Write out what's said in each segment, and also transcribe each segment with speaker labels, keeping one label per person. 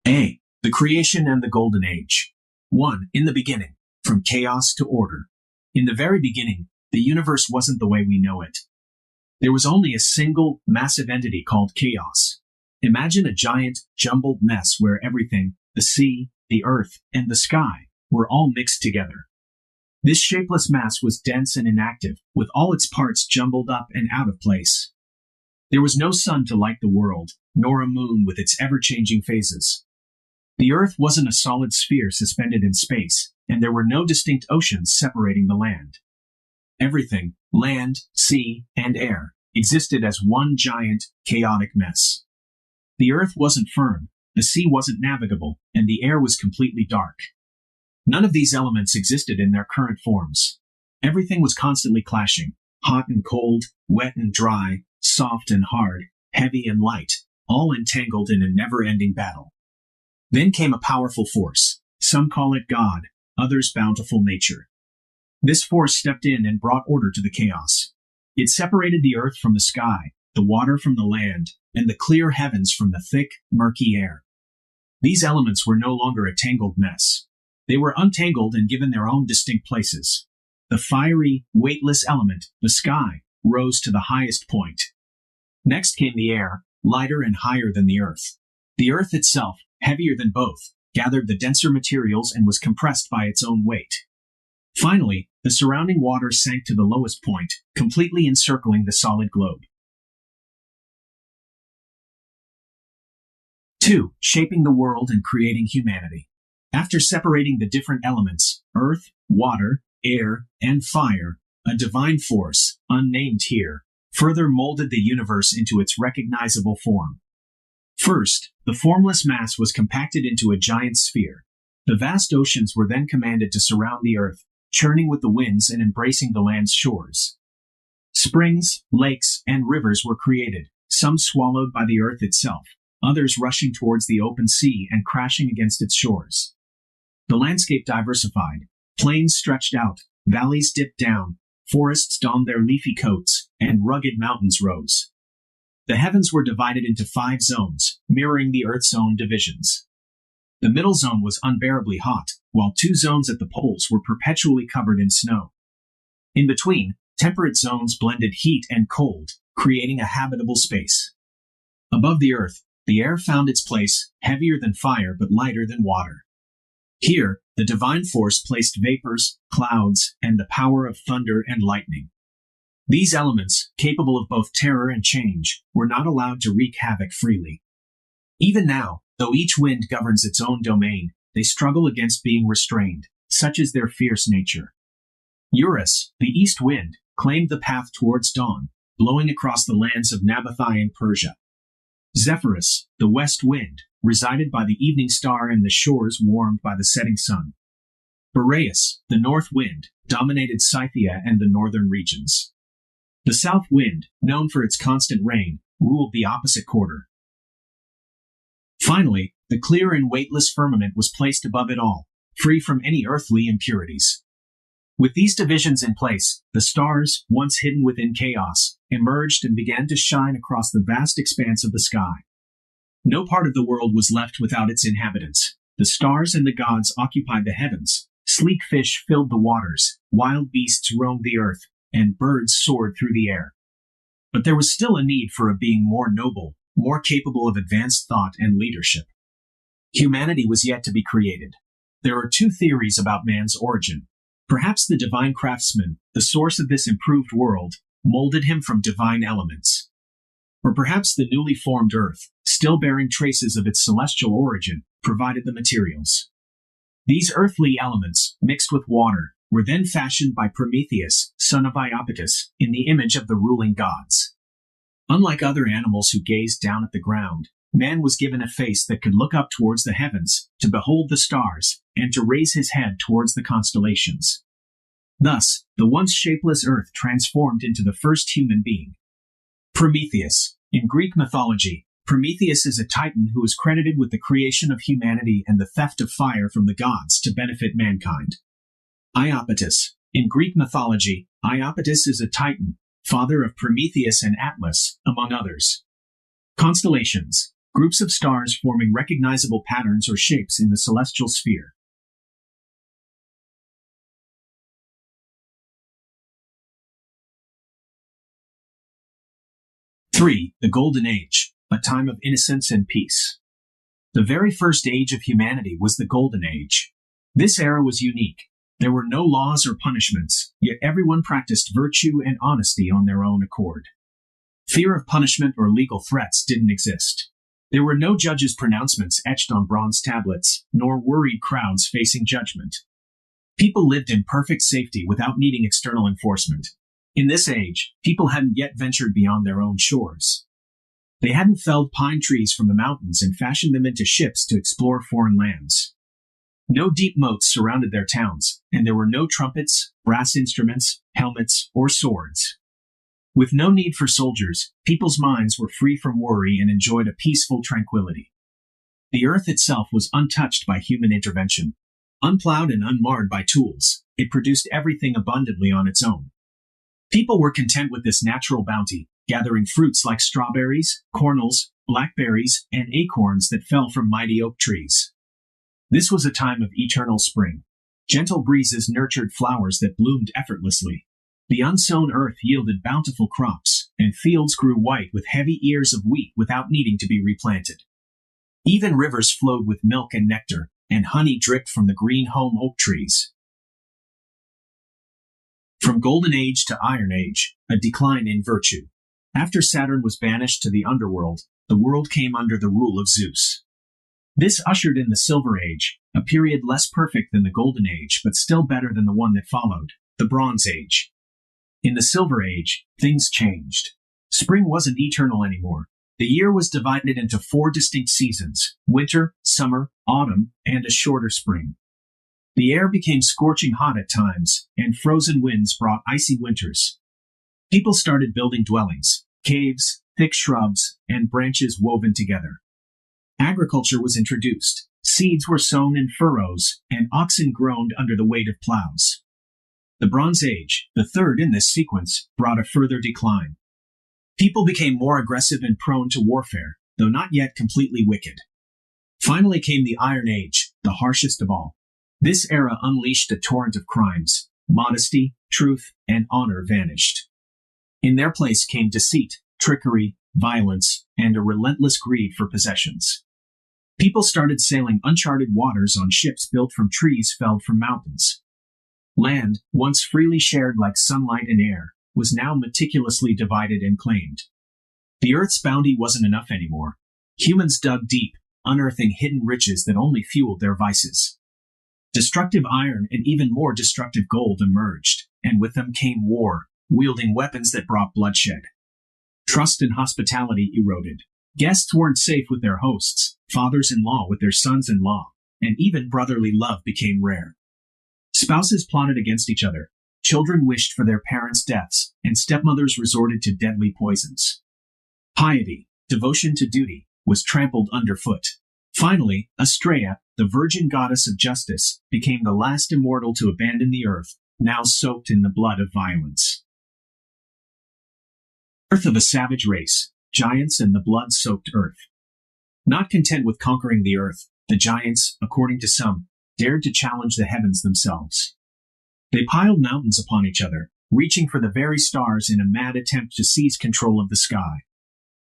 Speaker 1: A. The creation and the golden age. 1. In the beginning, from chaos to order. In the very beginning, the universe wasn't the way we know it. There was only a single, massive entity called chaos. Imagine a giant, jumbled mess where everything, the sea, the earth, and the sky, were all mixed together. This shapeless mass was dense and inactive, with all its parts jumbled up and out of place. There was no sun to light the world, nor a moon with its ever-changing phases. The earth wasn't a solid sphere suspended in space, and there were no distinct oceans separating the land. Everything, land, sea, and air, existed as one giant, chaotic mess. The earth wasn't firm, the sea wasn't navigable, and the air was completely dark. None of these elements existed in their current forms. Everything was constantly clashing, hot and cold, wet and dry, soft and hard, heavy and light, all entangled in a never-ending battle. Then came a powerful force. Some call it God, others bountiful nature. This force stepped in and brought order to the chaos. It separated the earth from the sky, the water from the land, and the clear heavens from the thick, murky air. These elements were no longer a tangled mess. They were untangled and given their own distinct places. The fiery, weightless element, the sky, rose to the highest point. Next came the air, lighter and higher than the earth. The earth itself, heavier than both, gathered the denser materials and was compressed by its own weight. Finally, the surrounding water sank to the lowest point, completely encircling the solid globe. 2. Shaping the world and creating humanity. After separating the different elements, earth, water, air, and fire, a divine force, unnamed here, further molded the universe into its recognizable form. First, the formless mass was compacted into a giant sphere. The vast oceans were then commanded to surround the earth, churning with the winds and embracing the land's shores. Springs, lakes, and rivers were created, some swallowed by the earth itself, others rushing towards the open sea and crashing against its shores. The landscape diversified. Plains stretched out, valleys dipped down, forests donned their leafy coats, and rugged mountains rose. The heavens were divided into 5 zones, mirroring the Earth's own divisions. The middle zone was unbearably hot, while 2 zones at the poles were perpetually covered in snow. In between, temperate zones blended heat and cold, creating a habitable space. Above the Earth, the air found its place, heavier than fire but lighter than water. Here, the divine force placed vapors, clouds, and the power of thunder and lightning. These elements, capable of both terror and change, were not allowed to wreak havoc freely. Even now, though each wind governs its own domain, they struggle against being restrained, such is their fierce nature. Eurus, the east wind, claimed the path towards dawn, blowing across the lands of Nabathai and Persia. Zephyrus, the west wind, resided by the evening star and the shores warmed by the setting sun. Boreas, the north wind, dominated Scythia and the northern regions. The south wind, known for its constant rain, ruled the opposite quarter. Finally, the clear and weightless firmament was placed above it all, free from any earthly impurities. With these divisions in place, the stars, once hidden within chaos, emerged and began to shine across the vast expanse of the sky. No part of the world was left without its inhabitants. The stars and the gods occupied the heavens, sleek fish filled the waters, wild beasts roamed the earth, and birds soared through the air. But there was still a need for a being more noble, more capable of advanced thought and leadership. Humanity was yet to be created. There are 2 theories about man's origin. Perhaps the divine craftsman, the source of this improved world, molded him from divine elements. Or perhaps the newly formed earth, still bearing traces of its celestial origin, provided the materials. These earthly elements, mixed with water, were then fashioned by Prometheus, son of Iapetus, in the image of the ruling gods. Unlike other animals who gazed down at the ground, man was given a face that could look up towards the heavens, to behold the stars, and to raise his head towards the constellations. Thus, the once shapeless earth transformed into the first human being. Prometheus. In Greek mythology, Prometheus is a titan who is credited with the creation of humanity and the theft of fire from the gods to benefit mankind. Iapetus. In Greek mythology, Iapetus is a titan, father of Prometheus and Atlas, among others. Constellations. groups of stars forming recognizable patterns or shapes in the celestial sphere. Three, the Golden Age, a time of innocence and peace. The very first age of humanity was the Golden Age. This era was unique. There were no laws or punishments, yet everyone practiced virtue and honesty on their own accord. Fear of punishment or legal threats didn't exist. There were no judges' pronouncements etched on bronze tablets, nor worried crowds facing judgment. People lived in perfect safety without needing external enforcement. In this age, people hadn't yet ventured beyond their own shores. They hadn't felled pine trees from the mountains and fashioned them into ships to explore foreign lands. No deep moats surrounded their towns, and there were no trumpets, brass instruments, helmets, or swords. With no need for soldiers, people's minds were free from worry and enjoyed a peaceful tranquility. The earth itself was untouched by human intervention. Unplowed and unmarred by tools, it produced everything abundantly on its own. People were content with this natural bounty, gathering fruits like strawberries, cornels, blackberries, and acorns that fell from mighty oak trees. This was a time of eternal spring. Gentle breezes nurtured flowers that bloomed effortlessly. The unsown earth yielded bountiful crops, and fields grew white with heavy ears of wheat without needing to be replanted. Even rivers flowed with milk and nectar, and honey dripped from the green home oak trees. From Golden Age to Iron Age, a decline in virtue. After Saturn was banished to the underworld, the world came under the rule of Zeus. This ushered in the Silver Age, a period less perfect than the Golden Age but still better than the one that followed, the Bronze Age. In the Silver Age, things changed. Spring wasn't eternal anymore. The year was divided into 4 distinct seasons: winter, summer, autumn, and a shorter spring. The air became scorching hot at times, and frozen winds brought icy winters. People started building dwellings, caves, thick shrubs, and branches woven together. Agriculture was introduced. Seeds were sown in furrows, and oxen groaned under the weight of plows. The Bronze Age, the third in this sequence, brought a further decline. People became more aggressive and prone to warfare, though not yet completely wicked. Finally came the Iron Age, the harshest of all. This era unleashed a torrent of crimes. Modesty, truth, and honor vanished. In their place came deceit, trickery, violence, and a relentless greed for possessions. People started sailing uncharted waters on ships built from trees felled from mountains. Land, once freely shared like sunlight and air, was now meticulously divided and claimed. The earth's bounty wasn't enough anymore. Humans dug deep, unearthing hidden riches that only fueled their vices. Destructive iron and even more destructive gold emerged, and with them came war, wielding weapons that brought bloodshed. Trust and hospitality eroded. Guests weren't safe with their hosts, fathers-in-law with their sons-in-law, and even brotherly love became rare. Spouses plotted against each other, children wished for their parents' deaths, and stepmothers resorted to deadly poisons. Piety, devotion to duty, was trampled underfoot. Finally, Astraea, the virgin goddess of justice, became the last immortal to abandon the earth, now soaked in the blood of violence. Birth of a savage race, giants and the blood-soaked earth. Not content with conquering the earth, the giants, according to some, dared to challenge the heavens themselves. They piled mountains upon each other, reaching for the very stars in a mad attempt to seize control of the sky.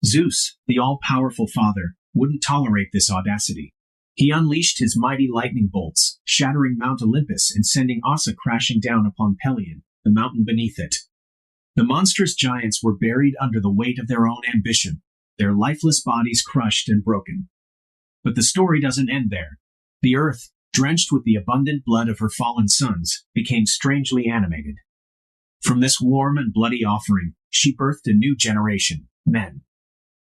Speaker 1: Zeus, the all-powerful father, wouldn't tolerate this audacity. He unleashed his mighty lightning bolts, shattering Mount Olympus and sending Ossa crashing down upon Pelion, the mountain beneath it. The monstrous giants were buried under the weight of their own ambition, their lifeless bodies crushed and broken. But the story doesn't end there. The earth, drenched with the abundant blood of her fallen sons, became strangely animated. From this warm and bloody offering, she birthed a new generation, men.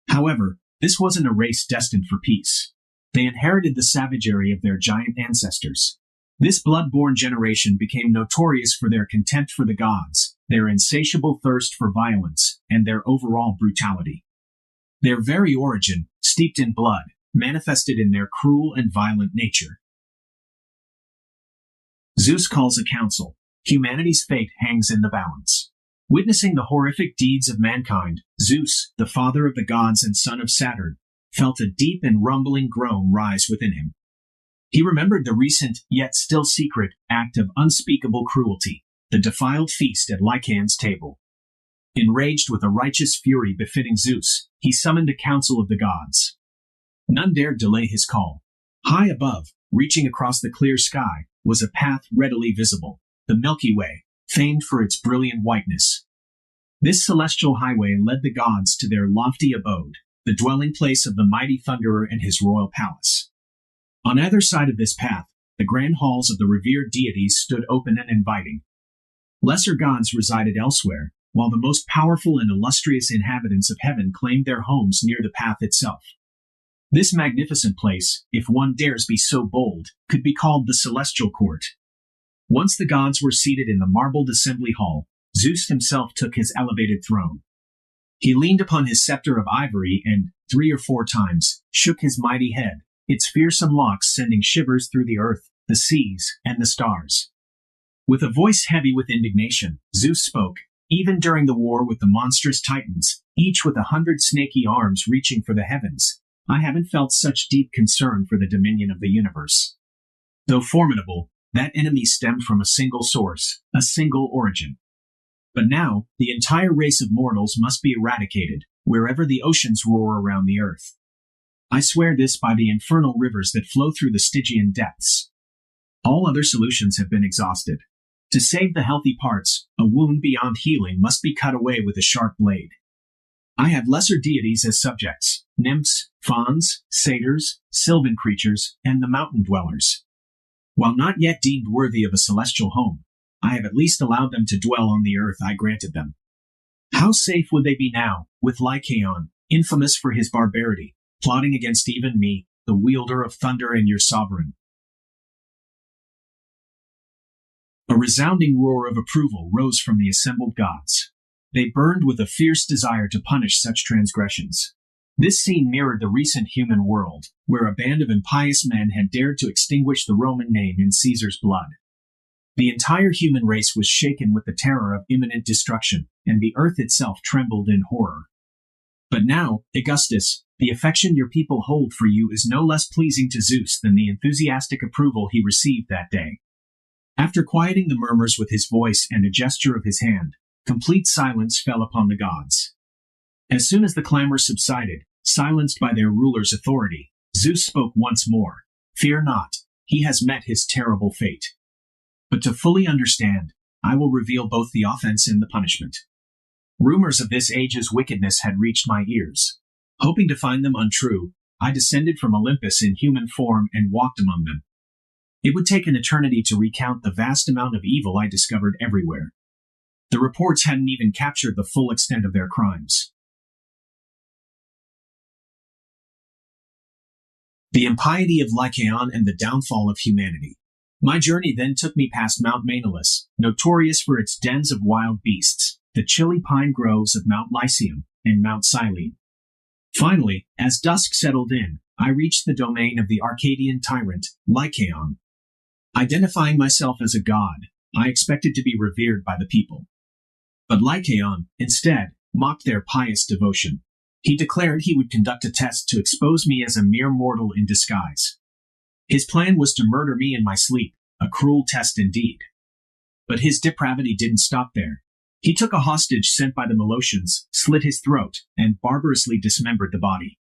Speaker 1: However, this wasn't a race destined for peace. They inherited the savagery of their giant ancestors. This blood-born generation became notorious for their contempt for the gods, their insatiable thirst for violence, and their overall brutality. Their very origin, steeped in blood, manifested in their cruel and violent nature. Zeus calls a council. Humanity's fate hangs in the balance. Witnessing the horrific deeds of mankind, Zeus, the father of the gods and son of Saturn, felt a deep and rumbling groan rise within him. He remembered the recent, yet still secret, act of unspeakable cruelty, the defiled feast at Lycaon's table. Enraged with a righteous fury befitting Zeus, he summoned a council of the gods. None dared delay his call. High above, reaching across the clear sky, was a path readily visible, the Milky Way, famed for its brilliant whiteness. This celestial highway led the gods to their lofty abode, the dwelling place of the mighty Thunderer and his royal palace. On either side of this path, the grand halls of the revered deities stood open and inviting. Lesser gods resided elsewhere, while the most powerful and illustrious inhabitants of heaven claimed their homes near the path itself. This magnificent place, if one dares be so bold, could be called the Celestial Court. Once the gods were seated in the marbled assembly hall, Zeus himself took his elevated throne. He leaned upon his scepter of ivory and, 3 or 4 times, shook his mighty head, its fearsome locks sending shivers through the earth, the seas, and the stars. With a voice heavy with indignation, Zeus spoke, even during the war with the monstrous titans, each with 100 snaky arms reaching for the heavens, I haven't felt such deep concern for the dominion of the universe. Though formidable, that enemy stemmed from a single source, a single origin. But now, the entire race of mortals must be eradicated, wherever the oceans roar around the earth. I swear this by the infernal rivers that flow through the Stygian depths. All other solutions have been exhausted. To save the healthy parts, a wound beyond healing must be cut away with a sharp blade. I have lesser deities as subjects, nymphs, fauns, satyrs, sylvan creatures, and the mountain dwellers. While not yet deemed worthy of a celestial home, I have at least allowed them to dwell on the earth I granted them. How safe would they be now, with Lycaon, infamous for his barbarity, plotting against even me, the wielder of thunder and your sovereign? A resounding roar of approval rose from the assembled gods. They burned with a fierce desire to punish such transgressions. This scene mirrored the recent human world, where a band of impious men had dared to extinguish the Roman name in Caesar's blood. The entire human race was shaken with the terror of imminent destruction, and the earth itself trembled in horror. But now, Augustus, the affection your people hold for you is no less pleasing to Zeus than the enthusiastic approval he received that day. After quieting the murmurs with his voice and a gesture of his hand, complete silence fell upon the gods. As soon as the clamor subsided, silenced by their ruler's authority, Zeus spoke once more. Fear not, he has met his terrible fate. But to fully understand, I will reveal both the offense and the punishment. Rumors of this age's wickedness had reached my ears. Hoping to find them untrue, I descended from Olympus in human form and walked among them. It would take an eternity to recount the vast amount of evil I discovered everywhere. The reports hadn't even captured the full extent of their crimes. The impiety of Lycaon and the downfall of humanity. My journey then took me past Mount Mainolus, notorious for its dens of wild beasts, the chilly pine groves of Mount Lycaeum and Mount Silene. Finally, as dusk settled in, I reached the domain of the Arcadian tyrant, Lycaon. Identifying myself as a god, I expected to be revered by the people. But Lycaon, instead, mocked their pious devotion. He declared he would conduct a test to expose me as a mere mortal in disguise. His plan was to murder me in my sleep, a cruel test indeed. But his depravity didn't stop there. He took a hostage sent by the Molossians, slit his throat, and barbarously dismembered the body.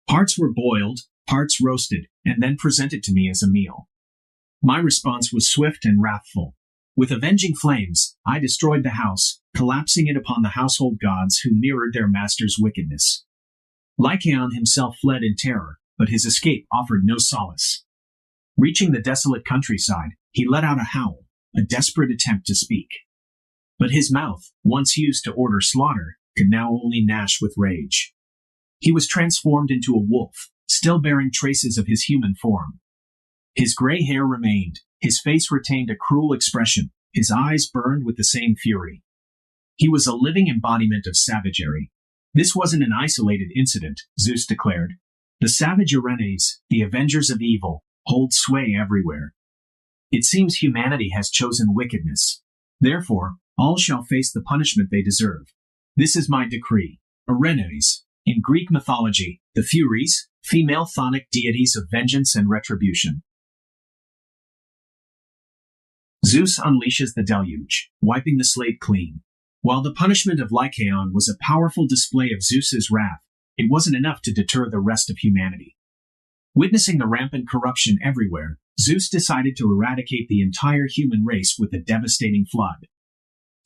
Speaker 1: Parts were boiled, parts roasted, and then presented to me as a meal. My response was swift and wrathful. With avenging flames, I destroyed the house, collapsing it upon the household gods who mirrored their master's wickedness. Lycaon himself fled in terror, but his escape offered no solace. Reaching the desolate countryside, he let out a howl, a desperate attempt to speak. But his mouth, once used to order slaughter, could now only gnash with rage. He was transformed into a wolf, still bearing traces of his human form. His gray hair remained, his face retained a cruel expression, his eyes burned with the same fury. He was a living embodiment of savagery. This wasn't an isolated incident, Zeus declared. The savage Erinyes, the avengers of evil, hold sway everywhere. It seems humanity has chosen wickedness. Therefore, all shall face the punishment they deserve. This is my decree. Erinyes, In Greek mythology, the Furies, female chthonic deities of vengeance and retribution. Zeus unleashes the deluge, wiping the slate clean. While the punishment of Lycaon was a powerful display of Zeus's wrath, it wasn't enough to deter the rest of humanity. Witnessing the rampant corruption everywhere, Zeus decided to eradicate the entire human race with a devastating flood.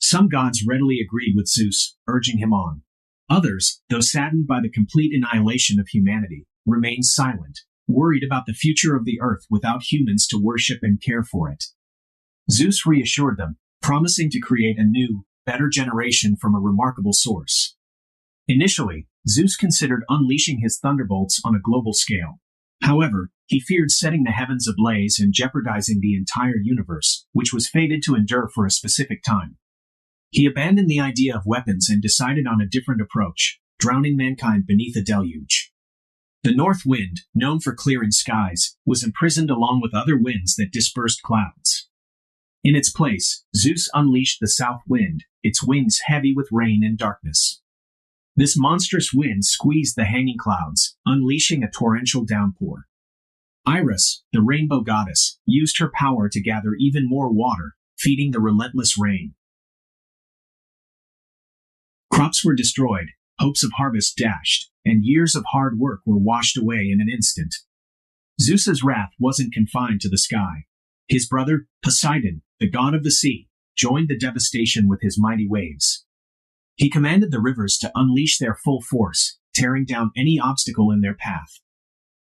Speaker 1: Some gods readily agreed with Zeus, urging him on. Others, though saddened by the complete annihilation of humanity, remained silent, worried about the future of the earth without humans to worship and care for it. Zeus reassured them, promising to create a new, better generation from a remarkable source. Initially, Zeus considered unleashing his thunderbolts on a global scale. However, he feared setting the heavens ablaze and jeopardizing the entire universe, which was fated to endure for a specific time. He abandoned the idea of weapons and decided on a different approach, drowning mankind beneath a deluge. The north wind, known for clearing skies, was imprisoned along with other winds that dispersed clouds. In its place, Zeus unleashed the south wind, its wings heavy with rain and darkness. This monstrous wind squeezed the hanging clouds, unleashing a torrential downpour. Iris, the rainbow goddess, used her power to gather even more water, feeding the relentless rain. Crops were destroyed, hopes of harvest dashed, and years of hard work were washed away in an instant. Zeus's wrath wasn't confined to the sky. His brother, Poseidon, the god of the sea, joined the devastation with his mighty waves. He commanded the rivers to unleash their full force, tearing down any obstacle in their path.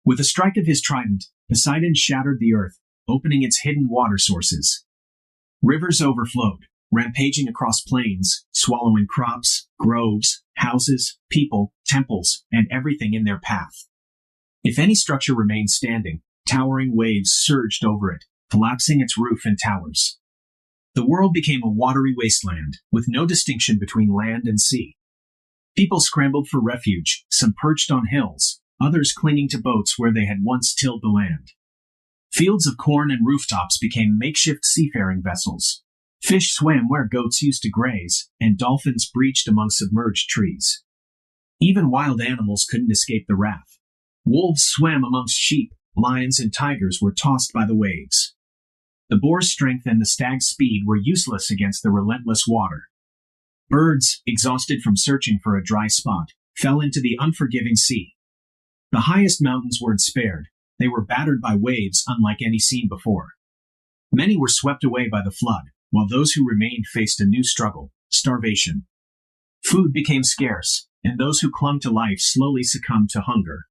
Speaker 1: With a strike of his trident, Poseidon shattered the earth, opening its hidden water sources. Rivers overflowed, rampaging across plains, swallowing crops, groves, houses, people, temples, and everything in their path. If any structure remained standing, towering waves surged over it, collapsing its roof and towers. The world became a watery wasteland, with no distinction between land and sea. People scrambled for refuge, some perched on hills, others clinging to boats where they had once tilled the land. Fields of corn and rooftops became makeshift seafaring vessels. Fish swam where goats used to graze, and dolphins breached among submerged trees. Even wild animals couldn't escape the wrath. Wolves swam amongst sheep, lions and tigers were tossed by the waves. The boar's strength and the stag's speed were useless against the relentless water. Birds, exhausted from searching for a dry spot, fell into the unforgiving sea. The highest mountains weren't spared. They were battered by waves unlike any seen before. Many were swept away by the flood, while those who remained faced a new struggle, starvation. Food became scarce, and those who clung to life slowly succumbed to hunger.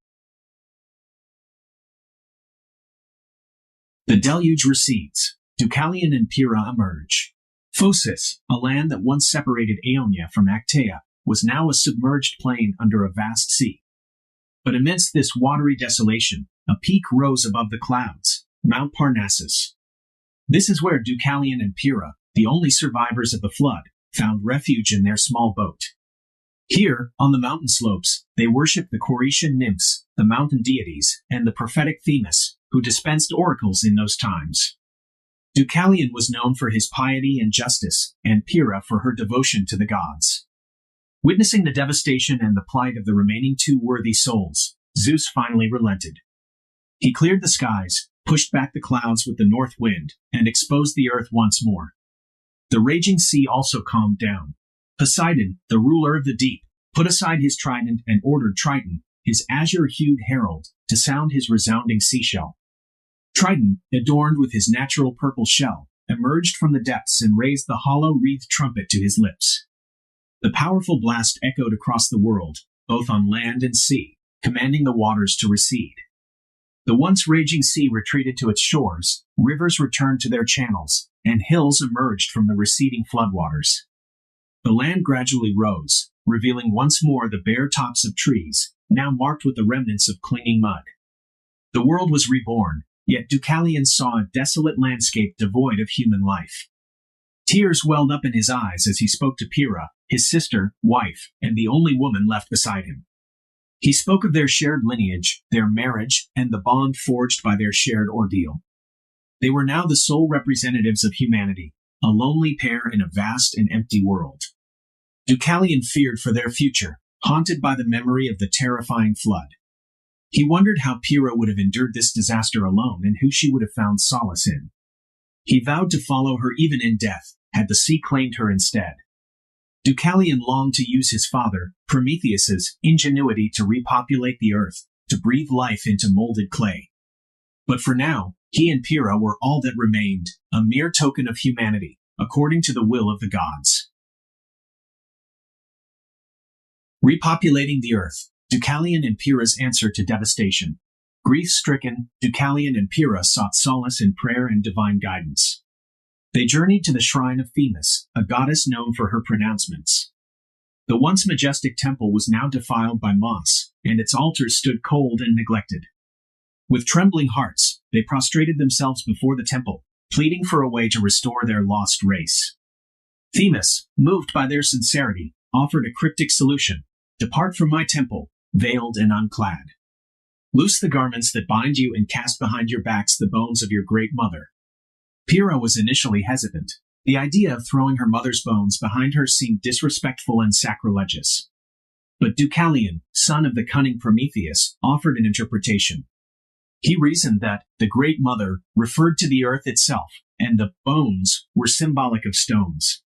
Speaker 1: The deluge recedes. Deucalion and Pyrrha emerge. Phocis, a land that once separated Aeonia from Actaea, was now a submerged plain under a vast sea. But amidst this watery desolation, a peak rose above the clouds, Mount Parnassus. This is where Deucalion and Pyrrha, the only survivors of the flood, found refuge in their small boat. Here, on the mountain slopes, they worshipped the Coretian nymphs, the mountain deities, and the prophetic Themis, who dispensed oracles in those times. Deucalion was known for his piety and justice, and Pyrrha for her devotion to the gods. Witnessing the devastation and the plight of the remaining two worthy souls, Zeus finally relented. He cleared the skies, pushed back the clouds with the north wind, and exposed the earth once more. The raging sea also calmed down. Poseidon, the ruler of the deep, put aside his trident and ordered Triton, his azure-hued herald, to sound his resounding seashell. Triton, adorned with his natural purple shell, emerged from the depths and raised the hollow wreathed trumpet to his lips. The powerful blast echoed across the world, both on land and sea, commanding the waters to recede. The once raging sea retreated to its shores, rivers returned to their channels, and hills emerged from the receding floodwaters. The land gradually rose, revealing once more the bare tops of trees, now marked with the remnants of clinging mud. The world was reborn, yet Deucalion saw a desolate landscape devoid of human life. Tears welled up in his eyes as he spoke to Pyrrha, his sister, wife, and the only woman left beside him. He spoke of their shared lineage, their marriage, and the bond forged by their shared ordeal. They were now the sole representatives of humanity, a lonely pair in a vast and empty world. Deucalion feared for their future, haunted by the memory of the terrifying flood. He wondered how Pyrrha would have endured this disaster alone and who she would have found solace in. He vowed to follow her even in death, had the sea claimed her instead. Deucalion longed to use his father, Prometheus's, ingenuity to repopulate the earth, to breathe life into molded clay. But for now, he and Pyrrha were all that remained, a mere token of humanity, according to the will of the gods. Repopulating the earth, Deucalion and Pyrrha's answer to devastation. Grief-stricken, Deucalion and Pyrrha sought solace in prayer and divine guidance. They journeyed to the shrine of Themis, a goddess known for her pronouncements. The once majestic temple was now defiled by moss, and its altars stood cold and neglected. With trembling hearts, they prostrated themselves before the temple, pleading for a way to restore their lost race. Themis, moved by their sincerity, offered a cryptic solution: "Depart from my temple, veiled and unclad. Loose the garments that bind you and cast behind your backs the bones of your great mother." Pyrrha was initially hesitant. The idea of throwing her mother's bones behind her seemed disrespectful and sacrilegious. But Deucalion, son of the cunning Prometheus, offered an interpretation. He reasoned that the Great Mother referred to the earth itself, and the bones were symbolic of stones.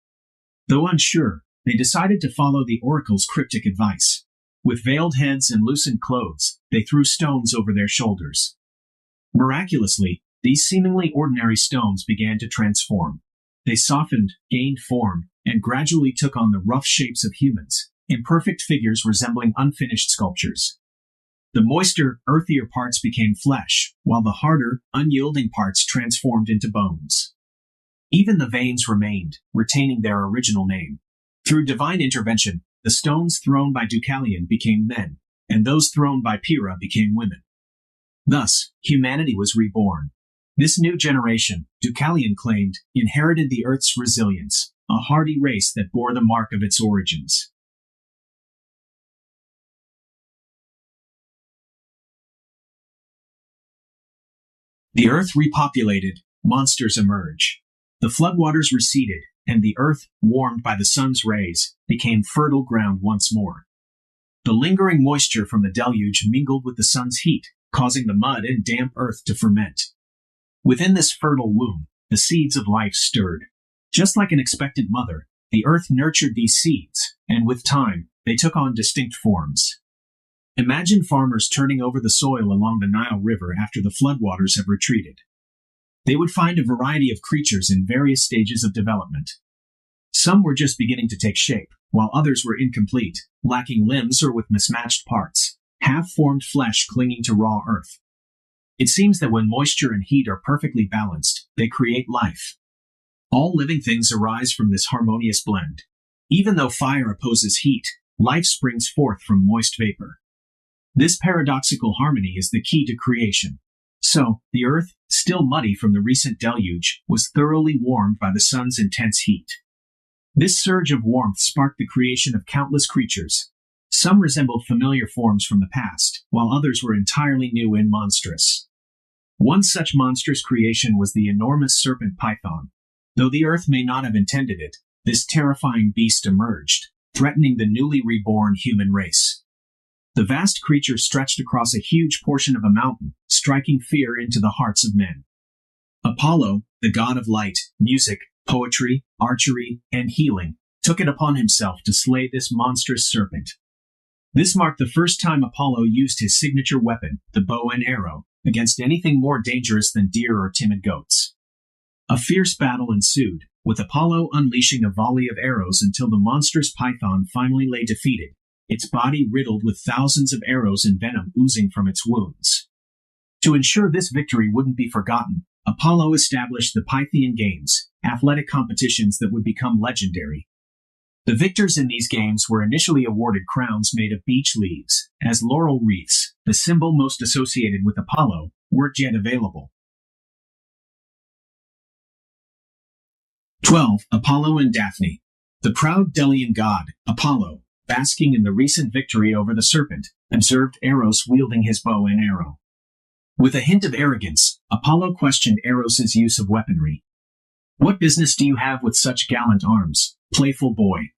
Speaker 1: Though unsure, they decided to follow the oracle's cryptic advice. With veiled heads and loosened clothes, they threw stones over their shoulders. Miraculously, these seemingly ordinary stones began to transform. They softened, gained form, and gradually took on the rough shapes of humans, imperfect figures resembling unfinished sculptures. The moister, earthier parts became flesh, while the harder, unyielding parts transformed into bones. Even the veins remained, retaining their original name. Through divine intervention, the stones thrown by Deucalion became men, and those thrown by Pyrrha became women. Thus, humanity was reborn. This new generation, Deucalion claimed, inherited the Earth's resilience, a hardy race that bore the mark of its origins. The Earth repopulated, monsters emerge. The floodwaters receded, and the Earth, warmed by the sun's rays, became fertile ground once more. The lingering moisture from the deluge mingled with the sun's heat, causing the mud and damp earth to ferment. Within this fertile womb, the seeds of life stirred. Just like an expectant mother, the earth nurtured these seeds, and with time, they took on distinct forms. Imagine farmers turning over the soil along the Nile River after the floodwaters have retreated. They would find a variety of creatures in various stages of development. Some were just beginning to take shape, while others were incomplete, lacking limbs or with mismatched parts, half-formed flesh clinging to raw earth. It seems that when moisture and heat are perfectly balanced, they create life. All living things arise from this harmonious blend. Even though fire opposes heat, life springs forth from moist vapor. This paradoxical harmony is the key to creation. So, the earth, still muddy from the recent deluge, was thoroughly warmed by the sun's intense heat. This surge of warmth sparked the creation of countless creatures. Some resembled familiar forms from the past, while others were entirely new and monstrous. One such monstrous creation was the enormous serpent python. Though the earth may not have intended it, this terrifying beast emerged, threatening the newly reborn human race. The vast creature stretched across a huge portion of a mountain, striking fear into the hearts of men. Apollo, the god of light, music, poetry, archery, and healing, took it upon himself to slay this monstrous serpent. This marked the first time Apollo used his signature weapon, the bow and arrow, against anything more dangerous than deer or timid goats. A fierce battle ensued, with Apollo unleashing a volley of arrows until the monstrous python finally lay defeated, its body riddled with thousands of arrows and venom oozing from its wounds. To ensure this victory wouldn't be forgotten, Apollo established the Pythian Games, athletic competitions that would become legendary. The victors in these games were initially awarded crowns made of beech leaves, as laurel wreaths, the symbol most associated with Apollo, weren't yet available. 12. Apollo and Daphne. The proud Delian god, Apollo, basking in the recent victory over the serpent, observed Eros wielding his bow and arrow. With a hint of arrogance, Apollo questioned Eros' use of weaponry. "What business do you have with such gallant arms, playful boy?"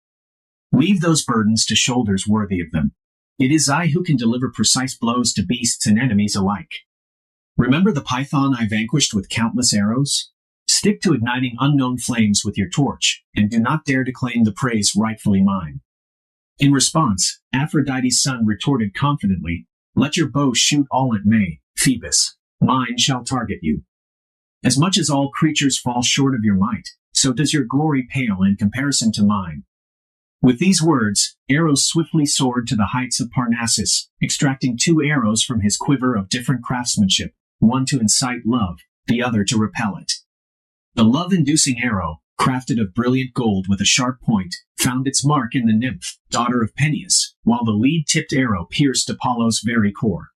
Speaker 1: Leave those burdens to shoulders worthy of them. It is I who can deliver precise blows to beasts and enemies alike. Remember the python I vanquished with countless arrows? Stick to igniting unknown flames with your torch, and do not dare to claim the praise rightfully mine. In response, Aphrodite's son retorted confidently, Let your bow shoot all it may, Phoebus. Mine shall target you. As much as all creatures fall short of your might, so does your glory pale in comparison to mine. With these words, Eros swiftly soared to the heights of Parnassus, extracting 2 arrows from his quiver of different craftsmanship, one to incite love, the other to repel it. The love-inducing arrow, crafted of brilliant gold with a sharp point, found its mark in the nymph, daughter of Peneus, while the lead-tipped arrow pierced Apollo's very core.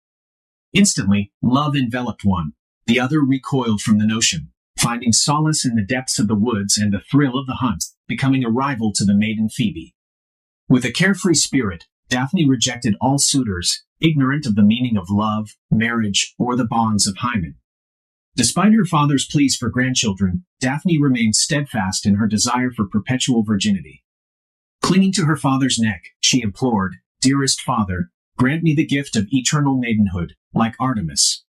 Speaker 1: Instantly, love enveloped one. The other recoiled from the notion, finding solace in the depths of the woods and the thrill of the hunt, becoming a rival to the maiden Phoebe. With a carefree spirit, Daphne rejected all suitors, ignorant of the meaning of love, marriage, or the bonds of hymen. Despite her father's pleas for grandchildren, Daphne remained steadfast in her desire for perpetual virginity. Clinging to her father's neck, she implored, Dearest father, grant me the gift of eternal maidenhood, like Artemis.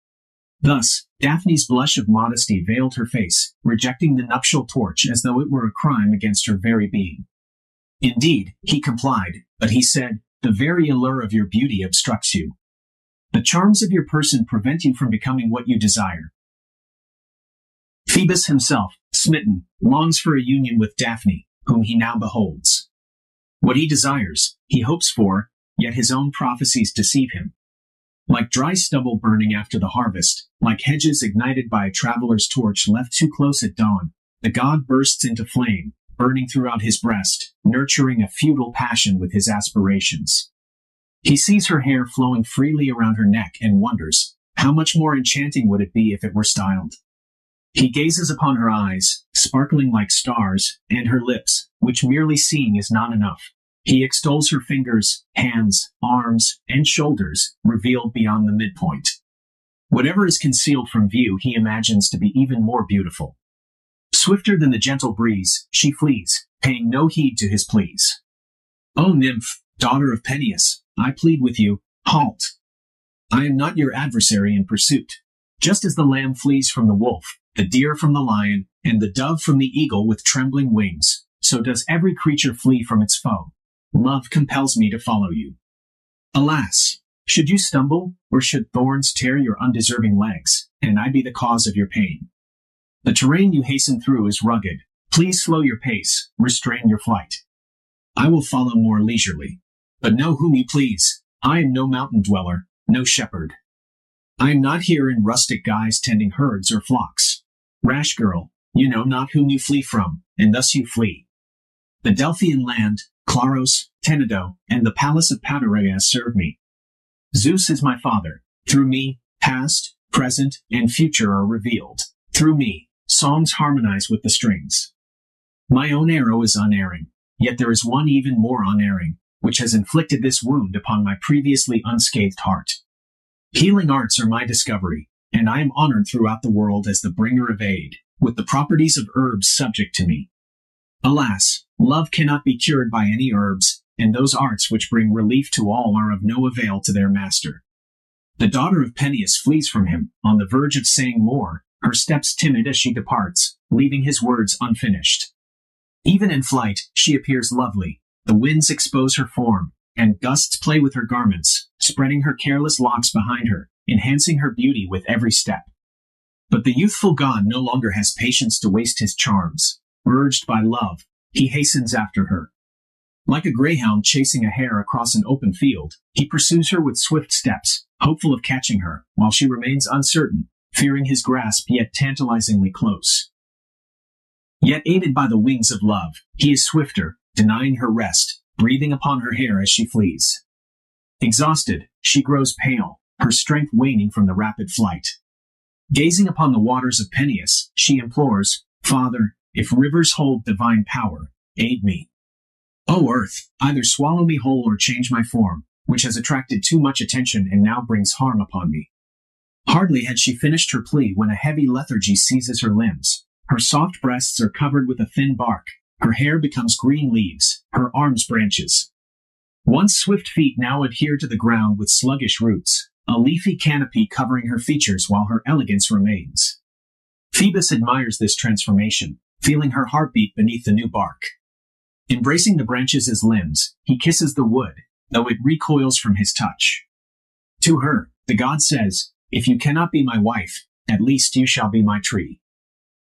Speaker 1: Thus, Daphne's blush of modesty veiled her face, rejecting the nuptial torch as though it were a crime against her very being. Indeed, he complied, but he said, The very allure of your beauty obstructs you. The charms of your person prevent you from becoming what you desire. Phoebus himself, smitten, longs for a union with Daphne, whom he now beholds. What he desires, he hopes for, yet his own prophecies deceive him. Like dry stubble burning after the harvest, like hedges ignited by a traveler's torch left too close at dawn, the god bursts into flame, burning throughout his breast, nurturing a futile passion with his aspirations. He sees her hair flowing freely around her neck and wonders, how much more enchanting would it be if it were styled? He gazes upon her eyes, sparkling like stars, and her lips, which merely seeing is not enough. He extols her fingers, hands, arms, and shoulders, revealed beyond the midpoint. Whatever is concealed from view he imagines to be even more beautiful. Swifter than the gentle breeze, she flees, paying no heed to his pleas. O nymph, daughter of Peneus, I plead with you, halt. I am not your adversary in pursuit. Just as the lamb flees from the wolf, the deer from the lion, and the dove from the eagle with trembling wings, so does every creature flee from its foe. Love compels me to follow you. Alas, should you stumble, or should thorns tear your undeserving legs, and I be the cause of your pain? The terrain you hasten through is rugged. Please slow your pace, restrain your flight. I will follow more leisurely. But know whom you please. I am no mountain dweller, no shepherd. I am not here in rustic guise tending herds or flocks. Rash girl, you know not whom you flee from, and thus you flee. The Delphian land, Claros, Tenedo, and the palace of Patereia serve me. Zeus is my father. Through me, past, present, and future are revealed. Through me, songs harmonize with the strings. My own arrow is unerring, yet there is one even more unerring, which has inflicted this wound upon my previously unscathed heart. Healing arts are my discovery, and I am honored throughout the world as the bringer of aid, with the properties of herbs subject to me. Alas, love cannot be cured by any herbs, and those arts which bring relief to all are of no avail to their master. The daughter of Peneus flees from him, on the verge of saying more, her steps timid as she departs, leaving his words unfinished. Even in flight, she appears lovely. The winds expose her form, and gusts play with her garments, spreading her careless locks behind her, enhancing her beauty with every step. But the youthful god no longer has patience to waste his charms. Urged by love, he hastens after her. Like a greyhound chasing a hare across an open field, he pursues her with swift steps, hopeful of catching her, while she remains uncertain, fearing his grasp yet tantalizingly close. Yet aided by the wings of love, he is swifter, denying her rest, breathing upon her hair as she flees. Exhausted, she grows pale, her strength waning from the rapid flight. Gazing upon the waters of Peneus, she implores, Father, if rivers hold divine power, aid me. O earth, either swallow me whole or change my form, which has attracted too much attention and now brings harm upon me. Hardly had she finished her plea when a heavy lethargy seizes her limbs. Her soft breasts are covered with a thin bark, her hair becomes green leaves, her arms branches. Once swift feet now adhere to the ground with sluggish roots, a leafy canopy covering her features while her elegance remains. Phoebus admires this transformation, feeling her heartbeat beneath the new bark. Embracing the branches as limbs, he kisses the wood, though it recoils from his touch. To her, the god says, "If you cannot be my wife, at least you shall be my tree.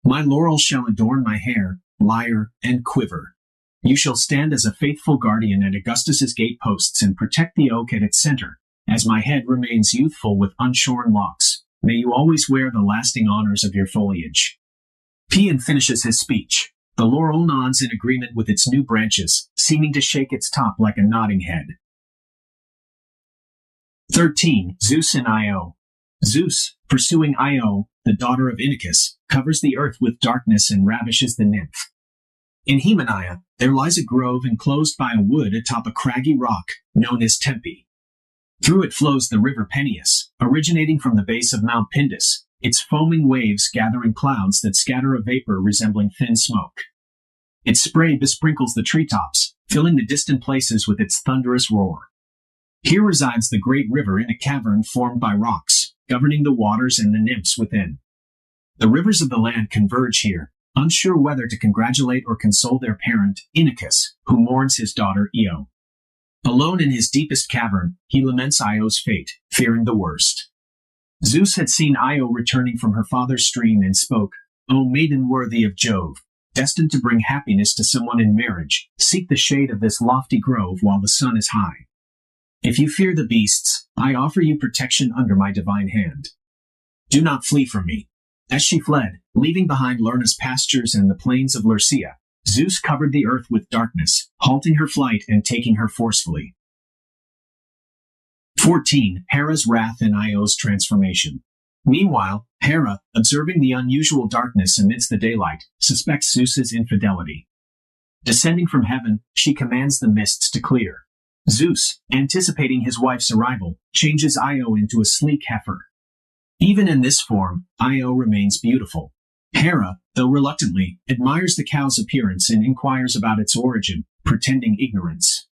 Speaker 1: My laurel shall adorn my hair, lyre, and quiver. You shall stand as a faithful guardian at Augustus's gateposts and protect the oak at its center. As my head remains youthful with unshorn locks, may you always wear the lasting honors of your foliage." Paean finishes his speech. The laurel nods in agreement with its new branches, seeming to shake its top like a nodding head. 13. Zeus and Io. Zeus, pursuing Io, the daughter of Inachus, covers the earth with darkness and ravishes the nymph. In Hymenaea, there lies a grove enclosed by a wood atop a craggy rock, known as Tempe. Through it flows the river Peneus, originating from the base of Mount Pindus, its foaming waves gathering clouds that scatter a vapor resembling thin smoke. Its spray besprinkles the treetops, filling the distant places with its thunderous roar. Here resides the great river in a cavern formed by rocks, governing the waters and the nymphs within. The rivers of the land converge here, unsure whether to congratulate or console their parent, Inachus, who mourns his daughter Io. Alone in his deepest cavern, he laments Io's fate, fearing the worst. Zeus had seen Io returning from her father's stream and spoke, "O maiden worthy of Jove, destined to bring happiness to someone in marriage, seek the shade of this lofty grove while the sun is high. If you fear the beasts, I offer you protection under my divine hand. Do not flee from me." As she fled, leaving behind Lerna's pastures and the plains of Lycia, Zeus covered the earth with darkness, halting her flight and taking her forcefully. 14. Hera's wrath and Io's transformation. Meanwhile, Hera, observing the unusual darkness amidst the daylight, suspects Zeus's infidelity. Descending from heaven, she commands the mists to clear. Zeus, anticipating his wife's arrival, changes Io into a sleek heifer. Even in this form, Io remains beautiful. Hera, though reluctantly, admires the cow's appearance and inquires about its origin, pretending ignorance.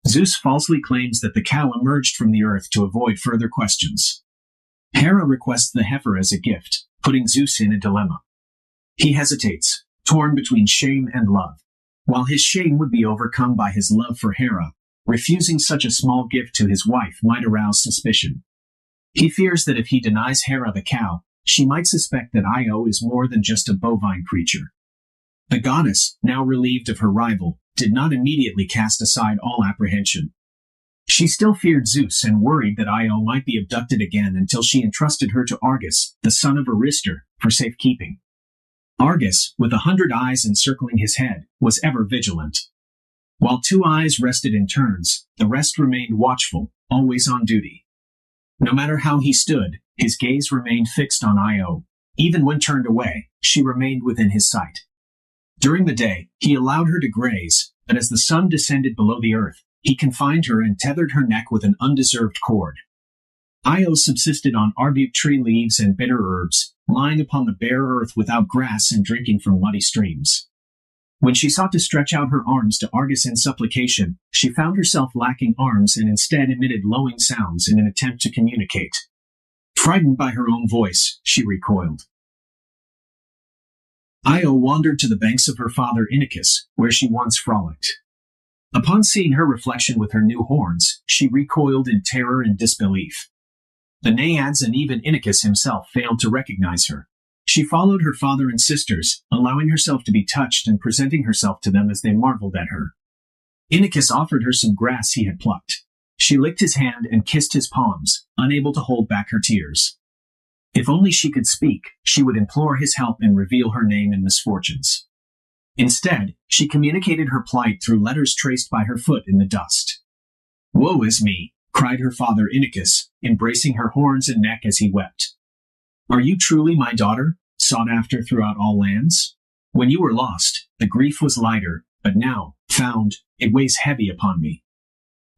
Speaker 1: Zeus falsely claims that the cow emerged from the earth to avoid further questions. Hera requests the heifer as a gift, putting Zeus in a dilemma. He hesitates, torn between shame and love. While his shame would be overcome by his love for Hera, refusing such a small gift to his wife might arouse suspicion. He fears that if he denies Hera the cow, she might suspect that Io is more than just a bovine creature. The goddess, now relieved of her rival, did not immediately cast aside all apprehension. She still feared Zeus and worried that Io might be abducted again until she entrusted her to Argus, the son of Aristor, for safekeeping. Argus, with 100 eyes encircling his head, was ever vigilant. While 2 eyes rested in turns, the rest remained watchful, always on duty. No matter how he stood, his gaze remained fixed on Io. Even when turned away, she remained within his sight. During the day, he allowed her to graze, but as the sun descended below the earth, he confined her and tethered her neck with an undeserved cord. Io subsisted on arbutus tree leaves and bitter herbs, lying upon the bare earth without grass and drinking from muddy streams. When she sought to stretch out her arms to Argus in supplication, she found herself lacking arms and instead emitted lowing sounds in an attempt to communicate. Frightened by her own voice, she recoiled. Io wandered to the banks of her father Inachus, where she once frolicked. Upon seeing her reflection with her new horns, she recoiled in terror and disbelief. The Naiads and even Inachus himself failed to recognize her. She followed her father and sisters, allowing herself to be touched and presenting herself to them as they marveled at her. Inachus offered her some grass he had plucked. She licked his hand and kissed his palms, unable to hold back her tears. If only she could speak, she would implore his help and reveal her name and misfortunes. Instead, she communicated her plight through letters traced by her foot in the dust. "Woe is me," cried her father Inachus, embracing her horns and neck as he wept. "Are you truly my daughter, sought after throughout all lands? When you were lost, the grief was lighter, but now, found, it weighs heavy upon me.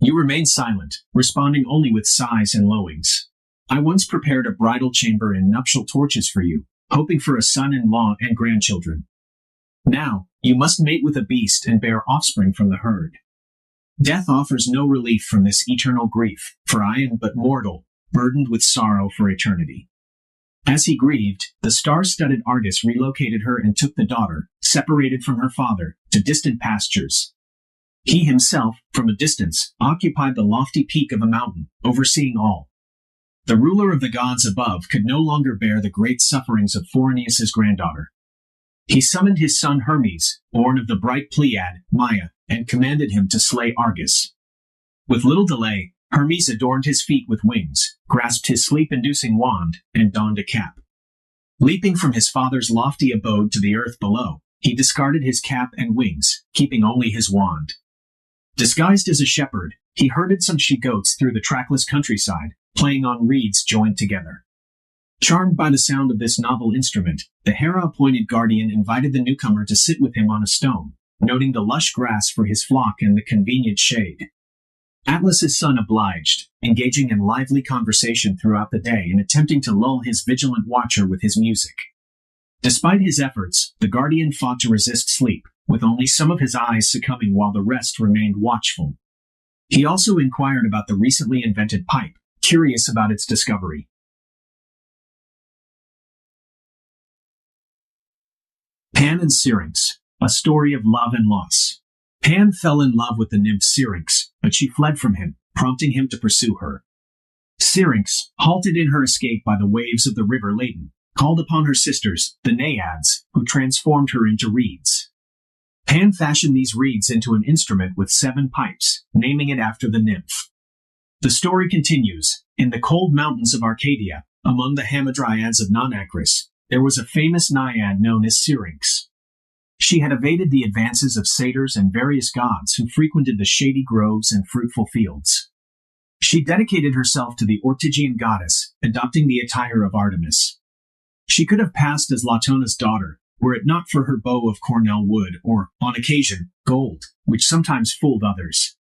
Speaker 1: You remain silent, responding only with sighs and lowings. I once prepared a bridal chamber and nuptial torches for you, hoping for a son-in-law and grandchildren. Now, you must mate with a beast and bear offspring from the herd. Death offers no relief from this eternal grief, for I am but mortal, burdened with sorrow for eternity. As he grieved, the star-studded Argus relocated her and took the daughter, separated from her father, to distant pastures. He himself, from a distance, occupied the lofty peak of a mountain, overseeing all. The ruler of the gods above could no longer bear the great sufferings of Phoroneus' granddaughter. He summoned his son Hermes, born of the bright Pleiad, Maia, and commanded him to slay Argus. With little delay, Hermes adorned his feet with wings, grasped his sleep-inducing wand, and donned a cap. Leaping from his father's lofty abode to the earth below, he discarded his cap and wings, keeping only his wand. Disguised as a shepherd, he herded some she-goats through the trackless countryside, playing on reeds joined together. Charmed by the sound of this novel instrument, the Hera-appointed guardian invited the newcomer to sit with him on a stone, noting the lush grass for his flock and the convenient shade. Atlas's son obliged, engaging in lively conversation throughout the day and attempting to lull his vigilant watcher with his music. Despite his efforts, the guardian fought to resist sleep, with only some of his eyes succumbing while the rest remained watchful. He also inquired about the recently invented pipe, curious about its discovery. Pan and Syrinx, a story of love and loss. Pan fell in love with the nymph Syrinx, but she fled from him, prompting him to pursue her. Syrinx, halted in her escape by the waves of the river Ladon, called upon her sisters, the Naiads, who transformed her into reeds. Pan fashioned these reeds into an instrument with 7 pipes, naming it after the nymph. The story continues. In the cold mountains of Arcadia, among the Hamadryads of Nonacris, there was a famous naiad known as Syrinx. She had evaded the advances of satyrs and various gods who frequented the shady groves and fruitful fields. She dedicated herself to the Ortygian goddess, adopting the attire of Artemis. She could have passed as Latona's daughter, were it not for her bow of Cornell wood or, on occasion, gold, which sometimes fooled others.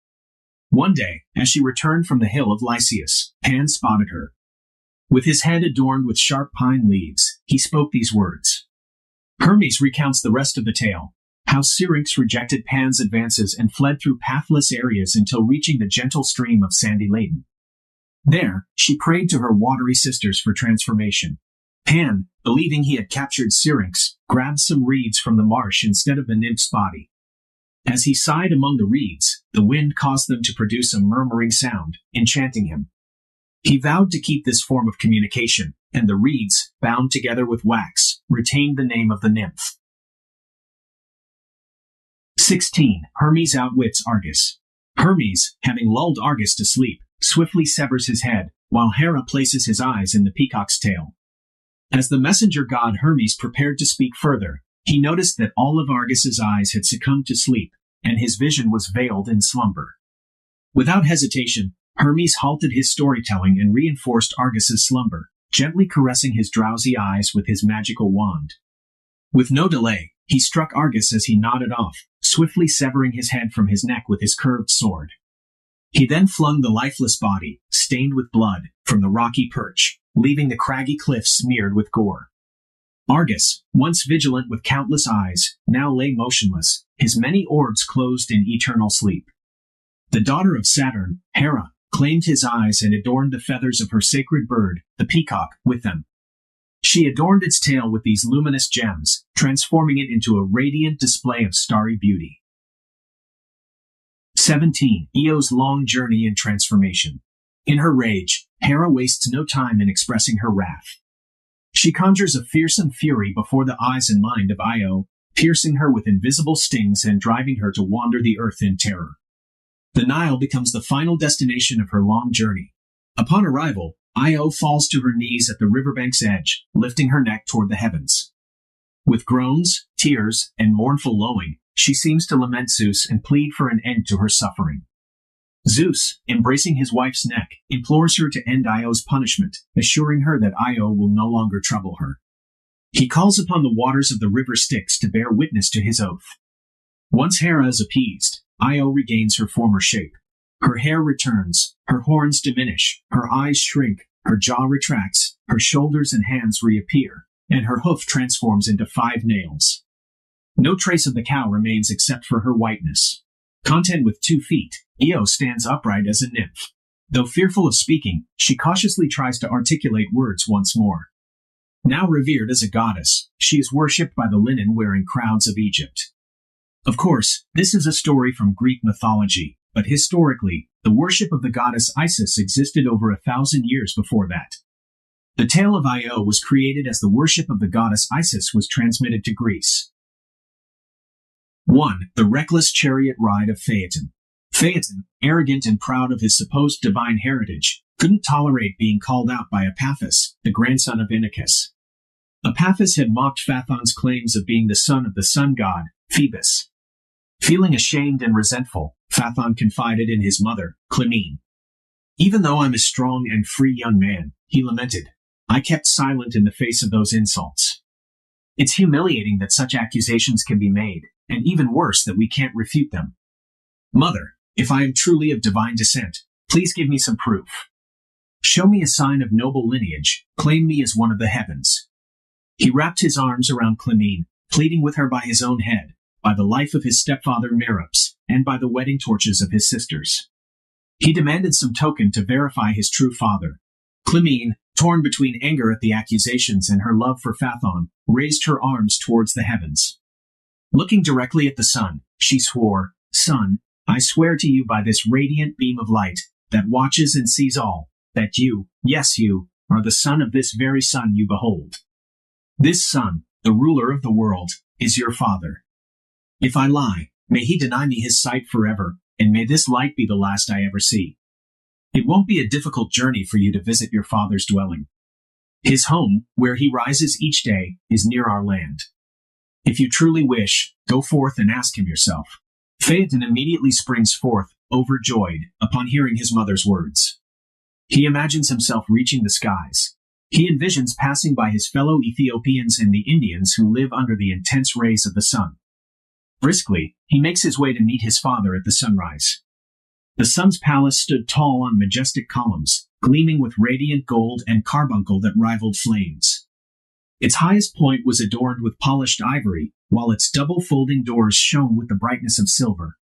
Speaker 1: One day, as she returned from the hill of Lycius, Pan spotted her. With his head adorned with sharp pine leaves, he spoke these words. Hermes recounts the rest of the tale, how Syrinx rejected Pan's advances and fled through pathless areas until reaching the gentle stream of sandy Ladon. There, she prayed to her watery sisters for transformation. Pan, believing he had captured Syrinx, grabbed some reeds from the marsh instead of the nymph's body. As he sighed among the reeds, the wind caused them to produce a murmuring sound, enchanting him. He vowed to keep this form of communication, and the reeds, bound together with wax, retained the name of the nymph. 16. Hermes outwits Argus. Hermes, having lulled Argus to sleep, swiftly severs his head, while Hera places his eyes in the peacock's tail. As the messenger god Hermes prepared to speak further, he noticed that all of Argus's eyes had succumbed to sleep, and his vision was veiled in slumber. Without hesitation, Hermes halted his storytelling and reinforced Argus's slumber, gently caressing his drowsy eyes with his magical wand. With no delay, he struck Argus as he nodded off, swiftly severing his head from his neck with his curved sword. He then flung the lifeless body, stained with blood, from the rocky perch, leaving the craggy cliff smeared with gore. Argus, once vigilant with countless eyes, now lay motionless, his many orbs closed in eternal sleep. The daughter of Saturn, Hera, claimed his eyes and adorned the feathers of her sacred bird, the peacock, with them. She adorned its tail with these luminous gems, transforming it into a radiant display of starry beauty. 17. Io's long journey and transformation. In her rage, Hera wastes no time in expressing her wrath. She conjures a fearsome fury before the eyes and mind of Io, piercing her with invisible stings and driving her to wander the earth in terror. The Nile becomes the final destination of her long journey. Upon arrival, Io falls to her knees at the riverbank's edge, lifting her neck toward the heavens. With groans, tears, and mournful lowing, she seems to lament Zeus and plead for an end to her suffering. Zeus, embracing his wife's neck, implores her to end Io's punishment, assuring her that Io will no longer trouble her. He calls upon the waters of the river Styx to bear witness to his oath. Once Hera is appeased, Io regains her former shape. Her hair returns, her horns diminish, her eyes shrink, her jaw retracts, her shoulders and hands reappear, and her hoof transforms into 5 nails. No trace of the cow remains except for her whiteness. Content with 2 feet, Io stands upright as a nymph. Though fearful of speaking, she cautiously tries to articulate words once more. Now revered as a goddess, she is worshipped by the linen-wearing crowds of Egypt. Of course, this is a story from Greek mythology, but historically, the worship of the goddess Isis existed over 1,000 years before that. The tale of Io was created as the worship of the goddess Isis was transmitted to Greece. 1. The reckless chariot ride of Phaeton. Phaeton, arrogant and proud of his supposed divine heritage, couldn't tolerate being called out by Epaphus, the grandson of Inachus. Epaphus had mocked Phaethon's claims of being the son of the sun god, Phoebus. Feeling ashamed and resentful, Phaethon confided in his mother, Clymene. Even though I'm a strong and free young man, he lamented, I kept silent in the face of those insults. It's humiliating that such accusations can be made, and even worse that we can't refute them. Mother, if I am truly of divine descent, please give me some proof. Show me a sign of noble lineage, claim me as one of the heavens. He wrapped his arms around Clymene, pleading with her by his own head, by the life of his stepfather Merops, and by the wedding torches of his sisters. He demanded some token to verify his true father. Clymene, torn between anger at the accusations and her love for Phaethon, raised her arms towards the heavens. Looking directly at the sun, she swore, Sun, I swear to you by this radiant beam of light, that watches and sees all, that you, yes you, are the son of this very sun you behold. This sun, the ruler of the world, is your father. If I lie, may he deny me his sight forever, and may this light be the last I ever see. It won't be a difficult journey for you to visit your father's dwelling. His home, where he rises each day, is near our land. If you truly wish, go forth and ask him yourself. Phaeton immediately springs forth, overjoyed, upon hearing his mother's words. He imagines himself reaching the skies. He envisions passing by his fellow Ethiopians and the Indians who live under the intense rays of the sun. Briskly, he makes his way to meet his father at the sunrise. The sun's palace stood tall on majestic columns, gleaming with radiant gold and carbuncle that rivaled flames. Its highest point was adorned with polished ivory, while its double folding doors shone with the brightness of silver.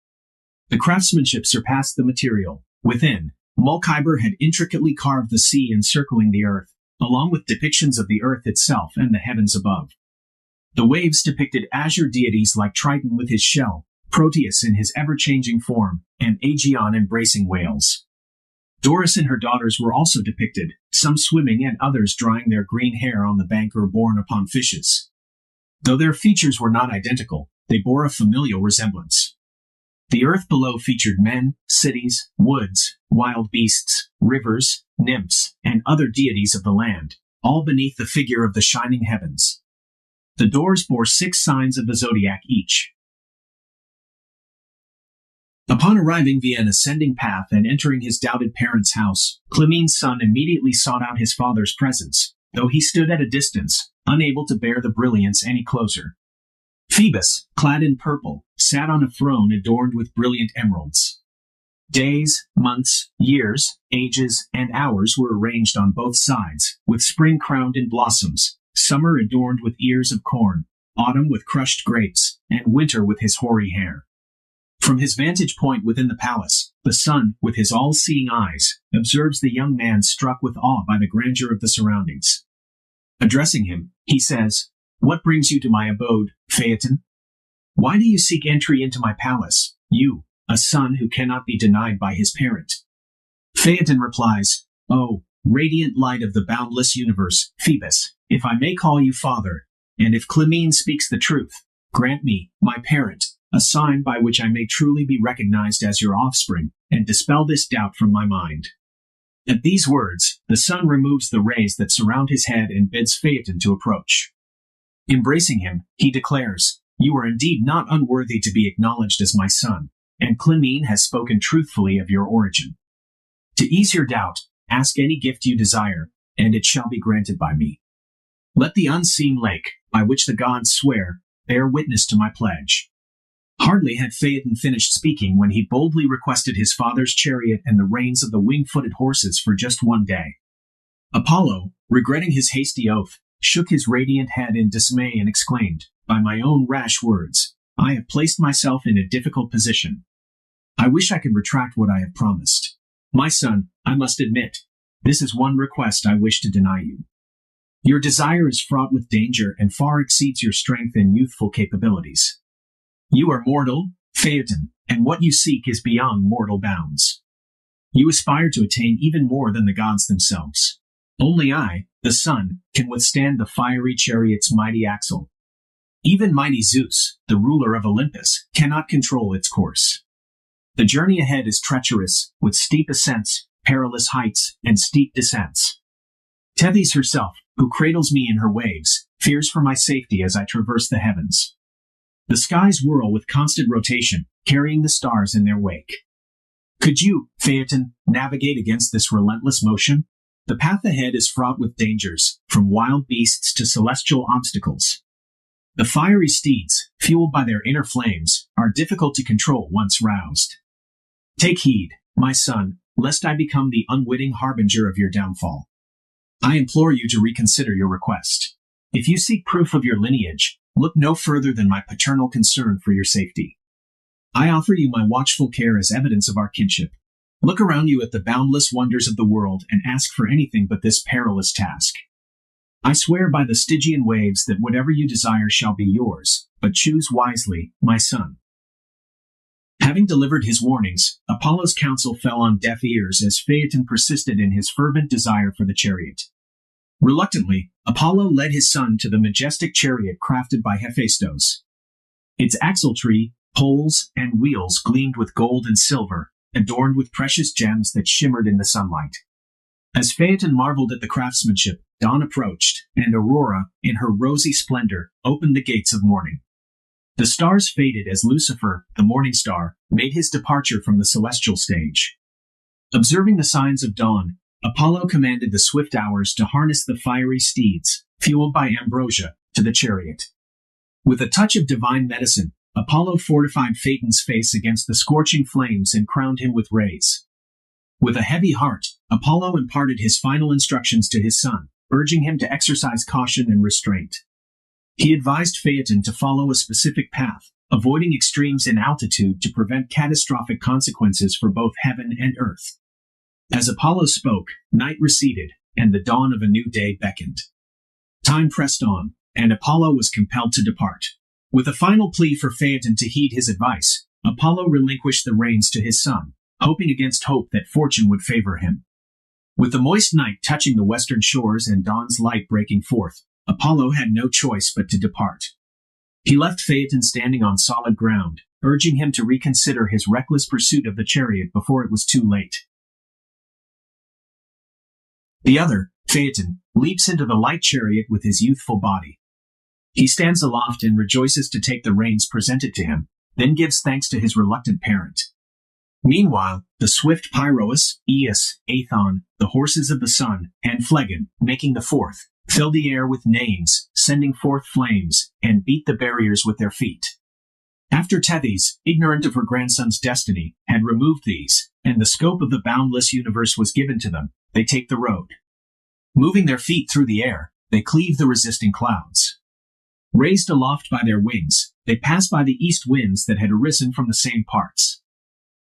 Speaker 1: The craftsmanship surpassed the material. Within, Mulcaber had intricately carved the sea encircling the earth, along with depictions of the earth itself and the heavens above. The waves depicted azure deities like Triton with his shell, Proteus in his ever-changing form, and Aegeon embracing whales. Doris and her daughters were also depicted, some swimming and others drying their green hair on the bank or borne upon fishes. Though their features were not identical, they bore a familial resemblance. The earth below featured men, cities, woods, wild beasts, rivers, nymphs, and other deities of the land, all beneath the figure of the shining heavens. The doors bore 6 signs of the zodiac each. Upon arriving via an ascending path and entering his doubted parents' house, Clymene's son immediately sought out his father's presence, though he stood at a distance, unable to bear the brilliance any closer. Phoebus, clad in purple, sat on a throne adorned with brilliant emeralds. Days, months, years, ages, and hours were arranged on both sides, with spring crowned in blossoms, summer adorned with ears of corn, autumn with crushed grapes, and winter with his hoary hair. From his vantage point within the palace, the sun, with his all-seeing eyes, observes the young man struck with awe by the grandeur of the surroundings. Addressing him, he says, What brings you to my abode, Phaeton? Why do you seek entry into my palace, you, a son who cannot be denied by his parent? Phaeton replies, Oh, radiant light of the boundless universe, Phoebus, if I may call you father, and if Clymene speaks the truth, grant me, my parent, a sign by which I may truly be recognized as your offspring, and dispel this doubt from my mind. At these words, the sun removes the rays that surround his head and bids Phaeton to approach. Embracing him, he declares, You are indeed not unworthy to be acknowledged as my son, and Clymene has spoken truthfully of your origin. To ease your doubt, ask any gift you desire, and it shall be granted by me. Let the unseen lake, by which the gods swear, bear witness to my pledge. Hardly had Phaeton finished speaking when he boldly requested his father's chariot and the reins of the wing-footed horses for just one day. Apollo, regretting his hasty oath, shook his radiant head in dismay and exclaimed, by my own rash words, I have placed myself in a difficult position. I wish I could retract what I have promised. My son, I must admit, this is one request I wish to deny you. Your desire is fraught with danger and far exceeds your strength and youthful capabilities. You are mortal, Phaeton, and what you seek is beyond mortal bounds. You aspire to attain even more than the gods themselves. Only I, the sun, can withstand the fiery chariot's mighty axle. Even mighty Zeus, the ruler of Olympus, cannot control its course. The journey ahead is treacherous, with steep ascents, perilous heights, and steep descents. Tethys herself, who cradles me in her waves, fears for my safety as I traverse the heavens. The skies whirl with constant rotation, carrying the stars in their wake. Could you, Phaeton, navigate against this relentless motion? The path ahead is fraught with dangers, from wild beasts to celestial obstacles. The fiery steeds, fueled by their inner flames, are difficult to control once roused. Take heed, my son, lest I become the unwitting harbinger of your downfall. I implore you to reconsider your request. If you seek proof of your lineage, look no further than my paternal concern for your safety. I offer you my watchful care as evidence of our kinship. Look around you at the boundless wonders of the world and ask for anything but this perilous task. I swear by the Stygian waves that whatever you desire shall be yours, but choose wisely, my son. Having delivered his warnings, Apollo's counsel fell on deaf ears as Phaeton persisted in his fervent desire for the chariot. Reluctantly, Apollo led his son to the majestic chariot crafted by Hephaestus. Its axletree, poles, and wheels gleamed with gold and silver, adorned with precious gems that shimmered in the sunlight. As Phaeton marveled at the craftsmanship, dawn approached, and Aurora, in her rosy splendor, opened the gates of morning. The stars faded as Lucifer, the morning star, made his departure from the celestial stage. Observing the signs of dawn, Apollo commanded the swift hours to harness the fiery steeds, fueled by ambrosia, to the chariot. With a touch of divine medicine, Apollo fortified Phaeton's face against the scorching flames and crowned him with rays. With a heavy heart, Apollo imparted his final instructions to his son, urging him to exercise caution and restraint. He advised Phaeton to follow a specific path, avoiding extremes in altitude to prevent catastrophic consequences for both heaven and earth. As Apollo spoke, night receded, and the dawn of a new day beckoned. Time pressed on, and Apollo was compelled to depart. With a final plea for Phaeton to heed his advice, Apollo relinquished the reins to his son, hoping against hope that fortune would favor him. With the moist night touching the western shores and dawn's light breaking forth, Apollo had no choice but to depart. He left Phaeton standing on solid ground, urging him to reconsider his reckless pursuit of the chariot before it was too late. The other, Phaeton, leaps into the light chariot with his youthful body. He stands aloft and rejoices to take the reins presented to him, then gives thanks to his reluctant parent. Meanwhile, the swift Pyroas, Aeus, Aethon, the horses of the sun, and Phlegon, making the fourth, fill the air with neighings, sending forth flames, and beat the barriers with their feet. After Tethys, ignorant of her grandson's destiny, had removed these, and the scope of the boundless universe was given to them, they take the road. Moving their feet through the air, they cleave the resisting clouds. Raised aloft by their wings, they pass by the east winds that had arisen from the same parts.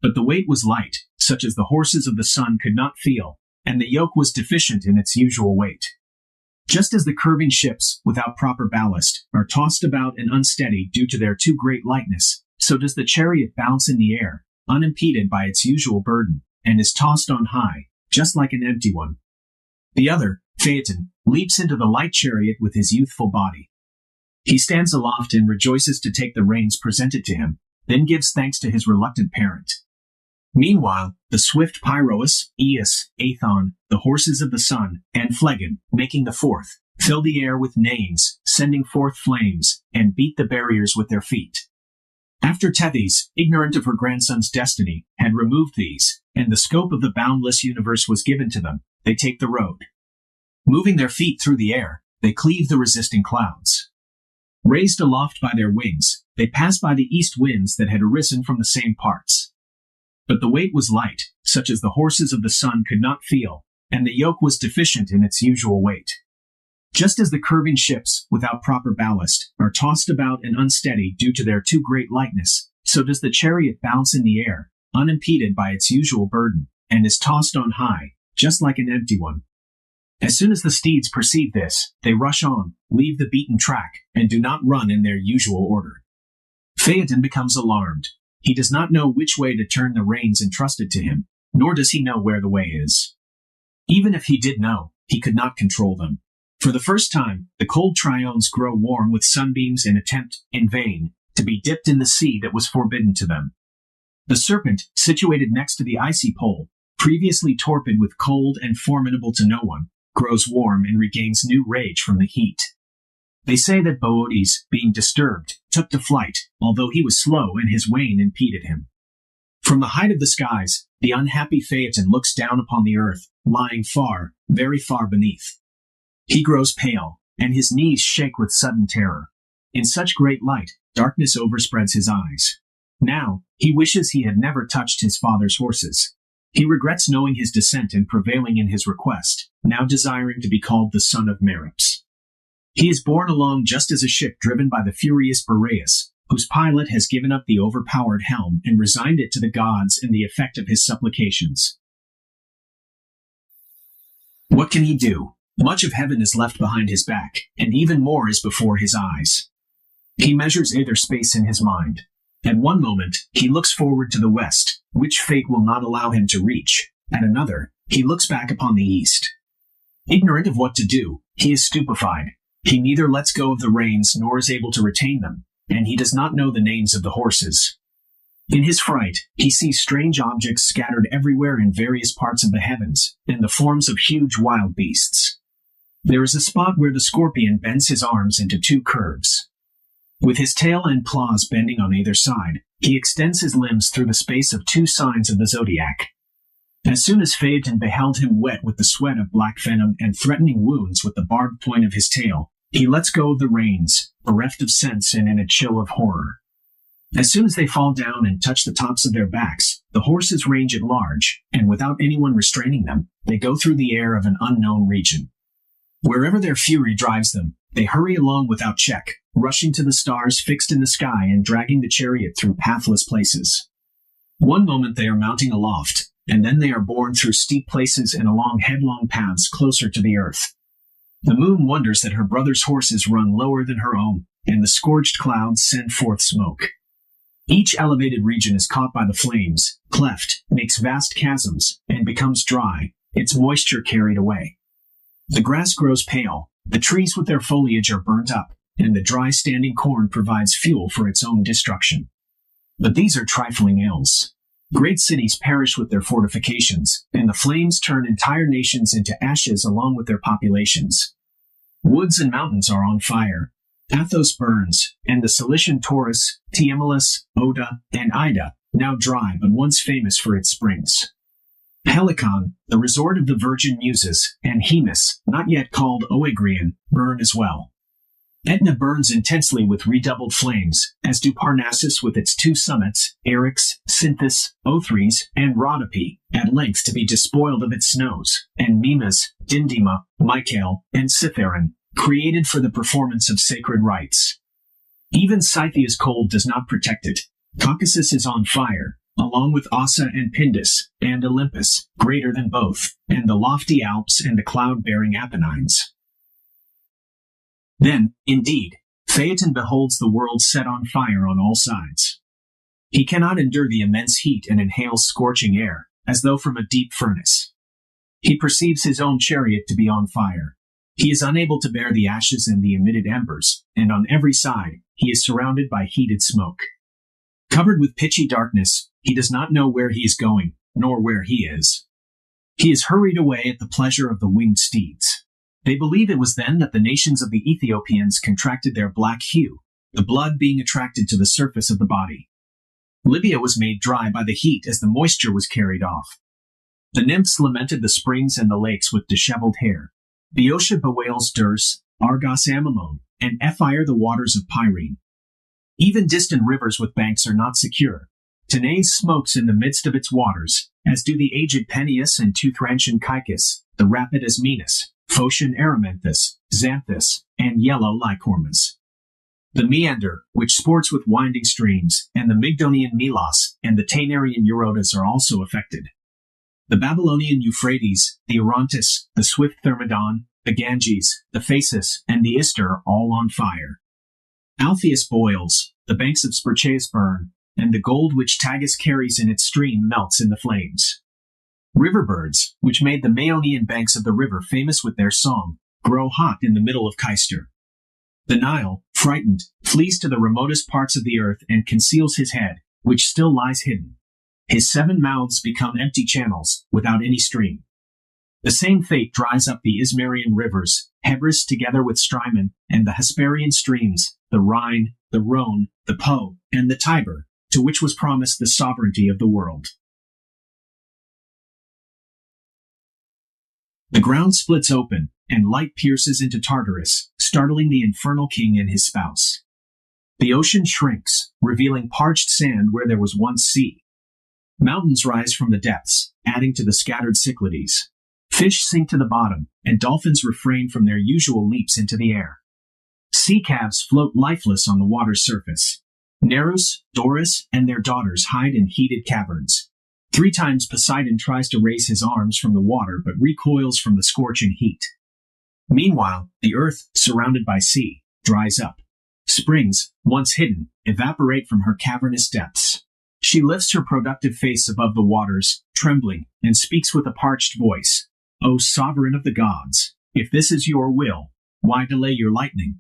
Speaker 1: But the weight was light, such as the horses of the sun could not feel, and the yoke was deficient in its usual weight. Just as the curving ships, without proper ballast, are tossed about and unsteady due to their too great lightness, so does the chariot bounce in the air, unimpeded by its usual burden, and is tossed on high, just like an empty one. The other, Phaeton, leaps into the light chariot with his youthful body. He stands aloft and rejoices to take the reins presented to him, then gives thanks to his reluctant parent. Meanwhile, the swift Pyroas, Aeus, Aethon, the horses of the sun, and Phlegon, making the fourth, fill the air with neighings, sending forth flames, and beat the barriers with their feet. After Tethys, ignorant of her grandson's destiny, had removed these, and the scope of the boundless universe was given to them, they take the road. Moving their feet through the air, they cleave the resisting clouds. Raised aloft by their wings, they pass by the east winds that had arisen from the same parts. But the weight was light, such as the horses of the sun could not feel, and the yoke was deficient in its usual weight. Just as the curving ships, without proper ballast, are tossed about and unsteady due to their too great lightness, so does the chariot bounce in the air, unimpeded by its usual burden, and is tossed on high, just like an empty one. As soon as the steeds perceive this, they rush on, leave the beaten track, and do not run in their usual order. Phaeton becomes alarmed. He does not know which way to turn the reins entrusted to him, nor does he know where the way is. Even if he did know, he could not control them. For the first time, the cold triones grow warm with sunbeams and attempt, in vain, to be dipped in the sea that was forbidden to them. The serpent, situated next to the icy pole, previously torpid with cold and formidable to no one, grows warm and regains new rage from the heat. They say that Boötes, being disturbed, took to flight, although he was slow and his wain impeded him. From the height of the skies, the unhappy Phaeton looks down upon the earth, lying far, very far beneath. He grows pale, and his knees shake with sudden terror. In such great light, darkness overspreads his eyes. Now, he wishes he had never touched his father's horses. He regrets knowing his descent and prevailing in his request, now desiring to be called the son of Merops. He is borne along just as a ship driven by the furious Boreas, whose pilot has given up the overpowered helm and resigned it to the gods in the effect of his supplications. What can he do? Much of heaven is left behind his back, and even more is before his eyes. He measures either space in his mind. At one moment, he looks forward to the west, which fate will not allow him to reach. At another, he looks back upon the east. Ignorant of what to do, he is stupefied. He neither lets go of the reins nor is able to retain them, and he does not know the names of the horses. In his fright, he sees strange objects scattered everywhere in various parts of the heavens, in the forms of huge wild beasts. There is a spot where the scorpion bends his arms into two curves. With his tail and claws bending on either side, he extends his limbs through the space of two signs of the zodiac. As soon as Phaeton beheld him wet with the sweat of black venom and threatening wounds with the barbed point of his tail, he lets go of the reins, bereft of sense and in a chill of horror. As soon as they fall down and touch the tops of their backs, the horses range at large, and without anyone restraining them, they go through the air of an unknown region. Wherever their fury drives them, they hurry along without check, rushing to the stars fixed in the sky and dragging the chariot through pathless places. One moment they are mounting aloft, and then they are borne through steep places and along headlong paths closer to the earth. The moon wonders that her brother's horses run lower than her own, and the scourged clouds send forth smoke. Each elevated region is caught by the flames, cleft, makes vast chasms, and becomes dry, its moisture carried away. The grass grows pale, the trees with their foliage are burnt up, and the dry standing corn provides fuel for its own destruction. But these are trifling ills. Great cities perish with their fortifications, and the flames turn entire nations into ashes along with their populations. Woods and mountains are on fire. Athos burns, and the Cilician Taurus, Tiemelus, Oda, and Ida, now dry but once famous for its springs. Helicon, the resort of the Virgin Muses, and Hemus, not yet called Oegrian, burn as well. Etna burns intensely with redoubled flames, as do Parnassus with its two summits, Eryx, Cynthus, Othries, and Rhodope, at length to be despoiled of its snows, and Mimas, Dindima, Mycale, and Cithaeron, created for the performance of sacred rites. Even Scythia's cold does not protect it. Caucasus is on fire, along with Ossa and Pindus, and Olympus, greater than both, and the lofty Alps and the cloud-bearing Apennines. Then, indeed, Phaeton beholds the world set on fire on all sides. He cannot endure the immense heat and inhales scorching air, as though from a deep furnace. He perceives his own chariot to be on fire. He is unable to bear the ashes and the emitted embers, and on every side he is surrounded by heated smoke. Covered with pitchy darkness, he does not know where he is going, nor where he is. He is hurried away at the pleasure of the winged steeds. They believe it was then that the nations of the Ethiopians contracted their black hue, the blood being attracted to the surface of the body. Libya was made dry by the heat as the moisture was carried off. The nymphs lamented the springs and the lakes with disheveled hair. Boeotia bewails Dirce, Argos Amymone, and Ephyre the waters of Pyrene. Even distant rivers with banks are not secure. Tanais smokes in the midst of its waters, as do the aged Peneus and tooth-wrenching Caicus, the rapid Ismenus, Phocian Erymanthus, Xanthus, and yellow Lycormas. The Meander, which sports with winding streams, and the Mygdonian Melos and the Taenarian Eurotas are also affected. The Babylonian Euphrates, the Orontes, the swift Thermodon, the Ganges, the Phasis, and the Ister are all on fire. Alpheus boils, the banks of Spercheius burn, and the gold which Tagus carries in its stream melts in the flames. River birds, which made the Maeonian banks of the river famous with their song, grow hot in the middle of Caister. The Nile, frightened, flees to the remotest parts of the earth and conceals his head, which still lies hidden. His 7 mouths become empty channels, without any stream. The same fate dries up the Ismarian rivers, Hebrus together with Strymon, and the Hesperian streams, the Rhine, the Rhone, the Po, and the Tiber, to which was promised the sovereignty of the world. The ground splits open, and light pierces into Tartarus, startling the infernal king and his spouse. The ocean shrinks, revealing parched sand where there was once sea. Mountains rise from the depths, adding to the scattered Cyclades. Fish sink to the bottom, and dolphins refrain from their usual leaps into the air. Sea calves float lifeless on the water's surface. Nerus, Doris, and their daughters hide in heated caverns. 3 times Poseidon tries to raise his arms from the water but recoils from the scorching heat. Meanwhile, the earth, surrounded by sea, dries up. Springs, once hidden, evaporate from her cavernous depths. She lifts her productive face above the waters, trembling, and speaks with a parched voice. O sovereign of the gods, if this is your will, why delay your lightning?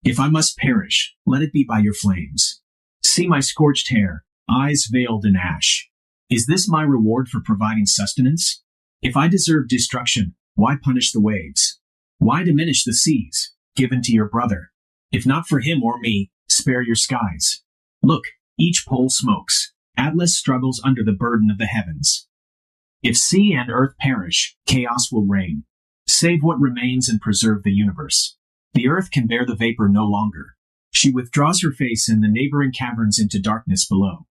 Speaker 1: If I must perish, let it be by your flames. See my scorched hair, eyes veiled in ash. Is this my reward for providing sustenance? If I deserve destruction, why punish the waves? Why diminish the seas, given to your brother? If not for him or me, spare your skies. Look, each pole smokes. Atlas struggles under the burden of the heavens. If sea and earth perish, chaos will reign. Save what remains and preserve the universe. The earth can bear the vapor no longer. She withdraws her face and the neighboring caverns into darkness below.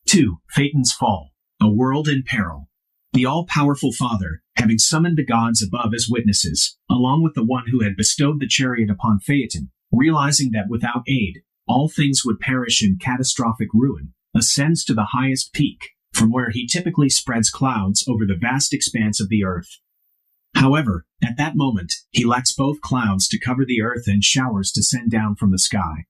Speaker 1: 2. Phaeton's Fall, a world in peril. The all-powerful Father, having summoned the gods above as witnesses, along with the one who had bestowed the chariot upon Phaeton, realizing that without aid, all things would perish in catastrophic ruin, ascends to the highest peak, from where he typically spreads clouds over the vast expanse of the earth. However, at that moment, he lacks both clouds to cover the earth and showers to send down from the sky.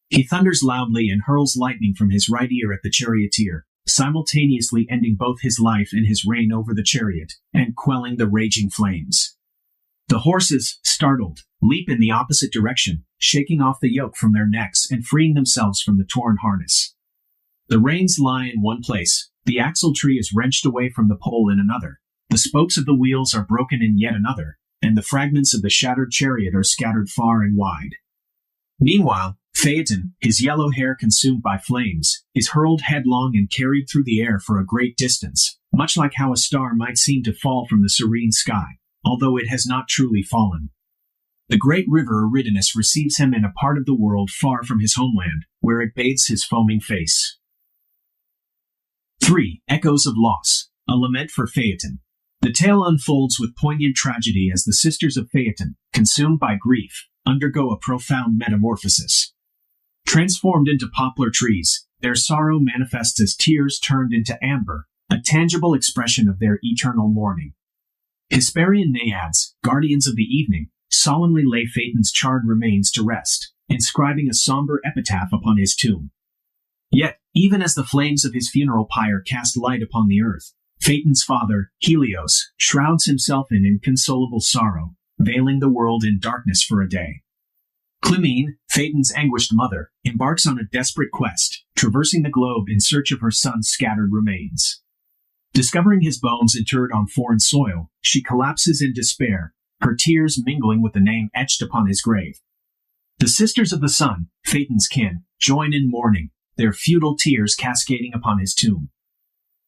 Speaker 1: He thunders loudly and hurls lightning from his right ear at the charioteer, simultaneously ending both his life and his reign over the chariot, and quelling the raging flames. The horses, startled, leap in the opposite direction, shaking off the yoke from their necks and freeing themselves from the torn harness. The reins lie in one place, the axle tree is wrenched away from the pole in another, the spokes of the wheels are broken in yet another, and the fragments of the shattered chariot are scattered far and wide. Meanwhile, Phaeton, his yellow hair consumed by flames, is hurled headlong and carried through the air for a great distance, much like how a star might seem to fall from the serene sky, although it has not truly fallen. The great river Eridanus receives him in a part of the world far from his homeland, where it bathes his foaming face. 3. Echoes of Loss, a lament for Phaeton. The tale unfolds with poignant tragedy as the sisters of Phaeton, consumed by grief, undergo a profound metamorphosis. Transformed into poplar trees, their sorrow manifests as tears turned into amber, a tangible expression of their eternal mourning. Hesperian naiads, guardians of the evening, solemnly lay Phaeton's charred remains to rest, inscribing a somber epitaph upon his tomb. Yet, even as the flames of his funeral pyre cast light upon the earth, Phaeton's father, Helios, shrouds himself in inconsolable sorrow, veiling the world in darkness for a day. Clymene, Phaeton's anguished mother, embarks on a desperate quest, traversing the globe in search of her son's scattered remains. Discovering his bones interred on foreign soil, she collapses in despair, her tears mingling with the name etched upon his grave. The sisters of the sun, Phaeton's kin, join in mourning, their futile tears cascading upon his tomb.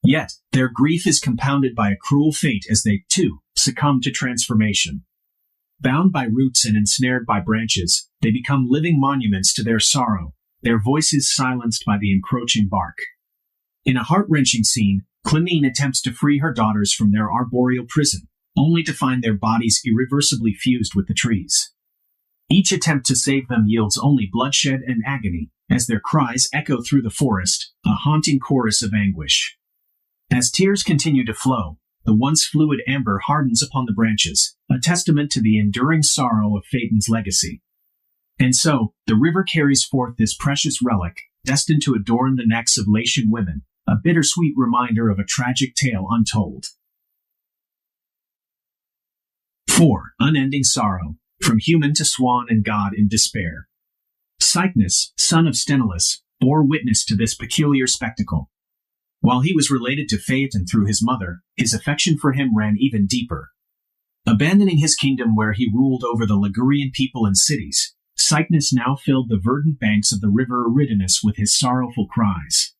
Speaker 1: Yet, their grief is compounded by a cruel fate as they, too, succumb to transformation. Bound by roots and ensnared by branches, they become living monuments to their sorrow, their voices silenced by the encroaching bark. In a heart-wrenching scene, Clymene attempts to free her daughters from their arboreal prison, only to find their bodies irreversibly fused with the trees. Each attempt to save them yields only bloodshed and agony, as their cries echo through the forest, a haunting chorus of anguish. As tears continue to flow, the once fluid amber hardens upon the branches, a testament to the enduring sorrow of Phaeton's legacy. And so, the river carries forth this precious relic, destined to adorn the necks of Latian women, a bittersweet reminder of a tragic tale untold. 4. Unending sorrow, from human to swan and god in despair. Cycnus, son of Sthenelus, bore witness to this peculiar spectacle. While he was related to Phaeton through his mother, his affection for him ran even deeper. Abandoning his kingdom where he ruled over the Ligurian people and cities, Cycnus now filled the verdant banks of the river Eridanus with his sorrowful cries.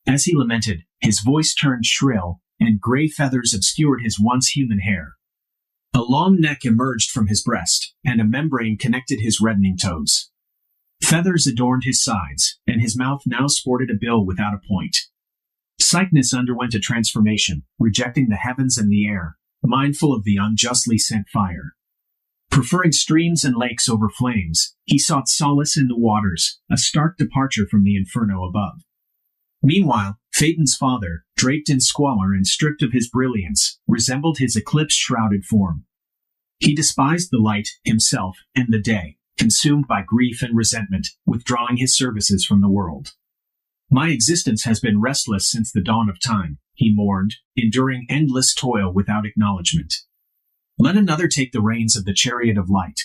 Speaker 1: As he lamented, his voice turned shrill, and gray feathers obscured his once human hair. A long neck emerged from his breast, and a membrane connected his reddening toes. Feathers adorned his sides, and his mouth now sported a bill without a point. Cycnus underwent a transformation, rejecting the heavens and the air, mindful of the unjustly sent fire. Preferring streams and lakes over flames, he sought solace in the waters, a stark departure from the inferno above. Meanwhile, Phaeton's father, draped in squalor and stripped of his brilliance, resembled his eclipse-shrouded form. He despised the light, himself, and the day, consumed by grief and resentment, withdrawing his services from the world. My existence has been restless since the dawn of time, he mourned, enduring endless toil without acknowledgement. Let another take the reins of the chariot of light.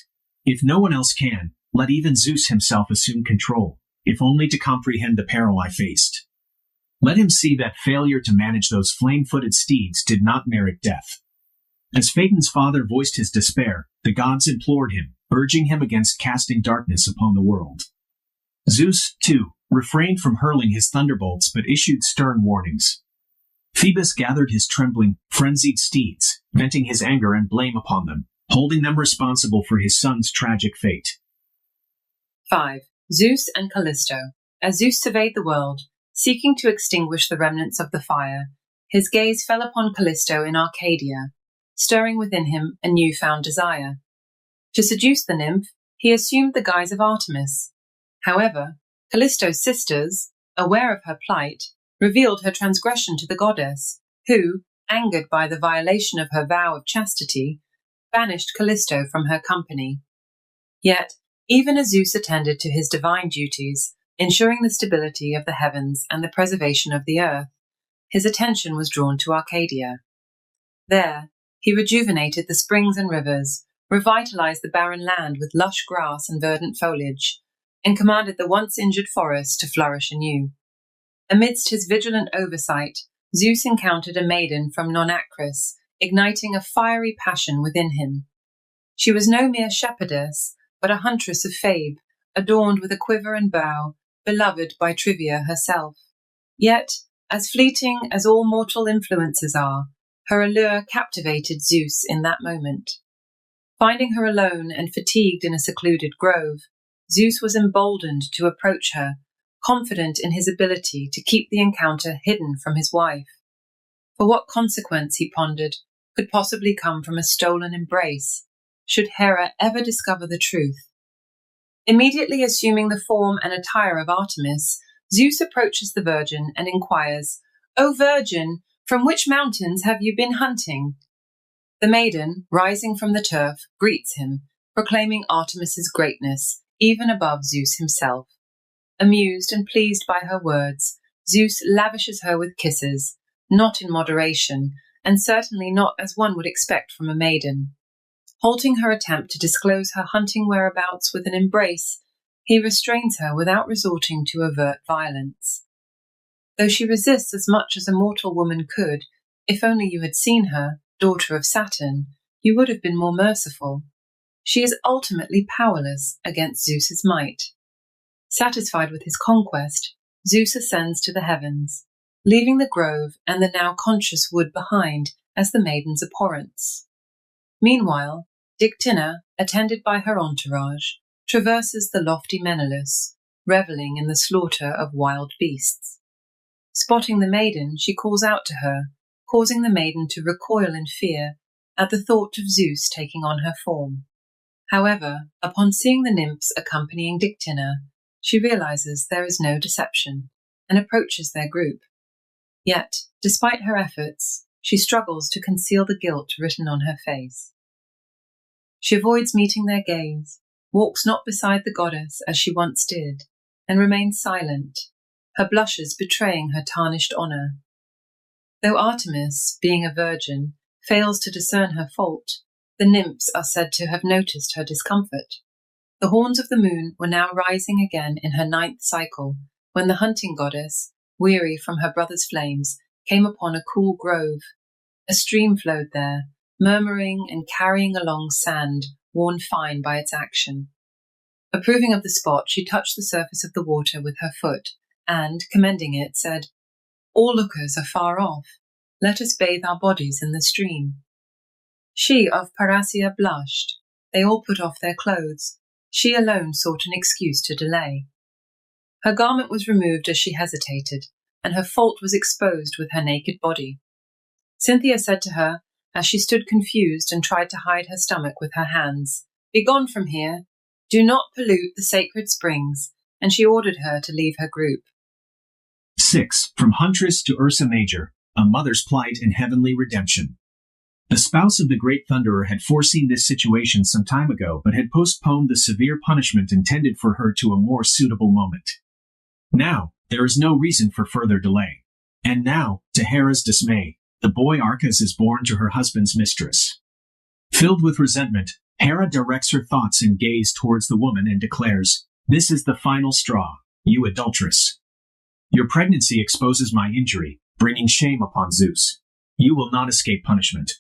Speaker 1: If no one else can, let even Zeus himself assume control, if only to comprehend the peril I faced. Let him see that failure to manage those flame-footed steeds did not merit death. As Phaeton's father voiced his despair, the gods implored him, urging him against casting darkness upon the world. Zeus, too, refrained from hurling his thunderbolts but issued stern warnings. Phoebus gathered his trembling, frenzied steeds, venting his anger and blame upon them, holding them responsible for his son's tragic fate.
Speaker 2: 5. Zeus and Callisto. As Zeus surveyed the world, seeking to extinguish the remnants of the fire, his gaze fell upon Callisto in Arcadia, stirring within him a new-found desire. To seduce the nymph, he assumed the guise of Artemis. However, Callisto's sisters, aware of her plight, revealed her transgression to the goddess, who, angered by the violation of her vow of chastity, banished Callisto from her company. Yet, even as Zeus attended to his divine duties, ensuring the stability of the heavens and the preservation of the earth, his attention was drawn to Arcadia. There, he rejuvenated the springs and rivers, revitalized the barren land with lush grass and verdant foliage, and commanded the once injured forests to flourish anew. Amidst his vigilant oversight, Zeus encountered a maiden from Nonacris, igniting a fiery passion within him. She was no mere shepherdess, but a huntress of Fabe, adorned with a quiver and bow, beloved by Trivia herself. Yet, as fleeting as all mortal influences are, her allure captivated Zeus in that moment. Finding her alone and fatigued in a secluded grove, Zeus was emboldened to approach her, confident in his ability to keep the encounter hidden from his wife. For what consequence, he pondered, could possibly come from a stolen embrace, should Hera ever discover the truth? Immediately assuming the form and attire of Artemis, Zeus approaches the virgin and inquires, "O virgin, from which mountains have you been hunting?" The maiden, rising from the turf, greets him, proclaiming Artemis's greatness, even above Zeus himself. Amused and pleased by her words, Zeus lavishes her with kisses, not in moderation, and certainly not as one would expect from a maiden. Halting her attempt to disclose her hunting whereabouts with an embrace, he restrains her without resorting to overt violence. Though she resists as much as a mortal woman could, if only you had seen her, daughter of Saturn, you would have been more merciful. She is ultimately powerless against Zeus's might. Satisfied with his conquest, Zeus ascends to the heavens, leaving the grove and the now conscious wood behind as the maiden's abhorrence. Meanwhile, Dictynna, attended by her entourage, traverses the lofty Menelaus, reveling in the slaughter of wild beasts. Spotting the maiden, she calls out to her, causing the maiden to recoil in fear, at the thought of Zeus taking on her form. However, upon seeing the nymphs accompanying Dictynna, she realizes there is no deception and approaches their group. Yet, despite her efforts, she struggles to conceal the guilt written on her face. She avoids meeting their gaze, walks not beside the goddess as she once did, and remains silent, her blushes betraying her tarnished honor. Though Artemis, being a virgin, fails to discern her fault, the nymphs are said to have noticed her discomfort. The horns of the moon were now rising again in her 9th cycle, when the hunting goddess, weary from her brother's flames, came upon a cool grove. A stream flowed there, murmuring and carrying along sand worn fine by its action. Approving of the spot, she touched the surface of the water with her foot, and, commending it, said, "All lookers are far off. Let us bathe our bodies in the stream." She of Parrhasia blushed. They all put off their clothes. She alone sought an excuse to delay. Her garment was removed as she hesitated, and her fault was exposed with her naked body. Cynthia said to her, as she stood confused and tried to hide her stomach with her hands, "Begone from here. Do not pollute the sacred springs," and she ordered her to leave her group.
Speaker 1: 6. From Huntress to Ursa Major, a mother's plight and heavenly redemption. The spouse of the great thunderer had foreseen this situation some time ago, but had postponed the severe punishment intended for her to a more suitable moment. Now, there is no reason for further delay. And now, to Hera's dismay, the boy Arcas is born to her husband's mistress. Filled with resentment, Hera directs her thoughts and gaze towards the woman and declares, "This is the final straw, you adulteress. Your pregnancy exposes my injury, bringing shame upon Zeus. You will not escape punishment.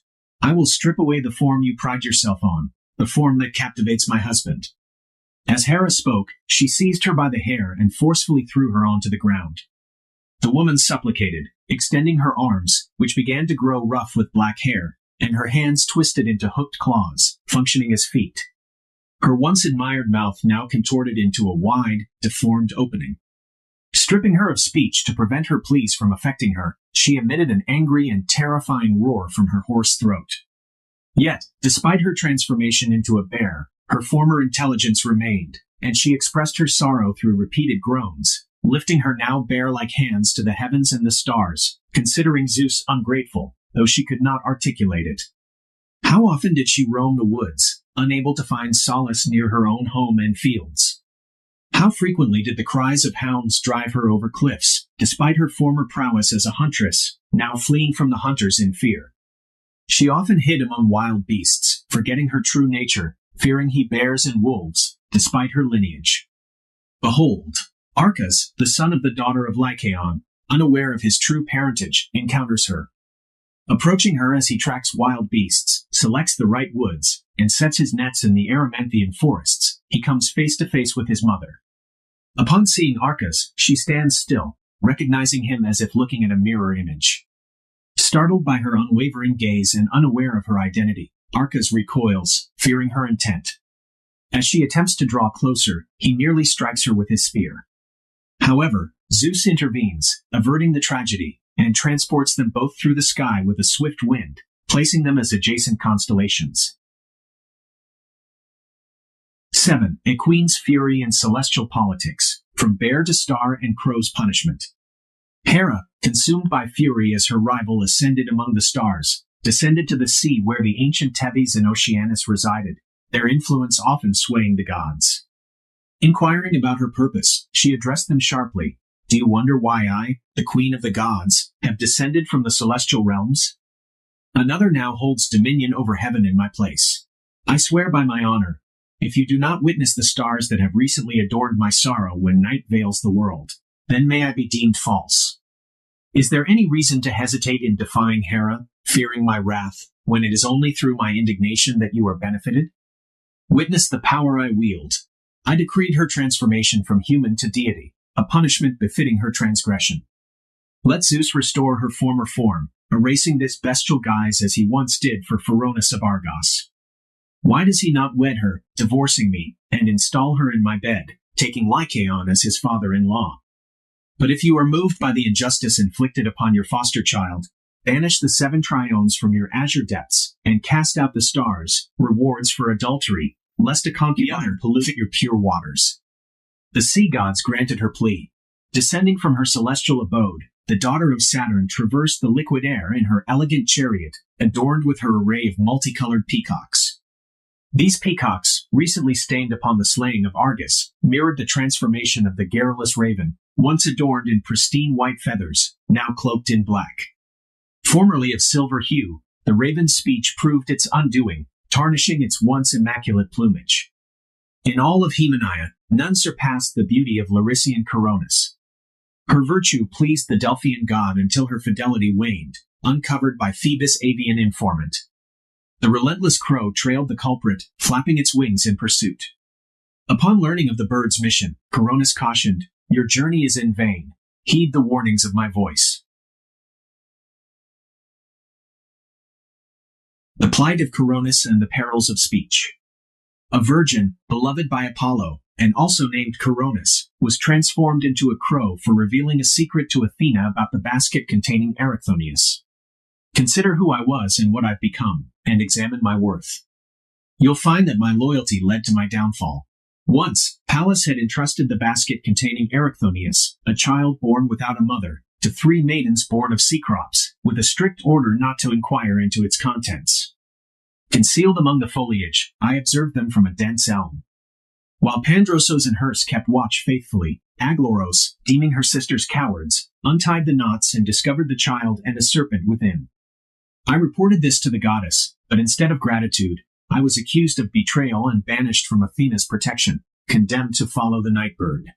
Speaker 1: I will strip away the form you pride yourself on, the form that captivates my husband." As Hera spoke, she seized her by the hair and forcefully threw her onto the ground. The woman supplicated, extending her arms, which began to grow rough with black hair, and her hands twisted into hooked claws, functioning as feet. Her once admired mouth now contorted into a wide, deformed opening. Stripping her of speech to prevent her pleas from affecting her, she emitted an angry and terrifying roar from her hoarse throat. Yet, despite her transformation into a bear, her former intelligence remained, and she expressed her sorrow through repeated groans, lifting her now bear-like hands to the heavens and the stars, considering Zeus ungrateful, though she could not articulate it. How often did she roam the woods, unable to find solace near her own home and fields? How frequently did the cries of hounds drive her over cliffs, despite her former prowess as a huntress, now fleeing from the hunters in fear? She often hid among wild beasts, forgetting her true nature, fearing he bears and wolves, despite her lineage. Behold, Arcas, the son of the daughter of Lycaon, unaware of his true parentage, encounters her. Approaching her as he tracks wild beasts, selects the right woods, and sets his nets in the Erymanthian forests, he comes face to face with his mother. Upon seeing Arcas, she stands still, recognizing him as if looking at a mirror image. Startled by her unwavering gaze and unaware of her identity, Arcas recoils, fearing her intent. As she attempts to draw closer, he nearly strikes her with his spear. However, Zeus intervenes, averting the tragedy, and transports them both through the sky with a swift wind, placing them as adjacent constellations. 7. A queen's fury and celestial politics, from bear to star and crow's punishment. Hera, consumed by fury as her rival ascended among the stars, descended to the sea where the ancient Tethys and Oceanus resided, their influence often swaying the gods. Inquiring about her purpose, she addressed them sharply. "Do you wonder why I, the queen of the gods, have descended from the celestial realms? Another now holds dominion over heaven in my place. I swear by my honor, if you do not witness the stars that have recently adorned my sorrow when night veils the world, then may I be deemed false. Is there any reason to hesitate in defying Hera, fearing my wrath, when it is only through my indignation that you are benefited? Witness the power I wield. I decreed her transformation from human to deity, a punishment befitting her transgression. Let Zeus restore her former form, erasing this bestial guise as he once did for Pheronis of Argos. Why does he not wed her, divorcing me, and install her in my bed, taking Lycaon as his father-in-law? But if you are moved by the injustice inflicted upon your foster child, Banish the 7 triones from your azure depths, and cast out the stars, rewards for adultery, lest a concubine pollute your pure waters. The sea gods granted her plea. Descending from her celestial abode, the daughter of Saturn traversed the liquid air in her elegant chariot, adorned with her array of multicolored peacocks. These peacocks, recently stained upon the slaying of Argus, mirrored the transformation of the garrulous raven, once adorned in pristine white feathers, now cloaked in black. Formerly of silver hue, the raven's speech proved its undoing, tarnishing its once immaculate plumage. In all of Hymenaea, none surpassed the beauty of Larissean Coronis. Her virtue pleased the Delphian god until her fidelity waned, uncovered by Phoebus' avian informant. The relentless crow trailed the culprit, flapping its wings in pursuit. Upon learning of the bird's mission, Coronis cautioned, "Your journey is in vain. Heed the warnings of my voice." The plight of Coronis and the perils of speech. A virgin, beloved by Apollo, and also named Coronis, was transformed into a crow for revealing a secret to Athena about the basket containing Erythonius. Consider who I was and what I've become, and examine my worth. You'll find that my loyalty led to my downfall. Once, Pallas had entrusted the basket containing Erythonius, a child born without a mother, to 3 maidens born of Cecrops, with a strict order not to inquire into its contents. Concealed among the foliage, I observed them from a dense elm. While Pandrosos and Herse kept watch faithfully, Aglaros, deeming her sisters cowards, untied the knots and discovered the child and a serpent within. I reported this to the goddess, but instead of gratitude, I was accused of betrayal and banished from Athena's protection, condemned to follow the night bird.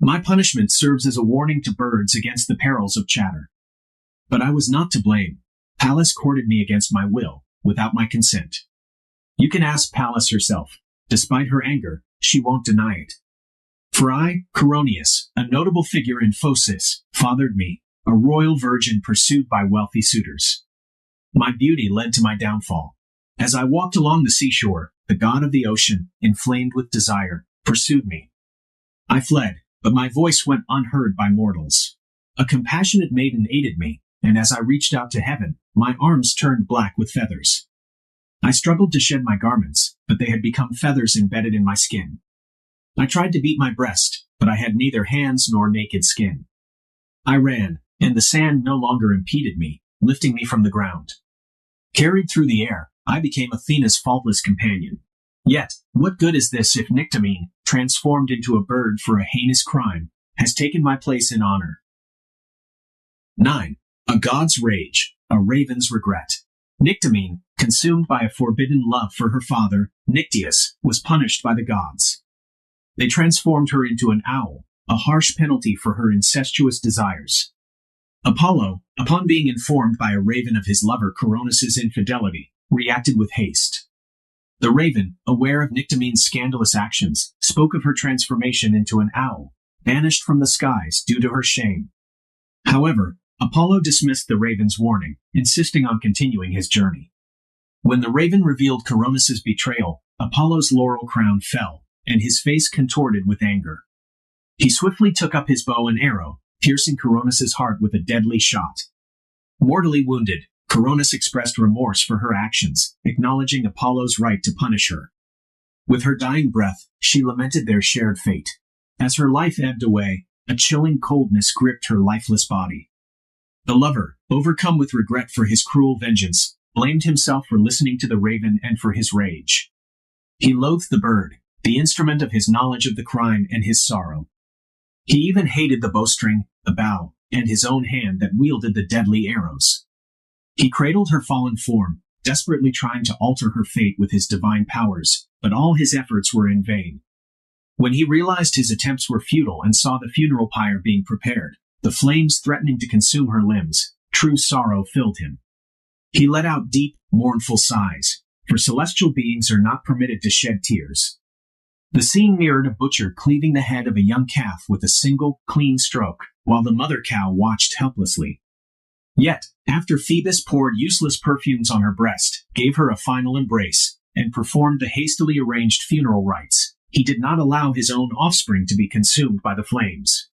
Speaker 1: My punishment serves as a warning to birds against the perils of chatter. But I was not to blame. Pallas courted me against my will, without my consent. You can ask Pallas herself. Despite her anger, she won't deny it. For I, Coronius, a notable figure in Phocis, fathered me, a royal virgin pursued by wealthy suitors. My beauty led to my downfall. As I walked along the seashore, the god of the ocean, inflamed with desire, pursued me. I fled, but my voice went unheard by mortals. A compassionate maiden aided me, and as I reached out to heaven, my arms turned black with feathers. I struggled to shed my garments, but they had become feathers embedded in my skin. I tried to beat my breast, but I had neither hands nor naked skin. I ran, and the sand no longer impeded me, lifting me from the ground. Carried through the air, I became Athena's faultless companion. Yet, what good is this if Nyctamine, transformed into a bird for a heinous crime, has taken my place in honor? 9. A god's rage, a raven's regret. Nyctamine, consumed by a forbidden love for her father, Nyctius, was punished by the gods. They transformed her into an owl, a harsh penalty for her incestuous desires. Apollo, upon being informed by a raven of his lover Coronis's infidelity, reacted with haste. The raven, aware of Nyctamine's scandalous actions, spoke of her transformation into an owl, banished from the skies due to her shame. However, Apollo dismissed the raven's warning, insisting on continuing his journey. When the raven revealed Coronis's betrayal, Apollo's laurel crown fell, and his face contorted with anger. He swiftly took up his bow and arrow, piercing Coronis's heart with a deadly shot. Mortally wounded, Coronis expressed remorse for her actions, acknowledging Apollo's right to punish her. With her dying breath, she lamented their shared fate. As her life ebbed away, a chilling coldness gripped her lifeless body. The lover, overcome with regret for his cruel vengeance, blamed himself for listening to the raven and for his rage. He loathed the bird, the instrument of his knowledge of the crime and his sorrow. He even hated the bowstring, the bow, and his own hand that wielded the deadly arrows. He cradled her fallen form, desperately trying to alter her fate with his divine powers, but all his efforts were in vain. When he realized his attempts were futile and saw the funeral pyre being prepared, the flames threatening to consume her limbs, true sorrow filled him. He let out deep, mournful sighs, for celestial beings are not permitted to shed tears. The scene mirrored a butcher cleaving the head of a young calf with a single, clean stroke, while the mother cow watched helplessly. Yet, after Phoebus poured useless perfumes on her breast, gave her a final embrace, and performed the hastily arranged funeral rites, he did not allow his own offspring to be consumed by the flames.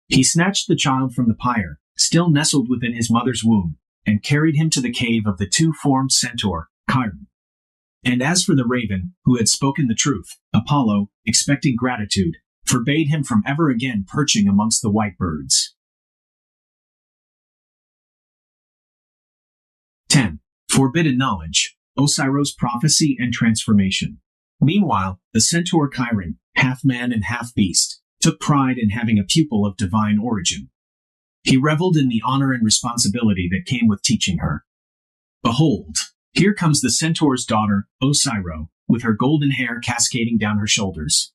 Speaker 1: He snatched the child from the pyre, still nestled within his mother's womb, and carried him to the cave of the two-formed centaur, Chiron. And as for the raven, who had spoken the truth, Apollo, expecting gratitude, forbade him from ever again perching amongst the white birds. 10. Forbidden knowledge, Osiro's prophecy and transformation. Meanwhile, the centaur Chiron, half man and half beast, took pride in having a pupil of divine origin. He reveled in the honor and responsibility that came with teaching her. Behold, here comes the centaur's daughter, Osiro, with her golden hair cascading down her shoulders.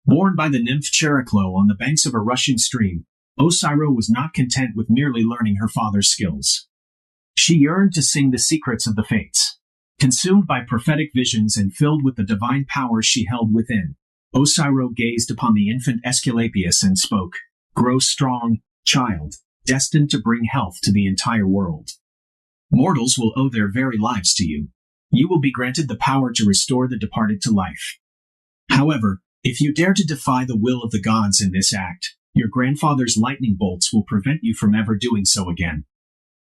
Speaker 1: Born by the nymph Chariclo on the banks of a rushing stream, Osiro was not content with merely learning her father's skills. She yearned to sing the secrets of the fates. Consumed by prophetic visions and filled with the divine powers she held within, Osiro gazed upon the infant Aesculapius and spoke, "Grow strong, child, destined to bring health to the entire world. Mortals will owe their very lives to you. You will be granted the power to restore the departed to life. However, if you dare to defy the will of the gods in this act, your grandfather's lightning bolts will prevent you from ever doing so again.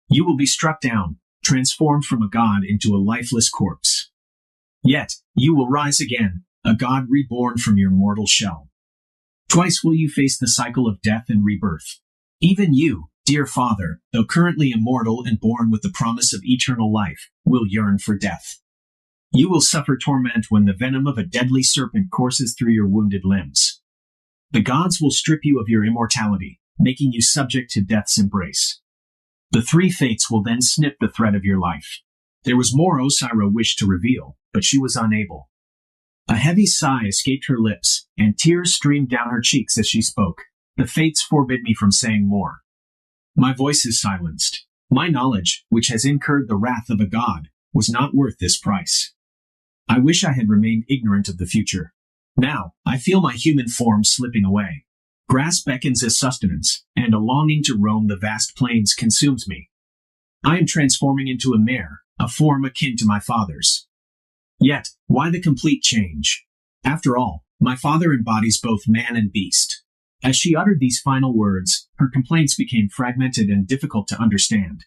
Speaker 1: You will be struck down, transformed from a god into a lifeless corpse. Yet, you will rise again, a god reborn from your mortal shell. Twice will you face the cycle of death and rebirth. Even you, dear father, though currently immortal and born with the promise of eternal life, will yearn for death. You will suffer torment when the venom of a deadly serpent courses through your wounded limbs. The gods will strip you of your immortality, making you subject to death's embrace. The three fates will then snip the thread of your life. There was more Osiro wished to reveal, but she was unable. A heavy sigh escaped her lips, and tears streamed down her cheeks as she spoke. The fates forbid me from saying more. My voice is silenced. My knowledge, which has incurred the wrath of a god, was not worth this price. I wish I had remained ignorant of the future. Now, I feel my human form slipping away. Grass beckons as sustenance, and a longing to roam the vast plains consumes me. I am transforming into a mare, a form akin to my father's. Yet, why the complete change? After all, my father embodies both man and beast. As she uttered these final words, her complaints became fragmented and difficult to understand.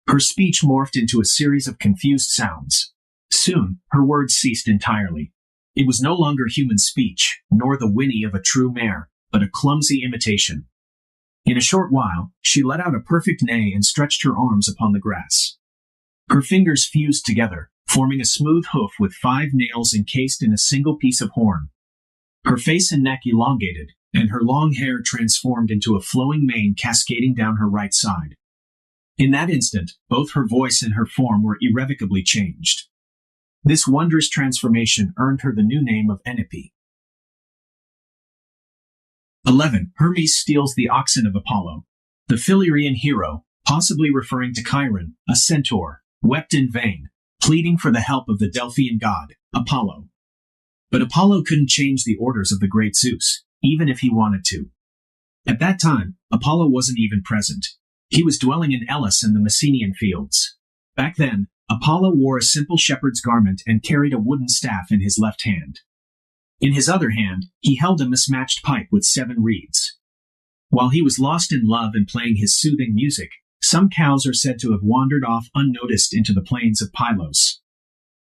Speaker 1: Her speech morphed into a series of confused sounds. Soon, her words ceased entirely. It was no longer human speech, nor the whinny of a true mare, but a clumsy imitation. In a short while, she let out a perfect neigh and stretched her arms upon the grass. Her fingers fused together, forming a smooth hoof with 5 nails encased in a single piece of horn. Her face and neck elongated, and her long hair transformed into a flowing mane cascading down her right side. In that instant, both her voice and her form were irrevocably changed. This wondrous transformation earned her the new name of Enipe. 11. Hermes steals the oxen of Apollo. The Philirian hero, possibly referring to Chiron, a centaur, wept in vain, pleading for the help of the Delphian god, Apollo. But Apollo couldn't change the orders of the great Zeus, even if he wanted to. At that time, Apollo wasn't even present. He was dwelling in Elis in the Messenian fields. Back then, Apollo wore a simple shepherd's garment and carried a wooden staff in his left hand. In his other hand, he held a mismatched pipe with 7 reeds. While he was lost in love and playing his soothing music, some cows are said to have wandered off unnoticed into the plains of Pylos.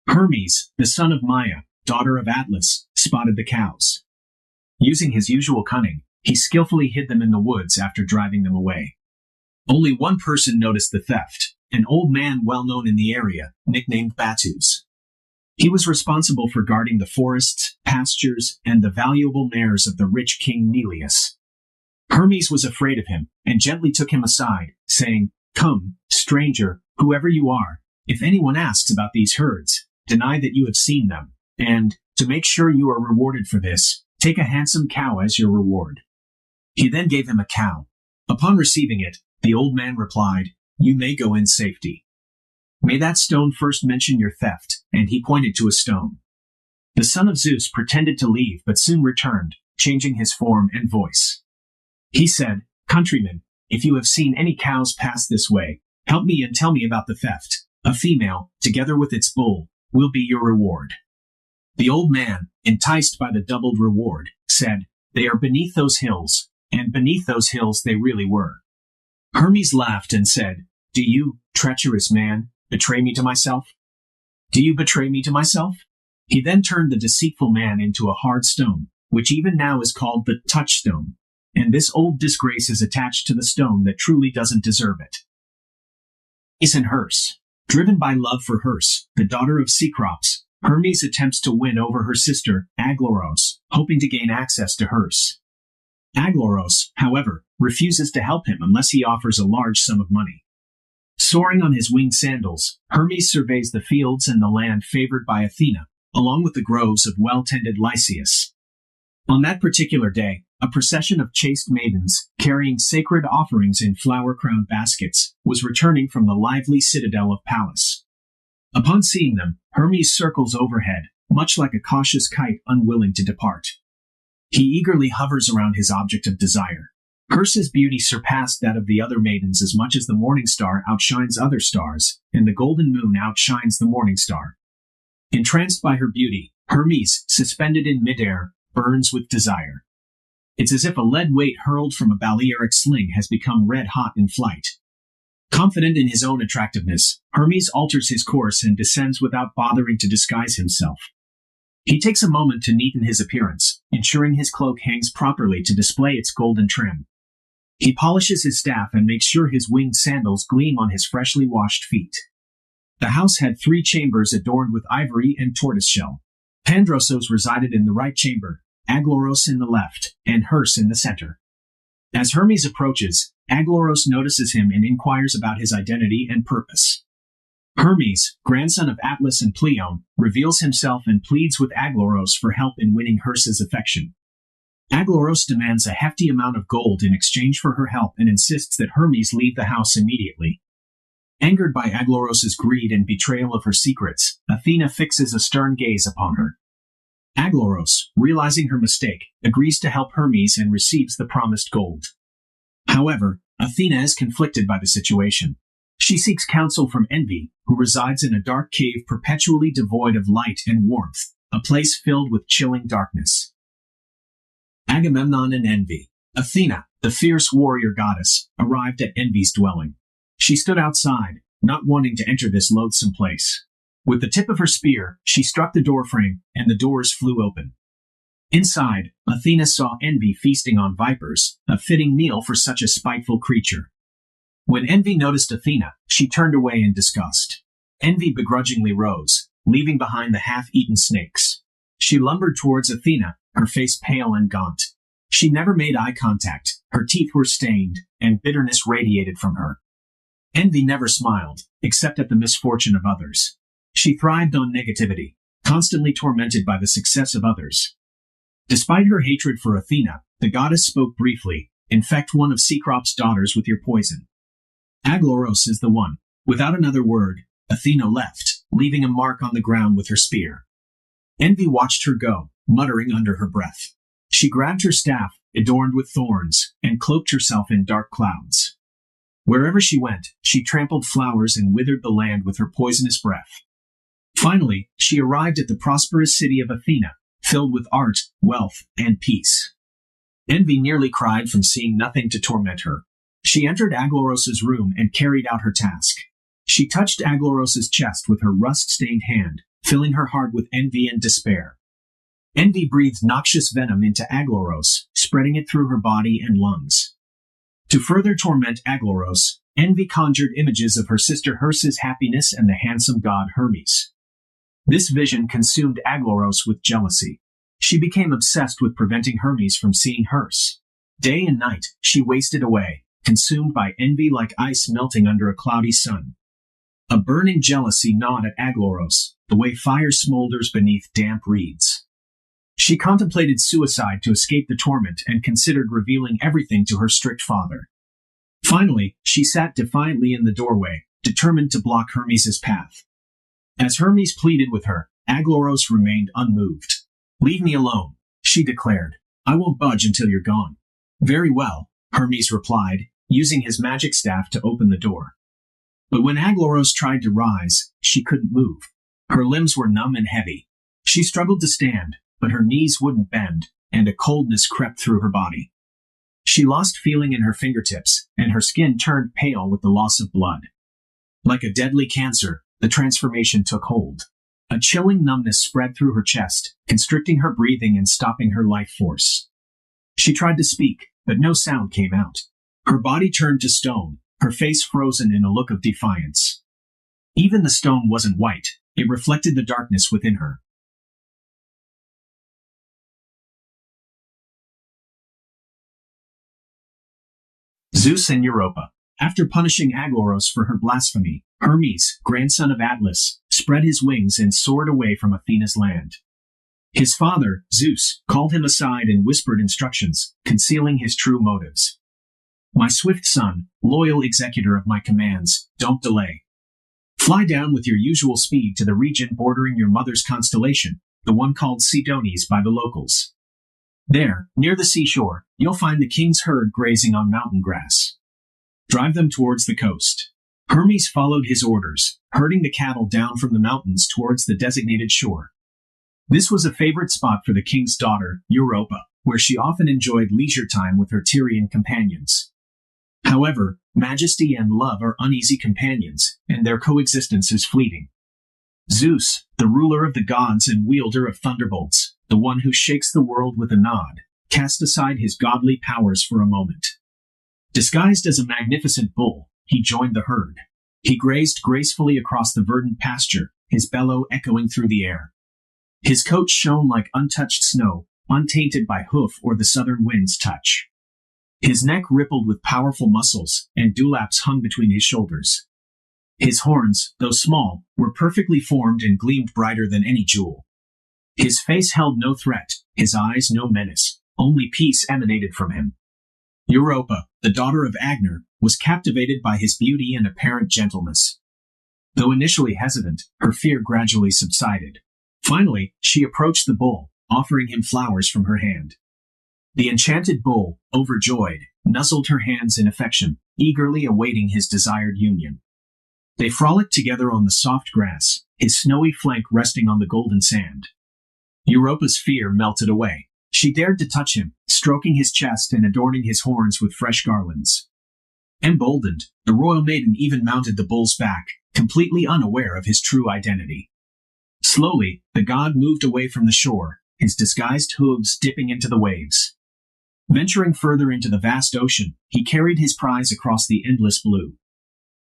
Speaker 1: Hermes, the son of Maia, daughter of Atlas, spotted the cows. Using his usual cunning, he skillfully hid them in the woods after driving them away. Only one person noticed the theft, an old man well known in the area, nicknamed Batus. He was responsible for guarding the forests, pastures, and the valuable mares of the rich king Neleus. Hermes was afraid of him, and gently took him aside, saying, "Come, stranger, whoever you are, if anyone asks about these herds, deny that you have seen them, and, to make sure you are rewarded for this, take a handsome cow as your reward." He then gave him a cow. Upon receiving it, the old man replied, "You may go in safety. May that stone first mention your theft," and he pointed to a stone. The son of Zeus pretended to leave but soon returned, changing his form and voice. He said, "Countrymen, if you have seen any cows pass this way, help me and tell me about the theft. A female, together with its bull, will be your reward." The old man, enticed by the doubled reward, said, "They are beneath those hills," and beneath those hills they really were. Hermes laughed and said, Do you, treacherous man, betray me to myself? Do you betray me to myself? He then turned the deceitful man into a hard stone, which even now is called the touchstone, and this old disgrace is attached to the stone that truly doesn't deserve it. Isn't Herse. Driven by love for Herse, the daughter of Cecrops, Hermes attempts to win over her sister, Aglaros, hoping to gain access to Herse. Aglaros, however, refuses to help him unless he offers a large sum of money. Soaring on his winged sandals, Hermes surveys the fields and the land favored by Athena, along with the groves of well-tended Lycius. On that particular day, a procession of chaste maidens, carrying sacred offerings in flower-crowned baskets, was returning from the lively citadel of Pallas. Upon seeing them, Hermes circles overhead, much like a cautious kite unwilling to depart. He eagerly hovers around his object of desire. Herse's beauty surpassed that of the other maidens as much as the morning star outshines other stars, and the golden moon outshines the morning star. Entranced by her beauty, Hermes, suspended in midair, burns with desire. It's as if a lead weight hurled from a Balearic sling has become red-hot in flight. Confident in his own attractiveness, Hermes alters his course and descends without bothering to disguise himself. He takes a moment to neaten his appearance, ensuring his cloak hangs properly to display its golden trim. He polishes his staff and makes sure his winged sandals gleam on his freshly washed feet. The house had 3 chambers adorned with ivory and tortoiseshell. Pandrosos resided in the right chamber, Aglaros in the left, and Herse in the center. As Hermes approaches, Aglaros notices him and inquires about his identity and purpose. Hermes, grandson of Atlas and Pleione, reveals himself and pleads with Aglaros for help in winning Herse's affection. Aglaros demands a hefty amount of gold in exchange for her help and insists that Hermes leave the house immediately. Angered by Aglaros's greed and betrayal of her secrets, Athena fixes a stern gaze upon her. Aglaros, realizing her mistake, agrees to help Hermes and receives the promised gold. However, Athena is conflicted by the situation. She seeks counsel from Envy, who resides in a dark cave perpetually devoid of light and warmth, a place filled with chilling darkness. Agamemnon and Envy. Athena, the fierce warrior goddess, arrived at Envy's dwelling. She stood outside, not wanting to enter this loathsome place. With the tip of her spear, she struck the doorframe, and the doors flew open. Inside, Athena saw Envy feasting on vipers, a fitting meal for such a spiteful creature. When Envy noticed Athena, she turned away in disgust. Envy begrudgingly rose, leaving behind the half-eaten snakes. She lumbered towards Athena, her face pale and gaunt. She never made eye contact, her teeth were stained, and bitterness radiated from her. Envy never smiled, except at the misfortune of others. She thrived on negativity, constantly tormented by the success of others. Despite her hatred for Athena, the goddess spoke briefly, "Infect one of Cecrops' daughters with your poison." Aglaros is the one. Without another word, Athena left, leaving a mark on the ground with her spear. Envy watched her go, muttering under her breath. She grabbed her staff, adorned with thorns, and cloaked herself in dark clouds. Wherever she went, she trampled flowers and withered the land with her poisonous breath. Finally, she arrived at the prosperous city of Athena, filled with art, wealth, and peace. Envy nearly cried from seeing nothing to torment her. She entered Aglaros's room and carried out her task. She touched Aglaros's chest with her rust-stained hand, filling her heart with envy and despair. Envy breathed noxious venom into Aglaros, spreading it through her body and lungs. To further torment Aglaros, Envy conjured images of her sister Herse's happiness and the handsome god Hermes. This vision consumed Aglaros with jealousy. She became obsessed with preventing Hermes from seeing Herse. Day and night, she wasted away, consumed by envy like ice melting under a cloudy sun. A burning jealousy gnawed at Aglaros, the way fire smolders beneath damp reeds. She contemplated suicide to escape the torment and considered revealing everything to her strict father. Finally, she sat defiantly in the doorway, determined to block Hermes' path. As Hermes pleaded with her, Aglaros remained unmoved. "Leave me alone," she declared. "I won't budge until you're gone." "Very well," Hermes replied, using his magic staff to open the door. But when Aglaros tried to rise, she couldn't move. Her limbs were numb and heavy. She struggled to stand, but her knees wouldn't bend, and a coldness crept through her body. She lost feeling in her fingertips, and her skin turned pale with the loss of blood. Like a deadly cancer, the transformation took hold. A chilling numbness spread through her chest, constricting her breathing and stopping her life force. She tried to speak, but no sound came out. Her body turned to stone, her face frozen in a look of defiance. Even the stone wasn't white, it reflected the darkness within her. Zeus and Europa. After punishing Agoros for her blasphemy, Hermes, grandson of Atlas, spread his wings and soared away from Athena's land. His father, Zeus, called him aside and whispered instructions, concealing his true motives. "My swift son, loyal executor of my commands, don't delay. Fly down with your usual speed to the region bordering your mother's constellation, the one called Sidonis by the locals. There, near the seashore, you'll find the king's herd grazing on mountain grass. Drive them towards the coast." Hermes followed his orders, herding the cattle down from the mountains towards the designated shore. This was a favorite spot for the king's daughter, Europa, where she often enjoyed leisure time with her Tyrian companions. However, majesty and love are uneasy companions, and their coexistence is fleeting. Zeus, the ruler of the gods and wielder of thunderbolts, the one who shakes the world with a nod, cast aside his godly powers for a moment. Disguised as a magnificent bull, he joined the herd. He grazed gracefully across the verdant pasture, his bellow echoing through the air. His coat shone like untouched snow, untainted by hoof or the southern wind's touch. His neck rippled with powerful muscles, and dewlaps hung between his shoulders. His horns, though small, were perfectly formed and gleamed brighter than any jewel. His face held no threat, his eyes no menace, only peace emanated from him. Europa, the daughter of Agner, was captivated by his beauty and apparent gentleness. Though initially hesitant, her fear gradually subsided. Finally, she approached the bull, offering him flowers from her hand. The enchanted bull, overjoyed, nuzzled her hands in affection, eagerly awaiting his desired union. They frolicked together on the soft grass, his snowy flank resting on the golden sand. Europa's fear melted away. She dared to touch him, stroking his chest and adorning his horns with fresh garlands. Emboldened, the royal maiden even mounted the bull's back, completely unaware of his true identity. Slowly, the god moved away from the shore, his disguised hooves dipping into the waves. Venturing further into the vast ocean, he carried his prize across the endless blue.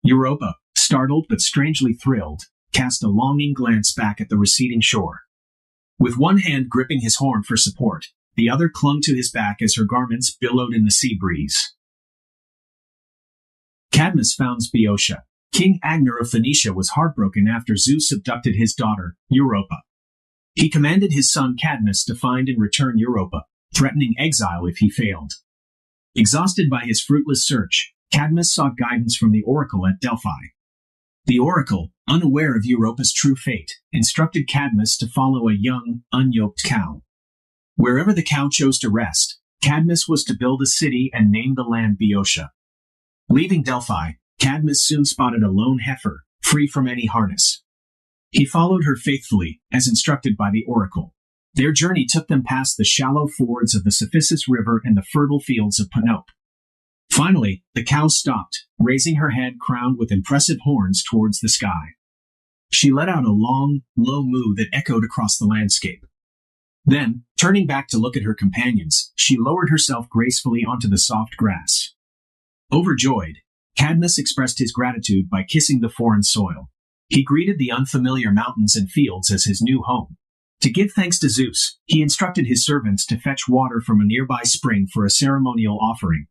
Speaker 1: Europa, startled but strangely thrilled, cast a longing glance back at the receding shore. With one hand gripping his horn for support, the other clung to his back as her garments billowed in the sea breeze. Cadmus founds Boeotia. King Agner of Phoenicia was heartbroken after Zeus abducted his daughter, Europa. He commanded his son Cadmus to find and return Europa, threatening exile if he failed. Exhausted by his fruitless search, Cadmus sought guidance from the oracle at Delphi. The oracle, unaware of Europa's true fate, instructed Cadmus to follow a young, unyoked cow. Wherever the cow chose to rest, Cadmus was to build a city and name the land Boeotia. Leaving Delphi, Cadmus soon spotted a lone heifer, free from any harness. He followed her faithfully, as instructed by the oracle. Their journey took them past the shallow fords of the Cephissus River and the fertile fields of Panope. Finally, the cow stopped, raising her head crowned with impressive horns towards the sky. She let out a long, low moo that echoed across the landscape. Then, turning back to look at her companions, she lowered herself gracefully onto the soft grass. Overjoyed, Cadmus expressed his gratitude by kissing the foreign soil. He greeted the unfamiliar mountains and fields as his new home. To give thanks to Zeus, he instructed his servants to fetch water from a nearby spring for a ceremonial offering.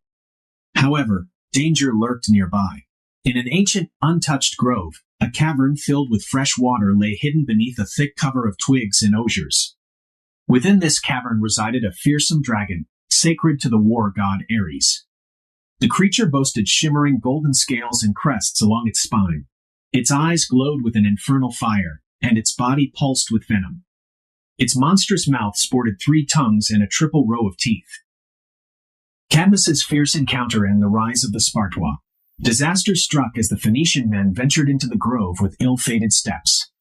Speaker 1: However, danger lurked nearby. In an ancient, untouched grove, a cavern filled with fresh water lay hidden beneath a thick cover of twigs and osiers. Within this cavern resided a fearsome dragon, sacred to the war god Ares. The creature boasted shimmering golden scales and crests along its spine. Its eyes glowed with an infernal fire, and its body pulsed with venom. Its monstrous mouth sported 3 tongues and a triple row of teeth. Cadmus's fierce encounter and the rise of the Spartois. Disaster struck as the Phoenician men ventured into the grove with ill-fated steps.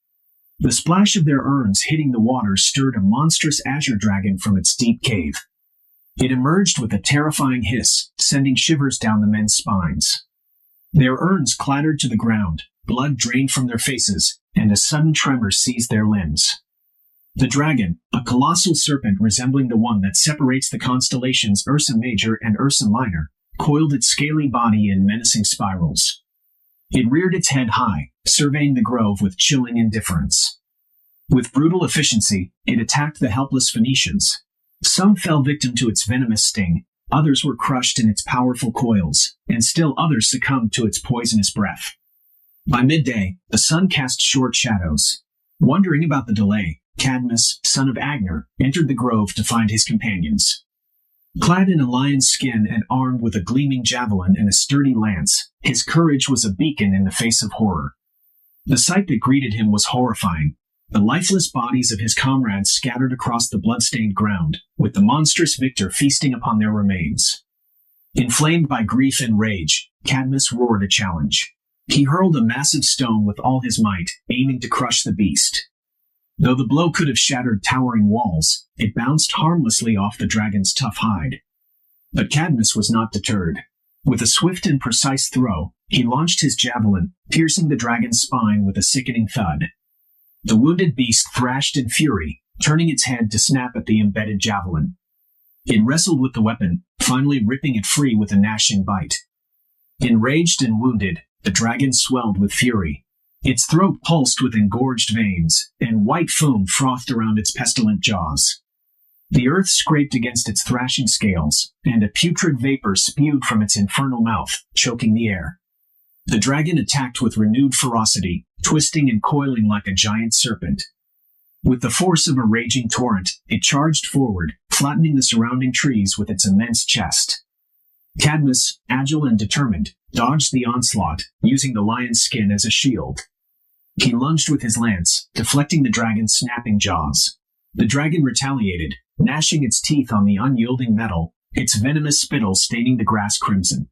Speaker 1: The splash of their urns hitting the water stirred a monstrous azure dragon from its deep cave. It emerged with a terrifying hiss, sending shivers down the men's spines. Their urns clattered to the ground, blood drained from their faces, and a sudden tremor seized their limbs. The dragon, a colossal serpent resembling the one that separates the constellations Ursa Major and Ursa Minor, coiled its scaly body in menacing spirals. It reared its head high, surveying the grove with chilling indifference. With brutal efficiency, it attacked the helpless Phoenicians. Some fell victim to its venomous sting, others were crushed in its powerful coils, and still others succumbed to its poisonous breath. By midday, the sun cast short shadows. Wondering about the delay, Cadmus, son of Agner, entered the grove to find his companions. Clad in a lion's skin and armed with a gleaming javelin and a sturdy lance, his courage was a beacon in the face of horror. The sight that greeted him was horrifying. The lifeless bodies of his comrades scattered across the blood-stained ground, with the monstrous victor feasting upon their remains. Inflamed by grief and rage, Cadmus roared a challenge. He hurled a massive stone with all his might, aiming to crush the beast. Though the blow could have shattered towering walls, it bounced harmlessly off the dragon's tough hide. But Cadmus was not deterred. With a swift and precise throw, he launched his javelin, piercing the dragon's spine with a sickening thud. The wounded beast thrashed in fury, turning its head to snap at the embedded javelin. It wrestled with the weapon, finally ripping it free with a gnashing bite. Enraged and wounded, the dragon swelled with fury. Its throat pulsed with engorged veins, and white foam frothed around its pestilent jaws. The earth scraped against its thrashing scales, and a putrid vapor spewed from its infernal mouth, choking the air. The dragon attacked with renewed ferocity, twisting and coiling like a giant serpent. With the force of a raging torrent, it charged forward, flattening the surrounding trees with its immense chest. Cadmus, agile and determined, dodged the onslaught, using the lion's skin as a shield. He lunged with his lance, deflecting the dragon's snapping jaws. The dragon retaliated, gnashing its teeth on the unyielding metal, its venomous spittle staining the grass crimson.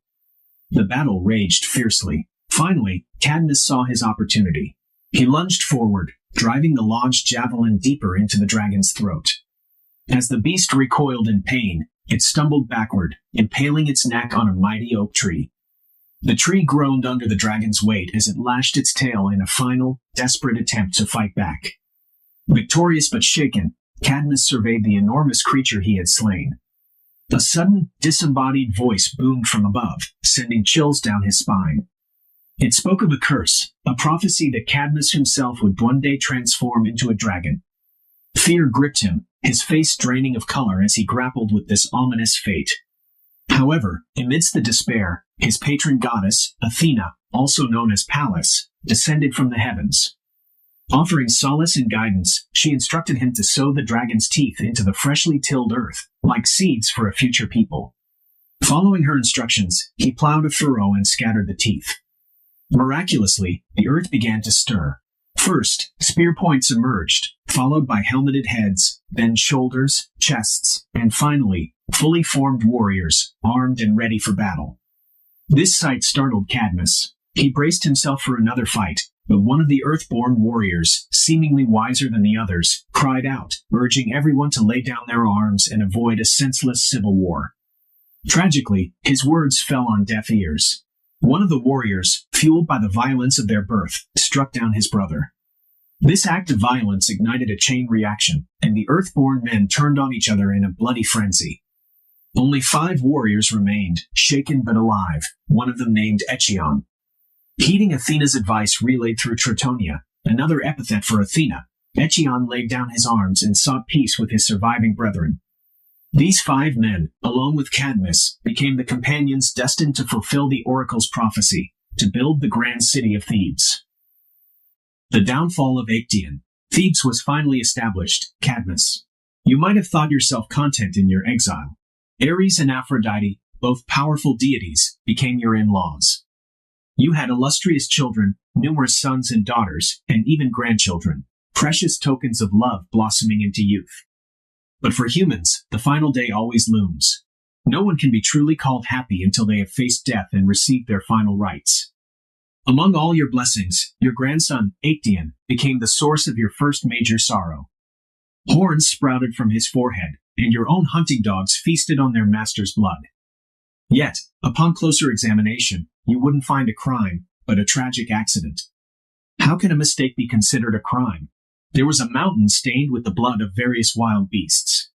Speaker 1: The battle raged fiercely. Finally, Cadmus saw his opportunity. He lunged forward, driving the lodged javelin deeper into the dragon's throat. As the beast recoiled in pain, it stumbled backward, impaling its neck on a mighty oak tree. The tree groaned under the dragon's weight as it lashed its tail in a final, desperate attempt to fight back. Victorious but shaken, Cadmus surveyed the enormous creature he had slain. A sudden, disembodied voice boomed from above, sending chills down his spine. It spoke of a curse, a prophecy that Cadmus himself would one day transform into a dragon. Fear gripped him, his face draining of color as he grappled with this ominous fate. However, amidst the despair, his patron goddess, Athena, also known as Pallas, descended from the heavens. Offering solace and guidance, she instructed him to sow the dragon's teeth into the freshly tilled earth, like seeds for a future people. Following her instructions, he plowed a furrow and scattered the teeth. Miraculously, the earth began to stir. First, spear points emerged, followed by helmeted heads, then shoulders, chests, and finally, fully formed warriors, armed and ready for battle. This sight startled Cadmus. He braced himself for another fight, but one of the earth-born warriors, seemingly wiser than the others, cried out, urging everyone to lay down their arms and avoid a senseless civil war. Tragically, his words fell on deaf ears. One of the warriors, fueled by the violence of their birth, struck down his brother. This act of violence ignited a chain reaction, and the earth-born men turned on each other in a bloody frenzy. Only 5 warriors remained, shaken but alive, one of them named Echion. Heeding Athena's advice relayed through Tritonia, another epithet for Athena, Echion laid down his arms and sought peace with his surviving brethren. These 5 men, along with Cadmus, became the companions destined to fulfill the oracle's prophecy, to build the grand city of Thebes. The downfall of Actaeon. Thebes was finally established, Cadmus. You might have thought yourself content in your exile. Ares and Aphrodite, both powerful deities, became your in-laws. You had illustrious children, numerous sons and daughters, and even grandchildren, precious tokens of love blossoming into youth. But for humans, the final day always looms. No one can be truly called happy until they have faced death and received their final rites. Among all your blessings, your grandson, Actaeon, became the source of your first major sorrow. Horns sprouted from his forehead, and your own hunting dogs feasted on their master's blood. Yet, upon closer examination, you wouldn't find a crime, but a tragic accident. How can a mistake be considered a crime? There was a mountain stained with the blood of various wild beasts.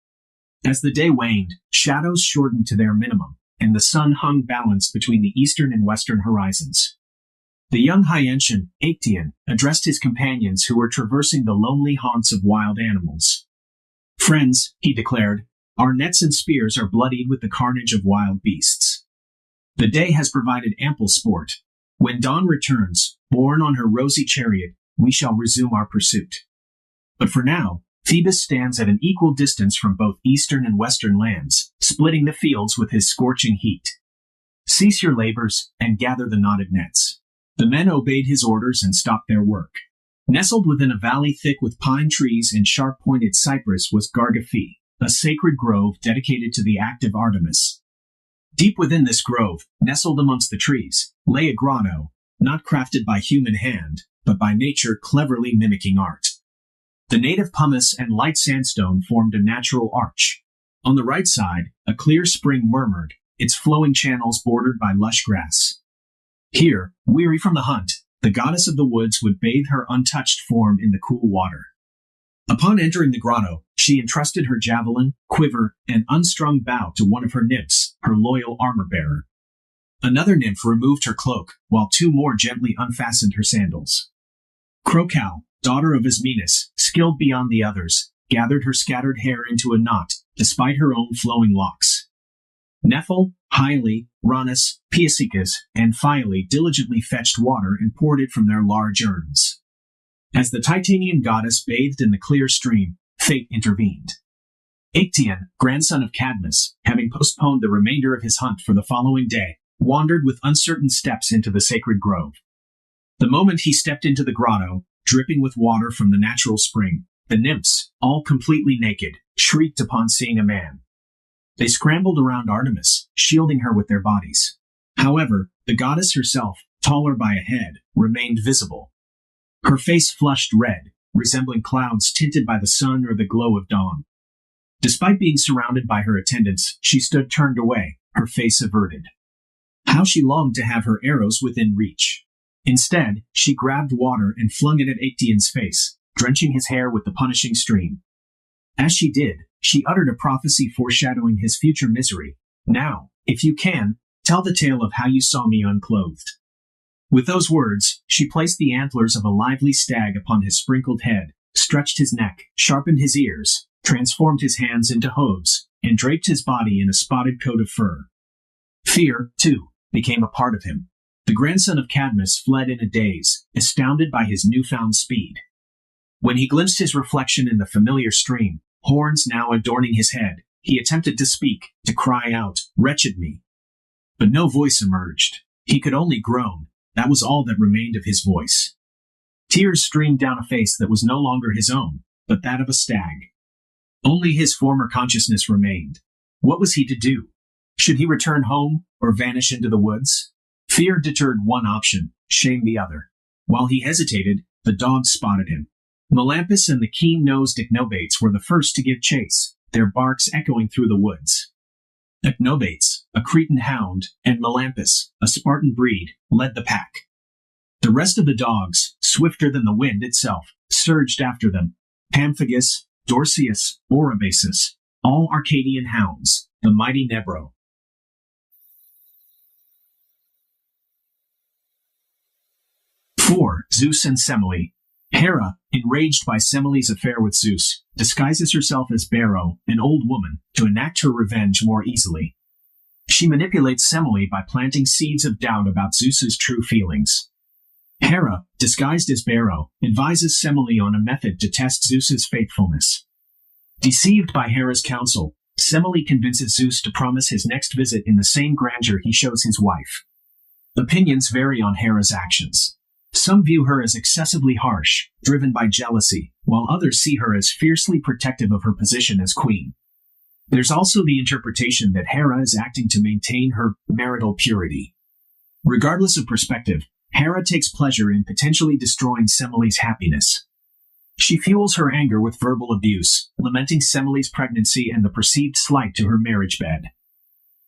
Speaker 1: As the day waned, shadows shortened to their minimum, and the sun hung balanced between the eastern and western horizons. The young Hyantian, Actaeon, addressed his companions who were traversing the lonely haunts of wild animals. "Friends," he declared, "our nets and spears are bloodied with the carnage of wild beasts. The day has provided ample sport. When dawn returns, borne on her rosy chariot, we shall resume our pursuit. But for now, Phoebus stands at an equal distance from both eastern and western lands, splitting the fields with his scorching heat. Cease your labors and gather the knotted nets." The men obeyed his orders and stopped their work. Nestled within a valley thick with pine trees and sharp-pointed cypress was Gargaphe, a sacred grove dedicated to the active Artemis. Deep within this grove, nestled amongst the trees, lay a grotto, not crafted by human hand, but by nature cleverly mimicking art. The native pumice and light sandstone formed a natural arch. On the right side, a clear spring murmured, its flowing channels bordered by lush grass. Here, weary from the hunt, the goddess of the woods would bathe her untouched form in the cool water. Upon entering the grotto, she entrusted her javelin, quiver, and unstrung bow to one of her nymphs, her loyal armor-bearer. Another nymph removed her cloak, while two more gently unfastened her sandals. Crocale, daughter of Ismenus, skilled beyond the others, gathered her scattered hair into a knot, despite her own flowing locks. Nephil, Hyele, Ranus, Piasecus, and Phiale diligently fetched water and poured it from their large urns. As the Titanian goddess bathed in the clear stream, fate intervened. Actaeon, grandson of Cadmus, having postponed the remainder of his hunt for the following day, wandered with uncertain steps into the sacred grove. The moment he stepped into the grotto, dripping with water from the natural spring, the nymphs, all completely naked, shrieked upon seeing a man. They scrambled around Artemis, shielding her with their bodies. However, the goddess herself, taller by a head, remained visible. Her face flushed red, resembling clouds tinted by the sun or the glow of dawn. Despite being surrounded by her attendants, she stood turned away, her face averted. How she longed to have her arrows within reach. Instead, she grabbed water and flung it at Actaeon's face, drenching his hair with the punishing stream. As she did, she uttered a prophecy foreshadowing his future misery. "Now, if you can, tell the tale of how you saw me unclothed." With those words, she placed the antlers of a lively stag upon his sprinkled head, stretched his neck, sharpened his ears, transformed his hands into hooves, and draped his body in a spotted coat of fur. Fear, too, became a part of him. The grandson of Cadmus fled in a daze, astounded by his newfound speed. When he glimpsed his reflection in the familiar stream, horns now adorning his head, he attempted to speak, to cry out, "Wretched me!" But no voice emerged. He could only groan. That was all that remained of his voice. Tears streamed down a face that was no longer his own, but that of a stag. Only his former consciousness remained. What was he to do? Should he return home, or vanish into the woods? Fear deterred one option, shame the other. While he hesitated, the dogs spotted him. Melampus and the keen-nosed Echnobates were the first to give chase, their barks echoing through the woods. Echnobates, a Cretan hound, and Melampus, a Spartan breed, led the pack. The rest of the dogs, swifter than the wind itself, surged after them. Pamphagus, Dorceus, Orobasus, all Arcadian hounds, the mighty Nebro. "4. Zeus and Semele. Hera, enraged by Semele's affair with Zeus, disguises herself as Beroe, an old woman, to enact her revenge more easily. She manipulates Semele by planting seeds of doubt about Zeus's true feelings. Hera, disguised as Beroe, advises Semele on a method to test Zeus's faithfulness. Deceived by Hera's counsel, Semele convinces Zeus to promise his next visit in the same grandeur he shows his wife. Opinions vary on Hera's actions. Some view her as excessively harsh, driven by jealousy, while others see her as fiercely protective of her position as queen. There's also the interpretation that Hera is acting to maintain her marital purity. Regardless of perspective, Hera takes pleasure in potentially destroying Semele's happiness. She fuels her anger with verbal abuse, lamenting Semele's pregnancy and the perceived slight to her marriage bed.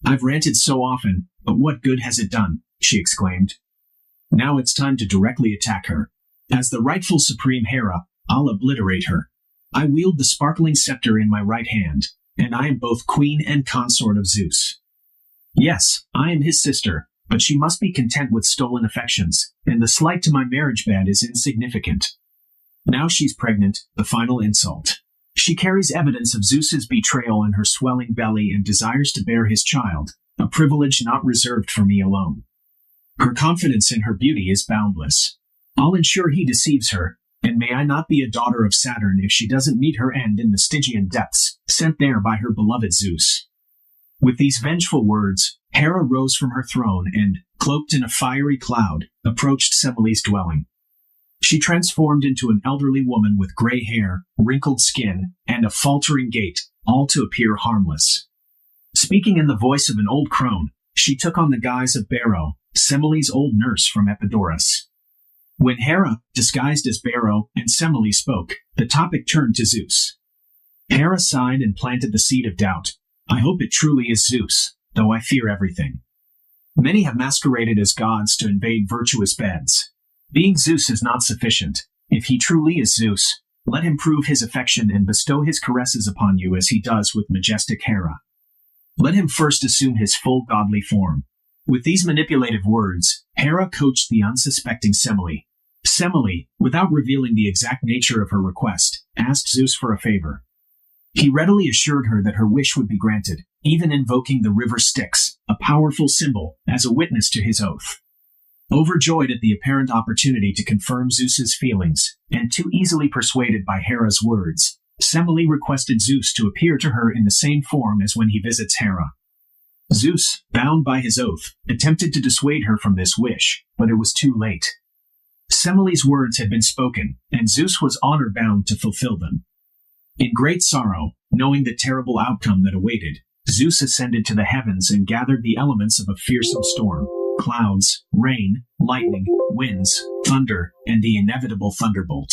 Speaker 1: "I've ranted so often, but what good has it done?" she exclaimed. Now it's time to directly attack her. As the rightful supreme Hera, I'll obliterate her. I wield the sparkling scepter in my right hand, and I am both queen and consort of Zeus. Yes, I am his sister, but she must be content with stolen affections, and the slight to my marriage bed is insignificant. Now she's pregnant, the final insult. She carries evidence of Zeus's betrayal in her swelling belly and desires to bear his child, a privilege not reserved for me alone. Her confidence in her beauty is boundless. I'll ensure he deceives her, and may I not be a daughter of Saturn if she doesn't meet her end in the Stygian depths, sent there by her beloved Zeus. With these vengeful words, Hera rose from her throne and, cloaked in a fiery cloud, approached Semele's dwelling. She transformed into an elderly woman with gray hair, wrinkled skin, and a faltering gait, all to appear harmless. Speaking in the voice of an old crone, she took on the guise of Beroe, Semele's old nurse from Epidaurus. When Hera, disguised as Beroe, and Semele spoke, the topic turned to Zeus. Hera sighed and planted the seed of doubt. I hope it truly is Zeus, though I fear everything. Many have masqueraded as gods to invade virtuous beds. Being Zeus is not sufficient. If he truly is Zeus, let him prove his affection and bestow his caresses upon you as he does with majestic Hera. Let him first assume his full godly form. With these manipulative words, Hera coached the unsuspecting Semele. Semele, without revealing the exact nature of her request, asked Zeus for a favor. He readily assured her that her wish would be granted, even invoking the river Styx, a powerful symbol, as a witness to his oath. Overjoyed at the apparent opportunity to confirm Zeus's feelings, and too easily persuaded by Hera's words, Semele requested Zeus to appear to her in the same form as when he visits Hera. Zeus, bound by his oath, attempted to dissuade her from this wish, but it was too late. Semele's words had been spoken, and Zeus was honor-bound to fulfill them. In great sorrow, knowing the terrible outcome that awaited, Zeus ascended to the heavens and gathered the elements of a fearsome storm: clouds, rain, lightning, winds, thunder, and the inevitable thunderbolt.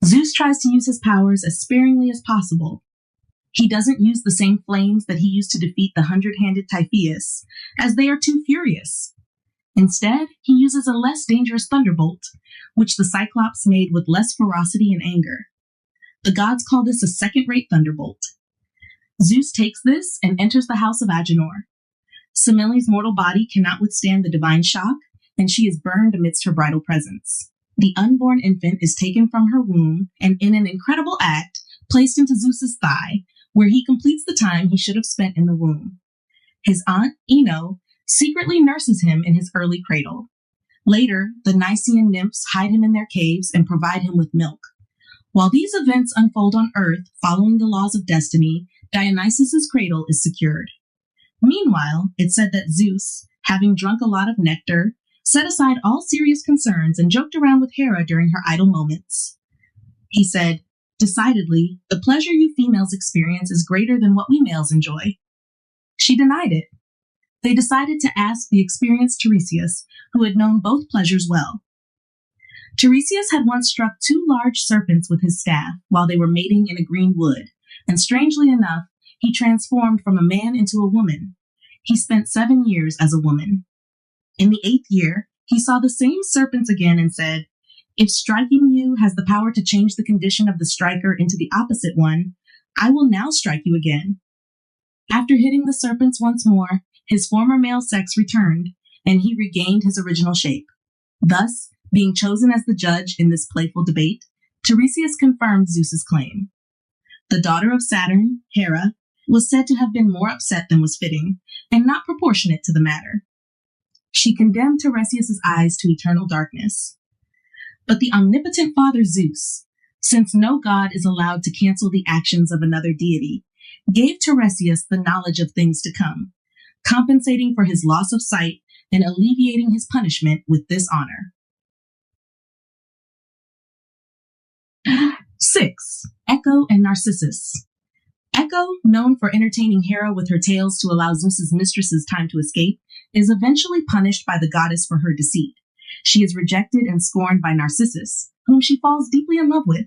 Speaker 3: Zeus tries to use his powers as sparingly as possible. He doesn't use the same flames that he used to defeat the 100-handed Typhoeus, as they are too furious. Instead, he uses a less dangerous thunderbolt, which the Cyclops made with less ferocity and anger. The gods call this a second-rate thunderbolt. Zeus takes this and enters the house of Agenor. Semele's mortal body cannot withstand the divine shock, and she is burned amidst her bridal presence. The unborn infant is taken from her womb and, in an incredible act, placed into Zeus's thigh, where he completes the time he should have spent in the womb. His aunt, Ino, secretly nurses him in his early cradle. Later, the Nysian nymphs hide him in their caves and provide him with milk. While these events unfold on Earth, following the laws of destiny, Dionysus's cradle is secured. Meanwhile, it's said that Zeus, having drunk a lot of nectar, set aside all serious concerns and joked around with Hera during her idle moments. He said, "Decidedly, the pleasure you females experience is greater than what we males enjoy." She denied it. They decided to ask the experienced Tiresias, who had known both pleasures well. Tiresias had once struck 2 large serpents with his staff while they were mating in a green wood, and strangely enough, he transformed from a man into a woman. He spent 7 years as a woman. In the 8th year, he saw the same serpents again and said, "If striking you has the power to change the condition of the striker into the opposite one, I will now strike you again." After hitting the serpents once more, his former male sex returned, and he regained his original shape. Thus, being chosen as the judge in this playful debate, Tiresias confirmed Zeus's claim. The daughter of Saturn, Hera, was said to have been more upset than was fitting, and not proportionate to the matter. She condemned Tiresias' eyes to eternal darkness. But the omnipotent father Zeus, since no god is allowed to cancel the actions of another deity, gave Tiresias the knowledge of things to come, compensating for his loss of sight and alleviating his punishment with this honor. 6. Echo and Narcissus. Echo, known for entertaining Hera with her tales to allow Zeus's mistresses time to escape, is eventually punished by the goddess for her deceit. She is rejected and scorned by Narcissus, whom she falls deeply in love with.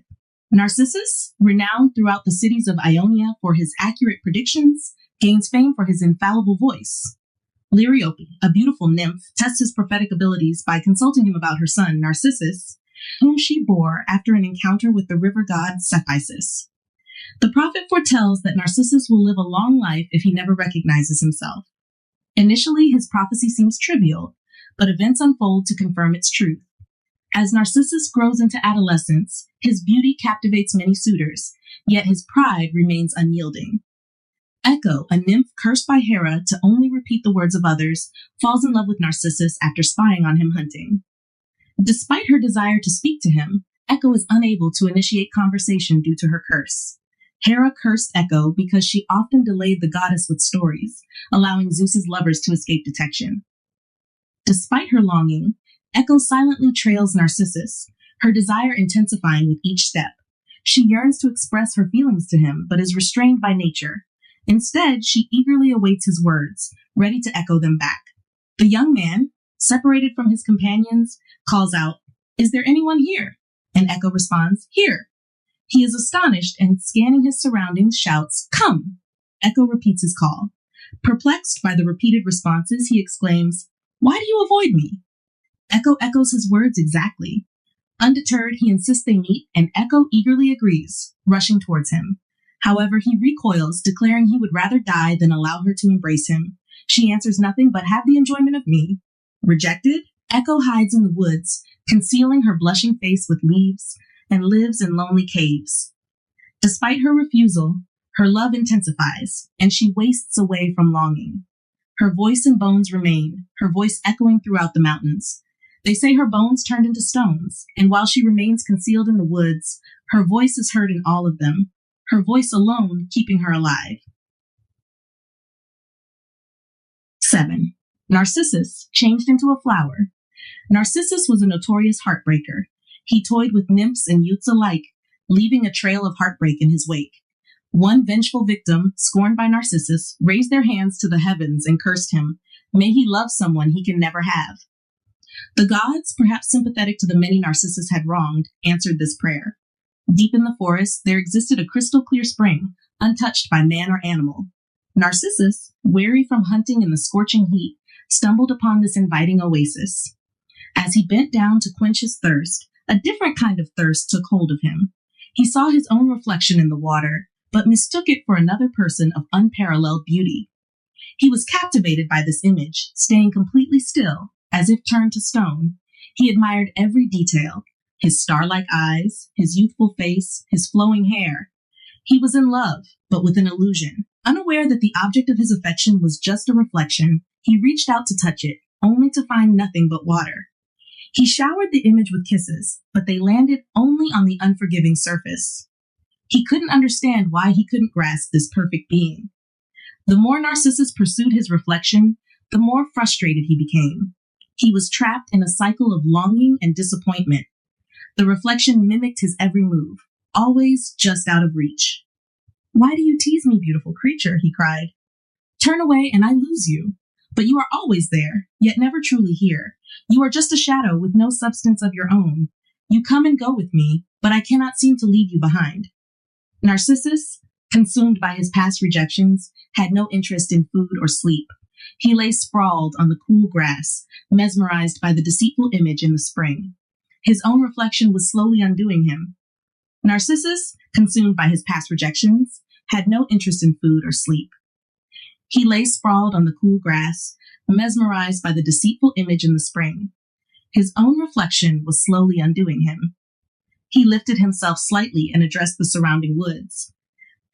Speaker 3: Narcissus, renowned throughout the cities of Ionia for his accurate predictions, gains fame for his infallible voice. Liriope, a beautiful nymph, tests his prophetic abilities by consulting him about her son, Narcissus, whom she bore after an encounter with the river god Cephisus. The prophet foretells that Narcissus will live a long life if he never recognizes himself. Initially, his prophecy seems trivial, but events unfold to confirm its truth. As Narcissus grows into adolescence, his beauty captivates many suitors, yet his pride remains unyielding. Echo, a nymph cursed by Hera to only repeat the words of others, falls in love with Narcissus after spying on him hunting. Despite her desire to speak to him, Echo is unable to initiate conversation due to her curse. Hera cursed Echo because she often delayed the goddess with stories, allowing Zeus's lovers to escape detection. Despite her longing, Echo silently trails Narcissus, her desire intensifying with each step. She yearns to express her feelings to him, but is restrained by nature. Instead, she eagerly awaits his words, ready to echo them back. The young man, separated from his companions, calls out, "Is there anyone here?" And Echo responds, "Here." He is astonished and, scanning his surroundings, shouts, "Come!" Echo repeats his call. Perplexed by the repeated responses, he exclaims, "Why do you avoid me?" Echo echoes his words exactly. Undeterred, he insists they meet, and Echo eagerly agrees, rushing towards him. However, he recoils, declaring he would rather die than allow her to embrace him. She answers nothing but "Have the enjoyment of me." Rejected, Echo hides in the woods, concealing her blushing face with leaves, and lives in lonely caves. Despite her refusal, her love intensifies, and she wastes away from longing. Her voice and bones remain, her voice echoing throughout the mountains. They say her bones turned into stones, and while she remains concealed in the woods, her voice is heard in all of them, her voice alone keeping her alive. 7. Narcissus, changed into a flower. Narcissus was a notorious heartbreaker. He toyed with nymphs and youths alike, leaving a trail of heartbreak in his wake. One vengeful victim, scorned by Narcissus, raised their hands to the heavens and cursed him. May he love someone he can never have. The gods, perhaps sympathetic to the many Narcissus had wronged, answered this prayer. Deep in the forest, there existed a crystal-clear spring, untouched by man or animal. Narcissus, weary from hunting in the scorching heat, stumbled upon this inviting oasis. As he bent down to quench his thirst, a different kind of thirst took hold of him. He saw his own reflection in the water, but mistook it for another person of unparalleled beauty. He was captivated by this image, staying completely still, as if turned to stone. He admired every detail, his star-like eyes, his youthful face, his flowing hair. He was in love, but with an illusion. Unaware that the object of his affection was just a reflection, he reached out to touch it, only to find nothing but water. He showered the image with kisses, but they landed only on the unforgiving surface. He couldn't understand why he couldn't grasp this perfect being. The more Narcissus pursued his reflection, the more frustrated he became. He was trapped in a cycle of longing and disappointment. The reflection mimicked his every move, always just out of reach. "Why do you tease me, beautiful creature?" he cried. "Turn away and I lose you. But you are always there, yet never truly here. You are just a shadow with no substance of your own. You come and go with me, but I cannot seem to leave you behind." Narcissus, consumed by his past rejections, had no interest in food or sleep. He lay sprawled on the cool grass, mesmerized by the deceitful image in the spring. His own reflection was slowly undoing him. Narcissus, consumed by his past rejections, had no interest in food or sleep. He lay sprawled on the cool grass, mesmerized by the deceitful image in the spring. His own reflection was slowly undoing him. He lifted himself slightly and addressed the surrounding woods.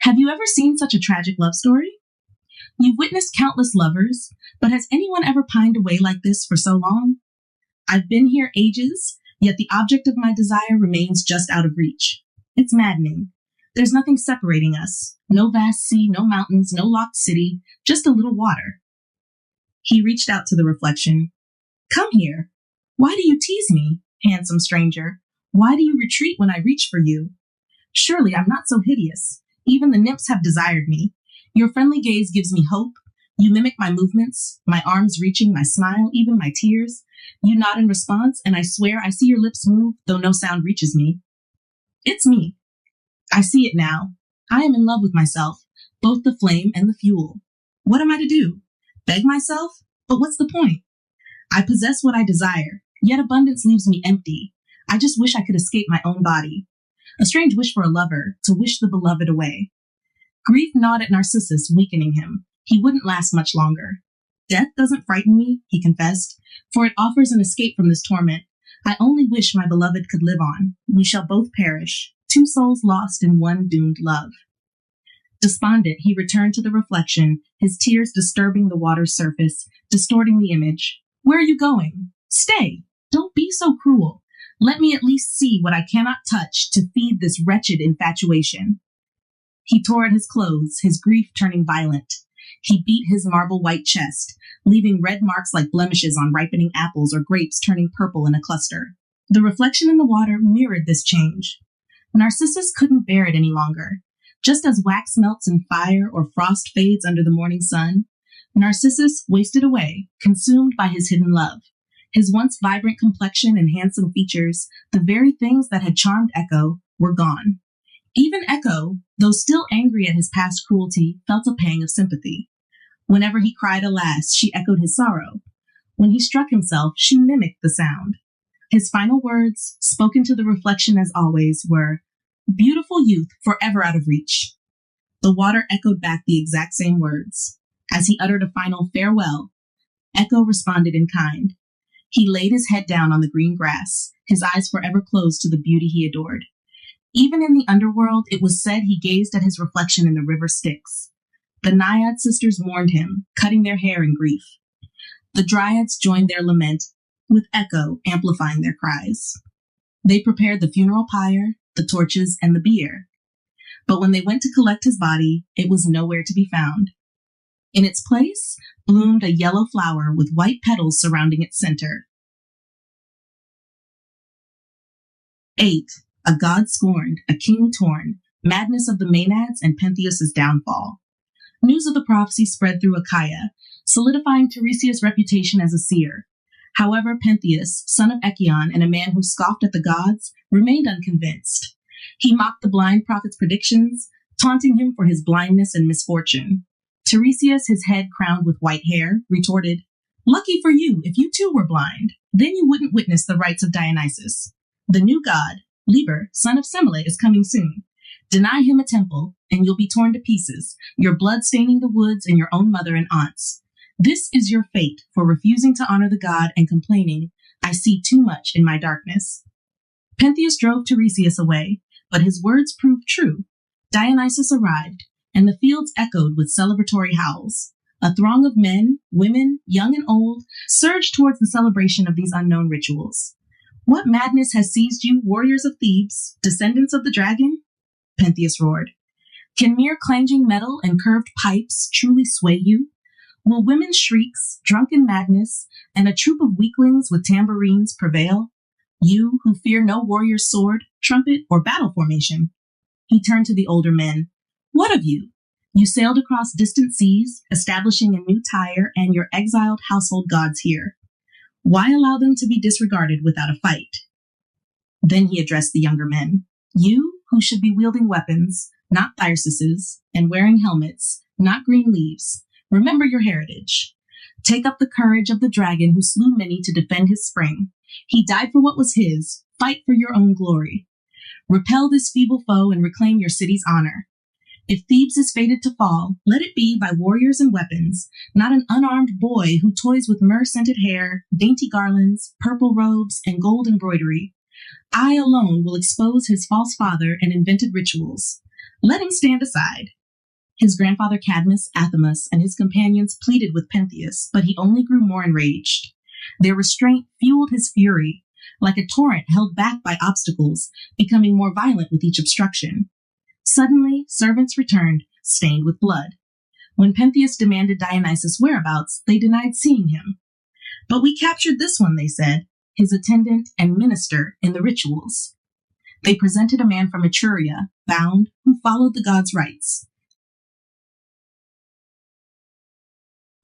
Speaker 3: "Have you ever seen such a tragic love story? You've witnessed countless lovers, but has anyone ever pined away like this for so long? I've been here ages, yet the object of my desire remains just out of reach. It's maddening. There's nothing separating us. No vast sea, no mountains, no locked city, just a little water." He reached out to the reflection. "Come here. Why do you tease me, handsome stranger? Why do you retreat when I reach for you? Surely I'm not so hideous. Even the nymphs have desired me. Your friendly gaze gives me hope. You mimic my movements, my arms reaching, my smile, even my tears. You nod in response, and I swear I see your lips move, though no sound reaches me. It's me. I see it now. I am in love with myself, both the flame and the fuel. What am I to do? Beg myself? But what's the point? I possess what I desire, yet abundance leaves me empty. I just wish I could escape my own body. A strange wish for a lover, to wish the beloved away. Grief gnawed at Narcissus, weakening him. He wouldn't last much longer. Death doesn't frighten me, he confessed, for it offers an escape from this torment. I only wish my beloved could live on. We shall both perish, two souls lost in one doomed love. Despondent, he returned to the reflection, his tears disturbing the water's surface, distorting the image. Where are you going? Stay! Don't be so cruel. Let me at least see what I cannot touch to feed this wretched infatuation. He tore at his clothes, his grief turning violent. He beat his marble white chest, leaving red marks like blemishes on ripening apples or grapes turning purple in a cluster. The reflection in the water mirrored this change. Narcissus couldn't bear it any longer. Just as wax melts in fire or frost fades under the morning sun, Narcissus wasted away, consumed by his hidden love. His once vibrant complexion and handsome features, the very things that had charmed Echo, were gone. Even Echo, though still angry at his past cruelty, felt a pang of sympathy. Whenever he cried alas, she echoed his sorrow. When he struck himself, she mimicked the sound. His final words, spoken to the reflection as always, were, "Beautiful youth, forever out of reach." The water echoed back the exact same words. As he uttered a final farewell, Echo responded in kind. He laid his head down on the green grass, his eyes forever closed to the beauty he adored. Even in the underworld, it was said he gazed at his reflection in the river Styx. The Naiad sisters mourned him, cutting their hair in grief. The Dryads joined their lament, with Echo amplifying their cries. They prepared the funeral pyre, the torches, and the bier. But when they went to collect his body, it was nowhere to be found. In its place bloomed a yellow flower with white petals surrounding its center. 8. A god scorned, a king torn, madness of the Maenads and Pentheus' downfall. News of the prophecy spread through Achaia, solidifying Tiresias' reputation as a seer. However, Pentheus, son of Echion and a man who scoffed at the gods, remained unconvinced. He mocked the blind prophet's predictions, taunting him for his blindness and misfortune. Tiresias, his head crowned with white hair, retorted, "Lucky for you if you too were blind. Then you wouldn't witness the rites of Dionysus. The new god, Liber, son of Semele, is coming soon. Deny him a temple, and you'll be torn to pieces, your blood staining the woods and your own mother and aunts. This is your fate for refusing to honor the god and complaining, 'I see too much in my darkness.'" Pentheus drove Tiresias away, but his words proved true. Dionysus arrived, and the fields echoed with celebratory howls. A throng of men, women, young and old, surged towards the celebration of these unknown rituals. "What madness has seized you, warriors of Thebes, descendants of the dragon?" Pentheus roared. "Can mere clanging metal and curved pipes truly sway you? Will women's shrieks, drunken madness, and a troop of weaklings with tambourines prevail? You who fear no warrior's sword, trumpet, or battle formation?" He turned to the older men. "What of you? You sailed across distant seas, establishing a new Tyre and your exiled household gods here. Why allow them to be disregarded without a fight?" Then he addressed the younger men. "You, who should be wielding weapons, not thyrsuses, and wearing helmets, not green leaves, remember your heritage. Take up the courage of the dragon who slew many to defend his spring. He died for what was his. Fight for your own glory. Repel this feeble foe and reclaim your city's honor. If Thebes is fated to fall, let it be by warriors and weapons, not an unarmed boy who toys with myrrh-scented hair, dainty garlands, purple robes, and gold embroidery. I alone will expose his false father and invented rituals. Let him stand aside." His grandfather Cadmus, Athamas, and his companions pleaded with Pentheus, but he only grew more enraged. Their restraint fueled his fury, like a torrent held back by obstacles, becoming more violent with each obstruction. Suddenly, servants returned, stained with blood. When Pentheus demanded Dionysus' whereabouts, they denied seeing him. "But we captured this one," they said, his attendant and minister in the rituals. They presented a man from Etruria, bound, who followed the god's rites.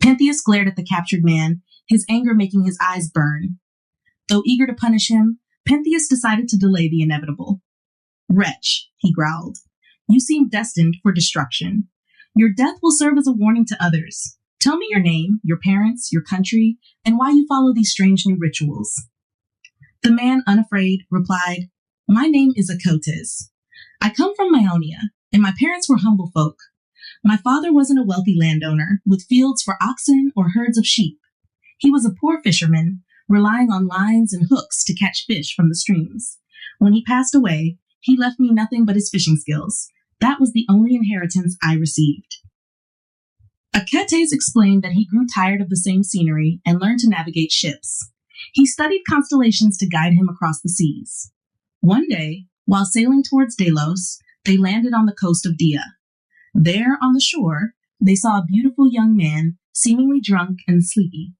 Speaker 3: Pentheus glared at the captured man, his anger making his eyes burn. Though eager to punish him, Pentheus decided to delay the inevitable. "Wretch," he growled, "you seem destined for destruction. Your death will serve as a warning to others. Tell me your name, your parents, your country, and why you follow these strange new rituals." The man, unafraid, replied, "My name is Acotes. I come from Ionia, and my parents were humble folk. My father wasn't a wealthy landowner with fields for oxen or herds of sheep. He was a poor fisherman, relying on lines and hooks to catch fish from the streams. When he passed away, he left me nothing but his fishing skills. That was the only inheritance I received." Achates explained that he grew tired of the same scenery and learned to navigate ships. He studied constellations to guide him across the seas. One day, while sailing towards Delos, they landed on the coast of Dia. There, on the shore, they saw a beautiful young man, seemingly drunk and sleepy.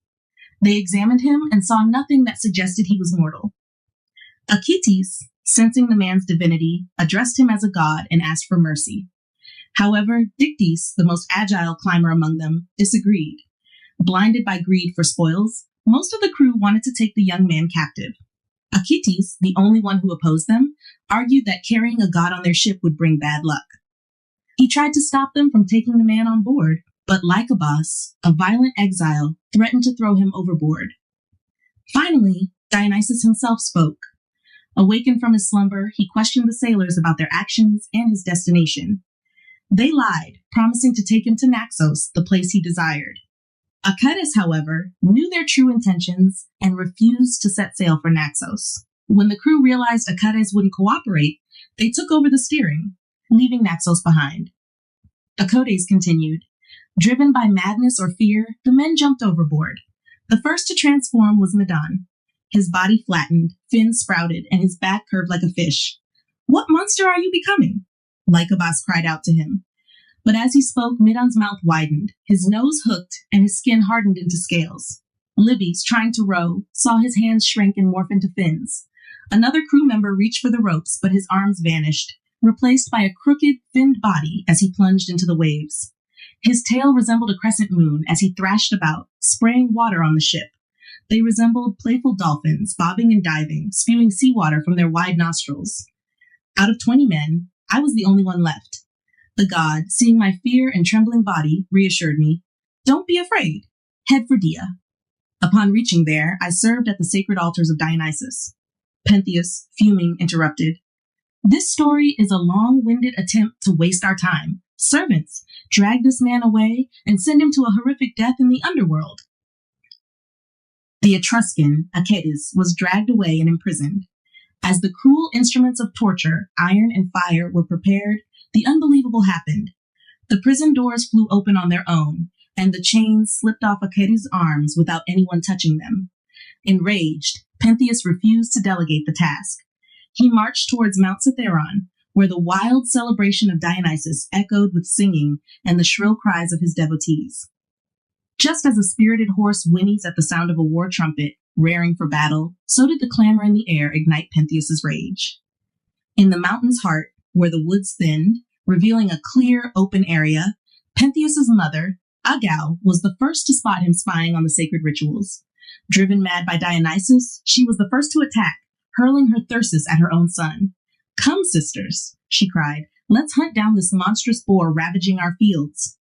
Speaker 3: They examined him and saw nothing that suggested he was mortal. Achates, sensing the man's divinity, addressed him as a god and asked for mercy. However, Dictys, the most agile climber among them, disagreed. Blinded by greed for spoils, most of the crew wanted to take the young man captive. Achates, the only one who opposed them, argued that carrying a god on their ship would bring bad luck. He tried to stop them from taking the man on board, but Lycabas, a violent exile, threatened to throw him overboard. Finally, Dionysus himself spoke. Awakened from his slumber, he questioned the sailors about their actions and his destination. They lied, promising to take him to Naxos, the place he desired. Achates, however, knew their true intentions and refused to set sail for Naxos. When the crew realized Achates wouldn't cooperate, they took over the steering, leaving Naxos behind. Achates continued. Driven by madness or fear, the men jumped overboard. The first to transform was Medon. His body flattened, fins sprouted, and his back curved like a fish. "What monster are you becoming?" Lycabas cried out to him. But as he spoke, Medon's mouth widened, his nose hooked, and his skin hardened into scales. Libys, trying to row, saw his hands shrink and morph into fins. Another crew member reached for the ropes, but his arms vanished, replaced by a crooked, finned body as he plunged into the waves. His tail resembled a crescent moon as he thrashed about, spraying water on the ship. They resembled playful dolphins, bobbing and diving, spewing seawater from their wide nostrils. Out of 20 men, I was the only one left. The god, seeing my fear and trembling body, reassured me, "Don't be afraid. Head for Dia." Upon reaching there, I served at the sacred altars of Dionysus. Pentheus, fuming, interrupted. "This story is a long-winded attempt to waste our time. Servants, drag this man away and send him to a horrific death in the underworld." The Etruscan, Achates, was dragged away and imprisoned. As the cruel instruments of torture, iron and fire, were prepared, the unbelievable happened. The prison doors flew open on their own, and the chains slipped off Achates' arms without anyone touching them. Enraged, Pentheus refused to delegate the task. He marched towards Mount Cithaeron, where the wild celebration of Dionysus echoed with singing and the shrill cries of his devotees. Just as a spirited horse whinnies at the sound of a war trumpet, raring for battle, so did the clamor in the air ignite Pentheus's rage. In the mountain's heart, where the woods thinned, revealing a clear, open area, Pentheus's mother, Agau, was the first to spot him spying on the sacred rituals. Driven mad by Dionysus, she was the first to attack, hurling her thyrsus at her own son. "Come, sisters," she cried, "let's hunt down this monstrous boar ravaging our fields."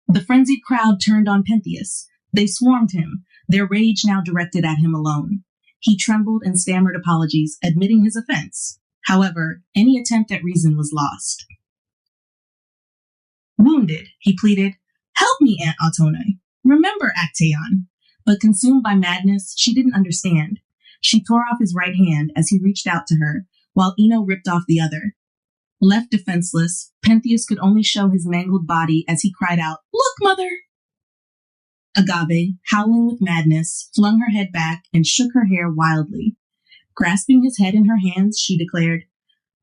Speaker 3: The frenzied crowd turned on Pentheus. They swarmed him, their rage now directed at him alone. He trembled and stammered apologies, admitting his offense. However, any attempt at reason was lost. Wounded, he pleaded, "Help me, Aunt Autone. Remember Actaeon." But consumed by madness, she didn't understand. She tore off his right hand as he reached out to her, while Ino ripped off the other. Left defenseless, Pentheus could only show his mangled body as he cried out, "Look, mother!" Agave, howling with madness, flung her head back and shook her hair wildly. Grasping his head in her hands, she declared,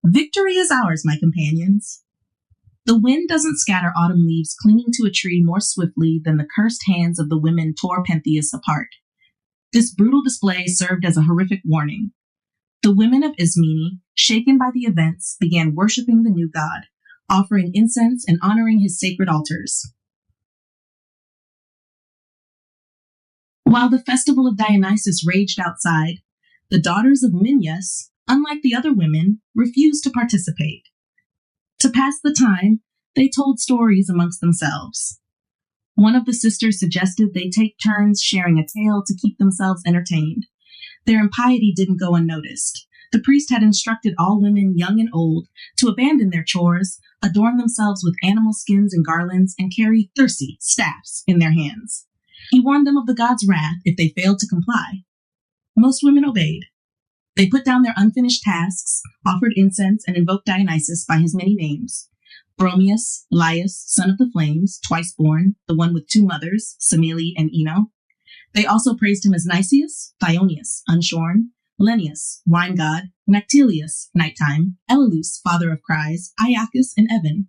Speaker 3: "Victory is ours, my companions." The wind doesn't scatter autumn leaves clinging to a tree more swiftly than the cursed hands of the women tore Pentheus apart. This brutal display served as a horrific warning. The women of Ismene, shaken by the events, began worshipping the new god, offering incense and honoring his sacred altars. While the festival of Dionysus raged outside, the daughters of Minyas, unlike the other women, refused to participate. To pass the time, they told stories amongst themselves. One of the sisters suggested they take turns sharing a tale to keep themselves entertained. Their impiety didn't go unnoticed. The priest had instructed all women, young and old, to abandon their chores, adorn themselves with animal skins and garlands, and carry thirsty staffs in their hands. He warned them of the god's wrath if they failed to comply. Most women obeyed. They put down their unfinished tasks, offered incense, and invoked Dionysus by his many names: Bromius, Laius, son of the flames, twice born, the one with two mothers, Semele and Ino. They also praised him as Nicias, Thionius, unshorn, Lennius, wine god, Nactilius, nighttime, Elelus, father of cries, Iacchus, and Evan.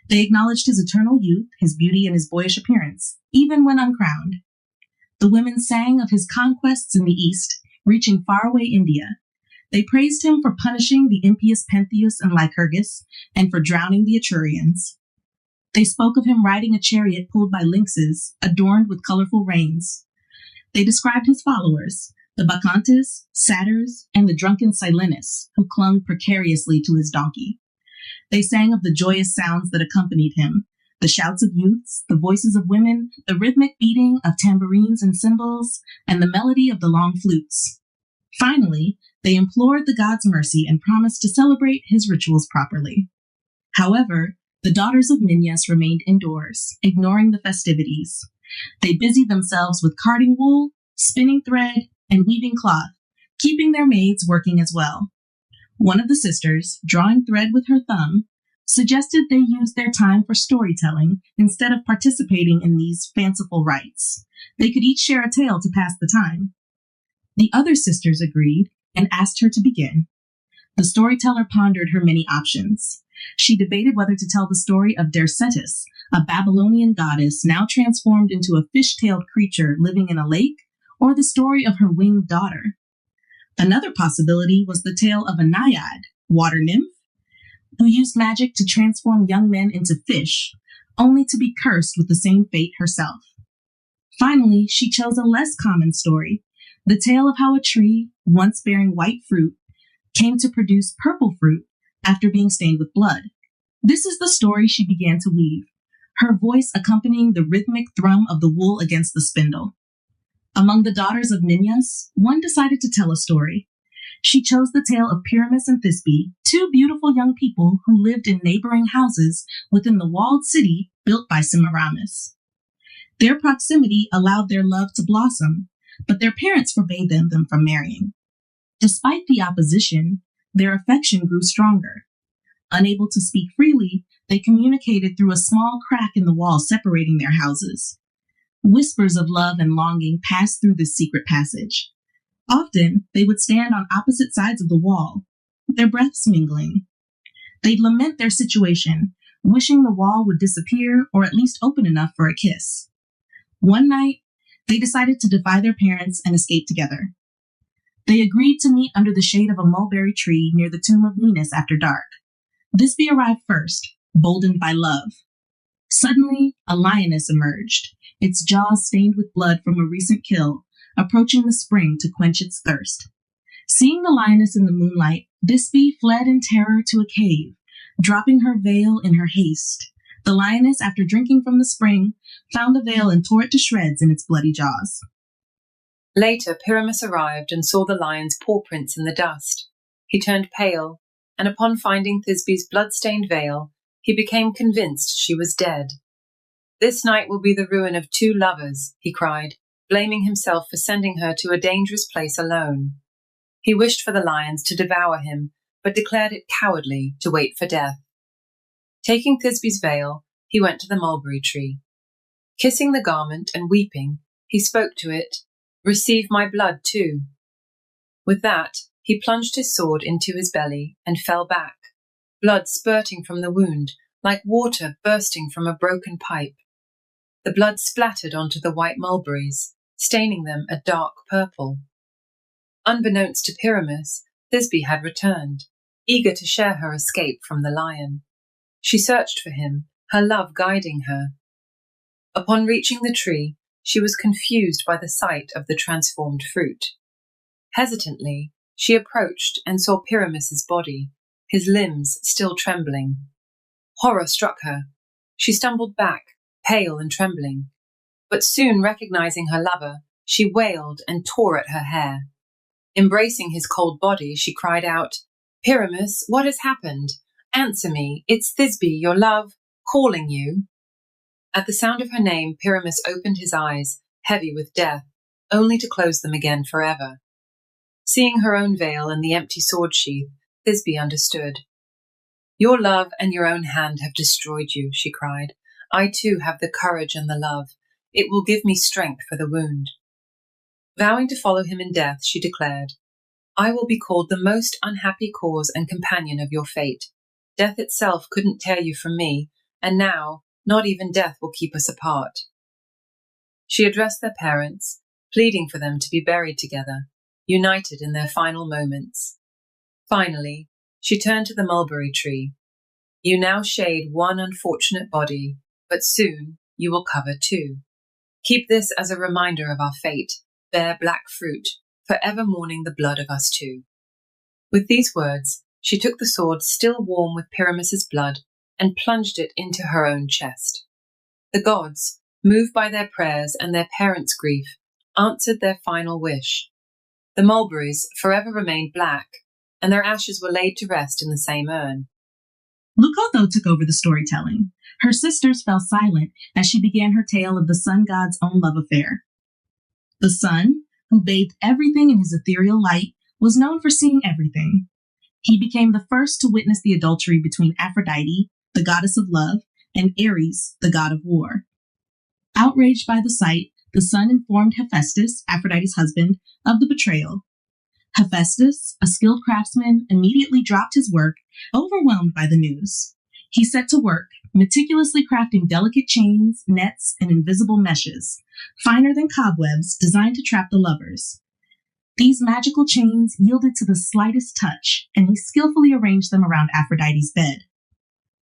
Speaker 3: They acknowledged his eternal youth, his beauty, and his boyish appearance, even when uncrowned. The women sang of his conquests in the east, reaching faraway India. They praised him for punishing the impious Pentheus and Lycurgus, and for drowning the Etrurians. They spoke of him riding a chariot pulled by lynxes, adorned with colorful reins. They described his followers, the Bacchantes, satyrs, and the drunken Silenus, who clung precariously to his donkey. They sang of the joyous sounds that accompanied him, the shouts of youths, the voices of women, the rhythmic beating of tambourines and cymbals, and the melody of the long flutes. Finally, they implored the god's mercy and promised to celebrate his rituals properly. However, the daughters of Minyas remained indoors, ignoring the festivities. They busied themselves with carding wool, spinning thread, and weaving cloth, keeping their maids working as well. One of the sisters, drawing thread with her thumb, suggested they use their time for storytelling instead of participating in these fanciful rites. They could each share a tale to pass the time. The other sisters agreed and asked her to begin. The storyteller pondered her many options. She debated whether to tell the story of Dercetus, a Babylonian goddess now transformed into a fish-tailed creature living in a lake, or the story of her winged daughter. Another possibility was the tale of a naiad, water nymph, who used magic to transform young men into fish, only to be cursed with the same fate herself. Finally, she chose a less common story, the tale of how a tree, once bearing white fruit, came to produce purple fruit after being stained with blood. This is the story she began to weave, her voice accompanying the rhythmic thrum of the wool against the spindle. Among the daughters of Minyas, one decided to tell a story. She chose the tale of Pyramus and Thisbe, two beautiful young people who lived in neighboring houses within the walled city built by Semiramis. Their proximity allowed their love to blossom, but their parents forbade them from marrying. Despite the opposition, their affection grew stronger. Unable to speak freely, they communicated through a small crack in the wall separating their houses. Whispers of love and longing passed through this secret passage. Often, they would stand on opposite sides of the wall, their breaths mingling. They'd lament their situation, wishing the wall would disappear or at least open enough for a kiss. One night, they decided to defy their parents and escape together. They agreed to meet under the shade of a mulberry tree near the tomb of Venus after dark. Thisbe arrived first, boldened by love. Suddenly, a lioness emerged, its jaws stained with blood from a recent kill, approaching the spring to quench its thirst. Seeing the lioness in the moonlight, Thisbe fled in terror to a cave, dropping her veil in her haste. The lioness, after drinking from the spring, found the veil and tore it to shreds in its bloody jaws.
Speaker 2: Later, Pyramus arrived and saw the lion's paw prints in the dust. He turned pale, and upon finding Thisbe's blood-stained veil, he became convinced she was dead. "This night will be the ruin of two lovers," he cried, blaming himself for sending her to a dangerous place alone. He wished for the lions to devour him, but declared it cowardly to wait for death. Taking Thisbe's veil, he went to the mulberry tree. Kissing the garment and weeping, he spoke to it, "Receive my blood too." With that, he plunged his sword into his belly and fell back, blood spurting from the wound, like water bursting from a broken pipe. The blood splattered onto the white mulberries, staining them a dark purple. Unbeknownst to Pyramus, Thisbe had returned, eager to share her escape from the lion. She searched for him, her love guiding her. Upon reaching the tree, she was confused by the sight of the transformed fruit. Hesitantly, she approached and saw Pyramus's body, his limbs still trembling. Horror struck her. She stumbled back, pale and trembling. But soon recognizing her lover, she wailed and tore at her hair. Embracing his cold body, she cried out, "Pyramus, what has happened? Answer me, it's Thisbe, your love, calling you." At the sound of her name, Pyramus opened his eyes, heavy with death, only to close them again forever. Seeing her own veil and the empty sword sheath, Thisbe understood. "Your love and your own hand have destroyed you," she cried. "I too have the courage and the love. It will give me strength for the wound." Vowing to follow him in death, she declared, "I will be called the most unhappy cause and companion of your fate. Death itself couldn't tear you from me, and now not even death will keep us apart." She addressed their parents, pleading for them to be buried together, united in their final moments. Finally, she turned to the mulberry tree. "You now shade one unfortunate body, but soon you will cover two. Keep this as a reminder of our fate, bear black fruit, forever mourning the blood of us two." With these words, she took the sword still warm with Pyramus's blood and plunged it into her own chest. The gods, moved by their prayers and their parents' grief, answered their final wish. The mulberries forever remained black, and their ashes were laid to rest in the same urn.
Speaker 3: Lukotho took over the storytelling. Her sisters fell silent as she began her tale of the sun god's own love affair. The sun, who bathed everything in his ethereal light, was known for seeing everything. He became the first to witness the adultery between Aphrodite, the goddess of love, and Ares, the god of war. Outraged by the sight, the sun informed Hephaestus, Aphrodite's husband, of the betrayal. Hephaestus, a skilled craftsman, immediately dropped his work, overwhelmed by the news. He set to work, meticulously crafting delicate chains, nets, and invisible meshes, finer than cobwebs, designed to trap the lovers. These magical chains yielded to the slightest touch, and he skillfully arranged them around Aphrodite's bed.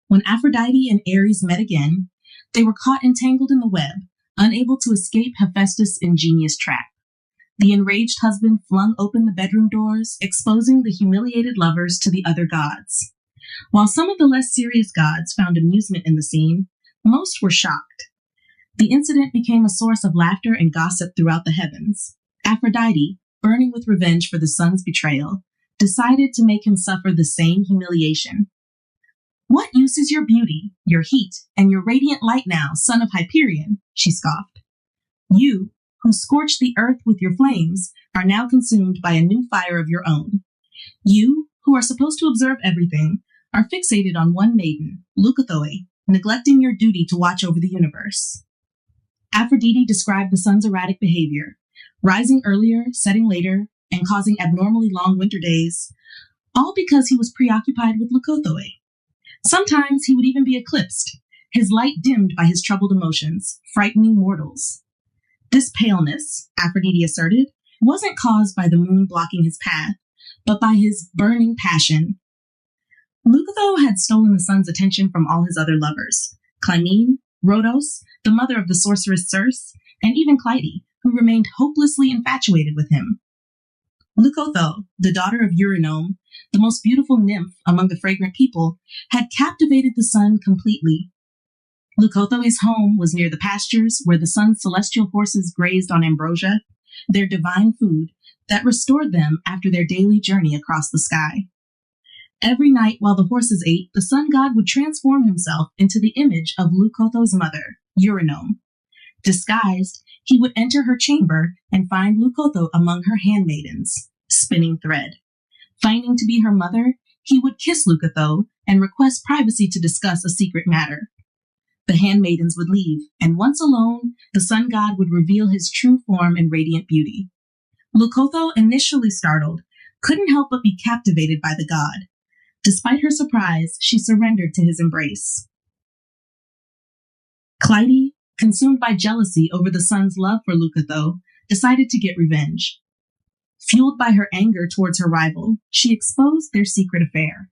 Speaker 3: When Aphrodite and Ares met again, they were caught entangled in the web, unable to escape Hephaestus' ingenious trap. The enraged husband flung open the bedroom doors, exposing the humiliated lovers to the other gods. While some of the less serious gods found amusement in the scene, most were shocked. The incident became a source of laughter and gossip throughout the heavens. Aphrodite, burning with revenge for the sun's betrayal, decided to make him suffer the same humiliation. "What use is your beauty, your heat, and your radiant light now, son of Hyperion?" she scoffed. "You, who scorched the earth with your flames, are now consumed by a new fire of your own. You, who are supposed to observe everything, are fixated on one maiden, Leucothoe, neglecting your duty to watch over the universe." Aphrodite described the sun's erratic behavior, rising earlier, setting later, and causing abnormally long winter days, all because he was preoccupied with Leucothoe. Sometimes he would even be eclipsed, his light dimmed by his troubled emotions, frightening mortals. This paleness, Aphrodite asserted, wasn't caused by the moon blocking his path, but by his burning passion. Leucotho had stolen the sun's attention from all his other lovers, Clymene, Rhodos, the mother of the sorceress Circe, and even Clytie, who remained hopelessly infatuated with him. Leucotho, the daughter of Eurynome, the most beautiful nymph among the fragrant people, had captivated the sun completely. Leucothoe's home was near the pastures where the sun's celestial horses grazed on ambrosia, their divine food that restored them after their daily journey across the sky. Every night while the horses ate, the sun god would transform himself into the image of Leucothoe's mother, Eurynome. Disguised, he would enter her chamber and find Leucotho among her handmaidens, spinning thread. Finding to be her mother, he would kiss Leucotho and request privacy to discuss a secret matter. The handmaidens would leave, and once alone, the sun god would reveal his true form and radiant beauty. Leucotho, initially startled, couldn't help but be captivated by the god. Despite her surprise, she surrendered to his embrace. Clytie, consumed by jealousy over the sun's love for Leucotho, decided to get revenge. Fueled by her anger towards her rival, she exposed their secret affair.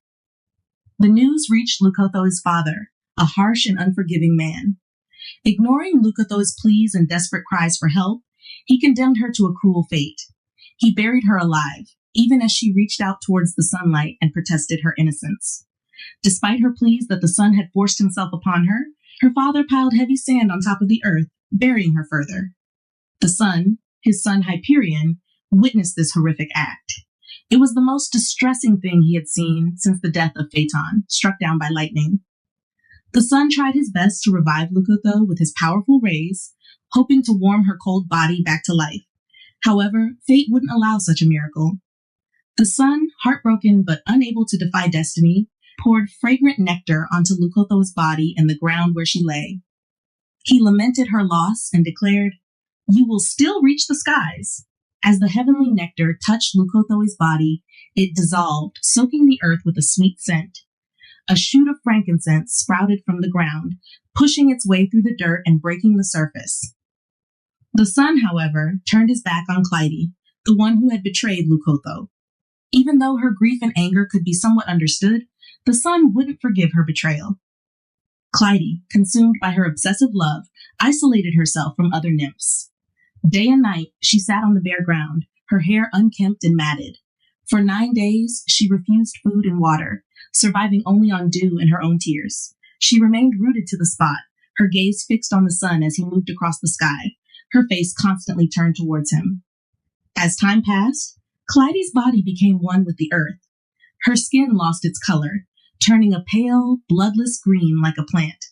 Speaker 3: The news reached Leucotho's father, a harsh and unforgiving man. Ignoring Leucotho's pleas and desperate cries for help, he condemned her to a cruel fate. He buried her alive, even as she reached out towards the sunlight and protested her innocence. Despite her pleas that the sun had forced himself upon her, her father piled heavy sand on top of the earth, burying her further. The sun, his son Hyperion, witnessed this horrific act. It was the most distressing thing he had seen since the death of Phaeton, struck down by lightning. The sun tried his best to revive Leucotho with his powerful rays, hoping to warm her cold body back to life. However, fate wouldn't allow such a miracle. The sun, heartbroken but unable to defy destiny, poured fragrant nectar onto Leucotho's body and the ground where she lay. He lamented her loss and declared, "You will still reach the skies." As the heavenly nectar touched Leucotho's body, it dissolved, soaking the earth with a sweet scent. A shoot of frankincense sprouted from the ground, pushing its way through the dirt and breaking the surface. The sun, however, turned his back on Clytie, the one who had betrayed Leucotho. Even though her grief and anger could be somewhat understood, the sun wouldn't forgive her betrayal. Clytie, consumed by her obsessive love, isolated herself from other nymphs. Day and night, she sat on the bare ground, her hair unkempt and matted. For 9 days, she refused food and water, surviving only on dew and her own tears. She remained rooted to the spot, her gaze fixed on the sun as he moved across the sky, her face constantly turned towards him. As time passed, Clytie's body became one with the earth. Her skin lost its color, turning a pale, bloodless green like a plant.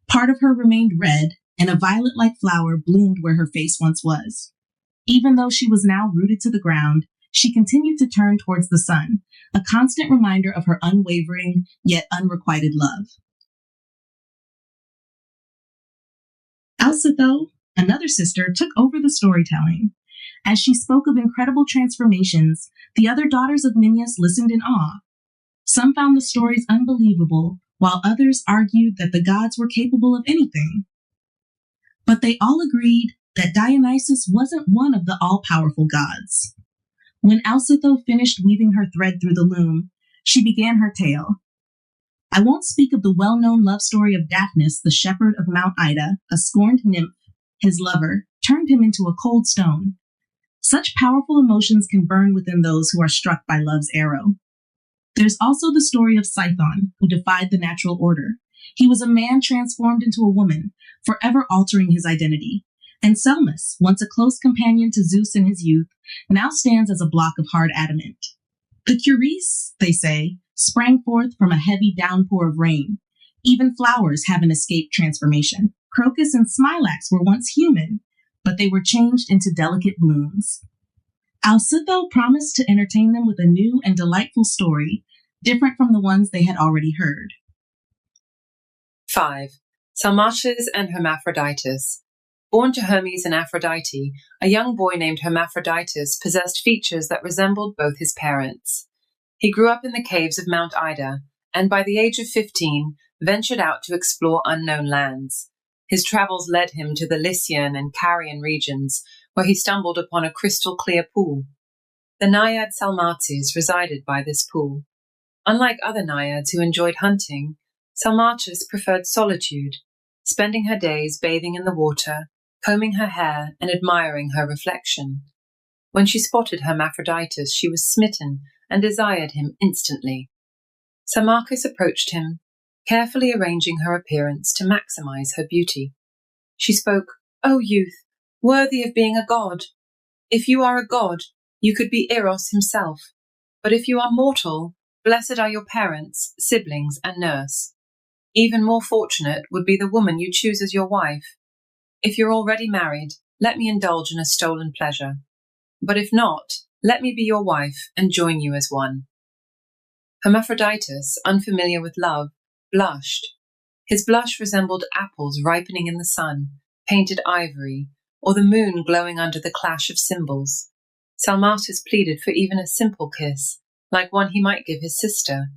Speaker 3: Part of her remained red, and a violet-like flower bloomed where her face once was. Even though she was now rooted to the ground, she continued to turn towards the sun, a constant reminder of her unwavering, yet unrequited love. Alcitho, another sister, took over the storytelling. As she spoke of incredible transformations, the other daughters of Minyas listened in awe. Some found the stories unbelievable, while others argued that the gods were capable of anything. But they all agreed that Dionysus wasn't one of the all-powerful gods. When Alcitho finished weaving her thread through the loom, she began her tale. I won't speak of the well-known love story of Daphnis, the shepherd of Mount Ida, a scorned nymph. His lover turned him into a cold stone. Such powerful emotions can burn within those who are struck by love's arrow. There's also the story of Scython, who defied the natural order. He was a man transformed into a woman, forever altering his identity. And Selmus, once a close companion to Zeus in his youth, now stands as a block of hard adamant. The Curease, they say, sprang forth from a heavy downpour of rain. Even flowers haven't escaped transformation. Crocus and Smilax were once human, but they were changed into delicate blooms. Alcitho promised to entertain them with a new and delightful story, different from the ones they had already heard.
Speaker 2: 5. Salmaches and Hermaphroditus. Born to Hermes and Aphrodite, a young boy named Hermaphroditus possessed features that resembled both his parents. He grew up in the caves of Mount Ida, and by the age of 15, ventured out to explore unknown lands. His travels led him to the Lycian and Carian regions, where he stumbled upon a crystal-clear pool. The naiad Salmaches resided by this pool. Unlike other naiads who enjoyed hunting, Salmaches preferred solitude, spending her days bathing in the water, combing her hair, and admiring her reflection. When she spotted Hermaphroditus, she was smitten and desired him instantly. Salmaches approached him, carefully arranging her appearance to maximize her beauty. She spoke, "O youth, worthy of being a god. If you are a god, you could be Eros himself. But if you are mortal, blessed are your parents, siblings, and nurse. Even more fortunate would be the woman you choose as your wife. If you're already married, let me indulge in a stolen pleasure. But if not, let me be your wife and join you as one." Hermaphroditus, unfamiliar with love, blushed. His blush resembled apples ripening in the sun, painted ivory, or the moon glowing under the clash of cymbals. Salmaches pleaded for even a simple kiss, like one he might give his sister.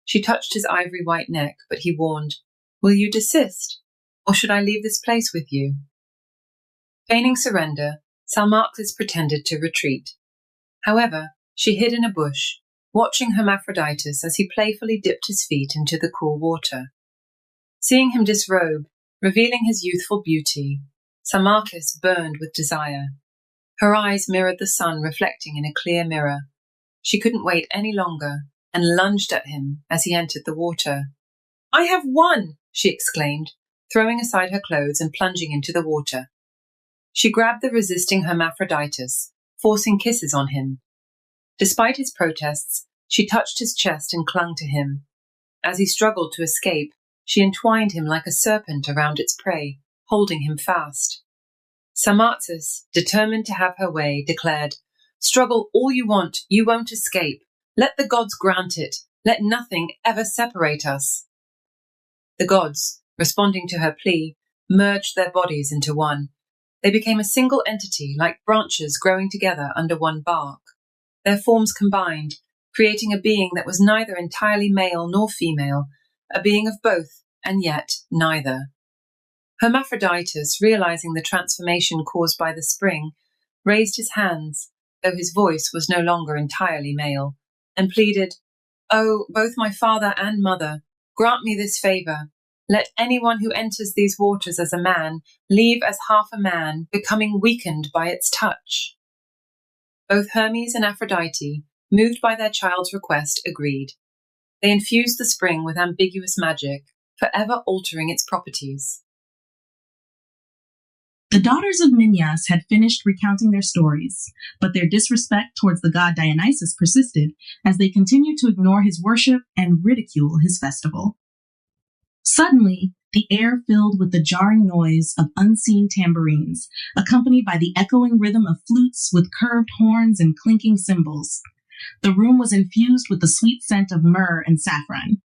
Speaker 2: She touched his ivory white neck, but he warned, "Will you desist, or should I leave this place with you?" Feigning surrender, Salmaches pretended to retreat. However, she hid in a bush, watching Hermaphroditus as he playfully dipped his feet into the cool water. Seeing him disrobe, revealing his youthful beauty, Salmaches burned with desire. Her eyes mirrored the sun reflecting in a clear mirror. She couldn't wait any longer and lunged at him as he entered the water. "I have won!" she exclaimed, throwing aside her clothes and plunging into the water. She grabbed the resisting hermaphroditus, forcing kisses on him. Despite his protests, she touched his chest and clung to him. As he struggled to escape, she entwined him like a serpent around its prey, holding him fast. Samartzis, determined to have her way, declared, "Struggle all you want, you won't escape. Let the gods grant it. Let nothing ever separate us." The gods, responding to her plea, merged their bodies into one. They became a single entity, like branches growing together under one bark. Their forms combined, creating a being that was neither entirely male nor female, a being of both, and yet neither. Hermaphroditus, realizing the transformation caused by the spring, raised his hands, though his voice was no longer entirely male, and pleaded, "Oh, both my father and mother, grant me this favor. Let anyone who enters these waters as a man leave as half a man, becoming weakened by its touch." Both Hermes and Aphrodite, moved by their child's request, agreed. They infused the spring with ambiguous magic, forever altering its properties.
Speaker 3: The daughters of Minyas had finished recounting their stories, but their disrespect towards the god Dionysus persisted as they continued to ignore his worship and ridicule his festival. Suddenly, the air filled with the jarring noise of unseen tambourines, accompanied by the echoing rhythm of flutes with curved horns and clinking cymbals. The room was infused with the sweet scent of myrrh and saffron.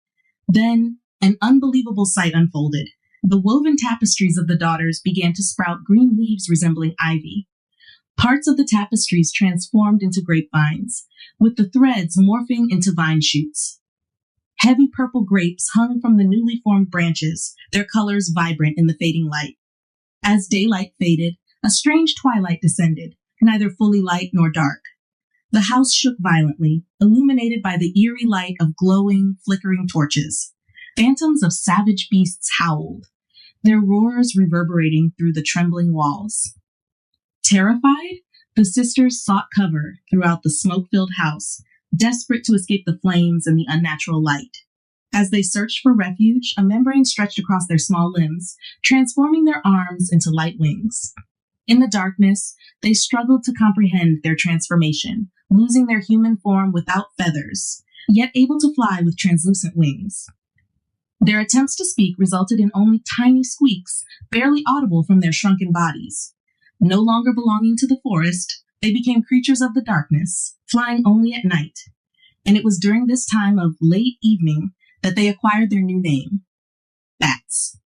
Speaker 3: Then, an unbelievable sight unfolded. The woven tapestries of the daughters began to sprout green leaves resembling ivy. Parts of the tapestries transformed into grapevines, with the threads morphing into vine shoots. Heavy purple grapes hung from the newly formed branches, their colors vibrant in the fading light. As daylight faded, a strange twilight descended, neither fully light nor dark. The house shook violently, illuminated by the eerie light of glowing, flickering torches. Phantoms of savage beasts howled, their roars reverberating through the trembling walls. Terrified, the sisters sought cover throughout the smoke-filled house, desperate to escape the flames and the unnatural light. As they searched for refuge, a membrane stretched across their small limbs, transforming their arms into light wings. In the darkness, they struggled to comprehend their transformation, losing their human form without feathers, yet able to fly with translucent wings. Their attempts to speak resulted in only tiny squeaks, barely audible from their shrunken bodies. No longer belonging to the forest, they became creatures of the darkness, flying only at night. And it was during this time of late evening that they acquired their new name, bats.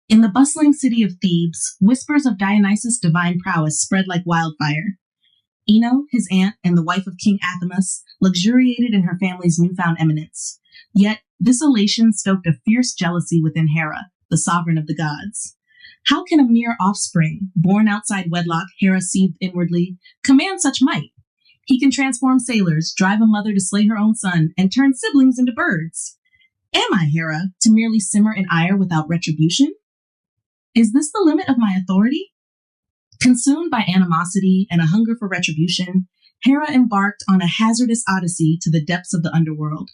Speaker 3: In the bustling city of Thebes, whispers of Dionysus' divine prowess spread like wildfire. Ino, his aunt, and the wife of King Athamas luxuriated in her family's newfound eminence. Yet, this elation stoked a fierce jealousy within Hera, the sovereign of the gods. How can a mere offspring, born outside wedlock, Hera seethed inwardly, command such might? He can transform sailors, drive a mother to slay her own son, and turn siblings into birds. Am I, Hera, to merely simmer in ire without retribution? Is this the limit of my authority? Consumed by animosity and a hunger for retribution, Hera embarked on a hazardous odyssey to the depths of the underworld.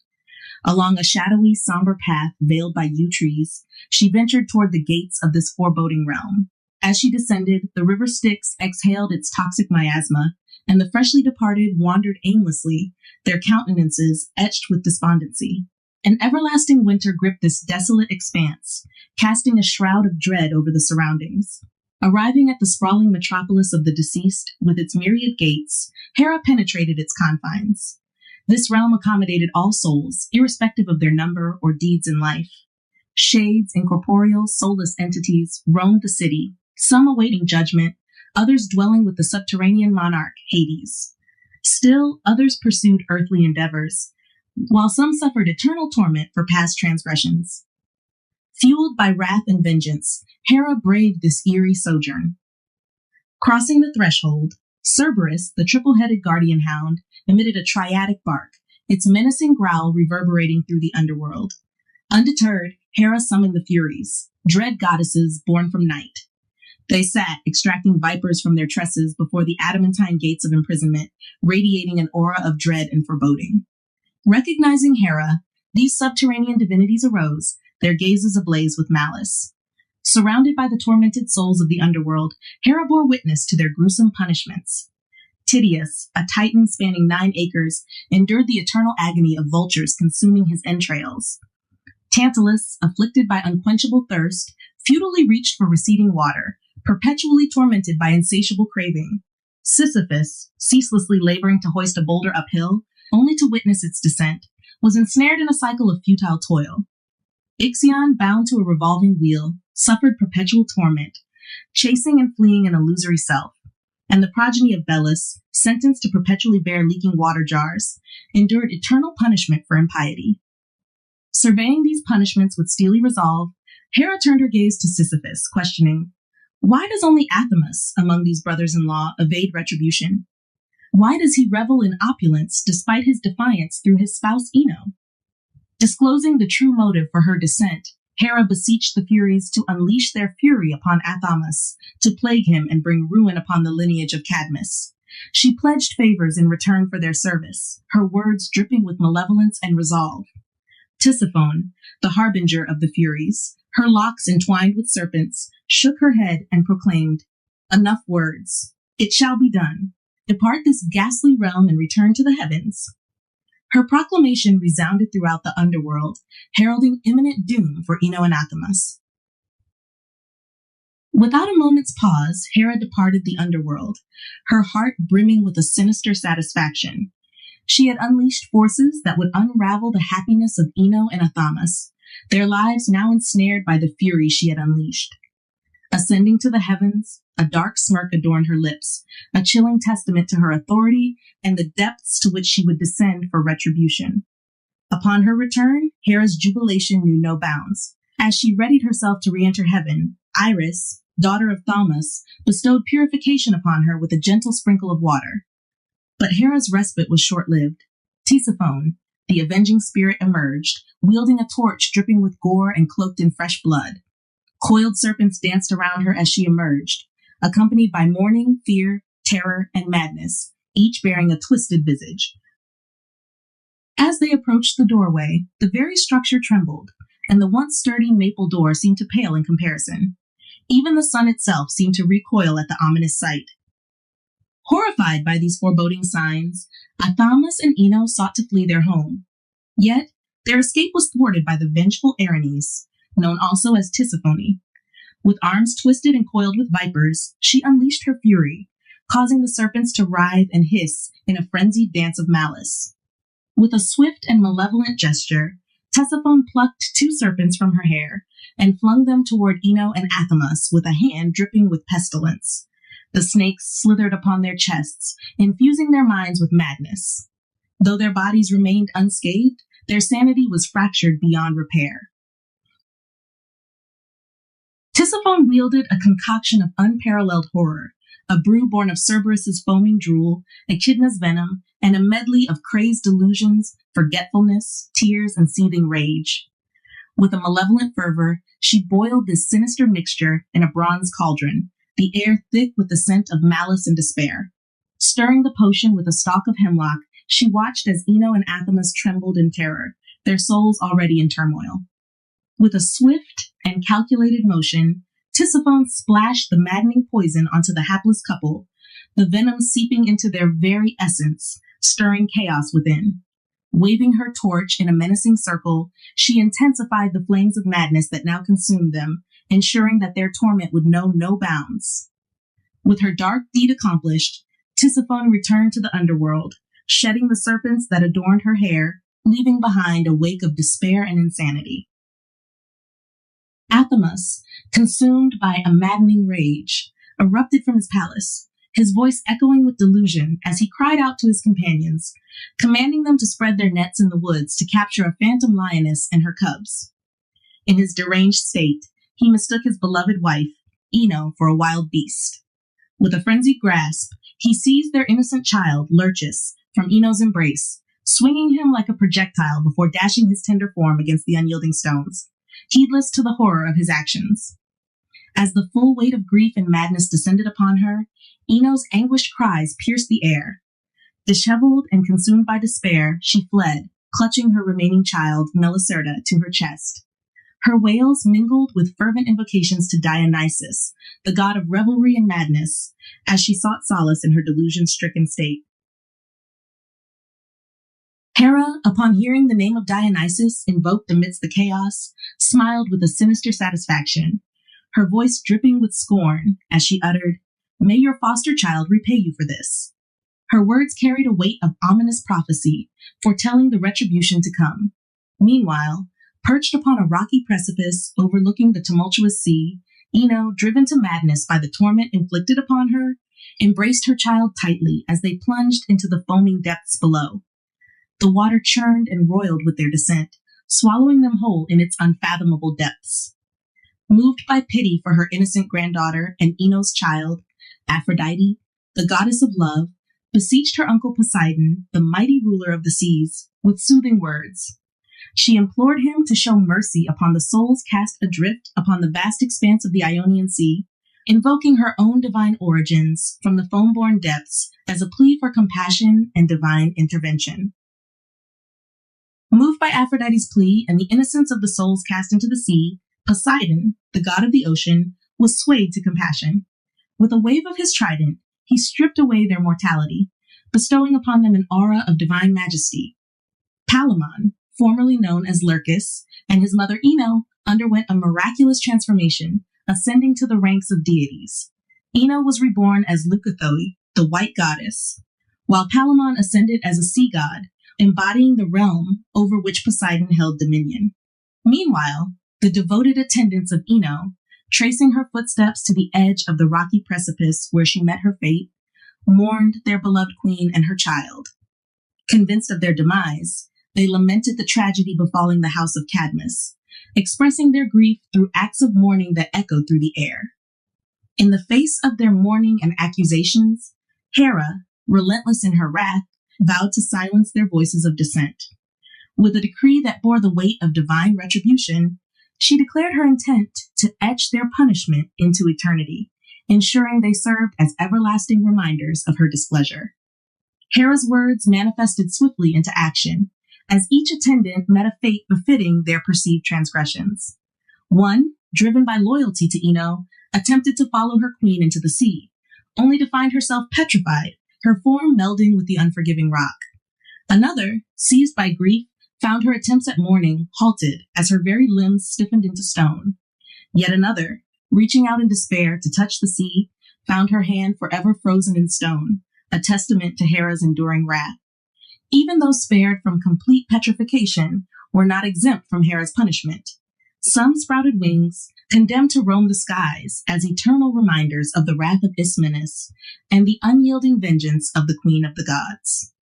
Speaker 3: Along a shadowy, somber path veiled by yew trees, she ventured toward the gates of this foreboding realm. As she descended, the river Styx exhaled its toxic miasma, and the freshly departed wandered aimlessly, their countenances etched with despondency. An everlasting winter gripped this desolate expanse, casting a shroud of dread over the surroundings. Arriving at the sprawling metropolis of the deceased, with its myriad gates, Hera penetrated its confines. This realm accommodated all souls, irrespective of their number or deeds in life. Shades, incorporeal, soulless entities roamed the city, some awaiting judgment, others dwelling with the subterranean monarch, Hades. Still, others pursued earthly endeavors, while some suffered eternal torment for past transgressions. Fueled by wrath and vengeance, Hera braved this eerie sojourn. Crossing the threshold, Cerberus, the triple-headed guardian hound, emitted a triadic bark, its menacing growl reverberating through the underworld. Undeterred, Hera summoned the Furies, dread goddesses born from night. They sat, extracting vipers from their tresses before the adamantine gates of imprisonment, radiating an aura of dread and foreboding. Recognizing Hera, these subterranean divinities arose, their gazes ablaze with malice. Surrounded by the tormented souls of the underworld, Hera bore witness to their gruesome punishments. Tydeus, a titan spanning 9 acres, endured the eternal agony of vultures consuming his entrails. Tantalus, afflicted by unquenchable thirst, futilely reached for receding water, perpetually tormented by insatiable craving. Sisyphus, ceaselessly laboring to hoist a boulder uphill, only to witness its descent, was ensnared in a cycle of futile toil. Ixion, bound to a revolving wheel, suffered perpetual torment, chasing and fleeing an illusory self, and the progeny of Belus, sentenced to perpetually bear leaking water jars, endured eternal punishment for impiety. Surveying these punishments with steely resolve, Hera turned her gaze to Sisyphus, questioning, why does only Athamas, among these brothers-in-law, evade retribution? Why does he revel in opulence despite his defiance through his spouse Ino? Disclosing the true motive for her descent, Hera beseeched the Furies to unleash their fury upon Athamas, to plague him and bring ruin upon the lineage of Cadmus. She pledged favors in return for their service, her words dripping with malevolence and resolve. Tisiphone, the harbinger of the Furies, her locks entwined with serpents, shook her head and proclaimed, enough words. It shall be done. Depart this ghastly realm and return to the heavens. Her proclamation resounded throughout the underworld, heralding imminent doom for Ino and Athamas. Without a moment's pause, Hera departed the underworld, her heart brimming with a sinister satisfaction. She had unleashed forces that would unravel the happiness of Ino and Athamas, their lives now ensnared by the fury she had unleashed. Ascending to the heavens, a dark smirk adorned her lips, a chilling testament to her authority and the depths to which she would descend for retribution. Upon her return, Hera's jubilation knew no bounds. As she readied herself to re-enter heaven, Iris, daughter of Thaumas, bestowed purification upon her with a gentle sprinkle of water. But Hera's respite was short-lived. Tisiphone, the avenging spirit, emerged, wielding a torch dripping with gore and cloaked in fresh blood. Coiled serpents danced around her as she emerged, accompanied by mourning, fear, terror, and madness, each bearing a twisted visage. As they approached the doorway, the very structure trembled, and the once sturdy maple door seemed to pale in comparison. Even the sun itself seemed to recoil at the ominous sight. Horrified by these foreboding signs, Athamas and Ino sought to flee their home. Yet, their escape was thwarted by the vengeful Erinyes, known also as Tisiphone. With arms twisted and coiled with vipers, she unleashed her fury, causing the serpents to writhe and hiss in a frenzied dance of malice. With a swift and malevolent gesture, Tisiphone plucked 2 serpents from her hair and flung them toward Ino and Athamas with a hand dripping with pestilence. The snakes slithered upon their chests, infusing their minds with madness. Though their bodies remained unscathed, their sanity was fractured beyond repair. Tisiphone wielded a concoction of unparalleled horror, a brew born of Cerberus's foaming drool, Echidna's venom, and a medley of crazed delusions, forgetfulness, tears, and seething rage. With a malevolent fervor, she boiled this sinister mixture in a bronze cauldron, the air thick with the scent of malice and despair. Stirring the potion with a stalk of hemlock, she watched as Ino and Athamas trembled in terror, their souls already in turmoil. With a swift and calculated motion, Tisiphone splashed the maddening poison onto the hapless couple, the venom seeping into their very essence, stirring chaos within. Waving her torch in a menacing circle, she intensified the flames of madness that now consumed them, ensuring that their torment would know no bounds. With her dark deed accomplished, Tisiphone returned to the underworld, shedding the serpents that adorned her hair, leaving behind a wake of despair and insanity. Athamas, consumed by a maddening rage, erupted from his palace, his voice echoing with delusion as he cried out to his companions, commanding them to spread their nets in the woods to capture a phantom lioness and her cubs. In his deranged state, he mistook his beloved wife, Ino, for a wild beast. With a frenzied grasp, he seized their innocent child, Lurchus, from Ino's embrace, swinging him like a projectile before dashing his tender form against the unyielding stones, heedless to the horror of his actions. As the full weight of grief and madness descended upon her, Ino's anguished cries pierced the air. Disheveled and consumed by despair, she fled, clutching her remaining child, Melicerta, to her chest. Her wails mingled with fervent invocations to Dionysus, the god of revelry and madness, as she sought solace in her delusion-stricken state. Hera, upon hearing the name of Dionysus invoked amidst the chaos, smiled with a sinister satisfaction, her voice dripping with scorn as she uttered, "May your foster child repay you for this." Her words carried a weight of ominous prophecy, foretelling the retribution to come. Meanwhile, perched upon a rocky precipice overlooking the tumultuous sea, Ino, driven to madness by the torment inflicted upon her, embraced her child tightly as they plunged into the foaming depths below. The water churned and roiled with their descent, swallowing them whole in its unfathomable depths. Moved by pity for her innocent granddaughter and Ino's child, Aphrodite, the goddess of love, beseeched her uncle Poseidon, the mighty ruler of the seas, with soothing words. She implored him to show mercy upon the souls cast adrift upon the vast expanse of the Ionian Sea, invoking her own divine origins from the foam-born depths as a plea for compassion and divine intervention. Moved by Aphrodite's plea and the innocence of the souls cast into the sea, Poseidon, the god of the ocean, was swayed to compassion. With a wave of his trident, he stripped away their mortality, bestowing upon them an aura of divine majesty. Palamon, formerly known as Lurkus, and his mother Ino underwent a miraculous transformation, ascending to the ranks of deities. Ino was reborn as Leucothoe, the white goddess, while Palamon ascended as a sea god, embodying the realm over which Poseidon held dominion. Meanwhile, the devoted attendants of Ino, tracing her footsteps to the edge of the rocky precipice where she met her fate, mourned their beloved queen and her child. Convinced of their demise, they lamented the tragedy befalling the house of Cadmus, expressing their grief through acts of mourning that echoed through the air. In the face of their mourning and accusations, Hera, relentless in her wrath, vowed to silence their voices of dissent. With a decree that bore the weight of divine retribution, she declared her intent to etch their punishment into eternity, ensuring they served as everlasting reminders of her displeasure. Hera's words manifested swiftly into action, as each attendant met a fate befitting their perceived transgressions. One, driven by loyalty to Ino, attempted to follow her queen into the sea, only to find herself petrified, her form melding with the unforgiving rock. Another, seized by grief, found her attempts at mourning halted as her very limbs stiffened into stone. Yet another, reaching out in despair to touch the sea, found her hand forever frozen in stone, a testament to Hera's enduring wrath. Even those spared from complete petrification were not exempt from Hera's punishment. Some sprouted wings, condemned to roam the skies as eternal reminders of the wrath of Ismenus and the unyielding vengeance of the Queen of the Gods.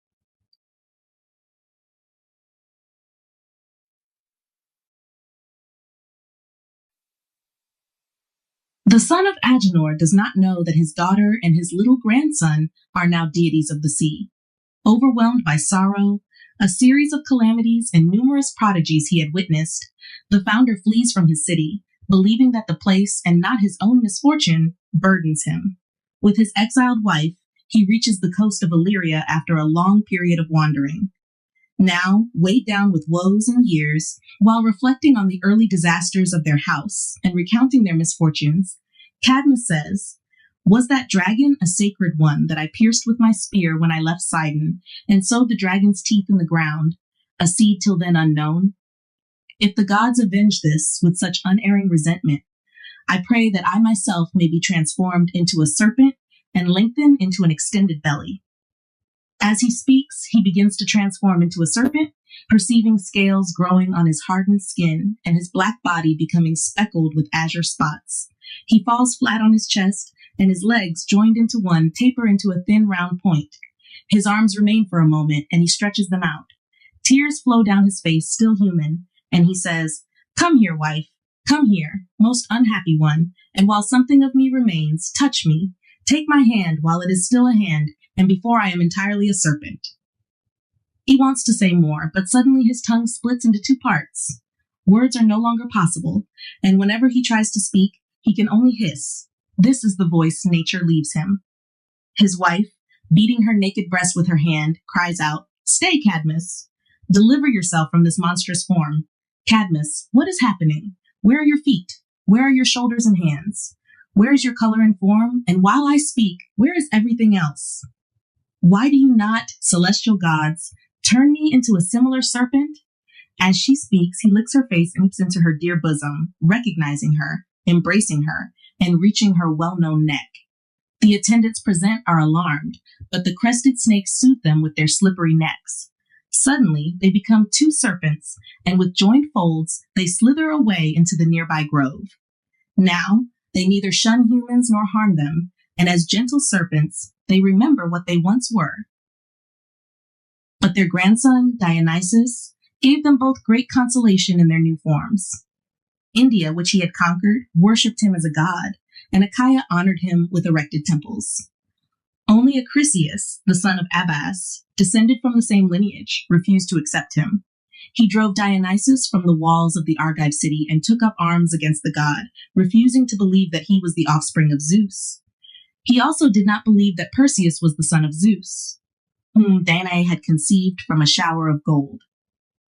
Speaker 3: The son of Agenor does not know that his daughter and his little grandson are now deities of the sea. Overwhelmed by sorrow, a series of calamities, and numerous prodigies he had witnessed, the founder flees from his city, believing that the place and not his own misfortune burdens him. With his exiled wife, he reaches the coast of Illyria after a long period of wandering. Now, weighed down with woes and years, while reflecting on the early disasters of their house and recounting their misfortunes, Cadmus says, "Was that dragon a sacred one that I pierced with my spear when I left Sidon, and sowed the dragon's teeth in the ground, a seed till then unknown? If the gods avenge this with such unerring resentment, I pray that I myself may be transformed into a serpent and lengthen into an extended belly." As he speaks, he begins to transform into a serpent, perceiving scales growing on his hardened skin and his black body becoming speckled with azure spots. He falls flat on his chest, and his legs, joined into one, taper into a thin round point. His arms remain for a moment, and he stretches them out. Tears flow down his face, still human, and he says, "Come here, wife. Come here, most unhappy one, and while something of me remains, touch me. Take my hand while it is still a hand, and before I am entirely a serpent." He wants to say more, but suddenly his tongue splits into two parts. Words are no longer possible, and whenever he tries to speak, he can only hiss. This is the voice nature leaves him. His wife, beating her naked breast with her hand, cries out, "Stay, Cadmus! Deliver yourself from this monstrous form. Cadmus, what is happening? Where are your feet? Where are your shoulders and hands? Where is your color and form? And while I speak, where is everything else? Why do you not, celestial gods, turn me into a similar serpent? As she speaks, he licks her face and leaps into her dear bosom, recognizing her, embracing her, and reaching her well-known neck. The attendants present are alarmed, but the crested snakes soothe them with their slippery necks. Suddenly, they become two serpents, and with joined folds, they slither away into the nearby grove. Now, they neither shun humans nor harm them, and as gentle serpents, they remember what they once were. But their grandson, Dionysus, gave them both great consolation in their new forms. India, which he had conquered, worshipped him as a god, and Achaia honored him with erected temples. Only Acrisius, the son of Abas, descended from the same lineage, refused to accept him. He drove Dionysus from the walls of the Argive city and took up arms against the god, refusing to believe that he was the offspring of Zeus. He also did not believe that Perseus was the son of Zeus, whom Danae had conceived from a shower of gold.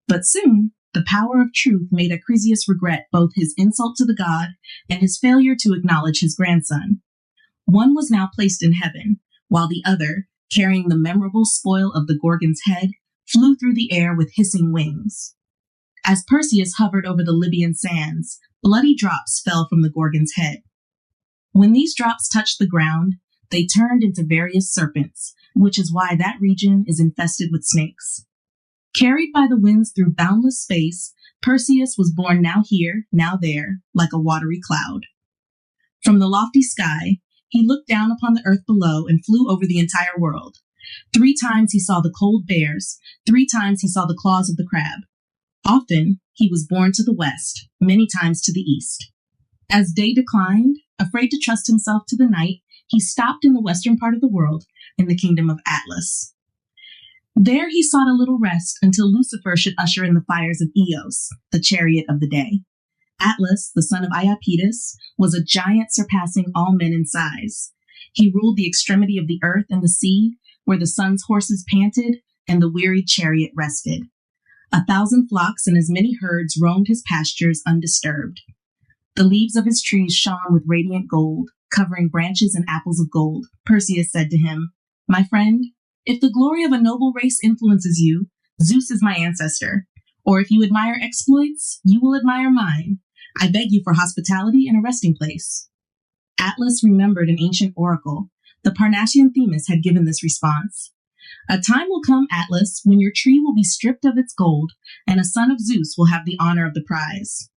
Speaker 3: But soon, the power of truth made Acrisius regret both his insult to the god and his failure to acknowledge his grandson. One was now placed in heaven, while the other, carrying the memorable spoil of the Gorgon's head, flew through the air with hissing wings. As Perseus hovered over the Libyan sands, bloody drops fell from the Gorgon's head. When these drops touched the ground, they turned into various serpents, which is why that region is infested with snakes. Carried by the winds through boundless space, Perseus was born now here, now there, like a watery cloud. From the lofty sky, he looked down upon the earth below and flew over the entire world. 3 times he saw the cold bears, 3 times he saw the claws of the crab. Often he was borne to the west, many times to the east. As day declined, afraid to trust himself to the night, he stopped in the western part of the world, in the kingdom of Atlas. There he sought a little rest until Lucifer should usher in the fires of Eos, the chariot of the day. Atlas, the son of Iapetus, was a giant surpassing all men in size. He ruled the extremity of the earth and the sea, where the sun's horses panted and the wearied chariot rested. 1,000 flocks and as many herds roamed his pastures undisturbed. The leaves of his trees shone with radiant gold, covering branches and apples of gold. Perseus said to him, "My friend, if the glory of a noble race influences you, Zeus is my ancestor. Or if you admire exploits, you will admire mine. I beg you for hospitality and a resting place." Atlas remembered an ancient oracle. The Parnassian Themis had given this response. "A time will come, Atlas, when your tree will be stripped of its gold, and a son of Zeus will have the honor of the prize."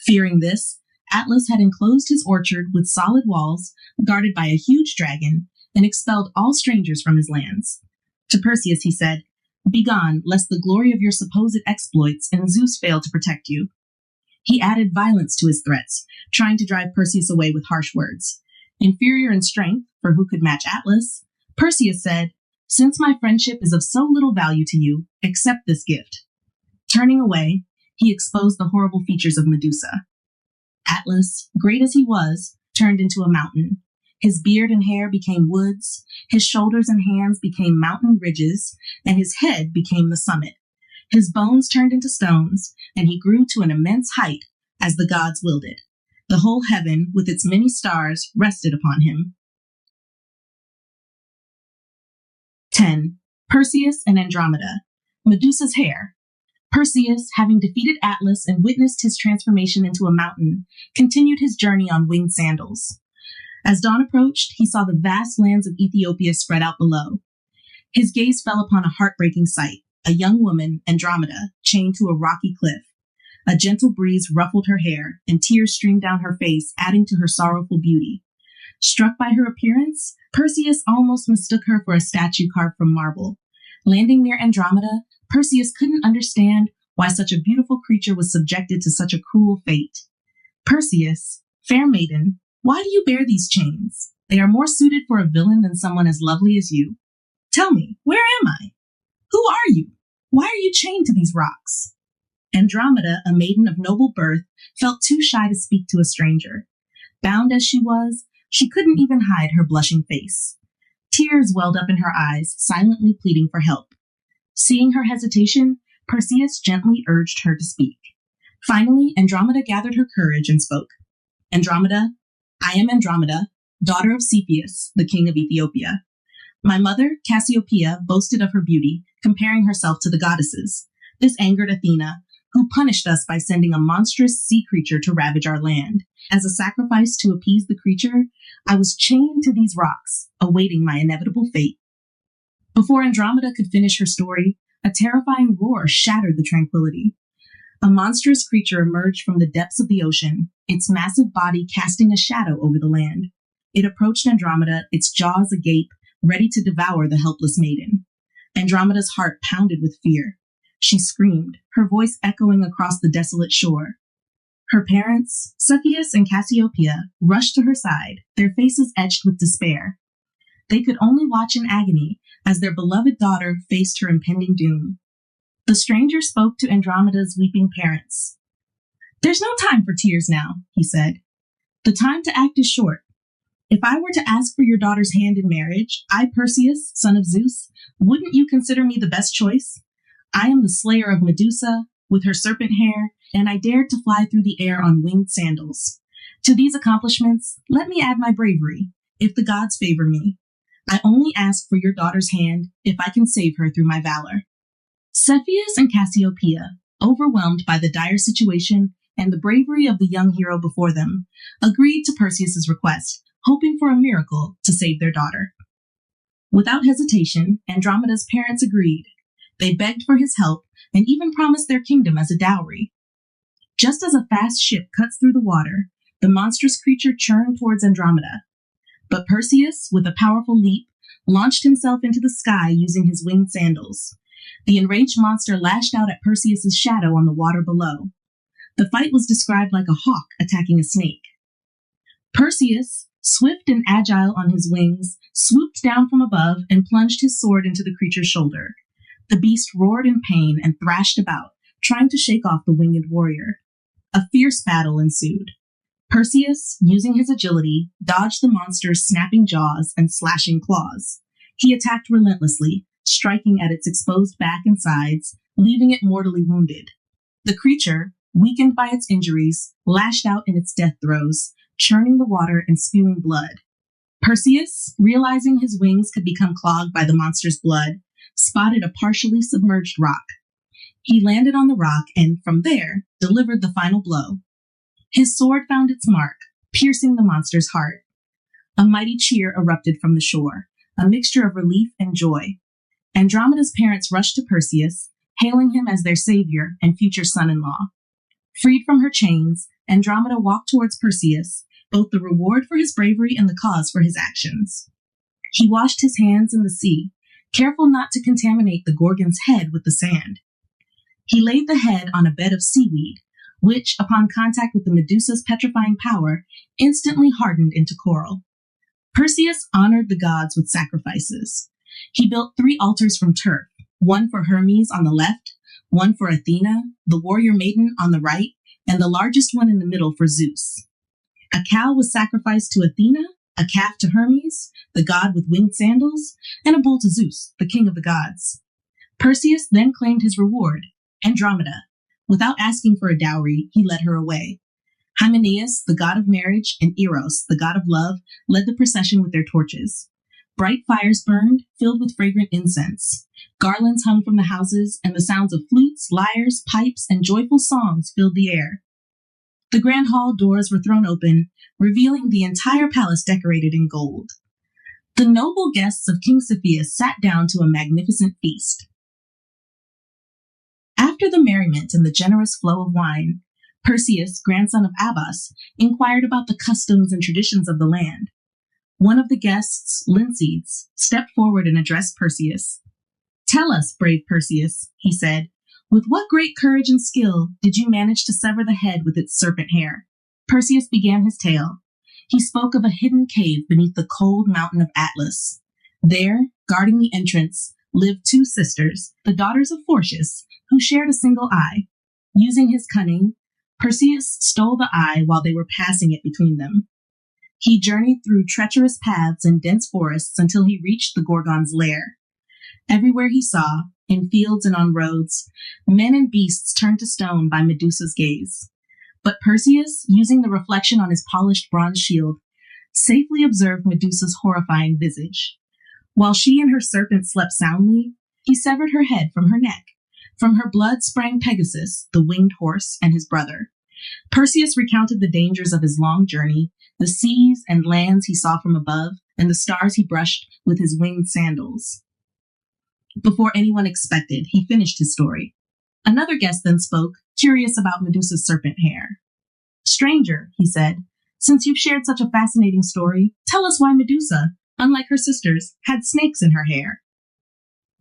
Speaker 3: Fearing this, Atlas had enclosed his orchard with solid walls, guarded by a huge dragon, and expelled all strangers from his lands. To Perseus he said, "Begone, lest the glory of your supposed exploits and Zeus fail to protect you." He added violence to his threats, trying to drive Perseus away with harsh words. Inferior in strength, for who could match Atlas, Perseus said, "Since my friendship is of so little value to you, accept this gift." Turning away, he exposed the horrible features of Medusa. Atlas, great as he was, turned into a mountain. His beard and hair became woods, his shoulders and hands became mountain ridges, and his head became the summit. His bones turned into stones, and he grew to an immense height, as the gods willed it. The whole heaven, with its many stars, rested upon him. 10. Perseus and Andromeda. Medusa's hair. Perseus, having defeated Atlas and witnessed his transformation into a mountain, continued his journey on winged sandals. As dawn approached, he saw the vast lands of Ethiopia spread out below. His gaze fell upon a heartbreaking sight, a young woman, Andromeda, chained to a rocky cliff. A gentle breeze ruffled her hair, and tears streamed down her face, adding to her sorrowful beauty. Struck by her appearance, Perseus almost mistook her for a statue carved from marble. Landing near Andromeda, Perseus couldn't understand why such a beautiful creature was subjected to such a cruel fate. "Perseus, fair maiden, why do you bear these chains? They are more suited for a villain than someone as lovely as you. Tell me, where am I? Who are you? Why are you chained to these rocks?" Andromeda, a maiden of noble birth, felt too shy to speak to a stranger. Bound as she was, she couldn't even hide her blushing face. Tears welled up in her eyes, silently pleading for help. Seeing her hesitation, Perseus gently urged her to speak. Finally, Andromeda gathered her courage and spoke. Andromeda, I am Andromeda, daughter of Cepheus, the king of Ethiopia. My mother, Cassiopeia, boasted of her beauty, comparing herself to the goddesses. This angered Athena, who punished us by sending a monstrous sea creature to ravage our land. As a sacrifice to appease the creature, I was chained to these rocks, awaiting my inevitable fate. Before Andromeda could finish her story, a terrifying roar shattered the tranquility. A monstrous creature emerged from the depths of the ocean, its massive body casting a shadow over the land. It approached Andromeda, its jaws agape, ready to devour the helpless maiden. Andromeda's heart pounded with fear. She screamed, her voice echoing across the desolate shore. Her parents, Cepheus and Cassiopeia, rushed to her side, their faces etched with despair. They could only watch in agony as their beloved daughter faced her impending doom. The stranger spoke to Andromeda's weeping parents. There's no time for tears now, he said. The time to act is short. If I were to ask for your daughter's hand in marriage, I, Perseus, son of Zeus, wouldn't you consider me the best choice? I am the slayer of Medusa, with her serpent hair, and I dared to fly through the air on winged sandals. To these accomplishments, let me add my bravery, if the gods favor me. I only ask for your daughter's hand if I can save her through my valor. Cepheus and Cassiopeia, overwhelmed by the dire situation and the bravery of the young hero before them, agreed to Perseus's request, hoping for a miracle to save their daughter. Without hesitation, Andromeda's parents agreed. They begged for his help and even promised their kingdom as a dowry. Just as a fast ship cuts through the water, the monstrous creature churned towards Andromeda. But Perseus, with a powerful leap, launched himself into the sky using his winged sandals. The enraged monster lashed out at Perseus's shadow on the water below. The fight was described like a hawk attacking a snake. Perseus, swift and agile on his wings, swooped down from above and plunged his sword into the creature's shoulder. The beast roared in pain and thrashed about, trying to shake off the winged warrior. A fierce battle ensued. Perseus, using his agility, dodged the monster's snapping jaws and slashing claws. He attacked relentlessly, striking at its exposed back and sides, leaving it mortally wounded. The creature, weakened by its injuries, lashed out in its death throes, churning the water and spewing blood. Perseus, realizing his wings could become clogged by the monster's blood, spotted a partially submerged rock. He landed on the rock and, from there, delivered the final blow. His sword found its mark, piercing the monster's heart. A mighty cheer erupted from the shore, a mixture of relief and joy. Andromeda's parents rushed to Perseus, hailing him as their savior and future son-in-law. Freed from her chains, Andromeda walked towards Perseus, both the reward for his bravery and the cause for his actions. He washed his hands in the sea, careful not to contaminate the Gorgon's head with the sand. He laid the head on a bed of seaweed, which, upon contact with the Medusa's petrifying power, instantly hardened into coral. Perseus honored the gods with sacrifices. He built 3 altars from turf, one for Hermes on the left, one for Athena, the warrior maiden, on the right, and the largest one in the middle for Zeus. A cow was sacrificed to Athena, a calf to Hermes, the god with winged sandals, and a bull to Zeus, the king of the gods. Perseus then claimed his reward, Andromeda. Without asking for a dowry, he led her away. Hymenaeus, the god of marriage, and Eros, the god of love, led the procession with their torches. Bright fires burned, filled with fragrant incense. Garlands hung from the houses, and the sounds of flutes, lyres, pipes, and joyful songs filled the air. The grand hall doors were thrown open, revealing the entire palace decorated in gold. The noble guests of King Cepheus sat down to a magnificent feast. After the merriment and the generous flow of wine, Perseus, grandson of Abas, inquired about the customs and traditions of the land. One of the guests, Lincedes, stepped forward and addressed Perseus. "Tell us, brave Perseus," he said, "with what great courage and skill did you manage to sever the head with its serpent hair?" Perseus began his tale. He spoke of a hidden cave beneath the cold mountain of Atlas. There, guarding the entrance, lived 2 sisters, the daughters of Phorcys, who shared a single eye. Using his cunning, Perseus stole the eye while they were passing it between them. He journeyed through treacherous paths and dense forests until he reached the Gorgon's lair. Everywhere he saw, in fields and on roads, men and beasts turned to stone by Medusa's gaze. But Perseus, using the reflection on his polished bronze shield, safely observed Medusa's horrifying visage. While she and her serpent slept soundly, he severed her head from her neck. From her blood sprang Pegasus, the winged horse, and his brother. Perseus recounted the dangers of his long journey, the seas and lands he saw from above, and the stars he brushed with his winged sandals. Before anyone expected, he finished his story. Another guest then spoke, curious about Medusa's serpent hair. "Stranger," he said, "since you've shared such a fascinating story, tell us why Medusa, unlike her sisters, had snakes in her hair."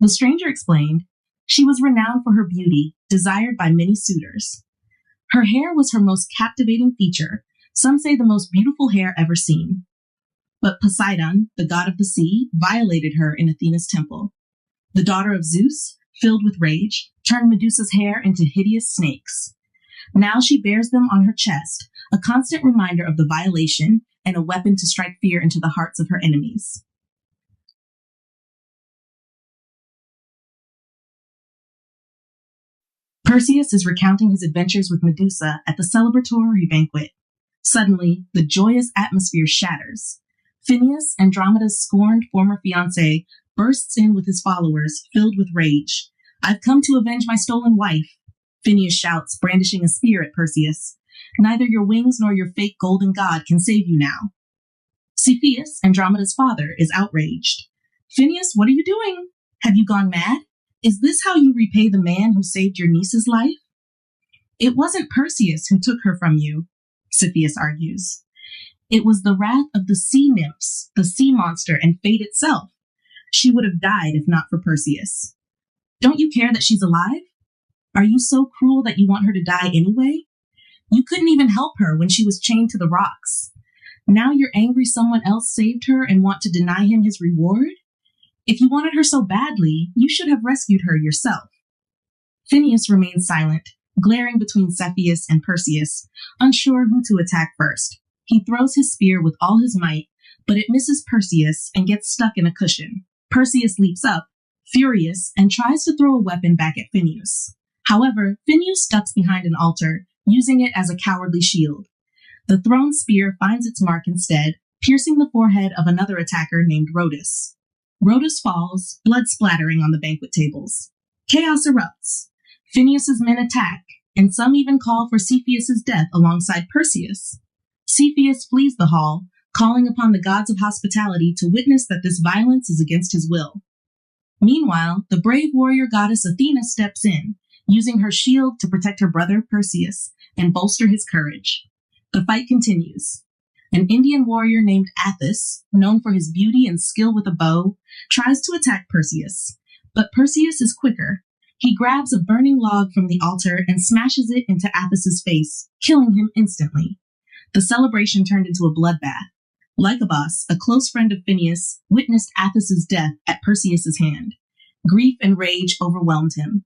Speaker 3: The stranger explained, she was renowned for her beauty, desired by many suitors. Her hair was her most captivating feature, some say the most beautiful hair ever seen. But Poseidon, the god of the sea, violated her in Athena's temple. The daughter of Zeus, filled with rage, turned Medusa's hair into hideous snakes. Now she bears them on her chest, a constant reminder of the violation and a weapon to strike fear into the hearts of her enemies. Perseus is recounting his adventures with Medusa at the celebratory banquet. Suddenly, the joyous atmosphere shatters. Phineus, Andromeda's scorned former fiancé, bursts in with his followers, filled with rage. "I've come to avenge my stolen wife," Phineus shouts, brandishing a spear at Perseus. "Neither your wings nor your fake golden god can save you now." Cepheus, Andromeda's father, is outraged. "Phineus, what are you doing? Have you gone mad? Is this how you repay the man who saved your niece's life?" "It wasn't Perseus who took her from you," Cepheus argues. "It was the wrath of the sea nymphs, the sea monster, and fate itself. She would have died if not for Perseus. Don't you care that she's alive? Are you so cruel that you want her to die anyway? You couldn't even help her when she was chained to the rocks. Now you're angry someone else saved her and want to deny him his reward? If you wanted her so badly, you should have rescued her yourself." Phineus remains silent, glaring between Cepheus and Perseus, unsure who to attack first. He throws his spear with all his might, but it misses Perseus and gets stuck in a cushion. Perseus leaps up, furious, and tries to throw a weapon back at Phineus. However, Phineus ducks behind an altar, using it as a cowardly shield. The thrown spear finds its mark instead, piercing the forehead of another attacker named Rhodas. Rhodas falls, blood splattering on the banquet tables. Chaos erupts. Phineus's men attack, and some even call for Cepheus's death alongside Perseus. Cepheus flees the hall, calling upon the gods of hospitality to witness that this violence is against his will. Meanwhile, the brave warrior goddess Athena steps in, using her shield to protect her brother Perseus and bolster his courage. The fight continues. An Indian warrior named Athos, known for his beauty and skill with a bow, tries to attack Perseus, but Perseus is quicker. He grabs a burning log from the altar and smashes it into Athos's face, killing him instantly. The celebration turned into a bloodbath. Lycabas, a close friend of Phineus, witnessed Athos's death at Perseus's hand. Grief and rage overwhelmed him.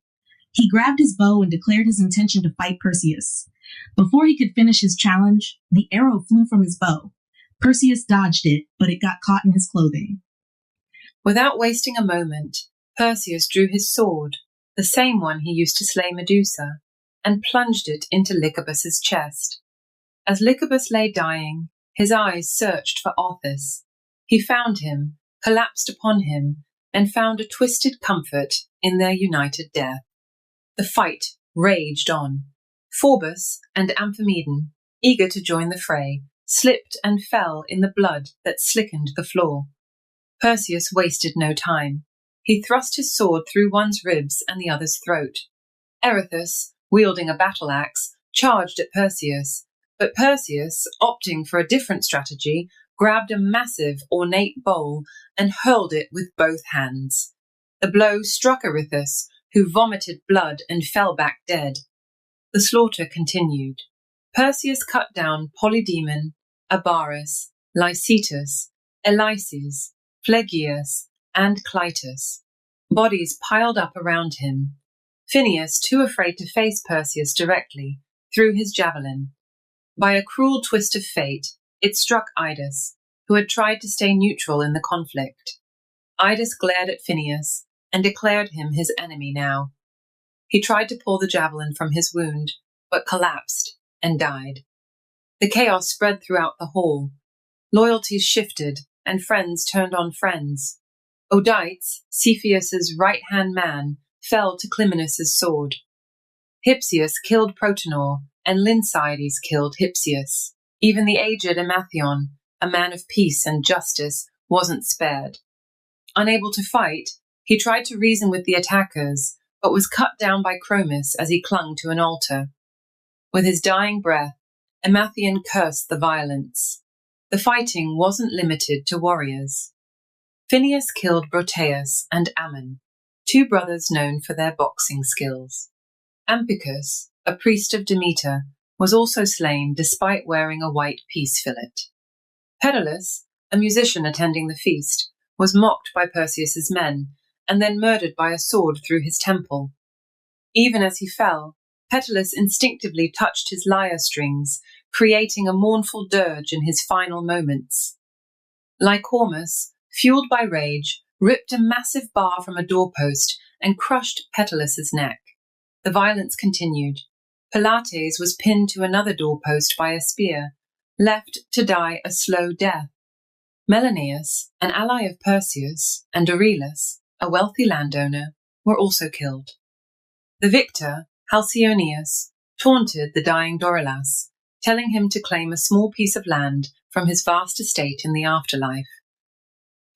Speaker 3: He grabbed his bow and declared his intention to fight Perseus. Before he could finish his challenge, the arrow flew from his bow. Perseus dodged it, but it got caught in his clothing.
Speaker 2: Without wasting a moment, Perseus drew his sword, the same one he used to slay Medusa, and plunged it into Lycabas's chest. As Lycabas lay dying, his eyes searched for Othis. He found him, collapsed upon him, and found a twisted comfort in their united death. The fight raged on. Phoebus and Amphimedon, eager to join the fray, slipped and fell in the blood that slickened the floor. Perseus wasted no time. He thrust his sword through one's ribs and the other's throat. Erithus, wielding a battle axe, charged at Perseus, but Perseus, opting for a different strategy, grabbed a massive, ornate bowl and hurled it with both hands. The blow struck Erithus, who vomited blood and fell back dead. The slaughter continued. Perseus cut down Polydemon, Abaris, Lycetus, Elyses, Phlegyas, and Clytus. Bodies piled up around him. Phineus, too afraid to face Perseus directly, threw his javelin. By a cruel twist of fate, it struck Idas, who had tried to stay neutral in the conflict. Idas glared at Phineus, and declared him his enemy now. He tried to pull the javelin from his wound, but collapsed and died. The chaos spread throughout the hall. Loyalties shifted, and friends turned on friends. Odytes, Cepheus's right-hand man, fell to Clymenus' sword. Hypsius killed Protonor, and Lyncydes killed Hypsius. Even the aged Emathion, a man of peace and justice, wasn't spared. Unable to fight, he tried to reason with the attackers, but was cut down by Chromis as he clung to an altar. With his dying breath, Emathion cursed the violence. The fighting wasn't limited to warriors. Phineus killed Broteus and Ammon, two brothers known for their boxing skills. Ampicus, a priest of Demeter, was also slain despite wearing a white peace fillet. Pedalus, a musician attending the feast, was mocked by Perseus's men and then murdered by a sword through his temple. Even as he fell, Pedalus instinctively touched his lyre strings, creating a mournful dirge in his final moments. Lycormus, fueled by rage, ripped a massive bar from a doorpost and crushed Petalus's neck. The violence continued. Pilates was pinned to another doorpost by a spear, left to die a slow death. Menelaus, an ally of Perseus, and Dorilus, a wealthy landowner, were also killed. The victor, Halcyonius, taunted the dying Dorylas, telling him to claim a small piece of land from his vast estate in the afterlife.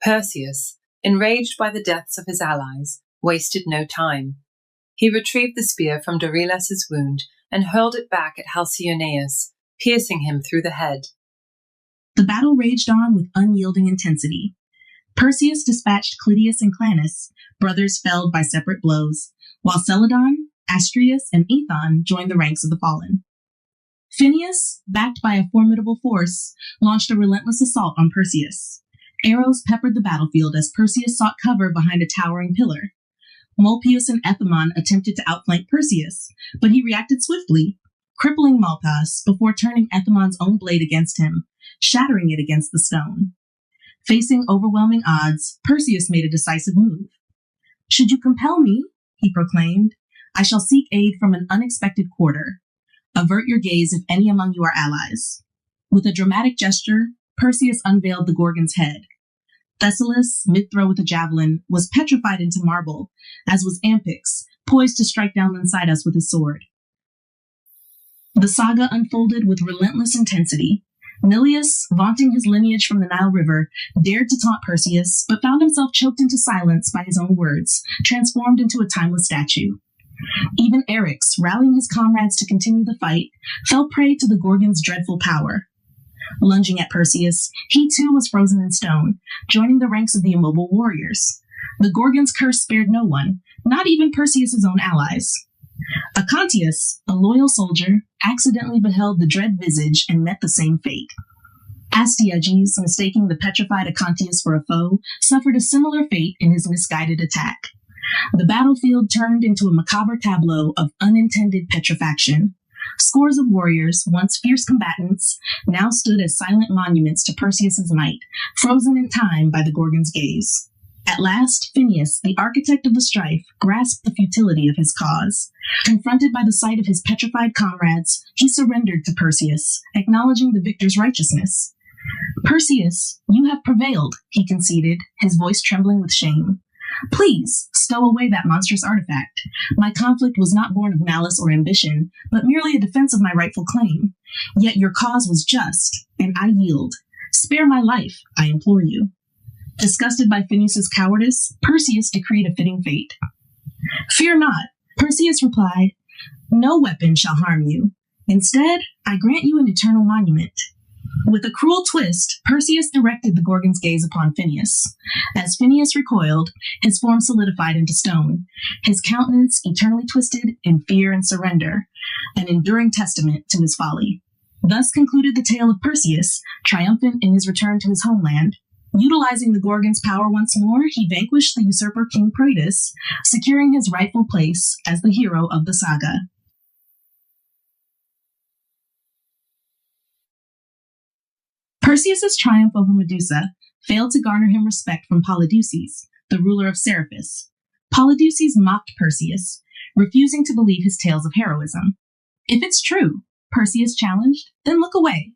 Speaker 2: Perseus, enraged by the deaths of his allies, wasted no time. He retrieved the spear from Dorylas's wound and hurled it back at Halcyonius, piercing him through the head.
Speaker 3: The battle raged on with unyielding intensity. Perseus dispatched Clytius and Clanus, brothers felled by separate blows, while Celadon, Astrius, and Ethon joined the ranks of the fallen. Phineus, backed by a formidable force, launched a relentless assault on Perseus. Arrows peppered the battlefield as Perseus sought cover behind a towering pillar. Mulpius and Ethamon attempted to outflank Perseus, but he reacted swiftly, crippling Malpas before turning Ethamon's own blade against him, shattering it against the stone. Facing overwhelming odds, Perseus made a decisive move. "Should you compel me," he proclaimed, "I shall seek aid from an unexpected quarter. Avert your gaze if any among you are allies." With a dramatic gesture, Perseus unveiled the Gorgon's head. Thessalus, mid-throw with a javelin, was petrified into marble, as was Ampyx, poised to strike down Lyncydas with his sword. The saga unfolded with relentless intensity. Neleus, vaunting his lineage from the Nile River, dared to taunt Perseus, but found himself choked into silence by his own words, transformed into a timeless statue. Even Eryx, rallying his comrades to continue the fight, fell prey to the Gorgon's dreadful power. Lunging at Perseus, he too was frozen in stone, joining the ranks of the immobile warriors. The Gorgon's curse spared no one, not even Perseus's own allies. Acontius, a loyal soldier, accidentally beheld the dread visage and met the same fate. Astyages, mistaking the petrified Acontius for a foe, suffered a similar fate in his misguided attack. The battlefield turned into a macabre tableau of unintended petrifaction. Scores of warriors, once fierce combatants, now stood as silent monuments to Perseus's might, frozen in time by the Gorgon's gaze. At last, Phineus, the architect of the strife, grasped the futility of his cause. Confronted by the sight of his petrified comrades, he surrendered to Perseus, acknowledging the victor's righteousness. "Perseus, you have prevailed," he conceded, his voice trembling with shame. "Please, stow away that monstrous artifact. My conflict was not born of malice or ambition, but merely a defense of my rightful claim. Yet your cause was just, and I yield. Spare my life, I implore you." Disgusted by Phineus's cowardice, Perseus decreed a fitting fate. "Fear not," Perseus replied. "No weapon shall harm you. Instead, I grant you an eternal monument." With a cruel twist, Perseus directed the Gorgon's gaze upon Phineus. As Phineus recoiled, his form solidified into stone, his countenance eternally twisted in fear and surrender, an enduring testament to his folly. Thus concluded the tale of Perseus, triumphant in his return to his homeland. Utilizing the Gorgon's power once more, he vanquished the usurper King Praetus, securing his rightful place as the hero of the saga. Perseus's triumph over Medusa failed to garner him respect from Polydeuces, the ruler of Seriphus. Polydeuces mocked Perseus, refusing to believe his tales of heroism. If it's true, Perseus challenged, then look away.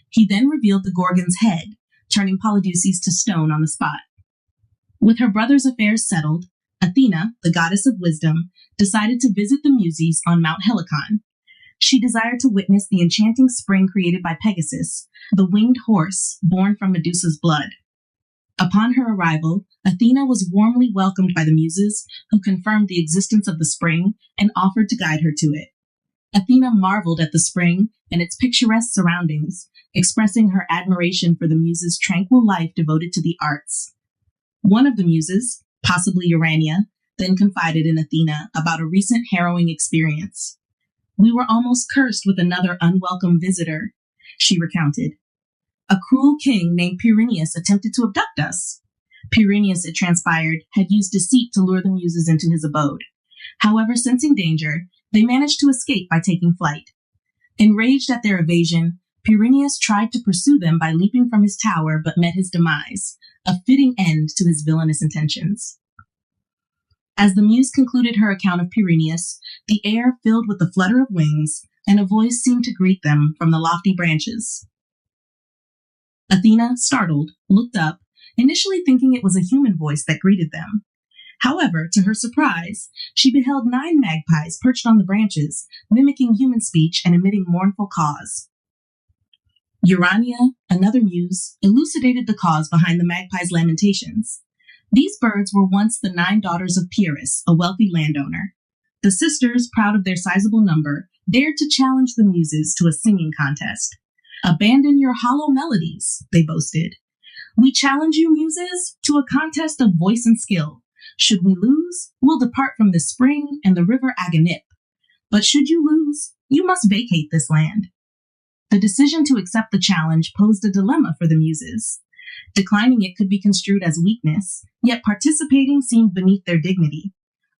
Speaker 3: He then revealed the Gorgon's head, turning Polydeuces to stone on the spot. With her brother's affairs settled, Athena, the goddess of wisdom, decided to visit the Muses on Mount Helicon. She desired to witness the enchanting spring created by Pegasus, the winged horse born from Medusa's blood. Upon her arrival, Athena was warmly welcomed by the Muses, who confirmed the existence of the spring and offered to guide her to it. Athena marveled at the spring and its picturesque surroundings, expressing her admiration for the Muses' tranquil life devoted to the arts. One of the Muses, possibly Urania, then confided in Athena about a recent harrowing experience. "We were almost cursed with another unwelcome visitor," she recounted. "A cruel king named Pyrineus attempted to abduct us." Pyrineus, it transpired, had used deceit to lure the Muses into his abode. However, sensing danger, they managed to escape by taking flight. Enraged at their evasion, Pyrineus tried to pursue them by leaping from his tower but met his demise, a fitting end to his villainous intentions. As the Muse concluded her account of Pyrineus, the air filled with the flutter of wings, and a voice seemed to greet them from the lofty branches. Athena, startled, looked up, initially thinking it was a human voice that greeted them. However, to her surprise, she beheld 9 magpies perched on the branches, mimicking human speech and emitting mournful caws. Urania, another Muse, elucidated the cause behind the magpies' lamentations. These birds were once the 9 daughters of Pyrrhus, a wealthy landowner. The sisters, proud of their sizable number, dared to challenge the Muses to a singing contest. "Abandon your hollow melodies," they boasted. "We challenge you, Muses, to a contest of voice and skill. Should we lose, we'll depart from the spring and the river Aganip. But should you lose, you must vacate this land." The decision to accept the challenge posed a dilemma for the Muses. Declining it could be construed as weakness, yet participating seemed beneath their dignity.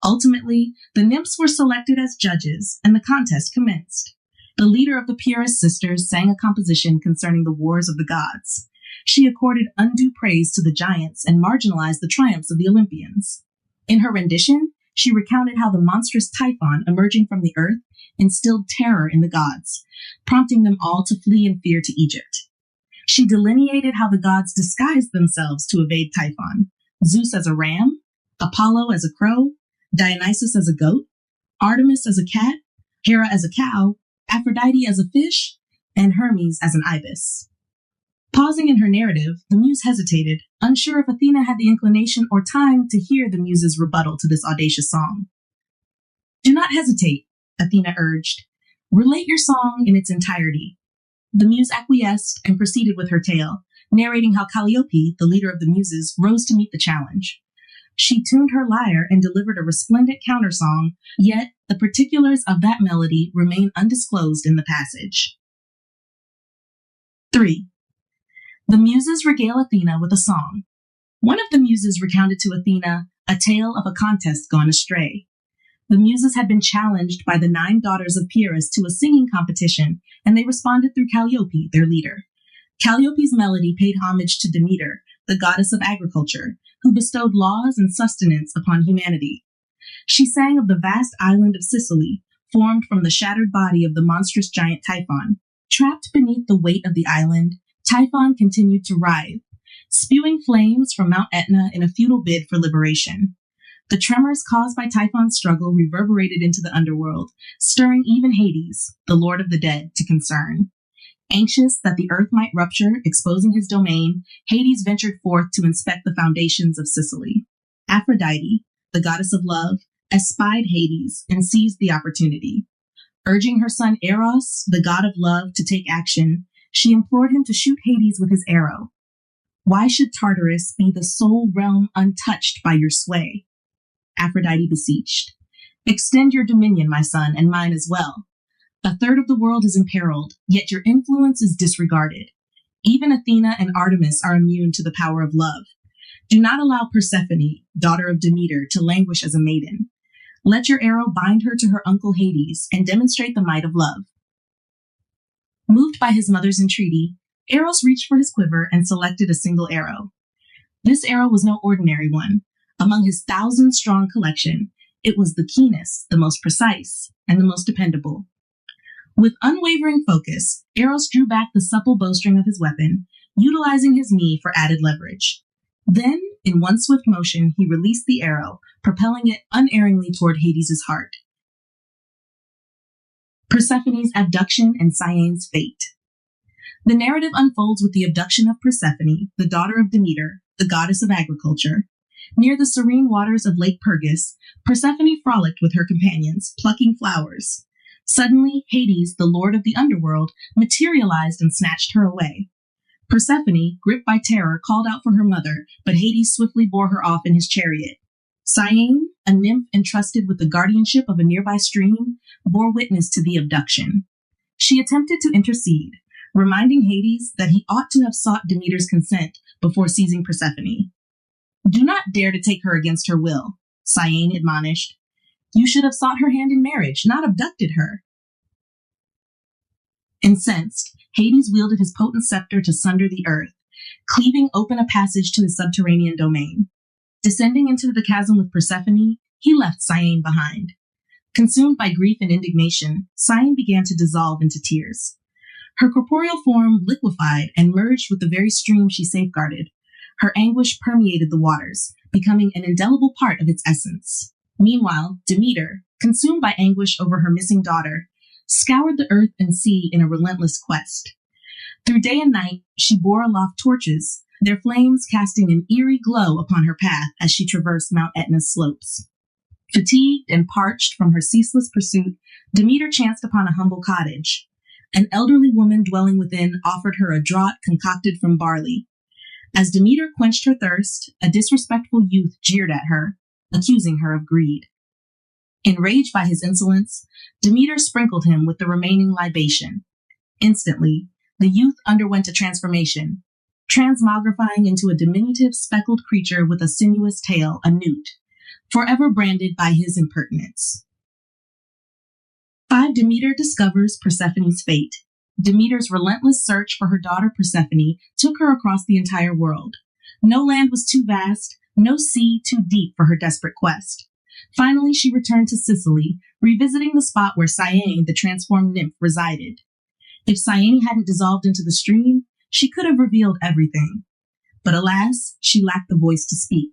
Speaker 3: Ultimately, the nymphs were selected as judges, and the contest commenced. The leader of the Pyrrhus sisters sang a composition concerning the wars of the gods. She accorded undue praise to the giants and marginalized the triumphs of the Olympians. In her rendition, she recounted how the monstrous Typhon emerging from the earth instilled terror in the gods, prompting them all to flee in fear to Egypt. She delineated how the gods disguised themselves to evade Typhon: Zeus as a ram, Apollo as a crow, Dionysus as a goat, Artemis as a cat, Hera as a cow, Aphrodite as a fish, and Hermes as an ibis. Pausing in her narrative, the Muse hesitated, unsure if Athena had the inclination or time to hear the Muse's rebuttal to this audacious song. "Do not hesitate," Athena urged. "Relate your song in its entirety." The Muse acquiesced and proceeded with her tale, narrating how Calliope, the leader of the Muses, rose to meet the challenge. She tuned her lyre and delivered a resplendent countersong, yet the particulars of that melody remain undisclosed in the passage. 3. The Muses regale Athena with a song. One of the Muses recounted to Athena a tale of a contest gone astray. The Muses had been challenged by the 9 daughters of Pyrrhus to a singing competition, and they responded through Calliope, their leader. Calliope's melody paid homage to Demeter, the goddess of agriculture, who bestowed laws and sustenance upon humanity. She sang of the vast island of Sicily, formed from the shattered body of the monstrous giant Typhon. Trapped beneath the weight of the island, Typhon continued to writhe, spewing flames from Mount Etna in a futile bid for liberation. The tremors caused by Typhon's struggle reverberated into the underworld, stirring even Hades, the lord of the dead, to concern. Anxious that the earth might rupture, exposing his domain, Hades ventured forth to inspect the foundations of Sicily. Aphrodite, the goddess of love, espied Hades and seized the opportunity. Urging her son Eros, the god of love, to take action, she implored him to shoot Hades with his arrow. "Why should Tartarus be the sole realm untouched by your sway?" Aphrodite beseeched. "Extend your dominion, my son, and mine as well. A third of the world is imperiled, yet your influence is disregarded. Even Athena and Artemis are immune to the power of love. Do not allow Persephone, daughter of Demeter, to languish as a maiden. Let your arrow bind her to her uncle Hades and demonstrate the might of love." Moved by his mother's entreaty, Eros reached for his quiver and selected a single arrow. This arrow was no ordinary one. Among his 1,000-strong collection, it was the keenest, the most precise, and the most dependable. With unwavering focus, Eros drew back the supple bowstring of his weapon, utilizing his knee for added leverage. Then, in one swift motion, he released the arrow, propelling it unerringly toward Hades' heart. Persephone's abduction and Cyane's fate. The narrative unfolds with the abduction of Persephone, the daughter of Demeter, the goddess of agriculture. Near the serene waters of Lake Pergus, Persephone frolicked with her companions, plucking flowers. Suddenly, Hades, the lord of the underworld, materialized and snatched her away. Persephone, gripped by terror, called out for her mother, but Hades swiftly bore her off in his chariot. Cyane, a nymph entrusted with the guardianship of a nearby stream, bore witness to the abduction. She attempted to intercede, reminding Hades that he ought to have sought Demeter's consent before seizing Persephone. "Do not dare to take her against her will," Cyane admonished. "You should have sought her hand in marriage, not abducted her." Incensed, Hades wielded his potent scepter to sunder the earth, cleaving open a passage to his subterranean domain. Descending into the chasm with Persephone, he left Cyane behind. Consumed by grief and indignation, Cyane began to dissolve into tears. Her corporeal form liquefied and merged with the very stream she safeguarded. Her anguish permeated the waters, becoming an indelible part of its essence. Meanwhile, Demeter, consumed by anguish over her missing daughter, scoured the earth and sea in a relentless quest. Through day and night, she bore aloft torches, their flames casting an eerie glow upon her path as she traversed Mount Etna's slopes. Fatigued and parched from her ceaseless pursuit, Demeter chanced upon a humble cottage. An elderly woman dwelling within offered her a draught concocted from barley. As Demeter quenched her thirst, a disrespectful youth jeered at her, accusing her of greed. Enraged by his insolence, Demeter sprinkled him with the remaining libation. Instantly, the youth underwent a transformation, transmogrifying into a diminutive speckled creature with a sinuous tail, a newt, forever branded by his impertinence. 5. Demeter discovers Persephone's fate. Demeter's relentless search for her daughter Persephone took her across the entire world. No land was too vast, no sea too deep for her desperate quest. Finally, she returned to Sicily, revisiting the spot where Cyane, the transformed nymph, resided. If Cyane hadn't dissolved into the stream, she could have revealed everything. But alas, she lacked the voice to speak.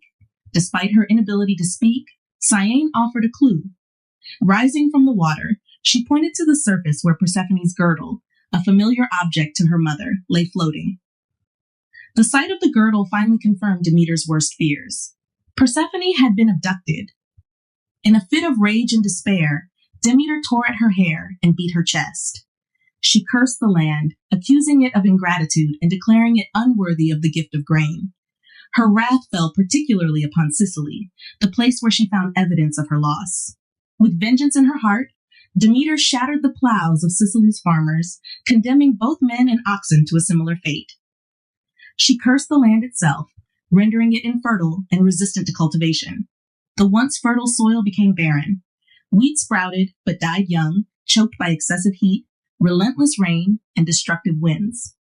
Speaker 3: Despite her inability to speak, Cyane offered a clue. Rising from the water, she pointed to the surface where Persephone's girdle, a familiar object to her mother, lay floating. The sight of the girdle finally confirmed Demeter's worst fears. Persephone had been abducted. In a fit of rage and despair, Demeter tore at her hair and beat her chest. She cursed the land, accusing it of ingratitude and declaring it unworthy of the gift of grain. Her wrath fell particularly upon Sicily, the place where she found evidence of her loss. With vengeance in her heart, Demeter shattered the plows of Sicily's farmers, condemning both men and oxen to a similar fate. She cursed the land itself, rendering it infertile and resistant to cultivation. The once fertile soil became barren. Wheat sprouted, but died young, choked by excessive heat, relentless rain, and destructive winds.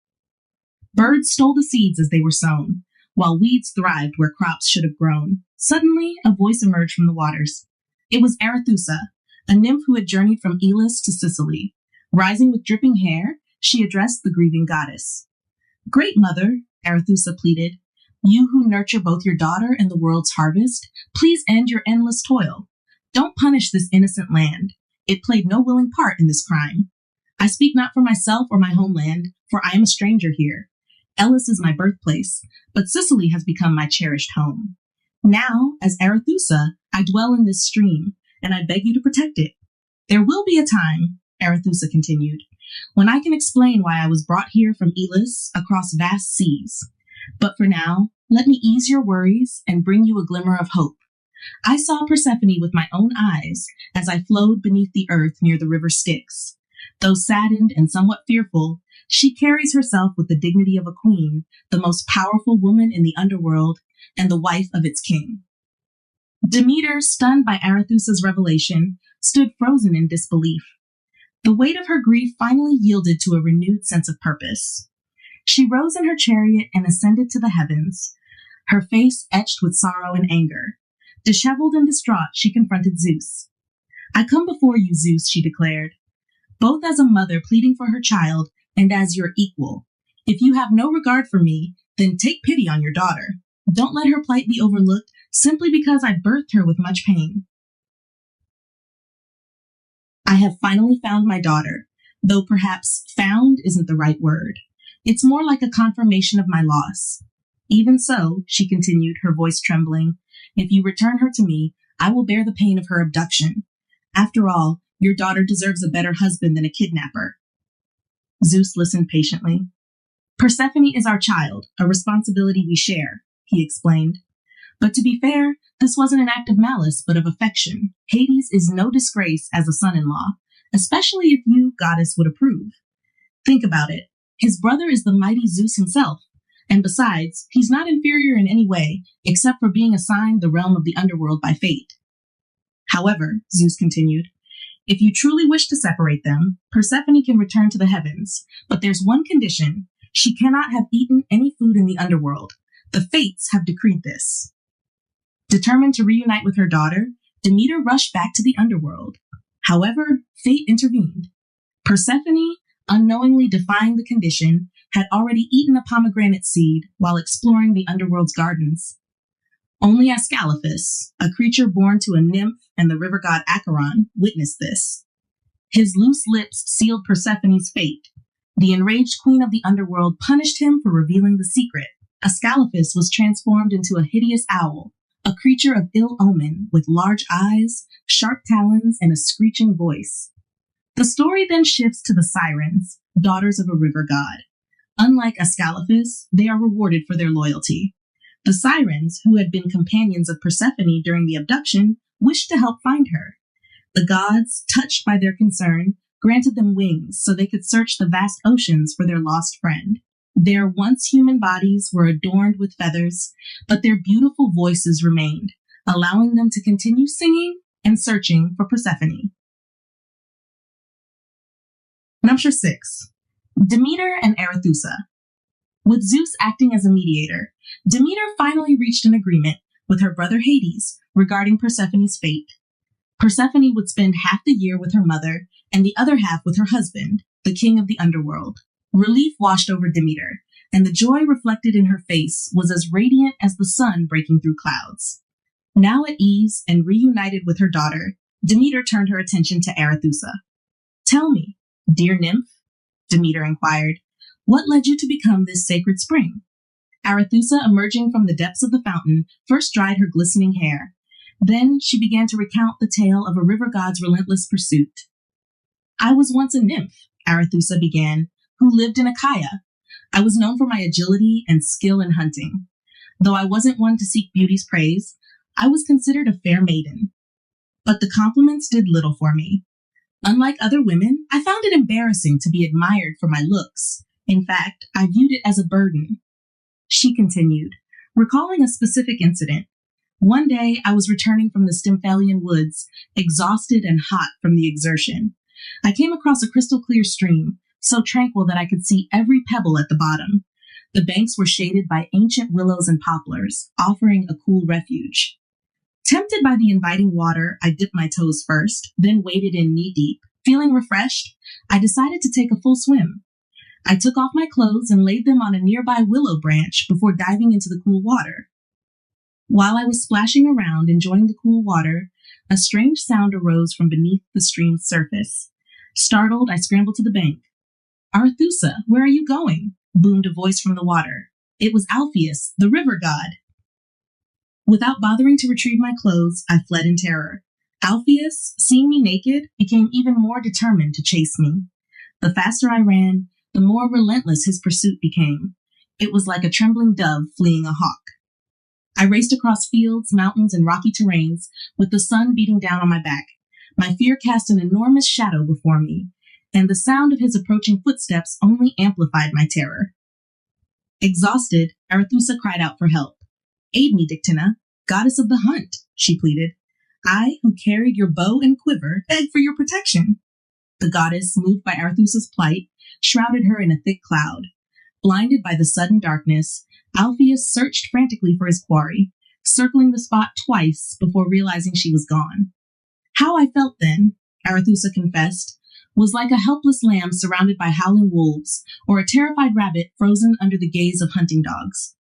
Speaker 3: Birds stole the seeds as they were sown, while weeds thrived where crops should have grown. Suddenly, a voice emerged from the waters. It was Arethusa, a nymph who had journeyed from Elis to Sicily. Rising with dripping hair, she addressed the grieving goddess. "Great mother," Arethusa pleaded, "you who nurture both your daughter and the world's harvest, please end your endless toil. Don't punish this innocent land. It played no willing part in this crime. I speak not for myself or my homeland, for I am a stranger here. Elis is my birthplace, but Sicily has become my cherished home. Now, as Arethusa, I dwell in this stream, and I beg you to protect it. There will be a time," Arethusa continued, "when I can explain why I was brought here from Elis across vast seas. But for now, let me ease your worries and bring you a glimmer of hope. I saw Persephone with my own eyes as I flowed beneath the earth near the river Styx. Though saddened and somewhat fearful, she carries herself with the dignity of a queen, the most powerful woman in the underworld, and the wife of its king." Demeter, stunned by Arethusa's revelation, stood frozen in disbelief. The weight of her grief finally yielded to a renewed sense of purpose. She rose in her chariot and ascended to the heavens, her face etched with sorrow and anger. Disheveled and distraught, she confronted Zeus. I come before you, Zeus, she declared, both as a mother pleading for her child and as your equal. If you have no regard for me, then take pity on your daughter. Don't let her plight be overlooked simply because I birthed her with much pain. I have finally found my daughter, though perhaps found isn't the right word. It's more like a confirmation of my loss. Even so, she continued, her voice trembling, if you return her to me, I will bear the pain of her abduction. After all, your daughter deserves a better husband than a kidnapper. Zeus listened patiently. Persephone is our child, a responsibility we share, he explained. But to be fair, this wasn't an act of malice, but of affection. Hades is no disgrace as a son-in-law, especially if you, goddess, would approve. Think about it. His brother is the mighty Zeus himself. And besides, he's not inferior in any way, except for being assigned the realm of the underworld by fate. However, Zeus continued, if you truly wish to separate them, Persephone can return to the heavens. But there's one condition. She cannot have eaten any food in the underworld. The fates have decreed this. Determined to reunite with her daughter, Demeter rushed back to the underworld. However, fate intervened. Persephone, unknowingly defying the condition, had already eaten a pomegranate seed while exploring the underworld's gardens. Only Ascalaphus, a creature born to a nymph and the river god Acheron, witnessed this. His loose lips sealed Persephone's fate. The enraged queen of the underworld punished him for revealing the secret. Ascalaphus was transformed into a hideous owl, a creature of ill omen with large eyes, sharp talons, and a screeching voice. The story then shifts to the Sirens, daughters of a river god. Unlike Ascalaphus, they are rewarded for their loyalty. The Sirens, who had been companions of Persephone during the abduction, wished to help find her. The gods, touched by their concern, granted them wings so they could search the vast oceans for their lost friend. Their once human bodies were adorned with feathers, but their beautiful voices remained, allowing them to continue singing and searching for Persephone. Number 6. Demeter and Arethusa. With Zeus acting as a mediator, Demeter finally reached an agreement with her brother Hades regarding Persephone's fate. Persephone would spend half the year with her mother and the other half with her husband, the king of the underworld. Relief washed over Demeter, and the joy reflected in her face was as radiant as the sun breaking through clouds. Now at ease and reunited with her daughter, Demeter turned her attention to Arethusa. Tell me, dear nymph, Demeter inquired, what led you to become this sacred spring? Arethusa, emerging from the depths of the fountain, first dried her glistening hair. Then she began to recount the tale of a river god's relentless pursuit. I was once a nymph, Arethusa began, who lived in Achaia. I was known for my agility and skill in hunting. Though I wasn't one to seek beauty's praise, I was considered a fair maiden. But the compliments did little for me. Unlike other women, I found it embarrassing to be admired for my looks. In fact, I viewed it as a burden. She continued, recalling a specific incident. One day, I was returning from the Stymphalian woods, exhausted and hot from the exertion. I came across a crystal-clear stream, so tranquil that I could see every pebble at the bottom. The banks were shaded by ancient willows and poplars, offering a cool refuge. Tempted by the inviting water, I dipped my toes first, then waded in knee-deep. Feeling refreshed, I decided to take a full swim. I took off my clothes and laid them on a nearby willow branch before diving into the cool water. While I was splashing around, enjoying the cool water, a strange sound arose from beneath the stream's surface. Startled, I scrambled to the bank. Arethusa, where are you going? Boomed a voice from the water. It was Alpheus, the river god. Without bothering to retrieve my clothes, I fled in terror. Alpheus, seeing me naked, became even more determined to chase me. The faster I ran, the more relentless his pursuit became. It was like a trembling dove fleeing a hawk. I raced across fields, mountains, and rocky terrains, with the sun beating down on my back. My fear cast an enormous shadow before me, and the sound of his approaching footsteps only amplified my terror. Exhausted, Arethusa cried out for help. Aid me, Dictynna, goddess of the hunt, she pleaded. I, who carried your bow and quiver, beg for your protection. The goddess, moved by Arethusa's plight, shrouded her in a thick cloud. Blinded by the sudden darkness, Alpheus searched frantically for his quarry. circling the spot twice before realizing she was gone. How I felt then, Arethusa confessed, was like a helpless lamb surrounded by howling wolves, or a terrified rabbit frozen under the gaze of hunting dogs.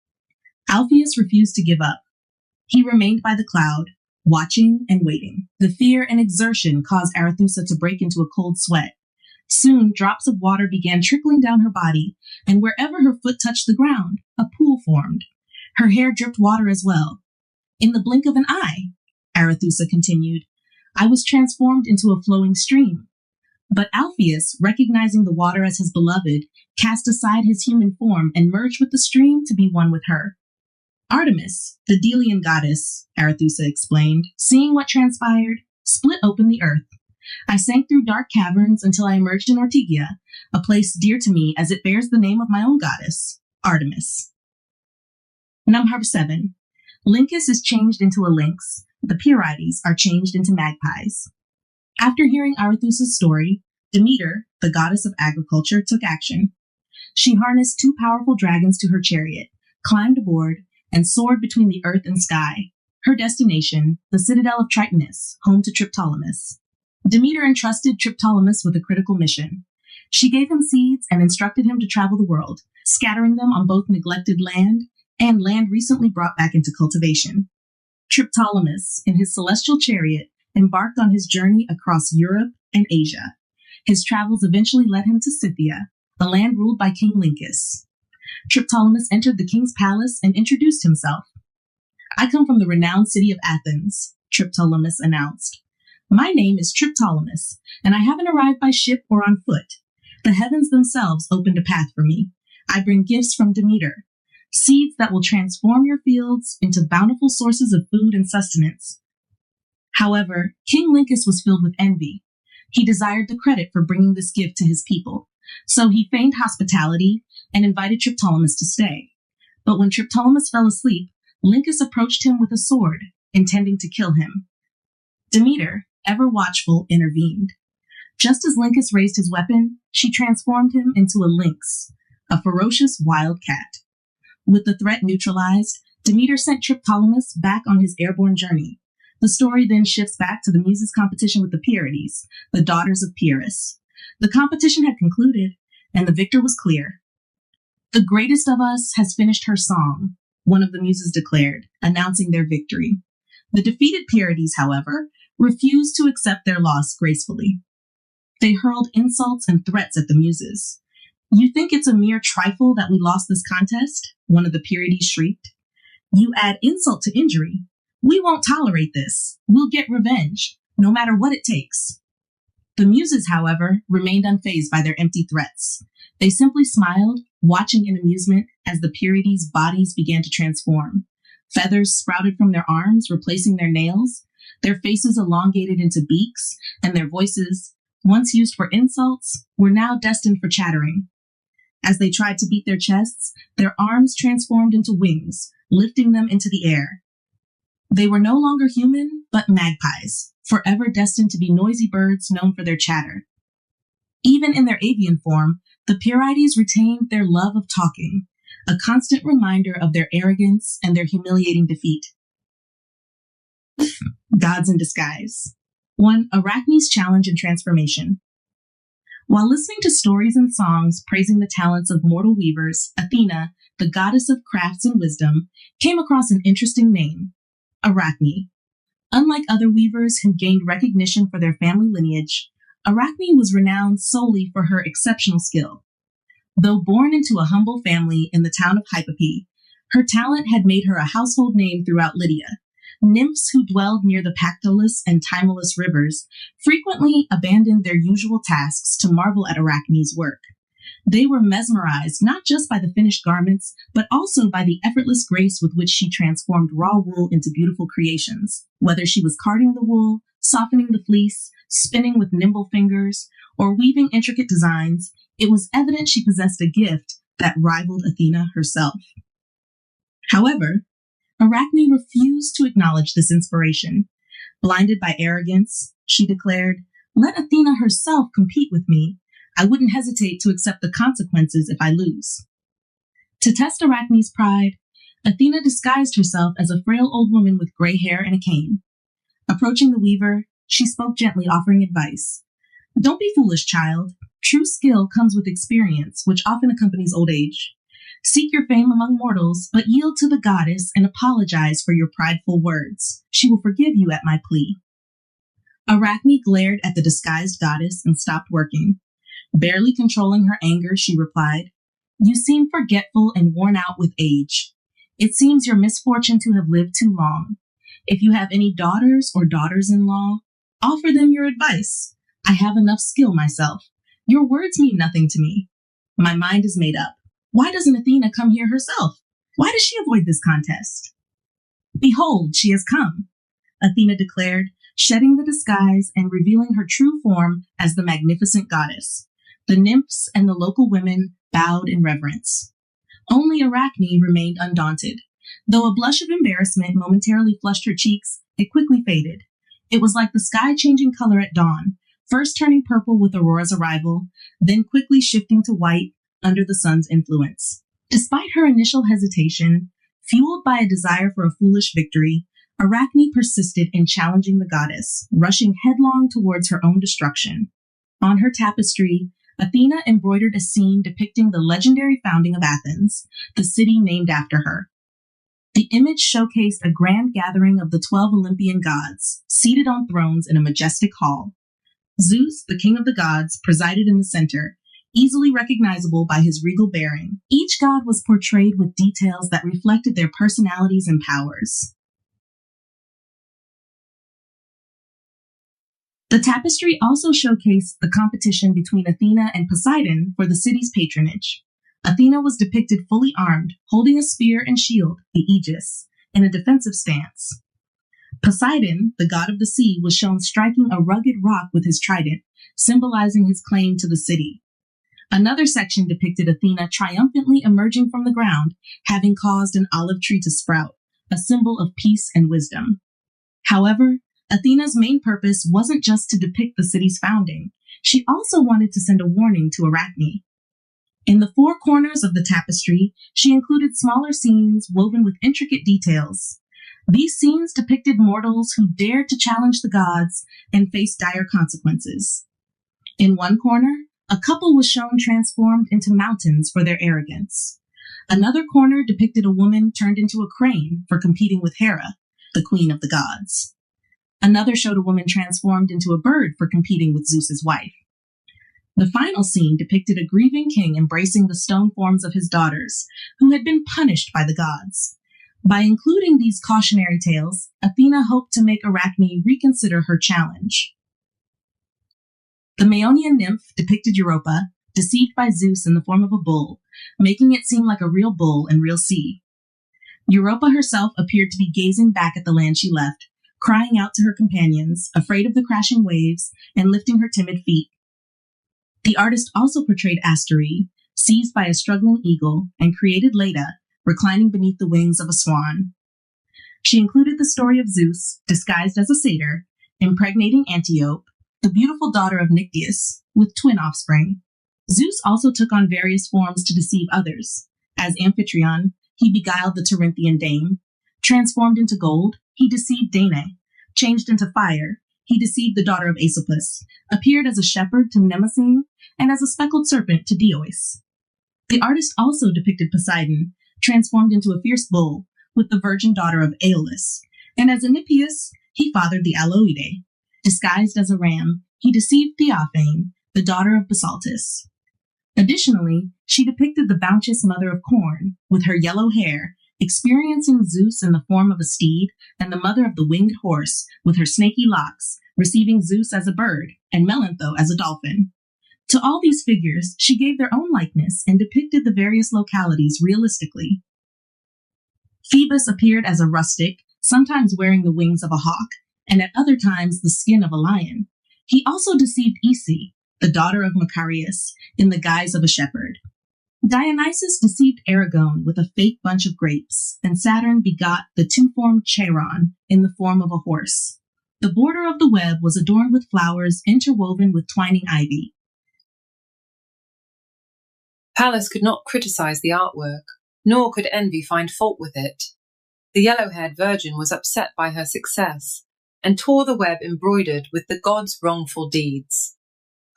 Speaker 3: Alpheus refused to give up. He remained by the cloud, watching and waiting. The fear and exertion caused Arethusa to break into a cold sweat. Soon, drops of water began trickling down her body, and wherever her foot touched the ground, a pool formed. Her hair dripped water as well. In the blink of an eye, Arethusa continued, I was transformed into a flowing stream. But Alpheus, recognizing the water as his beloved, cast aside his human form and merged with the stream to be one with her. Artemis, the Delian goddess, Arethusa explained, seeing what transpired, split open the earth. I sank through dark caverns until I emerged in Ortygia, a place dear to me as it bears the name of my own goddess, Artemis. Number 7. Lyncus is changed into a lynx. The Pierides are changed into magpies. After hearing Arethusa's story, Demeter, the goddess of agriculture, took action. She harnessed 2 powerful dragons to her chariot, climbed aboard, and soared between the earth and sky. Her destination, the citadel of Tritonus, home to Triptolemus. Demeter entrusted Triptolemus with a critical mission. She gave him seeds and instructed him to travel the world, scattering them on both neglected land and land recently brought back into cultivation. Triptolemus, in his celestial chariot, embarked on his journey across Europe and Asia. His travels eventually led him to Scythia, a land ruled by King Lyncus. Triptolemus entered the king's palace and introduced himself. I come from the renowned city of Athens, Triptolemus announced. My name is Triptolemus, and I haven't arrived by ship or on foot. The heavens themselves opened a path for me. I bring gifts from Demeter, seeds that will transform your fields into bountiful sources of food and sustenance. However, King Lyncus was filled with envy. He desired the credit for bringing this gift to his people, so he feigned hospitality and invited Triptolemus to stay. But when Triptolemus fell asleep, Lyncus approached him with a sword, intending to kill him. Demeter, ever watchful, intervened. Just as Lyncus raised his weapon, she transformed him into a lynx, a ferocious wild cat. With the threat neutralized, Demeter sent Triptolemus back on his airborne journey. The story then shifts back to the Muses' competition with the Pierides, the daughters of Pierus. The competition had concluded, and the victor was clear. The greatest of us has finished her song, one of the Muses declared, announcing their victory. The defeated Pierides, however, refused to accept their loss gracefully. They hurled insults and threats at the Muses. You think it's a mere trifle that we lost this contest? One of the Pierides shrieked. You add insult to injury. We won't tolerate this. We'll get revenge, no matter what it takes. The Muses, however, remained unfazed by their empty threats. They simply smiled, watching in amusement as the Pierides' bodies began to transform. Feathers sprouted from their arms, replacing their nails. Their faces elongated into beaks, and their voices, once used for insults, were now destined for chattering. As they tried to beat their chests, their arms transformed into wings, lifting them into the air. They were no longer human, but magpies, forever destined to be noisy birds known for their chatter. Even in their avian form, the Pierides retained their love of talking, a constant reminder of their arrogance and their humiliating defeat. Gods in disguise. 1. Arachne's challenge and transformation. While listening to stories and songs praising the talents of mortal weavers, Athena, the goddess of crafts and wisdom, came across an interesting name, Arachne. Unlike other weavers who gained recognition for their family lineage, Arachne was renowned solely for her exceptional skill. Though born into a humble family in the town of Hypape, her talent had made her a household name throughout Lydia. Nymphs who dwelled near the Pactolus and Timolus rivers frequently abandoned their usual tasks to marvel at Arachne's work. They were mesmerized not just by the finished garments, but also by the effortless grace with which she transformed raw wool into beautiful creations. Whether she was carding the wool, softening the fleece, spinning with nimble fingers, or weaving intricate designs, it was evident she possessed a gift that rivaled Athena herself. However, Arachne refused to acknowledge this inspiration. Blinded by arrogance, she declared, "Let Athena herself compete with me. I wouldn't hesitate to accept the consequences if I lose." To test Arachne's pride, Athena disguised herself as a frail old woman with gray hair and a cane. Approaching the weaver, she spoke gently, offering advice. Don't be foolish, child. True skill comes with experience, which often accompanies old age. Seek your fame among mortals, but yield to the goddess and apologize for your prideful words. She will forgive you at my plea. Arachne glared at the disguised goddess and stopped working. Barely controlling her anger, she replied, You seem forgetful and worn out with age. It seems your misfortune to have lived too long. If you have any daughters or daughters-in-law, offer them your advice. I have enough skill myself. Your words mean nothing to me. My mind is made up. Why doesn't Athena come here herself? Why does she avoid this contest? Behold, she has come, Athena declared, shedding the disguise and revealing her true form as the magnificent goddess. The nymphs and the local women bowed in reverence. Only Arachne remained undaunted. Though a blush of embarrassment momentarily flushed her cheeks, it quickly faded. It was like the sky changing color at dawn, first turning purple with Aurora's arrival, then quickly shifting to white under the sun's influence. Despite her initial hesitation, fueled by a desire for a foolish victory, Arachne persisted in challenging the goddess, rushing headlong towards her own destruction. On her tapestry, Athena embroidered a scene depicting the legendary founding of Athens, the city named after her. The image showcased a grand gathering of the 12 Olympian gods, seated on thrones in a majestic hall. Zeus, the king of the gods, presided in the center, easily recognizable by his regal bearing. Each god was portrayed with details that reflected their personalities and powers. The tapestry also showcased the competition between Athena and Poseidon for the city's patronage. Athena was depicted fully armed, holding a spear and shield, the aegis, in a defensive stance. Poseidon, the god of the sea, was shown striking a rugged rock with his trident, symbolizing his claim to the city. Another section depicted Athena triumphantly emerging from the ground, having caused an olive tree to sprout, a symbol of peace and wisdom. However, Athena's main purpose wasn't just to depict the city's founding. She also wanted to send a warning to Arachne. In the four corners of the tapestry, she included smaller scenes woven with intricate details. These scenes depicted mortals who dared to challenge the gods and face dire consequences. In one corner, a couple was shown transformed into mountains for their arrogance. Another corner depicted a woman turned into a crane for competing with Hera, the queen of the gods. Another showed a woman transformed into a bird for competing with Zeus's wife. The final scene depicted a grieving king embracing the stone forms of his daughters, who had been punished by the gods. By including these cautionary tales, Athena hoped to make Arachne reconsider her challenge. The Maeonian nymph depicted Europa, deceived by Zeus in the form of a bull, making it seem like a real bull and real sea. Europa herself appeared to be gazing back at the land she left, crying out to her companions, afraid of the crashing waves, and lifting her timid feet. The artist also portrayed Asterie, seized by a struggling eagle, and created Leda, reclining beneath the wings of a swan. She included the story of Zeus, disguised as a satyr, impregnating Antiope, the beautiful daughter of Nycteus, with twin offspring. Zeus also took on various forms to deceive others. As Amphitryon, he beguiled the Terinthian dame. Transformed into gold, he deceived Danae. Changed into fire, he deceived the daughter of Aesopus, appeared as a shepherd to Mnemosyne, and as a speckled serpent to Diois. The artist also depicted Poseidon, transformed into a fierce bull, with the virgin daughter of Aeolus, and as Enipeus, he fathered the Aloidae. Disguised as a ram, he deceived Theophane, the daughter of Basaltus. Additionally, she depicted the bounteous mother of corn, with her yellow hair, experiencing Zeus in the form of a steed, and the mother of the winged horse, with her snaky locks, receiving Zeus as a bird, and Melantho as a dolphin. To all these figures, she gave their own likeness and depicted the various localities realistically. Phoebus appeared as a rustic, sometimes wearing the wings of a hawk, and at other times the skin of a lion. He also deceived Isi, the daughter of Macarius, in the guise of a shepherd. Dionysus deceived Aragone with a fake bunch of grapes, and Saturn begot the two-formed Charon in the form of a horse. The border of the web was adorned with flowers interwoven with twining ivy.
Speaker 2: Pallas could not criticize the artwork. nor could envy find fault with it. The yellow-haired virgin was upset by her success, and tore the web embroidered with the gods' wrongful deeds.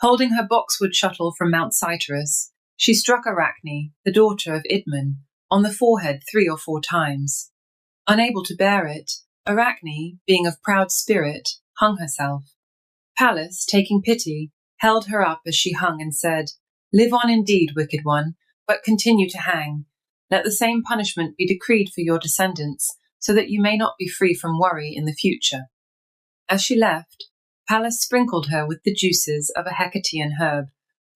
Speaker 2: Holding her boxwood shuttle from Mount Cyterus, she struck Arachne, the daughter of Idmon, on the forehead 3 or 4 times. Unable to bear it, Arachne, being of proud spirit, hung herself. Pallas, taking pity, held her up as she hung and said, "Live on indeed, wicked one, but continue to hang. Let the same punishment be decreed for your descendants, so that you may not be free from worry in the future." As she left, Pallas sprinkled her with the juices of a Hecatian herb,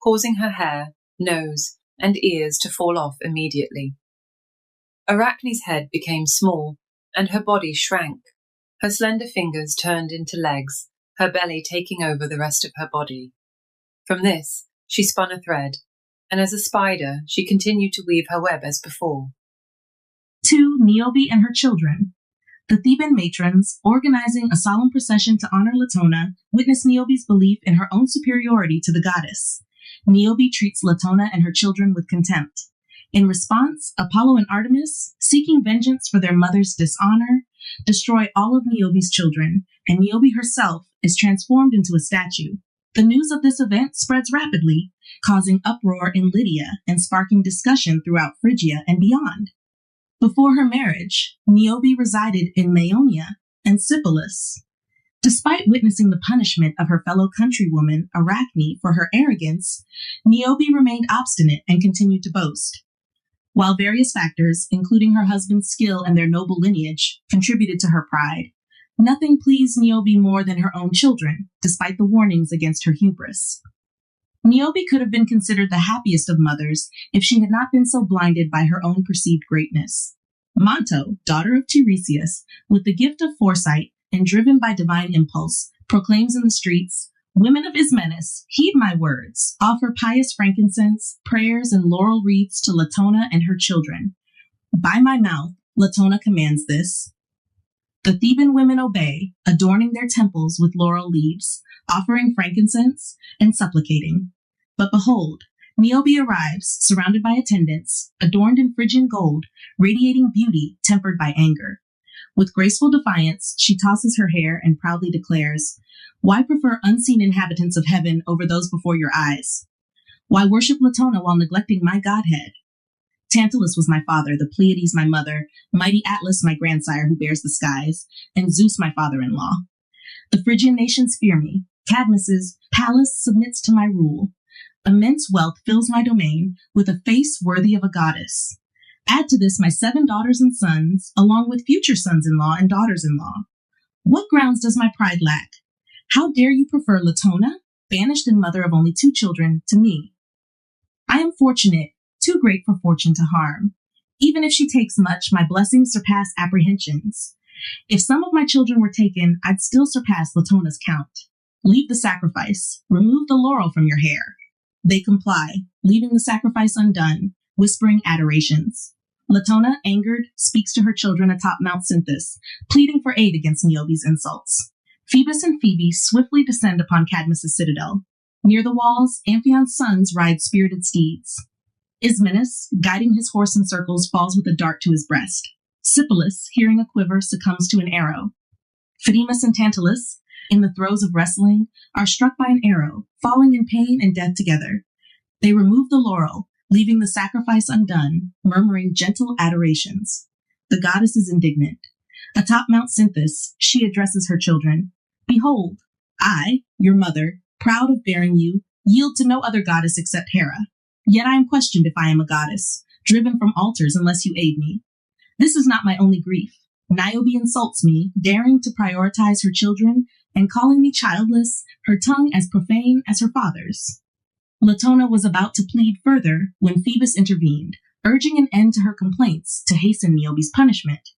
Speaker 2: causing her hair, nose, and ears to fall off immediately. Arachne's head became small, and her body shrank. Her slender fingers turned into legs, her belly taking over the rest of her body. From this, she spun a thread, and as a spider, she continued to weave her web as before.
Speaker 3: 2. Niobe and her children. The Theban matrons, organizing a solemn procession to honor Latona, witness Niobe's belief in her own superiority to the goddess. Niobe treats Latona and her children with contempt. In response, Apollo and Artemis, seeking vengeance for their mother's dishonor, destroy all of Niobe's children, and Niobe herself is transformed into a statue. The news of this event spreads rapidly, causing uproar in Lydia and sparking discussion throughout Phrygia and beyond. Before her marriage, Niobe resided in Maeonia and Sypolis. Despite witnessing the punishment of her fellow countrywoman, Arachne, for her arrogance, Niobe remained obstinate and continued to boast. While various factors, including her husband's skill and their noble lineage, contributed to her pride, nothing pleased Niobe more than her own children, despite the warnings against her hubris. Niobe could have been considered the happiest of mothers if she had not been so blinded by her own perceived greatness. Manto, daughter of Tiresias, with the gift of foresight and driven by divine impulse, proclaims in the streets, "Women of Ismenus, heed my words. Offer pious frankincense, prayers, and laurel wreaths to Latona and her children. By my mouth, Latona commands this." The Theban women obey, adorning their temples with laurel leaves, offering frankincense, and supplicating. But behold, Niobe arrives, surrounded by attendants, adorned in Phrygian gold, radiating beauty tempered by anger. With graceful defiance, she tosses her hair and proudly declares, "Why prefer unseen inhabitants of heaven over those before your eyes? Why worship Latona while neglecting my godhead? Tantalus was my father, the Pleiades my mother, mighty Atlas my grandsire who bears the skies, and Zeus my father-in-law. The Phrygian nations fear me. Cadmus's Pallas submits to my rule. Immense wealth fills my domain with a face worthy of a goddess. Add to this my 7 daughters and sons, along with future sons-in-law and daughters-in-law. What grounds does my pride lack? How dare you prefer Latona, banished and mother of only 2 children, to me? I am fortunate, too great for fortune to harm. Even if she takes much, my blessings surpass apprehensions. If some of my children were taken, I'd still surpass Latona's count. Leave the sacrifice. Remove the laurel from your hair." They comply, leaving the sacrifice undone, whispering adorations. Latona, angered, speaks to her children atop Mount Cynthus, pleading for aid against Niobe's insults. Phoebus and Phoebe swiftly descend upon Cadmus' citadel. Near the walls, Amphion's sons ride spirited steeds. Ismenus, guiding his horse in circles, falls with a dart to his breast. Sypolis, hearing a quiver, succumbs to an arrow. Phedemus and Tantalus, in the throes of wrestling, are struck by an arrow, falling in pain and death together. They remove the laurel, leaving the sacrifice undone, murmuring gentle adorations. The goddess is indignant. Atop Mount Cynthus, she addresses her children. "Behold, I, your mother, proud of bearing you, yield to no other goddess except Hera. Yet I am questioned if I am a goddess, driven from altars unless you aid me. This is not my only grief. Niobe insults me, daring to prioritize her children and calling me childless, her tongue as profane as her father's." Latona was about to plead further when Phoebus intervened, urging an end to her complaints to hasten Niobe's punishment.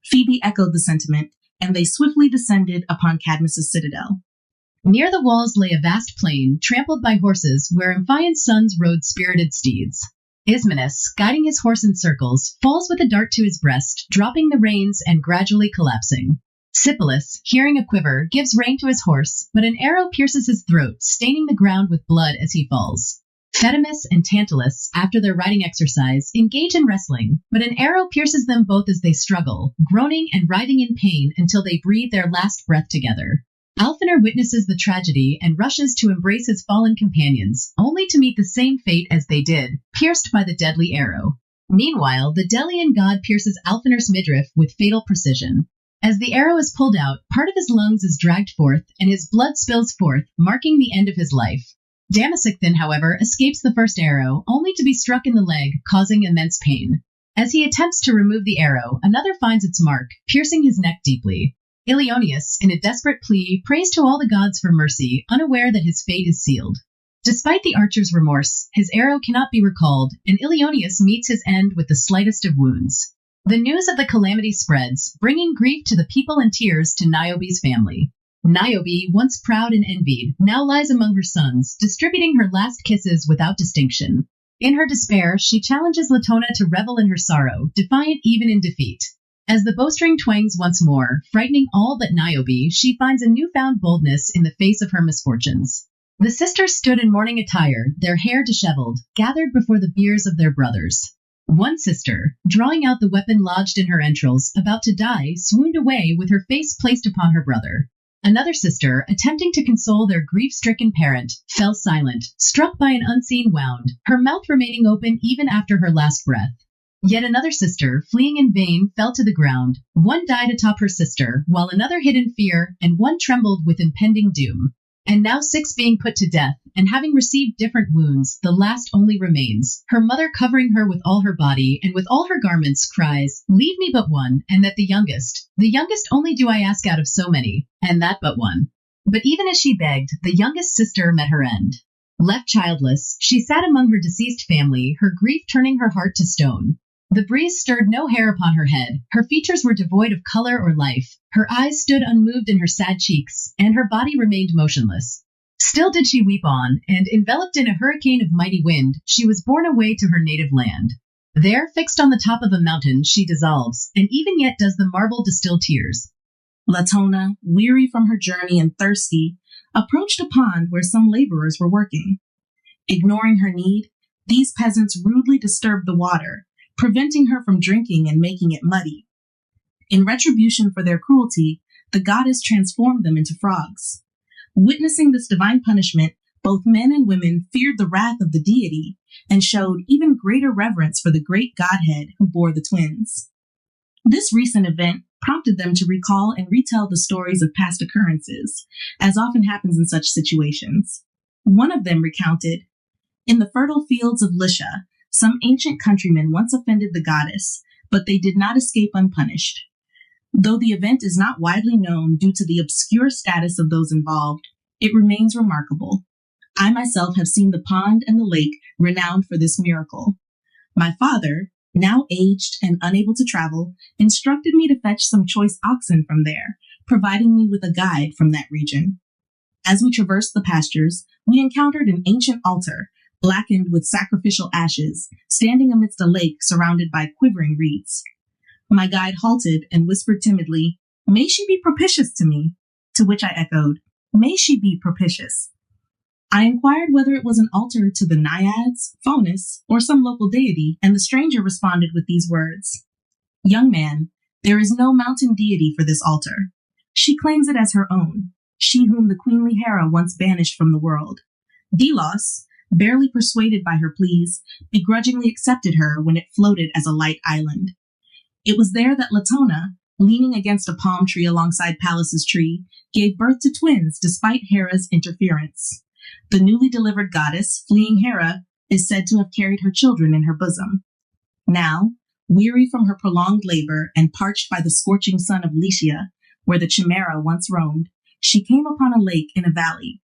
Speaker 3: Phoebe echoed the sentiment, and they swiftly descended upon Cadmus' citadel.
Speaker 4: Near the walls lay a vast plain, trampled by horses, where Amphion's sons rode spirited steeds. Ismenus, guiding his horse in circles, falls with a dart to his breast, dropping the reins and gradually collapsing. Sypolis, hearing a quiver, gives rein to his horse, but an arrow pierces his throat, staining the ground with blood as he falls. Themis and Tantalus, after their riding exercise, engage in wrestling, but an arrow pierces them both as they struggle, groaning and writhing in pain until they breathe their last breath together. Alfener witnesses the tragedy and rushes to embrace his fallen companions, only to meet the same fate as they did, pierced by the deadly arrow. Meanwhile, the Delian god pierces Alfener's midriff with fatal precision. As the arrow is pulled out, part of his lungs is dragged forth, and his blood spills forth, marking the end of his life. Damasichthon, however, escapes the first arrow, only to be struck in the leg, causing immense pain. As he attempts to remove the arrow, another finds its mark, piercing his neck deeply. Ilioneus, in a desperate plea, prays to all the gods for mercy, unaware that his fate is sealed. Despite the archer's remorse, his arrow cannot be recalled, and Ilioneus meets his end with the slightest of wounds. The news of the calamity spreads, bringing grief to the people and tears to Niobe's family. Niobe, once proud and envied, now lies among her sons, distributing her last kisses without distinction. In her despair, she challenges Latona to revel in her sorrow, defiant even in defeat. As the bowstring twangs once more, frightening all but Niobe, she finds a newfound boldness in the face of her misfortunes. The sisters stood in mourning attire, their hair disheveled, gathered before the biers of their brothers. One sister, drawing out the weapon lodged in her entrails, about to die, swooned away with her face placed upon her brother. Another sister, attempting to console their grief-stricken parent, fell silent, struck by an unseen wound, her mouth remaining open even after her last breath. Yet another sister, fleeing in vain, fell to the ground. One died atop her sister, while another hid in fear, and one trembled with impending doom. And now 6 being put to death, and having received different wounds, the last only remains. Her mother, covering her with all her body, and with all her garments, cries, "Leave me but one, and that the youngest only do I ask out of so many, and that but one." But even as she begged, the youngest sister met her end. Left childless, she sat among her deceased family, her grief turning her heart to stone. The breeze stirred no hair upon her head, her features were devoid of color or life, her eyes stood unmoved in her sad cheeks, and her body remained motionless. Still did she weep on, and enveloped in a hurricane of mighty wind, she was borne away to her native land. There, fixed on the top of a mountain, she dissolves, and even yet does the marble distill tears.
Speaker 3: Latona, weary from her journey and thirsty, approached a pond where some laborers were working. Ignoring her need, these peasants rudely disturbed the water, preventing her from drinking and making it muddy. In retribution for their cruelty, the goddess transformed them into frogs. Witnessing this divine punishment, both men and women feared the wrath of the deity and showed even greater reverence for the great godhead who bore the twins. This recent event prompted them to recall and retell the stories of past occurrences, as often happens in such situations. One of them recounted, "In the fertile fields of Lycia, some ancient countrymen once offended the goddess, but they did not escape unpunished. Though the event is not widely known due to the obscure status of those involved, it remains remarkable. I myself have seen the pond and the lake renowned for this miracle. My father, now aged and unable to travel, instructed me to fetch some choice oxen from there, providing me with a guide from that region. As we traversed the pastures, we encountered an ancient altar, blackened with sacrificial ashes, standing amidst a lake surrounded by quivering reeds. My guide halted and whispered timidly, 'May she be propitious to me,' to which I echoed, 'May she be propitious.' I inquired whether it was an altar to the Naiads, Faunus, or some local deity, and the stranger responded with these words, 'Young man, there is no mountain deity for this altar. She claims it as her own, she whom the queenly Hera once banished from the world. Delos, barely persuaded by her pleas, begrudgingly accepted her when it floated as a light island. It was there that Latona, leaning against a palm tree alongside Pallas's tree, gave birth to twins despite Hera's interference. The newly delivered goddess, fleeing Hera, is said to have carried her children in her bosom. Now, weary from her prolonged labor and parched by the scorching sun of Lycia, where the Chimera once roamed, she came upon a lake in a valley.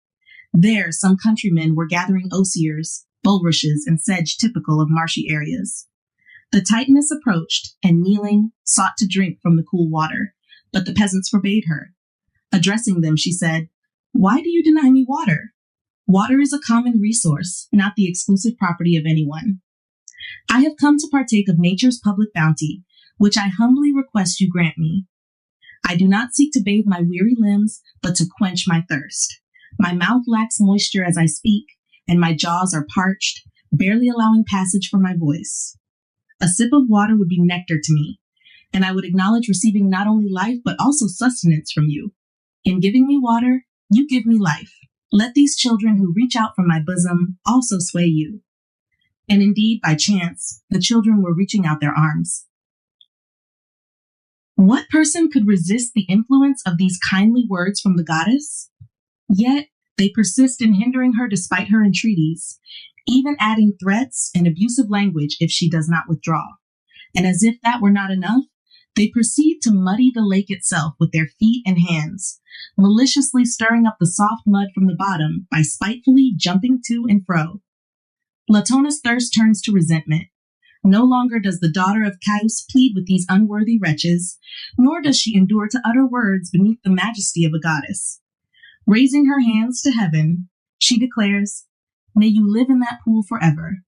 Speaker 3: There, some countrymen were gathering osiers, bulrushes, and sedge typical of marshy areas. The Titaness approached, and kneeling, sought to drink from the cool water, but the peasants forbade her. Addressing them, she said, 'Why do you deny me water? Water is a common resource, not the exclusive property of anyone. I have come to partake of nature's public bounty, which I humbly request you grant me. I do not seek to bathe my weary limbs, but to quench my thirst. My mouth lacks moisture as I speak, and my jaws are parched, barely allowing passage for my voice. A sip of water would be nectar to me, and I would acknowledge receiving not only life, but also sustenance from you. In giving me water, you give me life. Let these children who reach out from my bosom also sway you. And indeed, by chance, the children were reaching out their arms. What person could resist the influence of these kindly words from the goddess? Yet, they persist in hindering her despite her entreaties, even adding threats and abusive language if she does not withdraw. And as if that were not enough, they proceed to muddy the lake itself with their feet and hands, maliciously stirring up the soft mud from the bottom by spitefully jumping to and fro. Latona's thirst turns to resentment. No longer does the daughter of Caius plead with these unworthy wretches, nor does she endure to utter words beneath the majesty of a goddess. Raising her hands to heaven, she declares, "May you live in that pool forever."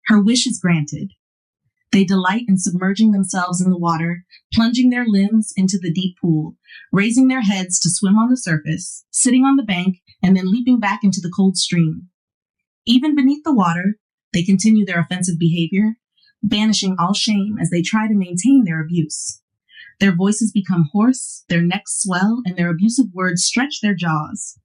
Speaker 3: Her wish is granted. They delight in submerging themselves in the water, plunging their limbs into the deep pool, raising their heads to swim on the surface, sitting on the bank, and then leaping back into the cold stream. Even beneath the water, they continue their offensive behavior, banishing all shame as they try to maintain their abuse. Their voices become hoarse, their necks swell, and their abusive words stretch their jaws.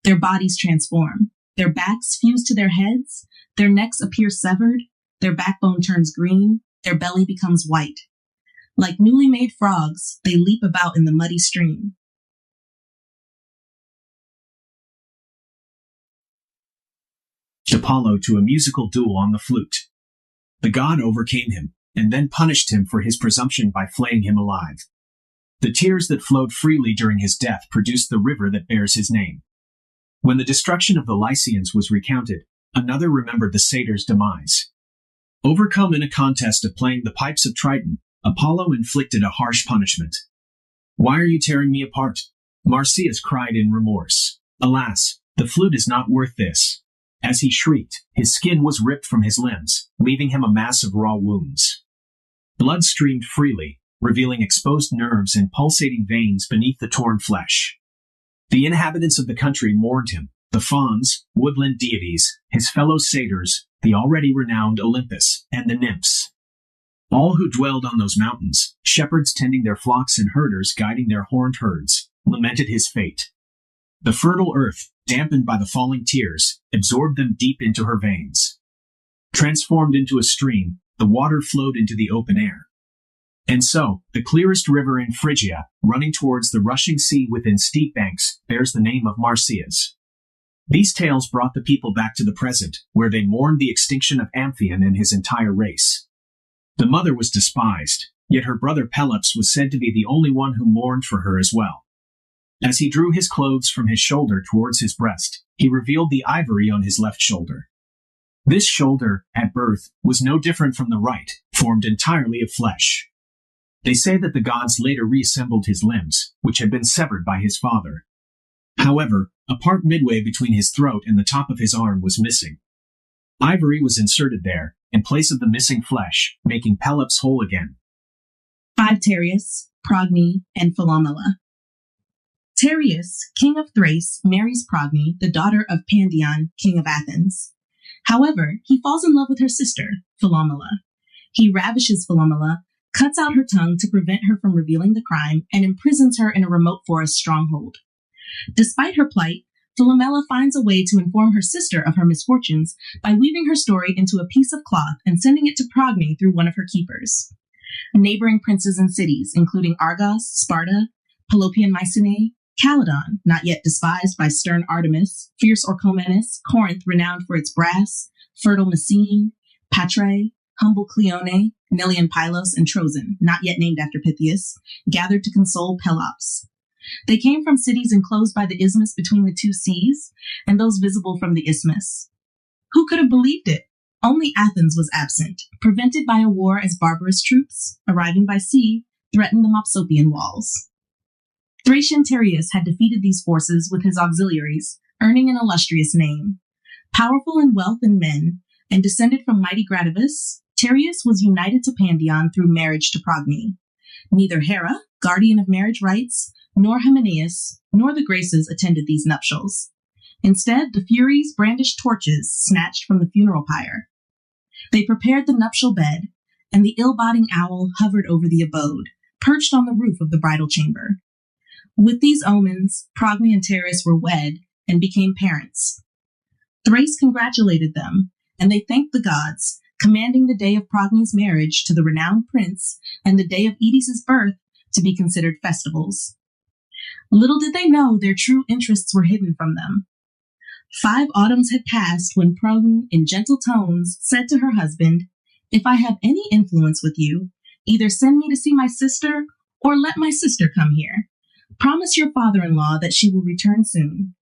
Speaker 3: Their bodies transform. Their backs fuse to their heads, their necks appear severed, their backbone turns green, their belly becomes white. Like newly made frogs, they leap about in the muddy stream.
Speaker 1: Apollo to a musical duel on the flute. The god overcame him, and then punished him for his presumption by flaying him alive. The tears that flowed freely during his death produced the river that bears his name. When the destruction of the Lycians was recounted, another remembered the satyr's demise. Overcome in a contest of playing the pipes of Triton, Apollo inflicted a harsh punishment. "Why are you tearing me apart?" Marsyas cried in remorse. "Alas, the flute is not worth this." As he shrieked, his skin was ripped from his limbs, leaving him a mass of raw wounds. Blood streamed freely, revealing exposed nerves and pulsating veins beneath the torn flesh. The inhabitants of the country mourned him, the fauns, woodland deities, his fellow satyrs, the already renowned Olympus, and the nymphs. All who dwelled on those mountains, shepherds tending their flocks and herders guiding their horned herds, lamented his fate. The fertile earth, dampened by the falling tears, absorbed them deep into her veins. Transformed into a stream, the water flowed into the open air. And so, the clearest river in Phrygia, running towards the rushing sea within steep banks, bears the name of Marsyas. These tales brought the people back to the present, where they mourned the extinction of Amphion and his entire race. The mother was despised, yet her brother Pelops was said to be the only one who mourned for her as well. As he drew his clothes from his shoulder towards his breast, he revealed the ivory on his left shoulder. This shoulder, at birth, was no different from the right, formed entirely of flesh. They say that the gods later reassembled his limbs, which had been severed by his father. However, a part midway between his throat and the top of his arm was missing. Ivory was inserted there, in place of the missing flesh, making Pelops whole again.
Speaker 3: 5 Tereus, Progny, and Philomela. Tereus, king of Thrace, marries Progny, the daughter of Pandion, king of Athens. However, he falls in love with her sister, Philomela. He ravishes Philomela, cuts out her tongue to prevent her from revealing the crime, and imprisons her in a remote forest stronghold. Despite her plight, Philomela finds a way to inform her sister of her misfortunes by weaving her story into a piece of cloth and sending it to Progny through one of her keepers. Neighboring princes and cities, including Argos, Sparta, Pelopian Mycenae, Calydon, not yet despised by stern Artemis, fierce Orchomenus, Corinth, renowned for its brass, fertile Messene, Patrae, humble Cleone, Neleon Pylos, and Trozen, not yet named after Pythias, gathered to console Pelops. They came from cities enclosed by the isthmus between the two seas, and those visible from the isthmus. Who could have believed it? Only Athens was absent, prevented by a war as barbarous troops, arriving by sea, threatened the Mopsopian walls. Thracian Tereus had defeated these forces with his auxiliaries, earning an illustrious name. Powerful in wealth and men, and descended from mighty Gradivus, Tereus was united to Pandion through marriage to Progny. Neither Hera, guardian of marriage rights, nor Hymenaeus, nor the Graces attended these nuptials. Instead, the Furies brandished torches snatched from the funeral pyre. They prepared the nuptial bed, and the ill-boding owl hovered over the abode, perched on the roof of the bridal chamber. With these omens, Progny and Terrace were wed and became parents. Thrace congratulated them, and they thanked the gods, commanding the day of Progny's marriage to the renowned prince and the day of Edis's birth to be considered festivals. Little did they know their true interests were hidden from them. 5 autumns had passed when Progny, in gentle tones, said to her husband, "If I have any influence with you, either send me to see my sister or let my sister come here. Promise your father-in-law that she will return soon.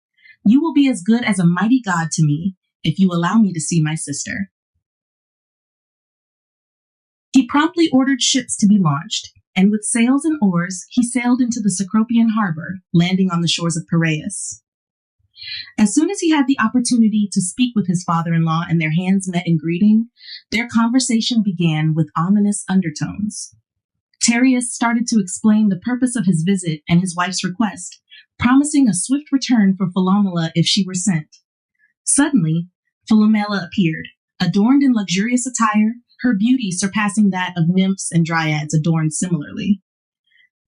Speaker 3: You will be as good as a mighty god to me if you allow me to see my sister." He promptly ordered ships to be launched, and with sails and oars, he sailed into the Cecropian harbor, landing on the shores of Piraeus. As soon as he had the opportunity to speak with his father-in-law and their hands met in greeting, their conversation began with ominous undertones. Tereus started to explain the purpose of his visit and his wife's request, promising a swift return for Philomela if she were sent. Suddenly, Philomela appeared, adorned in luxurious attire, her beauty surpassing that of nymphs and dryads adorned similarly.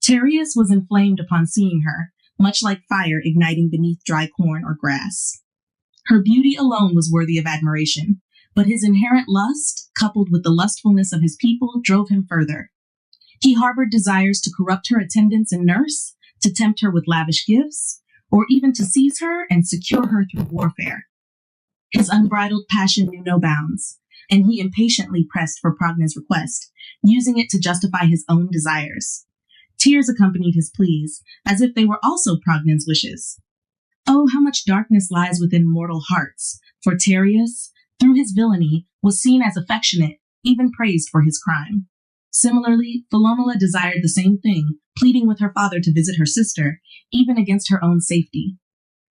Speaker 3: Tereus was inflamed upon seeing her, much like fire igniting beneath dry corn or grass. Her beauty alone was worthy of admiration, but his inherent lust, coupled with the lustfulness of his people, drove him further. He harbored desires to corrupt her attendants and nurse, to tempt her with lavish gifts, or even to seize her and secure her through warfare. His unbridled passion knew no bounds, and he impatiently pressed for Progny's request, using it to justify his own desires. Tears accompanied his pleas, as if they were also Progny's wishes. Oh, how much darkness lies within mortal hearts, for Tereus, through his villainy, was seen as affectionate, even praised for his crime. Similarly, Philomela desired the same thing, pleading with her father to visit her sister, even against her own safety.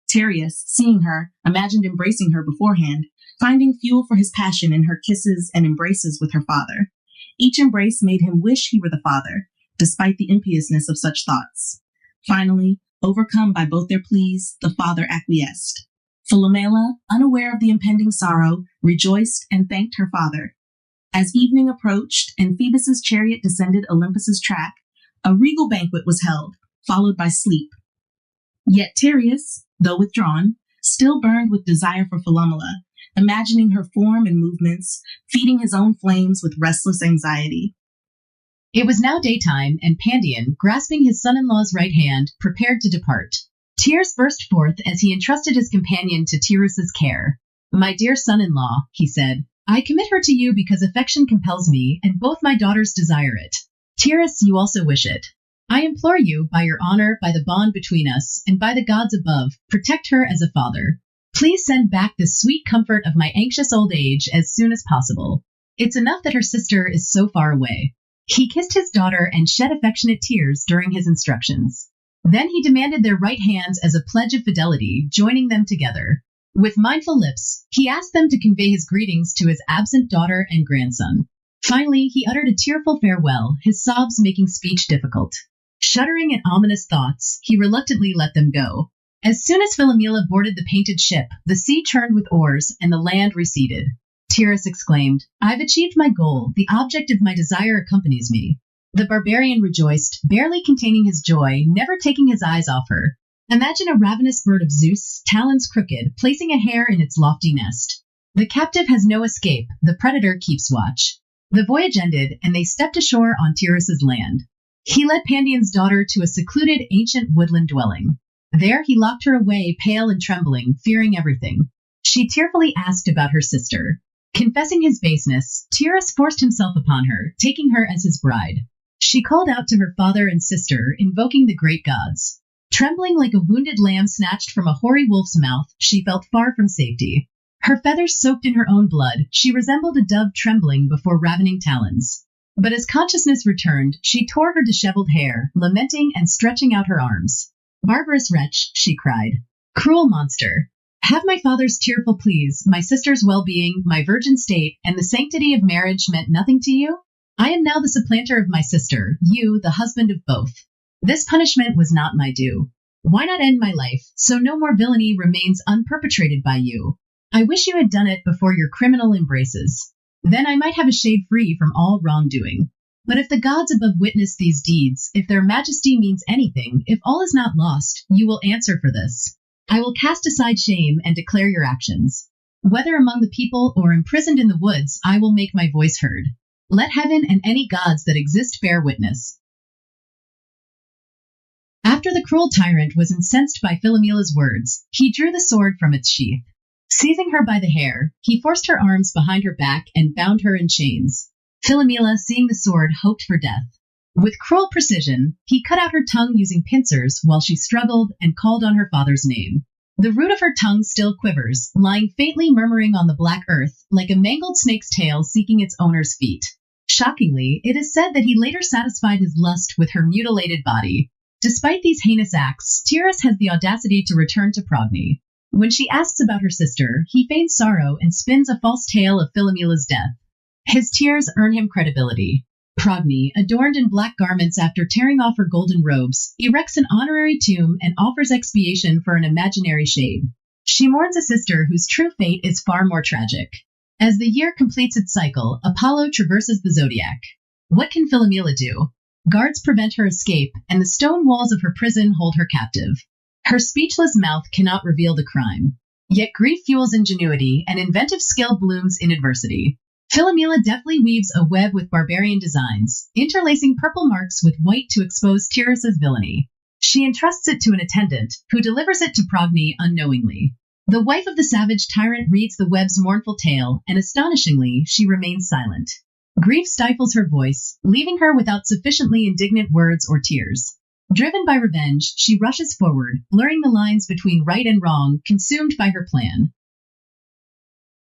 Speaker 3: Tereus, seeing her, imagined embracing her beforehand, finding fuel for his passion in her kisses and embraces with her father. Each embrace made him wish he were the father, despite the impiousness of such thoughts. Finally, overcome by both their pleas, the father acquiesced. Philomela, unaware of the impending sorrow, rejoiced and thanked her father. As evening approached and Phoebus's chariot descended Olympus's track, a regal banquet was held, followed by sleep. Yet Tereus, though withdrawn, still burned with desire for Philomela, imagining her form and movements, feeding his own flames with restless anxiety.
Speaker 4: It was now daytime, and Pandion, grasping his son-in-law's right hand, prepared to depart. Tears burst forth as he entrusted his companion to Tyrrhus's care. "My dear son-in-law," he said, "I commit her to you because affection compels me, and both my daughters desire it. Tyrrhus, you also wish it. I implore you, by your honor, by the bond between us, and by the gods above, protect her as a father. Please send back the sweet comfort of my anxious old age as soon as possible. It's enough that her sister is so far away." He kissed his daughter and shed affectionate tears during his instructions. Then he demanded their right hands as a pledge of fidelity, joining them together. With mindful lips, he asked them to convey his greetings to his absent daughter and grandson. Finally, he uttered a tearful farewell, his sobs making speech difficult. Shuddering at ominous thoughts, he reluctantly let them go. As soon as Philomela boarded the painted ship, the sea churned with oars, and the land receded. Tyrrhus exclaimed, "I've achieved my goal. The object of my desire accompanies me." The barbarian rejoiced, barely containing his joy, never taking his eyes off her. Imagine a ravenous bird of Zeus, talons crooked, placing a hare in its lofty nest. The captive has no escape. The predator keeps watch. The voyage ended, and they stepped ashore on Tyrrhus's land. He led Pandion's daughter to a secluded ancient woodland dwelling. There he locked her away, pale and trembling, fearing everything. She tearfully asked about her sister. Confessing his baseness, Tyrrhus forced himself upon her, taking her as his bride. She called out to her father and sister, invoking the great gods. Trembling like a wounded lamb snatched from a hoary wolf's mouth, she felt far from safety. Her feathers soaked in her own blood, she resembled a dove trembling before ravening talons. But as consciousness returned, she tore her disheveled hair, lamenting and stretching out her arms. "Barbarous wretch," she cried. "Cruel monster. Have my father's tearful pleas, my sister's well-being, my virgin state, and the sanctity of marriage meant nothing to you? I am now the supplanter of my sister, you, the husband of both. This punishment was not my due. Why not end my life, so no more villainy remains unperpetrated by you? I wish you had done it before your criminal embraces. Then I might have a shade free from all wrongdoing. But if the gods above witness these deeds, if their majesty means anything, if all is not lost, you will answer for this. I will cast aside shame and declare your actions. Whether among the people or imprisoned in the woods, I will make my voice heard. Let heaven and any gods that exist bear witness. After the cruel tyrant was incensed by Philomela's words, he drew the sword from its sheath. Seizing her by the hair, he forced her arms behind her back and bound her in chains. Philomela, seeing the sword, hoped for death. With cruel precision, he cut out her tongue using pincers while she struggled and called on her father's name. The root of her tongue still quivers, lying faintly murmuring on the black earth, like a mangled snake's tail seeking its owner's feet. Shockingly, it is said that he later satisfied his lust with her mutilated body. Despite these heinous acts, Tyrus has the audacity to return to Progny. When she asks about her sister, he feigns sorrow and spins a false tale of Philomela's death. His tears earn him credibility. Progny, adorned in black garments after tearing off her golden robes, erects an honorary tomb and offers expiation for an imaginary shade. She mourns a sister whose true fate is far more tragic. As the year completes its cycle, Apollo traverses the zodiac. What can Philomela do? Guards prevent her escape, and the stone walls of her prison hold her captive. Her speechless mouth cannot reveal the crime. Yet grief fuels ingenuity, and inventive skill blooms in adversity. Philomela deftly weaves a web with barbarian designs, interlacing purple marks with white to expose Tyrus's villainy. She entrusts it to an attendant, who delivers it to Progny unknowingly. The wife of the savage tyrant reads the web's mournful tale, and astonishingly, she remains silent. Grief stifles her voice, leaving her without sufficiently indignant words or tears. Driven by revenge, she rushes forward, blurring the lines between right and wrong, consumed by her plan.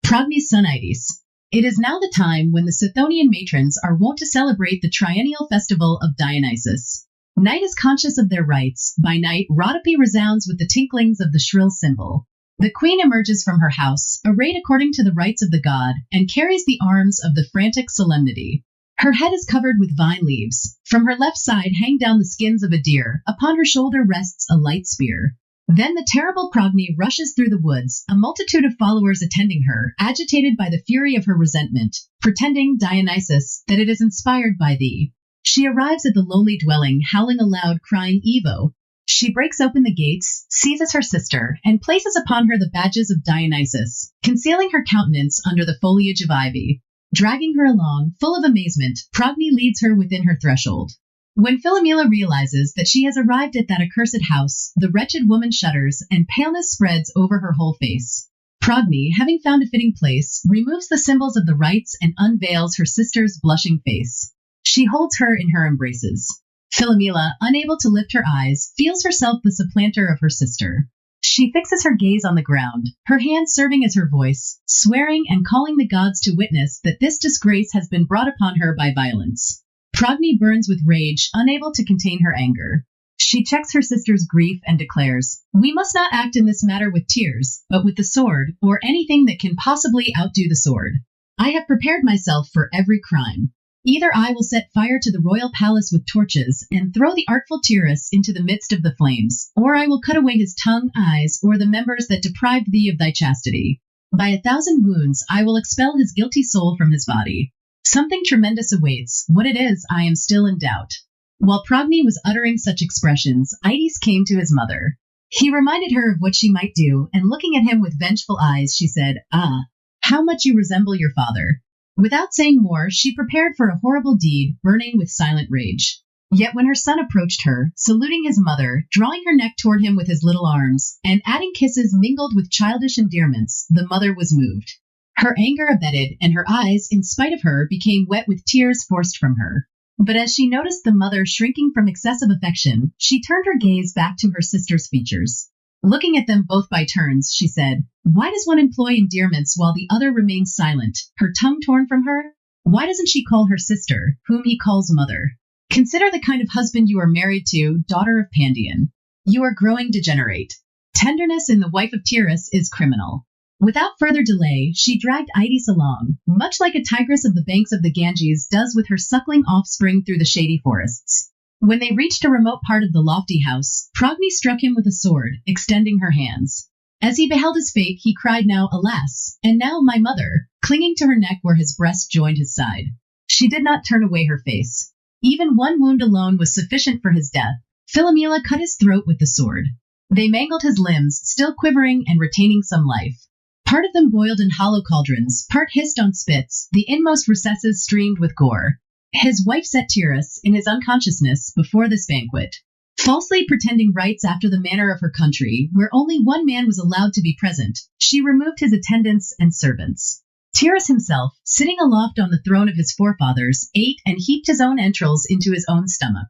Speaker 4: Progny's son Ides. It is now the time when the Sithonian matrons are wont to celebrate the triennial festival of Dionysus. Night is conscious of their rites. By night, Rhodope resounds with the tinklings of the shrill cymbal. The queen emerges from her house, arrayed according to the rites of the god, and carries the arms of the frantic solemnity. Her head is covered with vine leaves. From her left side hang down the skins of a deer. Upon her shoulder rests a light spear. Then the terrible Progny rushes through the woods, a multitude of followers attending her, agitated by the fury of her resentment, pretending, Dionysus, that it is inspired by thee. She arrives at the lonely dwelling, howling aloud, crying, Evo. She breaks open the gates, seizes her sister, and places upon her the badges of Dionysus, concealing her countenance under the foliage of ivy. Dragging her along, full of amazement, Progny leads her within her threshold. When Philomela realizes that she has arrived at that accursed house, the wretched woman shudders, and paleness spreads over her whole face. Progny, having found a fitting place, removes the symbols of the rites and unveils her sister's blushing face. She holds her in her embraces. Philomela, unable to lift her eyes, feels herself the supplanter of her sister. She fixes her gaze on the ground, her hand serving as her voice, swearing and calling the gods to witness that this disgrace has been brought upon her by violence. Progny burns with rage, unable to contain her anger. She checks her sister's grief and declares, We must not act in this matter with tears, but with the sword, or anything that can possibly outdo the sword. I have prepared myself for every crime. Either I will set fire to the royal palace with torches and throw the artful Tyrus into the midst of the flames, or I will cut away his tongue, eyes, or the members that deprived thee of thy chastity. By 1,000 wounds I will expel his guilty soul from his body. Something tremendous awaits. What it is, I am still in doubt. While Progny was uttering such expressions, Ides came to his mother. He reminded her of what she might do, and looking at him with vengeful eyes, she said, Ah, how much you resemble your father. Without saying more, she prepared for a horrible deed, burning with silent rage. Yet when her son approached her, saluting his mother, drawing her neck toward him with his little arms, and adding kisses mingled with childish endearments, the mother was moved. Her anger abated, and her eyes, in spite of her, became wet with tears forced from her. But as she noticed the mother shrinking from excessive affection, she turned her gaze back to her sister's features. Looking at them both by turns, she said, Why does one employ endearments while the other remains silent, her tongue torn from her? Why doesn't she call her sister, whom he calls mother? Consider the kind of husband you are married to, daughter of Pandion. You are growing degenerate. Tenderness in the wife of Tyrus is criminal. Without further delay, she dragged Ides along, much like a tigress of the banks of the Ganges does with her suckling offspring through the shady forests. When they reached a remote part of the lofty house, Progny struck him with a sword, extending her hands. As he beheld his fate, he cried now, "Alas! And now my mother," clinging to her neck where his breast joined his side. She did not turn away her face. Even one wound alone was sufficient for his death. Philomela cut his throat with the sword. They mangled his limbs, still quivering and retaining some life. Part of them boiled in hollow cauldrons, part hissed on spits, the inmost recesses streamed with gore. His wife set Tyrus, in his unconsciousness, before this banquet. Falsely pretending rites after the manner of her country, where only one man was allowed to be present, she removed his attendants and servants. Tyrus himself, sitting aloft on the throne of his forefathers, ate and heaped his own entrails into his own stomach.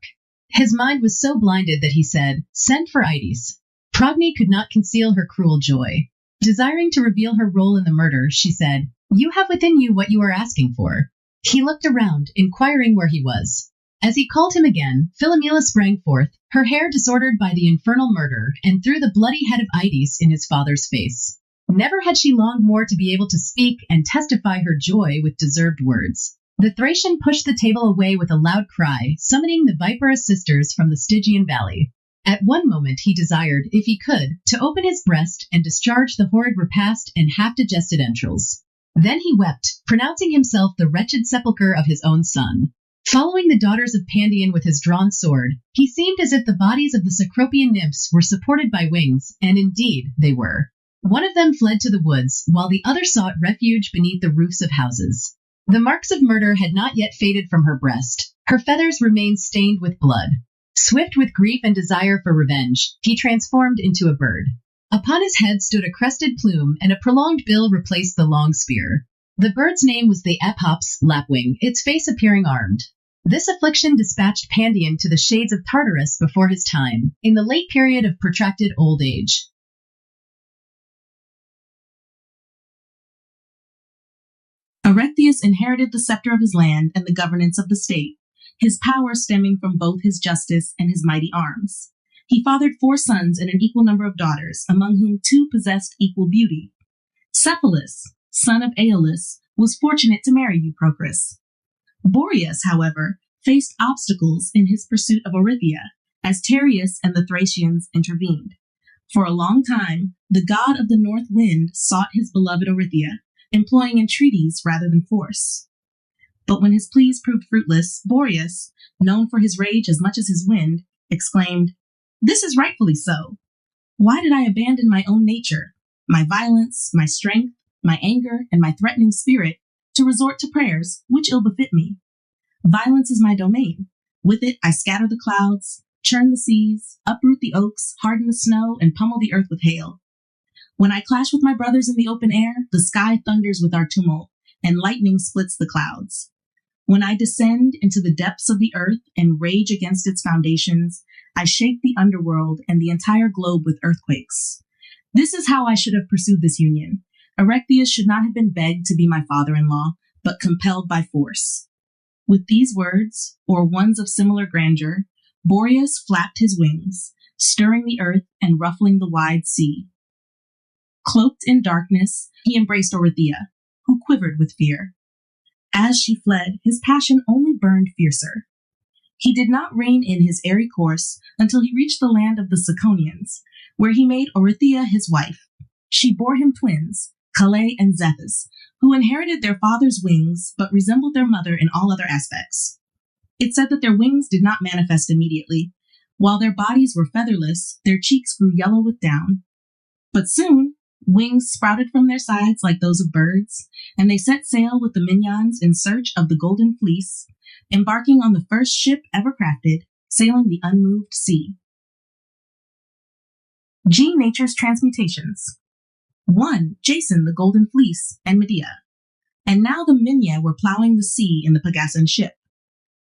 Speaker 4: His mind was so blinded that he said, "Send for Ides." Progny could not conceal her cruel joy. Desiring to reveal her role in the murder, she said, "You have within you what you are asking for." He looked around, inquiring where he was. As he called him again, Philomela sprang forth, her hair disordered by the infernal murder, and threw the bloody head of Ides in his father's face. Never had she longed more to be able to speak and testify her joy with deserved words. The Thracian pushed the table away with a loud cry, summoning the viperous sisters from the Stygian valley. At one moment he desired, if he could, to open his breast and discharge the horrid repast and half-digested entrails. Then he wept, pronouncing himself the wretched sepulchre of his own son. Following the daughters of Pandion with his drawn sword, he seemed as if the bodies of the Cecropian nymphs were supported by wings, and indeed they were. One of them fled to the woods, while the other sought refuge beneath the roofs of houses. The marks of murder had not yet faded from her breast. Her feathers remained stained with blood. Swift with grief and desire for revenge, he transformed into a bird. Upon his head stood a crested plume, and a prolonged bill replaced the long spear. The bird's name was the Epops lapwing, its face appearing armed. This affliction dispatched Pandion to the shades of Tartarus before his time, in the late period of protracted old age.
Speaker 3: Erechtheus inherited the scepter of his land and the governance of the state, his power stemming from both his justice and his mighty arms. He fathered 4 sons and an equal number of daughters, among whom 2 possessed equal beauty. Cephalus, son of Aeolus, was fortunate to marry Euprocrus. Boreas, however, faced obstacles in his pursuit of Orithyia, as Tereus and the Thracians intervened. For a long time, the god of the north wind sought his beloved Orithyia, employing entreaties rather than force. But when his pleas proved fruitless, Boreas, known for his rage as much as his wind, exclaimed, "This is rightfully so. Why did I abandon my own nature, my violence, my strength, my anger, and my threatening spirit, to resort to prayers which ill befit me? Violence is my domain. With it I scatter the clouds, churn the seas, uproot the oaks, harden the snow, and pummel the earth with hail. When I clash with my brothers in the open air, the sky thunders with our tumult, and lightning splits the clouds. When I descend into the depths of the earth and rage against its foundations, I shake the underworld and the entire globe with earthquakes. This is how I should have pursued this union. Erechtheus should not have been begged to be my father-in-law, but compelled by force." With these words, or ones of similar grandeur, Boreas flapped his wings, stirring the earth and ruffling the wide sea. Cloaked in darkness, he embraced Orithyia, who quivered with fear. As she fled, his passion only burned fiercer. He did not rein in his airy course until he reached the land of the Ciconians, where he made Orithyia his wife. She bore him twins, Calais and Zethus, who inherited their father's wings but resembled their mother in all other aspects. It said that their wings did not manifest immediately. While their bodies were featherless, their cheeks grew yellow with down. But soon, wings sprouted from their sides like those of birds, and they set sail with the Minyans in search of the Golden Fleece, embarking on the first ship ever crafted, sailing the unmoved sea. G. Nature's Transmutations. 1. Jason, the Golden Fleece, and Medea. And now the Minya were plowing the sea in the Pegassan ship.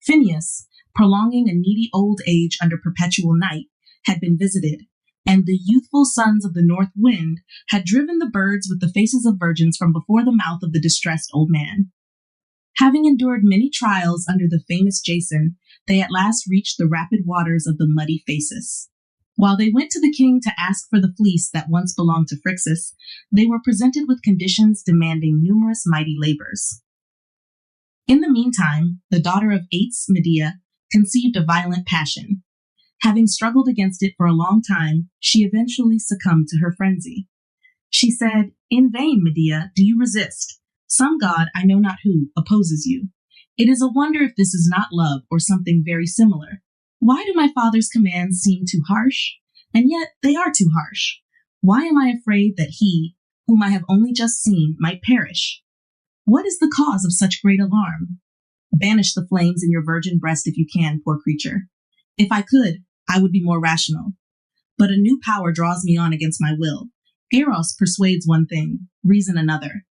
Speaker 3: Phineus, prolonging a needy old age under perpetual night, had been visited, and the youthful sons of the north wind had driven the birds with the faces of virgins from before the mouth of the distressed old man. Having endured many trials under the famous Jason, they at last reached the rapid waters of the muddy Phasis. While they went to the king to ask for the fleece that once belonged to Phrixus, they were presented with conditions demanding numerous mighty labors. In the meantime, the daughter of Ates, Medea, conceived a violent passion. Having struggled against it for a long time, she eventually succumbed to her frenzy. She said, "In vain, Medea, do you resist. Some god, I know not who, opposes you. It is a wonder if this is not love or something very similar. Why do my father's commands seem too harsh? And yet they are too harsh. Why am I afraid that he, whom I have only just seen, might perish? What is the cause of such great alarm? Banish the flames in your virgin breast if you can, poor creature. If I could, I would be more rational. But a new power draws me on against my will. Eros persuades one thing, reason another.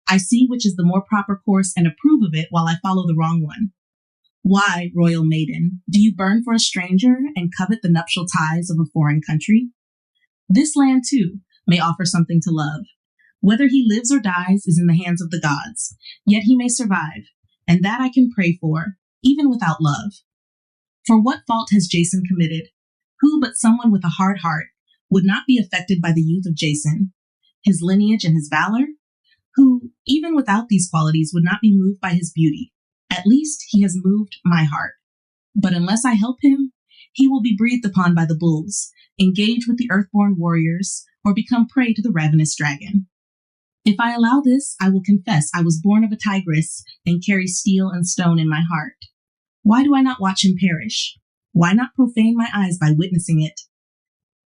Speaker 3: I see which is the more proper course and approve of it while I follow the wrong one. Why, royal maiden, do you burn for a stranger and covet the nuptial ties of a foreign country? This land, too, may offer something to love. Whether he lives or dies is in the hands of the gods, yet he may survive, and that I can pray for, even without love. For what fault has Jason committed? Who but someone with a hard heart would not be affected by the youth of Jason, his lineage and his valor? Who, even without these qualities, would not be moved by his beauty? At least he has moved my heart. But unless I help him, he will be breathed upon by the bulls, engage with the earthborn warriors, or become prey to the ravenous dragon. If I allow this, I will confess I was born of a tigress and carry steel and stone in my heart. Why do I not watch him perish? Why not profane my eyes by witnessing it?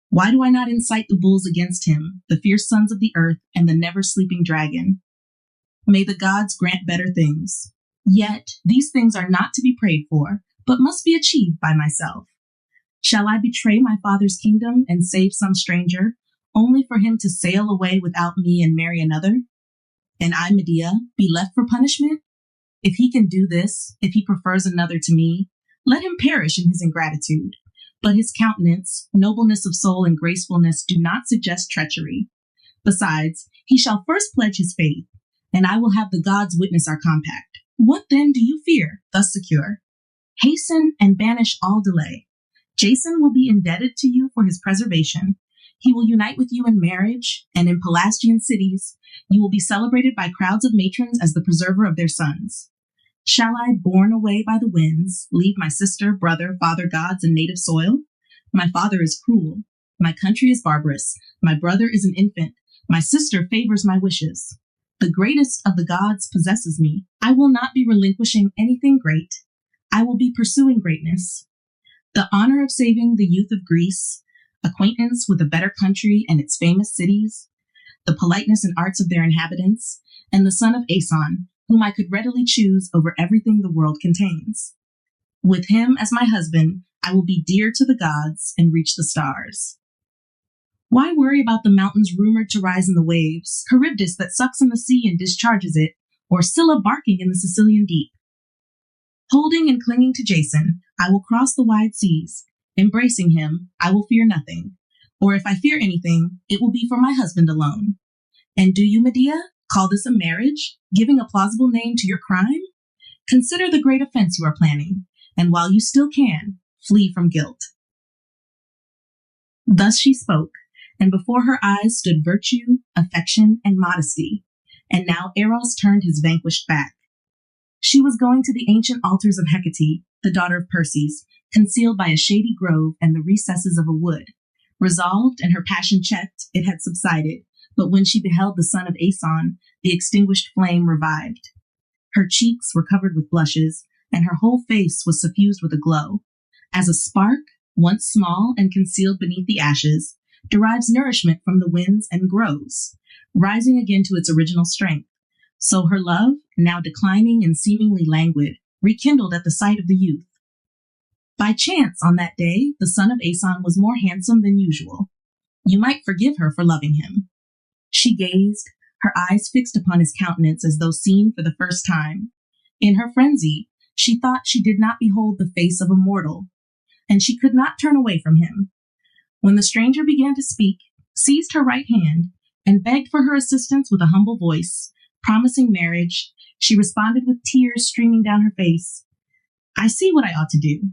Speaker 3: Why do I not incite the bulls against him, the fierce sons of the earth and the never-sleeping dragon? May the gods grant better things. Yet these things are not to be prayed for, but must be achieved by myself. Shall I betray my father's kingdom and save some stranger, only for him to sail away without me and marry another? And I, Medea, be left for punishment? If he can do this, if he prefers another to me, let him perish in his ingratitude. But his countenance, nobleness of soul, and gracefulness do not suggest treachery. Besides, he shall first pledge his faith, and I will have the gods witness our compact. What then do you fear, thus secure? Hasten and banish all delay. Jason will be indebted to you for his preservation. He will unite with you in marriage, and in Pelasgian cities, you will be celebrated by crowds of matrons as the preserver of their sons. Shall I, borne away by the winds, leave my sister, brother, father gods, and native soil? My father is cruel. My country is barbarous. My brother is an infant. My sister favors my wishes. The greatest of the gods possesses me. I will not be relinquishing anything great. I will be pursuing greatness. The honor of saving the youth of Greece, acquaintance with a better country and its famous cities, the politeness and arts of their inhabitants, and the son of Aeson, whom I could readily choose over everything the world contains. With him as my husband, I will be dear to the gods and reach the stars. Why worry about the mountains rumored to rise in the waves, Charybdis that sucks in the sea and discharges it, or Scylla barking in the Sicilian deep? Holding and clinging to Jason, I will cross the wide seas. Embracing him, I will fear nothing. Or if I fear anything, it will be for my husband alone. And do you, Medea, call this a marriage, giving a plausible name to your crime? Consider the great offense you are planning, and while you still can, flee from guilt. Thus she spoke, and before her eyes stood virtue, affection, and modesty, and now Eros turned his vanquished back. She was going to the ancient altars of Hecate, the daughter of Perses, concealed by a shady grove and the recesses of a wood. Resolved and her passion checked, it had subsided, but when she beheld the son of Aeson, the extinguished flame revived. Her cheeks were covered with blushes, and her whole face was suffused with a glow. As a spark, once small and concealed beneath the ashes, derives nourishment from the winds and grows, rising again to its original strength. So her love, now declining and seemingly languid, rekindled at the sight of the youth. By chance, on that day, the son of Aeson was more handsome than usual. You might forgive her for loving him. She gazed, her eyes fixed upon his countenance as though seen for the first time. In her frenzy, she thought she did not behold the face of a mortal, and she could not turn away from him. When the stranger began to speak, seized her right hand, and begged for her assistance with a humble voice, promising marriage, she responded with tears streaming down her face. I see what I ought to do.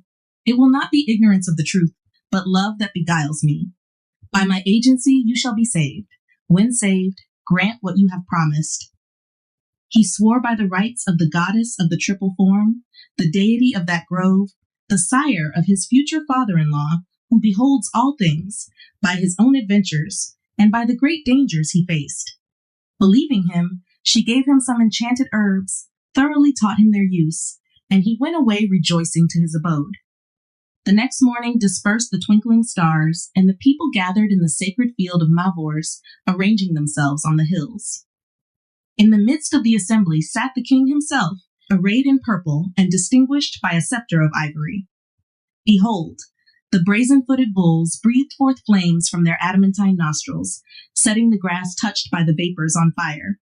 Speaker 3: It will not be ignorance of the truth, but love that beguiles me. By my agency you shall be saved. When saved, grant what you have promised. He swore by the rights of the goddess of the triple form, the deity of that grove, the sire of his future father-in-law, who beholds all things, by his own adventures, and by the great dangers he faced. Believing him, she gave him some enchanted herbs, thoroughly taught him their use, and he went away rejoicing to his abode. The next morning dispersed the twinkling stars, and the people gathered in the sacred field of Mavors, arranging themselves on the hills. In the midst of the assembly sat the king himself, arrayed in purple and distinguished by a scepter of ivory. Behold, the brazen-footed bulls breathed forth flames from their adamantine nostrils, setting the grass touched by the vapors on fire.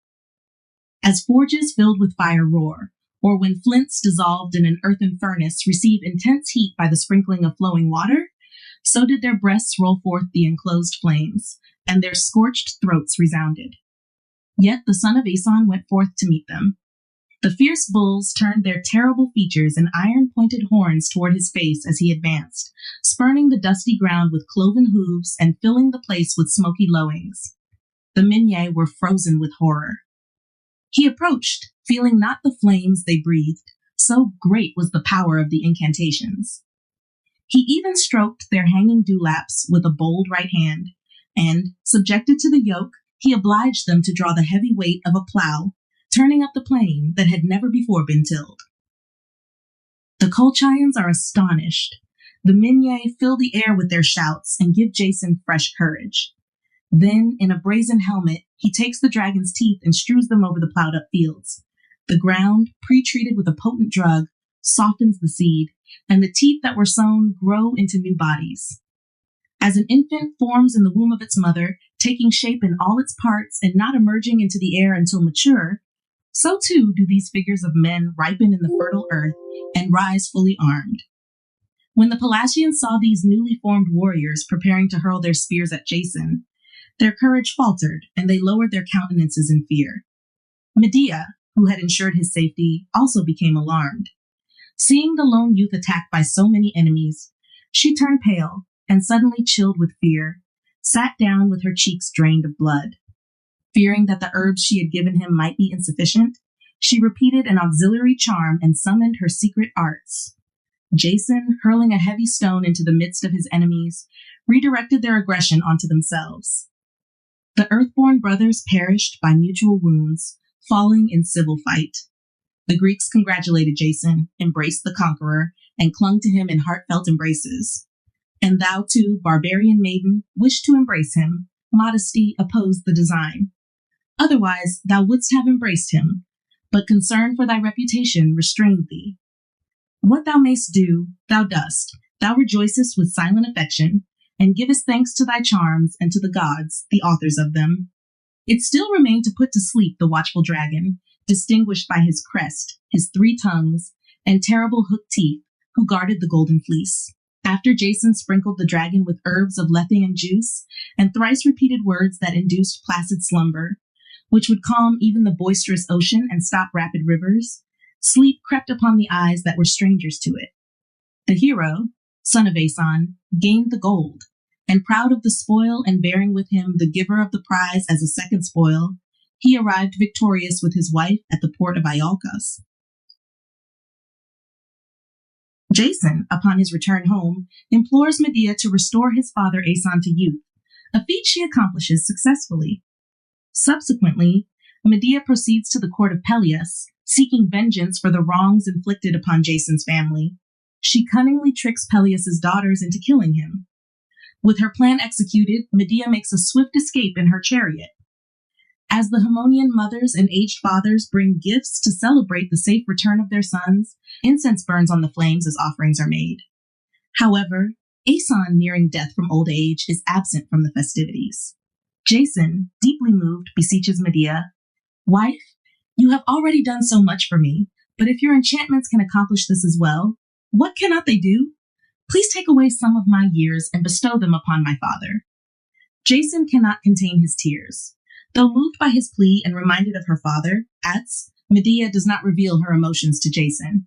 Speaker 3: As forges filled with fire roar, or when flints dissolved in an earthen furnace receive intense heat by the sprinkling of flowing water, so did their breasts roll forth the enclosed flames, and their scorched throats resounded. Yet the son of Aeson went forth to meet them. The fierce bulls turned their terrible features and iron-pointed horns toward his face as he advanced, spurning the dusty ground with cloven hooves and filling the place with smoky lowings. The Minyae were frozen with horror. He approached, feeling not the flames they breathed, so great was the power of the incantations. He even stroked their hanging dewlaps with a bold right hand, and, subjected to the yoke, he obliged them to draw the heavy weight of a plow, turning up the plain that had never before been tilled. The Colchians are astonished. The Minyae fill the air with their shouts and give Jason fresh courage. Then, in a brazen helmet, he takes the dragon's teeth and strews them over the plowed-up fields. The ground, pre-treated with a potent drug, softens the seed, and the teeth that were sown grow into new bodies. As an infant forms in the womb of its mother, taking shape in all its parts and not emerging into the air until mature, so too do these figures of men ripen in the fertile earth and rise fully armed. When the Pelasgians saw these newly formed warriors preparing to hurl their spears at Jason, their courage faltered, and they lowered their countenances in fear. Medea, who had ensured his safety, also became alarmed. Seeing the lone youth attacked by so many enemies, she turned pale, and suddenly chilled with fear, sat down with her cheeks drained of blood. Fearing that the herbs she had given him might be insufficient, she repeated an auxiliary charm and summoned her secret arts. Jason, hurling a heavy stone into the midst of his enemies, redirected their aggression onto themselves. The Earthborn brothers perished by mutual wounds, falling in civil fight. The Greeks congratulated Jason, embraced the conqueror, and clung to him in heartfelt embraces. And thou too, barbarian maiden, wished to embrace him. Modesty opposed the design. Otherwise thou wouldst have embraced him, but concern for thy reputation restrained thee. What thou mayst do, thou dost. Thou rejoicest with silent affection, and givest thanks to thy charms and to the gods, the authors of them. It still remained to put to sleep the watchful dragon, distinguished by his crest, his 3 tongues, and terrible hooked teeth, who guarded the golden fleece. After Jason sprinkled the dragon with herbs of Lethaean juice, and thrice repeated words that induced placid slumber, which would calm even the boisterous ocean and stop rapid rivers, sleep crept upon the eyes that were strangers to it. The hero, son of Aeson, gained the gold, and proud of the spoil and bearing with him the giver of the prize as a second spoil, he arrived victorious with his wife at the port of Iolcos. Jason, upon his return home, implores Medea to restore his father Aeson to youth, a feat she accomplishes successfully. Subsequently, Medea proceeds to the court of Peleus, seeking vengeance for the wrongs inflicted upon Jason's family. She cunningly tricks Peleus's daughters into killing him. With her plan executed, Medea makes a swift escape in her chariot. As the Haemonian mothers and aged fathers bring gifts to celebrate the safe return of their sons, incense burns on the flames as offerings are made. However, Aeson, nearing death from old age, is absent from the festivities. Jason, deeply moved, beseeches Medea, "Wife, you have already done so much for me, but if your enchantments can accomplish this as well, what cannot they do? Please take away some of my years and bestow them upon my father." Jason cannot contain his tears. Though moved by his plea and reminded of her father, Ats, Medea does not reveal her emotions to Jason.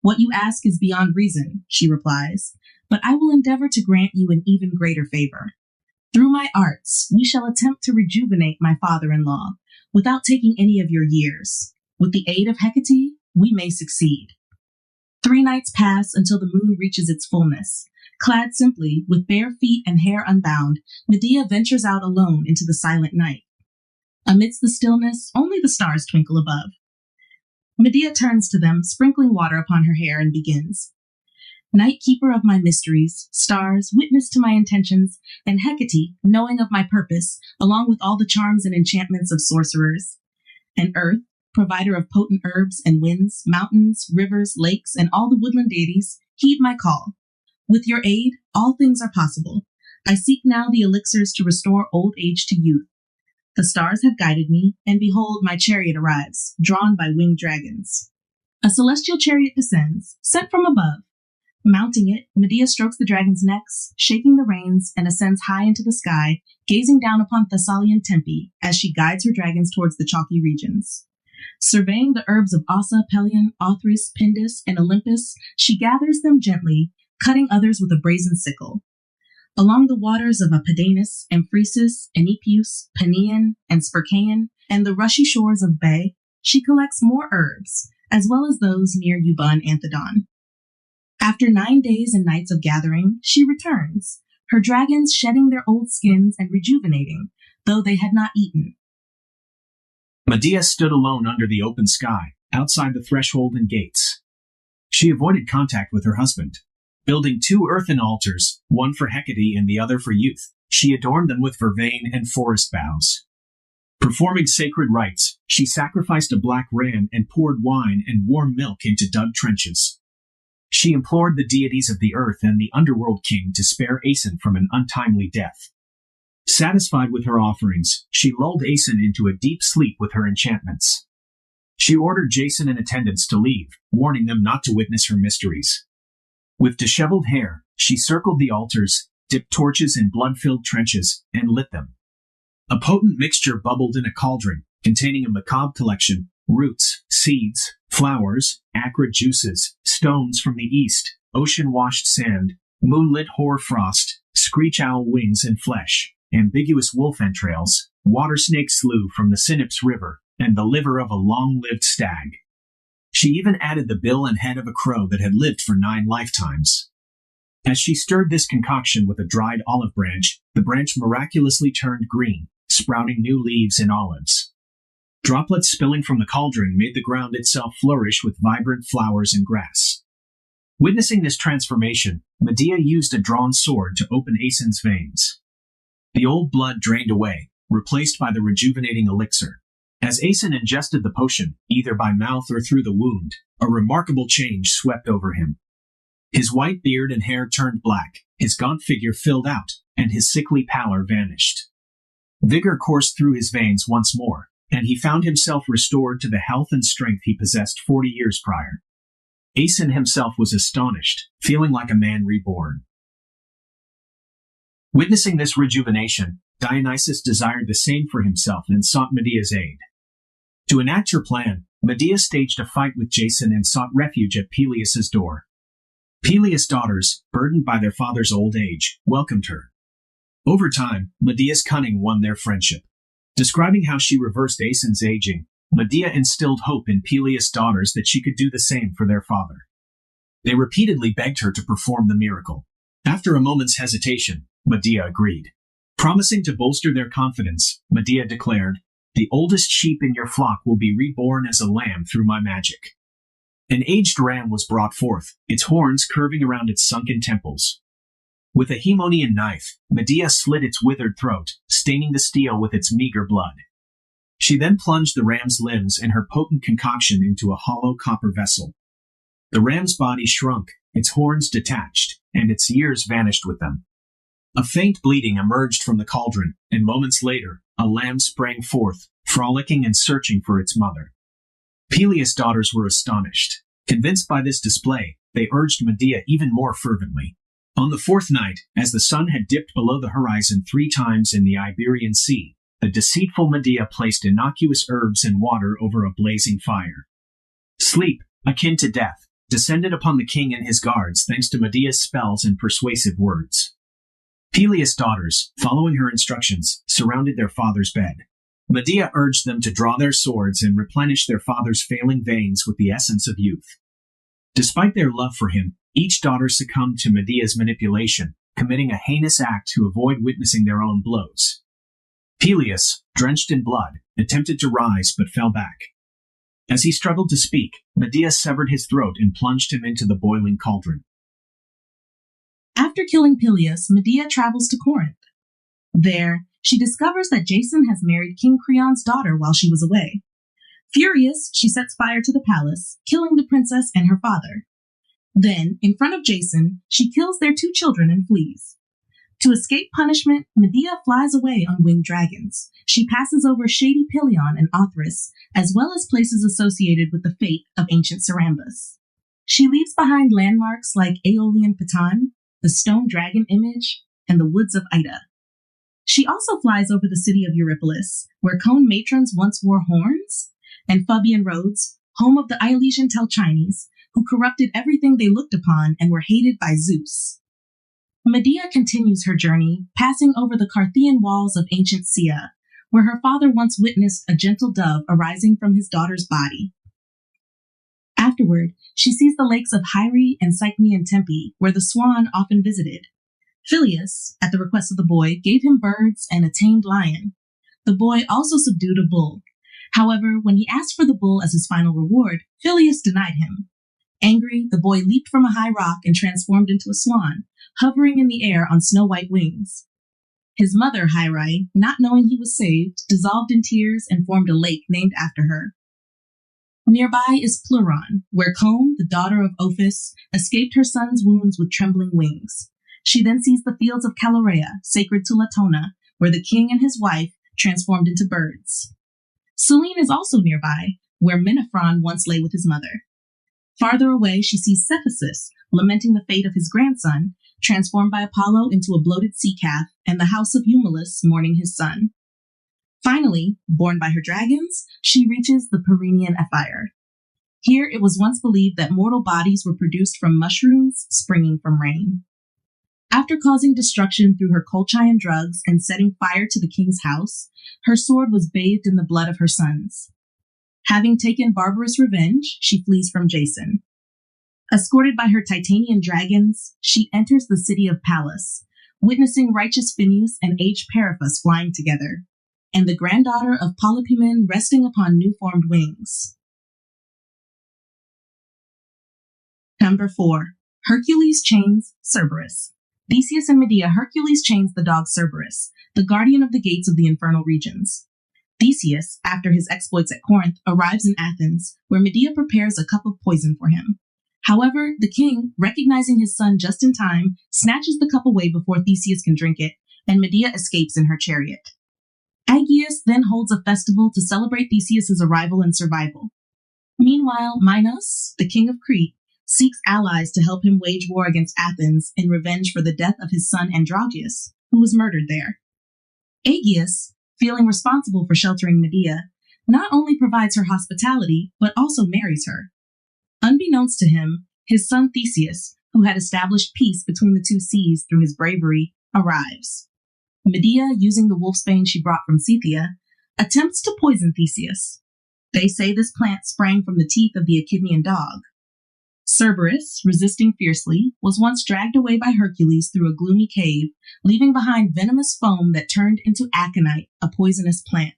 Speaker 3: "What you ask is beyond reason," she replies, "but I will endeavor to grant you an even greater favor. Through my arts, we shall attempt to rejuvenate my father-in-law, without taking any of your years. With the aid of Hecate, we may succeed." 3 nights pass until the moon reaches its fullness. Clad simply, with bare feet and hair unbound, Medea ventures out alone into the silent night. Amidst the stillness, only the stars twinkle above. Medea turns to them, sprinkling water upon her hair, and begins. Night keeper of my mysteries, stars, witness to my intentions, and Hecate, knowing of my purpose, along with all the charms and enchantments of sorcerers. And Earth, provider of potent herbs and winds, mountains, rivers, lakes, and all the woodland deities, heed my call. With your aid, all things are possible. I seek now the elixirs to restore old age to youth. The stars have guided me, and behold, my chariot arrives, drawn by winged dragons. A celestial chariot descends, sent from above. Mounting it, Medea strokes the dragons' necks, shaking the reins, and ascends high into the sky, gazing down upon Thessalian Tempe as she guides her dragons towards the chalky regions. Surveying the herbs of Ossa, Pelion, Othris, Pindus, and Olympus, she gathers them gently, cutting others with a brazen sickle. Along the waters of Apidanus, Amphresis, Enipeus, Panean, and Spercaean, and the rushy shores of Bay, she collects more herbs, as well as those near Euba and Anthedon. After 9 days and nights of gathering, she returns, her dragons shedding their old skins and rejuvenating, though they had not eaten.
Speaker 1: Medea stood alone under the open sky, outside the threshold and gates. She avoided contact with her husband. Building 2 earthen altars, one for Hecate and the other for youth, she adorned them with vervain and forest boughs. Performing sacred rites, she sacrificed a black ram and poured wine and warm milk into dug trenches. She implored the deities of the earth and the underworld king to spare Aeson from an untimely death. Satisfied with her offerings, she lulled Aeson into a deep sleep with her enchantments. She ordered Jason and attendants to leave, warning them not to witness her mysteries. With disheveled hair, she circled the altars, dipped torches in blood-filled trenches, and lit them. A potent mixture bubbled in a cauldron, containing a macabre collection: roots, seeds, flowers, acrid juices, stones from the east, ocean-washed sand, moonlit hoar-frost, screech-owl wings and flesh, ambiguous wolf entrails, water-snake slough from the Sinops River, and the liver of a long-lived stag. She even added the bill and head of a crow that had lived for 9 lifetimes. As she stirred this concoction with a dried olive branch, the branch miraculously turned green, sprouting new leaves and olives. Droplets spilling from the cauldron made the ground itself flourish with vibrant flowers and grass. Witnessing this transformation, Medea used a drawn sword to open Aeson's veins. The old blood drained away, replaced by the rejuvenating elixir. As Aeson ingested the potion, either by mouth or through the wound, a remarkable change swept over him. His white beard and hair turned black, his gaunt figure filled out, and his sickly pallor vanished. Vigor coursed through his veins once more, and he found himself restored to the health and strength he possessed 40 years prior. Aeson himself was astonished, feeling like a man reborn. Witnessing this rejuvenation, Dionysus desired the same for himself and sought Medea's aid. To enact her plan, Medea staged a fight with Jason and sought refuge at Peleus's door. Peleus' daughters, burdened by their father's old age, welcomed her. Over time, Medea's cunning won their friendship. Describing how she reversed Aeson's aging, Medea instilled hope in Peleus' daughters that she could do the same for their father. They repeatedly begged her to perform the miracle. After a moment's hesitation, Medea agreed. Promising to bolster their confidence, Medea declared, "The oldest sheep in your flock will be reborn as a lamb through my magic." An aged ram was brought forth, its horns curving around its sunken temples. With a Haemonian knife, Medea slit its withered throat, staining the steel with its meager blood. She then plunged the ram's limbs and her potent concoction into a hollow copper vessel. The ram's body shrunk, its horns detached, and its years vanished with them. A faint bleating emerged from the cauldron, and moments later, a lamb sprang forth, frolicking and searching for its mother. Peleus' daughters were astonished. Convinced by this display, they urged Medea even more fervently. On the 4th night, as the sun had dipped below the horizon 3 times in the Iberian Sea, the deceitful Medea placed innocuous herbs and water over a blazing fire. Sleep, akin to death, descended upon the king and his guards thanks to Medea's spells and persuasive words. Peleus' daughters, following her instructions, surrounded their father's bed. Medea urged them to draw their swords and replenish their father's failing veins with the essence of youth. Despite their love for him, each daughter succumbed to Medea's manipulation, committing a heinous act to avoid witnessing their own blows. Peleus, drenched in blood, attempted to rise but fell back. As he struggled to speak, Medea severed his throat and plunged him into the boiling cauldron.
Speaker 3: After killing Peleus, Medea travels to Corinth. There, she discovers that Jason has married King Creon's daughter while she was away. Furious, she sets fire to the palace, killing the princess and her father. Then, in front of Jason, she kills their 2 children and flees. To escape punishment, Medea flies away on winged dragons. She passes over shady Pelion and Othrys, as well as places associated with the fate of ancient Sarambus. She leaves behind landmarks like Aeolian Patan, the stone dragon image, and the woods of Ida. She also flies over the city of Eurypylus, where Cone matrons once wore horns, and Fabian Rhodes, home of the Iolesian Telchines, who corrupted everything they looked upon and were hated by Zeus. Medea continues her journey, passing over the Carthian walls of ancient Sia, where her father once witnessed a gentle dove arising from his daughter's body. Afterward, she sees the lakes of Hyre and Cycne and Tempe, where the swan often visited. Phileus, at the request of the boy, gave him birds and a tamed lion. The boy also subdued a bull. However, when he asked for the bull as his final reward, Phileus denied him. Angry, the boy leaped from a high rock and transformed into a swan, hovering in the air on snow-white wings. His mother, Hyrae, not knowing he was saved, dissolved in tears and formed a lake named after her. Nearby is Pleuron, where Combe, the daughter of Ophis, escaped her son's wounds with trembling wings. She then sees the fields of Calorea, sacred to Latona, where the king and his wife transformed into birds. Selene is also nearby, where Menaphron once lay with his mother. Farther away, she sees Cephasus, lamenting the fate of his grandson, transformed by Apollo into a bloated sea calf, and the house of Eumelus mourning his son. Finally, borne by her dragons, she reaches the Pyrenean Ephyre. Here it was once believed that mortal bodies were produced from mushrooms springing from rain. After causing destruction through her Colchian drugs and setting fire to the king's house, her sword was bathed in the blood of her sons. Having taken barbarous revenge, she flees from Jason. Escorted by her Titanian dragons, she enters the city of Pallas, witnessing righteous Phineus and aged Periphas flying together, and the granddaughter of Polypemon resting upon new-formed wings. Number 4. Hercules chains Cerberus. Theseus and Medea, Hercules chains the dog Cerberus, the guardian of the gates of the infernal regions. Theseus, after his exploits at Corinth, arrives in Athens, where Medea prepares a cup of poison for him. However, the king, recognizing his son just in time, snatches the cup away before Theseus can drink it, and Medea escapes in her chariot. Aegeus then holds a festival to celebrate Theseus' arrival and survival. Meanwhile, Minos, the king of Crete, seeks allies to help him wage war against Athens in revenge for the death of his son Androgeus, who was murdered there. Aegeus, feeling responsible for sheltering Medea, not only provides her hospitality, but also marries her. Unbeknownst to him, his son Theseus, who had established peace between the 2 seas through his bravery, arrives. Medea, using the wolfsbane she brought from Scythia, attempts to poison Theseus. They say this plant sprang from the teeth of the Echidnian dog. Cerberus, resisting fiercely, was once dragged away by Hercules through a gloomy cave, leaving behind venomous foam that turned into aconite, a poisonous plant.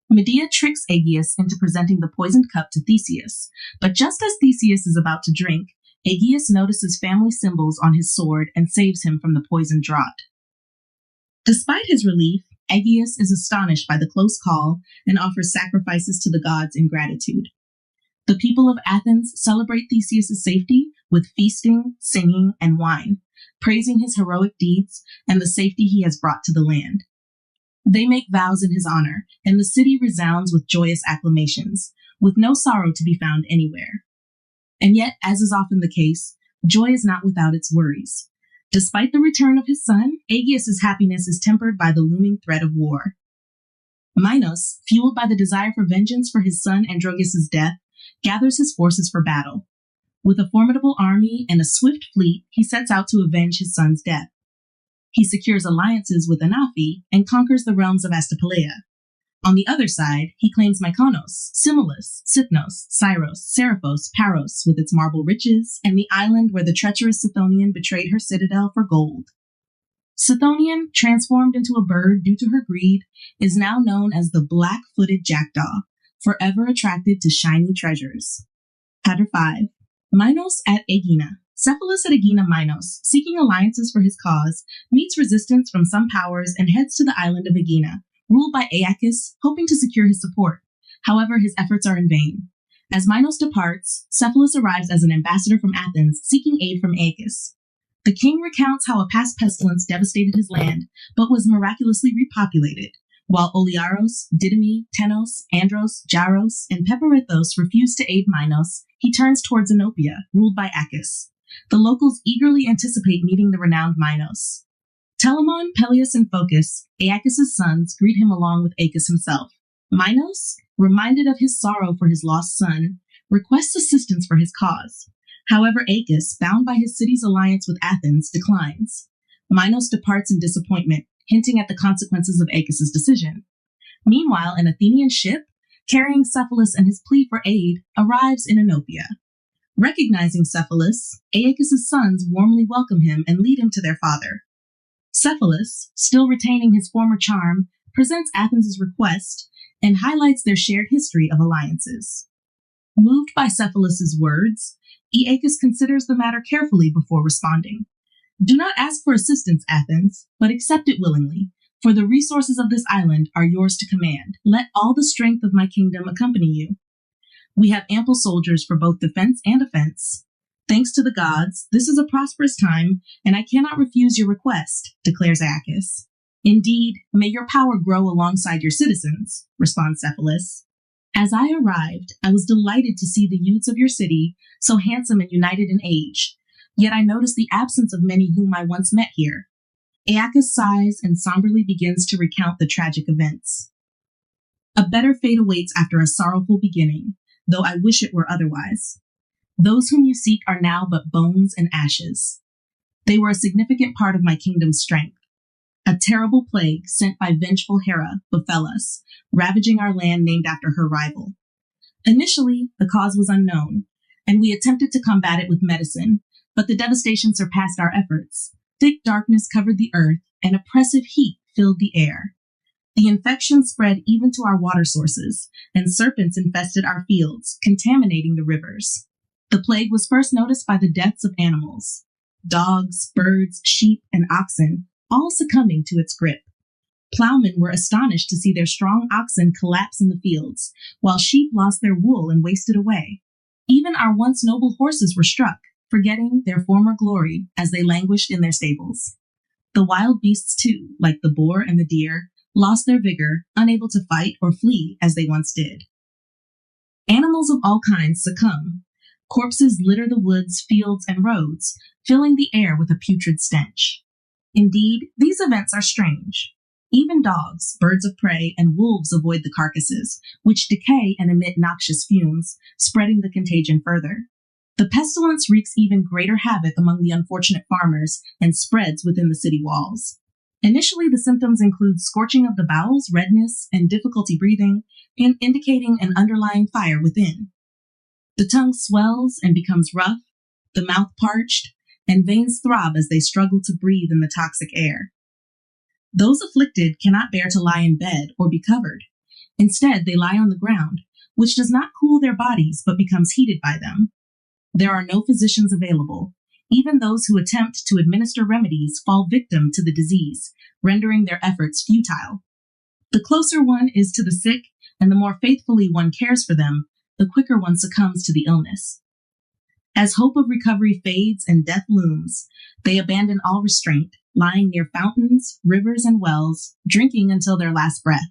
Speaker 3: Medea tricks Aegeus into presenting the poisoned cup to Theseus, but just as Theseus is about to drink, Aegeus notices family symbols on his sword and saves him from the poison draught. Despite his relief, Aegeus is astonished by the close call and offers sacrifices to the gods in gratitude. The people of Athens celebrate Theseus' safety with feasting, singing, and wine, praising his heroic deeds and the safety he has brought to the land. They make vows in his honor, and the city resounds with joyous acclamations, with no sorrow to be found anywhere. And yet, as is often the case, joy is not without its worries. Despite the return of his son, Aegeus' happiness is tempered by the looming threat of war. Minos, fueled by the desire for vengeance for his son Androgeus' death, gathers his forces for battle. With a formidable army and a swift fleet, he sets out to avenge his son's death. He secures alliances with Anafi and conquers the realms of Astapalea. On the other side, he claims Mykonos, Simolis, Sithnos, Syros, Seriphos, Paros with its marble riches, and the island where the treacherous Sithonian betrayed her citadel for gold. Sithonian, transformed into a bird due to her greed, is now known as the black-footed jackdaw, forever attracted to shiny treasures. Patter 5. Minos at Aegina. Cephalus at Aegina Minos, seeking alliances for his cause, meets resistance from some powers and heads to the island of Aegina, ruled by Aeacus, hoping to secure his support. However, his efforts are in vain. As Minos departs, Cephalus arrives as an ambassador from Athens, seeking aid from Aeacus. The king recounts how a past pestilence devastated his land, but was miraculously repopulated, while Oliaros, Didyme, Tenos, Andros, Jaros, and Peparithos refuse to aid Minos. He turns towards Oenopia, ruled by Acus. The locals eagerly anticipate meeting the renowned Minos. Telamon, Peleus, and Phocus, Aeacus' sons, greet him along with Aeacus himself. Minos, reminded of his sorrow for his lost son, requests assistance for his cause. However, Aeacus, bound by his city's alliance with Athens, declines. Minos departs in disappointment, hinting at the consequences of Aeacus' decision. Meanwhile, an Athenian ship, carrying Cephalus and his plea for aid, arrives in Oenopia. Recognizing Cephalus, Aeacus' sons warmly welcome him and lead him to their father. Cephalus, still retaining his former charm, presents Athens' request and highlights their shared history of alliances. Moved by Cephalus' words, Aeacus considers the matter carefully before responding. Do not ask for assistance, Athens, but accept it willingly, for the resources of this island are yours to command. Let all the strength of my kingdom accompany you. We have ample soldiers for both defense and offense. Thanks to the gods, this is a prosperous time, and I cannot refuse your request, declares Aeacus. Indeed, may your power grow alongside your citizens, responds Cephalus. As I arrived, I was delighted to see the youths of your city, so handsome and united in age. Yet I noticed the absence of many whom I once met here. Aeacus sighs and somberly begins to recount the tragic events. A better fate awaits after a sorrowful beginning, though I wish it were otherwise. Those whom you seek are now but bones and ashes. They were a significant part of my kingdom's strength. A terrible plague sent by vengeful Hera befell us, ravaging our land named after her rival. Initially, the cause was unknown, and we attempted to combat it with medicine, but the devastation surpassed our efforts. Thick darkness covered the earth, and oppressive heat filled the air. The infection spread even to our water sources, and serpents infested our fields, contaminating the rivers. The plague was first noticed by the deaths of animals. Dogs, birds, sheep, and oxen, all succumbing to its grip. Plowmen were astonished to see their strong oxen collapse in the fields, while sheep lost their wool and wasted away. Even our once noble horses were struck, forgetting their former glory as they languished in their stables. The wild beasts, too, like the boar and the deer, lost their vigor, unable to fight or flee as they once did. Animals of all kinds succumb. Corpses litter the woods, fields, and roads, filling the air with a putrid stench. Indeed, these events are strange. Even dogs, birds of prey, and wolves avoid the carcasses, which decay and emit noxious fumes, spreading the contagion further. The pestilence wreaks even greater havoc among the unfortunate farmers and spreads within the city walls. Initially, the symptoms include scorching of the bowels, redness, and difficulty breathing, and indicating an underlying fire within. The tongue swells and becomes rough, the mouth parched, and veins throb as they struggle to breathe in the toxic air. Those afflicted cannot bear to lie in bed or be covered. Instead, they lie on the ground, which does not cool their bodies but becomes heated by them. There are no physicians available. Even those who attempt to administer remedies fall victim to the disease, rendering their efforts futile. The closer one is to the sick, and the more faithfully one cares for them, the quicker one succumbs to the illness. As hope of recovery fades and death looms, they abandon all restraint, lying near fountains, rivers, and wells, drinking until their last breath.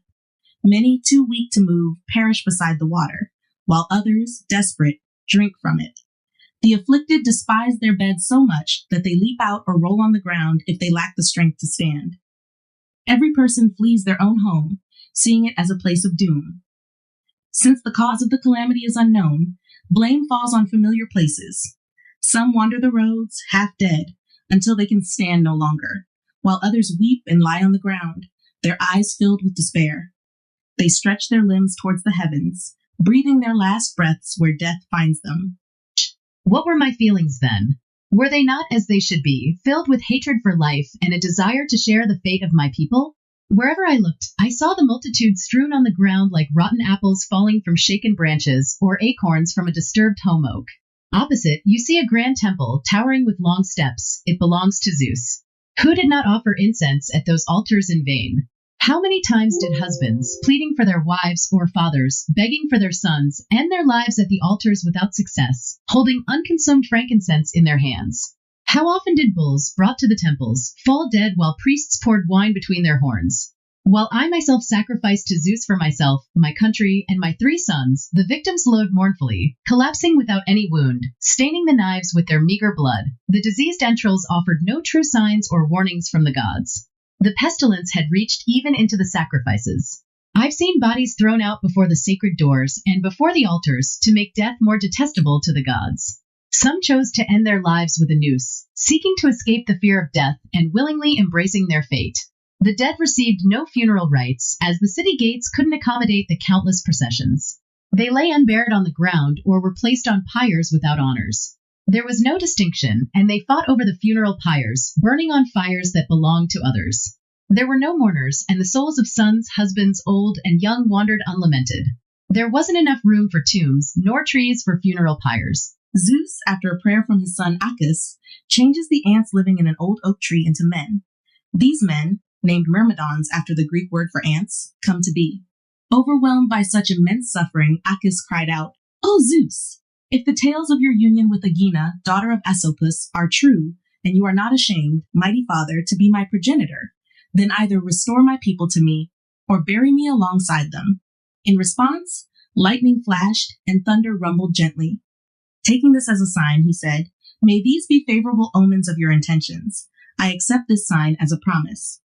Speaker 3: Many, too weak to move, perish beside the water, while others, desperate, drink from it. The afflicted despise their beds so much that they leap out or roll on the ground if they lack the strength to stand. Every person flees their own home, seeing it as a place of doom. Since the cause of the calamity is unknown, blame falls on familiar places. Some wander the roads, half dead, until they can stand no longer, while others weep and lie on the ground, their eyes filled with despair. They stretch their limbs towards the heavens, breathing their last breaths where death finds them.
Speaker 4: What were my feelings then? Were they not as they should be, filled with hatred for life and a desire to share the fate of my people? Wherever I looked, I saw the multitude strewn on the ground like rotten apples falling from shaken branches or acorns from a disturbed home oak. Opposite, you see a grand temple, towering with long steps. It belongs to Zeus. Who did not offer incense at those altars in vain? How many times did husbands, pleading for their wives or fathers, begging for their sons, end their lives at the altars without success, holding unconsumed frankincense in their hands? How often did bulls, brought to the temples, fall dead while priests poured wine between their horns? While I myself sacrificed to Zeus for myself, my country, and my 3 sons, the victims lowed mournfully, collapsing without any wound, staining the knives with their meager blood. The diseased entrails offered no true signs or warnings from the gods. The pestilence had reached even into the sacrifices. I've seen bodies thrown out before the sacred doors and before the altars to make death more detestable to the gods. Some chose to end their lives with a noose, seeking to escape the fear of death and willingly embracing their fate. The dead received no funeral rites, as the city gates couldn't accommodate the countless processions. They lay unburied on the ground or were placed on pyres without honors. There was no distinction, and they fought over the funeral pyres, burning on fires that belonged to others. There were no mourners, and the souls of sons, husbands, old and young wandered unlamented. There wasn't enough room for tombs, nor trees for funeral pyres.
Speaker 3: Zeus, after a prayer from his son Acus, changes the ants living in an old oak tree into men. These men, named Myrmidons after the Greek word for ants, come to be. Overwhelmed by such immense suffering, Acus cried out, "O Zeus! If the tales of your union with Aegina, daughter of Asopus, are true, and you are not ashamed, mighty father, to be my progenitor, then either restore my people to me, or bury me alongside them." In response, lightning flashed and thunder rumbled gently. Taking this as a sign, he said, "May these be favorable omens of your intentions. I accept this sign as a promise."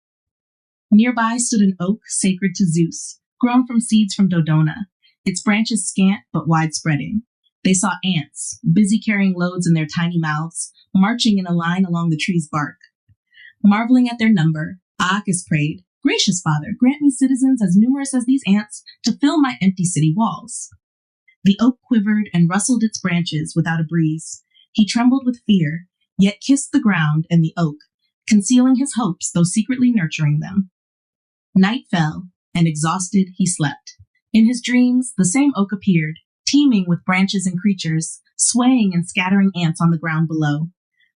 Speaker 3: Nearby stood an oak sacred to Zeus, grown from seeds from Dodona, its branches scant but wide-spreading. They saw ants, busy carrying loads in their tiny mouths, marching in a line along the tree's bark. Marveling at their number, Aacus prayed, "Gracious Father, grant me citizens as numerous as these ants to fill my empty city walls." The oak quivered and rustled its branches without a breeze. He trembled with fear, yet kissed the ground and the oak, concealing his hopes though secretly nurturing them. Night fell, and exhausted he slept. In his dreams, the same oak appeared, teeming with branches and creatures, swaying and scattering ants on the ground below.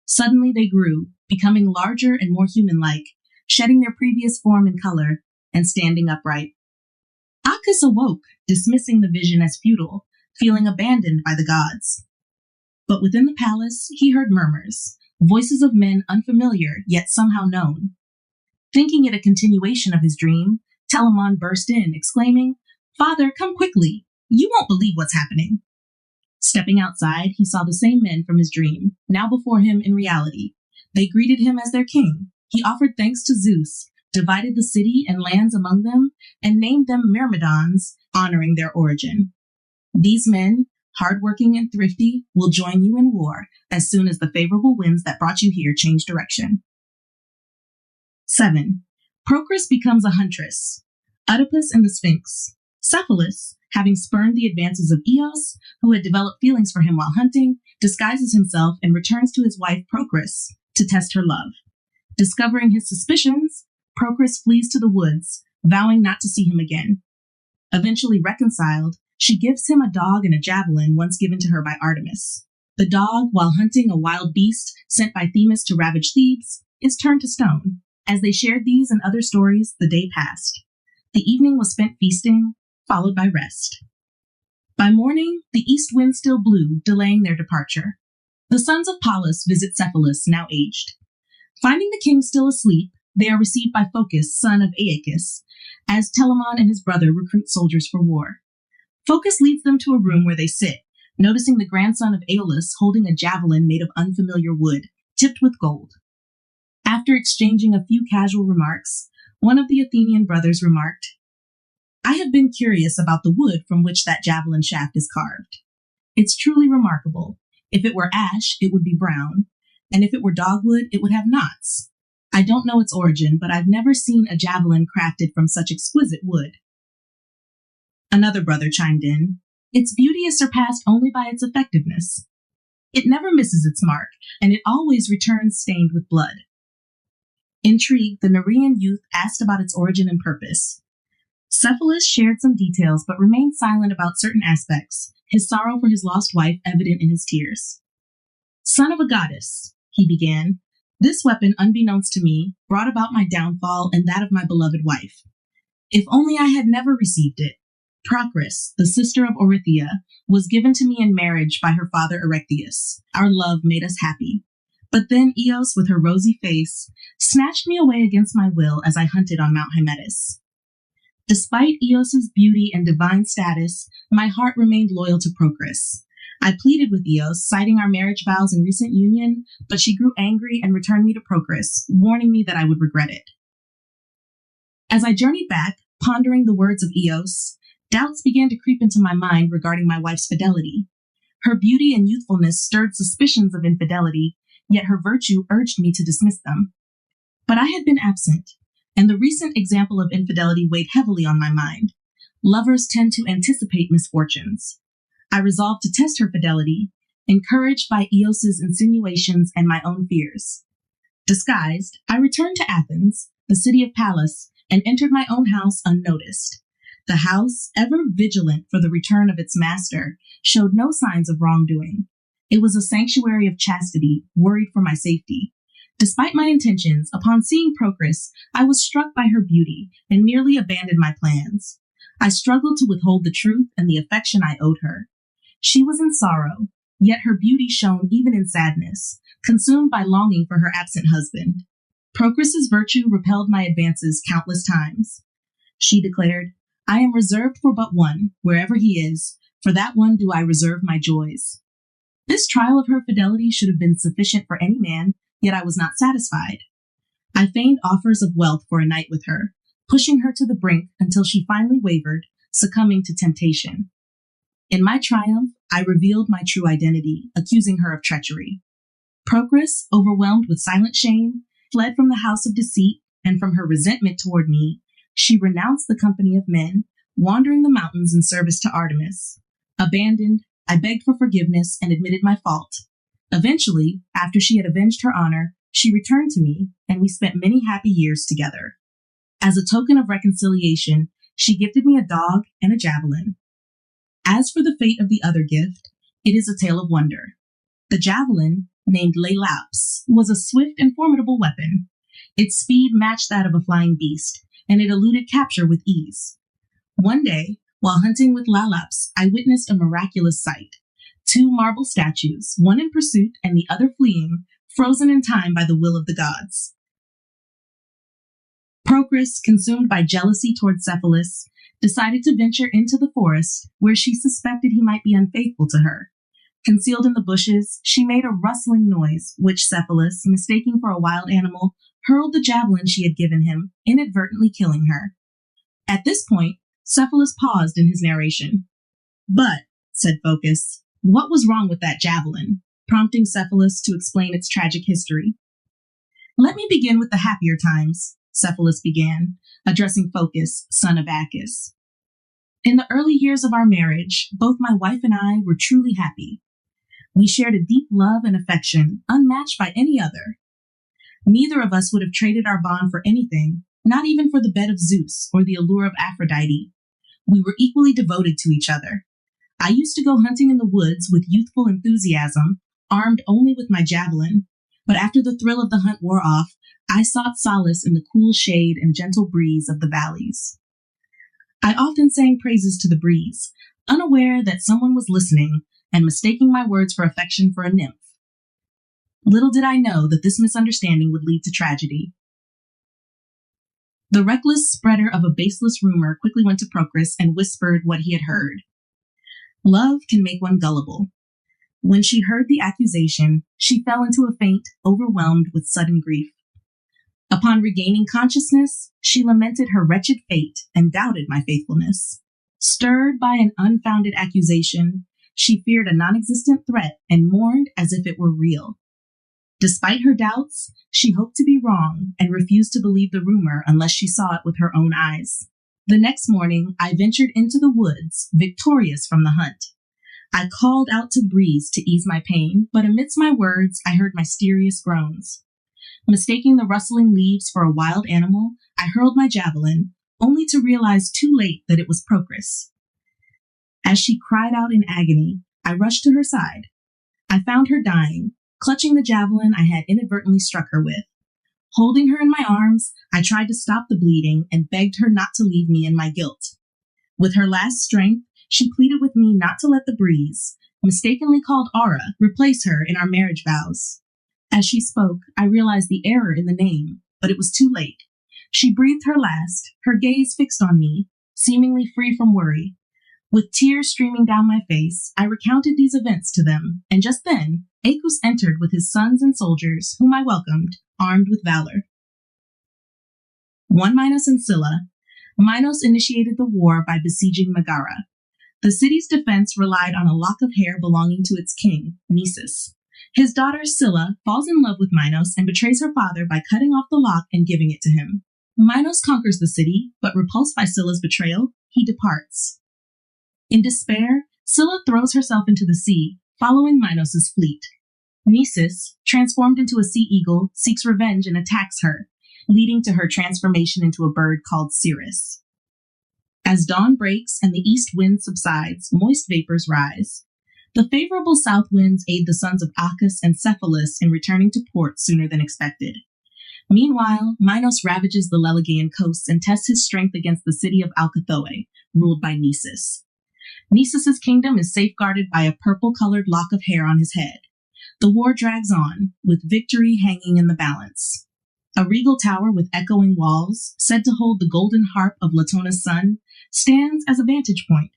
Speaker 3: Suddenly they grew, becoming larger and more human-like, shedding their previous form and color, and standing upright. Acus awoke, dismissing the vision as futile, feeling abandoned by the gods. But within the palace, he heard murmurs, voices of men unfamiliar yet somehow known. Thinking it a continuation of his dream, Telamon burst in, exclaiming, "Father, come quickly! You won't believe what's happening." Stepping outside, he saw the same men from his dream, now before him in reality. They greeted him as their king. He offered thanks to Zeus, divided the city and lands among them, and named them Myrmidons, honoring their origin. These men, hardworking and thrifty, will join you in war as soon as the favorable winds that brought you here change direction. 7. Procris becomes a huntress. Oedipus and the Sphinx. Cephalus, having spurned the advances of Eos, who had developed feelings for him while hunting, disguises himself and returns to his wife Procris to test her love. Discovering his suspicions, Procris flees to the woods, vowing not to see him again. Eventually reconciled, she gives him a dog and a javelin once given to her by Artemis. The dog, while hunting a wild beast sent by Themis to ravage Thebes, is turned to stone. As they shared these and other stories, the day passed. The evening was spent feasting, followed by rest. By morning, the east wind still blew, delaying their departure. The sons of Pallas visit Cephalus, now aged. Finding the king still asleep, they are received by Phocus, son of Aeacus, as Telamon and his brother recruit soldiers for war. Phocus leads them to a room where they sit, noticing the grandson of Aeolus holding a javelin made of unfamiliar wood, tipped with gold. After exchanging a few casual remarks, one of the Athenian brothers remarked, "I have been curious about the wood from which that javelin shaft is carved. It's truly remarkable. If it were ash, it would be brown, and if it were dogwood, it would have knots. I don't know its origin, but I've never seen a javelin crafted from such exquisite wood." Another brother chimed in. Its beauty is surpassed only by its effectiveness. It never misses its mark, and it always returns stained with blood. Intrigued, the Nerean youth asked about its origin and purpose. Cephalus shared some details, but remained silent about certain aspects, his sorrow for his lost wife evident in his tears. Son of a goddess, he began, this weapon, unbeknownst to me, brought about my downfall and that of my beloved wife. If only I had never received it. Procris, the sister of Orithyia, was given to me in marriage by her father Erechtheus. Our love made us happy. But then Eos, with her rosy face, snatched me away against my will as I hunted on Mount Hymettus. Despite Eos's beauty and divine status, my heart remained loyal to Procris. I pleaded with Eos, citing our marriage vows and recent union, but she grew angry and returned me to Procris, warning me that I would regret it. As I journeyed back, pondering the words of Eos, doubts began to creep into my mind regarding my wife's fidelity. Her beauty and youthfulness stirred suspicions of infidelity, yet her virtue urged me to dismiss them. But I had been absent, and the recent example of infidelity weighed heavily on my mind. Lovers tend to anticipate misfortunes. I resolved to test her fidelity, encouraged by Eos's insinuations and my own fears. Disguised, I returned to Athens, the city of Pallas, and entered my own house unnoticed. The house, ever vigilant for the return of its master, showed no signs of wrongdoing. It was a sanctuary of chastity, worried for my safety. Despite my intentions, upon seeing Procris, I was struck by her beauty and nearly abandoned my plans. I struggled to withhold the truth and the affection I owed her. She was in sorrow, yet her beauty shone even in sadness, consumed by longing for her absent husband. Procris's virtue repelled my advances countless times. She declared, I am reserved for but one, wherever he is. For that one do I reserve my joys. This trial of her fidelity should have been sufficient for any man, yet I was not satisfied. I feigned offers of wealth for a night with her, pushing her to the brink until she finally wavered, succumbing to temptation. In my triumph, I revealed my true identity, accusing her of treachery. Procris, overwhelmed with silent shame, fled from the house of deceit, and from her resentment toward me, she renounced the company of men, wandering the mountains in service to Artemis. Abandoned, I begged for forgiveness and admitted my fault. Eventually, after she had avenged her honor, she returned to me, and we spent many happy years together. As a token of reconciliation, she gifted me a dog and a javelin. As for the fate of the other gift, it is a tale of wonder. The javelin, named Leilaps, was a swift and formidable weapon. Its speed matched that of a flying beast, and it eluded capture with ease. One day, while hunting with Leilaps, I witnessed a miraculous sight. 2 marble statues, one in pursuit and the other fleeing, frozen in time by the will of the gods. Procris, consumed by jealousy toward Cephalus, decided to venture into the forest where she suspected he might be unfaithful to her. Concealed in the bushes, she made a rustling noise, which Cephalus, mistaking for a wild animal, hurled the javelin she had given him, inadvertently killing her. At this point, Cephalus paused in his narration. But, said Phocus, what was wrong with that javelin? Prompting Cephalus to explain its tragic history. Let me begin with the happier times, Cephalus began, addressing Phocus, son of Acus. In the early years of our marriage, both my wife and I were truly happy. We shared a deep love and affection, unmatched by any other. Neither of us would have traded our bond for anything, not even for the bed of Zeus or the allure of Aphrodite. We were equally devoted to each other. I used to go hunting in the woods with youthful enthusiasm, armed only with my javelin, but after the thrill of the hunt wore off, I sought solace in the cool shade and gentle breeze of the valleys. I often sang praises to the breeze, unaware that someone was listening and mistaking my words for affection for a nymph. Little did I know that this misunderstanding would lead to tragedy. The reckless spreader of a baseless rumor quickly went to Procris and whispered what he had heard. Love can make one gullible. When she heard the accusation, she fell into a faint, overwhelmed with sudden grief. Upon regaining consciousness, she lamented her wretched fate and doubted my faithfulness. Stirred by an unfounded accusation, she feared a non-existent threat and mourned as if it were real. Despite her doubts, she hoped to be wrong and refused to believe the rumor unless she saw it with her own eyes. The next morning, I ventured into the woods, victorious from the hunt. I called out to the breeze to ease my pain, but amidst my words, I heard mysterious groans. Mistaking the rustling leaves for a wild animal, I hurled my javelin, only to realize too late that it was Procris. As she cried out in agony, I rushed to her side. I found her dying, clutching the javelin I had inadvertently struck her with. Holding her in my arms, I tried to stop the bleeding and begged her not to leave me in my guilt. With her last strength, she pleaded with me not to let the breeze, mistakenly called Aura, replace her in our marriage vows. As she spoke, I realized the error in the name, but it was too late. She breathed her last, her gaze fixed on me, seemingly free from worry. With tears streaming down my face, I recounted these events to them, and just then, Acus entered with his sons and soldiers, whom I welcomed, armed with valor. 1 Minos and Scylla. Minos initiated the war by besieging Megara. The city's defense relied on a lock of hair belonging to its king, Nisus. His daughter Scylla falls in love with Minos and betrays her father by cutting off the lock and giving it to him. Minos conquers the city, but repulsed by Scylla's betrayal, he departs. In despair, Scylla throws herself into the sea, following Minos' fleet. Nisus, transformed into a sea eagle, seeks revenge and attacks her, leading to her transformation into a bird called Cirrus. As dawn breaks and the east wind subsides, moist vapors rise. The favorable south winds aid the sons of Acus and Cephalus in returning to port sooner than expected. Meanwhile, Minos ravages the Lelegaean coasts and tests his strength against the city of Alcathoe, ruled by Nisus. Nisus' kingdom is safeguarded by a purple-colored lock of hair on his head. The war drags on, with victory hanging in the balance. A regal tower with echoing walls, said to hold the golden harp of Latona's son, stands as a vantage point.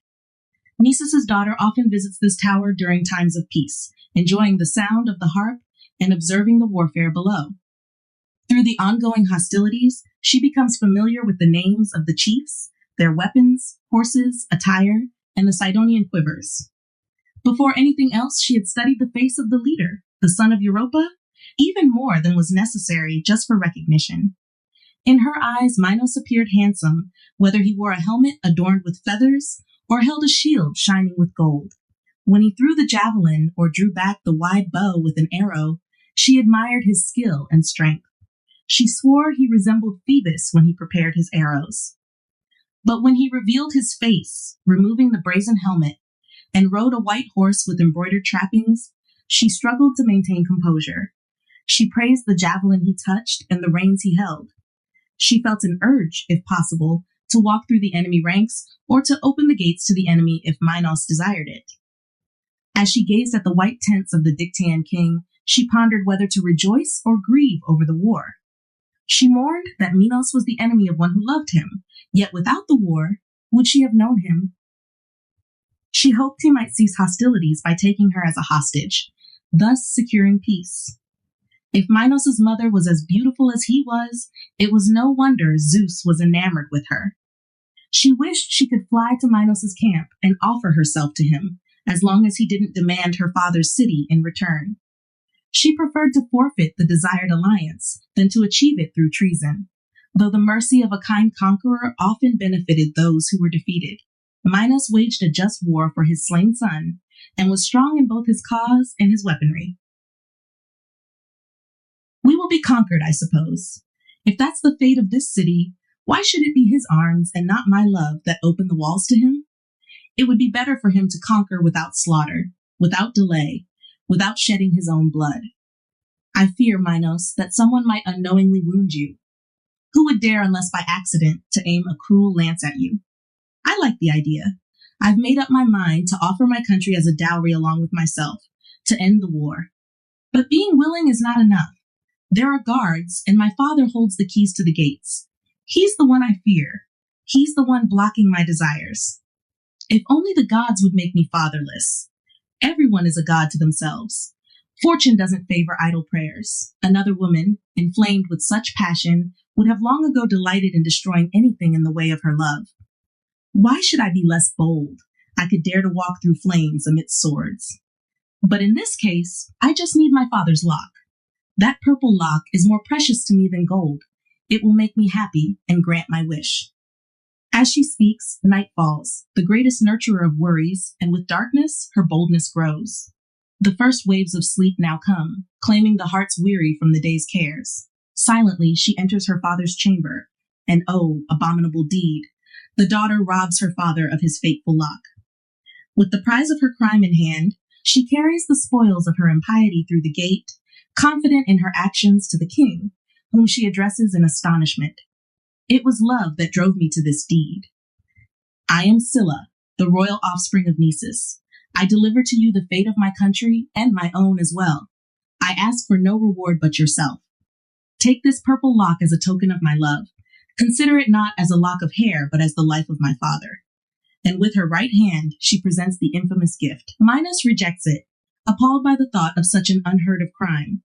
Speaker 3: Nisus' daughter often visits this tower during times of peace, enjoying the sound of the harp and observing the warfare below. Through the ongoing hostilities, she becomes familiar with the names of the chiefs, their weapons, horses, attire, and the Sidonian quivers. Before anything else, she had studied the face of the leader, the son of Europa, even more than was necessary just for recognition. In her eyes, Minos appeared handsome, whether he wore a helmet adorned with feathers or held a shield shining with gold. When he threw the javelin or drew back the wide bow with an arrow, she admired his skill and strength. She swore he resembled Phoebus when he prepared his arrows. But when he revealed his face, removing the brazen helmet, and rode a white horse with embroidered trappings, she struggled to maintain composure. She praised the javelin he touched and the reins he held. She felt an urge, if possible, to walk through the enemy ranks or to open the gates to the enemy if Minos desired it. As she gazed at the white tents of the Dictaean king, she pondered whether to rejoice or grieve over the war. She mourned that Minos was the enemy of one who loved him, yet without the war, would she have known him? She hoped he might cease hostilities by taking her as a hostage, thus securing peace. If Minos' mother was as beautiful as he was, it was no wonder Zeus was enamored with her. She wished she could fly to Minos' camp and offer herself to him, as long as he didn't demand her father's city in return. She preferred to forfeit the desired alliance than to achieve it through treason. Though the mercy of a kind conqueror often benefited those who were defeated, Minos waged a just war for his slain son and was strong in both his cause and his weaponry. We will be conquered, I suppose. If that's the fate of this city, why should it be his arms and not my love that open the walls to him? It would be better for him to conquer without slaughter, without delay, without shedding his own blood. I fear, Minos, that someone might unknowingly wound you. Who would dare, unless by accident, to aim a cruel lance at you? I like the idea. I've made up my mind to offer my country as a dowry along with myself, to end the war. But being willing is not enough. There are guards, and my father holds the keys to the gates. He's the one I fear. He's the one blocking my desires. If only the gods would make me fatherless. Everyone is a god to themselves. Fortune doesn't favor idle prayers. Another woman, inflamed with such passion, would have long ago delighted in destroying anything in the way of her love. Why should I be less bold? I could dare to walk through flames amidst swords. But in this case, I just need my father's lock. That purple lock is more precious to me than gold. It will make me happy and grant my wish. As she speaks, night falls, the greatest nurturer of worries, and with darkness, her boldness grows. The first waves of sleep now come, claiming the heart's weary from the day's cares. Silently, she enters her father's chamber, and oh, abominable deed, the daughter robs her father of his fateful lock. With the prize of her crime in hand, she carries the spoils of her impiety through the gate, confident in her actions to the king, whom she addresses in astonishment. It was love that drove me to this deed. I am Scylla, the royal offspring of Nisus. I deliver to you the fate of my country and my own as well. I ask for no reward but yourself. Take this purple lock as a token of my love. Consider it not as a lock of hair, but as the life of my father. And with her right hand, she presents the infamous gift. Minos rejects it, appalled by the thought of such an unheard of crime.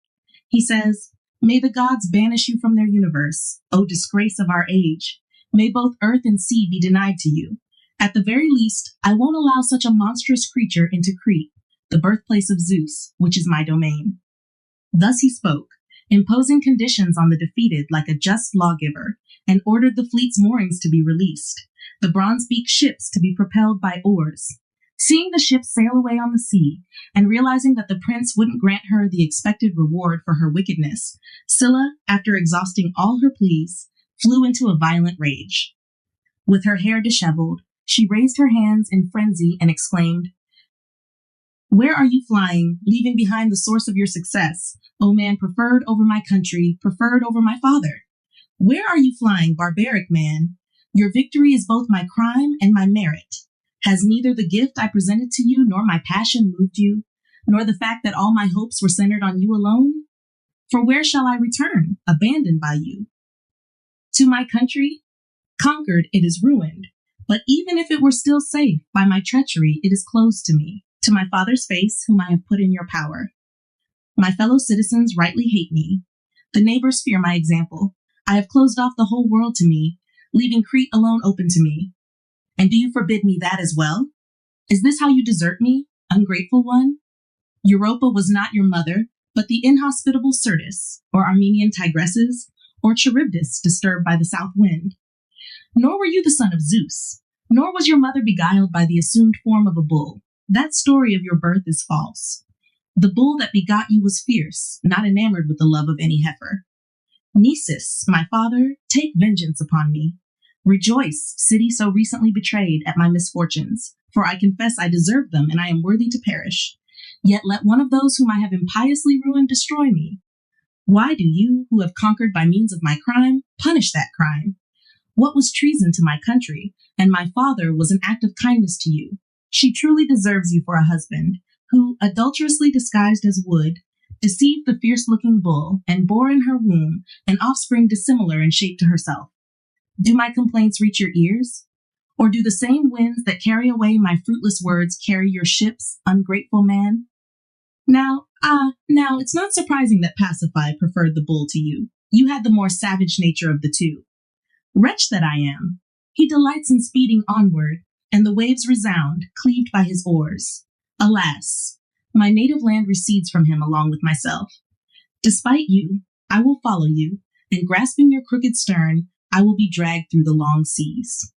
Speaker 3: He says, "May the gods banish you from their universe, O disgrace of our age. May both earth and sea be denied to you. At the very least, I won't allow such a monstrous creature into Crete, the birthplace of Zeus, which is my domain." Thus he spoke, imposing conditions on the defeated like a just lawgiver, and ordered the fleet's moorings to be released, the bronze-beaked ships to be propelled by oars. Seeing the ships sail away on the sea, and realizing that the prince wouldn't grant her the expected reward for her wickedness, Scylla, after exhausting all her pleas, flew into a violent rage. With her hair disheveled, she raised her hands in frenzy and exclaimed, "Where are you flying, leaving behind the source of your success, O man preferred over my country, preferred over my father? Where are you flying, barbaric man? Your victory is both my crime and my merit. Has neither the gift I presented to you nor my passion moved you, nor the fact that all my hopes were centered on you alone? For where shall I return, abandoned by you? To my country? Conquered, it is ruined. But even if it were still safe, by my treachery it is closed to me, to my father's face, whom I have put in your power. My fellow citizens rightly hate me. The neighbors fear my example. I have closed off the whole world to me, leaving Crete alone open to me. And do you forbid me that as well? Is this how you desert me, ungrateful one? Europa was not your mother, but the inhospitable Syrtis, or Armenian Tigresses, or Charybdis disturbed by the south wind. Nor were you the son of Zeus, nor was your mother beguiled by the assumed form of a bull. That story of your birth is false. The bull that begot you was fierce, not enamored with the love of any heifer. Nisus, my father, take vengeance upon me. Rejoice, city so recently betrayed, at my misfortunes, for I confess I deserve them and I am worthy to perish. Yet let one of those whom I have impiously ruined destroy me. Why do you, who have conquered by means of my crime, punish that crime? What was treason to my country, and my father was an act of kindness to you. She truly deserves you for a husband, who, adulterously disguised as wood, deceived the fierce-looking bull, and bore in her womb an offspring dissimilar in shape to herself. Do my complaints reach your ears? Or do the same winds that carry away my fruitless words carry your ships, ungrateful man? Now, it's not surprising that Pasiphae preferred the bull to you. You had the more savage nature of the two. Wretch that I am! He delights in speeding onward, and the waves resound, cleaved by his oars. Alas, my native land recedes from him along with myself. Despite you, I will follow you, and grasping your crooked stern, I will be dragged through the long seas.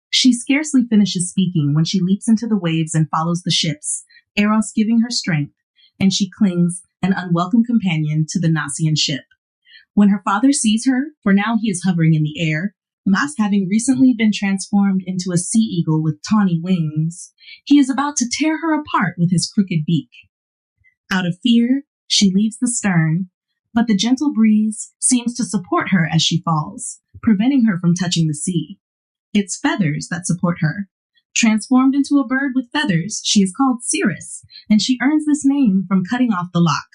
Speaker 3: She scarcely finishes speaking when she leaps into the waves and follows the ships, Eros giving her strength, and she clings, an unwelcome companion, to the Gnossian ship. When her father sees her, for now he is hovering in the air, Mas having recently been transformed into a sea eagle with tawny wings, he is about to tear her apart with his crooked beak. Out of fear, she leaves the stern, but the gentle breeze seems to support her as she falls, preventing her from touching the sea. It's feathers that support her. Transformed into a bird with feathers, she is called Cirrus, and she earns this name from cutting off the lock.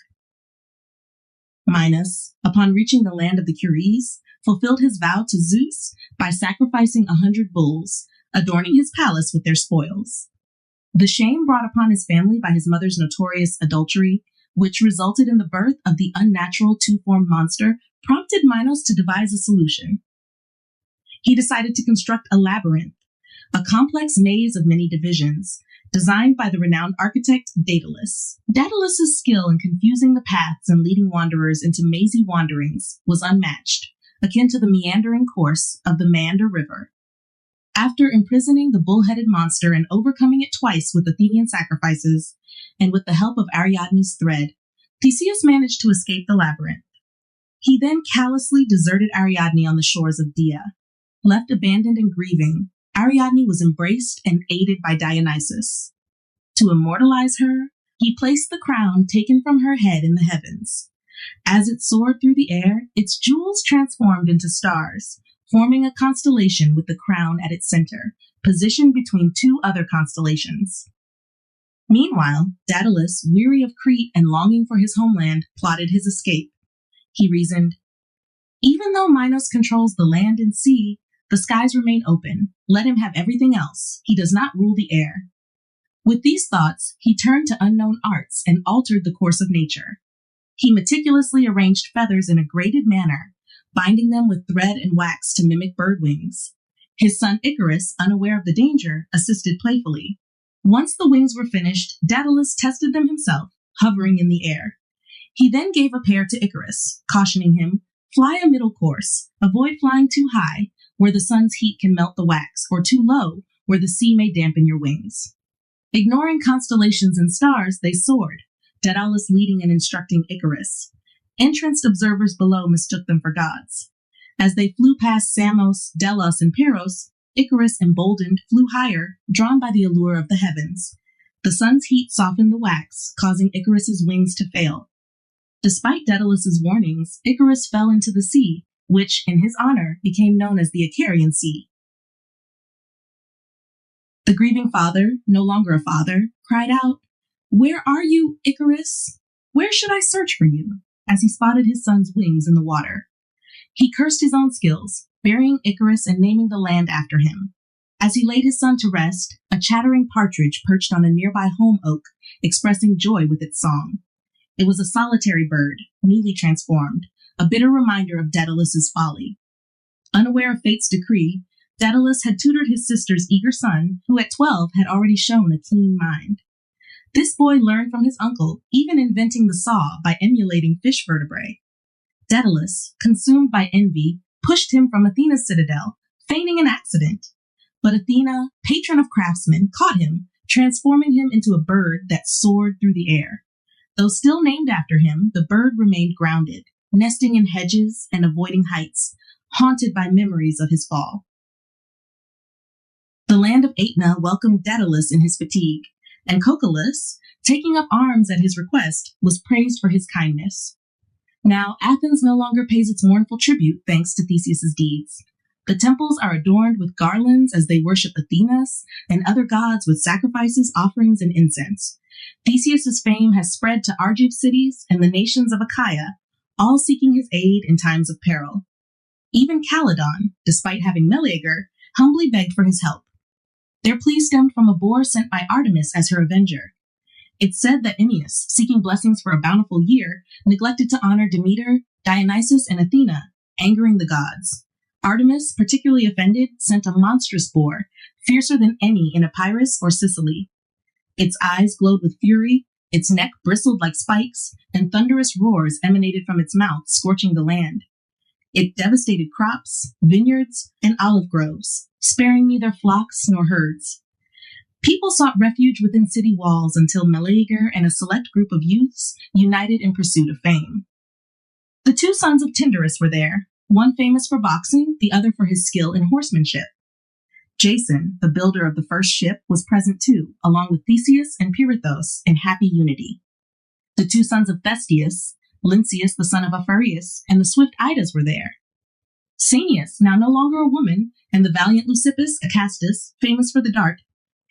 Speaker 3: Minos, upon reaching the land of the Curies, fulfilled his vow to Zeus by sacrificing 100 bulls, adorning his palace with their spoils. The shame brought upon his family by his mother's notorious adultery, which resulted in the birth of the unnatural two-formed monster, prompted Minos to devise a solution. He decided to construct a labyrinth, a complex maze of many divisions, designed by the renowned architect Daedalus. Daedalus's skill in confusing the paths and leading wanderers into mazy wanderings was unmatched, akin to the meandering course of the Meander River. After imprisoning the bull-headed monster and overcoming it twice with Athenian sacrifices, and with the help of Ariadne's thread, Theseus managed to escape the labyrinth. He then callously deserted Ariadne on the shores of Dia. Left abandoned and grieving, Ariadne was embraced and aided by Dionysus. To immortalize her, he placed the crown taken from her head in the heavens. As it soared through the air, its jewels transformed into stars, forming a constellation with the crown at its center, positioned between two other constellations. Meanwhile, Daedalus, weary of Crete and longing for his homeland, plotted his escape. He reasoned, "Even though Minos controls the land and sea, the skies remain open. Let him have everything else. He does not rule the air." With these thoughts, he turned to unknown arts and altered the course of nature. He meticulously arranged feathers in a graded manner, binding them with thread and wax to mimic bird wings. His son Icarus, unaware of the danger, assisted playfully. Once the wings were finished, Daedalus tested them himself, hovering in the air. He then gave a pair to Icarus, cautioning him, "Fly a middle course. Avoid flying too high, where the sun's heat can melt the wax, or too low, where the sea may dampen your wings." Ignoring constellations and stars, they soared, Daedalus leading and instructing Icarus. Entranced observers below mistook them for gods. As they flew past Samos, Delos, and Peros, Icarus, emboldened, flew higher, drawn by the allure of the heavens. The sun's heat softened the wax, causing Icarus's wings to fail. Despite Daedalus's warnings, Icarus fell into the sea, which, in his honor, became known as the Icarian Sea. The grieving father, no longer a father, cried out, "Where are you, Icarus? Where should I search for you?" as he spotted his son's wings in the water. He cursed his own skills, burying Icarus and naming the land after him. As he laid his son to rest, a chattering partridge perched on a nearby holm oak, expressing joy with its song. It was a solitary bird, newly transformed, a bitter reminder of Daedalus's folly. Unaware of fate's decree, Daedalus had tutored his sister's eager son, who at 12 had already shown a keen mind. This boy learned from his uncle, even inventing the saw by emulating fish vertebrae. Daedalus, consumed by envy, pushed him from Athena's citadel, feigning an accident. But Athena, patron of craftsmen, caught him, transforming him into a bird that soared through the air. Though still named after him, the bird remained grounded, nesting in hedges and avoiding heights, haunted by memories of his fall. The land of Aetna welcomed Daedalus in his fatigue, and Cocalus, taking up arms at his request, was praised for his kindness. Now, Athens no longer pays its mournful tribute thanks to Theseus's deeds. The temples are adorned with garlands as they worship Athenas and other gods with sacrifices, offerings, and incense. Theseus's fame has spread to Argive cities and the nations of Achaia, all seeking his aid in times of peril. Even Calydon, despite having Meleager, humbly begged for his help. Their plea stemmed from a boar sent by Artemis as her avenger. It's said that Ennius, seeking blessings for a bountiful year, neglected to honor Demeter, Dionysus, and Athena, angering the gods. Artemis, particularly offended, sent a monstrous boar, fiercer than any in Epirus or Sicily. Its eyes glowed with fury, its neck bristled like spikes, and thunderous roars emanated from its mouth, scorching the land. It devastated crops, vineyards, and olive groves, sparing neither flocks nor herds. People sought refuge within city walls until Meleager and a select group of youths united in pursuit of fame. The two sons of Tyndarus were there, one famous for boxing, the other for his skill in horsemanship. Jason, the builder of the first ship, was present too, along with Theseus and Pirithous in happy unity. The two sons of Thestius, Lynceus the son of Aphareus, and the swift Idas were there. Sanius, now no longer a woman, and the valiant Leucippus, Acastus, famous for the dart,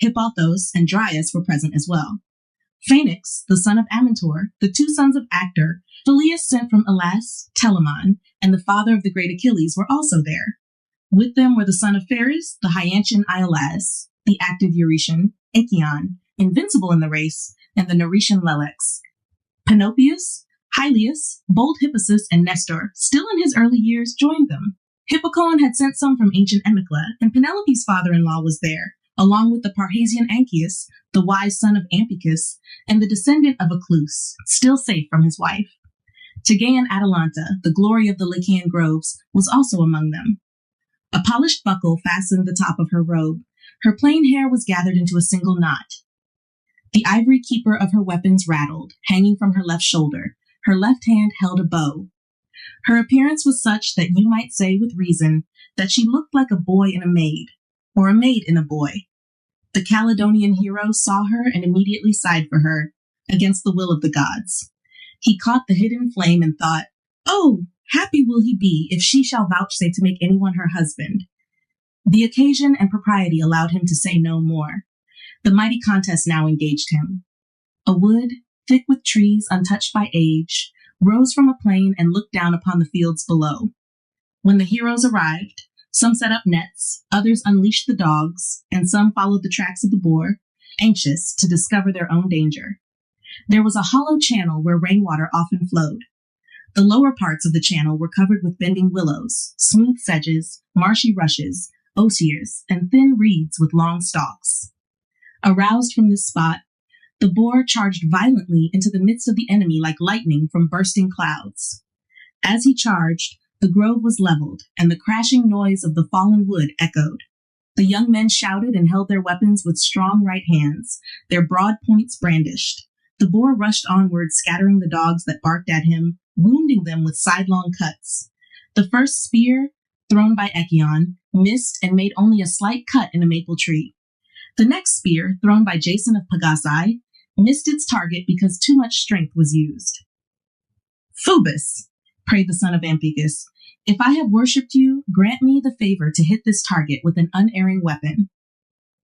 Speaker 3: Hippothos, and Dryas were present as well. Phaenix, the son of Amintor, the two sons of Actor, Phyleus sent from Elas, Telamon, and the father of the great Achilles were also there. With them were the son of Phares, the Hyantian Iollas, the active Eurytion, Echion, invincible in the race, and the Neretian Lelex. Panopeus, Hylius, bold Hippasus, and Nestor, still in his early years, joined them. Hippocoon had sent some from ancient Amycla, and Penelope's father-in-law was there, along with the Parrhasian Anchius, the wise son of Ampycus, and the descendant of Eclus, still safe from his wife. Tegean Atalanta, the glory of the Lycian groves, was also among them. A polished buckle fastened the top of her robe. Her plain hair was gathered into a single knot. The ivory keeper of her weapons rattled, hanging from her left shoulder. Her left hand held a bow. Her appearance was such that you might say with reason that she looked like a boy in a maid, or a maid in a boy. The Caledonian hero saw her and immediately sighed for her, against the will of the gods. He caught the hidden flame and thought, "Oh, happy will he be if she shall vouchsafe to make anyone her husband." The occasion and propriety allowed him to say no more. The mighty contest now engaged him. A wood, thick with trees untouched by age, rose from a plain and looked down upon the fields below. When the heroes arrived, some set up nets, others unleashed the dogs, and some followed the tracks of the boar, anxious to discover their own danger. There was a hollow channel where rainwater often flowed. The lower parts of the channel were covered with bending willows, smooth sedges, marshy rushes, osiers, and thin reeds with long stalks. Aroused from this spot, the boar charged violently into the midst of the enemy like lightning from bursting clouds. As he charged, the grove was leveled, and the crashing noise of the fallen wood echoed. The young men shouted and held their weapons with strong right hands, their broad points brandished. The boar rushed onward, scattering the dogs that barked at him, wounding them with sidelong cuts. The first spear, thrown by Echion, missed and made only a slight cut in a maple tree. The next spear, thrown by Jason of Pagasae, missed its target because too much strength was used. "Phobos," prayed the son of Ampycus, "if I have worshipped you, grant me the favor to hit this target with an unerring weapon."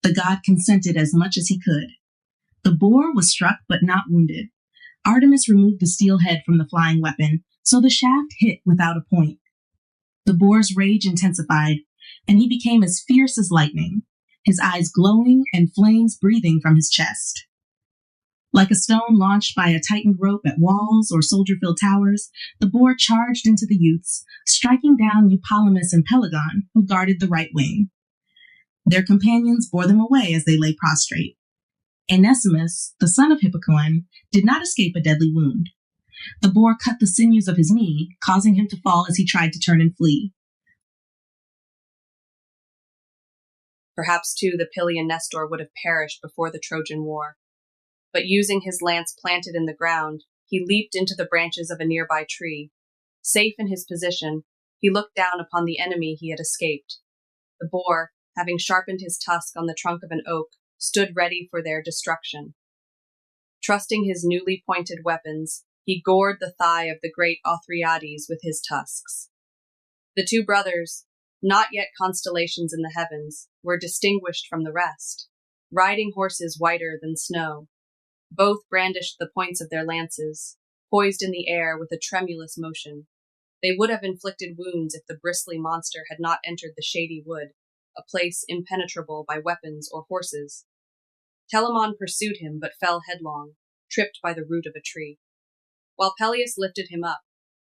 Speaker 3: The god consented as much as he could. The boar was struck but not wounded. Artemis removed the steel head from the flying weapon, so the shaft hit without a point. The boar's rage intensified, and he became as fierce as lightning, his eyes glowing and flames breathing from his chest. Like a stone launched by a tightened rope at walls or soldier-filled towers, the boar charged into the youths, striking down Eupolemus and Pelagon, who guarded the right wing. Their companions bore them away as they lay prostrate. Onesimus, the son of Hippocoon, did not escape a deadly wound. The boar cut the sinews of his knee, causing him to fall as he tried to turn and flee.
Speaker 5: Perhaps, too, the Pylian Nestor would have perished before the Trojan War. But using his lance planted in the ground, he leaped into the branches of a nearby tree. Safe in his position, he looked down upon the enemy he had escaped. The boar, having sharpened his tusk on the trunk of an oak, stood ready for their destruction. Trusting his newly pointed weapons, he gored the thigh of the great Othryades with his tusks. The two brothers, not yet constellations in the heavens, were distinguished from the rest, riding horses whiter than snow. Both brandished the points of their lances, poised in the air with a tremulous motion. They would have inflicted wounds if the bristly monster had not entered the shady wood, a place impenetrable by weapons or horses. Telamon pursued him, but fell headlong, tripped by the root of a tree. While Peleus lifted him up,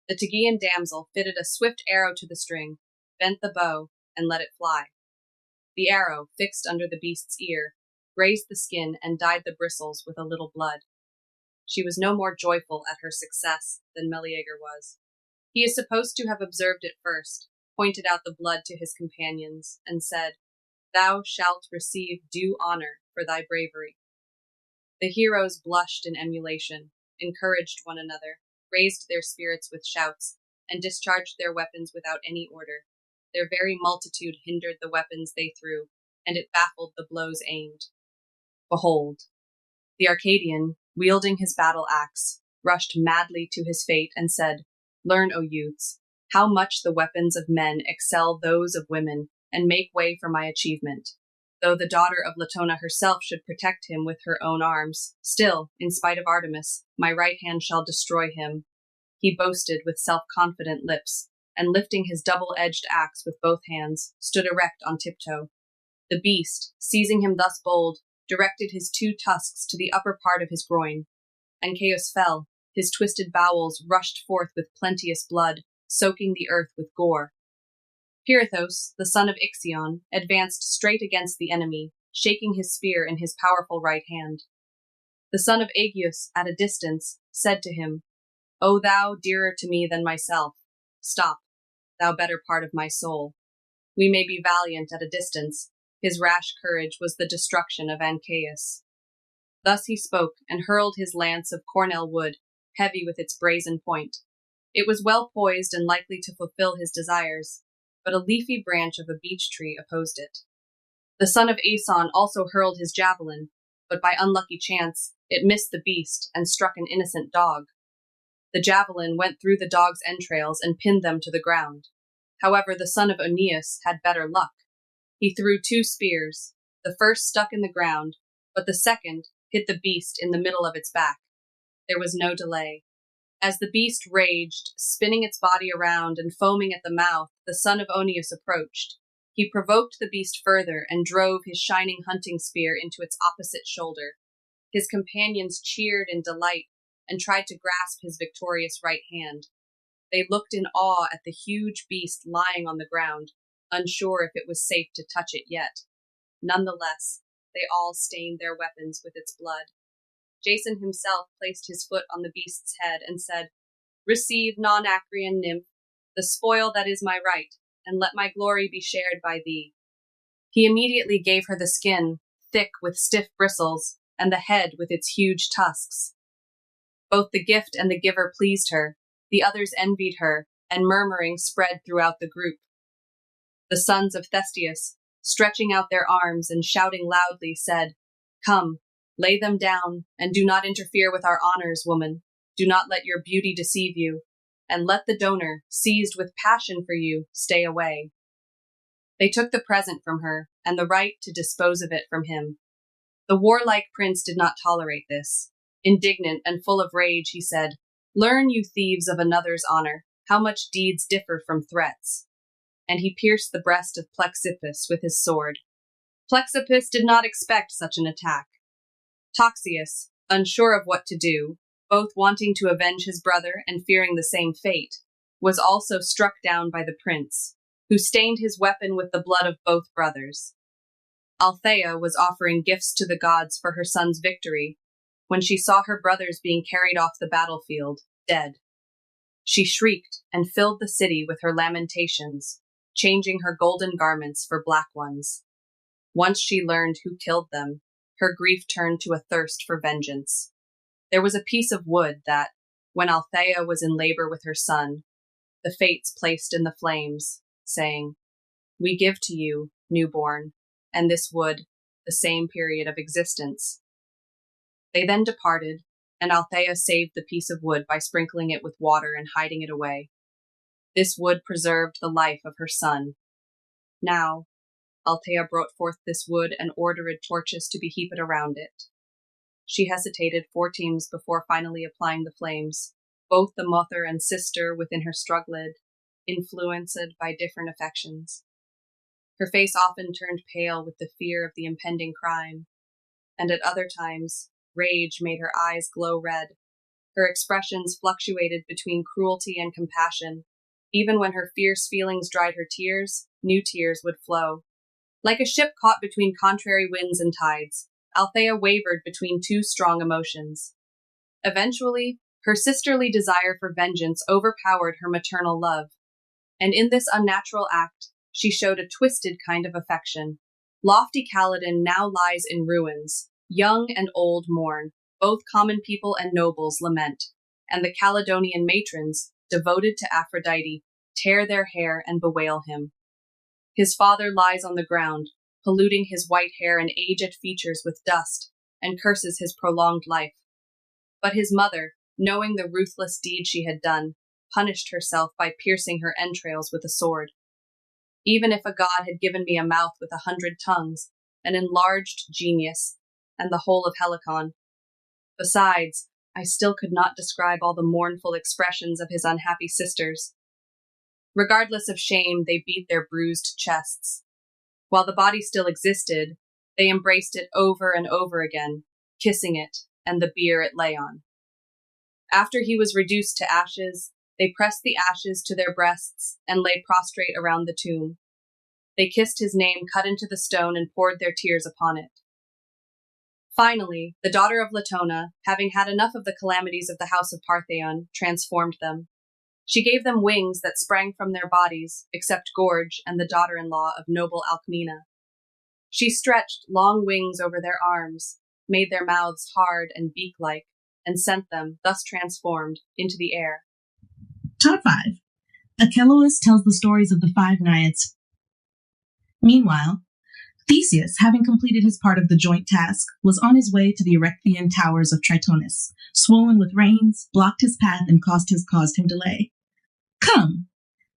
Speaker 5: the Tegean damsel fitted a swift arrow to the string, bent the bow, and let it fly. The arrow, fixed under the beast's ear, grazed the skin and dyed the bristles with a little blood. She was no more joyful at her success than Meleager was. He is supposed to have observed it first, pointed out the blood to his companions, and said, "Thou shalt receive due honor for thy bravery." The heroes blushed in emulation, encouraged one another, raised their spirits with shouts, and discharged their weapons without any order. Their very multitude hindered the weapons they threw, and it baffled the blows aimed. Behold, the Arcadian, wielding his battle axe, rushed madly to his fate and said, "Learn, O youths, how much the weapons of men excel those of women, and make way for my achievement. Though the daughter of Latona herself should protect him with her own arms, still, in spite of Artemis, my right hand shall destroy him." He boasted with self-confident lips, and lifting his double-edged axe with both hands, stood erect on tiptoe. The beast, seizing him thus bold, directed his two tusks to the upper part of his groin. Ancaeus fell, his twisted bowels rushed forth with plenteous blood, soaking the earth with gore. Pirithous, the son of Ixion, advanced straight against the enemy, shaking his spear in his powerful right hand. The son of Aegeus, at a distance, said to him, "O thou dearer to me than myself, stop, thou better part of my soul. We may be valiant at a distance. His rash courage was the destruction of Ancaeus. Thus he spoke, and hurled his lance of cornel wood, heavy with its brazen point. It was well poised and likely to fulfill his desires, but a leafy branch of a beech tree opposed it. The son of Aeson also hurled his javelin, but by unlucky chance it missed the beast and struck an innocent dog. The javelin went through the dog's entrails and pinned them to the ground. However, the son of Aeneas had better luck. He threw 2 spears. The first stuck in the ground, but the second hit the beast in the middle of its back. There was no delay. As the beast raged, spinning its body around and foaming at the mouth, the son of Oeneus approached. He provoked the beast further and drove his shining hunting spear into its opposite shoulder. His companions cheered in delight and tried to grasp his victorious right hand. They looked in awe at the huge beast lying on the ground, unsure if it was safe to touch it yet. Nonetheless, they all stained their weapons with its blood. Jason himself placed his foot on the beast's head and said, "Receive, non-Acrian nymph, the spoil that is my right, and let my glory be shared by thee." He immediately gave her the skin, thick with stiff bristles, and the head with its huge tusks. Both the gift and the giver pleased her. The others envied her, and murmuring spread throughout the group. The sons of Thestius, stretching out their arms and shouting loudly, said, "Come, lay them down, and do not interfere with our honors, woman. Do not let your beauty deceive you, and let the donor, seized with passion for you, stay away." They took the present from her, and the right to dispose of it from him. The warlike prince did not tolerate this. Indignant and full of rage, he said, "Learn, you thieves of another's honor, how much deeds differ from threats." And he pierced the breast of Plexippus with his sword. Plexippus did not expect such an attack. Toxius, unsure of what to do, both wanting to avenge his brother and fearing the same fate, was also struck down by the prince, who stained his weapon with the blood of both brothers. Althea was offering gifts to the gods for her son's victory when she saw her brothers being carried off the battlefield, dead. She shrieked and filled the city with her lamentations, changing her golden garments for black ones. Once she learned who killed them, her grief turned to a thirst for vengeance. There was a piece of wood that, when Althea was in labor with her son, the fates placed in the flames, saying, "We give to you, newborn, and this wood, the same period of existence." They then departed, and Althea saved the piece of wood by sprinkling it with water and hiding it away. This wood preserved the life of her son. Now, Althea brought forth this wood and ordered torches to be heaped around it. She hesitated 4 teams before finally applying the flames, both the mother and sister within her struggled, influenced by different affections. Her face often turned pale with the fear of the impending crime, and at other times, rage made her eyes glow red. Her expressions fluctuated between cruelty and compassion. Even when her fierce feelings dried her tears, new tears would flow. Like a ship caught between contrary winds and tides, Althea wavered between 2 strong emotions. Eventually, her sisterly desire for vengeance overpowered her maternal love, and in this unnatural act, she showed a twisted kind of affection. Lofty Caledon now lies in ruins. Young and old mourn, both common people and nobles lament, and the Caledonian matrons, devoted to Aphrodite, tear their hair and bewail him. His father lies on the ground, polluting his white hair and aged features with dust, and curses his prolonged life. But his mother, knowing the ruthless deed she had done, punished herself by piercing her entrails with a sword. Even if a god had given me a mouth with 100 tongues, an enlarged genius, and the whole of Helicon. Besides, I still could not describe all the mournful expressions of his unhappy sisters. Regardless of shame, they beat their bruised chests. While the body still existed, they embraced it over and over again, kissing it and the bier it lay on. After he was reduced to ashes, they pressed the ashes to their breasts and lay prostrate around the tomb. They kissed his name cut into the stone and poured their tears upon it. Finally, the daughter of Latona, having had enough of the calamities of the house of Partheon, transformed them. She gave them wings that sprang from their bodies, except Gorge and the daughter-in-law of noble Alcmena. She stretched long wings over their arms, made their mouths hard and beak-like, and sent them, thus transformed, into the air.
Speaker 3: Top 5. Achelous tells the stories of the 5 Naiads. Meanwhile, Theseus, having completed his part of the joint task, was on his way to the Erechtheian towers of Tritonis, swollen with rains, blocked his path, and caused him delay. "Come,"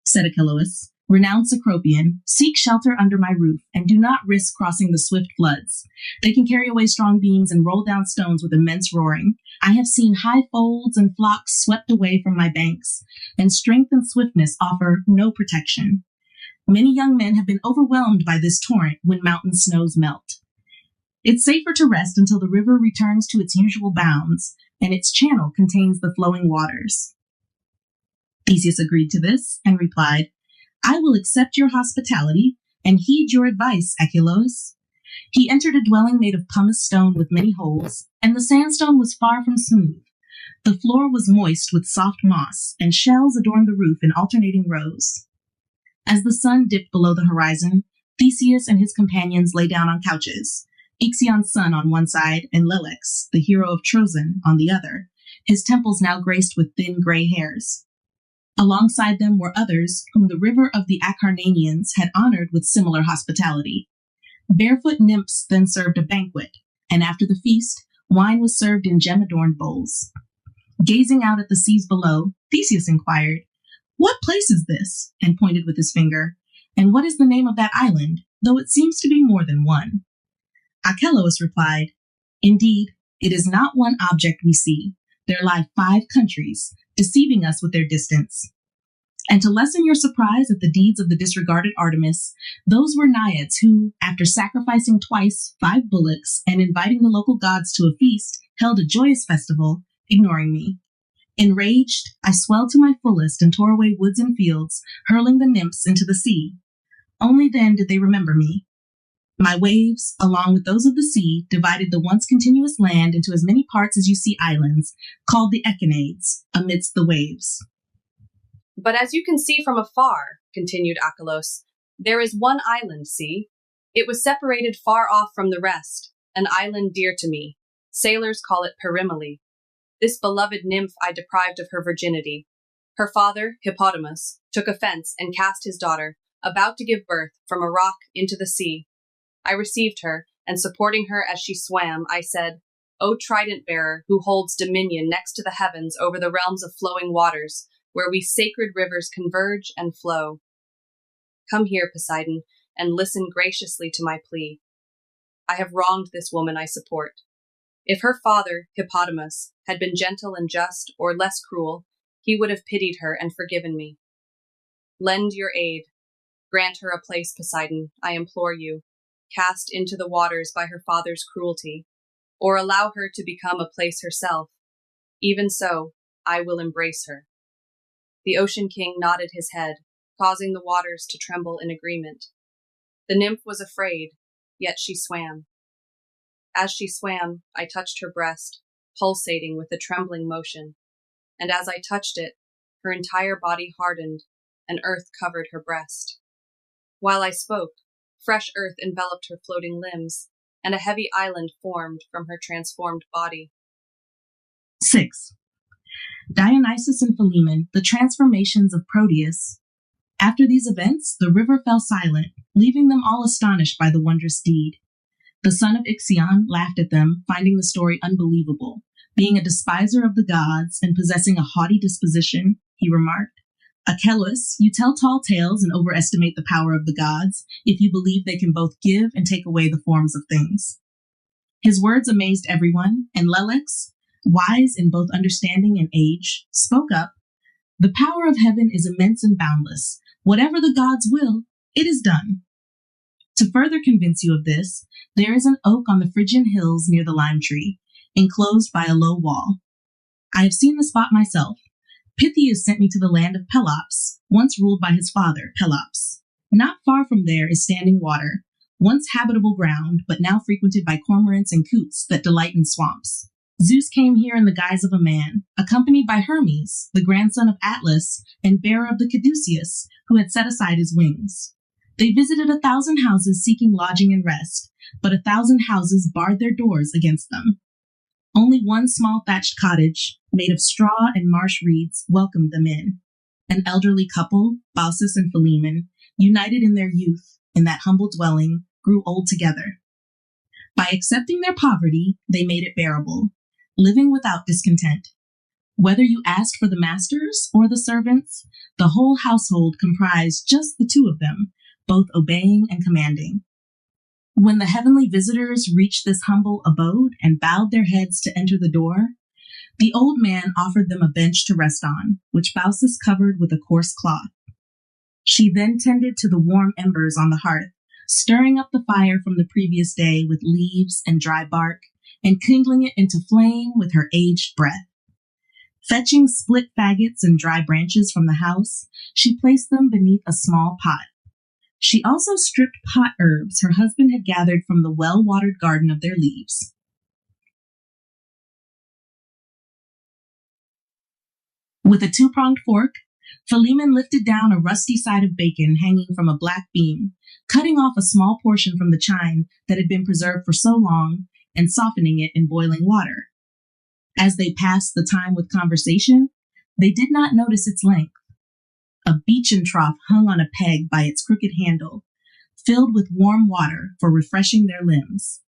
Speaker 3: said Achelous, "renowned Cecropian, seek shelter under my roof, and do not risk crossing the swift floods. They can carry away strong beams and roll down stones with immense roaring. I have seen high folds and flocks swept away from my banks, and strength and swiftness offer no protection. Many young men have been overwhelmed by this torrent when mountain snows melt. It's safer to rest until the river returns to its usual bounds, and its channel contains the flowing waters." Theseus agreed to this and replied, "I will accept your hospitality and heed your advice, Achelous." He entered a dwelling made of pumice stone with many holes, and the sandstone was far from smooth. The floor was moist with soft moss, and shells adorned the roof in alternating rows. As the sun dipped below the horizon, Theseus and his companions lay down on couches, Ixion's son on one side and Lelex, the hero of Trozen, on the other, his temples now graced with thin gray hairs. Alongside them were others whom the river of the Acarnanians had honored with similar hospitality. Barefoot nymphs then served a banquet, and after the feast, wine was served in gem-adorned bowls. Gazing out at the seas below, Theseus inquired, "What place is this?" and pointed with his finger. "And what is the name of that island, though it seems to be more than one?" Achelous replied, "Indeed, it is not one object we see. There lie 5 countries, deceiving us with their distance. And to lessen your surprise at the deeds of the disregarded Artemis, those were Naiads who, after sacrificing twice 5 bullocks and inviting the local gods to a feast, held a joyous festival, ignoring me. Enraged, I swelled to my fullest and tore away woods and fields, hurling the nymphs into the sea. Only then did they remember me. My waves, along with those of the sea, divided the once continuous land into as many parts as you see islands, called the Echinades, amidst the waves."
Speaker 5: "But as you can see from afar," continued Achelous, "there is one island, see? It was separated far off from the rest, an island dear to me. Sailors call it Perimele. This beloved nymph I deprived of her virginity. Her father, Hippodamus, took offense and cast his daughter, about to give birth, from a rock into the sea. I received her, and supporting her as she swam, I said, 'O trident-bearer, who holds dominion next to the heavens over the realms of flowing waters, where we sacred rivers converge and flow. Come here, Poseidon, and listen graciously to my plea. I have wronged this woman I support. If her father, Hippodamus, had been gentle and just, or less cruel, he would have pitied her and forgiven me. Lend your aid. Grant her a place, Poseidon, I implore you, cast into the waters by her father's cruelty, or allow her to become a place herself. Even so, I will embrace her.' The Ocean King nodded his head, causing the waters to tremble in agreement. The nymph was afraid, yet she swam. As she swam, I touched her breast, pulsating with a trembling motion, and as I touched it, her entire body hardened, and earth covered her breast. While I spoke, fresh earth enveloped her floating limbs, and a heavy island formed from her transformed body."
Speaker 3: 6. Dionysus and Philemon, the transformations of Proteus. After these events, the river fell silent, leaving them all astonished by the wondrous deed. The son of Ixion laughed at them, finding the story unbelievable. Being a despiser of the gods and possessing a haughty disposition, he remarked, "Achelous, you tell tall tales and overestimate the power of the gods, if you believe they can both give and take away the forms of things." His words amazed everyone, and Lelex, wise in both understanding and age, spoke up, "The power of heaven is immense and boundless. Whatever the gods will, it is done." To further convince you of this, there is an oak on the Phrygian hills near the lime tree, enclosed by a low wall. I have seen the spot myself. Pythius sent me to the land of Pelops, once ruled by his father, Pelops. Not far from there is standing water, once habitable ground, but now frequented by cormorants and coots that delight in swamps. Zeus came here in the guise of a man, accompanied by Hermes, the grandson of Atlas and bearer of the Caduceus, who had set aside his wings. They visited 1,000 houses seeking lodging and rest, but 1,000 houses barred their doors against them. Only one small thatched cottage, made of straw and marsh reeds, welcomed them in. An elderly couple, Baucis and Philemon, united in their youth, in that humble dwelling, grew old together. By accepting their poverty, they made it bearable, living without discontent. Whether you asked for the masters or the servants, the whole household comprised just the two of them, both obeying and commanding. When the heavenly visitors reached this humble abode and bowed their heads to enter the door, the old man offered them a bench to rest on, which Baucis covered with a coarse cloth. She then tended to the warm embers on the hearth, stirring up the fire from the previous day with leaves and dry bark, and kindling it into flame with her aged breath. Fetching split faggots and dry branches from the house, she placed them beneath a small pot. She also stripped pot herbs her husband had gathered from the well-watered garden of their leaves. With a two-pronged fork, Philemon lifted down a rusty side of bacon hanging from a black beam, cutting off a small portion from the chine that had been preserved for so long and softening it in boiling water. As they passed the time with conversation, they did not notice its length. A beechen trough hung on a peg by its crooked handle, filled with warm water for refreshing their limbs.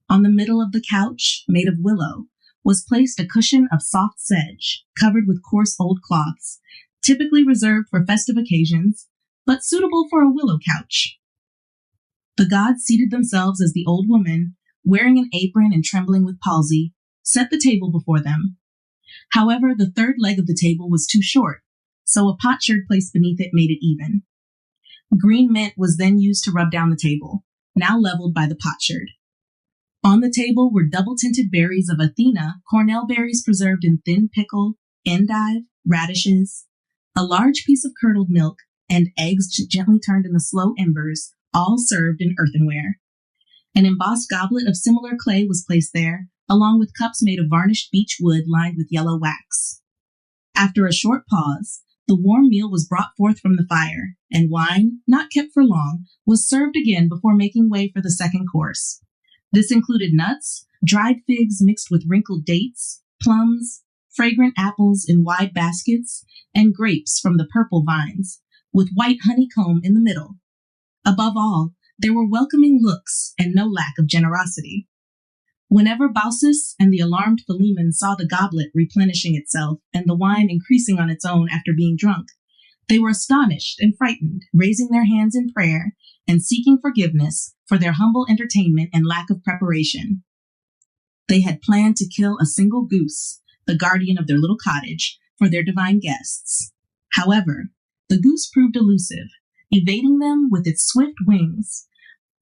Speaker 3: On the middle of the couch, made of willow, was placed a cushion of soft sedge, covered with coarse old cloths, typically reserved for festive occasions, but suitable for a willow couch. The gods seated themselves as the old woman, wearing an apron and trembling with palsy, set the table before them. However, the third leg of the table was too short, so a potsherd placed beneath it made it even. Green mint was then used to rub down the table, now leveled by the potsherd. On the table were double-tinted berries of Athena, cornel berries preserved in thin pickle, endive, radishes, a large piece of curdled milk, and eggs gently turned in the slow embers, all served in earthenware. An embossed goblet of similar clay was placed there, along with cups made of varnished beech wood lined with yellow wax. After a short pause, the warm meal was brought forth from the fire, and wine, not kept for long, was served again before making way for the second course. This included nuts, dried figs mixed with wrinkled dates, plums, fragrant apples in wide baskets, and grapes from the purple vines, with white honeycomb in the middle. Above all, there were welcoming looks and no lack of generosity. Whenever Baucis and the alarmed Philemon saw the goblet replenishing itself and the wine increasing on its own after being drunk, they were astonished and frightened, raising their hands in prayer and seeking forgiveness for their humble entertainment and lack of preparation. They had planned to kill a single goose, the guardian of their little cottage, for their divine guests. However, the goose proved elusive, evading them with its swift wings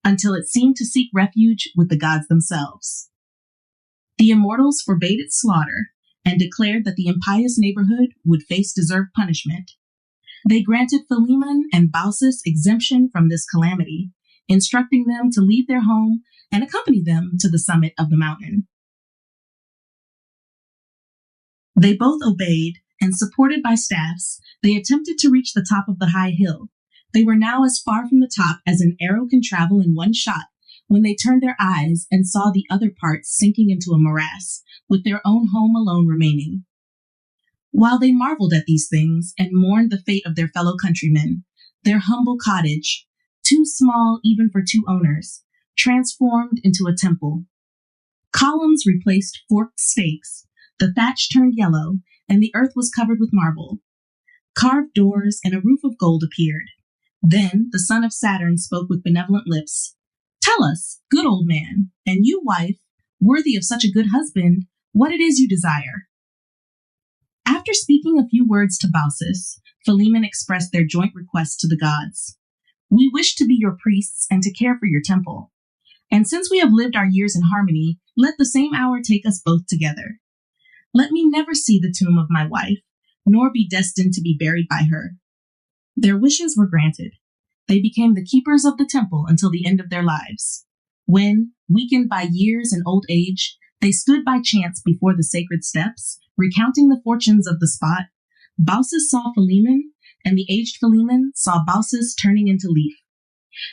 Speaker 3: until it seemed to seek refuge with the gods themselves. The immortals forbade its slaughter and declared that the impious neighborhood would face deserved punishment. They granted Philemon and Baucis exemption from this calamity, instructing them to leave their home and accompany them to the summit of the mountain. They both obeyed, and supported by staffs, they attempted to reach the top of the high hill. They were now as far from the top as an arrow can travel in one shot, when they turned their eyes and saw the other parts sinking into a morass, with their own home alone remaining. While they marveled at these things and mourned the fate of their fellow countrymen, their humble cottage, too small even for two owners, transformed into a temple. Columns replaced forked stakes, the thatch turned yellow, and the earth was covered with marble. Carved doors and a roof of gold appeared. Then the son of Saturn spoke with benevolent lips. "Tell us, good old man, and you, wife, worthy of such a good husband, what it is you desire." After speaking a few words to Baucis, Philemon expressed their joint request to the gods. "We wish to be your priests and to care for your temple. And since we have lived our years in harmony, let the same hour take us both together. Let me never see the tomb of my wife, nor be destined to be buried by her." Their wishes were granted. They became the keepers of the temple until the end of their lives. When, weakened by years and old age, They stood by chance before the sacred steps, recounting the fortunes of the spot. Baucis saw Philemon, and the aged Philemon saw Baucis turning into leaf.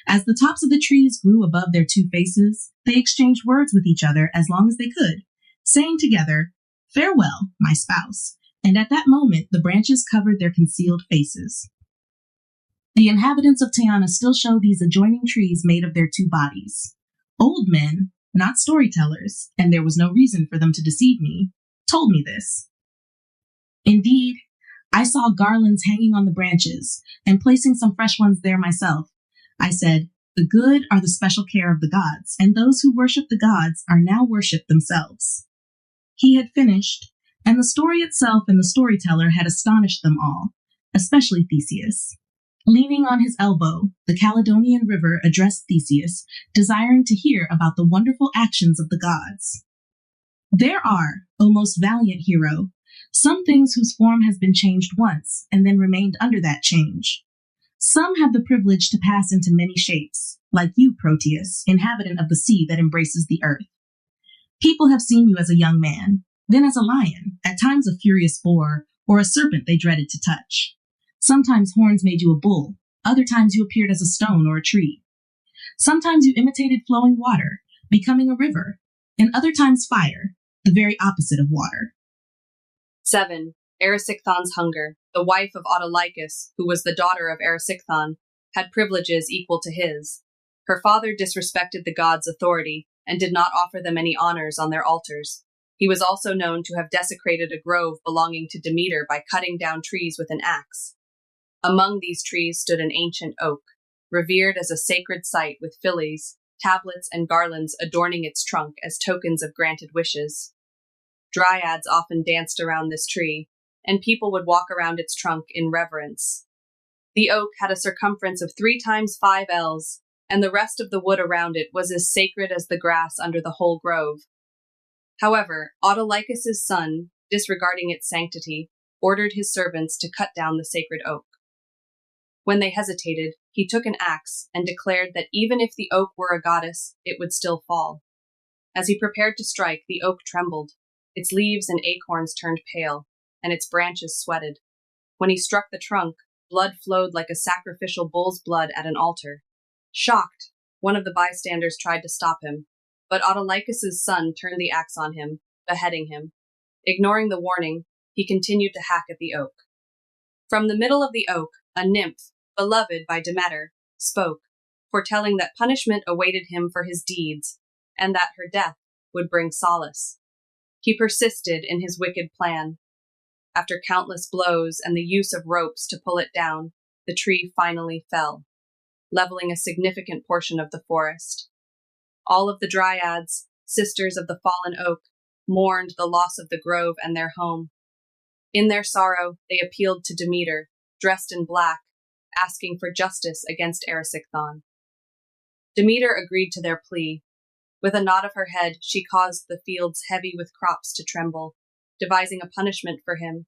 Speaker 3: As the tops of the trees grew above their two faces, they exchanged words with each other as long as they could, saying together, "Farewell, my spouse," and at that moment the branches covered their concealed faces. The inhabitants of Tiana still show these adjoining trees made of their two bodies. Old men, not storytellers, and there was no reason for them to deceive me, told me this. Indeed, I saw garlands hanging on the branches, and placing some fresh ones there myself. I said, "The good are the special care of the gods, and those who worship the gods are now worshipped themselves." He had finished, and the story itself and the storyteller had astonished them all, especially Theseus. Leaning on his elbow, the Caledonian River addressed Theseus, desiring to hear about the wonderful actions of the gods. "There are, O most valiant hero, some things whose form has been changed once and then remained under that change. Some have the privilege to pass into many shapes, like you, Proteus, inhabitant of the sea that embraces the earth. People have seen you as a young man, then as a lion, at times a furious boar, or a serpent they dreaded to touch. Sometimes horns made you a bull, other times you appeared as a stone or a tree. Sometimes you imitated flowing water, becoming a river, and other times fire, the very opposite of water."
Speaker 5: 7. Erysichthon's hunger. The wife of Autolycus, who was the daughter of Erysichthon, had privileges equal to his. Her father disrespected the gods' authority and did not offer them any honors on their altars. He was also known to have desecrated a grove belonging to Demeter by cutting down trees with an axe. Among these trees stood an ancient oak, revered as a sacred site with filies, tablets, and garlands adorning its trunk as tokens of granted wishes. Dryads often danced around this tree, and people would walk around its trunk in reverence. The oak had a circumference of 3 times 5 ells, and the rest of the wood around it was as sacred as the grass under the whole grove. However, Autolycus's son, disregarding its sanctity, ordered his servants to cut down the sacred oak. When they hesitated, he took an axe and declared that even if the oak were a goddess, it would still fall. As he prepared to strike, the oak trembled. Its leaves and acorns turned pale, and its branches sweated. When he struck the trunk, blood flowed like a sacrificial bull's blood at an altar. Shocked, one of the bystanders tried to stop him, but Autolycus's son turned the axe on him, beheading him. Ignoring the warning, he continued to hack at the oak. From the middle of the oak, a nymph, beloved by Demeter, spoke, foretelling that punishment awaited him for his deeds, and that her death would bring solace. He persisted in his wicked plan. After countless blows and the use of ropes to pull it down, the tree finally fell, leveling a significant portion of the forest. All of the Dryads, sisters of the fallen oak, mourned the loss of the grove and their home. In their sorrow, they appealed to Demeter, dressed in black, asking for justice against Erysichthon. Demeter agreed to their plea. With a nod of her head, she caused the fields heavy with crops to tremble, devising a punishment for him,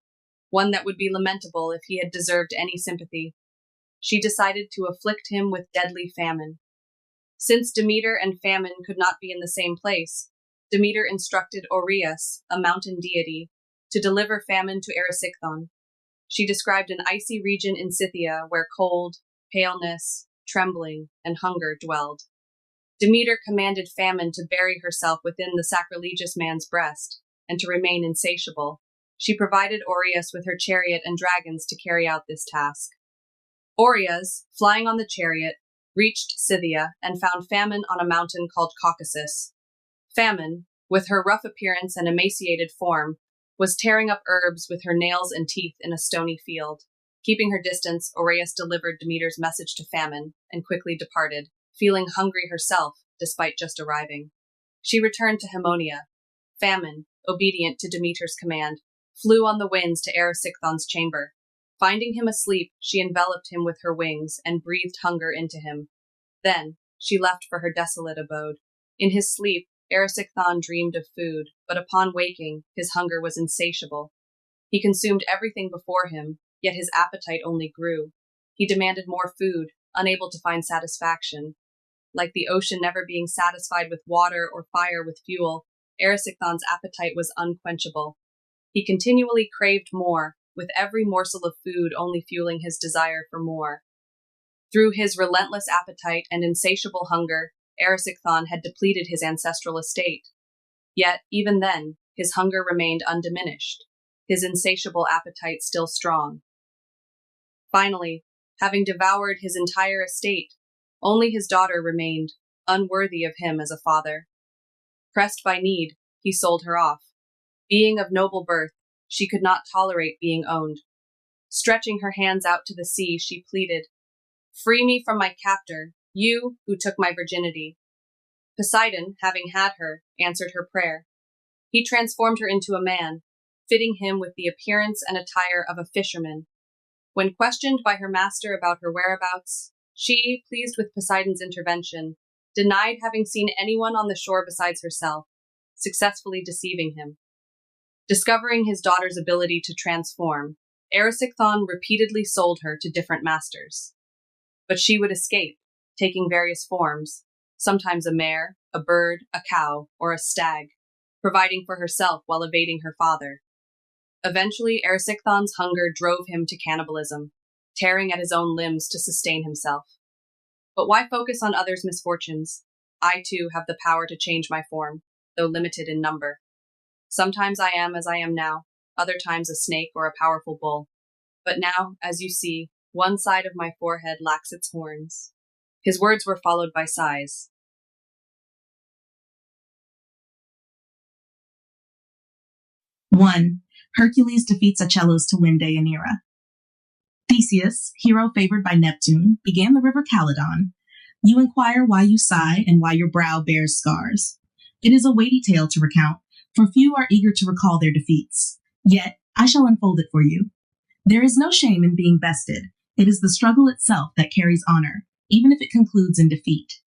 Speaker 5: one that would be lamentable if he had deserved any sympathy. She decided to afflict him with deadly famine. Since Demeter and famine could not be in the same place, Demeter instructed Oreus, a mountain deity, to deliver famine to Erysichthon. She described an icy region in Scythia where cold, paleness, trembling, and hunger dwelled. Demeter commanded famine to bury herself within the sacrilegious man's breast, and to remain insatiable. She provided Oreus with her chariot and dragons to carry out this task. Oreus, flying on the chariot, reached Scythia and found Famine on a mountain called Caucasus. Famine, with her rough appearance and emaciated form, was tearing up herbs with her nails and teeth in a stony field. Keeping her distance, Oreus delivered Demeter's message to Famine and quickly departed, feeling hungry herself despite just arriving. She returned to Haemonia. Famine, obedient to Demeter's command, flew on the winds to Erysichthon's chamber. Finding him asleep, she enveloped him with her wings and breathed hunger into him. Then she left for her desolate abode. In his sleep, Erysichthon dreamed of food, but upon waking, his hunger was insatiable. He consumed everything before him, yet his appetite only grew. He demanded more food, unable to find satisfaction. Like the ocean never being satisfied with water or fire with fuel, Erysichthon's appetite was unquenchable. He continually craved more, with every morsel of food only fueling his desire for more. Through his relentless appetite and insatiable hunger, Erysichthon had depleted his ancestral estate. Yet, even then, his hunger remained undiminished, his insatiable appetite still strong. Finally, having devoured his entire estate, only his daughter remained, unworthy of him as a father. Pressed by need, he sold her off. Being of noble birth, she could not tolerate being owned. Stretching her hands out to the sea, she pleaded, "Free me from my captor, you who took my virginity." Poseidon, having had her, answered her prayer. He transformed her into a man, fitting him with the appearance and attire of a fisherman. When questioned by her master about her whereabouts, she, pleased with Poseidon's intervention, denied having seen anyone on the shore besides herself, successfully deceiving him. Discovering his daughter's ability to transform, Erysichthon repeatedly sold her to different masters. But she would escape, taking various forms, sometimes a mare, a bird, a cow, or a stag, providing for herself while evading her father. Eventually, Erysichthon's hunger drove him to cannibalism, tearing at his own limbs to sustain himself. But why focus on others' misfortunes? I too have the power to change my form, though limited in number. Sometimes I am as I am now, other times a snake or a powerful bull. But now, as you see, one side of my forehead lacks its horns. His words were followed by sighs.
Speaker 3: One, Hercules defeats Achelous to win Deianira. Theseus, hero favored by Neptune, began the river Calydon. You inquire why you sigh and why your brow bears scars. It is a weighty tale to recount, for few are eager to recall their defeats. Yet, I shall unfold it for you. There is no shame in being bested. It is the struggle itself that carries honor, even if it concludes in defeat.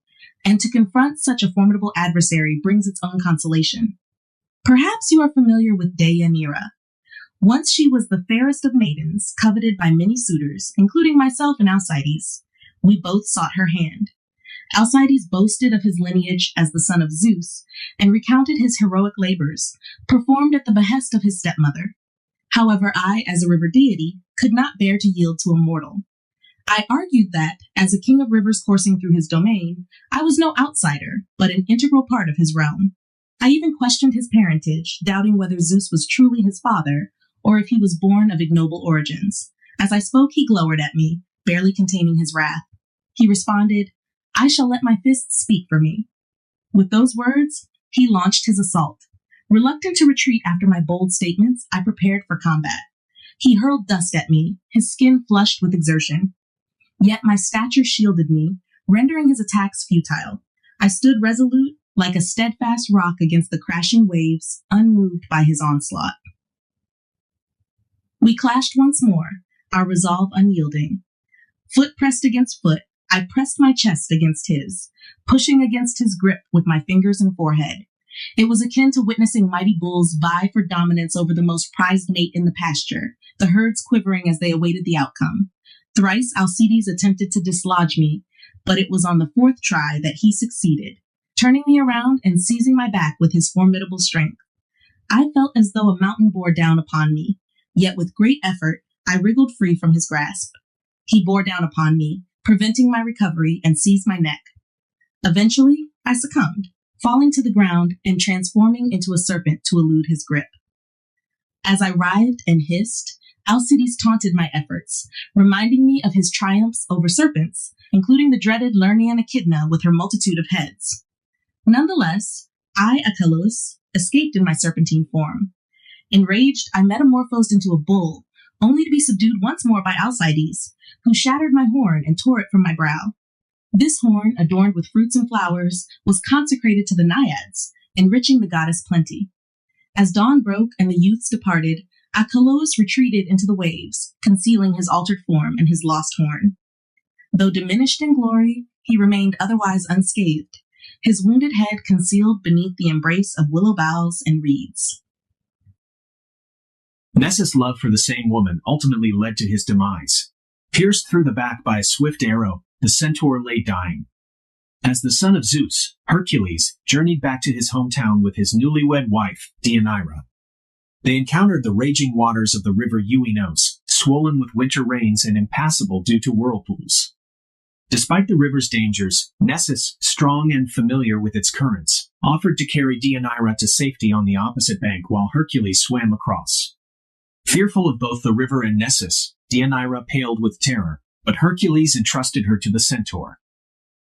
Speaker 3: And to confront such a formidable adversary brings its own consolation. Perhaps you are familiar with Deianira. Once she was the fairest of maidens, coveted by many suitors, including myself and Alcides. We both sought her hand. Alcides boasted of his lineage as the son of Zeus, and recounted his heroic labors, performed at the behest of his stepmother. However, I, as a river deity, could not bear to yield to a mortal. I argued that, as a king of rivers coursing through his domain, I was no outsider, but an integral part of his realm. I even questioned his parentage, doubting whether Zeus was truly his father, or if he was born of ignoble origins. As I spoke, he glowered at me, barely containing his wrath. He responded, "I shall let my fists speak for me." With those words, he launched his assault. Reluctant to retreat after my bold statements, I prepared for combat. He hurled dust at me, his skin flushed with exertion. Yet my stature shielded me, rendering his attacks futile. I stood resolute, like a steadfast rock against the crashing waves, unmoved by his onslaught. We clashed once more, our resolve unyielding. Foot pressed against foot, I pressed my chest against his, pushing against his grip with my fingers and forehead. It was akin to witnessing mighty bulls vie for dominance over the most prized mate in the pasture, the herds quivering as they awaited the outcome. Thrice Alcides attempted to dislodge me, but it was on the fourth try that he succeeded, turning me around and seizing my back with his formidable strength. I felt as though a mountain bore down upon me, yet with great effort, I wriggled free from his grasp. He bore down upon me, preventing my recovery, and seized my neck. Eventually, I succumbed, falling to the ground and transforming into a serpent to elude his grip. As I writhed and hissed, Alcides taunted my efforts, reminding me of his triumphs over serpents, including the dreaded Lernaean Echidna with her multitude of heads. Nonetheless, I, Achelous, escaped in my serpentine form. Enraged, I metamorphosed into a bull, only to be subdued once more by Alcides, who shattered my horn and tore it from my brow. This horn, adorned with fruits and flowers, was consecrated to the Naiads, enriching the goddess Plenty. As dawn broke and the youths departed, Achelous retreated into the waves, concealing his altered form and his lost horn. Though diminished in glory, he remained otherwise unscathed, his wounded head concealed beneath the embrace of willow boughs and reeds.
Speaker 1: Nessus' love for the same woman ultimately led to his demise. Pierced through the back by a swift arrow, the centaur lay dying. As the son of Zeus, Hercules journeyed back to his hometown with his newlywed wife, Deianira. They encountered the raging waters of the river Euinos, swollen with winter rains and impassable due to whirlpools. Despite the river's dangers, Nessus, strong and familiar with its currents, offered to carry Deianira to safety on the opposite bank while Hercules swam across. Fearful of both the river and Nessus, Deianira paled with terror, but Hercules entrusted her to the centaur.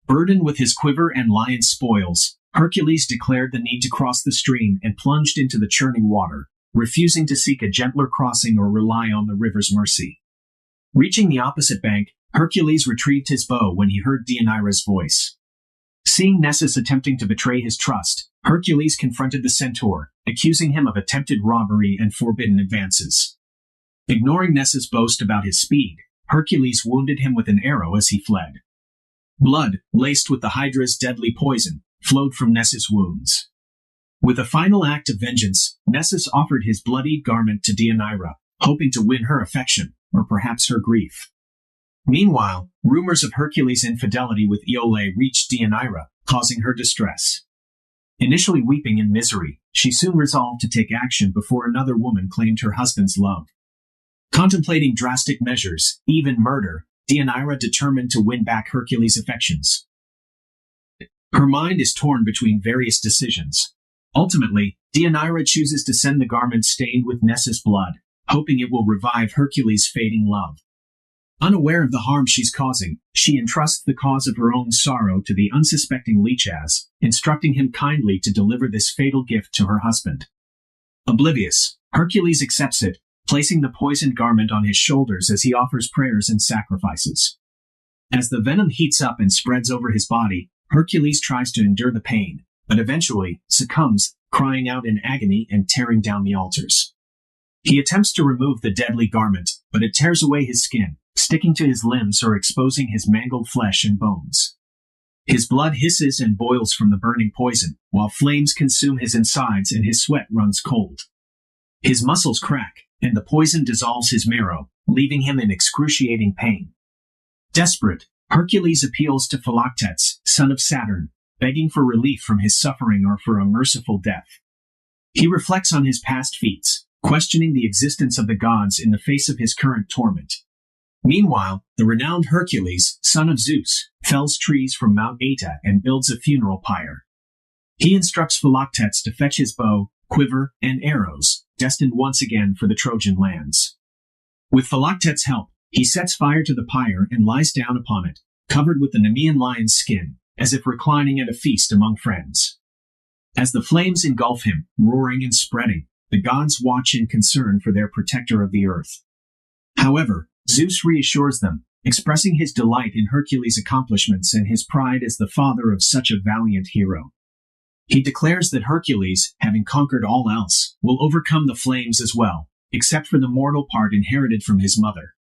Speaker 1: Burdened with his quiver and lion's spoils, Hercules declared the need to cross the stream and plunged into the churning water, refusing to seek a gentler crossing or rely on the river's mercy. Reaching the opposite bank, Hercules retrieved his bow when he heard Deianira's voice. Seeing Nessus attempting to betray his trust, Hercules confronted the centaur, accusing him of attempted robbery and forbidden advances. Ignoring Nessus' boast about his speed, Hercules wounded him with an arrow as he fled. Blood, laced with the Hydra's deadly poison, flowed from Nessus' wounds. With a final act of vengeance, Nessus offered his bloodied garment to Deianira, hoping to win her affection, or perhaps her grief. Meanwhile, rumors of Hercules' infidelity with Iole reached Deianira, causing her distress. Initially weeping in misery, she soon resolved to take action before another woman claimed her husband's love. Contemplating drastic measures, even murder, Deianira determined to win back Hercules' affections. Her mind is torn between various decisions. Ultimately, Deianira chooses to send the garment stained with Nessus' blood, hoping it will revive Hercules' fading love. Unaware of the harm she's causing, she entrusts the cause of her own sorrow to the unsuspecting Lichas, instructing him kindly to deliver this fatal gift to her husband. Oblivious, Hercules accepts it, placing the poisoned garment on his shoulders as he offers prayers and sacrifices. As the venom heats up and spreads over his body, Hercules tries to endure the pain, but eventually succumbs, crying out in agony and tearing down the altars. He attempts to remove the deadly garment, but it tears away his skin, sticking to his limbs or exposing his mangled flesh and bones. His blood hisses and boils from the burning poison, while flames consume his insides and his sweat runs cold. His muscles crack, and the poison dissolves his marrow, leaving him in excruciating pain. Desperate, Hercules appeals to Philoctetes, son of Saturn, begging for relief from his suffering or for a merciful death. He reflects on his past feats, questioning the existence of the gods in the face of his current torment. Meanwhile, the renowned Hercules, son of Zeus, fells trees from Mount Aeta and builds a funeral pyre. He instructs Philoctetes to fetch his bow, quiver, and arrows, destined once again for the Trojan lands. With Philoctetes' help, he sets fire to the pyre and lies down upon it, covered with the Nemean lion's skin, as if reclining at a feast among friends. As the flames engulf him, roaring and spreading, the gods watch in concern for their protector of the earth. However, Zeus reassures them, expressing his delight in Hercules' accomplishments and his pride as the father of such a valiant hero. He declares that Hercules, having conquered all else, will overcome the flames as well, except for the mortal part inherited from his mother.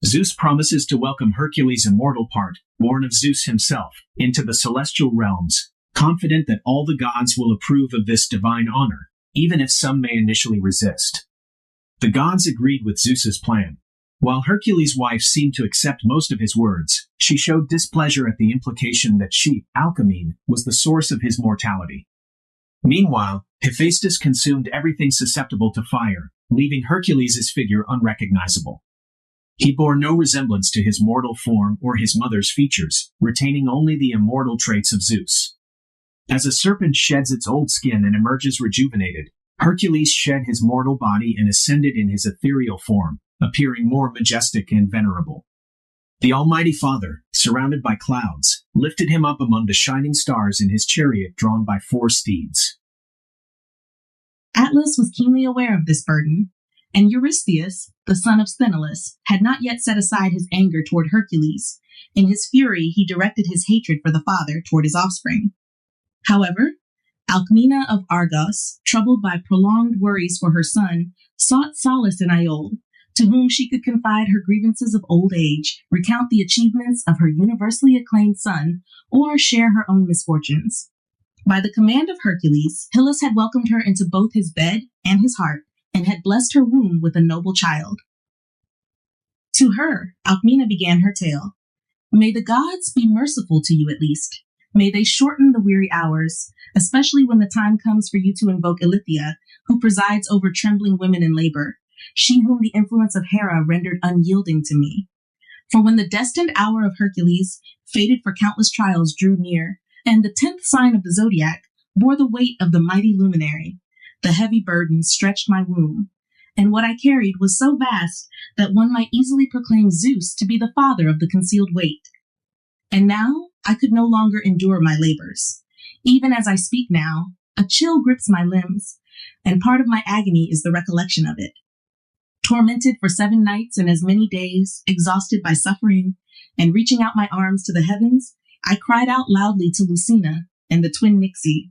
Speaker 1: Zeus promises to welcome Hercules' immortal part, born of Zeus himself, into the celestial realms, confident that all the gods will approve of this divine honor, even if some may initially resist. The gods agreed with Zeus's plan. While Hercules' wife seemed to accept most of his words, she showed displeasure at the implication that she, Alcmene, was the source of his mortality. Meanwhile, Hephaestus consumed everything susceptible to fire, leaving Hercules' figure unrecognizable. He bore no resemblance to his mortal form or his mother's features, retaining only the immortal traits of Zeus. As a serpent sheds its old skin and emerges rejuvenated, Hercules shed his mortal body and ascended in his ethereal form, appearing more majestic and venerable. The Almighty Father, surrounded by clouds, lifted him up among the shining stars in his chariot drawn by 4 steeds.
Speaker 3: Atlas was keenly aware of this burden, and Eurystheus, the son of Sthenelus, had not yet set aside his anger toward Hercules. In his fury, he directed his hatred for the father toward his offspring. However, Alcmena of Argos, troubled by prolonged worries for her son, sought solace in Iole, to whom she could confide her grievances of old age, recount the achievements of her universally acclaimed son, or share her own misfortunes. By the command of Hercules, Hylas had welcomed her into both his bed and his heart, and had blessed her womb with a noble child. To her, Alcmena began her tale. May the gods be merciful to you at least. May they shorten the weary hours, especially when the time comes for you to invoke Ilithia, who presides over trembling women in labor, she whom the influence of Hera rendered unyielding to me. For when the destined hour of Hercules, fated for countless trials, drew near, and the 10th sign of the zodiac bore the weight of the mighty luminary, the heavy burden stretched my womb, and what I carried was so vast that one might easily proclaim Zeus to be the father of the concealed weight. And now I could no longer endure my labors. Even as I speak now, a chill grips my limbs, and part of my agony is the recollection of it. Tormented for 7 nights and as many days, exhausted by suffering, and reaching out my arms to the heavens, I cried out loudly to Lucina and the twin Nixie.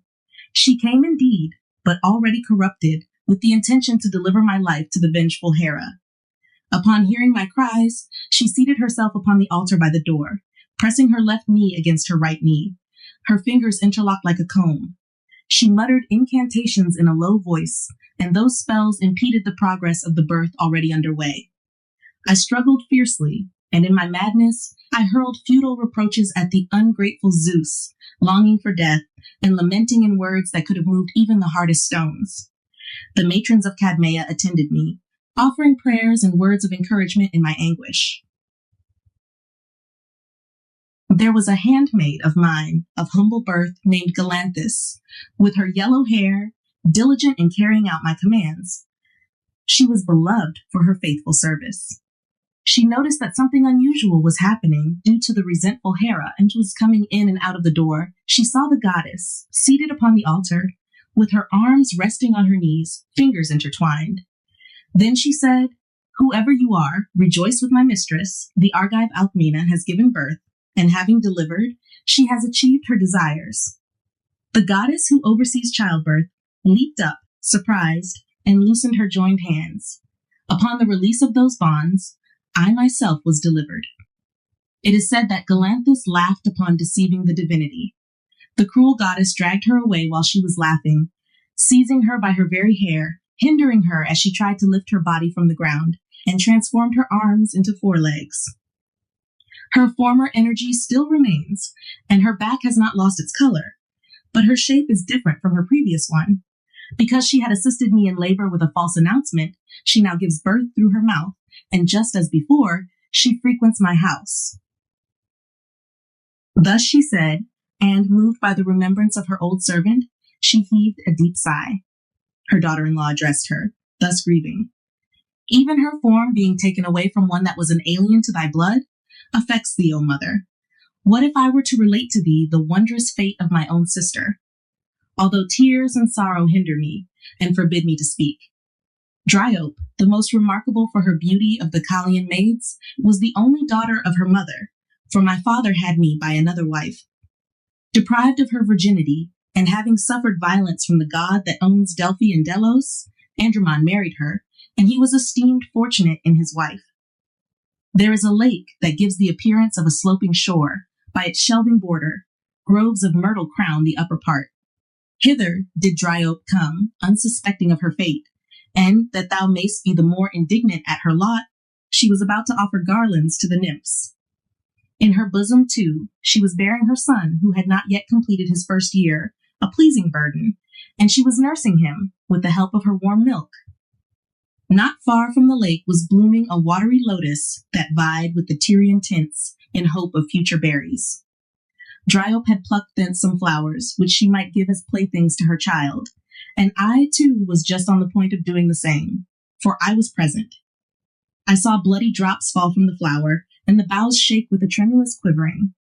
Speaker 3: She came indeed, but already corrupted, with the intention to deliver my life to the vengeful Hera. Upon hearing my cries, she seated herself upon the altar by the door, pressing her left knee against her right knee, her fingers interlocked like a comb. She muttered incantations in a low voice, and those spells impeded the progress of the birth already underway. I struggled fiercely, and in my madness, I hurled futile reproaches at the ungrateful Zeus, longing for death and lamenting in words that could have moved even the hardest stones. The matrons of Cadmea attended me, offering prayers and words of encouragement in my anguish. There was a handmaid of mine, of humble birth, named Galanthus, with her yellow hair, diligent in carrying out my commands. She was beloved for her faithful service. She noticed that something unusual was happening due to the resentful Hera and was coming in and out of the door. She saw the goddess, seated upon the altar, with her arms resting on her knees, fingers intertwined. Then she said, "Whoever you are, rejoice with my mistress. The Argive Alcmena has given birth, and having delivered, she has achieved her desires." The goddess who oversees childbirth leaped up, surprised, and loosened her joined hands. Upon the release of those bonds, I myself was delivered. It is said that Galanthus laughed upon deceiving the divinity. The cruel goddess dragged her away while she was laughing, seizing her by her very hair, hindering her as she tried to lift her body from the ground, and transformed her arms into forelegs. Her former energy still remains, and her back has not lost its color, but her shape is different from her previous one. Because she had assisted me in labor with a false announcement, she now gives birth through her mouth, and just as before, she frequents my house. Thus she said, and moved by the remembrance of her old servant, she heaved a deep sigh. Her daughter-in-law addressed her, thus grieving. Even her form being taken away from one that was an alien to thy blood affects thee, O mother. What if I were to relate to thee the wondrous fate of my own sister? Although tears and sorrow hinder me and forbid me to speak. Dryope, the most remarkable for her beauty of the Callian maids, was the only daughter of her mother, for my father had me by another wife. Deprived of her virginity, and having suffered violence from the god that owns Delphi and Delos, Andromon married her, and he was esteemed fortunate in his wife. There is a lake that gives the appearance of a sloping shore, by its shelving border, groves of myrtle crown the upper part. Hither did Dryope come, unsuspecting of her fate, and that thou mayst be the more indignant at her lot, she was about to offer garlands to the nymphs. In her bosom, too, she was bearing her son, who had not yet completed his first year, a pleasing burden, and she was nursing him with the help of her warm milk. Not far from the lake was blooming a watery lotus that vied with the Tyrian tints in hope of future berries. Dryope had plucked thence some flowers, which she might give as playthings to her child, and I, too, was just on the point of doing the same, for I was present. I saw bloody drops fall from the flower, and the boughs shake with a tremulous quivering.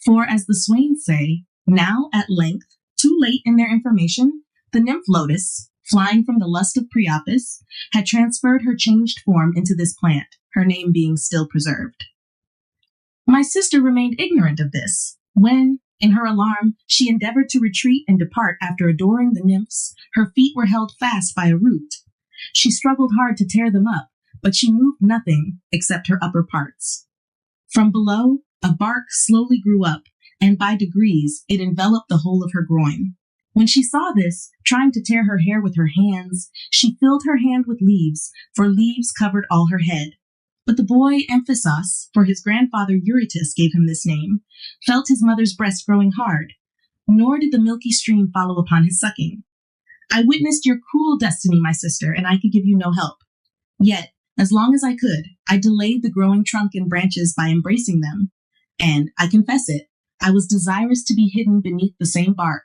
Speaker 3: For, as the swains say, now, at length, too late in their information, the nymph Lotus, flying from the lust of Priapus, had transferred her changed form into this plant, her name being still preserved. My sister remained ignorant of this, when, in her alarm, she endeavored to retreat and depart after adoring the nymphs. Her feet were held fast by a root. She struggled hard to tear them up, but she moved nothing except her upper parts. From below, a bark slowly grew up, and by degrees it enveloped the whole of her groin. When she saw this, trying to tear her hair with her hands, she filled her hand with leaves, for leaves covered all her head. But the boy Emphasos, for his grandfather Eurytus gave him this name, felt his mother's breast growing hard, nor did the milky stream follow upon his sucking. I witnessed your cruel destiny, my sister, and I could give you no help. Yet, as long as I could, I delayed the growing trunk and branches by embracing them, and, I confess it, I was desirous to be hidden beneath the same bark.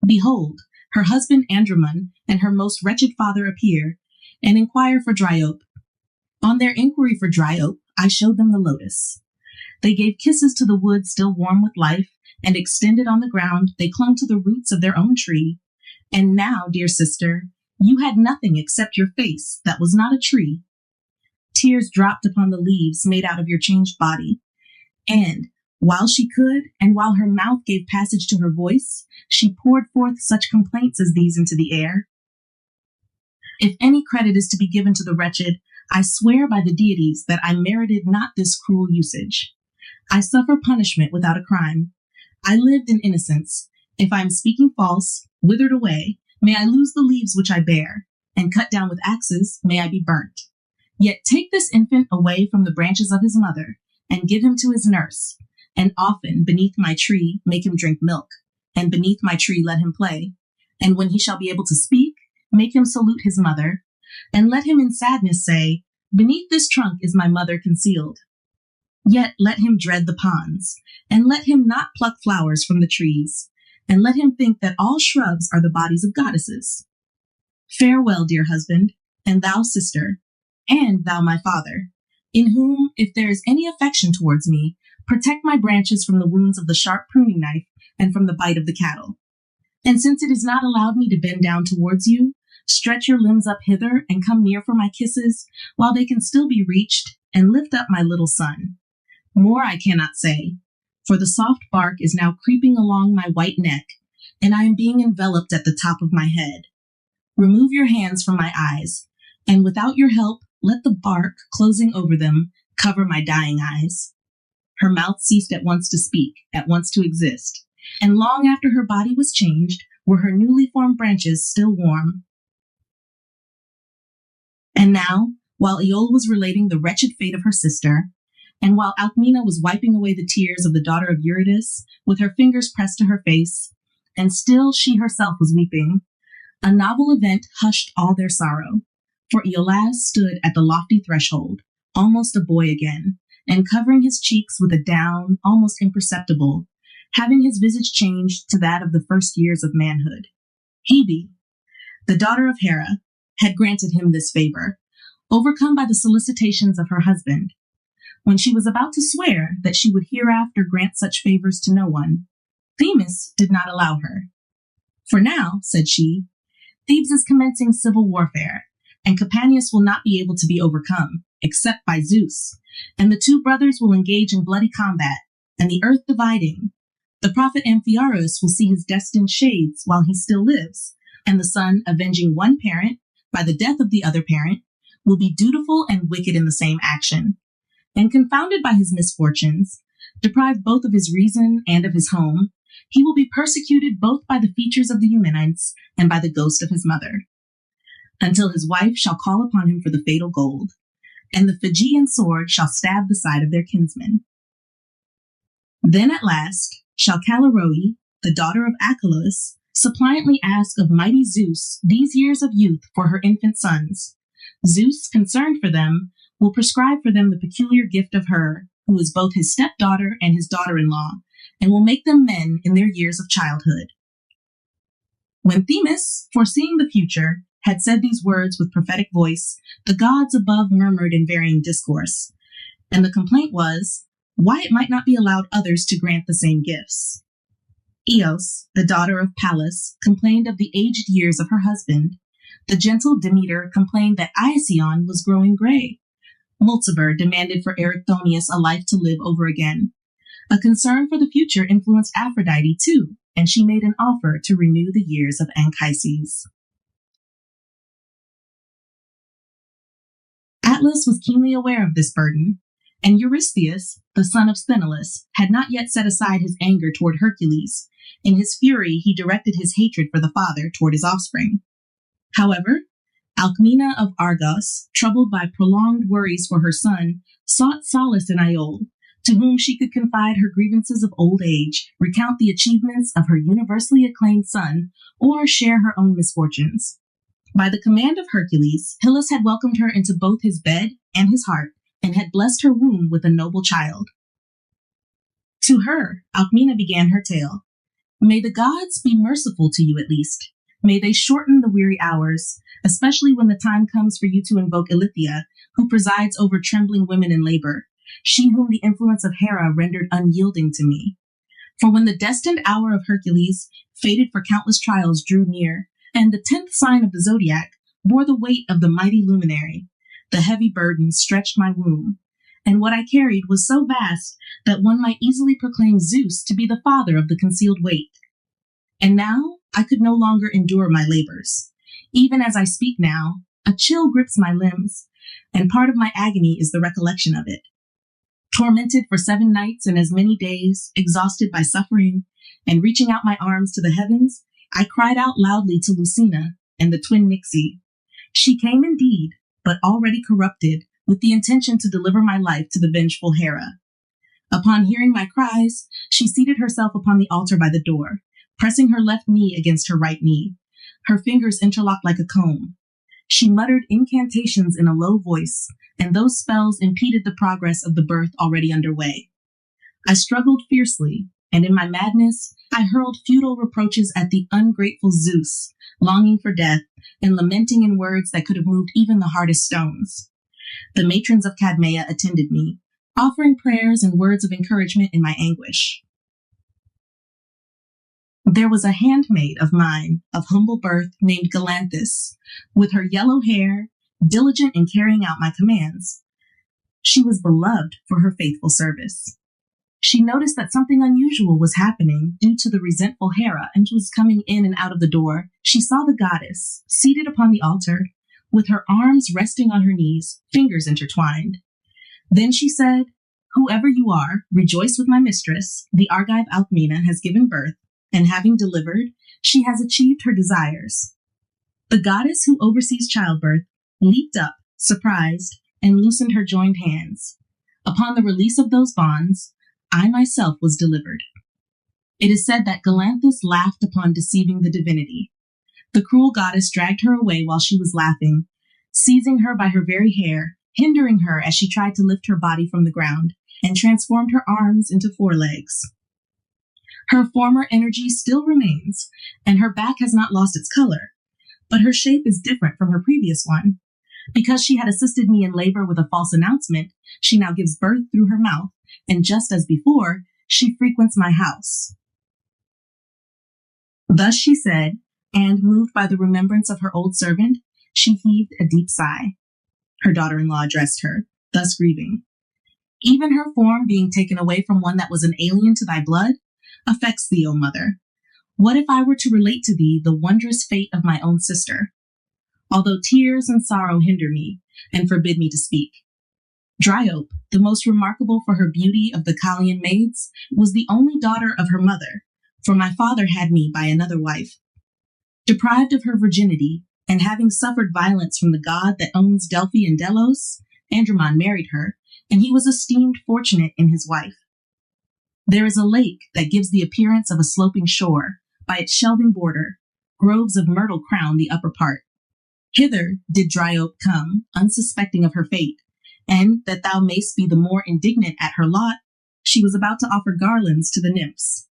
Speaker 3: Behold, her husband Andromon and her most wretched father appear, and inquire for Dryope. On their inquiry for Dryope, I showed them the lotus. They gave kisses to the wood still warm with life, and extended on the ground, they clung to the roots of their own tree. And now, dear sister, you had nothing except your face that was not a tree. Tears dropped upon the leaves made out of your changed body. And, while she could, and while her mouth gave passage to her voice, she poured forth such complaints as these into the air. If any credit is to be given to the wretched, I swear by the deities that I merited not this cruel usage. I suffer punishment without a crime. I lived in innocence. If I am speaking false, withered away, may I lose the leaves which I bear, and cut down with axes, may I be burnt. Yet take this infant away from the branches of his mother, and give him to his nurse, and often beneath my tree make him drink milk, and beneath my tree let him play, and when he shall be able to speak, make him salute his mother, and let him in sadness say, beneath this trunk is my mother concealed. Yet let him dread the ponds, and let him not pluck flowers from the trees, and let him think that all shrubs are the bodies of goddesses. Farewell, dear husband, and thou, sister, and thou, my father, in whom, if there is any affection towards me, protect my branches from the wounds of the sharp pruning knife and from the bite of the cattle. And since it is not allowed me to bend down towards you, stretch your limbs up hither and come near for my kisses, while they can still be reached, and lift up my little son. More I cannot say, for the soft bark is now creeping along my white neck, and I am being enveloped at the top of my head. Remove your hands from my eyes, and without your help, let the bark, closing over them, cover my dying eyes. Her mouth ceased at once to speak, at once to exist, and long after her body was changed, were her newly formed branches still warm. And now, while Iole was relating the wretched fate of her sister, and while Alcmena was wiping away the tears of the daughter of Eurytus, with her fingers pressed to her face, and still she herself was weeping, a novel event hushed all their sorrow, for Iollas stood at the lofty threshold, almost a boy again, and covering his cheeks with a down, almost imperceptible, having his visage changed to that of the first years of manhood. Hebe, the daughter of Hera, had granted him this favor, overcome by the solicitations of her husband. When she was about to swear that she would hereafter grant such favors to no one, Themis did not allow her. For now, said she, Thebes is commencing civil warfare, and Capaneus will not be able to be overcome, except by Zeus, and the two brothers will engage in bloody combat, and the earth dividing. The prophet Amphiaraus will see his destined shades while he still lives, and the son, avenging one parent by the death of the other parent, will be dutiful and wicked in the same action. And confounded by his misfortunes, deprived both of his reason and of his home, he will be persecuted both by the features of the Eumenides and by the ghost of his mother, until his wife shall call upon him for the fatal gold, and the Phrygian sword shall stab the side of their kinsman. Then at last shall Callirrhoe, the daughter of Achelous, suppliantly ask of mighty Zeus these years of youth for her infant sons. Zeus, concerned for them, will prescribe for them the peculiar gift of her, who is both his stepdaughter and his daughter-in-law, and will make them men in their years of childhood. When Themis, foreseeing the future, had said these words with prophetic voice, the gods above murmured in varying discourse, and the complaint was, why it might not be allowed others to grant the same gifts. Eos, the daughter of Pallas, complained of the aged years of her husband. The gentle Demeter complained that Iacyon was growing gray. Mulciber demanded for Erichthonius a life to live over again. A concern for the future influenced Aphrodite too, and she made an offer to renew the years of Anchises. Atlas was keenly aware of this burden, and Eurystheus, the son of Sthenelus, had not yet set aside his anger toward Hercules. In his fury, he directed his hatred for the father toward his offspring. However, Alcmena of Argos, troubled by prolonged worries for her son, sought solace in Iole, to whom she could confide her grievances of old age, recount the achievements of her universally acclaimed son, or share her own misfortunes. By the command of Hercules, Hylas had welcomed her into both his bed and his heart, and had blessed her womb with a noble child. To her, Alcmena began her tale. May the gods be merciful to you at least. May they shorten the weary hours, especially when the time comes for you to invoke Ilithyia, who presides over trembling women in labor, she whom the influence of Hera rendered unyielding to me. For when the destined hour of Hercules, fated for countless trials, drew near, and the 10th sign of the zodiac bore the weight of the mighty luminary, the heavy burden stretched my womb, and what I carried was so vast that one might easily proclaim Zeus to be the father of the concealed weight. And now I could no longer endure my labors. Even as I speak now, a chill grips my limbs, and part of my agony is the recollection of it. Tormented for 7 nights and as many days, exhausted by suffering, and reaching out my arms to the heavens, I cried out loudly to Lucina and the twin Nixie. She came indeed, but already corrupted, with the intention to deliver my life to the vengeful Hera. Upon hearing my cries, she seated herself upon the altar by the door, pressing her left knee against her right knee, her fingers interlocked like a comb. She muttered incantations in a low voice, and those spells impeded the progress of the birth already underway. I struggled fiercely, and in my madness, I hurled futile reproaches at the ungrateful Zeus, longing for death and lamenting in words that could have moved even the hardest stones. The matrons of Cadmea attended me, offering prayers and words of encouragement in my anguish. There was a handmaid of mine, of humble birth, named Galanthus, with her yellow hair, diligent in carrying out my commands. She was beloved for her faithful service. She noticed that something unusual was happening due to the resentful Hera, and was coming in and out of the door. She saw the goddess, seated upon the altar, with her arms resting on her knees, fingers intertwined. Then she said, "Whoever you are, rejoice with my mistress. The Argive Alcmena has given birth, and having delivered, she has achieved her desires." The goddess who oversees childbirth leaped up, surprised, and loosened her joined hands. Upon the release of those bonds, I myself was delivered. It is said that Galanthus laughed upon deceiving the divinity. The cruel goddess dragged her away while she was laughing, seizing her by her very hair, hindering her as she tried to lift her body from the ground, and transformed her arms into forelegs. Her former energy still remains, and her back has not lost its color, but her shape is different from her previous one. Because she had assisted me in labor with a false announcement, she now gives birth through her mouth, and just as before, she frequents my house. Thus she said, and moved by the remembrance of her old servant, she heaved a deep sigh. Her daughter-in-law addressed her, thus grieving. Even her form being taken away from one that was an alien to thy blood affects thee, O mother. What if I were to relate to thee the wondrous fate of my own sister? Although tears and sorrow hinder me and forbid me to speak. Dryope, the most remarkable for her beauty of the Callian maids, was the only daughter of her mother, for my father had me by another wife. Deprived of her virginity, and having suffered violence from the god that owns Delphi and Delos, Andromon married her, and he was esteemed fortunate in his wife. There is a lake that gives the appearance of a sloping shore, by its shelving border, groves of myrtle crown the upper part. Hither did Dryope come, unsuspecting of her fate, and that thou mayst be the more indignant at her lot, she was about to offer garlands to the nymphs.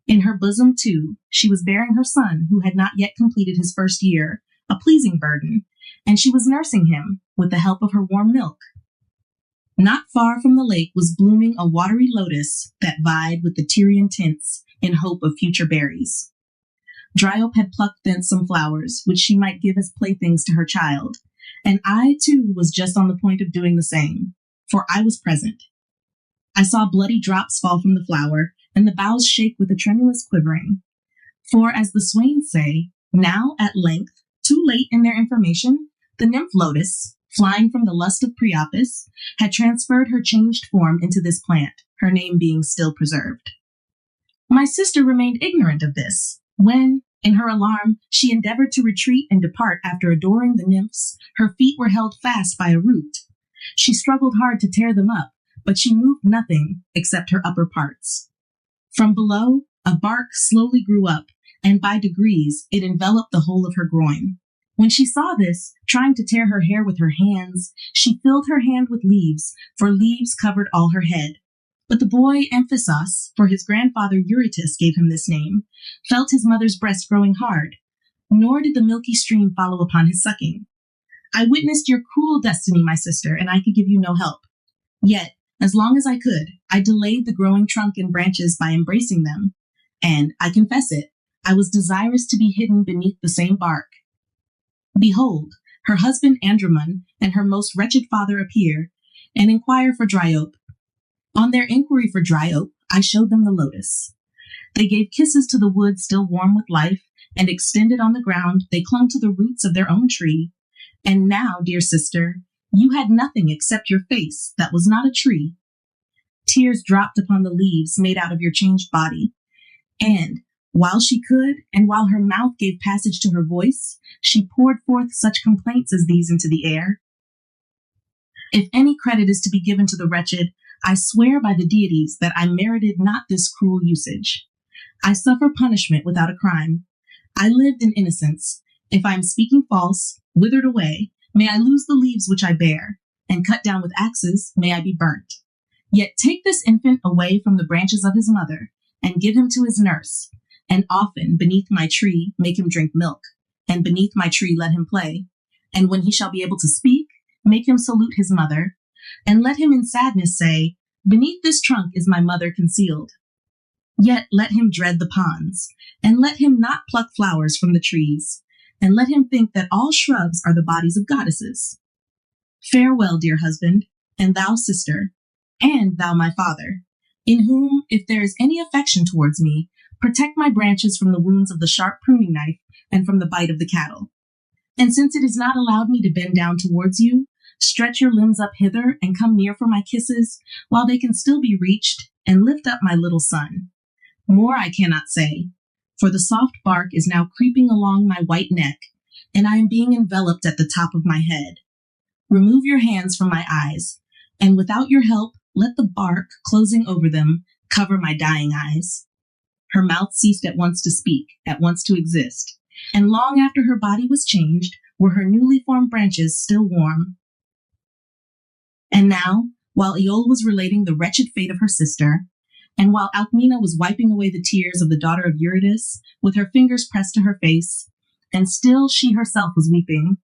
Speaker 3: In her bosom, too, she was bearing her son, who had not yet completed his first year, a pleasing burden, and she was nursing him with the help of her warm milk. Not far from the lake was blooming a watery lotus that vied with the Tyrian tints in hope of future berries. Dryope had plucked thence some flowers, which she might give as playthings to her child, and I, too, was just on the point of doing the same, for I was present. I saw bloody drops fall from the flower, and the boughs shake with a tremulous quivering. For, as the swains say, now, at length, too late in their information, the nymph Lotus, flying from the lust of Priapus, had transferred her changed form into this plant, her name being still preserved. My sister remained ignorant of this, when, In her alarm, she endeavored to retreat and depart after adoring the nymphs. Her feet were held fast by a root. She struggled hard to tear them up, but she moved nothing except her upper parts. From below, a bark slowly grew up, and by degrees it enveloped the whole of her groin. When she saw this, trying to tear her hair with her hands, she filled her hand with leaves, for leaves covered all her head. But the boy Amphisos, for his grandfather Eurytus gave him this name, felt his mother's breast growing hard, nor did the milky stream follow upon his sucking. I witnessed your cruel destiny, my sister, and I could give you no help. Yet, as long as I could, I delayed the growing trunk and branches by embracing them, and, I confess it, I was desirous to be hidden beneath the same bark. Behold, her husband Andromon and her most wretched father appear, and inquire for Dryope. On their inquiry for Dryope, I showed them the lotus. They gave kisses to the wood still warm with life, and extended on the ground, they clung to the roots of their own tree. And now, dear sister, you had nothing except your face that was not a tree. Tears dropped upon the leaves made out of your changed body, and, while she could, and while her mouth gave passage to her voice, she poured forth such complaints as these into the air. If any credit is to be given to the wretched, I swear by the deities that I merited not this cruel usage. I suffer punishment without a crime. I lived in innocence. If I am speaking false, withered away, may I lose the leaves which I bear, and cut down with axes, may I be burnt. Yet take this infant away from the branches of his mother, and give him to his nurse, and often beneath my tree make him drink milk, and beneath my tree let him play, and when he shall be able to speak, make him salute his mother, and let him in sadness say, beneath this trunk is my mother concealed. Yet let him dread the ponds, and let him not pluck flowers from the trees, and let him think that all shrubs are the bodies of goddesses. Farewell, dear husband, and thou, sister, and thou, my father, in whom, if there is any affection towards me, protect my branches from the wounds of the sharp pruning knife and from the bite of the cattle. And since it is not allowed me to bend down towards you, stretch your limbs up hither and come near for my kisses, while they can still be reached, and lift up my little son. More I cannot say, for the soft bark is now creeping along my white neck, and I am being enveloped at the top of my head. Remove your hands from my eyes, and without your help, let the bark, closing over them, cover my dying eyes. Her mouth ceased at once to speak, at once to exist, and long after her body was changed, were her newly formed branches still warm. And now, while Iole was relating the wretched fate of her sister, and while Alcmena was wiping away the tears of the daughter of Eurytus, with her fingers pressed to her face, and still she herself was weeping,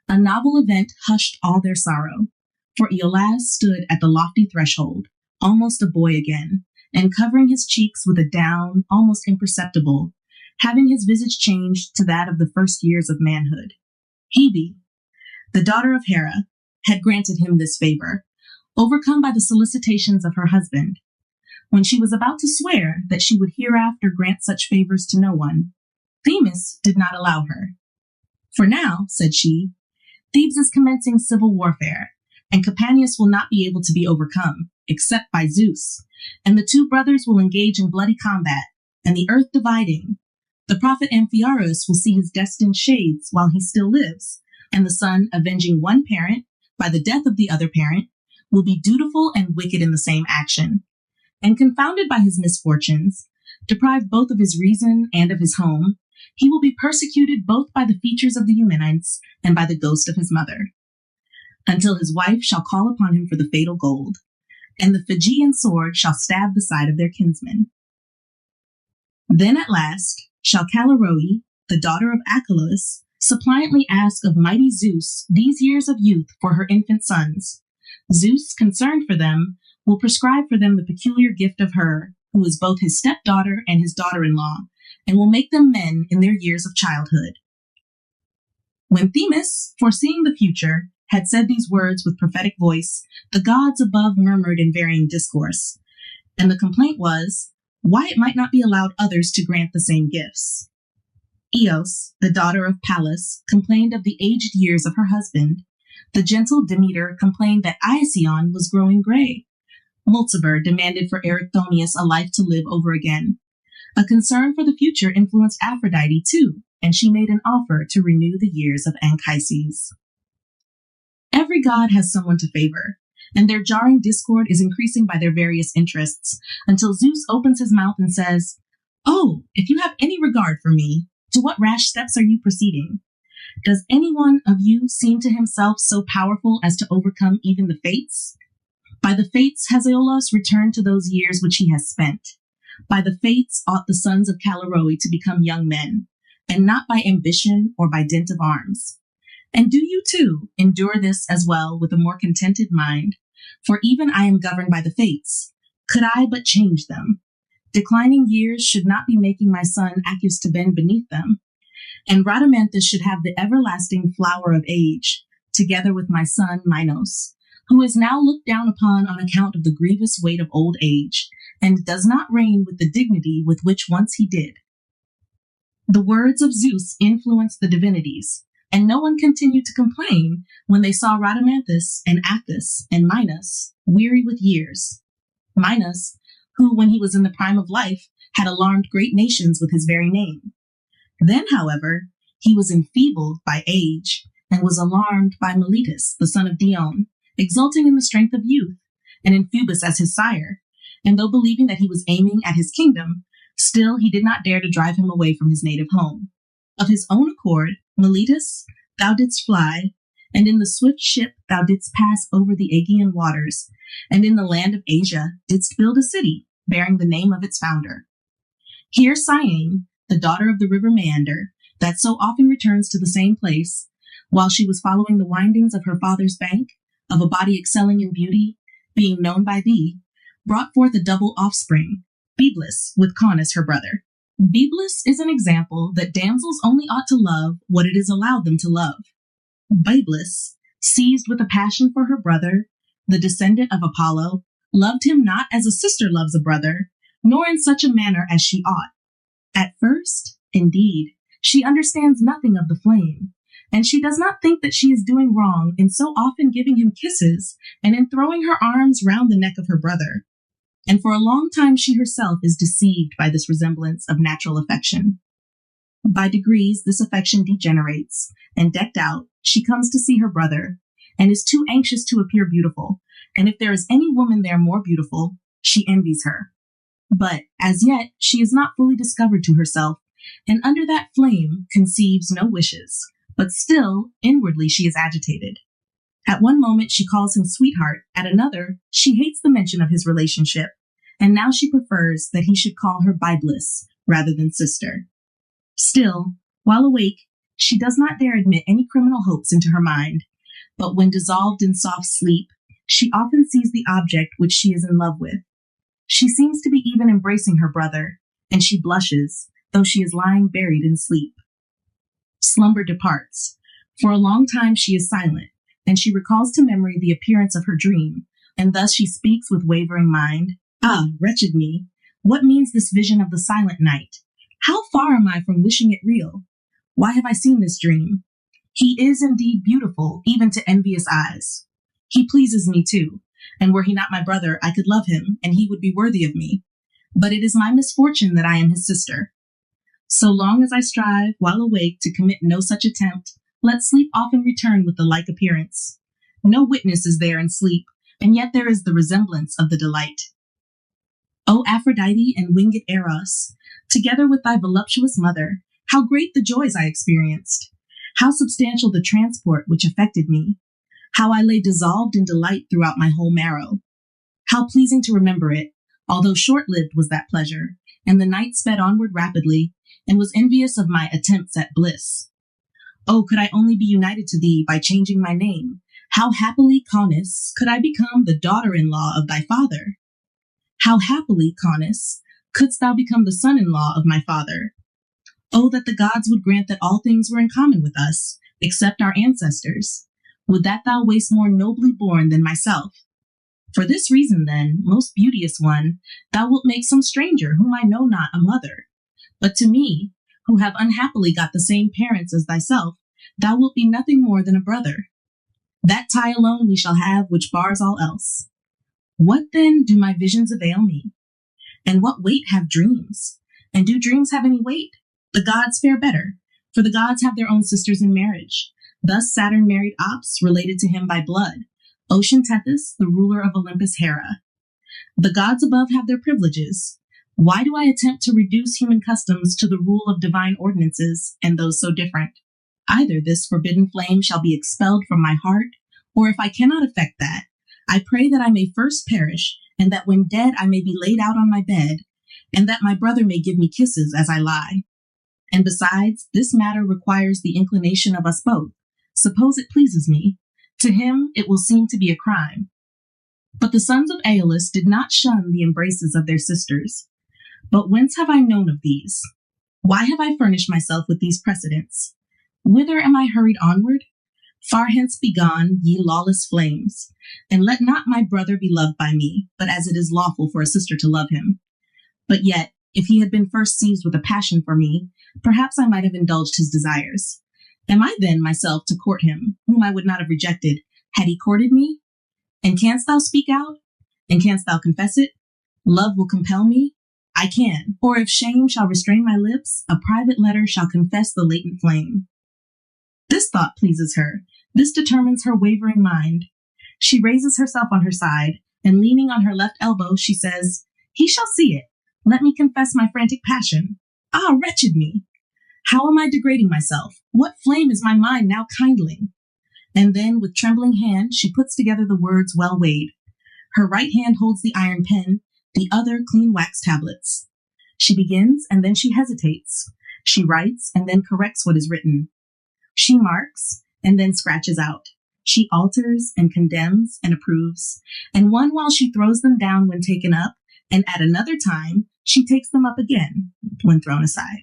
Speaker 3: a novel event hushed all their sorrow. For Iolaus stood at the lofty threshold, almost a boy again, and covering his cheeks with a down almost imperceptible, having his visage changed to that of the first years of manhood. Hebe, the daughter of Hera, had granted him this favor, overcome by the solicitations of her husband. When she was about to swear that she would hereafter grant such favors to no one, Themis did not allow her. For now, said she, Thebes is commencing civil warfare, and Capaneus will not be able to be overcome, except by Zeus, and the two brothers will engage in bloody combat, and the earth dividing. The prophet Amphiaraus will see his destined shades while he still lives, and the son, avenging one parent by the death of the other parent, will be dutiful and wicked in the same action. And confounded by his misfortunes, deprived both of his reason and of his home, he will be persecuted both by the features of the Eumenites and by the ghost of his mother, until his wife shall call upon him for the fatal gold, and the Phrygian sword shall stab the side of their kinsman. Then at last shall Callirrhoe, the daughter of Achelous, suppliantly ask of mighty Zeus these years of youth for her infant sons. Zeus, concerned for them, will prescribe for them the peculiar gift of her, who is both his stepdaughter and his daughter-in-law, and will make them men in their years of childhood. When Themis, foreseeing the future, had said these words with prophetic voice, the gods above murmured in varying discourse, and the complaint was, why it might not be allowed others to grant the same gifts. Eos, the daughter of Pallas, complained of the aged years of her husband. The gentle Demeter complained that Iacyon was growing gray. Mulciber demanded for Erichthonius a life to live over again. A concern for the future influenced Aphrodite too, and she made an offer to renew the years of Anchises. Every god has someone to favor, and their jarring discord is increasing by their various interests, until Zeus opens his mouth and says, "Oh, if you have any regard for me, to what rash steps are you proceeding? Does any one of you seem to himself so powerful as to overcome even the fates? By the fates has Aeolus returned to those years which he has spent. By the fates ought the sons of Callirrhoe to become young men, and not by ambition or by dint of arms. And do you too endure this as well with a more contented mind, for even I am governed by the fates. Could I but change them? Declining years should not be making my son Acus to bend beneath them, and Rhadamanthus should have the everlasting flower of age, together with my son Minos, who is now looked down upon on account of the grievous weight of old age, and does not reign with the dignity with which once he did." The words of Zeus influenced the divinities, and no one continued to complain when they saw Rhadamanthus and Acus and Minos weary with years. Minos, who, when he was in the prime of life, had alarmed great nations with his very name. Then, however, he was enfeebled by age, and was alarmed by Meletus, the son of Dione, exulting in the strength of youth, and in Phoebus as his sire, and though believing that he was aiming at his kingdom, still he did not dare to drive him away from his native home. Of his own accord, Meletus, thou didst fly, and in the swift ship thou didst pass over the Aegean waters, and in the land of Asia didst build a city, bearing the name of its founder. Here Cyane, the daughter of the river Meander, that so often returns to the same place, while she was following the windings of her father's bank, of a body excelling in beauty, being known by thee, brought forth a double offspring, Fables, with Caunus her brother. Fables is an example that damsels only ought to love what it is allowed them to love. Fables, seized with a passion for her brother, the descendant of Apollo, loved him not as a sister loves a brother, nor in such a manner as she ought. At first, indeed, she understands nothing of the flame, and she does not think that she is doing wrong in so often giving him kisses and in throwing her arms round the neck of her brother. And for a long time she herself is deceived by this resemblance of natural affection. By degrees this affection degenerates, and decked out, she comes to see her brother, and is too anxious to appear beautiful, and if there is any woman there more beautiful, she envies her. But, as yet, she is not fully discovered to herself, and under that flame conceives no wishes, but still, inwardly she is agitated. At one moment she calls him sweetheart, at another she hates the mention of his relationship, and now she prefers that he should call her Byblis rather than sister. Still, while awake, she does not dare admit any criminal hopes into her mind, but when dissolved in soft sleep, she often sees the object which she is in love with. She seems to be even embracing her brother, and she blushes, though she is lying buried in sleep. Slumber departs. For a long time she is silent, and she recalls to memory the appearance of her dream, and thus she speaks with wavering mind. "Ah, wretched me! What means this vision of the silent night? How far am I from wishing it real? Why have I seen this dream? He is indeed beautiful, even to envious eyes. He pleases me too, and were he not my brother, I could love him, and he would be worthy of me. But it is my misfortune that I am his sister. So long as I strive, while awake, to commit no such attempt, let sleep often return with the like appearance. No witness is there in sleep, and yet there is the resemblance of the delight. O Aphrodite and winged Eros, together with thy voluptuous mother, how great the joys I experienced! How substantial the transport which affected me! How I lay dissolved in delight throughout my whole marrow! How pleasing to remember it, although short-lived was that pleasure, and the night sped onward rapidly, and was envious of my attempts at bliss. Oh, could I only be united to thee by changing my name, how happily, Caunus, could I become the daughter-in-law of thy father? How happily, Caunus, couldst thou become the son-in-law of my father? Oh, that the gods would grant that all things were in common with us, except our ancestors. Would that thou wast more nobly born than myself. For this reason, then, most beauteous one, thou wilt make some stranger whom I know not a mother. But to me, who have unhappily got the same parents as thyself, thou wilt be nothing more than a brother. That tie alone we shall have which bars all else. What then do my visions avail me? And what weight have dreams? And do dreams have any weight? The gods fare better, for the gods have their own sisters in marriage. Thus Saturn married Ops, related to him by blood, Ocean Tethys, the ruler of Olympus Hera. The gods above have their privileges. Why do I attempt to reduce human customs to the rule of divine ordinances, and those so different? Either this forbidden flame shall be expelled from my heart, or if I cannot effect that, I pray that I may first perish, and that when dead I may be laid out on my bed, and that my brother may give me kisses as I lie. And besides, this matter requires the inclination of us both. Suppose it pleases me. To him it will seem to be a crime. But the sons of Aeolus did not shun the embraces of their sisters. But whence have I known of these? Why have I furnished myself with these precedents? Whither am I hurried onward? Far hence begone, ye lawless flames, and let not my brother be loved by me, but as it is lawful for a sister to love him. But yet, if he had been first seized with a passion for me, perhaps I might have indulged his desires. Am I then myself to court him, whom I would not have rejected, had he courted me? And canst thou speak out? And canst thou confess it? Love will compel me? I can. Or if shame shall restrain my lips, a private letter shall confess the latent flame. This thought pleases her. This determines her wavering mind. She raises herself on her side, and leaning on her left elbow, she says, "He shall see it. Let me confess my frantic passion. Ah, wretched me! How am I degrading myself? What flame is my mind now kindling?" And then, with trembling hand, she puts together the words well weighed. Her right hand holds the iron pen, the other clean wax tablets. She begins, and then she hesitates. She writes, and then corrects what is written. She marks, and then scratches out. She alters, and condemns, and approves, and one while she throws them down when taken up, and at another time she takes them up again when thrown aside.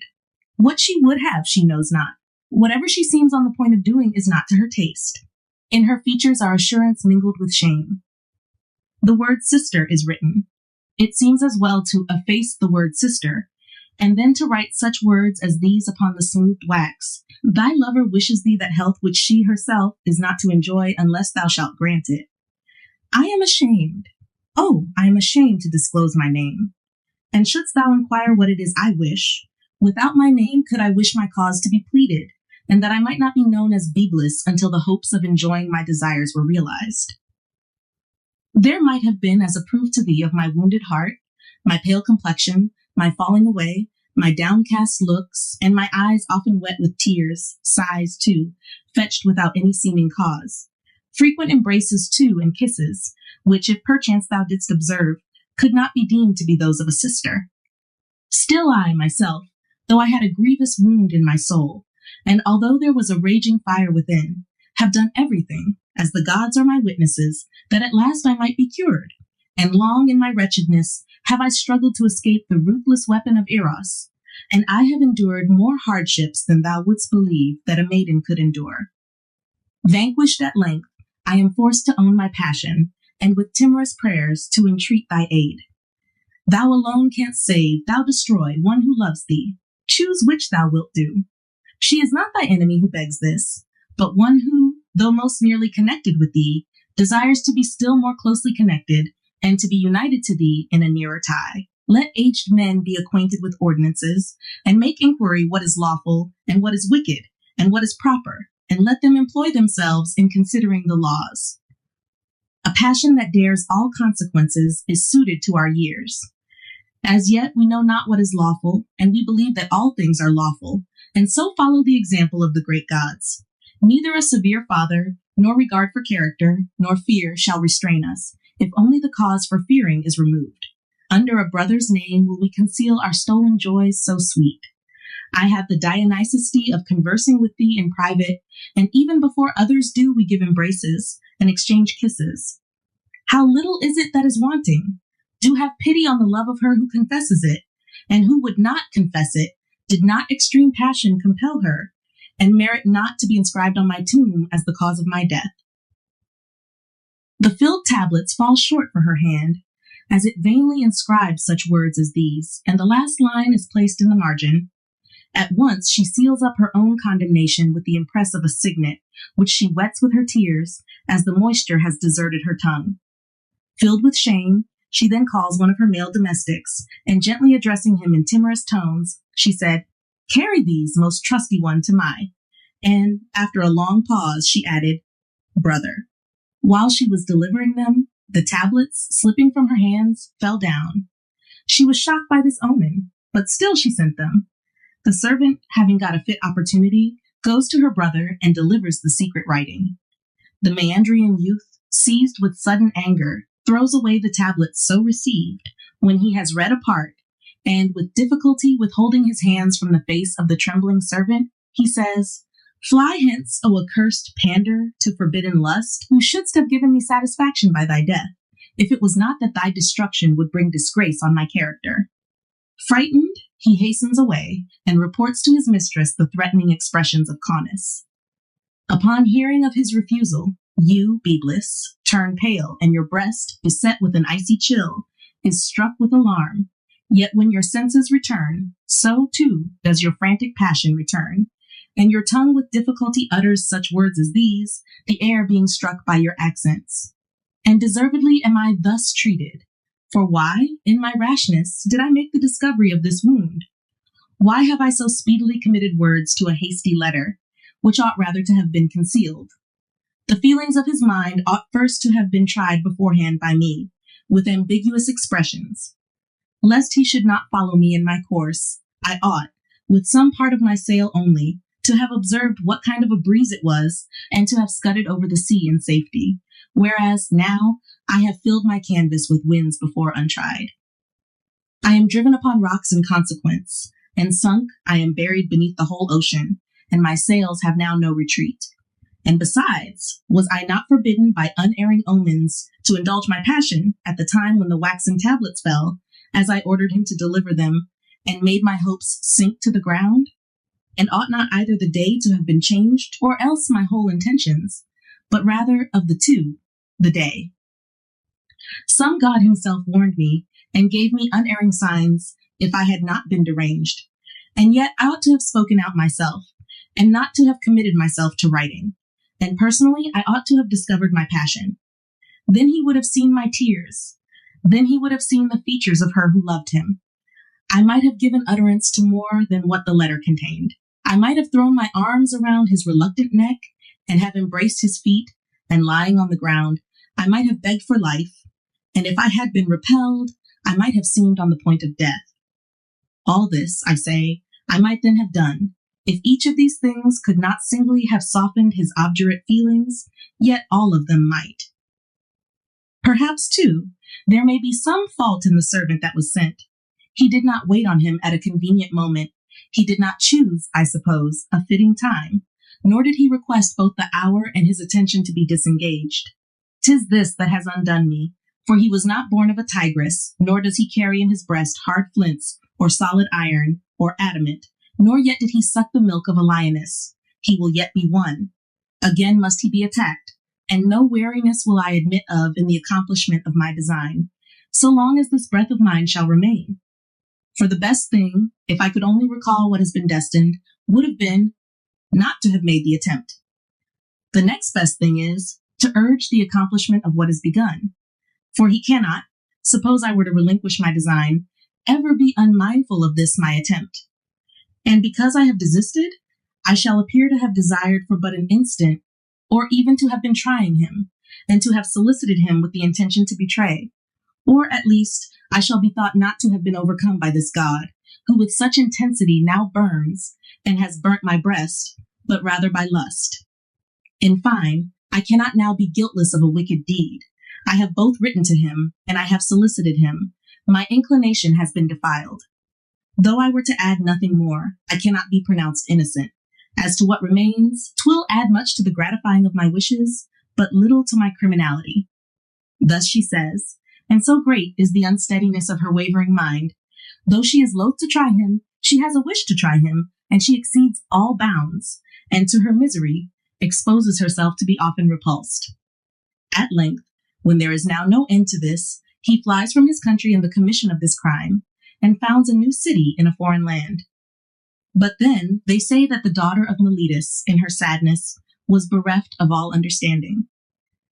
Speaker 3: What she would have she knows not. Whatever she seems on the point of doing is not to her taste. In her features are assurance mingled with shame. The word sister is written. It seems as well to efface the word sister, and then to write such words as these upon the smoothed wax. Thy lover wishes thee that health which she herself is not to enjoy unless thou shalt grant it. I am ashamed. Oh, I am ashamed to disclose my name. And shouldst thou inquire what it is I wish, without my name could I wish my cause to be pleaded, and that I might not be known as Biblis until the hopes of enjoying my desires were realized. There might have been as a proof to thee of my wounded heart, my pale complexion, my falling away, my downcast looks, and my eyes often wet with tears, sighs too, fetched without any seeming cause. Frequent embraces too, and kisses, which, if perchance thou didst observe, could not be deemed to be those of a sister. Still I, myself, though I had a grievous wound in my soul, and although there was a raging fire within, have done everything, as the gods are my witnesses, that at last I might be cured, and long in my wretchedness have I struggled to escape the ruthless weapon of Eros, and I have endured more hardships than thou wouldst believe that a maiden could endure. Vanquished at length, I am forced to own my passion, and with timorous prayers to entreat thy aid. Thou alone canst save, thou destroy, one who loves thee. Choose which thou wilt do. She is not thy enemy who begs this, but one who, though most nearly connected with thee, desires to be still more closely connected, and to be united to thee in a nearer tie. Let aged men be acquainted with ordinances, and make inquiry what is lawful, and what is wicked, and what is proper, and let them employ themselves in considering the laws. A passion that dares all consequences is suited to our years. As yet we know not what is lawful, and we believe that all things are lawful, and so follow the example of the great gods. Neither a severe father, nor regard for character, nor fear shall restrain us, if only the cause for fearing is removed. Under a brother's name will we conceal our stolen joys so sweet. I have the Dionysusty of conversing with thee in private, and even before others do we give embraces and exchange kisses. How little is it that is wanting? Do have pity on the love of her who confesses it, and who would not confess it, did not extreme passion compel her, and merit not to be inscribed on my tomb as the cause of my death. The filled tablets fall short for her hand, as it vainly inscribes such words as these, and the last line is placed in the margin. At once she seals up her own condemnation with the impress of a signet, which she wets with her tears, as the moisture has deserted her tongue. Filled with shame, She then calls one of her male domestics, and gently addressing him in timorous tones, she said, "Carry these, most trusty one, to my," and after a long pause, she added, "brother." While she was delivering them, the tablets, slipping from her hands, fell down. She was shocked by this omen, but still she sent them. The servant, having got a fit opportunity, goes to her brother and delivers the secret writing. The Meandrian youth, seized with sudden anger, throws away the tablets so received when he has read a part, and with difficulty withholding his hands from the face of the trembling servant, he says, "Fly hence, O accursed pander to forbidden lust, who shouldst have given me satisfaction by thy death, if it was not that thy destruction would bring disgrace on my character." Frightened, he hastens away and reports to his mistress the threatening expressions of Caunus. Upon hearing of his refusal, you, Byblis, turn pale, and your breast, beset with an icy chill, is struck with alarm. Yet when your senses return, so too does your frantic passion return, and your tongue with difficulty utters such words as these, the air being struck by your accents. And deservedly am I thus treated. For why, in my rashness, did I make the discovery of this wound? Why have I so speedily committed words to a hasty letter, which ought rather to have been concealed? The feelings of his mind ought first to have been tried beforehand by me, with ambiguous expressions. Lest he should not follow me in my course, I ought, with some part of my sail only, to have observed what kind of a breeze it was, and to have scudded over the sea in safety, whereas now I have filled my canvas with winds before untried. I am driven upon rocks in consequence, and sunk I am buried beneath the whole ocean, and my sails have now no retreat. And besides, was I not forbidden by unerring omens to indulge my passion at the time when the waxen tablets fell, as I ordered him to deliver them, and made my hopes sink to the ground? And ought not either the day to have been changed, or else my whole intentions, but rather of the two, the day? Some god himself warned me, and gave me unerring signs, if I had not been deranged. And yet I ought to have spoken out myself, and not to have committed myself to writing. And personally, I ought to have discovered my passion. Then he would have seen my tears. Then he would have seen the features of her who loved him. I might have given utterance to more than what the letter contained. I might have thrown my arms around his reluctant neck and have embraced his feet, and lying on the ground, I might have begged for life, and if I had been repelled, I might have seemed on the point of death. All this, I say, I might then have done, if each of these things could not singly have softened his obdurate feelings, yet all of them might. Perhaps, too, there may be some fault in the servant that was sent. He did not wait on him at a convenient moment. He did not choose, I suppose, a fitting time, nor did he request both the hour and his attention to be disengaged. 'Tis this that has undone me, for he was not born of a tigress, nor does he carry in his breast hard flints, or solid iron, or adamant, nor yet did he suck the milk of a lioness. He will yet be won. Again must he be attacked, and no weariness will I admit of in the accomplishment of my design, so long as this breath of mine shall remain. For the best thing, if I could only recall what has been destined, would have been not to have made the attempt. The next best thing is to urge the accomplishment of what is begun. For he cannot, suppose I were to relinquish my design, ever be unmindful of this my attempt. And because I have desisted, I shall appear to have desired for but an instant, or even to have been trying him, and to have solicited him with the intention to betray. Or at least, I shall be thought not to have been overcome by this god, who with such intensity now burns, and has burnt my breast, but rather by lust. In fine, I cannot now be guiltless of a wicked deed. I have both written to him, and I have solicited him. My inclination has been defiled. Though I were to add nothing more, I cannot be pronounced innocent. As to what remains, 'twill add much to the gratifying of my wishes, but little to my criminality. Thus she says, and so great is the unsteadiness of her wavering mind. Though she is loath to try him, she has a wish to try him, and she exceeds all bounds, and to her misery, exposes herself to be often repulsed. At length, when there is now no end to this, he flies from his country in the commission of this crime, and founds a new city in a foreign land. But then they say that the daughter of Meletus, in her sadness, was bereft of all understanding.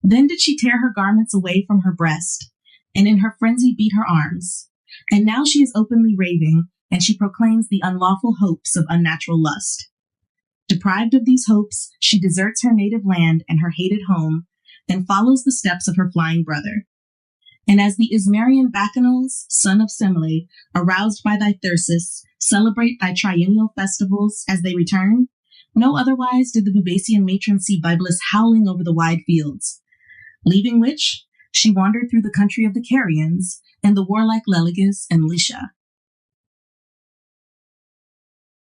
Speaker 3: Then did she tear her garments away from her breast, and in her frenzy beat her arms. And now she is openly raving, and she proclaims the unlawful hopes of unnatural lust. Deprived of these hopes, she deserts her native land and her hated home, and follows the steps of her flying brother. And as the Ismarian Bacchanals, son of Semele, aroused by thy thyrsus, celebrate thy triennial festivals as they return, no otherwise did the Bubasian matron see Byblis howling over the wide fields, leaving which she wandered through the country of the Carians and the warlike Leligus and Lycia.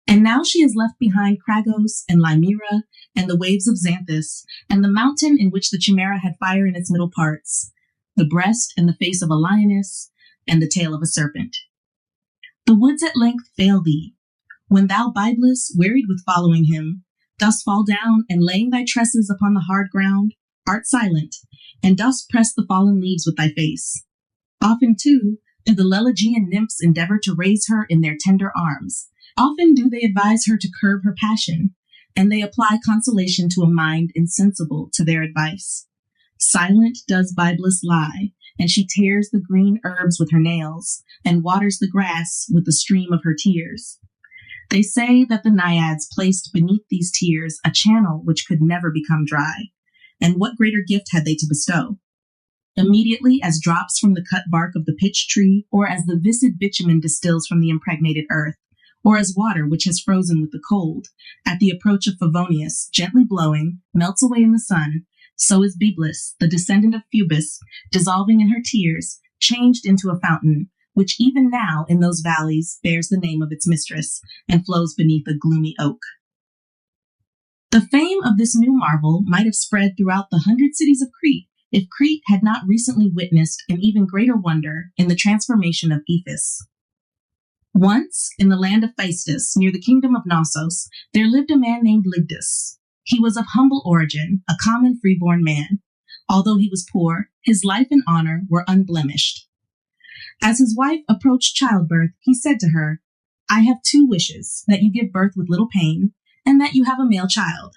Speaker 3: And now she has left behind Kragos and Limera and the waves of Xanthus and the mountain in which the Chimera had fire in its middle parts, the breast and the face of a lioness and the tail of a serpent. The woods at length fail thee, when thou, Byblis, wearied with following him, dost fall down and laying thy tresses upon the hard ground, art silent, and dost press the fallen leaves with thy face. Often, too, do the Lelegian nymphs endeavor to raise her in their tender arms. Often do they advise her to curb her passion, and they apply consolation to a mind insensible to their advice. Silent does Byblis lie, and she tears the green herbs with her nails, and waters the grass with the stream of her tears. They say that the Naiads placed beneath these tears a channel which could never become dry, and what greater gift had they to bestow? Immediately as drops from the cut bark of the pitch tree, or as the viscid bitumen distills from the impregnated earth, or as water which has frozen with the cold, at the approach of Favonius, gently blowing, melts away in the sun, so is Byblis, the descendant of Phoebus, dissolving in her tears, changed into a fountain, which even now in those valleys bears the name of its mistress, and flows beneath a gloomy oak. The fame of this new marvel might have spread throughout the 100 cities of Crete, if Crete had not recently witnessed an even greater wonder in the transformation of Iphis. Once, in the land of Phaestus, near the kingdom of Knossos, there lived a man named Lygdus. He was of humble origin, a common freeborn man. Although he was poor, his life and honor were unblemished. As his wife approached childbirth, he said to her, "I have 2 wishes, that you give birth with little pain, and that you have a male child.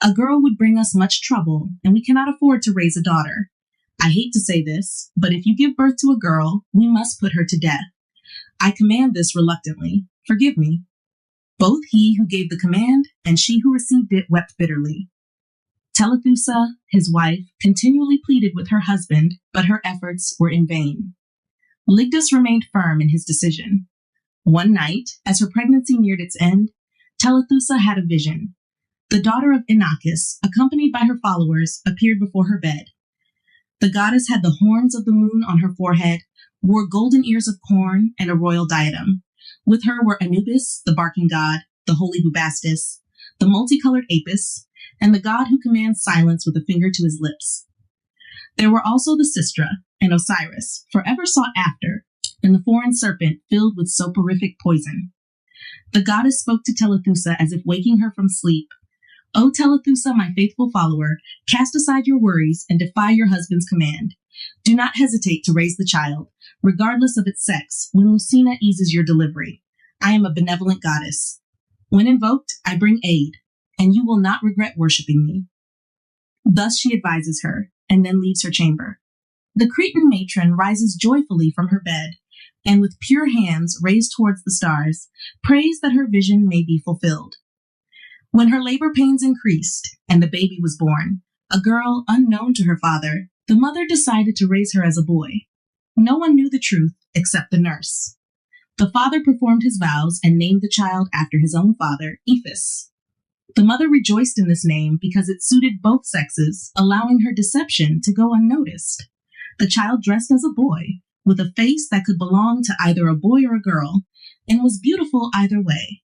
Speaker 3: A girl would bring us much trouble, and we cannot afford to raise a daughter. I hate to say this, but if you give birth to a girl, we must put her to death. I command this reluctantly. Forgive me." Both he who gave the command and she who received it wept bitterly. Telethusa, his wife, continually pleaded with her husband, but her efforts were in vain. Lygdus remained firm in his decision. One night, as her pregnancy neared its end, Telethusa had a vision. The daughter of Inachus, accompanied by her followers, appeared before her bed. The goddess had the horns of the moon on her forehead, wore golden ears of corn, and a royal diadem. With her were Anubis, the barking god, the holy Bubastis, the multicolored Apis, and the god who commands silence with a finger to his lips. There were also the Sistra and Osiris, forever sought after, and the foreign serpent filled with soporific poison. The goddess spoke to Telethusa as if waking her from sleep. "O Telethusa, my faithful follower, cast aside your worries and defy your husband's command. Do not hesitate to raise the child, regardless of its sex, when Lucina eases your delivery. I am a benevolent goddess. When invoked, I bring aid, and you will not regret worshipping me." Thus she advises her, and then leaves her chamber. The Cretan matron rises joyfully from her bed, and with pure hands raised towards the stars, prays that her vision may be fulfilled. When her labor pains increased, and the baby was born, a girl unknown to her father, the mother decided to raise her as a boy. No one knew the truth except the nurse. The father performed his vows and named the child after his own father, Iphis. The mother rejoiced in this name because it suited both sexes, allowing her deception to go unnoticed. The child dressed as a boy, with a face that could belong to either a boy or a girl, and was beautiful either way.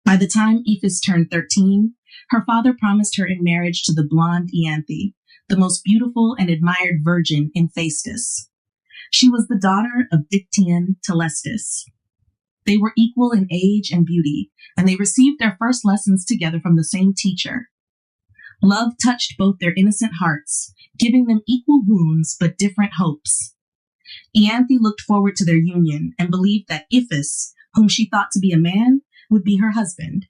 Speaker 3: By the time Iphis turned 13, her father promised her in marriage to the blonde Ianthe, the most beautiful and admired virgin in Phaestus. She was the daughter of Dictian Telestis. They were equal in age and beauty, and they received their first lessons together from the same teacher. Love touched both their innocent hearts, giving them equal wounds but different hopes. Ianthe looked forward to their union and believed that Iphis, whom she thought to be a man, would be her husband.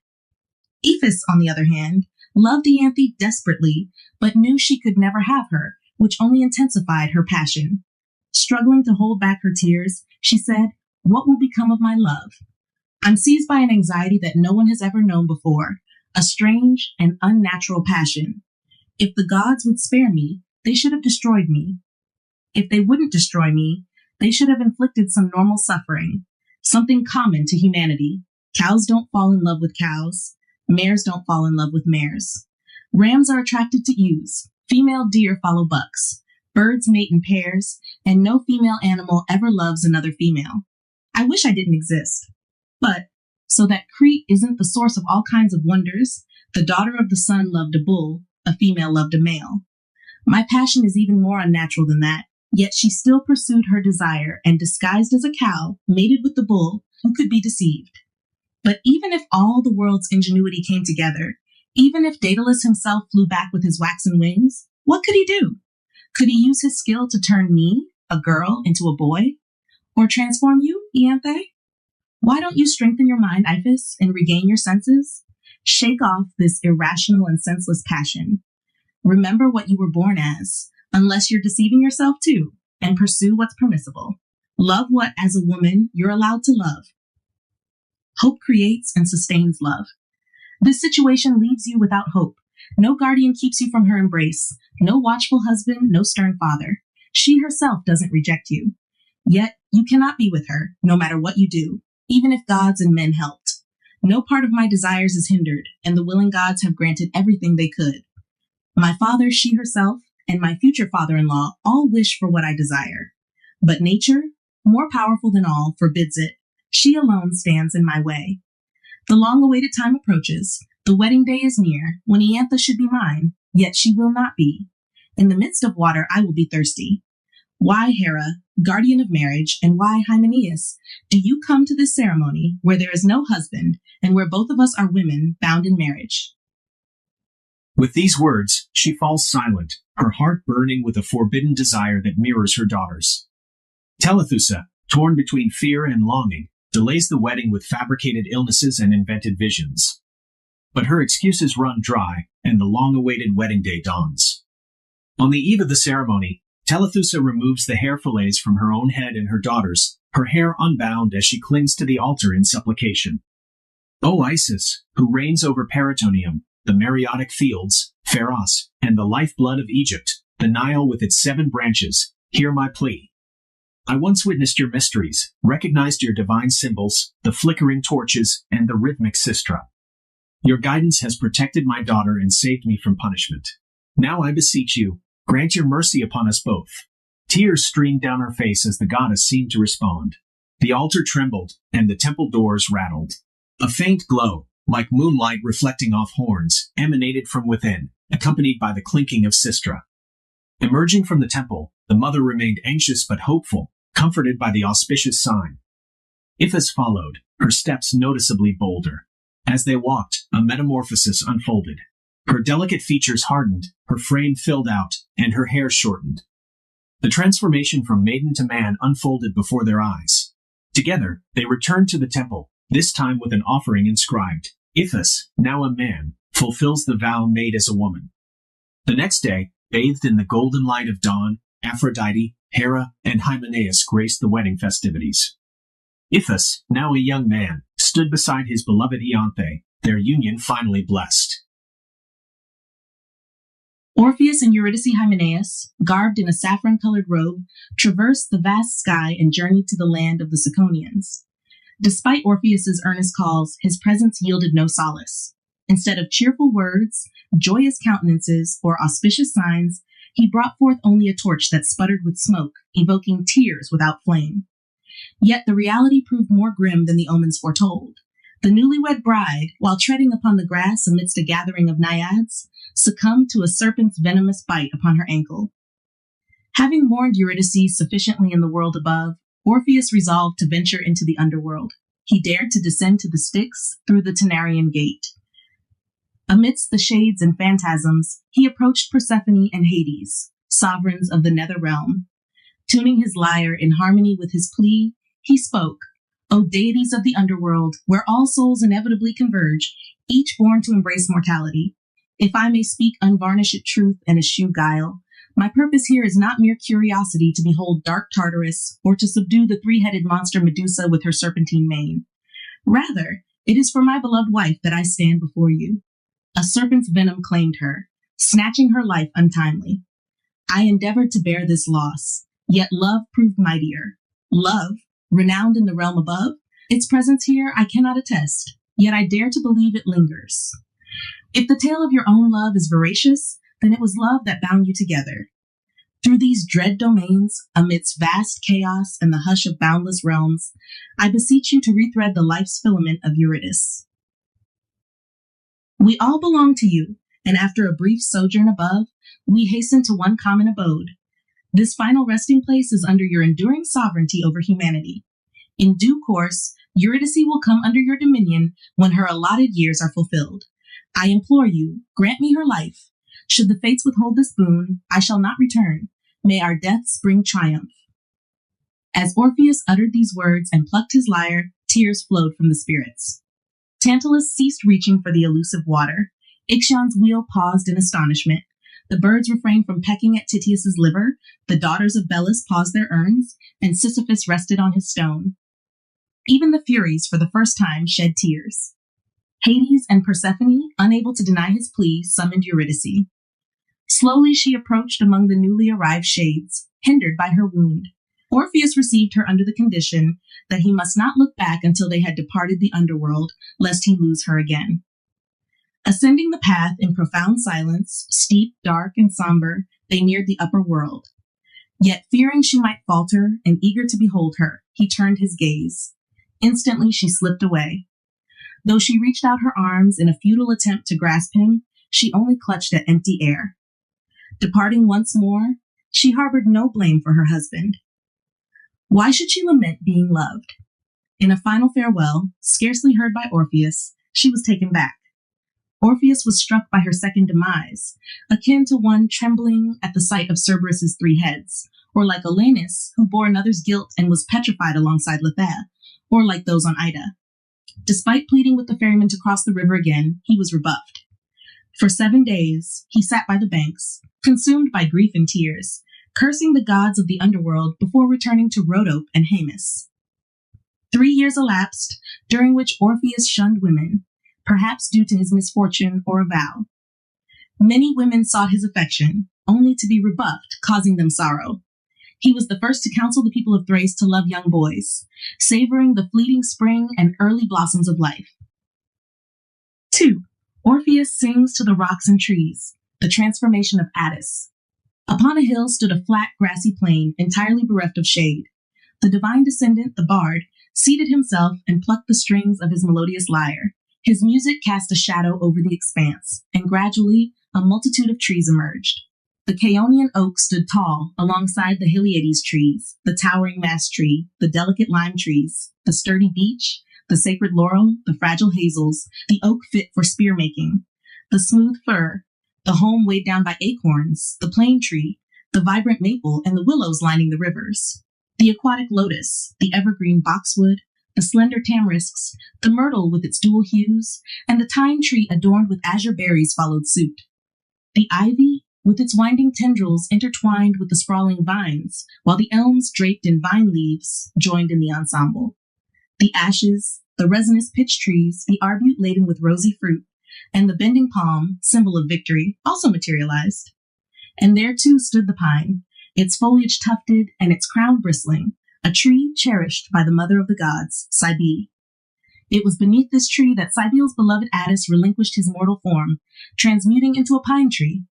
Speaker 3: Iphis, on the other hand, loved Ianthe desperately, but knew she could never have her which only intensified her passion. Struggling to hold back her tears, she said, "What will become of my love? I'm seized by an anxiety that no one has ever known before, a strange and unnatural passion. If the gods would spare me, they should have destroyed me. If they wouldn't destroy me, they should have inflicted some normal suffering, something common to humanity. Cows don't fall in love with cows. Mares don't fall in love with mares. Rams are attracted to ewes. Female deer follow bucks. Birds mate in pairs, and no female animal ever loves another female. I wish I didn't exist. But, so that Crete isn't the source of all kinds of wonders, the daughter of the sun loved a bull, a female loved a male. My passion is even more unnatural than that, yet she still pursued her desire and disguised as a cow, mated with the bull, who could be deceived. But even if all the world's ingenuity came together, even if Daedalus himself flew back with his waxen wings, what could he do? Could he use his skill to turn me, a girl, into a boy? Or transform you, Ianthe? Why don't you strengthen your mind, Iphis, and regain your senses? Shake off this irrational and senseless passion. Remember what you were born as, unless you're deceiving yourself too, and pursue what's permissible. Love what, as a woman, you're allowed to love. Hope creates and sustains love. This situation leaves you without hope. No guardian keeps you from her embrace. No watchful husband, no stern father. She herself doesn't reject you. Yet, you cannot be with her, no matter what you do, even if gods and men helped. No part of my desires is hindered, and the willing gods have granted everything they could. My father, she herself, and my future father-in-law all wish for what I desire. But nature, more powerful than all, forbids it. She alone stands in my way. The long-awaited time approaches. The wedding day is near, when Ianthe should be mine, yet she will not be. In the midst of water I will be thirsty. Why, Hera, guardian of marriage, and why, Hymenaeus, do you come to this ceremony where there is no husband, and where both of us are women bound in marriage?"
Speaker 1: With these words, she falls silent, her heart burning with a forbidden desire that mirrors her daughter's. Telethusa, torn between fear and longing, delays the wedding with fabricated illnesses and invented visions. But her excuses run dry, and the long-awaited wedding day dawns. On the eve of the ceremony, Telethusa removes the hair fillets from her own head and her daughter's, her hair unbound as she clings to the altar in supplication. O Isis, who reigns over Peritonium, the Mereotic fields, Pharos, and the lifeblood of Egypt, the Nile with its 7 branches, hear my plea. I once witnessed your mysteries, recognized your divine symbols, the flickering torches, and the rhythmic sistra. Your guidance has protected my daughter and saved me from punishment. Now I beseech you, grant your mercy upon us both. Tears streamed down her face as the goddess seemed to respond. The altar trembled, and the temple doors rattled. A faint glow, like moonlight reflecting off horns, emanated from within, accompanied by the clinking of sistra. Emerging from the temple, the mother remained anxious but hopeful, comforted by the auspicious sign. Iphis followed, her steps noticeably bolder. As they walked, a metamorphosis unfolded. Her delicate features hardened, her frame filled out, and her hair shortened. The transformation from maiden to man unfolded before their eyes. Together, they returned to the temple, this time with an offering inscribed, Iphis, now a man, fulfills the vow made as a woman. The next day, bathed in the golden light of dawn, Aphrodite, Hera, and Hymenaeus graced the wedding festivities. Iphis, now a young man, stood beside his beloved Ianthe, their union finally blessed.
Speaker 3: Orpheus and Eurydice Hymenaeus, garbed in a saffron-colored robe, traversed the vast sky and journeyed to the land of the Ciconians. Despite Orpheus's earnest calls, his presence yielded no solace. Instead of cheerful words, joyous countenances, or auspicious signs, he brought forth only a torch that sputtered with smoke, evoking tears without flame. Yet the reality proved more grim than the omens foretold. The newlywed bride, while treading upon the grass amidst a gathering of naiads, succumbed to a serpent's venomous bite upon her ankle. Having mourned Eurydice sufficiently in the world above, Orpheus resolved to venture into the underworld. He dared to descend to the Styx through the Tanarian gate. Amidst the shades and phantasms, he approached Persephone and Hades, sovereigns of the nether realm. Tuning his lyre in harmony with his plea, he spoke, "O deities of the underworld, where all souls inevitably converge, each born to embrace mortality, if I may speak unvarnished truth and eschew guile, My purpose here is not mere curiosity to behold dark Tartarus or to subdue the three-headed monster Medusa with her serpentine mane. Rather, it is for my beloved wife that I stand before you. A serpent's venom claimed her, snatching her life untimely. I endeavored to bear this loss, yet love proved mightier. Love, renowned in the realm above, its presence here I cannot attest, yet I dare to believe it lingers. If the tale of your own love is veracious, then it was love that bound you together. Through these dread domains, amidst vast chaos and the hush of boundless realms, I beseech you to rethread the life's filament of Eurydice. We all belong to you, and after a brief sojourn above, we hasten to one common abode. This final resting place is under your enduring sovereignty over humanity. In due course, Eurydice will come under your dominion when her allotted years are fulfilled. I implore you, grant me her life. Should the fates withhold this boon, I shall not return. May our deaths bring triumph. As Orpheus uttered these words and plucked his lyre, tears flowed from the spirits. Tantalus ceased reaching for the elusive water. Ixion's wheel paused in astonishment. The birds refrained from pecking at Titius's liver. The daughters of Belus paused their urns, and Sisyphus rested on his stone. Even the Furies, for the first time, shed tears. Hades and Persephone, unable to deny his plea, summoned Eurydice. Slowly she approached among the newly arrived shades, hindered by her wound. Orpheus received her under the condition that he must not look back until they had departed the underworld, lest he lose her again. Ascending the path in profound silence, steep, dark, and somber, they neared the upper world. Yet, fearing she might falter and eager to behold her, he turned his gaze. Instantly she slipped away. Though she reached out her arms in a futile attempt to grasp him, she only clutched at empty air. Departing once more, she harbored no blame for her husband. Why should she lament being loved? In a final farewell, scarcely heard by Orpheus, she was taken back. Orpheus was struck by her second demise, akin to one trembling at the sight of Cerberus's 3 heads, or like Olenus, who bore another's guilt and was petrified alongside Lethae, or like those on Ida. Despite pleading with the ferryman to cross the river again, he was rebuffed. For 7 days, he sat by the banks, consumed by grief and tears, cursing the gods of the underworld before returning to Rhodope and Haemus. 3 years elapsed, during which Orpheus shunned women, perhaps due to his misfortune or a vow. Many women sought his affection, only to be rebuffed, causing them sorrow. He was the first to counsel the people of Thrace to love young boys, savoring the fleeting spring and early blossoms of life. 2. Orpheus sings to the rocks and trees, the transformation of Attis. Upon a hill stood a flat, grassy plain, entirely bereft of shade. The divine descendant, the bard, seated himself and plucked the strings of his melodious lyre. His music cast a shadow over the expanse, and gradually a multitude of trees emerged. The Chaonian oak stood tall alongside the Hyliades trees, the towering mast tree, the delicate lime trees, the sturdy beech, the sacred laurel, the fragile hazels, the oak fit for spear making, the smooth fir, the holm weighed down by acorns, the plane tree, the vibrant maple, and the willows lining the rivers, the aquatic lotus, the evergreen boxwood, the slender tamarisks, the myrtle with its dual hues, and the thyme tree adorned with azure berries followed suit. The ivy, with its winding tendrils intertwined with the sprawling vines, while the elms draped in vine leaves joined in the ensemble. The ashes, the resinous pitch trees, the arbute laden with rosy fruit, and the bending palm, symbol of victory, also materialized. And there too stood the pine, its foliage tufted and its crown bristling, a tree cherished by the mother of the gods, Cybele. It was beneath this tree that Cybele's beloved Attis relinquished his mortal form, transmuting into a pine tree.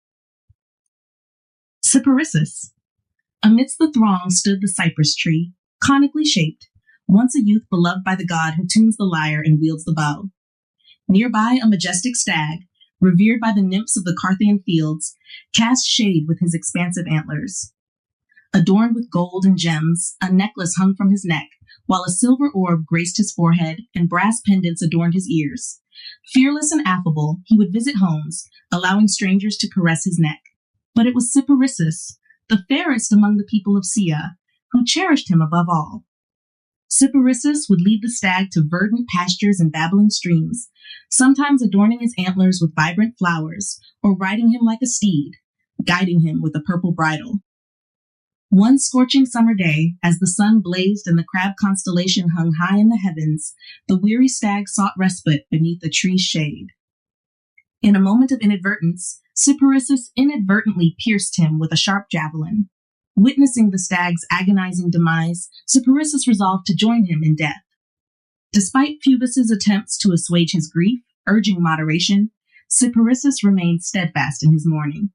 Speaker 3: Cyparissus. Amidst the throng stood the cypress tree, conically shaped, once a youth beloved by the god who tunes the lyre and wields the bow. Nearby, a majestic stag, revered by the nymphs of the Carthian fields, cast shade with his expansive antlers. Adorned with gold and gems, a necklace hung from his neck, while a silver orb graced his forehead and brass pendants adorned his ears. Fearless and affable, he would visit homes, allowing strangers to caress his neck. But it was Cyparissus, the fairest among the people of Sia, who cherished him above all. Cyparissus would lead the stag to verdant pastures and babbling streams, sometimes adorning his antlers with vibrant flowers, or riding him like a steed, guiding him with a purple bridle. One scorching summer day, as the sun blazed and the crab constellation hung high in the heavens, the weary stag sought respite beneath a tree's shade. In a moment of inadvertence, Cyparissus inadvertently pierced him with a sharp javelin. Witnessing the stag's agonizing demise, Cyparissus resolved to join him in death. Despite Phoebus's attempts to assuage his grief, urging moderation, Cyparissus remained steadfast in his mourning.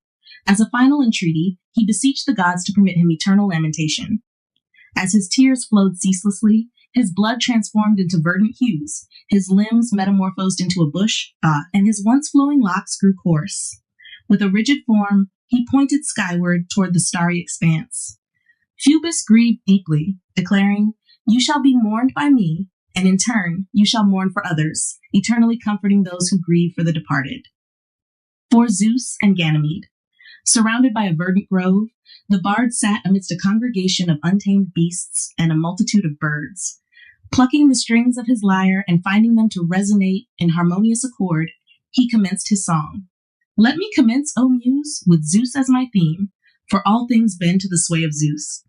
Speaker 3: As a final entreaty, he beseeched the gods to permit him eternal lamentation. As his tears flowed ceaselessly, his blood transformed into verdant hues, his limbs metamorphosed into a bush, and his once flowing locks grew coarse. With a rigid form, he pointed skyward toward the starry expanse. Phoebus grieved deeply, declaring, "You shall be mourned by me, and in turn you shall mourn for others, eternally comforting those who grieve for the departed." For Zeus and Ganymede. Surrounded by a verdant grove, the bard sat amidst a congregation of untamed beasts and a multitude of birds. Plucking the strings of his lyre and finding them to resonate in harmonious accord, he commenced his song. "Let me commence, O Muse, with Zeus as my theme, for all things bend to the sway of Zeus.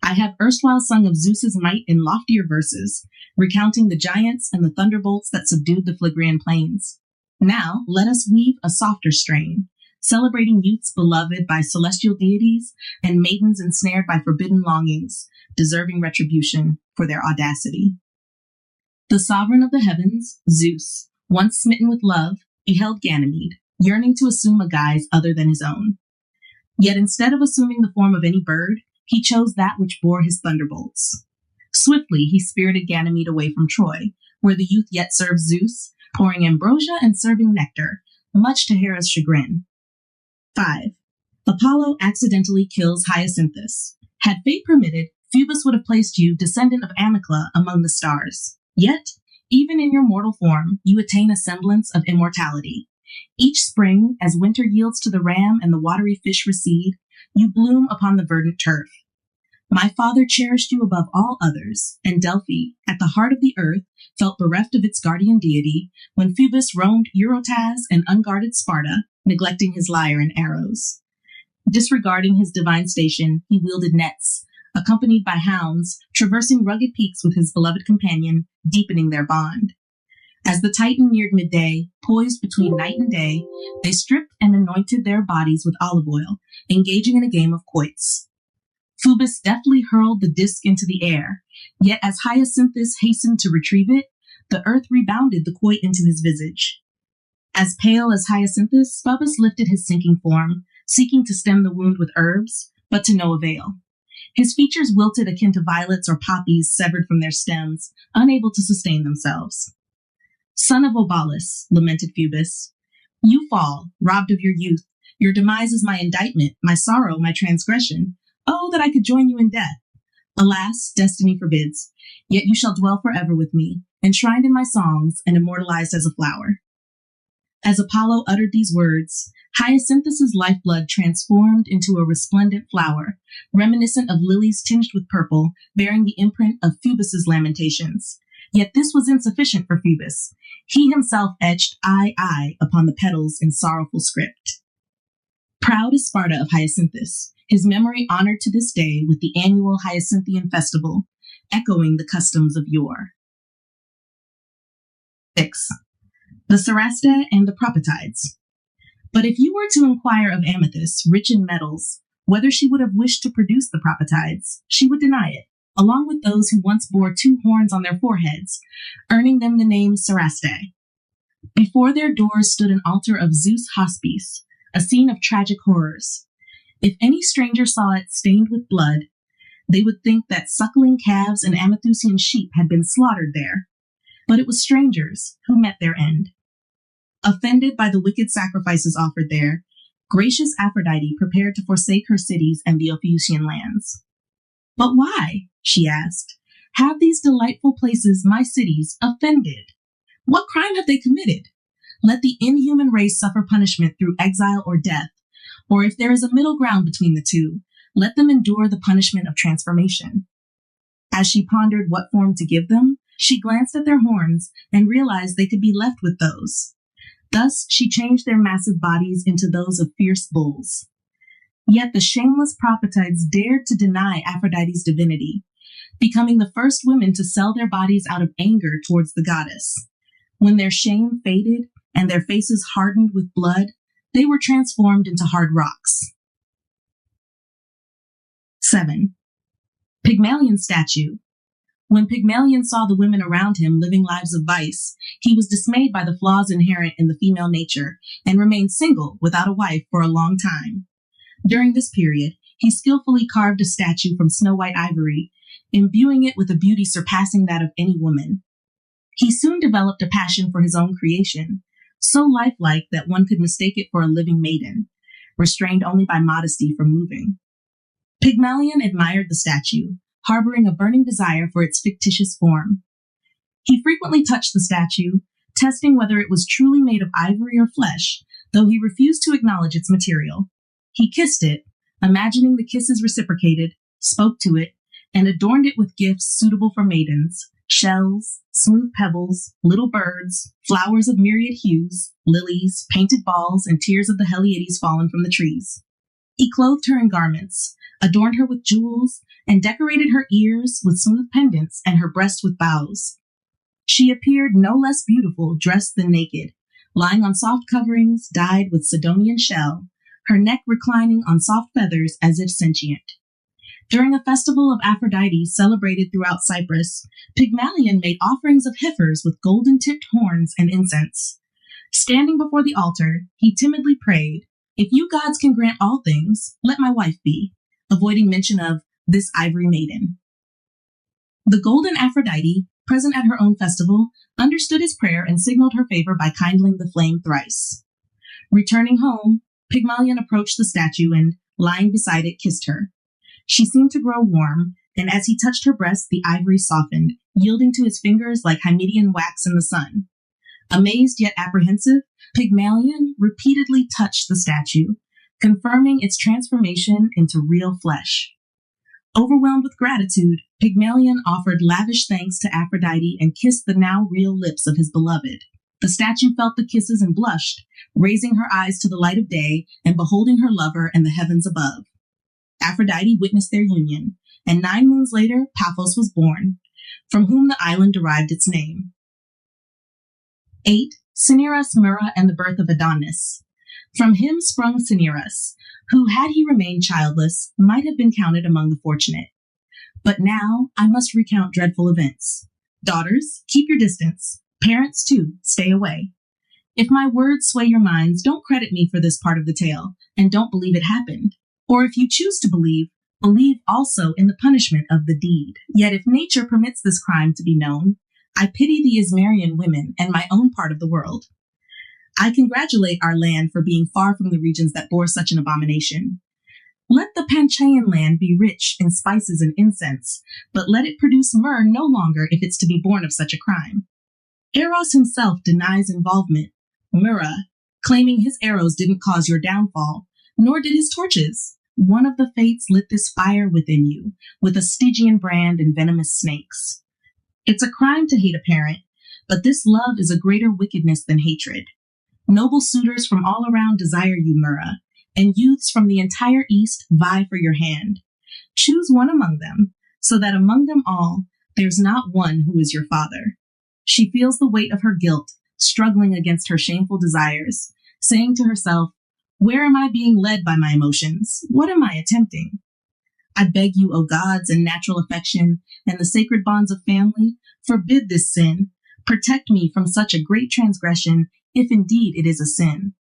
Speaker 3: I have erstwhile sung of Zeus's might in loftier verses, recounting the giants and the thunderbolts that subdued the Phlegrean plains. Now let us weave a softer strain, celebrating youths beloved by celestial deities and maidens ensnared by forbidden longings, deserving retribution for their audacity." The sovereign of the heavens, Zeus, once smitten with love, beheld Ganymede, yearning to assume a guise other than his own. Yet instead of assuming the form of any bird, he chose that which bore his thunderbolts. Swiftly he spirited Ganymede away from Troy, where the youth yet served Zeus, pouring ambrosia and serving nectar, much to Hera's chagrin. 5. Apollo accidentally kills Hyacinthus. Had fate permitted, Phoebus would have placed you, descendant of Amycla, among the stars. Yet, even in your mortal form, you attain a semblance of immortality. Each spring, as winter yields to the ram and the watery fish recede, you bloom upon the verdant turf. My father cherished you above all others, and Delphi, at the heart of the earth, felt bereft of its guardian deity when Phoebus roamed Eurotaz and unguarded Sparta, neglecting his lyre and arrows. Disregarding his divine station, he wielded nets, accompanied by hounds, traversing rugged peaks with his beloved companion, deepening their bond. As the Titan neared midday, poised between night and day, they stripped and anointed their bodies with olive oil, engaging in a game of quoits. Phoebus deftly hurled the disc into the air, yet as Hyacinthus hastened to retrieve it, the earth rebounded the quoit into his visage. As pale as Hyacinthus, Phoebus lifted his sinking form, seeking to stem the wound with herbs, but to no avail. His features wilted akin to violets or poppies severed from their stems, unable to sustain themselves. "Son of Obalus," lamented Phoebus, "you fall, robbed of your youth. Your demise is my indictment, my sorrow, my transgression. Oh, that I could join you in death! Alas, destiny forbids. Yet you shall dwell forever with me, enshrined in my songs and immortalized as a flower." As Apollo uttered these words, Hyacinthus's lifeblood transformed into a resplendent flower, reminiscent of lilies tinged with purple, bearing the imprint of Phoebus's lamentations. Yet this was insufficient for Phoebus. He himself etched I upon the petals in sorrowful script. Proud is Sparta of Hyacinthus, his memory honored to this day with the annual Hyacinthian festival, echoing the customs of yore. 6. The Cerastae and the Propytides. But if you were to inquire of Amethyst, rich in metals, whether she would have wished to produce the Propytides, she would deny it, along with those who once bore 2 horns on their foreheads, earning them the name Cerastae. Before their doors stood an altar of Zeus Hospice, a scene of tragic horrors. If any stranger saw it stained with blood, they would think that suckling calves and Amethusian sheep had been slaughtered there. But it was strangers who met their end. Offended by the wicked sacrifices offered there, gracious Aphrodite prepared to forsake her cities and the Ophiuchian lands. "But why," she asked, "have these delightful places, my cities, offended? What crime have they committed? Let the inhuman race suffer punishment through exile or death, or if there is a middle ground between the two, let them endure the punishment of transformation." As she pondered what form to give them, she glanced at their horns and realized they could be left with those. Thus she changed their massive bodies into those of fierce bulls. Yet the shameless prophetess dared to deny Aphrodite's divinity, becoming the first women to sell their bodies out of anger towards the goddess. When their shame faded and their faces hardened with blood, they were transformed into hard rocks. 7. Pygmalion statue. When Pygmalion saw the women around him living lives of vice, he was dismayed by the flaws inherent in the female nature and remained single without a wife for a long time. During this period, he skillfully carved a statue from snow-white ivory, imbuing it with a beauty surpassing that of any woman. He soon developed a passion for his own creation, so lifelike that one could mistake it for a living maiden, restrained only by modesty from moving. Pygmalion admired the statue, harboring a burning desire for its fictitious form. He frequently touched the statue, testing whether it was truly made of ivory or flesh, though he refused to acknowledge its material. He kissed it, imagining the kisses reciprocated, spoke to it, and adorned it with gifts suitable for maidens: shells, smooth pebbles, little birds, flowers of myriad hues, lilies, painted balls, and tears of the Heliades fallen from the trees. He clothed her in garments, adorned her with jewels, and decorated her ears with smooth pendants and her breast with bows. She appeared no less beautiful dressed than naked, lying on soft coverings dyed with Sidonian shell, her neck reclining on soft feathers as if sentient. During a festival of Aphrodite celebrated throughout Cyprus, Pygmalion made offerings of heifers with golden-tipped horns and incense. Standing before the altar, he timidly prayed, "If you gods can grant all things, let my wife be," avoiding mention of this ivory maiden. The golden Aphrodite, present at her own festival, understood his prayer and signaled her favor by kindling the flame thrice. Returning home, Pygmalion approached the statue and, lying beside it, kissed her. She seemed to grow warm, and as he touched her breast, the ivory softened, yielding to his fingers like Hymedean wax in the sun. Amazed yet apprehensive, Pygmalion repeatedly touched the statue, confirming its transformation into real flesh. Overwhelmed with gratitude, Pygmalion offered lavish thanks to Aphrodite and kissed the now real lips of his beloved. The statue felt the kisses and blushed, raising her eyes to the light of day and beholding her lover and the heavens above. Aphrodite witnessed their union, and 9 moons later, Paphos was born, from whom the island derived its name. 8. Cinyras, Myrrha, and the birth of Adonis. From him sprung Cinyras, who, had he remained childless, might have been counted among the fortunate. But now I must recount dreadful events. Daughters, keep your distance. Parents, too, stay away. If my words sway your minds, don't credit me for this part of the tale, and don't believe it happened. Or if you choose to believe also in the punishment of the deed. Yet if nature permits this crime to be known, I pity the Ismarian women and my own part of the world. I congratulate our land for being far from the regions that bore such an abomination. Let the Panchaean land be rich in spices and incense, but let it produce myrrh no longer if it's to be born of such a crime. Eros himself denies involvement, Myrrha, claiming his arrows didn't cause your downfall, nor did his torches. One of the fates lit this fire within you, with a Stygian brand and venomous snakes. It's a crime to hate a parent, but this love is a greater wickedness than hatred. Noble suitors from all around desire you, Myrrha, and youths from the entire East vie for your hand. Choose one among them, so that among them all, there's not one who is your father. She feels the weight of her guilt, struggling against her shameful desires, saying to herself, "Where am I being led by my emotions? What am I attempting?" I beg you, O gods and natural affection, and the sacred bonds of family, forbid this sin. Protect me from such a great transgression, if indeed it is a sin.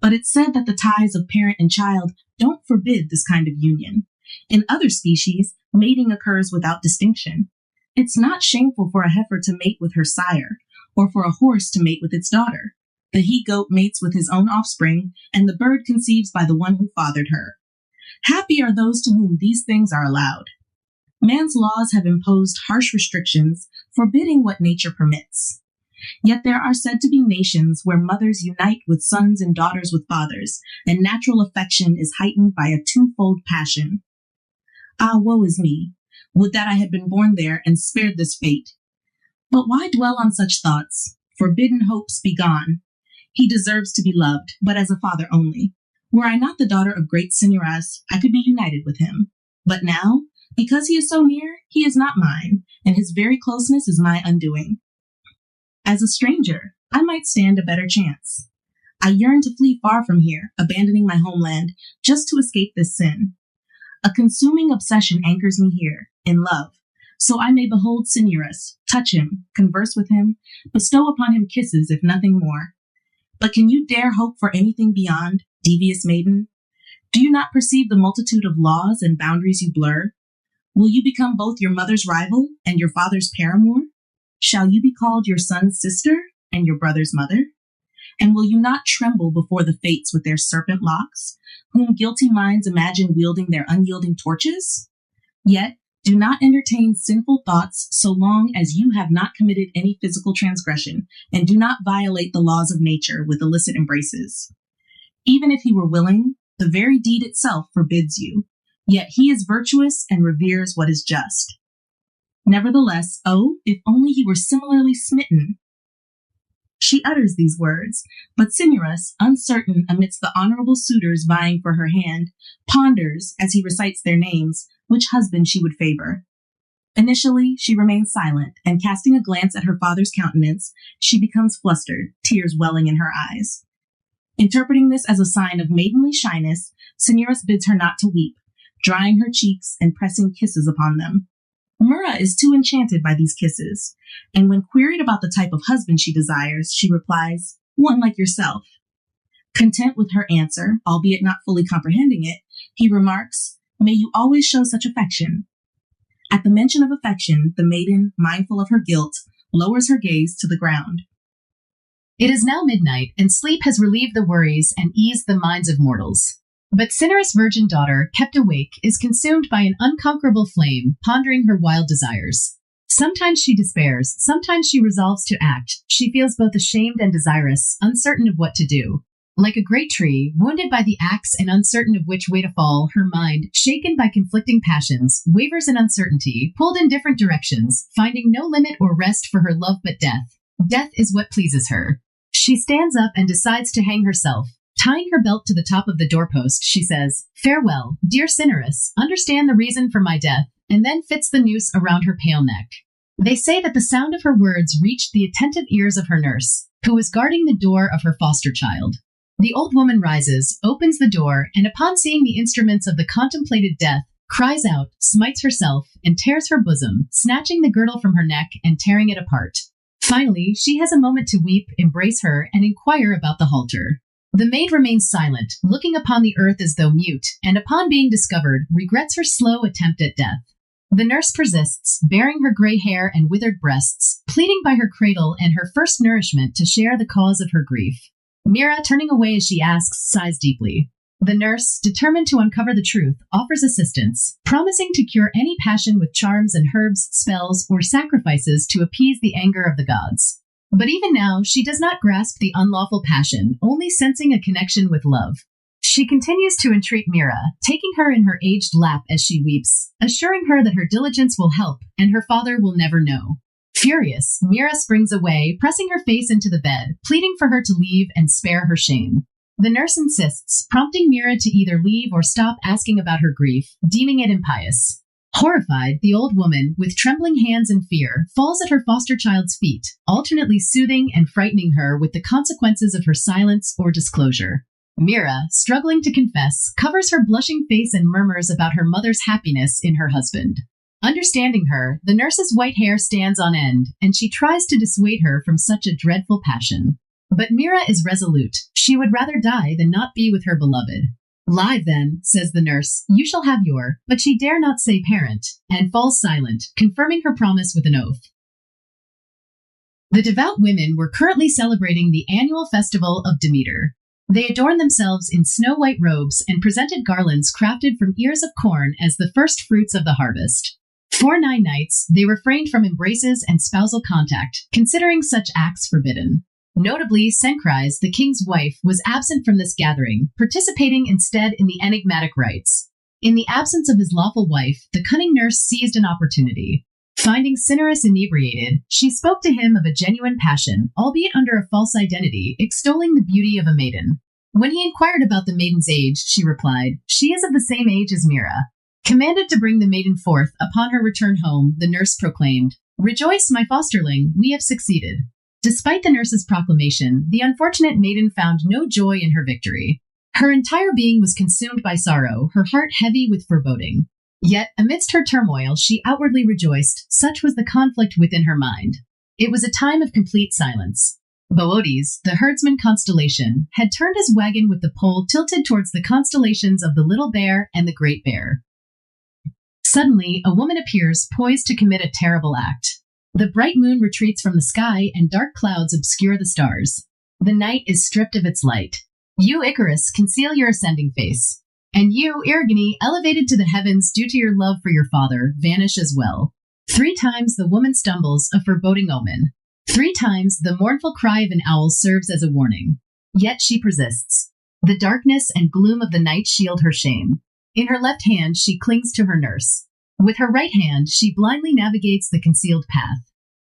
Speaker 3: But it's said that the ties of parent and child don't forbid this kind of union. In other species, mating occurs without distinction. It's not shameful for a heifer to mate with her sire, or for a horse to mate with its daughter. The he-goat mates with his own offspring, and the bird conceives by the one who fathered her. Happy are those to whom these things are allowed. Man's laws have imposed harsh restrictions, forbidding what nature permits. Yet there are said to be nations where mothers unite with sons and daughters with fathers, and natural affection is heightened by a twofold passion. Ah, woe is me! Would that I had been born there and spared this fate. But why dwell on such thoughts? Forbidden hopes be gone. He deserves to be loved, but as a father only. Were I not the daughter of great Cinyras, I could be united with him. But now, because he is so near, he is not mine, and his very closeness is my undoing. As a stranger, I might stand a better chance. I yearn to flee far from here, abandoning my homeland, just to escape this sin. A consuming obsession anchors me here, in love, so I may behold Cinyras, touch him, converse with him, bestow upon him kisses, if nothing more. But can you dare hope for anything beyond, devious maiden? Do you not perceive the multitude of laws and boundaries you blur? Will you become both your mother's rival and your father's paramour? Shall you be called your son's sister and your brother's mother? And will you not tremble before the fates with their serpent locks, whom guilty minds imagine wielding their unyielding torches? Yet, do not entertain sinful thoughts so long as you have not committed any physical transgression, and do not violate the laws of nature with illicit embraces. Even if he were willing, the very deed itself forbids you, yet he is virtuous and reveres what is just. Nevertheless, oh, if only he were similarly smitten. She utters these words, but Cinyras, uncertain amidst the honorable suitors vying for her hand, ponders, as he recites their names, which husband she would favor. Initially, she remains silent, and casting a glance at her father's countenance, she becomes flustered, tears welling in her eyes. Interpreting this as a sign of maidenly shyness, Cinyras bids her not to weep, drying her cheeks and pressing kisses upon them. Myrrha is too enchanted by these kisses, and when queried about the type of husband she desires, she replies, "One like yourself." Content with her answer, albeit not fully comprehending it, he remarks, "May you always show such affection." At the mention of affection, the maiden, mindful of her guilt, lowers her gaze to the ground.
Speaker 4: It is now midnight, and sleep has relieved the worries and eased the minds of mortals. But Cinyras' virgin daughter, kept awake, is consumed by an unconquerable flame, pondering her wild desires. Sometimes she despairs, sometimes she resolves to act. She feels both ashamed and desirous, uncertain of what to do. Like a great tree, wounded by the axe and uncertain of which way to fall, her mind, shaken by conflicting passions, wavers in uncertainty, pulled in different directions, finding no limit or rest for her love but death. Death is what pleases her. She stands up and decides to hang herself. Tying her belt to the top of the doorpost, she says, "Farewell, dear Cinyras, understand the reason for my death," and then fits the noose around her pale neck. They say that the sound of her words reached the attentive ears of her nurse, who was guarding the door of her foster child. The old woman rises, opens the door, and upon seeing the instruments of the contemplated death, cries out, smites herself, and tears her bosom, snatching the girdle from her neck and tearing it apart. Finally, she has a moment to weep, embrace her, and inquire about the halter. The maid remains silent, looking upon the earth as though mute, and upon being discovered, regrets her slow attempt at death. The nurse persists, baring her gray hair and withered breasts, pleading by her cradle and her first nourishment to share the cause of her grief. Myrrha, turning away as she asks, sighs deeply. The nurse, determined to uncover the truth, offers assistance, promising to cure any passion with charms and herbs, spells, or sacrifices to appease the anger of the gods. But even now, she does not grasp the unlawful passion, only sensing a connection with love. She continues to entreat Myrrha, taking her in her aged lap as she weeps, assuring her that her diligence will help and her father will never know. Furious, Myrrha springs away, pressing her face into the bed, pleading for her to leave and spare her shame. The nurse insists, prompting Myrrha to either leave or stop asking about her grief, deeming it impious. Horrified, the old woman, with trembling hands and fear, falls at her foster child's feet, alternately soothing and frightening her with the consequences of her silence or disclosure. Myrrha, struggling to confess, covers her blushing face and murmurs about her mother's happiness in her husband. Understanding her, the nurse's white hair stands on end, and she tries to dissuade her from such a dreadful passion. But Myrrha is resolute. She would rather die than not be with her beloved. "Lie, then," says the nurse, "you shall have your," but she dare not say parent, and falls silent, confirming her promise with an oath. The devout women were currently celebrating the annual festival of Demeter. They adorned themselves in snow-white robes and presented garlands crafted from ears of corn as the first fruits of the harvest. For 9 nights, they refrained from embraces and spousal contact, considering such acts forbidden. Notably, Cenchrys, the king's wife, was absent from this gathering, participating instead in the enigmatic rites. In the absence of his lawful wife, the cunning nurse seized an opportunity. Finding Cinyras inebriated, she spoke to him of a genuine passion, albeit under a false identity, extolling the beauty of a maiden. When he inquired about the maiden's age, she replied, "She is of the same age as Mira." Commanded to bring the maiden forth, upon her return home, the nurse proclaimed, "Rejoice, my fosterling, we have succeeded." Despite the nurse's proclamation, the unfortunate maiden found no joy in her victory. Her entire being was consumed by sorrow, her heart heavy with foreboding. Yet, amidst her turmoil, she outwardly rejoiced, such was the conflict within her mind. It was a time of complete silence. Boötes, the herdsman constellation, had turned his wagon with the pole tilted towards the constellations of the Little Bear and the Great Bear. Suddenly, a woman appears, poised to commit a terrible act. The bright moon retreats from the sky, and dark clouds obscure the stars. The night is stripped of its light. You, Icarus, conceal your ascending face. And you, Erigone, elevated to the heavens due to your love for your father, vanish as well. 3 times the woman stumbles, a foreboding omen. 3 times the mournful cry of an owl serves as a warning. Yet she persists. The darkness and gloom of the night shield her shame. In her left hand, she clings to her nurse. With her right hand, she blindly navigates the concealed path.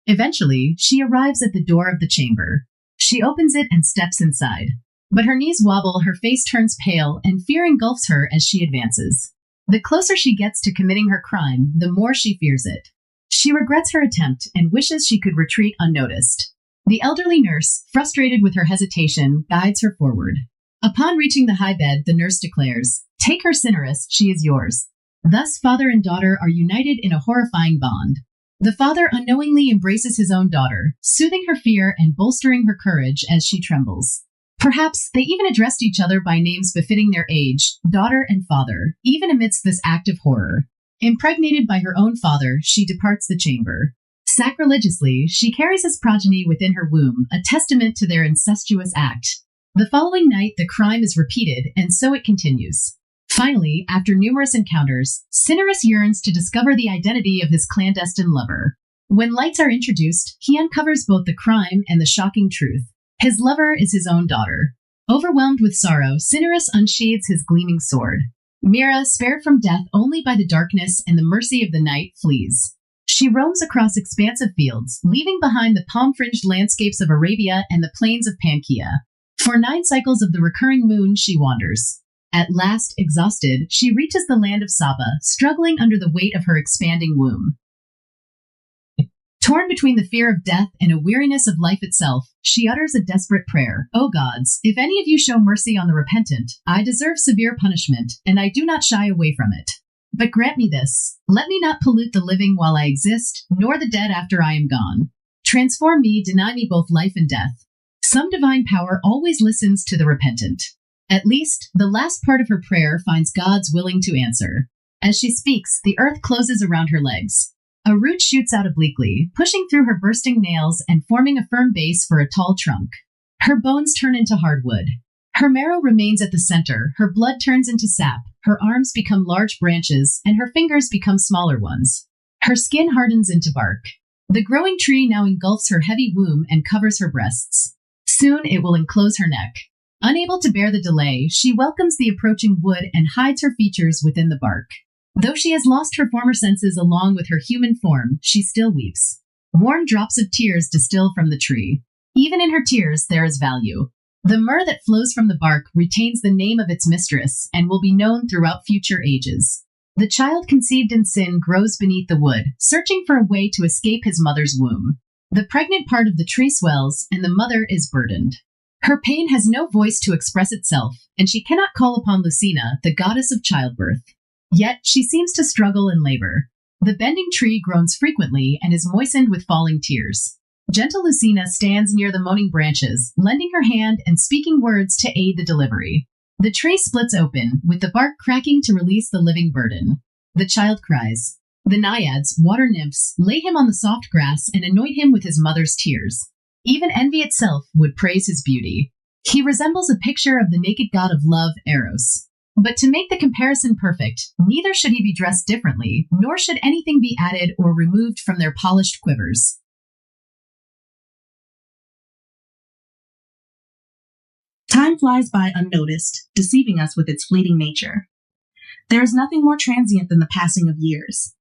Speaker 4: Eventually, she arrives at the door of the chamber. She opens it and steps inside. But her knees wobble, her face turns pale, and fear engulfs her as she advances. The closer she gets to committing her crime, the more she fears it. She regrets her attempt and wishes she could retreat unnoticed. The elderly nurse, frustrated with her hesitation, guides her forward. Upon reaching the high bed, the nurse declares, "Take her, Cinerus, she is yours." Thus, father and daughter are united in a horrifying bond. The father unknowingly embraces his own daughter, soothing her fear and bolstering her courage as she trembles. Perhaps they even addressed each other by names befitting their age, daughter and father, even amidst this act of horror. Impregnated by her own father, she departs the chamber. Sacrilegiously, she carries his progeny within her womb, a testament to their incestuous act. The following night, the crime is repeated, and so it continues. Finally, after numerous encounters, Cinerus yearns to discover the identity of his clandestine lover. When lights are introduced, he uncovers both the crime and the shocking truth. His lover is his own daughter. Overwhelmed with sorrow, Cinerus unsheathes his gleaming sword. Mira, spared from death only by the darkness and the mercy of the night, flees. She roams across expansive fields, leaving behind the palm-fringed landscapes of Arabia and the plains of Pangaea. For 9 cycles of the recurring moon, she wanders. At last, exhausted, she reaches the land of Saba, struggling under the weight of her expanding womb. Torn between the fear of death and a weariness of life itself, she utters a desperate prayer. "O gods, if any of you show mercy on the repentant, I deserve severe punishment, and I do not shy away from it. But grant me this. Let me not pollute the living while I exist, nor the dead after I am gone. Transform me, deny me both life and death." Some divine power always listens to the repentant. At least, the last part of her prayer finds God's willing to answer. As she speaks, the earth closes around her legs. A root shoots out obliquely, pushing through her bursting nails and forming a firm base for a tall trunk. Her bones turn into hardwood. Her marrow remains at the center, her blood turns into sap, her arms become large branches, and her fingers become smaller ones. Her skin hardens into bark. The growing tree now engulfs her heavy womb and covers her breasts. Soon it will enclose her neck. Unable to bear the delay, she welcomes the approaching wood and hides her features within the bark. Though she has lost her former senses along with her human form, she still weeps. Warm drops of tears distill from the tree. Even in her tears, there is value. The myrrh that flows from the bark retains the name of its mistress and will be known throughout future ages. The child conceived in sin grows beneath the wood, searching for a way to escape his mother's womb. The pregnant part of the tree swells, and the mother is burdened. Her pain has no voice to express itself, and she cannot call upon Lucina, the goddess of childbirth. Yet she seems to struggle in labor. The bending tree groans frequently and is moistened with falling tears. Gentle Lucina stands near the moaning branches, lending her hand and speaking words to aid the delivery. The tree splits open, with the bark cracking to release the living burden. The child cries. The naiads, water nymphs, lay him on the soft grass and anoint him with his mother's tears. Even envy itself would praise his beauty. He resembles a picture of the naked god of love, Eros. But to make the comparison perfect, neither should he be dressed differently, nor should anything be added or removed from their polished quivers.
Speaker 3: Time flies by unnoticed, deceiving us with its fleeting nature. There is nothing more transient than the passing of years.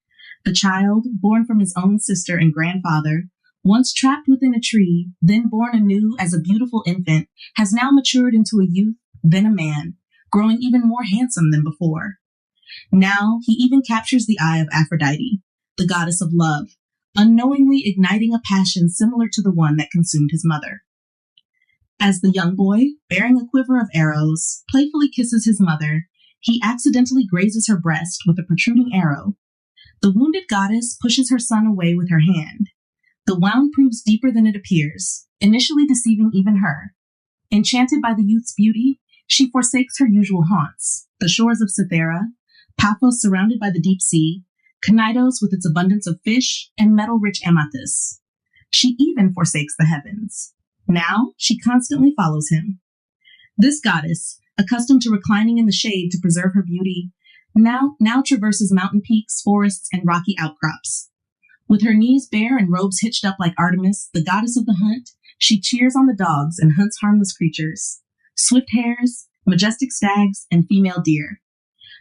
Speaker 3: The child, born from his own sister and grandfather, once trapped within a tree, then born anew as a beautiful infant, has now matured into a youth, then a man, growing even more handsome than before. Now he even captures the eye of Aphrodite, the goddess of love, unknowingly igniting a passion similar to the one that consumed his mother. As the young boy, bearing a quiver of arrows, playfully kisses his mother, he accidentally grazes her breast with a protruding arrow. The wounded goddess pushes her son away with her hand. The wound proves deeper than it appears, initially deceiving even her. Enchanted by the youth's beauty, she forsakes her usual haunts, the shores of Cythera, Paphos surrounded by the deep sea, Cnidus with its abundance of fish, and metal-rich amethysts. She even forsakes the heavens. Now she constantly follows him. This goddess, accustomed to reclining in the shade to preserve her beauty, now traverses mountain peaks, forests, and rocky outcrops. With her knees bare and robes hitched up like Artemis, the goddess of the hunt, she cheers on the dogs and hunts harmless creatures, swift hares, majestic stags, and female deer.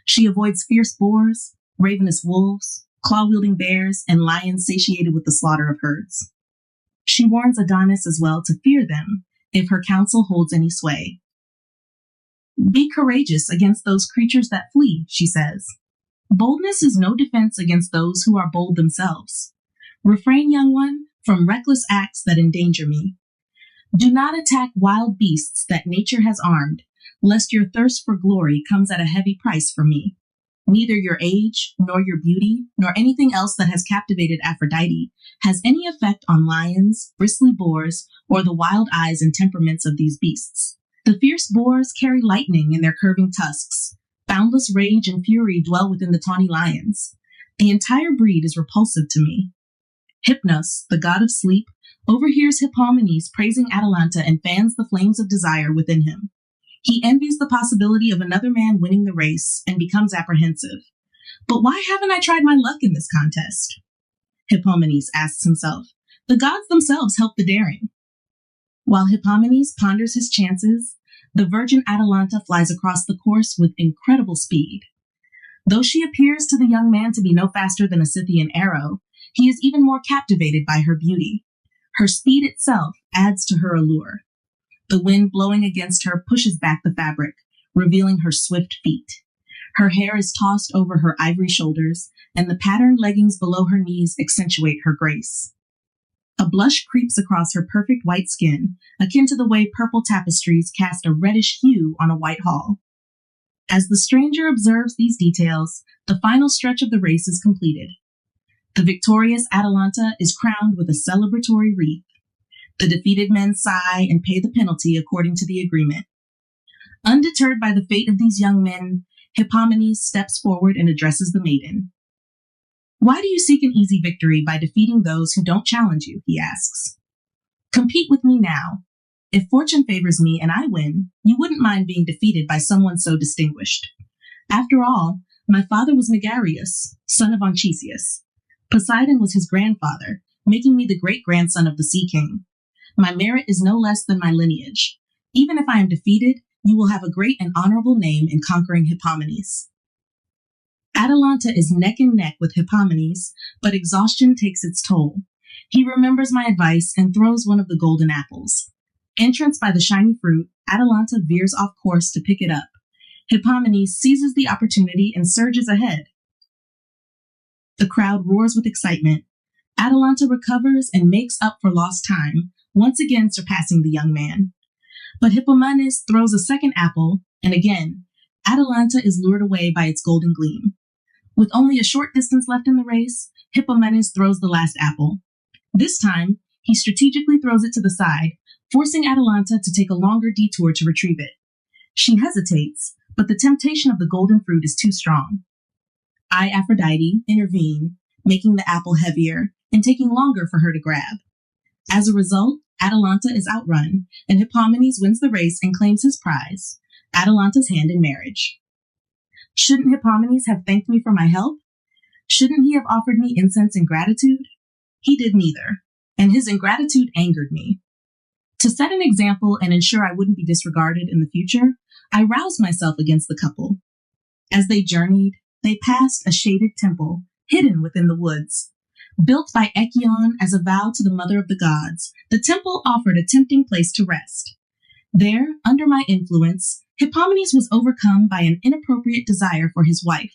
Speaker 3: She avoids fierce boars, ravenous wolves, claw-wielding bears, and lions satiated with the slaughter of herds. She warns Adonis as well to fear them if her counsel holds any sway. Be courageous against those creatures that flee, she says. Boldness is no defense against those who are bold themselves. Refrain, young one, from reckless acts that endanger me. Do not attack wild beasts that nature has armed, lest your thirst for glory comes at a heavy price for me. Neither your age, nor your beauty, nor anything else that has captivated Aphrodite has any effect on lions, bristly boars, or the wild eyes and temperaments of these beasts. The fierce boars carry lightning in their curving tusks. Boundless rage and fury dwell within the tawny lions. The entire breed is repulsive to me. Hypnos, the god of sleep, overhears Hippomenes praising Atalanta and fans the flames of desire within him. He envies the possibility of another man winning the race and becomes apprehensive. But why haven't I tried my luck in this contest? Hippomenes asks himself. The gods themselves help the daring. While Hippomenes ponders his chances, the virgin Atalanta flies across the course with incredible speed. Though she appears to the young man to be no faster than a Scythian arrow, he is even more captivated by her beauty. Her speed itself adds to her allure. The wind blowing against her pushes back the fabric, revealing her swift feet. Her hair is tossed over her ivory shoulders, and the patterned leggings below her knees accentuate her grace. A blush creeps across her perfect white skin, akin to the way purple tapestries cast a reddish hue on a white hall. As the stranger observes these details, the final stretch of the race is completed. The victorious Atalanta is crowned with a celebratory wreath. The defeated men sigh and pay the penalty according to the agreement. Undeterred by the fate of these young men, Hippomenes steps forward and addresses the maiden. Why do you seek an easy victory by defeating those who don't challenge you? He asks. Compete with me now. If fortune favors me and I win, you wouldn't mind being defeated by someone so distinguished. After all, my father was Megareus, son of Anchises. Poseidon was his grandfather, making me the great-grandson of the Sea King. My merit is no less than my lineage. Even if I am defeated, you will have a great and honorable name in conquering Hippomenes. Atalanta is neck and neck with Hippomenes, but exhaustion takes its toll. He remembers my advice and throws one of the golden apples. Entranced by the shiny fruit, Atalanta veers off course to pick it up. Hippomenes seizes the opportunity and surges ahead. The crowd roars with excitement. Atalanta recovers and makes up for lost time, once again surpassing the young man. But Hippomenes throws a second apple, and again, Atalanta is lured away by its golden gleam. With only a short distance left in the race, Hippomenes throws the last apple. This time, he strategically throws it to the side, forcing Atalanta to take a longer detour to retrieve it. She hesitates, but the temptation of the golden fruit is too strong. I, Aphrodite, intervene, making the apple heavier and taking longer for her to grab. As a result, Atalanta is outrun, and Hippomenes wins the race and claims his prize, Atalanta's hand in marriage. Shouldn't Hippomenes have thanked me for my help? Shouldn't he have offered me incense in gratitude? He did neither, and his ingratitude angered me. To set an example and ensure I wouldn't be disregarded in the future, I roused myself against the couple. As they journeyed, they passed a shaded temple, hidden within the woods. Built by Echion as a vow to the mother of the gods, the temple offered a tempting place to rest. There, under my influence, Hippomenes was overcome by an inappropriate desire for his wife.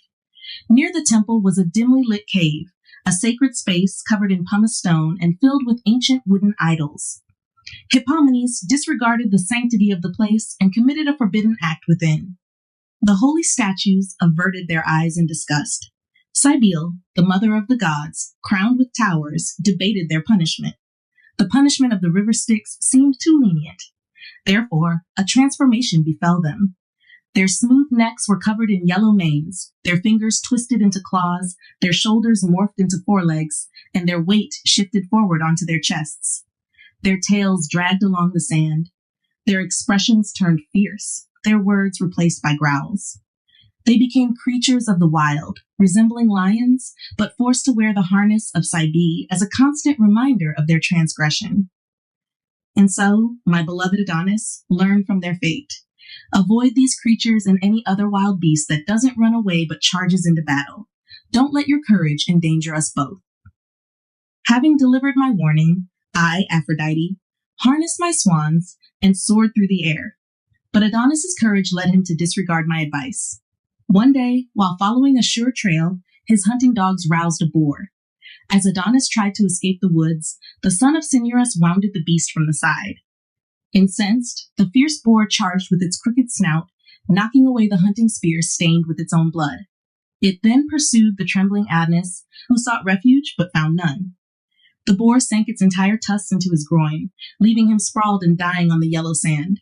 Speaker 3: Near the temple was a dimly lit cave, a sacred space covered in pumice stone and filled with ancient wooden idols. Hippomenes disregarded the sanctity of the place and committed a forbidden act within. The holy statues averted their eyes in disgust. Cybele, the mother of the gods, crowned with towers, debated their punishment. The punishment of the river Styx seemed too lenient. Therefore, a transformation befell them. Their smooth necks were covered in yellow manes, their fingers twisted into claws, their shoulders morphed into forelegs, and their weight shifted forward onto their chests. Their tails dragged along the sand. Their expressions turned fierce, their words replaced by growls. They became creatures of the wild, resembling lions, but forced to wear the harness of Cybele as a constant reminder of their transgression. And so, my beloved Adonis, learn from their fate. Avoid these creatures and any other wild beast that doesn't run away but charges into battle. Don't let your courage endanger us both. Having delivered my warning, I, Aphrodite, harnessed my swans and soared through the air. But Adonis's courage led him to disregard my advice. One day, while following a sure trail, his hunting dogs roused a boar. As Adonis tried to escape the woods, the son of Cinyras wounded the beast from the side. Incensed, the fierce boar charged with its crooked snout, knocking away the hunting spear stained with its own blood. It then pursued the trembling Adonis, who sought refuge but found none. The boar sank its entire tusks into his groin, leaving him sprawled and dying on the yellow sand.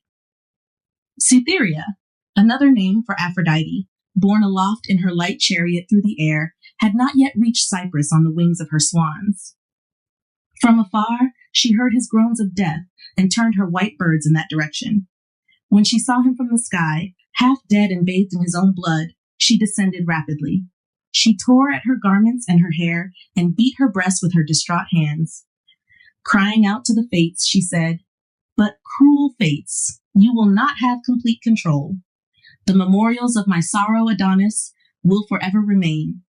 Speaker 3: Cytherea, another name for Aphrodite, borne aloft in her light chariot through the air, had not yet reached Cyprus on the wings of her swans. From afar, she heard his groans of death and turned her white birds in that direction. When she saw him from the sky, half dead and bathed in his own blood, she descended rapidly. She tore at her garments and her hair and beat her breast with her distraught hands. Crying out to the fates, she said, "But cruel fates, you will not have complete control. The memorials of my sorrow, Adonis, will forever remain.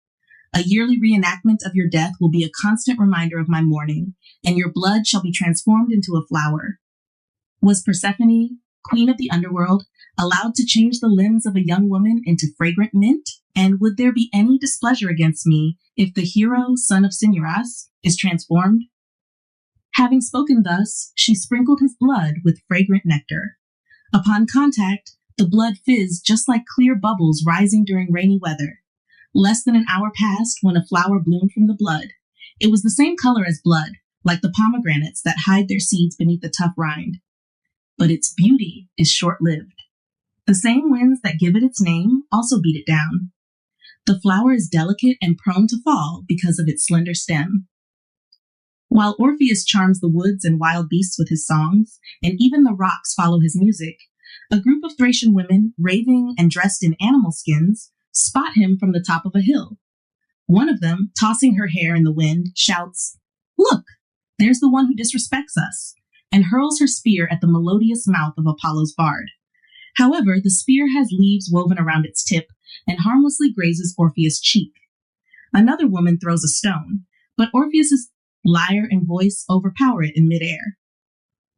Speaker 3: A yearly reenactment of your death will be a constant reminder of my mourning, and your blood shall be transformed into a flower." Was Persephone, queen of the underworld, allowed to change the limbs of a young woman into fragrant mint? And would there be any displeasure against me if the hero, son of Cinyras, is transformed? Having spoken thus, she sprinkled his blood with fragrant nectar. Upon contact, the blood fizzed just like clear bubbles rising during rainy weather. Less than an hour passed when a flower bloomed from the blood. It was the same color as blood, like the pomegranates that hide their seeds beneath the tough rind. But its beauty is short-lived. The same winds that give it its name also beat it down. The flower is delicate and prone to fall because of its slender stem. While Orpheus charms the woods and wild beasts with his songs, and even the rocks follow his music, a group of Thracian women, raving and dressed in animal skins, spot him from the top of a hill. One of them, tossing her hair in the wind, shouts, "Look, there's the one who disrespects us," and hurls her spear at the melodious mouth of Apollo's bard. However, the spear has leaves woven around its tip and harmlessly grazes Orpheus' cheek. Another woman throws a stone, but Orpheus's lyre and voice overpower it in midair.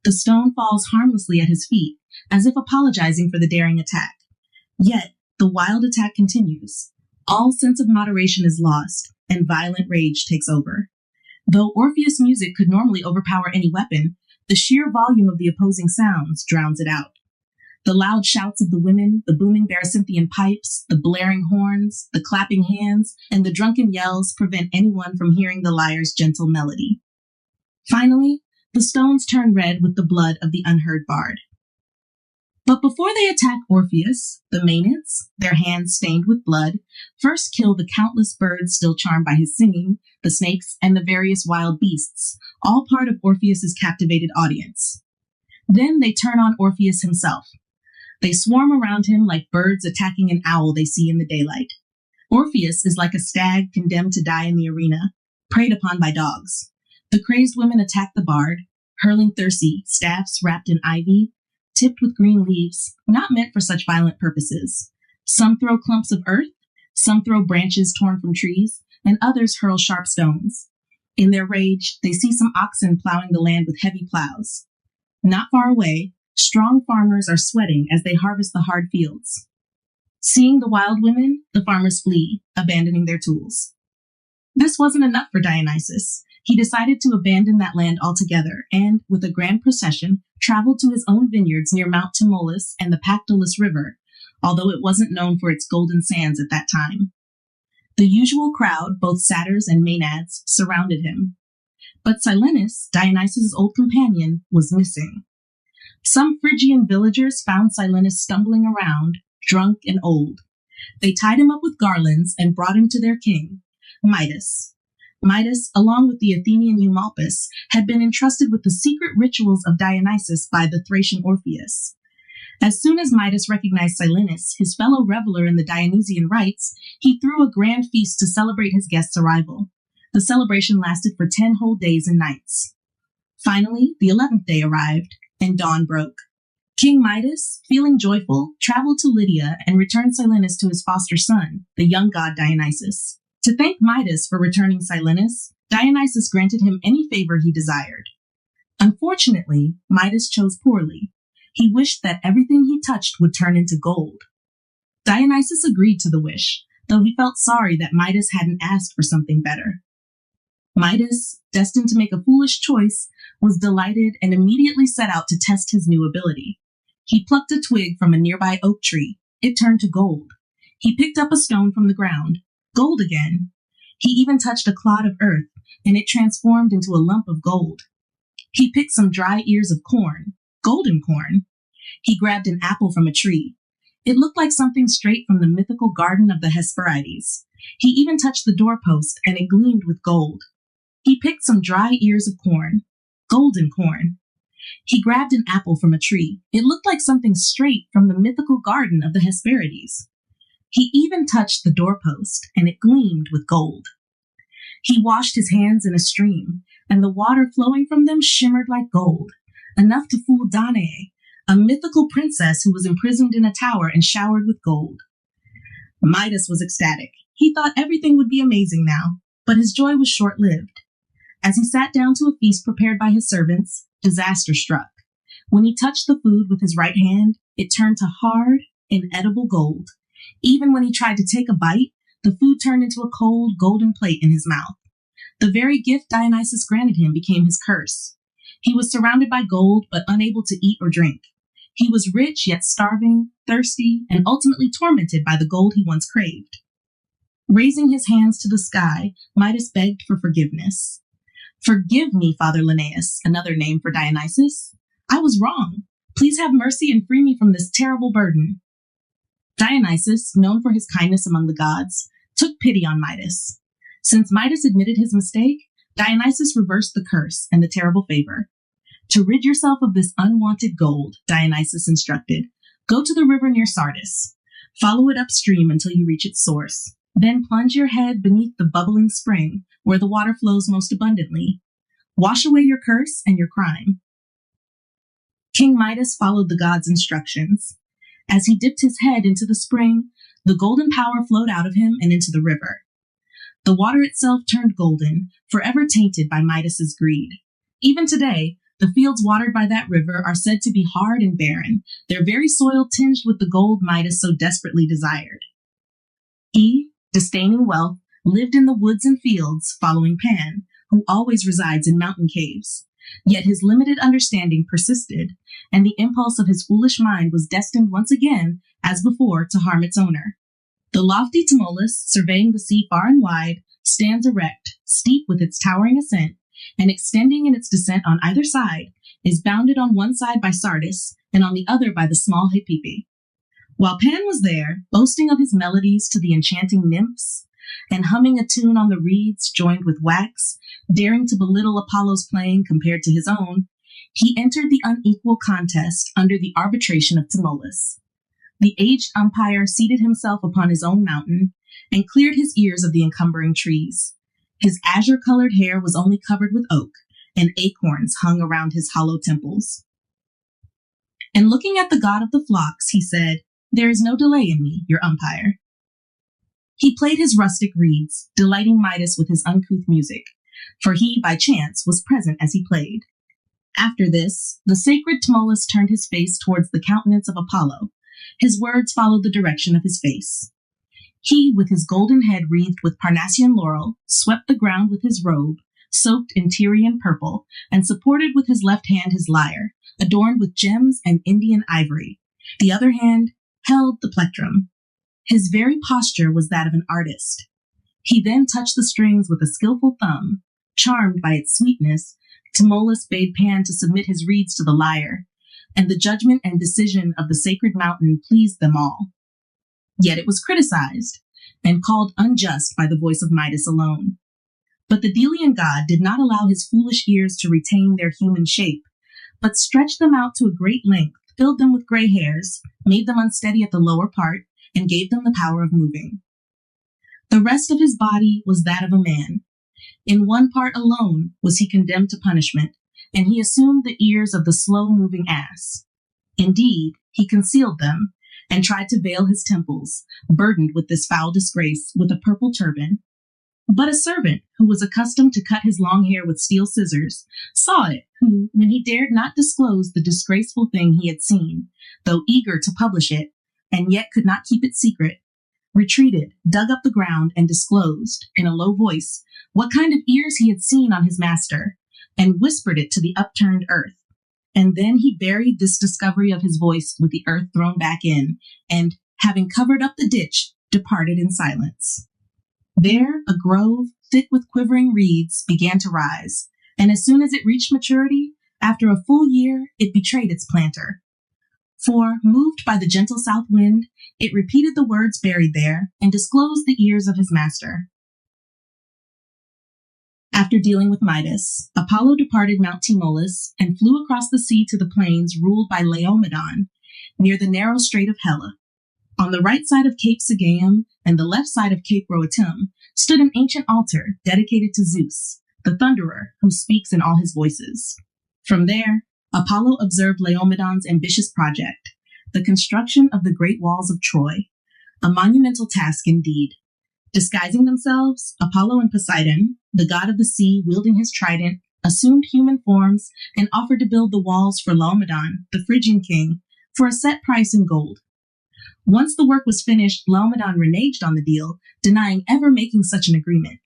Speaker 3: The stone falls harmlessly at his feet, as if apologizing for the daring attack. Yet, the wild attack continues. All sense of moderation is lost, and violent rage takes over. Though Orpheus' music could normally overpower any weapon, the sheer volume of the opposing sounds drowns it out. The loud shouts of the women, the booming Berecynthian pipes, the blaring horns, the clapping hands, and the drunken yells prevent anyone from hearing the lyre's gentle melody. Finally, the stones turn red with the blood of the unheard bard. But before they attack Orpheus, the Maenads, their hands stained with blood, first kill the countless birds still charmed by his singing, the snakes, and the various wild beasts, all part of Orpheus's captivated audience. Then they turn on Orpheus himself. They swarm around him like birds attacking an owl they see in the daylight. Orpheus is like a stag condemned to die in the arena, preyed upon by dogs. The crazed women attack the bard, hurling thyrsi, staffs wrapped in ivy, tipped with green leaves, not meant for such violent purposes. Some throw clumps of earth, some throw branches torn from trees, and others hurl sharp stones. In their rage, they see some oxen plowing the land with heavy plows. Not far away, strong farmers are sweating as they harvest the hard fields. Seeing the wild women, the farmers flee, abandoning their tools. This wasn't enough for Dionysus. He decided to abandon that land altogether and, with a grand procession, traveled to his own vineyards near Mount Tmolus and the Pactolus River, although it wasn't known for its golden sands at that time. The usual crowd, both satyrs and maenads, surrounded him. But Silenus, Dionysus' old companion, was missing. Some Phrygian villagers found Silenus stumbling around, drunk and old. They tied him up with garlands and brought him to their king, Midas. Midas, along with the Athenian Eumolpus, had been entrusted with the secret rituals of Dionysus by the Thracian Orpheus. As soon as Midas recognized Silenus, his fellow reveler in the Dionysian rites, he threw a grand feast to celebrate his guest's arrival. The celebration lasted for 10 whole days and nights. Finally, the 11th day arrived, and dawn broke. King Midas, feeling joyful, traveled to Lydia and returned Silenus to his foster son, the young god Dionysus. To thank Midas for returning Silenus, Dionysus granted him any favor he desired. Unfortunately, Midas chose poorly. He wished that everything he touched would turn into gold. Dionysus agreed to the wish, though he felt sorry that Midas hadn't asked for something better. Midas, destined to make a foolish choice, was delighted and immediately set out to test his new ability. He plucked a twig from a nearby oak tree. It turned to gold. He picked up a stone from the ground. Gold again. He even touched a clod of earth, and it transformed into a lump of gold. He picked some dry ears of corn, golden corn. He grabbed an apple from a tree. It looked like something straight from the mythical garden of the Hesperides. He even touched the doorpost, and it gleamed with gold. He picked some dry ears of corn, golden corn. He grabbed an apple from a tree. It looked like something straight from the mythical garden of the Hesperides. He even touched the doorpost, and it gleamed with gold. He washed his hands in a stream, and the water flowing from them shimmered like gold, enough to fool Danae, a mythical princess who was imprisoned in a tower and showered with gold. Midas was ecstatic. He thought everything would be amazing now, but his joy was short-lived. As he sat down to a feast prepared by his servants, disaster struck. When he touched the food with his right hand, it turned to hard, inedible gold. Even when he tried to take a bite, the food turned into a cold, golden plate in his mouth. The very gift Dionysus granted him became his curse. He was surrounded by gold, but unable to eat or drink. He was rich, yet starving, thirsty, and ultimately tormented by the gold he once craved. Raising his hands to the sky, Midas begged for forgiveness. "Forgive me, Father Linnaeus," another name for Dionysus. "I was wrong. Please have mercy and free me from this terrible burden." Dionysus, known for his kindness among the gods, took pity on Midas. Since Midas admitted his mistake, Dionysus reversed the curse and the terrible favor. To rid yourself of this unwanted gold, Dionysus instructed, go to the river near Sardis. Follow it upstream until you reach its source. Then plunge your head beneath the bubbling spring, where the water flows most abundantly. Wash away your curse and your crime. King Midas followed the god's instructions. As he dipped his head into the spring, the golden power flowed out of him and into the river. The water itself turned golden, forever tainted by Midas's greed. Even today, the fields watered by that river are said to be hard and barren, their very soil tinged with the gold Midas so desperately desired. He, disdaining wealth, lived in the woods and fields, following Pan, who always resides in mountain caves. Yet his limited understanding persisted, and the impulse of his foolish mind was destined once again, as before, to harm its owner. The lofty Tmolus, surveying the sea far and wide, stands erect, steep with its towering ascent, and extending in its descent on either side, is bounded on one side by Sardis, and on the other by the small Hypipi. While Pan was there, boasting of his melodies to the enchanting nymphs, and humming a tune on the reeds joined with wax, daring to belittle Apollo's playing compared to his own, he entered the unequal contest under the arbitration of Tmolus. The aged umpire seated himself upon his own mountain and cleared his ears of the encumbering trees. His azure-colored hair was only covered with oak, and acorns hung around his hollow temples. And looking at the god of the flocks, he said, "There is no delay in me, your umpire." He played his rustic reeds, delighting Midas with his uncouth music, for he, by chance, was present as he played. After this, the sacred Tmolus turned his face towards the countenance of Apollo. His words followed the direction of his face. He, with his golden head wreathed with Parnassian laurel, swept the ground with his robe, soaked in Tyrian purple, and supported with his left hand his lyre, adorned with gems and Indian ivory. The other hand held the plectrum. His very posture was that of an artist. He then touched the strings with a skillful thumb. Charmed by its sweetness, Tmolus bade Pan to submit his reeds to the lyre, and the judgment and decision of the sacred mountain pleased them all. Yet it was criticized and called unjust by the voice of Midas alone. But the Delian god did not allow his foolish ears to retain their human shape, but stretched them out to a great length, filled them with gray hairs, made them unsteady at the lower part, and gave them the power of moving. The rest of his body was that of a man. In one part alone was he condemned to punishment, and he assumed the ears of the slow-moving ass. Indeed, he concealed them, and tried to veil his temples, burdened with this foul disgrace, with a purple turban. But a servant, who was accustomed to cut his long hair with steel scissors, saw it, who, when he dared not disclose the disgraceful thing he had seen, though eager to publish it, and yet could not keep it secret, retreated, dug up the ground, and disclosed, in a low voice, what kind of ears he had seen on his master, and whispered it to the upturned earth. And then he buried this discovery of his voice with the earth thrown back in, and, having covered up the ditch, departed in silence. There, a grove, thick with quivering reeds, began to rise, and as soon as it reached maturity, after a full year, it betrayed its planter. For, moved by the gentle south wind, it repeated the words buried there, and disclosed the ears of his master. After dealing with Midas, Apollo departed Mount Tmolus and flew across the sea to the plains ruled by Laomedon, near the narrow strait of Hella. On the right side of Cape Sigeum and the left side of Cape Roetum stood an ancient altar dedicated to Zeus, the thunderer who speaks in all his voices. From there, Apollo observed Laomedon's ambitious project, the construction of the great walls of Troy, a monumental task indeed. Disguising themselves, Apollo and Poseidon, the god of the sea wielding his trident, assumed human forms and offered to build the walls for Laomedon, the Phrygian king, for a set price in gold. Once the work was finished, Laomedon reneged on the deal, denying ever making such an agreement.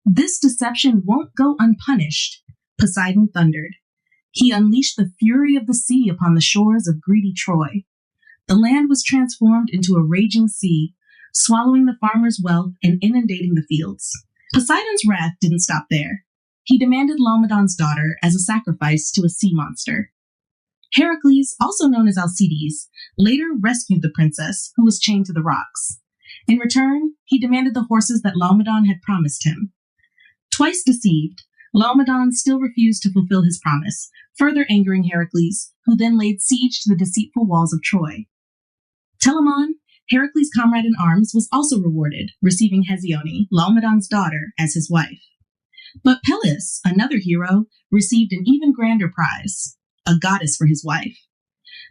Speaker 3: This deception won't go unpunished, Poseidon thundered. He unleashed the fury of the sea upon the shores of greedy Troy. The land was transformed into a raging sea, swallowing the farmers' wealth and inundating the fields. Poseidon's wrath didn't stop there. He demanded Laomedon's daughter as a sacrifice to a sea monster. Heracles, also known as Alcides, later rescued the princess, who was chained to the rocks. In return, he demanded the horses that Laomedon had promised him. Twice deceived, Laomedon still refused to fulfill his promise, further angering Heracles, who then laid siege to the deceitful walls of Troy. Telamon, Heracles' comrade in arms, was also rewarded, receiving Hesione, Laomedon's daughter, as his wife. But Peleus, another hero, received an even grander prize, a goddess for his wife.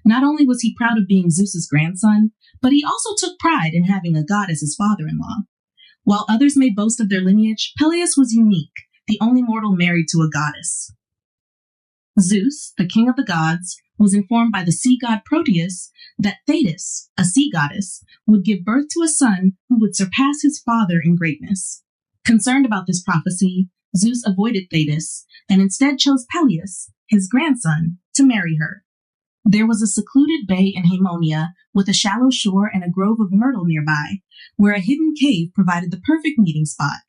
Speaker 3: Not only was he proud of being Zeus's grandson, but he also took pride in having a god as his father-in-law. While others may boast of their lineage, Peleus was unique, the only mortal married to a goddess. Zeus, the king of the gods, was informed by the sea god Proteus that Thetis, a sea goddess, would give birth to a son who would surpass his father in greatness. Concerned about this prophecy, Zeus avoided Thetis and instead chose Peleus, his grandson, to marry her. There was a secluded bay in Haemonia with a shallow shore and a grove of myrtle nearby, where a hidden cave provided the perfect meeting spot.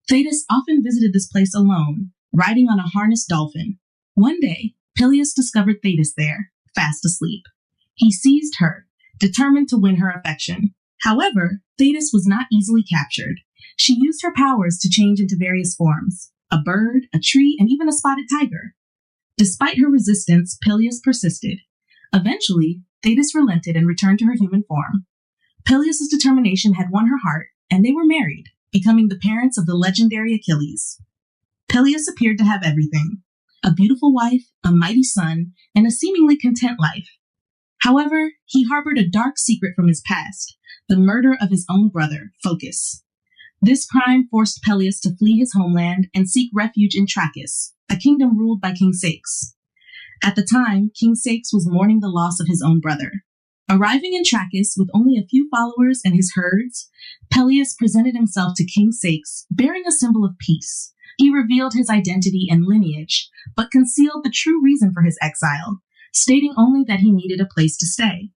Speaker 3: Thetis often visited this place alone, riding on a harnessed dolphin. One day, Peleus discovered Thetis there, fast asleep. He seized her, determined to win her affection. However, Thetis was not easily captured. She used her powers to change into various forms, a bird, a tree, and even a spotted tiger. Despite her resistance, Peleus persisted. Eventually, Thetis relented and returned to her human form. Peleus' determination had won her heart, and they were married, becoming the parents of the legendary Achilles. Peleus appeared to have everything: a beautiful wife, a mighty son, and a seemingly content life. However, he harbored a dark secret from his past, the murder of his own brother, Phocus. This crime forced Peleus to flee his homeland and seek refuge in Trachis, a kingdom ruled by King Ceyx. At the time, King Sakes was mourning the loss of his own brother. Arriving in Trachis with only a few followers and his herds, Peleus presented himself to King Sakes bearing a symbol of peace. He revealed his identity and lineage, but concealed the true reason for his exile, stating only that he needed a place to stay.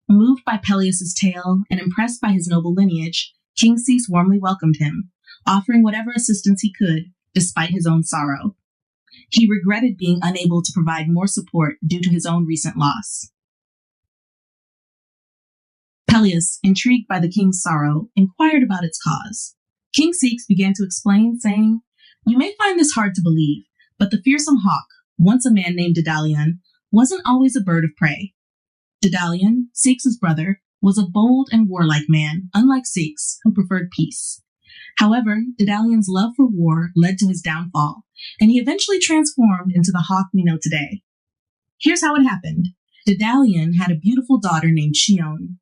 Speaker 3: Moved by Peleus's tale and impressed by his noble lineage, King Sakes warmly welcomed him, offering whatever assistance he could, despite his own sorrow. He regretted being unable to provide more support due to his own recent loss. Peleus, intrigued by the king's sorrow, inquired about its cause. King Sakes began to explain, saying, "You may find this hard to believe, but the fearsome hawk, once a man named Dedalion, wasn't always a bird of prey. Dedalion, Sakes' brother, was a bold and warlike man, unlike Sakes, who preferred peace. However, Dedalion's love for war led to his downfall, and he eventually transformed into the hawk we know today. Here's how it happened. Dedalion had a beautiful daughter named Chion.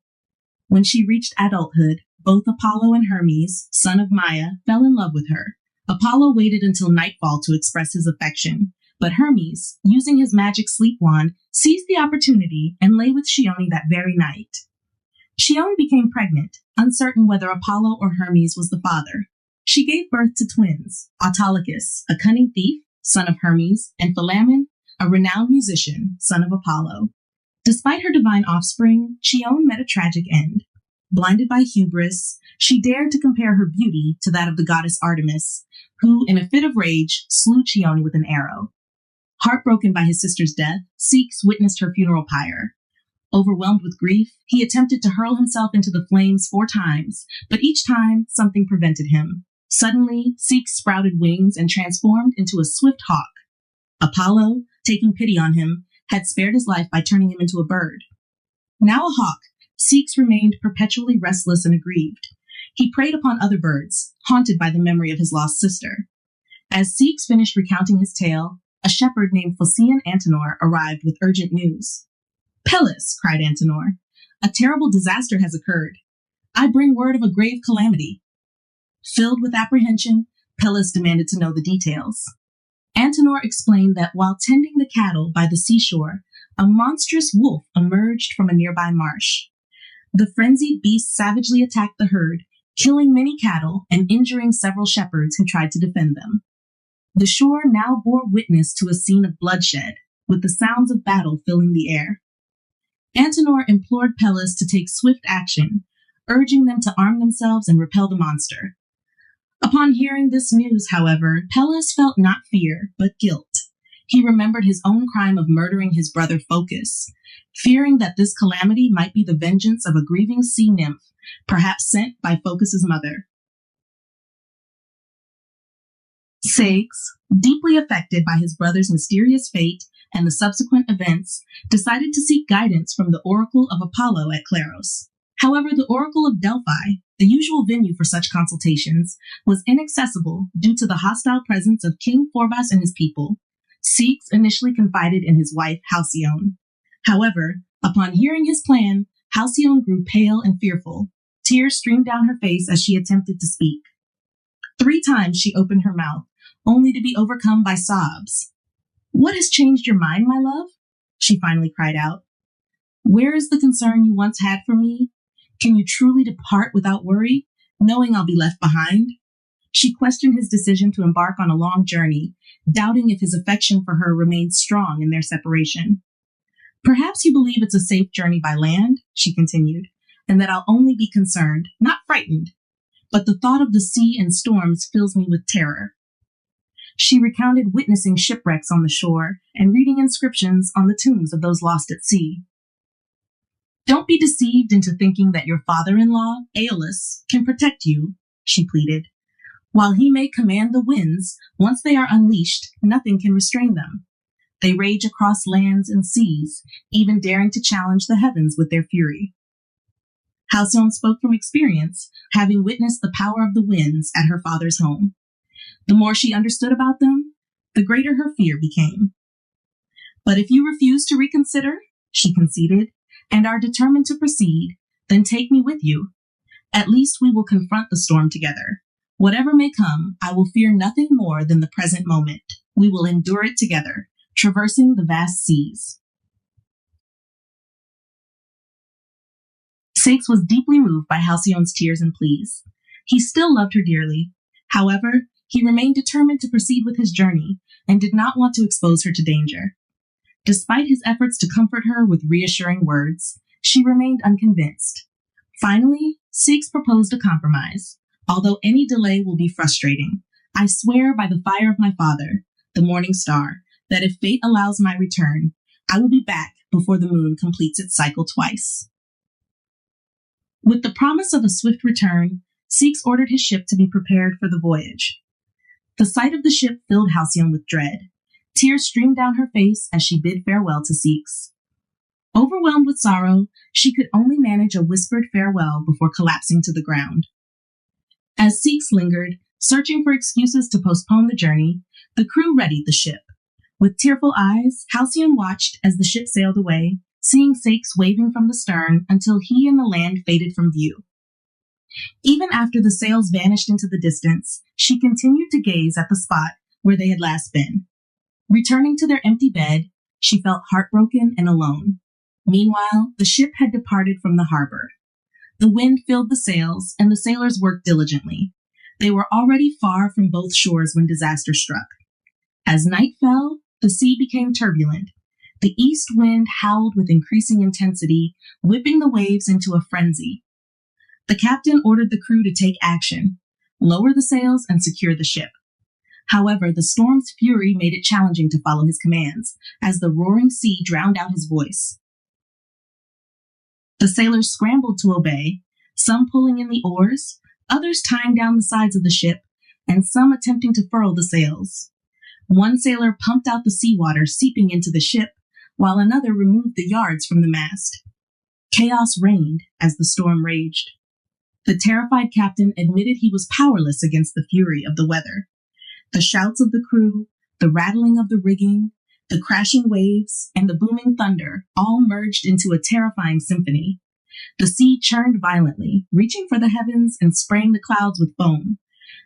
Speaker 3: When she reached adulthood, both Apollo and Hermes, son of Maia, fell in love with her. Apollo waited until nightfall to express his affection, but Hermes, using his magic sleep wand, seized the opportunity and lay with Chione that very night. Chione became pregnant, uncertain whether Apollo or Hermes was the father. She gave birth to twins, Autolycus, a cunning thief, son of Hermes, and Philemon, a renowned musician, son of Apollo. Despite her divine offspring, Chione met a tragic end. Blinded by hubris, she dared to compare her beauty to that of the goddess Artemis, who, in a fit of rage, slew Chione with an arrow. Heartbroken by his sister's death, Sakes witnessed her funeral pyre. Overwhelmed with grief, he attempted to hurl himself into the flames 4 times, but each time something prevented him. Suddenly, Sakes sprouted wings and transformed into a swift hawk. Apollo, taking pity on him, had spared his life by turning him into a bird. Now a hawk, Sakes remained perpetually restless and aggrieved. He preyed upon other birds, haunted by the memory of his lost sister. As Sakes finished recounting his tale, a shepherd named Phocian Antenor arrived with urgent news. "Peleus," cried Antenor, "a terrible disaster has occurred. I bring word of a grave calamity." Filled with apprehension, Peleus demanded to know the details. Antenor explained that while tending the cattle by the seashore, a monstrous wolf emerged from a nearby marsh. The frenzied beast savagely attacked the herd, killing many cattle and injuring several shepherds who tried to defend them. The shore now bore witness to a scene of bloodshed, with the sounds of battle filling the air. Antenor implored Peleus to take swift action, urging them to arm themselves and repel the monster. Upon hearing this news, however, Peleus felt not fear, but guilt. He remembered his own crime of murdering his brother Phocus, fearing that this calamity might be the vengeance of a grieving sea nymph, perhaps sent by Phocus's mother. Sakes, deeply affected by his brother's mysterious fate and the subsequent events, decided to seek guidance from the Oracle of Apollo at Claros. However, the Oracle of Delphi, the usual venue for such consultations, was inaccessible due to the hostile presence of King Phorbas and his people. Sakes initially confided in his wife, Halcyone. However, upon hearing his plan, Halcyone grew pale and fearful. Tears streamed down her face as she attempted to speak. 3 times she opened her mouth, only to be overcome by sobs. "What has changed your mind, my love?" she finally cried out. "Where is the concern you once had for me? Can you truly depart without worry, knowing I'll be left behind?" She questioned his decision to embark on a long journey, doubting if his affection for her remained strong in their separation. "Perhaps you believe it's a safe journey by land," she continued, "and that I'll only be concerned, not frightened. But the thought of the sea and storms fills me with terror." She recounted witnessing shipwrecks on the shore and reading inscriptions on the tombs of those lost at sea. "Don't be deceived into thinking that your father-in-law, Aeolus, can protect you," she pleaded. "While he may command the winds, once they are unleashed, nothing can restrain them. They rage across lands and seas, even daring to challenge the heavens with their fury." Halcyone spoke from experience, having witnessed the power of the winds at her father's home. The more she understood about them, the greater her fear became. "But if you refuse to reconsider," she conceded, "and are determined to proceed, then take me with you. At least we will confront the storm together. Whatever may come, I will fear nothing more than the present moment. We will endure it together, traversing the vast seas. Sakes was deeply moved by Halcyon's tears and pleas. He still loved her dearly. However, he remained determined to proceed with his journey and did not want to expose her to danger. Despite his efforts to comfort her with reassuring words, she remained unconvinced. Finally, Sakes proposed a compromise. Although any delay will be frustrating, I swear by the fire of my father, the morning star, that if fate allows my return, I will be back before the moon completes its cycle twice. With the promise of a swift return, Sakes ordered his ship to be prepared for the voyage. The sight of the ship filled Halcyon with dread. Tears streamed down her face as she bid farewell to Sakes. Overwhelmed with sorrow, she could only manage a whispered farewell before collapsing to the ground. As Sakes lingered, searching for excuses to postpone the journey, the crew readied the ship. With tearful eyes, Halcyon watched as the ship sailed away, seeing Sakes waving from the stern until he and the land faded from view. Even after the sails vanished into the distance, she continued to gaze at the spot where they had last been. Returning to their empty bed, she felt heartbroken and alone. Meanwhile, the ship had departed from the harbor. The wind filled the sails, and the sailors worked diligently. They were already far from both shores when disaster struck. As night fell, the sea became turbulent. The east wind howled with increasing intensity, whipping the waves into a frenzy. The captain ordered the crew to take action, lower the sails, and secure the ship. However, the storm's fury made it challenging to follow his commands, as the roaring sea drowned out his voice. The sailors scrambled to obey, some pulling in the oars, others tying down the sides of the ship, and some attempting to furl the sails. One sailor pumped out the seawater seeping into the ship, while another removed the yards from the mast. Chaos reigned as the storm raged. The terrified captain admitted he was powerless against the fury of the weather. The shouts of the crew, the rattling of the rigging, the crashing waves, and the booming thunder all merged into a terrifying symphony. The sea churned violently, reaching for the heavens and spraying the clouds with foam.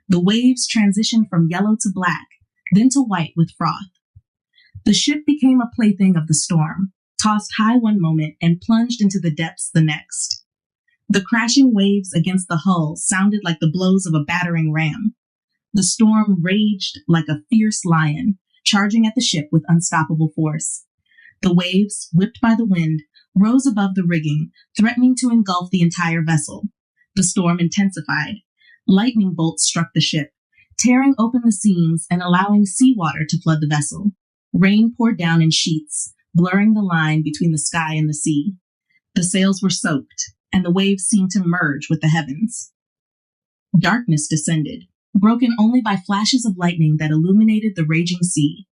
Speaker 3: The waves transitioned from yellow to black, then to white with froth. The ship became a plaything of the storm, tossed high one moment and plunged into the depths the next. The crashing waves against the hull sounded like the blows of a battering ram. The storm raged like a fierce lion, charging at the ship with unstoppable force. The waves, whipped by the wind, rose above the rigging, threatening to engulf the entire vessel. The storm intensified. Lightning bolts struck the ship, tearing open the seams and allowing seawater to flood the vessel. Rain poured down in sheets, blurring the line between the sky and the sea. The sails were soaked, and the waves seemed to merge with the heavens. Darkness descended, broken only by flashes of lightning that illuminated the raging sea.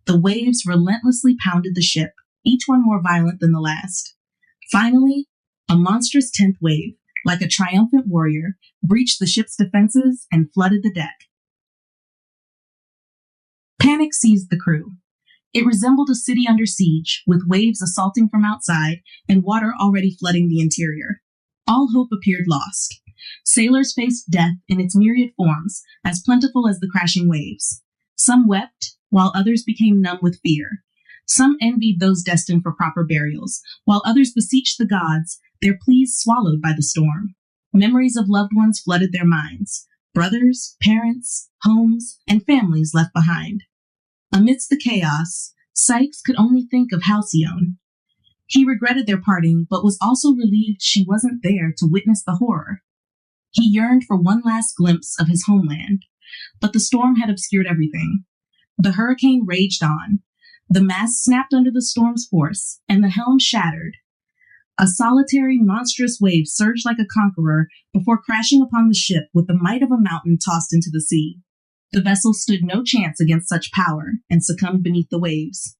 Speaker 3: The waves relentlessly pounded the ship, each one more violent than the last. Finally, a monstrous 10th wave, like a triumphant warrior, breached the ship's defenses and flooded the deck. Panic seized the crew. It resembled a city under siege, with waves assaulting from outside and water already flooding the interior. All hope appeared lost. Sailors faced death in its myriad forms, as plentiful as the crashing waves. Some wept, while others became numb with fear. Some envied those destined for proper burials, while others beseeched the gods, their pleas swallowed by the storm. Memories of loved ones flooded their minds, brothers, parents, homes, and families left behind. Amidst the chaos, Sakes could only think of Halcyon. He regretted their parting, but was also relieved she wasn't there to witness the horror. He yearned for one last glimpse of his homeland, but the storm had obscured everything. The hurricane raged on. The mast snapped under the storm's force, and the helm shattered. A solitary, monstrous wave surged like a conqueror before crashing upon the ship with the might of a mountain tossed into the sea. The vessel stood no chance against such power and succumbed beneath the waves.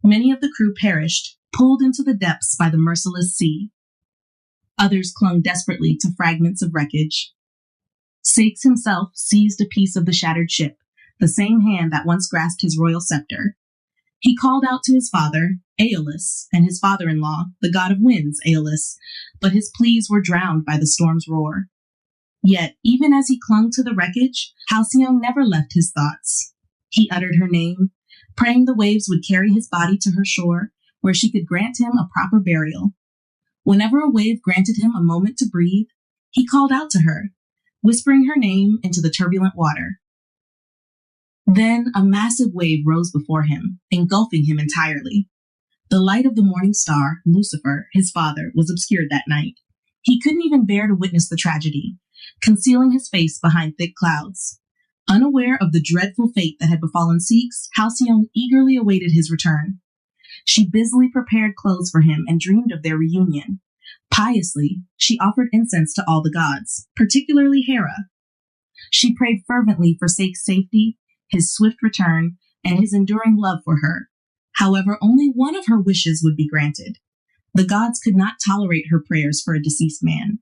Speaker 3: Many of the crew perished, pulled into the depths by the merciless sea. Others clung desperately to fragments of wreckage. Sakes himself seized a piece of the shattered ship, the same hand that once grasped his royal scepter. He called out to his father, Aeolus, and his father-in-law, the god of winds, Aeolus, but his pleas were drowned by the storm's roar. Yet, even as he clung to the wreckage, Halcyon never left his thoughts. He uttered her name, praying the waves would carry his body to her shore, where she could grant him a proper burial. Whenever a wave granted him a moment to breathe, he called out to her, whispering her name into the turbulent water. Then a massive wave rose before him, engulfing him entirely. The light of the morning star, Lucifer, his father, was obscured that night. He couldn't even bear to witness the tragedy, concealing his face behind thick clouds. Unaware of the dreadful fate that had befallen Sikhs, Halcyon eagerly awaited his return. She busily prepared clothes for him and dreamed of their reunion. Piously, she offered incense to all the gods, particularly Hera. She prayed fervently for Sikh's safety, his swift return, and his enduring love for her. However, only one of her wishes would be granted. The gods could not tolerate her prayers for a deceased man.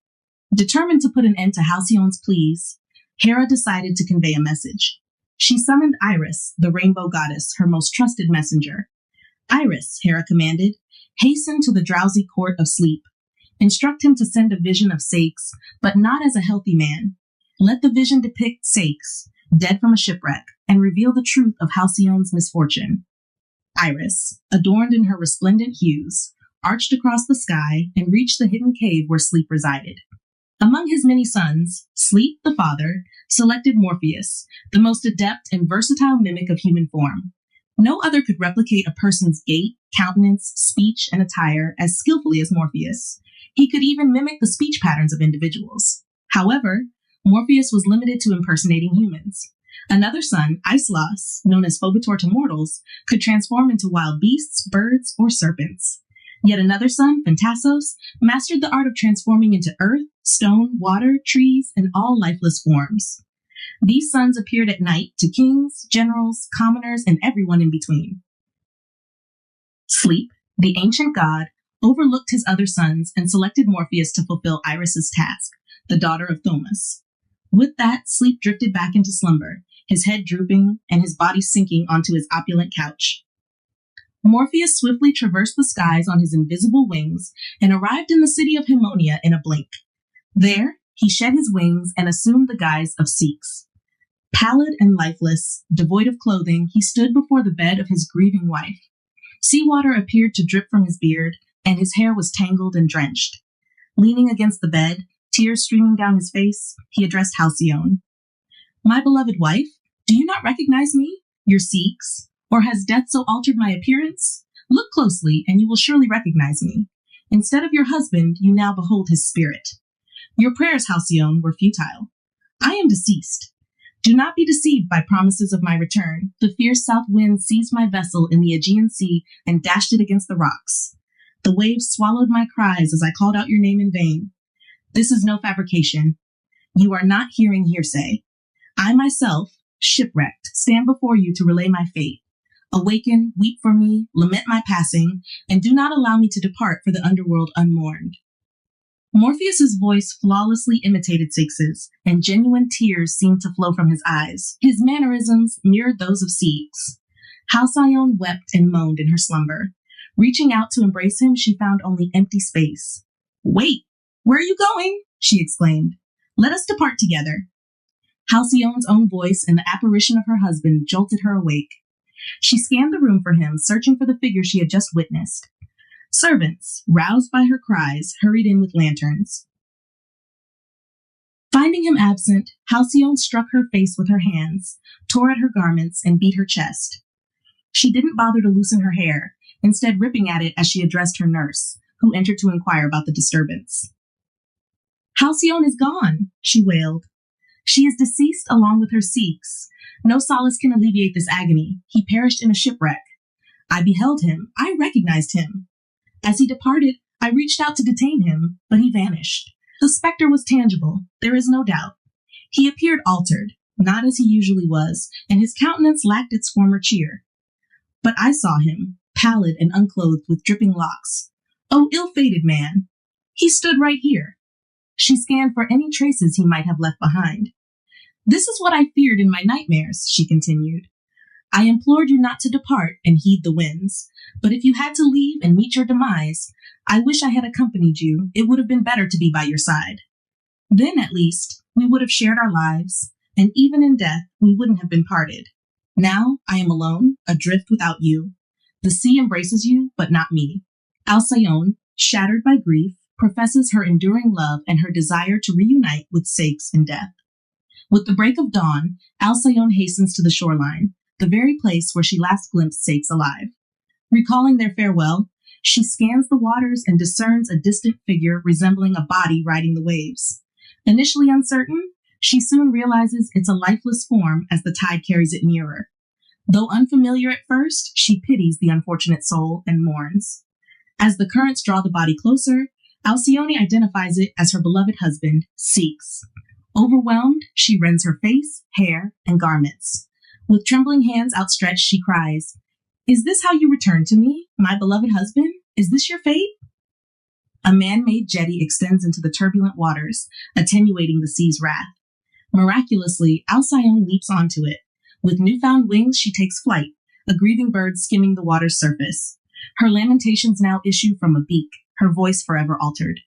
Speaker 3: Determined to put an end to Halcyon's pleas, Hera decided to convey a message. She summoned Iris, the rainbow goddess, her most trusted messenger. Iris, Hera commanded, hasten to the drowsy court of sleep. Instruct him to send a vision of Sikhs, but not as a healthy man. Let the vision depict Sikhs, dead from a shipwreck, and reveal the truth of Halcyon's misfortune. Iris, adorned in her resplendent hues, arched across the sky and reached the hidden cave where Sleep resided. Among his many sons, Sleep, the father, selected Morpheus, the most adept and versatile mimic of human form. No other could replicate a person's gait, countenance, speech, and attire as skillfully as Morpheus. He could even mimic the speech patterns of individuals. However, Morpheus was limited to impersonating humans. Another son, Icelos, known as Phobator to mortals, could transform into wild beasts, birds, or serpents. Yet another son, Phantasos, mastered the art of transforming into earth, stone, water, trees, and all lifeless forms. These sons appeared at night to kings, generals, commoners, and everyone in between. Sleep, the ancient god, overlooked his other sons and selected Morpheus to fulfill Iris's task, the daughter of Thomas. With that, Sleep drifted back into slumber, his head drooping and his body sinking onto his opulent couch. Morpheus swiftly traversed the skies on his invisible wings and arrived in the city of Haemonia in a blink. There, he shed his wings and assumed the guise of Sikhs. Pallid and lifeless, devoid of clothing, he stood before the bed of his grieving wife. Seawater appeared to drip from his beard, and his hair was tangled and drenched. Leaning against the bed, tears streaming down his face, he addressed Halcyon. "My beloved wife, do you not recognize me, your Sikhs? Or has death so altered my appearance? Look closely, and you will surely recognize me. Instead of your husband, you now behold his spirit. Your prayers, Halcyon, were futile. I am deceased. Do not be deceived by promises of my return. The fierce south wind seized my vessel in the Aegean Sea and dashed it against the rocks. The waves swallowed my cries as I called out your name in vain. This is no fabrication. You are not hearing hearsay. I myself, shipwrecked, stand before you to relay my fate. Awaken, weep for me, lament my passing, and do not allow me to depart for the underworld unmourned." Morpheus's voice flawlessly imitated Sikhs's, and genuine tears seemed to flow from his eyes. His mannerisms mirrored those of Sikhs. Halcyon wept and moaned in her slumber. Reaching out to embrace him, she found only empty space. "Wait, where are you going?" she exclaimed. "Let us depart together." Halcyon's own voice and the apparition of her husband jolted her awake. She scanned the room for him, searching for the figure she had just witnessed. Servants, roused by her cries, hurried in with lanterns. Finding him absent, Halcyon struck her face with her hands, tore at her garments, and beat her chest. She didn't bother to loosen her hair, instead ripping at it as she addressed her nurse, who entered to inquire about the disturbance. "Halcyon is gone," she wailed. "She is deceased along with her Sikhs. No solace can alleviate this agony. He perished in a shipwreck. I beheld him. I recognized him. As he departed, I reached out to detain him, but he vanished. The specter was tangible, there is no doubt. He appeared altered, not as he usually was, and his countenance lacked its former cheer. But I saw him, pallid and unclothed with dripping locks. Oh, ill-fated man! He stood right here." She scanned for any traces he might have left behind. "This is what I feared in my nightmares," she continued. "I implored you not to depart and heed the winds, but if you had to leave and meet your demise, I wish I had accompanied you. It would have been better to be by your side. Then, at least, we would have shared our lives, and even in death, we wouldn't have been parted. Now I am alone, adrift without you. The sea embraces you, but not me. Alcyone, shattered by grief, professes her enduring love and her desire to reunite with Sakes in death. With the break of dawn, Alcyone hastens to the shoreline, the very place where she last glimpsed Sakes alive. Recalling their farewell, she scans the waters and discerns a distant figure resembling a body riding the waves. Initially uncertain, she soon realizes it's a lifeless form as the tide carries it nearer. Though unfamiliar at first, she pities the unfortunate soul and mourns. As the currents draw the body closer, Alcyone identifies it as her beloved husband, Sakes. Overwhelmed, she rends her face, hair, and garments. With trembling hands outstretched, she cries, "Is this how you return to me, my beloved husband? Is this your fate?" A man-made jetty extends into the turbulent waters, attenuating the sea's wrath. Miraculously, Alcyone leaps onto it. With newfound wings, she takes flight, a grieving bird skimming the water's surface. Her lamentations now issue from a beak, her voice forever altered.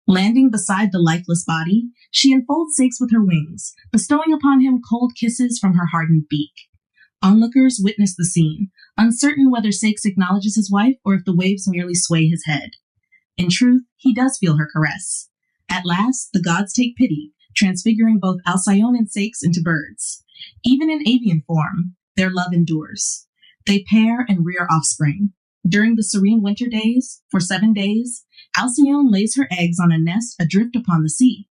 Speaker 3: Landing beside the lifeless body, she enfolds Sakes with her wings, bestowing upon him cold kisses from her hardened beak. Onlookers witness the scene, uncertain whether Sakes acknowledges his wife or if the waves merely sway his head. In truth, he does feel her caress. At last, the gods take pity, transfiguring both Alcyone and Sakes into birds. Even in avian form, their love endures. They pair and rear offspring. During the serene winter days, for 7 days, Alcyone lays her eggs on a nest adrift upon the sea.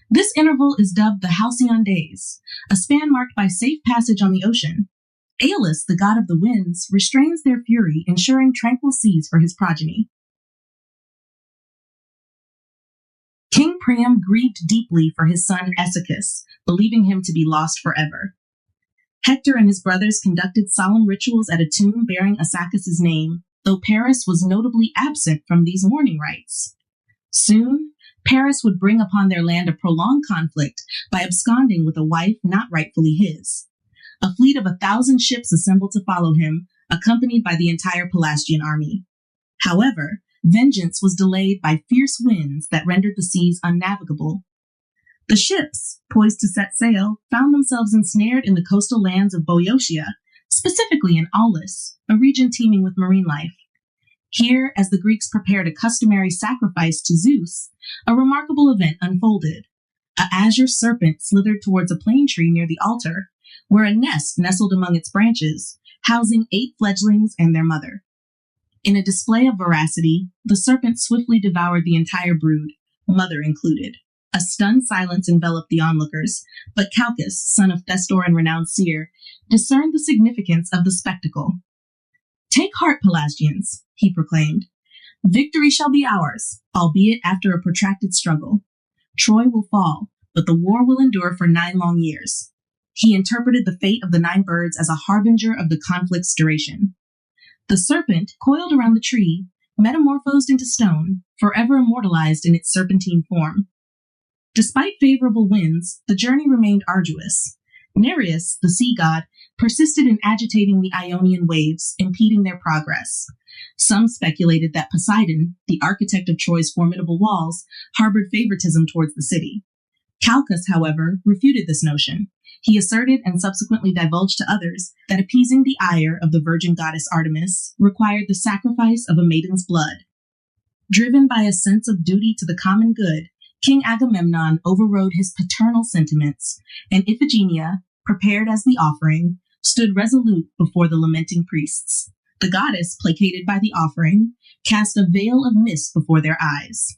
Speaker 3: This interval is dubbed the Halcyon Days, a span marked by safe passage on the ocean. Aeolus, the god of the winds, restrains their fury, ensuring tranquil seas for his progeny. King Priam grieved deeply for his son Essechus, believing him to be lost forever. Hector and his brothers conducted solemn rituals at a tomb bearing Assachus' name, though Paris was notably absent from these mourning rites. Soon, Paris would bring upon their land a prolonged conflict by absconding with a wife not rightfully his. A fleet of 1,000 ships assembled to follow him, accompanied by the entire Pelasgian army. However, vengeance was delayed by fierce winds that rendered the seas unnavigable. The ships, poised to set sail, found themselves ensnared in the coastal lands of Boeotia, specifically in Aulis, a region teeming with marine life. Here, as the Greeks prepared a customary sacrifice to Zeus, a remarkable event unfolded. A azure serpent slithered towards a plane tree near the altar, where a nest nestled among its branches, housing 8 fledglings and their mother. In a display of voracity, the serpent swiftly devoured the entire brood, mother included. A stunned silence enveloped the onlookers, but Calchas, son of Thestor and renowned seer, discerned the significance of the spectacle. "Take heart, Pelasgians," he proclaimed. "Victory shall be ours, albeit after a protracted struggle. Troy will fall, but the war will endure for 9 long years." He interpreted the fate of the 9 birds as a harbinger of the conflict's duration. The serpent, coiled around the tree, metamorphosed into stone, forever immortalized in its serpentine form. Despite favorable winds, the journey remained arduous. Nereus, the sea god, persisted in agitating the Ionian waves, impeding their progress. Some speculated that Poseidon, the architect of Troy's formidable walls, harbored favoritism towards the city. Calchas, however, refuted this notion. He asserted and subsequently divulged to others that appeasing the ire of the virgin goddess Artemis required the sacrifice of a maiden's blood. Driven by a sense of duty to the common good, King Agamemnon overrode his paternal sentiments, and Iphigenia, prepared as the offering, stood resolute before the lamenting priests. The goddess, placated by the offering, cast a veil of mist before their eyes.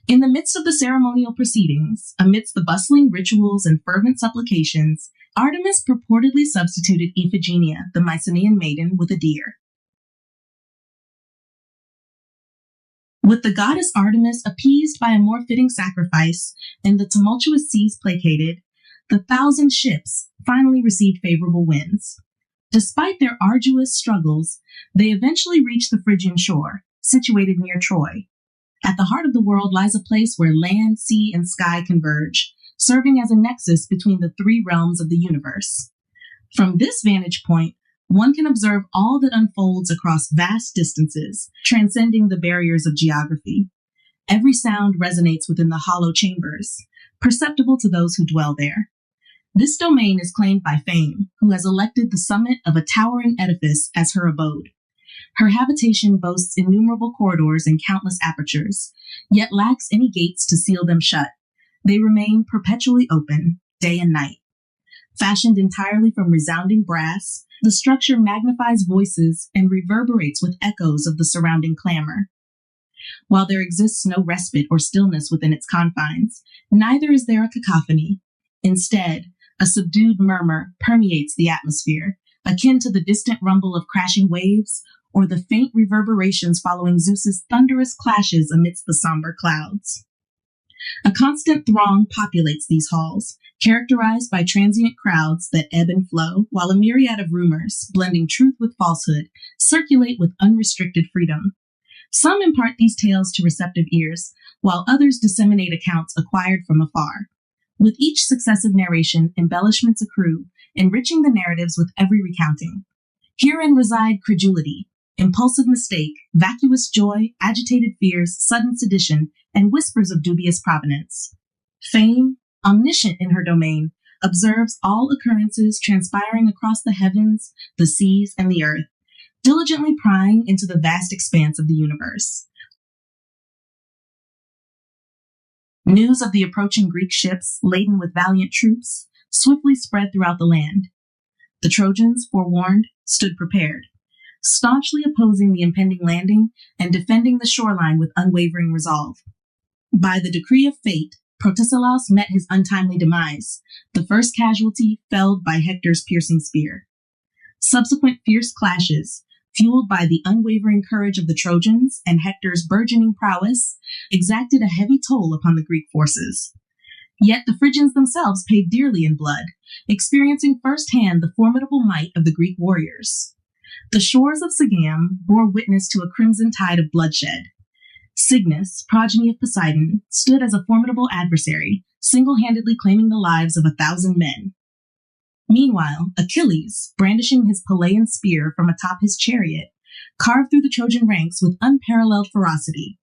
Speaker 3: In the midst of the ceremonial proceedings, amidst the bustling rituals and fervent supplications, Artemis purportedly substituted Iphigenia, the Mycenaean maiden, with a deer. With the goddess Artemis appeased by a more fitting sacrifice and the tumultuous seas placated, the 1,000 ships finally received favorable winds. Despite their arduous struggles, they eventually reached the Phrygian shore, situated near Troy. At the heart of the world lies a place where land, sea, and sky converge, serving as a nexus between the 3 realms of the universe. From this vantage point, one can observe all that unfolds across vast distances, transcending the barriers of geography. Every sound resonates within the hollow chambers, perceptible to those who dwell there. This domain is claimed by Fame, who has elected the summit of a towering edifice as her abode. Her habitation boasts innumerable corridors and countless apertures, yet lacks any gates to seal them shut. They remain perpetually open, day and night. Fashioned entirely from resounding brass, the structure magnifies voices and reverberates with echoes of the surrounding clamor. While there exists no respite or stillness within its confines, neither is there a cacophony. Instead, a subdued murmur permeates the atmosphere, akin to the distant rumble of crashing waves or the faint reverberations following Zeus's thunderous clashes amidst the somber clouds. A constant throng populates these halls, characterized by transient crowds that ebb and flow, while a myriad of rumors, blending truth with falsehood, circulate with unrestricted freedom. Some impart these tales to receptive ears, while others disseminate accounts acquired from afar. With each successive narration, embellishments accrue, enriching the narratives with every recounting. Herein reside credulity, impulsive mistake, vacuous joy, agitated fears, sudden sedition, and whispers of dubious provenance. Fame, omniscient in her domain, observes all occurrences transpiring across the heavens, the seas, and the earth, diligently prying into the vast expanse of the universe. News of the approaching Greek ships, laden with valiant troops, swiftly spread throughout the land. The Trojans, forewarned, stood prepared, staunchly opposing the impending landing and defending the shoreline with unwavering resolve. By the decree of fate, Protesilaus met his untimely demise, the first casualty felled by Hector's piercing spear. Subsequent fierce clashes, fueled by the unwavering courage of the Trojans and Hector's burgeoning prowess, exacted a heavy toll upon the Greek forces. Yet the Phrygians themselves paid dearly in blood, experiencing firsthand the formidable might of the Greek warriors. The shores of Sagae bore witness to a crimson tide of bloodshed. Cygnus, progeny of Poseidon, stood as a formidable adversary, single-handedly claiming the lives of 1,000 men. Meanwhile, Achilles, brandishing his Pelean spear from atop his chariot, carved through the Trojan ranks with unparalleled ferocity.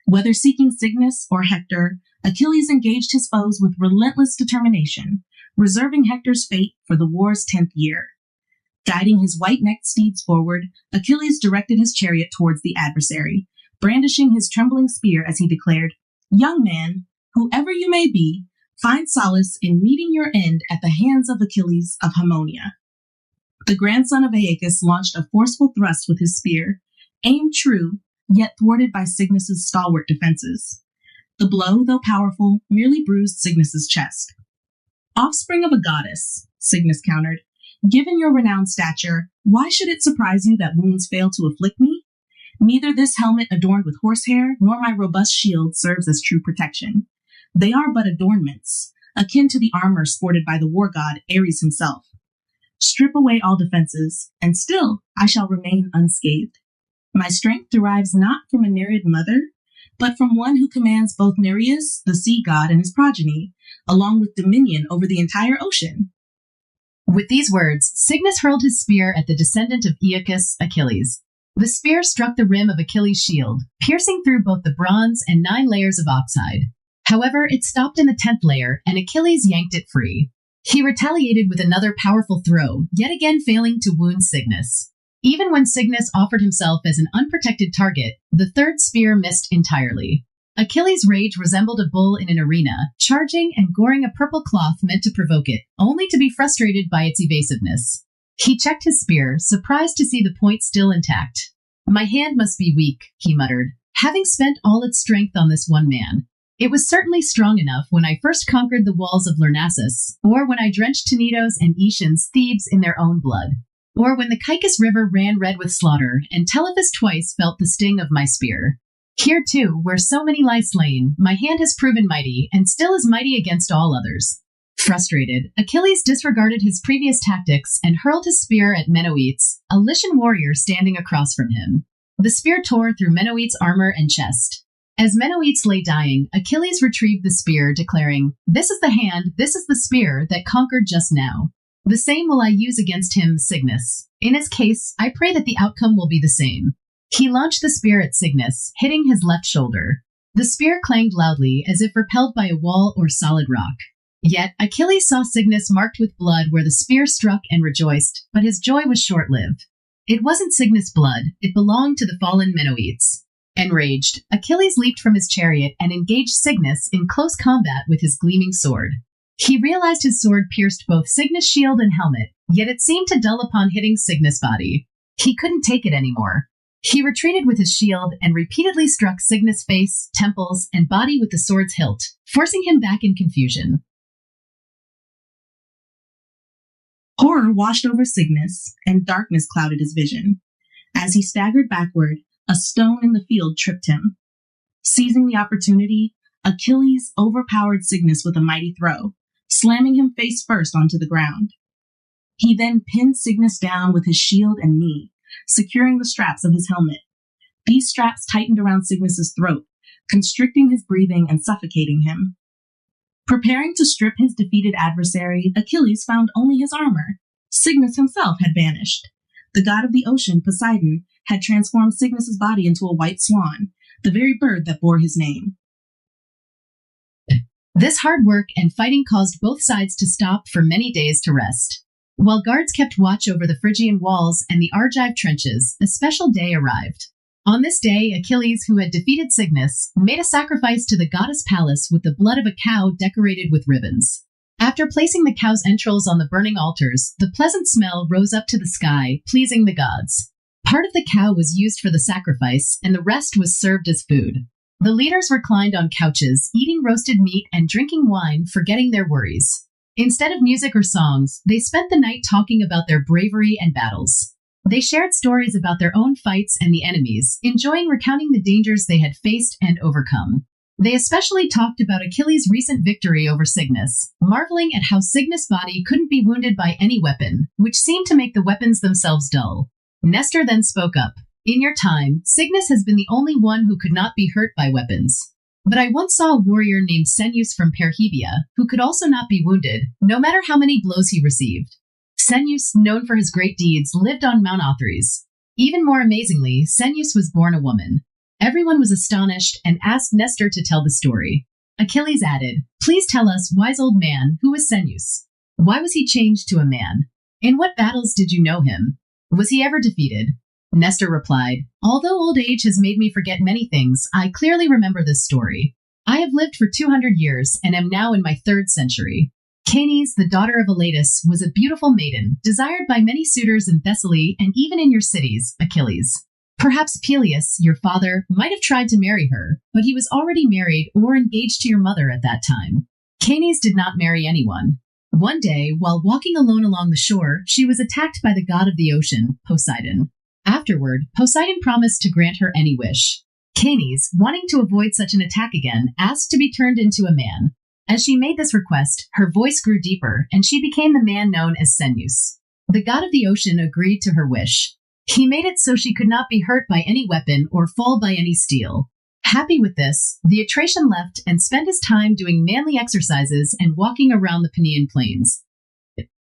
Speaker 3: Whether seeking Cygnus or Hector, Achilles engaged his foes with relentless determination, reserving Hector's fate for the war's 10th year. Guiding his white-necked steeds forward, Achilles directed his chariot towards the adversary, brandishing his trembling spear as he declared, "Young man, whoever you may be, find solace in meeting your end at the hands of Achilles of Haemonia." The grandson of Aeacus launched a forceful thrust with his spear, aimed true, yet thwarted by Cygnus's stalwart defenses. The blow, though powerful, merely bruised Cygnus's chest. "Offspring of a goddess," Cygnus countered, "given your renowned stature, why should it surprise you that wounds fail to afflict me? Neither this helmet adorned with horsehair nor my robust shield serves as true protection. They are but adornments, akin to the armor sported by the war god Ares himself. Strip away all defenses, and still I shall remain unscathed. My strength derives not from a Nereid mother, but from one who commands both Nereus, the sea god, and his progeny, along with dominion over the entire ocean."
Speaker 4: With these words, Cygnus hurled his spear at the descendant of Aeacus, Achilles. The spear struck the rim of Achilles' shield, piercing through both the bronze and 9 layers of oxide. However, it stopped in the 10th layer, and Achilles yanked it free. He retaliated with another powerful throw, yet again failing to wound Cygnus. Even when Cygnus offered himself as an unprotected target, the 3rd spear missed entirely. Achilles' rage resembled a bull in an arena, charging and goring a purple cloth meant to provoke it, only to be frustrated by its evasiveness. He checked his spear, surprised to see the point still intact. "My hand must be weak," he muttered, having spent all its strength on this one man. "It was certainly strong enough when I first conquered the walls of Lyrnessus, or when I drenched Tenedos and Aeacians Thebes in their own blood, or when the Caicus River ran red with slaughter, and Telephus twice felt the sting of my spear. Here, too, where so many lie slain, my hand has proven mighty, and still is mighty against all others." Frustrated, Achilles disregarded his previous tactics and hurled his spear at Menoetes, a Lycian warrior standing across from him. The spear tore through Menoetes' armor and chest. As Menoetes lay dying, Achilles retrieved the spear, declaring, "This is the hand, this is the spear that conquered just now. The same will I use against him, Cygnus. In his case, I pray that the outcome will be the same." He launched the spear at Cygnus, hitting his left shoulder. The spear clanged loudly as if repelled by a wall or solid rock. Yet Achilles saw Cygnus marked with blood where the spear struck and rejoiced, but his joy was short-lived. It wasn't Cygnus' blood, it belonged to the fallen Menoetes. Enraged, Achilles leaped from his chariot and engaged Cygnus in close combat with his gleaming sword. He realized his sword pierced both Cygnus' shield and helmet, yet it seemed to dull upon hitting Cygnus' body. He couldn't take it anymore. He retreated with his shield and repeatedly struck Cygnus' face, temples, and body with the sword's hilt, forcing him back in confusion.
Speaker 3: Horror washed over Cygnus, and darkness clouded his vision. As he staggered backward, a stone in the field tripped him. Seizing the opportunity, Achilles overpowered Cygnus with a mighty throw, slamming him face first onto the ground. He then pinned Cygnus down with his shield and knee, securing the straps of his helmet. These straps tightened around Cygnus's throat, constricting his breathing and suffocating him. Preparing to strip his defeated adversary, Achilles found only his armor. Cygnus himself had vanished. The god of the ocean, Poseidon, had transformed Cygnus's body into a white swan, the very bird that bore his name.
Speaker 4: This hard work and fighting caused both sides to stop for many days to rest. While guards kept watch over the Phrygian walls and the Argive trenches, a special day arrived. On this day, Achilles, who had defeated Cygnus, made a sacrifice to the goddess Pallas with the blood of a cow decorated with ribbons. After placing the cow's entrails on the burning altars, the pleasant smell rose up to the sky, pleasing the gods. Part of the cow was used for the sacrifice, and the rest was served as food. The leaders reclined on couches, eating roasted meat and drinking wine, forgetting their worries. Instead of music or songs, they spent the night talking about their bravery and battles. They shared stories about their own fights and the enemies, enjoying recounting the dangers they had faced and overcome. They especially talked about Achilles' recent victory over Cygnus, marveling at how Cygnus' body couldn't be wounded by any weapon, which seemed to make the weapons themselves dull. Nestor then spoke up. In your time, Cygnus has been the only one who could not be hurt by weapons. But I once saw a warrior named Sennius from Perhebia, who could also not be wounded, no matter how many blows he received. Sennius, known for his great deeds, lived on Mount Othrys. Even more amazingly, Sennius was born a woman. Everyone was astonished and asked Nestor to tell the story. Achilles added, "Please tell us, wise old man, who was Sennius? Why was he changed to a man? In what battles did you know him? Was he ever defeated?" Nestor replied, "Although old age has made me forget many things, I clearly remember this story. I have lived for 200 years and am now in my 3rd century. Canes, the daughter of Elatus, was a beautiful maiden, desired by many suitors in Thessaly and even in your cities, Achilles. Perhaps Peleus, your father, might have tried to marry her, but he was already married or engaged to your mother at that time. Canes did not marry anyone. One day, while walking alone along the shore, she was attacked by the god of the ocean, Poseidon. Afterward, Poseidon promised to grant her any wish. Canes, wanting to avoid such an attack again, asked to be turned into a man. As she made this request, her voice grew deeper, and she became the man known as Sennius. The god of the ocean agreed to her wish. He made it so she could not be hurt by any weapon or fall by any steel. Happy with this, the Atracan left and spent his time doing manly exercises and walking around the Penean plains.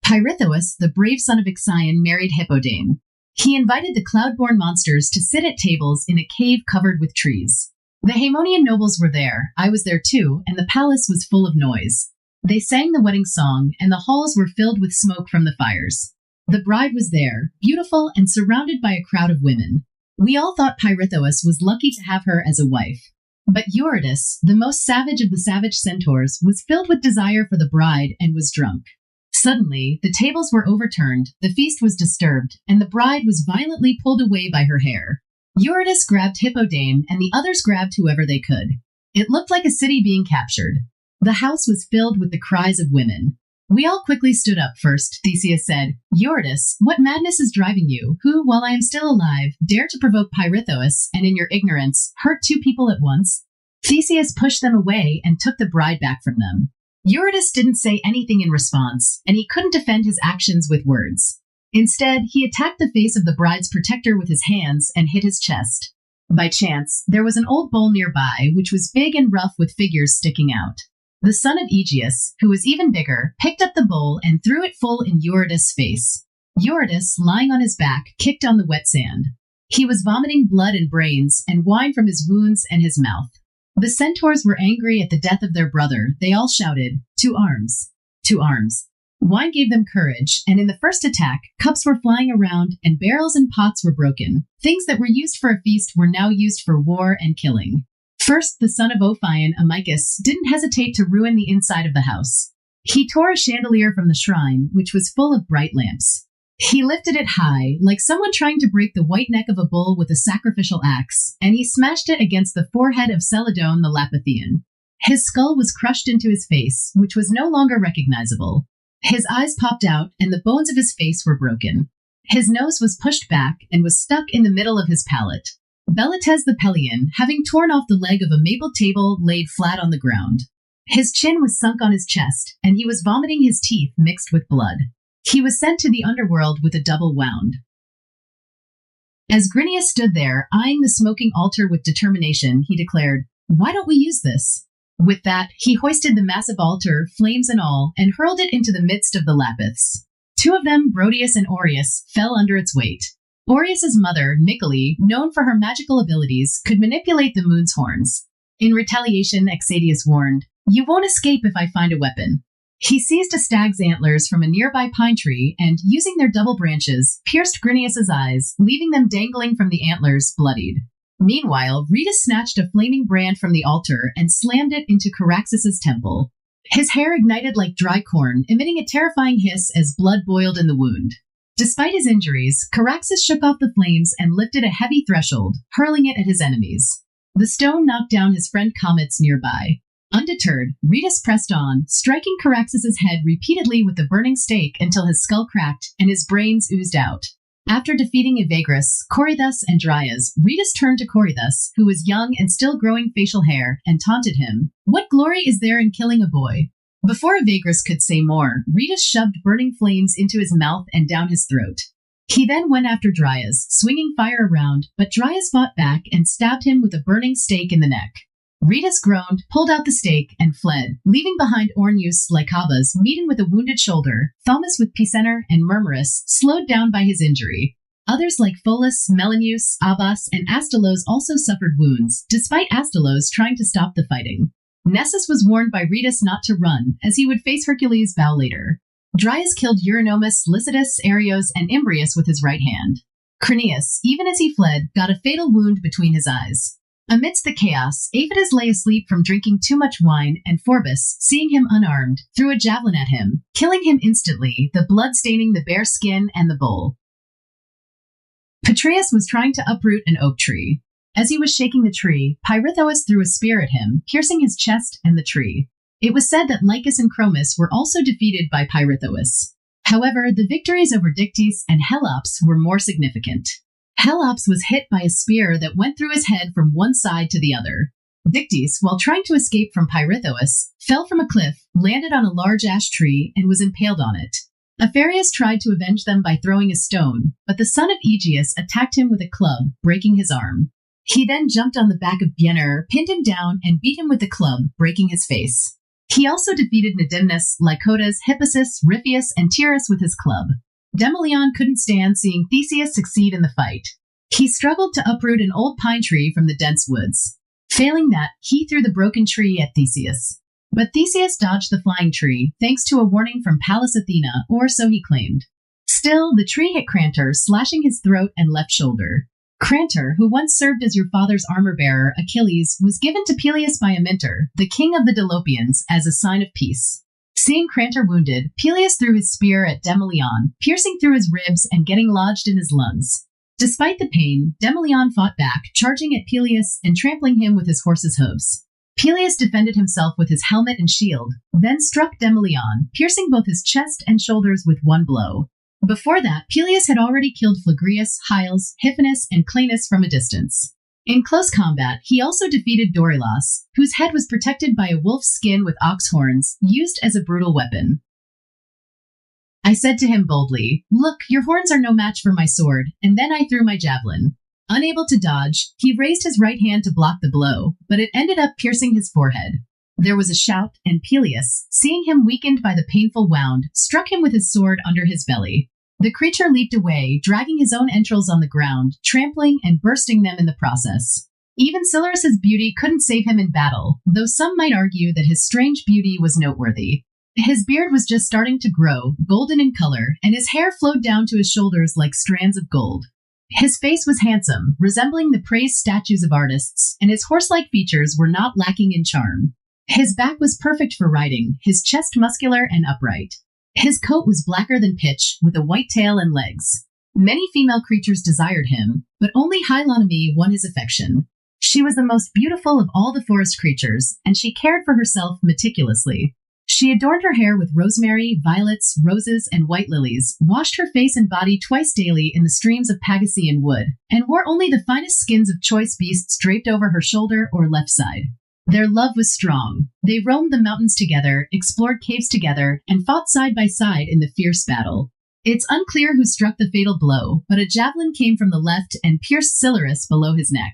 Speaker 4: Pirithous, the brave son of Ixion, married Hippodame. He invited the cloud-born monsters to sit at tables in a cave covered with trees. The Haemonian nobles were there, I was there too, and the palace was full of noise. They sang the wedding song, and the halls were filled with smoke from the fires. The bride was there, beautiful and surrounded by a crowd of women. We all thought Pirithous was lucky to have her as a wife. But Eurytus, the most savage of the savage centaurs, was filled with desire for the bride and was drunk. Suddenly, the tables were overturned, the feast was disturbed, and the bride was violently pulled away by her hair. Eurytus grabbed Hippodame, and the others grabbed whoever they could. It looked like a city being captured. The house was filled with the cries of women. We all quickly stood up first. Theseus said, "Eurytus, what madness is driving you, who, while I am still alive, dare to provoke Pirithous, and in your ignorance, hurt 2 people at once?" Theseus pushed them away and took the bride back from them. Eurytus didn't say anything in response, and he couldn't defend his actions with words. Instead, he attacked the face of the bride's protector with his hands and hit his chest. By chance, there was an old bowl nearby, which was big and rough with figures sticking out. The son of Aegeus, who was even bigger, picked up the bowl and threw it full in Eurytus' face. Eurytus, lying on his back, kicked on the wet sand. He was vomiting blood and brains and wine from his wounds and his mouth. The centaurs were angry at the death of their brother. They all shouted, "To arms! To arms!" Wine gave them courage, and in the first attack, cups were flying around and barrels and pots were broken. Things that were used for a feast were now used for war and killing. First, the son of Ophion, Amycus, didn't hesitate to ruin the inside of the house. He tore a chandelier from the shrine, which was full of bright lamps. He lifted it high, like someone trying to break the white neck of a bull with a sacrificial axe, and he smashed it against the forehead of Celadon the Lapithian. His skull was crushed into his face, which was no longer recognizable. His eyes popped out, and the bones of his face were broken. His nose was pushed back and was stuck in the middle of his palate. Beletes the Pelian, having torn off the leg of a maple table, laid flat on the ground. His chin was sunk on his chest, and he was vomiting his teeth mixed with blood. He was sent to the underworld with a double wound. As Gryneus stood there, eyeing the smoking altar with determination, he declared, "Why don't we use this?" With that, he hoisted the massive altar, flames and all, and hurled it into the midst of the Lapiths. Two of them, Brodius and Aureus, fell under its weight. Aureus's mother, Nicolae, known for her magical abilities, could manipulate the moon's horns. In retaliation, Exadius warned, "You won't escape if I find a weapon." He seized a stag's antlers from a nearby pine tree and, using their double branches, pierced Gryneus's eyes, leaving them dangling from the antlers, bloodied. Meanwhile, Rhoetus snatched a flaming brand from the altar and slammed it into Caraxus's temple. His hair ignited like dry corn, emitting a terrifying hiss as blood boiled in the wound. Despite his injuries, Caraxus shook off the flames and lifted a heavy threshold, hurling it at his enemies. The stone knocked down his friend Comets nearby. Undeterred, Rhoetus pressed on, striking Caraxus's head repeatedly with the burning stake until his skull cracked and his brains oozed out. After defeating Evagris, Corythus, and Dryas, Rhoetus turned to Corythus, who was young and still growing facial hair, and taunted him, "What glory is there in killing a boy?" Before Evagris could say more, Rhoetus shoved burning flames into his mouth and down his throat. He then went after Dryas, swinging fire around, but Dryas fought back and stabbed him with a burning stake in the neck. Rhoetus groaned, pulled out the stake, and fled, leaving behind Orneus, Lycabas, Medon with a wounded shoulder, Thomas with Pisenner, and Murmurus, slowed down by his injury. Others like Pholus, Melanius, Abbas, and Astylos also suffered wounds, despite Astylos trying to stop the fighting. Nessus was warned by Rhoetus not to run, as he would face Hercules' bow later. Dryas killed Eurynomus, Lycidas, Arios, and Imbrius with his right hand. Crinius, even as he fled, got a fatal wound between his eyes. Amidst the chaos, Aphidas lay asleep from drinking too much wine, and Phorbus, seeing him unarmed, threw a javelin at him, killing him instantly, the blood staining the bare skin and the bowl. Patreus was trying to uproot an oak tree. As he was shaking the tree, Pirithous threw a spear at him, piercing his chest and the tree. It was said that Lycus and Chromis were also defeated by Pirithous. However, the victories over Dictys and Helops were more significant. Helops was hit by a spear that went through his head from one side to the other. Dictys, while trying to escape from Pirithous, fell from a cliff, landed on a large ash tree, and was impaled on it. Apharius tried to avenge them by throwing a stone, but the son of Aegeus attacked him with a club, breaking his arm. He then jumped on the back of Biener, pinned him down, and beat him with the club, breaking his face. He also defeated Nadimnus, Lycotas, Hippasus, Ripheus, and Tyrus with his club. Demolion couldn't stand seeing Theseus succeed in the fight. He struggled to uproot an old pine tree from the dense woods. Failing that, he threw the broken tree at Theseus. But Theseus dodged the flying tree, thanks to a warning from Pallas Athena, or so he claimed. Still, the tree hit Crantor, slashing his throat and left shoulder. Crantor, who once served as your father's armor-bearer, Achilles, was given to Peleus by Amyntor, the king of the Dolopians, as a sign of peace. Seeing Crantor wounded, Peleus threw his spear at Demolion, piercing through his ribs and getting lodged in his lungs. Despite the pain, Demolion fought back, charging at Peleus and trampling him with his horse's hooves. Peleus defended himself with his helmet and shield, then struck Demolion, piercing both his chest and shoulders with one blow. Before that, Peleus had already killed Phlegreus, Hyles, Hipponus, and Clanus from a distance. In close combat, he also defeated Dorylas, whose head was protected by a wolf's skin with ox horns, used as a brutal weapon. I said to him boldly, "Look, your horns are no match for my sword," and then I threw my javelin. Unable to dodge, he raised his right hand to block the blow, but it ended up piercing his forehead. There was a shout, and Peleus, seeing him weakened by the painful wound, struck him with his sword under his belly. The creature leaped away, dragging his own entrails on the ground, trampling and bursting them in the process. Even Silarus's beauty couldn't save him in battle, though some might argue that his strange beauty was noteworthy. His beard was just starting to grow, golden in color, and his hair flowed down to his shoulders like strands of gold. His face was handsome, resembling the praised statues of artists, and his horse-like features were not lacking in charm. His back was perfect for riding, his chest muscular and upright. His coat was blacker than pitch, with a white tail and legs. Many female creatures desired him, but only Hylanami won his affection. She was the most beautiful of all the forest creatures, and she cared for herself meticulously. She adorned her hair with rosemary, violets, roses, and white lilies, washed her face and body twice daily in the streams of Pagasean wood, and wore only the finest skins of choice beasts draped over her shoulder or left side. Their love was strong. They roamed the mountains together, explored caves together, and fought side by side in the fierce battle. It's unclear who struck the fatal blow, but a javelin came from the left and pierced Silarus below his neck.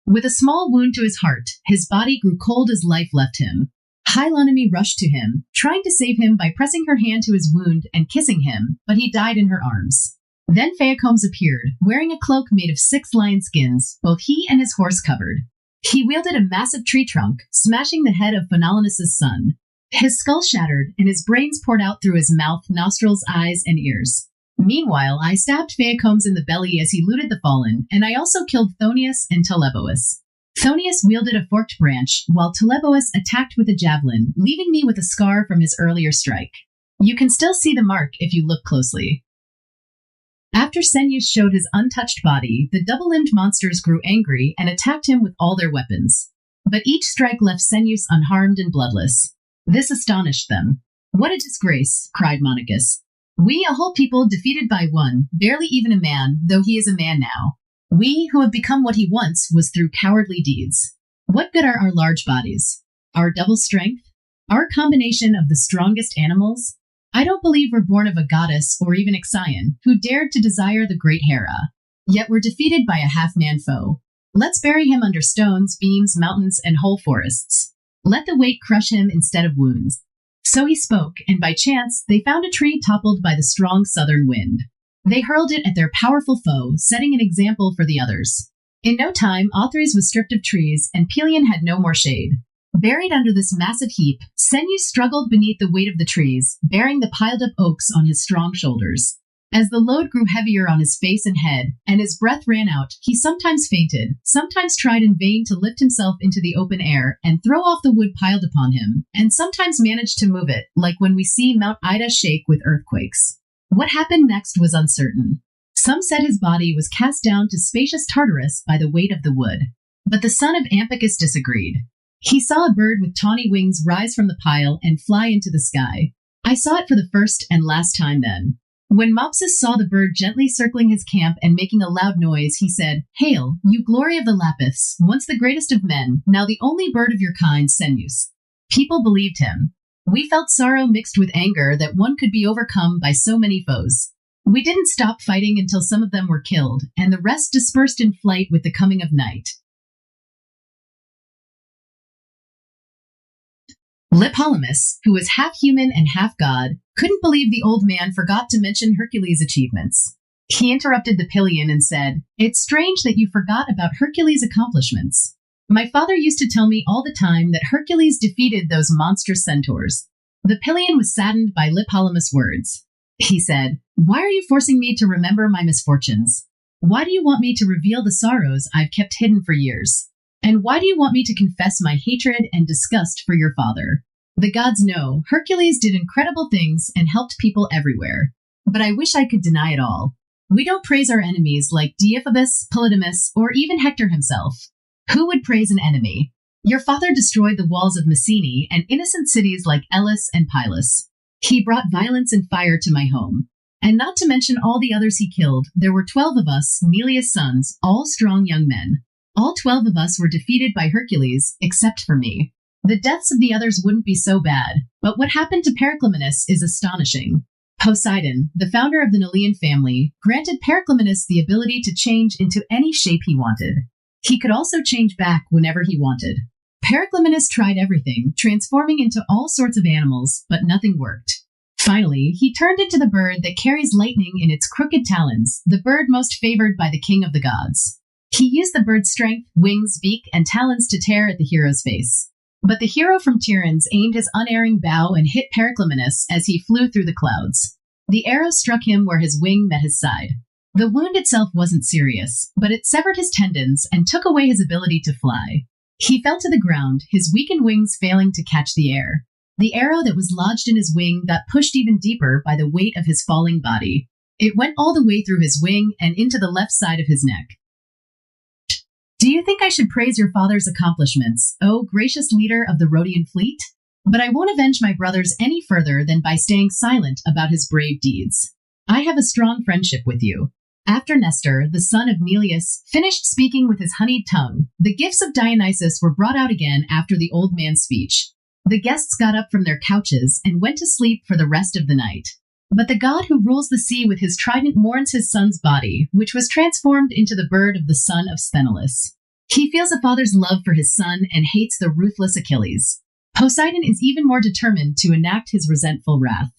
Speaker 4: With a small wound to his heart, his body grew cold as life left him. Hylanami rushed to him, trying to save him by pressing her hand to his wound and kissing him, but he died in her arms. Then Phaeacombs appeared, wearing a cloak made of 6 lion skins, both he and his horse covered. He wielded a massive tree trunk, smashing the head of Phenolinus' son. His skull shattered, and his brains poured out through his mouth, nostrils, eyes, and ears. Meanwhile, I stabbed Phaeacombs in the belly as he looted the fallen, and I also killed Thonius and Telebous. Thonius wielded a forked branch, while Telebous attacked with a javelin, leaving me with a scar from his earlier strike. You can still see the mark if you look closely. After Senius showed his untouched body, the double-limbed monsters grew angry and attacked him with all their weapons. But each strike left Senius unharmed and bloodless. This astonished them. "What a disgrace," cried Monachus. "We, a whole people, defeated by one, barely even a man, though he is a man now. We, who have become what he once was through cowardly deeds. What good are our large bodies? Our double strength? Our combination of the strongest animals? I don't believe we're born of a goddess or even Ixion, who dared to desire the great Hera. Yet we're defeated by a half-man foe. Let's bury him under stones, beams, mountains, and whole forests. Let the weight crush him instead of wounds." So he spoke, and by chance, they found a tree toppled by the strong southern wind. They hurled it at their powerful foe, setting an example for the others. In no time, Othrys was stripped of trees, and Pelion had no more shade. Buried under this massive heap, Senius struggled beneath the weight of the trees, bearing the piled-up oaks on his strong shoulders. As the load grew heavier on his face and head, and his breath ran out, he sometimes fainted, sometimes tried in vain to lift himself into the open air and throw off the wood piled upon him, and sometimes managed to move it, like when we see Mount Ida shake with earthquakes. What happened next was uncertain. Some said his body was cast down to spacious Tartarus by the weight of the wood. But the son of Ampycus disagreed. He saw a bird with tawny wings rise from the pile and fly into the sky. I saw it for the first and last time then. When Mopsus saw the bird gently circling his camp and making a loud noise, he said, "Hail, you glory of the Lapiths, once the greatest of men, now the only bird of your kind, Senius." People believed him. We felt sorrow mixed with anger that one could be overcome by so many foes. We didn't stop fighting until some of them were killed, and the rest dispersed in flight with the coming of night. Lipolymus, who was half human and half god, couldn't believe the old man forgot to mention Hercules' achievements. He interrupted the Pelion and said, "It's strange that you forgot about Hercules' accomplishments. My father used to tell me all the time that Hercules defeated those monstrous centaurs." The Pelion was saddened by Lipolymus' words. He said, "Why are you forcing me to remember my misfortunes? Why do you want me to reveal the sorrows I've kept hidden for years? And why do you want me to confess my hatred and disgust for your father? The gods know Hercules did incredible things and helped people everywhere. But I wish I could deny it all. We don't praise our enemies like Deiphobus, Polydamas, or even Hector himself. Who would praise an enemy? Your father destroyed the walls of Messene and innocent cities like Elis and Pylus. He brought violence and fire to my home. And not to mention all the others he killed, there were 12 of us, Neleus' sons, all strong young men. All 12 of us were defeated by Hercules, except for me. The deaths of the others wouldn't be so bad, but what happened to Periclymenus is astonishing. Poseidon, the founder of the Nelean family, granted Periclymenus the ability to change into any shape he wanted. He could also change back whenever he wanted. Periclymenus tried everything, transforming into all sorts of animals, but nothing worked. Finally, he turned into the bird that carries lightning in its crooked talons, the bird most favored by the king of the gods. He used the bird's strength, wings, beak, and talons to tear at the hero's face. But the hero from Tiryns aimed his unerring bow and hit Periclymenus as he flew through the clouds. The arrow struck him where his wing met his side. The wound itself wasn't serious, but it severed his tendons and took away his ability to fly. He fell to the ground, his weakened wings failing to catch the air. The arrow that was lodged in his wing got pushed even deeper by the weight of his falling body. It went all the way through his wing and into the left side of his neck. Do you think I should praise your father's accomplishments, O gracious leader of the Rhodian fleet? But I won't avenge my brothers any further than by staying silent about his brave deeds. I have a strong friendship with you. After Nestor, the son of Neleus, finished speaking with his honeyed tongue, the gifts of Dionysus were brought out again after the old man's speech. The guests got up from their couches and went to sleep for the rest of the night. But the god who rules the sea with his trident mourns his son's body, which was transformed into the bird of the son of Sthenelus. He feels a father's love for his son and hates the ruthless Achilles. Poseidon is even more determined to enact his resentful wrath.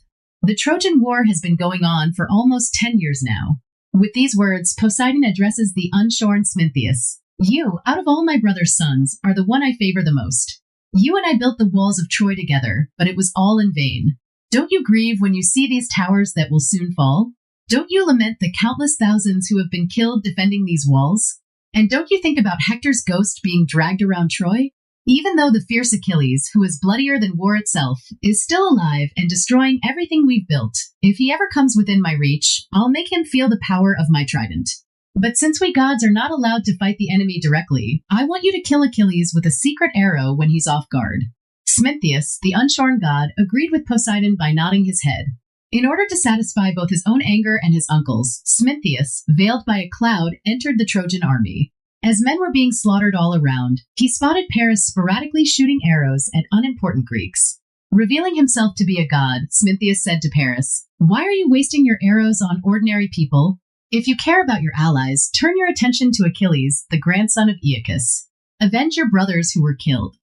Speaker 4: The Trojan War has been going on for almost 10 years now. With these words, Poseidon addresses the unshorn Smintheus. You, out of all my brother's sons, are the one I favor the most. You and I built the walls of Troy together, but it was all in vain. Don't you grieve when you see these towers that will soon fall? Don't you lament the countless thousands who have been killed defending these walls? And don't you think about Hector's ghost being dragged around Troy? Even though the fierce Achilles, who is bloodier than war itself, is still alive and destroying everything we've built, if he ever comes within my reach, I'll make him feel the power of my trident. But since we gods are not allowed to fight the enemy directly, I want you to kill Achilles with a secret arrow when he's off guard. Smintheus, the unshorn god, agreed with Poseidon by nodding his head. In order to satisfy both his own anger and his uncle's, Smintheus, veiled by a cloud, entered the Trojan army. As men were being slaughtered all around, he spotted Paris sporadically shooting arrows at unimportant Greeks. Revealing himself to be a god, Smintheus said to Paris, "Why are you wasting your arrows on ordinary people? If you care about your allies, turn your attention to Achilles, the grandson of Aeacus. Avenge your brothers who were killed."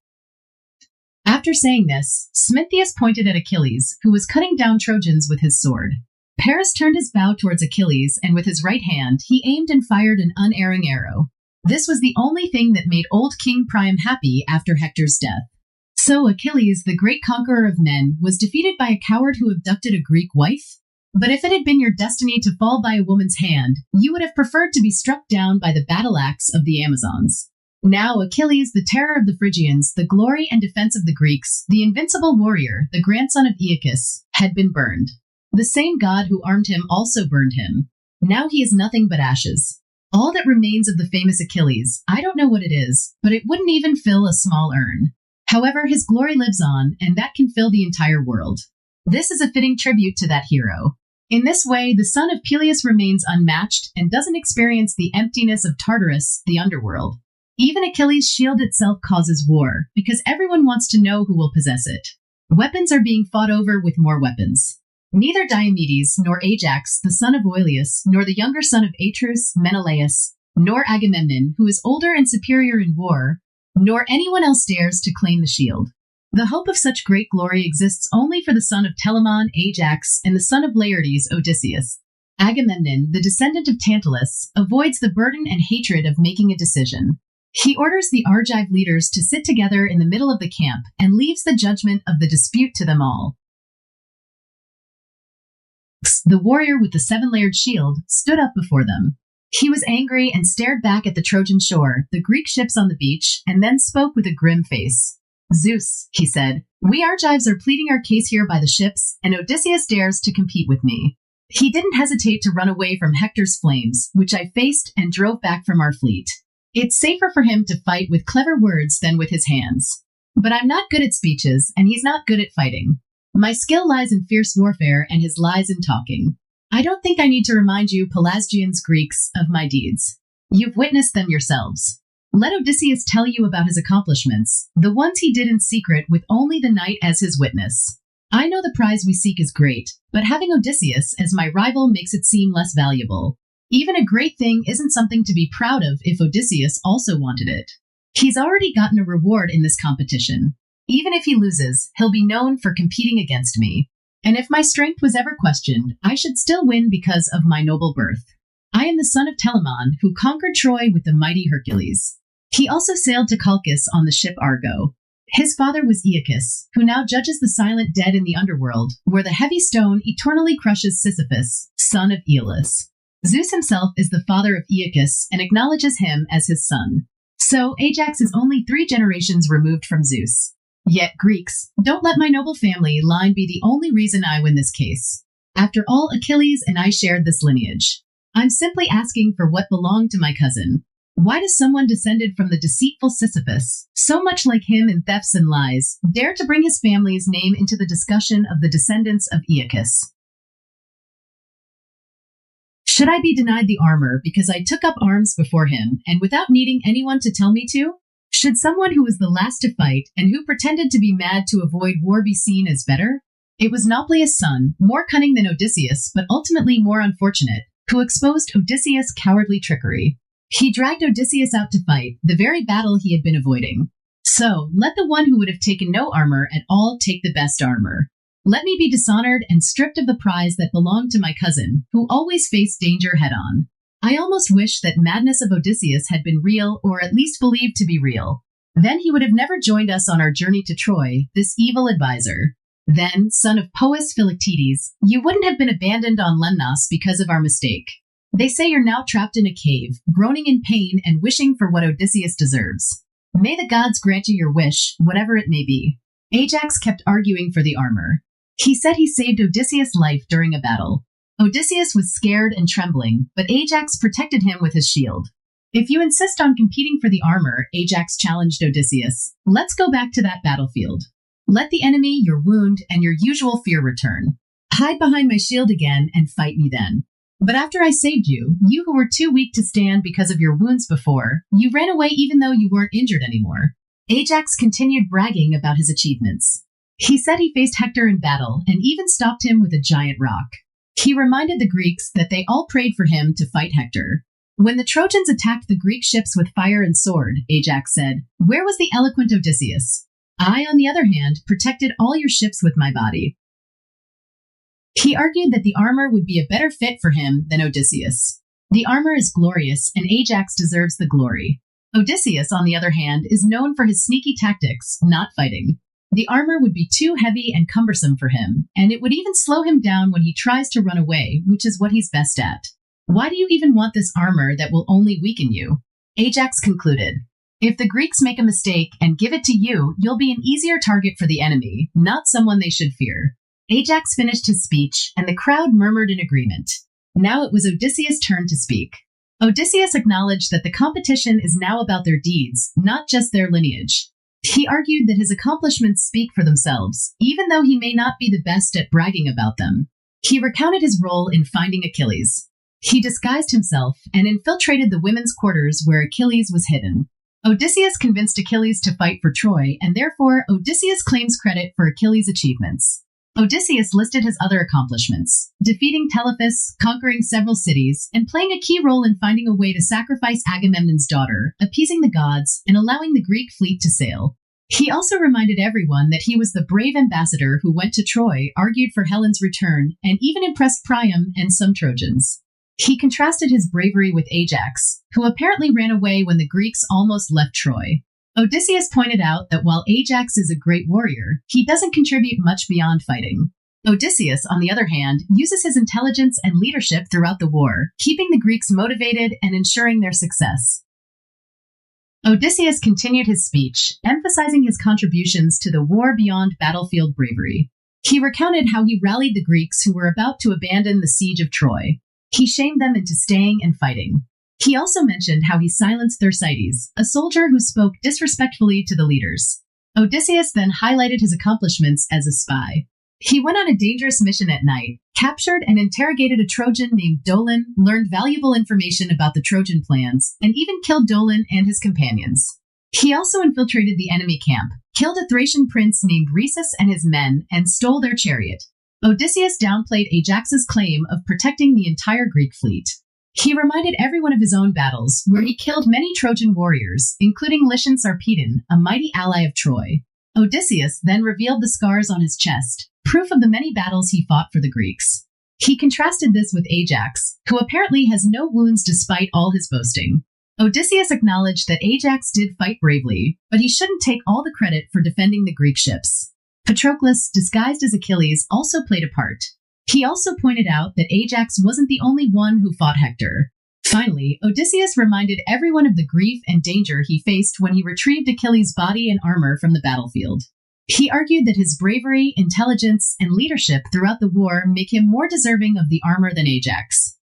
Speaker 4: After saying this, Smintheus pointed at Achilles, who was cutting down Trojans with his sword. Paris turned his bow towards Achilles, and with his right hand, he aimed and fired an unerring arrow. This was the only thing that made old King Priam happy after Hector's death. So Achilles, the great conqueror of men, was defeated by a coward who abducted a Greek wife? But if it had been your destiny to fall by a woman's hand, you would have preferred to be struck down by the battle axe of the Amazons. Now Achilles, the terror of the Phrygians, the glory and defense of the Greeks, the invincible warrior, the grandson of Aeacus, had been burned. The same god who armed him also burned him. Now he is nothing but ashes. All that remains of the famous Achilles, I don't know what it is, but it wouldn't even fill a small urn. However, his glory lives on, and that can fill the entire world. This is a fitting tribute to that hero. In this way, the son of Peleus remains unmatched and doesn't experience the emptiness of Tartarus, the underworld. Even Achilles' shield itself causes war, because everyone wants to know who will possess it. Weapons are being fought over with more weapons. Neither Diomedes, nor Ajax, the son of Oileus, nor the younger son of Atreus, Menelaus, nor Agamemnon, who is older and superior in war, nor anyone else dares to claim the shield. The hope of such great glory exists only for the son of Telamon, Ajax, and the son of Laertes, Odysseus. Agamemnon, the descendant of Tantalus, avoids the burden and hatred of making a decision. He orders the Argive leaders to sit together in the middle of the camp and leaves the judgment of the dispute to them all. The warrior with the 7-layered shield stood up before them. He was angry and stared back at the Trojan shore, the Greek ships on the beach, and then spoke with a grim face. "Zeus," he said, "we Argives are pleading our case here by the ships, and Odysseus dares to compete with me. He didn't hesitate to run away from Hector's flames, which I faced and drove back from our fleet. It's safer for him to fight with clever words than with his hands. But I'm not good at speeches, and he's not good at fighting. My skill lies in fierce warfare, and his lies in talking. I don't think I need to remind you, Pelasgians Greeks, of my deeds. You've witnessed them yourselves. Let Odysseus tell you about his accomplishments, the ones he did in secret with only the night as his witness. I know the prize we seek is great, but having Odysseus as my rival makes it seem less valuable. Even a great thing isn't something to be proud of if Odysseus also wanted it. He's already gotten a reward in this competition. Even if he loses, he'll be known for competing against me. And if my strength was ever questioned, I should still win because of my noble birth. I am the son of Telamon, who conquered Troy with the mighty Hercules. He also sailed to Colchis on the ship Argo. His father was Aeacus, who now judges the silent dead in the underworld, where the heavy stone eternally crushes Sisyphus, son of Aeolus. Zeus himself is the father of Aeacus and acknowledges him as his son. So Ajax is only 3 generations removed from Zeus. Yet Greeks, don't let my noble family line be the only reason I win this case. After all, Achilles and I shared this lineage. I'm simply asking for what belonged to my cousin. Why does someone descended from the deceitful Sisyphus, so much like him in thefts and lies, dare to bring his family's name into the discussion of the descendants of Aeacus? Should I be denied the armor because I took up arms before him and without needing anyone to tell me to? Should someone who was the last to fight and who pretended to be mad to avoid war be seen as better? It was Nauplius' son, more cunning than Odysseus, but ultimately more unfortunate, who exposed Odysseus' cowardly trickery. He dragged Odysseus out to fight, the very battle he had been avoiding. So, let the one who would have taken no armor at all take the best armor. Let me be dishonored and stripped of the prize that belonged to my cousin, who always faced danger head-on. I almost wish that madness of Odysseus had been real, or at least believed to be real. Then he would have never joined us on our journey to Troy, this evil advisor. Then, son of Poes Philoctetes, you wouldn't have been abandoned on Lemnos because of our mistake. They say you're now trapped in a cave, groaning in pain and wishing for what Odysseus deserves. May the gods grant you your wish, whatever it may be. Ajax kept arguing for the armor. He said he saved Odysseus' life during a battle. Odysseus was scared and trembling, but Ajax protected him with his shield. If you insist on competing for the armor, Ajax challenged Odysseus, let's go back to that battlefield. Let the enemy, your wound, and your usual fear return. Hide behind my shield again and fight me then. But after I saved you, you who were too weak to stand because of your wounds before, you ran away even though you weren't injured anymore. Ajax continued bragging about his achievements. He said he faced Hector in battle and even stopped him with a giant rock. He reminded the Greeks that they all prayed for him to fight Hector. When the Trojans attacked the Greek ships with fire and sword, Ajax said, where was the eloquent Odysseus? I, on the other hand, protected all your ships with my body. He argued that the armor would be a better fit for him than Odysseus. The armor is glorious, and Ajax deserves the glory. Odysseus, on the other hand, is known for his sneaky tactics, not fighting. The armor would be too heavy and cumbersome for him, and it would even slow him down when he tries to run away, which is what he's best at. Why do you even want this armor that will only weaken you? Ajax concluded, if the Greeks make a mistake and give it to you, you'll be an easier target for the enemy, not someone they should fear. Ajax finished his speech, and the crowd murmured in agreement. Now it was Odysseus' turn to speak. Odysseus acknowledged that the competition is now about their deeds, not just their lineage. He argued that his accomplishments speak for themselves, even though he may not be the best at bragging about them. He recounted his role in finding Achilles. He disguised himself and infiltrated the women's quarters where Achilles was hidden. Odysseus convinced Achilles to fight for Troy, and therefore Odysseus claims credit for Achilles' achievements. Odysseus listed his other accomplishments, defeating Telephus, conquering several cities, and playing a key role in finding a way to sacrifice Agamemnon's daughter, appeasing the gods, and allowing the Greek fleet to sail. He also reminded everyone that he was the brave ambassador who went to Troy, argued for Helen's return, and even impressed Priam and some Trojans. He contrasted his bravery with Ajax, who apparently ran away when the Greeks almost left Troy. Odysseus pointed out that while Ajax is a great warrior, he doesn't contribute much beyond fighting. Odysseus, on the other hand, uses his intelligence and leadership throughout the war, keeping the Greeks motivated and ensuring their success. Odysseus continued his speech, emphasizing his contributions to the war beyond battlefield bravery. He recounted how he rallied the Greeks who were about to abandon the siege of Troy. He shamed them into staying and fighting. He also mentioned how he silenced Thersites, a soldier who spoke disrespectfully to the leaders. Odysseus then highlighted his accomplishments as a spy. He went on a dangerous mission at night, captured and interrogated a Trojan named Dolon, learned valuable information about the Trojan plans, and even killed Dolon and his companions. He also infiltrated the enemy camp, killed a Thracian prince named Rhesus and his men, and stole their chariot. Odysseus downplayed Ajax's claim of protecting the entire Greek fleet. He reminded everyone of his own battles, where he killed many Trojan warriors, including Lycian Sarpedon, a mighty ally of Troy. Odysseus then revealed the scars on his chest, proof of the many battles he fought for the Greeks. He contrasted this with Ajax, who apparently has no wounds despite all his boasting. Odysseus acknowledged that Ajax did fight bravely, but he shouldn't take all the credit for defending the Greek ships. Patroclus, disguised as Achilles, also played a part. He also pointed out that Ajax wasn't the only one who fought Hector. Finally, Odysseus reminded everyone of the grief and danger he faced when he retrieved Achilles' body and armor from the battlefield. He argued that his bravery, intelligence, and leadership throughout the war make him more deserving of the armor than Ajax.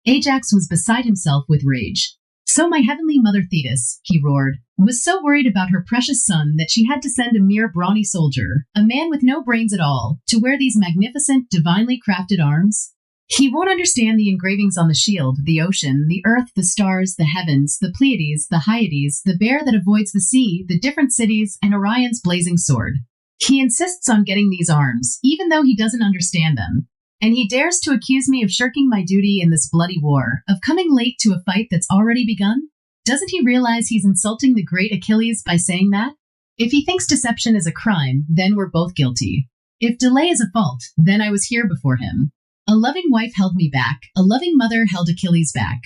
Speaker 4: Ajax was beside himself with rage. So my heavenly mother Thetis, he roared, was so worried about her precious son that she had to send a mere brawny soldier, a man with no brains at all, to wear these magnificent, divinely crafted arms? He won't understand the engravings on the shield, the ocean, the earth, the stars, the heavens, the Pleiades, the Hyades, the bear that avoids the sea, the different cities, and Orion's blazing sword. He insists on getting these arms, even though he doesn't understand them. And he dares to accuse me of shirking my duty in this bloody war, of coming late to a fight that's already begun? Doesn't he realize he's insulting the great Achilles by saying that? If he thinks deception is a crime, then we're both guilty. If delay is a fault, then I was here before him. A loving wife held me back, a loving mother held Achilles back.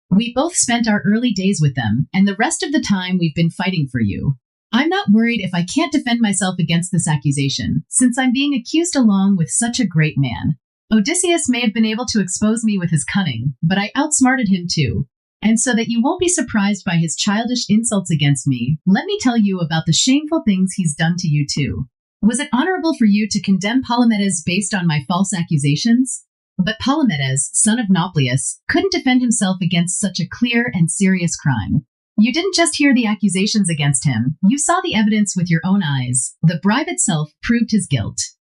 Speaker 4: We both spent our early days with them, and the rest of the time we've been fighting for you. I'm not worried if I can't defend myself against this accusation, since I'm being accused along with such a great man. Odysseus may have been able to expose me with his cunning, but I outsmarted him too. And so that you won't be surprised by his childish insults against me, let me tell you about the shameful things he's done to you too. Was it honorable for you to condemn Polymedes based on my false accusations? But Polymedes, son of Nauplius, couldn't defend himself against such a clear and serious crime. You didn't just hear the accusations against him, you saw the evidence with your own eyes. The bribe itself proved his guilt.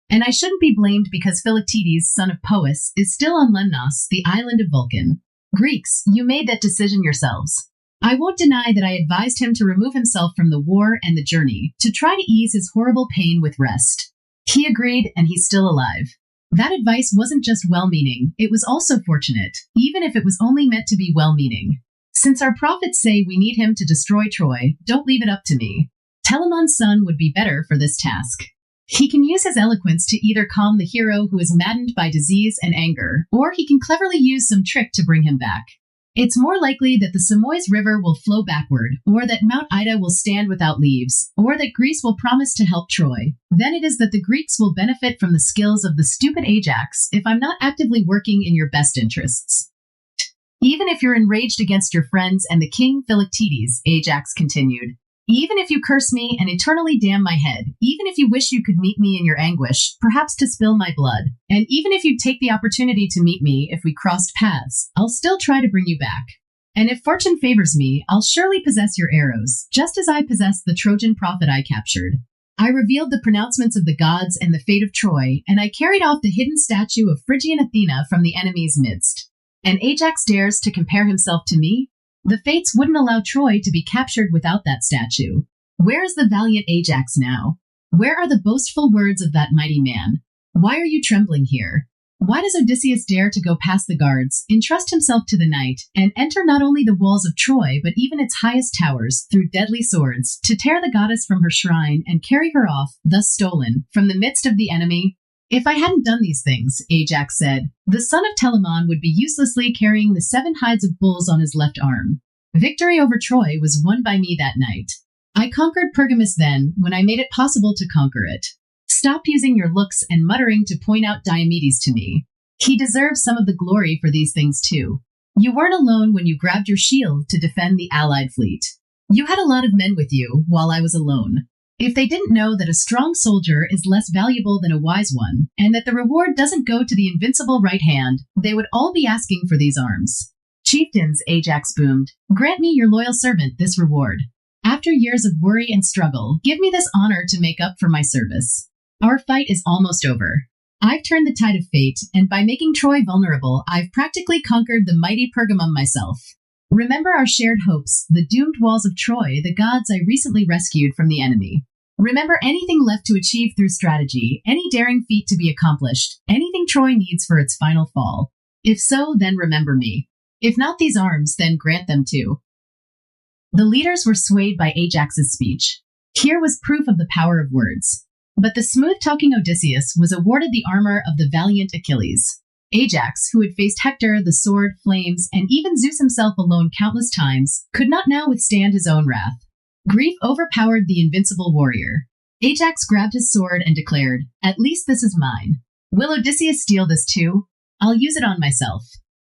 Speaker 4: And I shouldn't be blamed because Philoctetes, son of Pois, is still on Lemnos, the island of Vulcan. Greeks, you made that decision yourselves. I won't deny that I advised him to remove himself from the war and the journey, to try to ease his horrible pain with rest. He agreed, and he's still alive. That advice wasn't just well-meaning, it was also fortunate, even if it was only meant to be well-meaning. Since our prophets say we need him to destroy Troy, don't leave it up to me. Telamon's son would be better for this task. He can use his eloquence to either calm the hero who is maddened by disease and anger, or he can cleverly use some trick to bring him back. It's more likely that the Simois River will flow backward, or that Mount Ida will stand without leaves, or that Greece will promise to help Troy, than it is that the Greeks will benefit from the skills of the stupid Ajax if I'm not actively working in your best interests. Even if you're enraged against your friends and the king Philoctetes, Ajax continued, even if you curse me and eternally damn my head, even if you wish you could meet me in your anguish, perhaps to spill my blood, and even if you take the opportunity to meet me if we crossed paths, I'll still try to bring you back. And if fortune favors me, I'll surely possess your arrows, just as I possessed the Trojan prophet I captured. I revealed the pronouncements of the gods and the fate of Troy, and I carried off the hidden statue of Phrygian Athena from the enemy's midst. And Ajax dares to compare himself to me? The fates wouldn't allow Troy to be captured without that statue. Where is the valiant Ajax now? Where are the boastful words of that mighty man? Why are you trembling here? Why does Odysseus dare to go past the guards, entrust himself to the night, and enter not only the walls of Troy, but even its highest towers, through deadly swords, to tear the goddess from her shrine and carry her off, thus stolen, from the midst of the enemy? If I hadn't done these things, Ajax said, the son of Telamon would be uselessly carrying the 7 hides of bulls on his left arm. Victory over Troy was won by me that night. I conquered Pergamus then, when I made it possible to conquer it. Stop using your looks and muttering to point out Diomedes to me. He deserves some of the glory for these things too. You weren't alone when you grabbed your shield to defend the allied fleet. You had a lot of men with you, while I was alone. If they didn't know that a strong soldier is less valuable than a wise one, and that the reward doesn't go to the invincible right hand, they would all be asking for these arms. Chieftains, Ajax boomed, grant me your loyal servant this reward. After years of worry and struggle, give me this honor to make up for my service. Our fight is almost over. I've turned the tide of fate, and by making Troy vulnerable, I've practically conquered the mighty Pergamum myself. Remember our shared hopes, the doomed walls of Troy, the gods I recently rescued from the enemy. Remember anything left to achieve through strategy, any daring feat to be accomplished, anything Troy needs for its final fall. If so, then remember me. If not these arms, then grant them too. The leaders were swayed by Ajax's speech. Here was proof of the power of words. But the smooth-talking Odysseus was awarded the armor of the valiant Achilles. Ajax, who had faced Hector, the sword, flames, and even Zeus himself alone countless times, could not now withstand his own wrath. Grief overpowered the invincible warrior. Ajax grabbed his sword and declared, "At least this is mine. Will Odysseus steal this too? I'll use it on myself."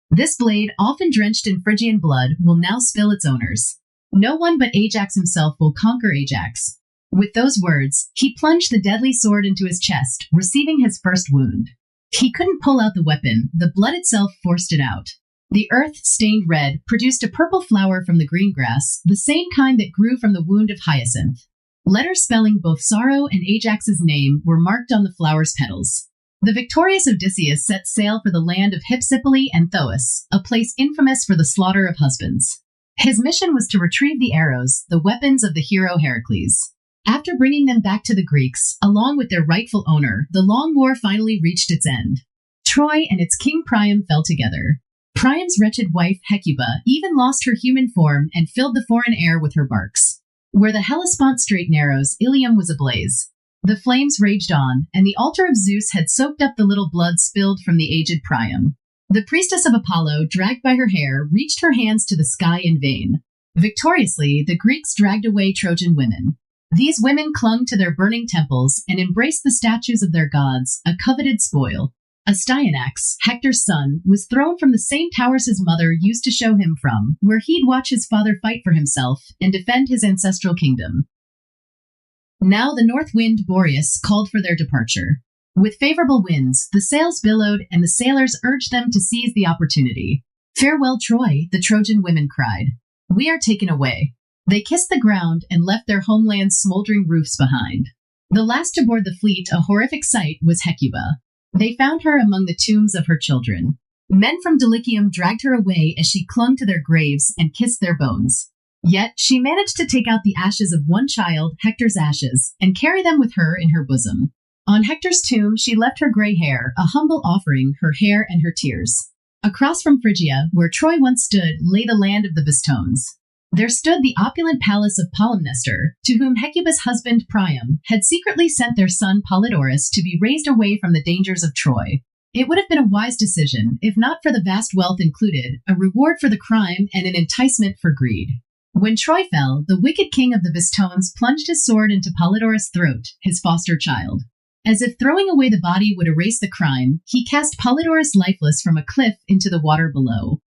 Speaker 4: This blade, often drenched in Phrygian blood, will now spill its owners. No one but Ajax himself will conquer Ajax. With those words, he plunged the deadly sword into his chest, receiving his first wound. He couldn't pull out the weapon, the blood itself forced it out. The earth, stained red, produced a purple flower from the green grass, the same kind that grew from the wound of Hyacinth. Letters spelling both sorrow and Ajax's name were marked on the flower's petals. The victorious Odysseus set sail for the land of Hypsipyle and Thoas, a place infamous for the slaughter of husbands. His mission was to retrieve the arrows, the weapons of the hero Heracles. After bringing them back to the Greeks, along with their rightful owner, the long war finally reached its end. Troy and its king Priam fell together. Priam's wretched wife Hecuba even lost her human form and filled the foreign air with her barks. Where the Hellespont Strait narrows, Ilium was ablaze. The flames raged on, and the altar of Zeus had soaked up the little blood spilled from the aged Priam. The priestess of Apollo, dragged by her hair, reached her hands to the sky in vain. Victoriously, the Greeks dragged away Trojan women. These women clung to their burning temples and embraced the statues of their gods, a coveted spoil. Astyanax, Hector's son, was thrown from the same towers his mother used to show him from, where he'd watch his father fight for himself and defend his ancestral kingdom. Now the north wind Boreas called for their departure. With favorable winds, the sails billowed and the sailors urged them to seize the opportunity. "Farewell, Troy," the Trojan women cried. "We are taken away." They kissed the ground and left their homeland's smoldering roofs behind. The last to board the fleet, a horrific sight, was Hecuba. They found her among the tombs of her children. Men from Dulichium dragged her away as she clung to their graves and kissed their bones. Yet she managed to take out the ashes of one child, Hector's ashes, and carry them with her in her bosom. On Hector's tomb, she left her gray hair, a humble offering, her hair and her tears. Across from Phrygia, where Troy once stood, lay the land of the Bistones. There stood the opulent palace of Polymnestor, to whom Hecuba's husband Priam had secretly sent their son Polydorus to be raised away from the dangers of Troy. It would have been a wise decision, if not for the vast wealth included, a reward for the crime and an enticement for greed. When Troy fell, the wicked king of the Bistones plunged his sword into Polydorus' throat, his foster child. As if throwing away the body would erase the crime, he cast Polydorus lifeless from a cliff into the water below.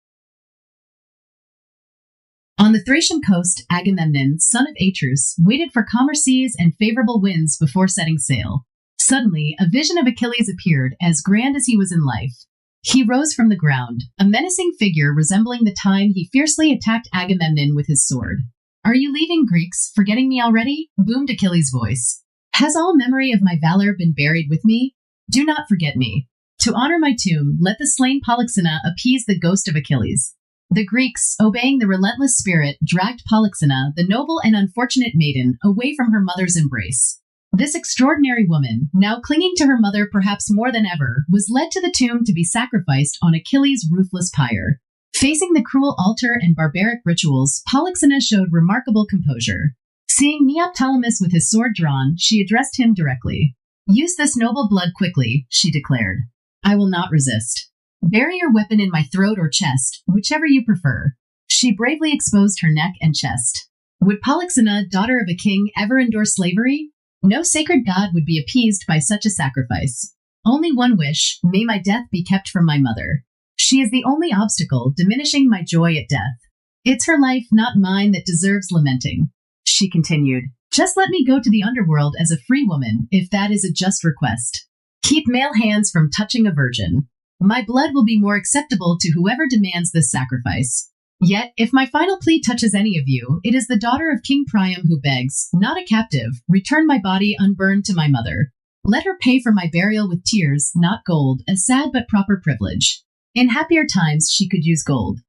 Speaker 4: On the Thracian coast, Agamemnon, son of Atreus, waited for calmer seas and favorable winds before setting sail. Suddenly, a vision of Achilles appeared, as grand as he was in life. He rose from the ground, a menacing figure resembling the time he fiercely attacked Agamemnon with his sword. "Are you leaving, Greeks, forgetting me already?" boomed Achilles' voice. "Has all memory of my valor been buried with me? Do not forget me. To honor my tomb, let the slain Polyxena appease the ghost of Achilles." The Greeks, obeying the relentless spirit, dragged Polyxena, the noble and unfortunate maiden, away from her mother's embrace. This extraordinary woman, now clinging to her mother perhaps more than ever, was led to the tomb to be sacrificed on Achilles' ruthless pyre. Facing the cruel altar and barbaric rituals, Polyxena showed remarkable composure. Seeing Neoptolemus with his sword drawn, she addressed him directly. "Use this noble blood quickly," she declared. "I will not resist. Bury your weapon in my throat or chest, whichever you prefer." She bravely exposed her neck and chest. Would Polyxena, daughter of a king, ever endure slavery? No sacred god would be appeased by such a sacrifice. Only one wish: may my death be kept from my mother. She is the only obstacle, diminishing my joy at death. It's her life, not mine, that deserves lamenting. She continued, "Just let me go to the underworld as a free woman, if that is a just request. Keep male hands from touching a virgin. My blood will be more acceptable to whoever demands this sacrifice. Yet, if my final plea touches any of you, it is the daughter of King Priam who begs, not a captive, return my body unburned to my mother. Let her pay for my burial with tears, not gold, a sad but proper privilege. In happier times she could use gold."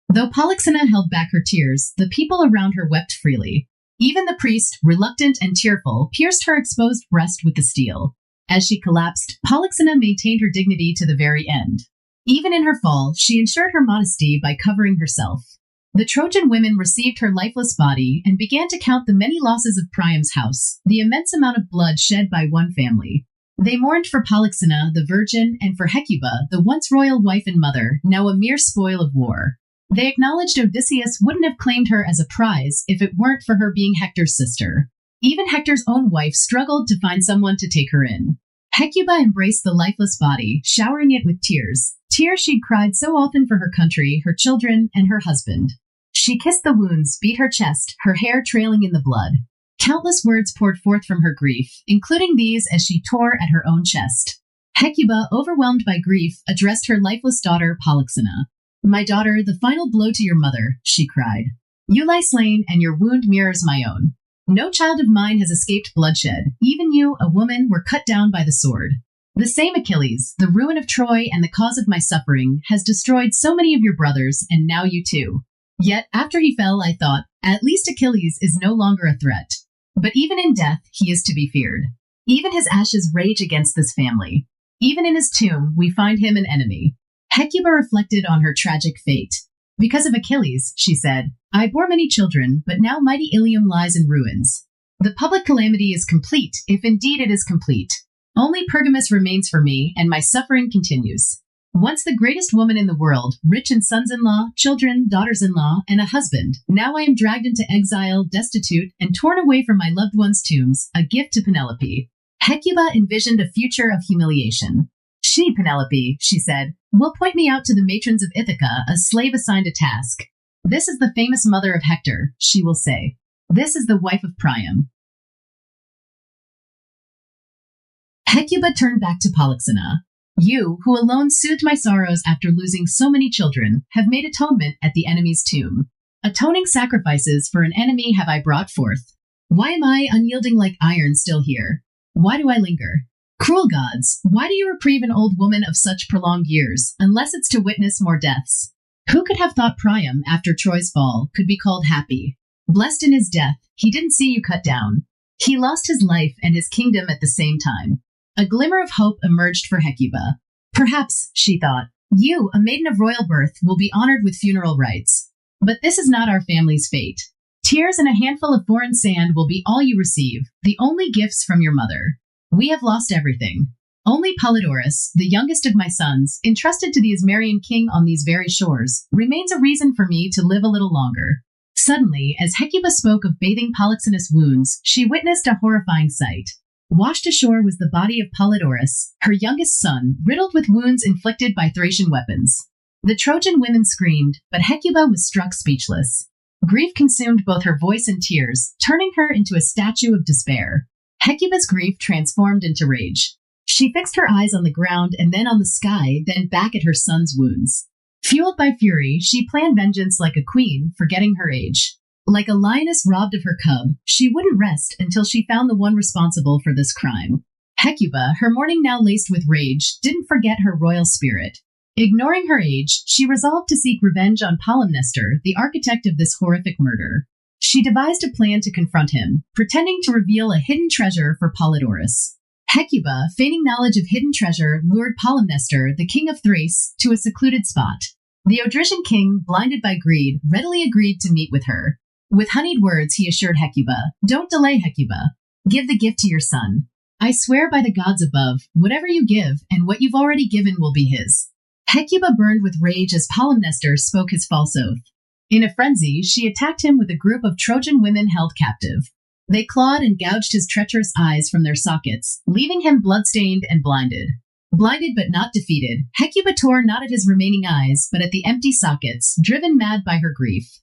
Speaker 4: Though Polyxena held back her tears, the people around her wept freely. Even the priest, reluctant and tearful, pierced her exposed breast with the steel. As she collapsed, Polyxena maintained her dignity to the very end. Even in her fall, she ensured her modesty by covering herself. The Trojan women received her lifeless body and began to count the many losses of Priam's house, the immense amount of blood shed by one family. They mourned for Polyxena, the virgin, and for Hecuba, the once royal wife and mother, now a mere spoil of war. They acknowledged Odysseus wouldn't have claimed her as a prize if it weren't for her being Hector's sister. Even Hector's own wife struggled to find someone to take her in. Hecuba embraced the lifeless body, showering it with tears she'd cried so often for her country, her children, and her husband. She kissed the wounds, beat her chest, her hair trailing in the blood. Countless words poured forth from her grief, including these as she tore at her own chest. Hecuba, overwhelmed by grief, addressed her lifeless daughter, Polyxena. "My daughter, the final blow to your mother," she cried. "You lie slain, and your wound mirrors my own. No child of mine has escaped bloodshed. Even you, a woman, were cut down by the sword. The same Achilles, the ruin of Troy and the cause of my suffering, has destroyed so many of your brothers, and now you too. Yet, after he fell, I thought, at least Achilles is no longer a threat. But even in death, he is to be feared. Even his ashes rage against this family. Even in his tomb, we find him an enemy." Hecuba reflected on her tragic fate. "Because of Achilles," she said, "I bore many children, but now mighty Ilium lies in ruins. The public calamity is complete, if indeed it is complete. Only Pergamus remains for me, and my suffering continues. Once the greatest woman in the world, rich in sons-in-law, children, daughters-in-law, and a husband, now I am dragged into exile, destitute, and torn away from my loved ones' tombs, a gift to Penelope." Hecuba envisioned a future of humiliation. "She, Penelope," she said, "will point me out to the matrons of Ithaca, a slave assigned a task. This is the famous mother of Hector," she will say. "This is the wife of Priam." Hecuba turned back to Polyxena. "You, who alone soothed my sorrows after losing so many children, have made atonement at the enemy's tomb. Atoning sacrifices for an enemy have I brought forth. Why am I, unyielding like iron, still here? Why do I linger? Cruel gods, why do you reprieve an old woman of such prolonged years, unless it's to witness more deaths? Who could have thought Priam, after Troy's fall, could be called happy? Blessed in his death, he didn't see you cut down. He lost his life and his kingdom at the same time." A glimmer of hope emerged for Hecuba. "Perhaps," she thought, "you, a maiden of royal birth, will be honored with funeral rites. But this is not our family's fate. Tears and a handful of foreign sand will be all you receive, the only gifts from your mother. We have lost everything. Only Polydorus, the youngest of my sons, entrusted to the Ismarian king on these very shores, remains a reason for me to live a little longer." Suddenly, as Hecuba spoke of bathing Polyxena's wounds, she witnessed a horrifying sight. Washed ashore was the body of Polydorus, her youngest son, riddled with wounds inflicted by Thracian weapons. The Trojan women screamed, but Hecuba was struck speechless. Grief consumed both her voice and tears, turning her into a statue of despair. Hecuba's grief transformed into rage. She fixed her eyes on the ground and then on the sky, then back at her son's wounds. Fueled by fury, she planned vengeance like a queen, forgetting her age. Like a lioness robbed of her cub, she wouldn't rest until she found the one responsible for this crime. Hecuba, her mourning now laced with rage, didn't forget her royal spirit. Ignoring her age, she resolved to seek revenge on Polymnestor, the architect of this horrific murder. She devised a plan to confront him, pretending to reveal a hidden treasure for Polydorus. Hecuba, feigning knowledge of hidden treasure, lured Polymnestor, the king of Thrace, to a secluded spot. The Odrysian king, blinded by greed, readily agreed to meet with her. With honeyed words, he assured Hecuba, "Don't delay, Hecuba. Give the gift to your son. I swear by the gods above, whatever you give, and what you've already given will be his." Hecuba burned with rage as Polymnestor spoke his false oath. In a frenzy, she attacked him with a group of Trojan women held captive. They clawed and gouged his treacherous eyes from their sockets, leaving him bloodstained and blinded. Blinded but not defeated, Hecuba tore not at his remaining eyes, but at the empty sockets, driven mad by her grief.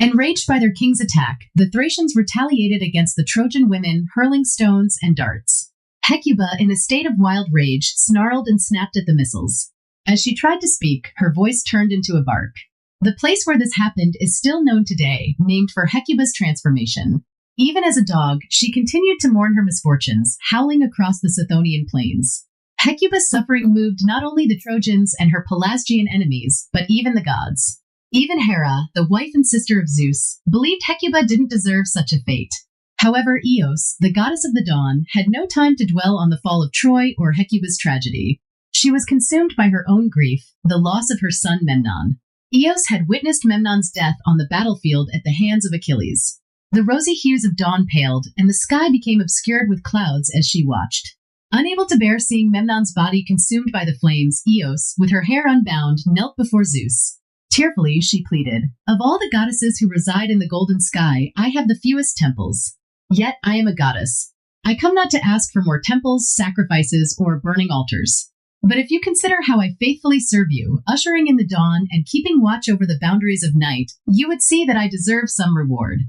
Speaker 4: Enraged by their king's attack, the Thracians retaliated against the Trojan women, hurling stones and darts. Hecuba, in a state of wild rage, snarled and snapped at the missiles. As she tried to speak, her voice turned into a bark. The place where this happened is still known today, named for Hecuba's transformation. Even as a dog, she continued to mourn her misfortunes, howling across the Sithonian plains. Hecuba's suffering moved not only the Trojans and her Pelasgian enemies, but even the gods. Even Hera, the wife and sister of Zeus, believed Hecuba didn't deserve such a fate. However, Eos, the goddess of the dawn, had no time to dwell on the fall of Troy or Hecuba's tragedy. She was consumed by her own grief, the loss of her son Memnon. Eos had witnessed Memnon's death on the battlefield at the hands of Achilles. The rosy hues of dawn paled, and the sky became obscured with clouds as she watched. Unable to bear seeing Memnon's body consumed by the flames, Eos, with her hair unbound, knelt before Zeus. Tearfully, she pleaded, "Of all the goddesses who reside in the golden sky, I have the fewest temples. Yet I am a goddess. I come not to ask for more temples, sacrifices, or burning altars. But if you consider how I faithfully serve you, ushering in the dawn and keeping watch over the boundaries of night, you would see that I deserve some reward."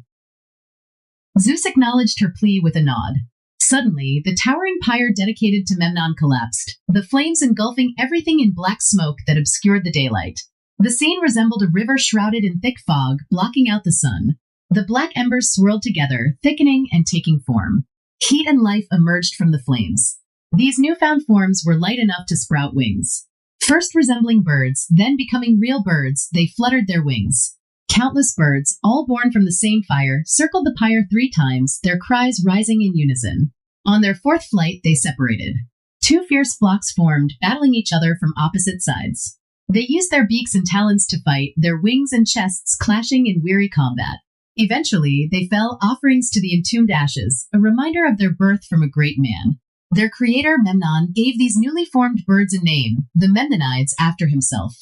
Speaker 4: Zeus acknowledged her plea with a nod. Suddenly, the towering pyre dedicated to Memnon collapsed, the flames engulfing everything in black smoke that obscured the daylight. The scene resembled a river shrouded in thick fog, blocking out the sun. The black embers swirled together, thickening and taking form. Heat and life emerged from the flames. These newfound forms were light enough to sprout wings. First resembling birds, then becoming real birds, they fluttered their wings. Countless birds, all born from the same fire, circled the pyre 3 times, their cries rising in unison. On their 4th flight, they separated. 2 fierce flocks formed, battling each other from opposite sides. They used their beaks and talons to fight, their wings and chests clashing in weary combat. Eventually, they fell, offerings to the entombed ashes, a reminder of their birth from a great man. Their creator, Memnon, gave these newly formed birds a name, the Memnonides, after himself.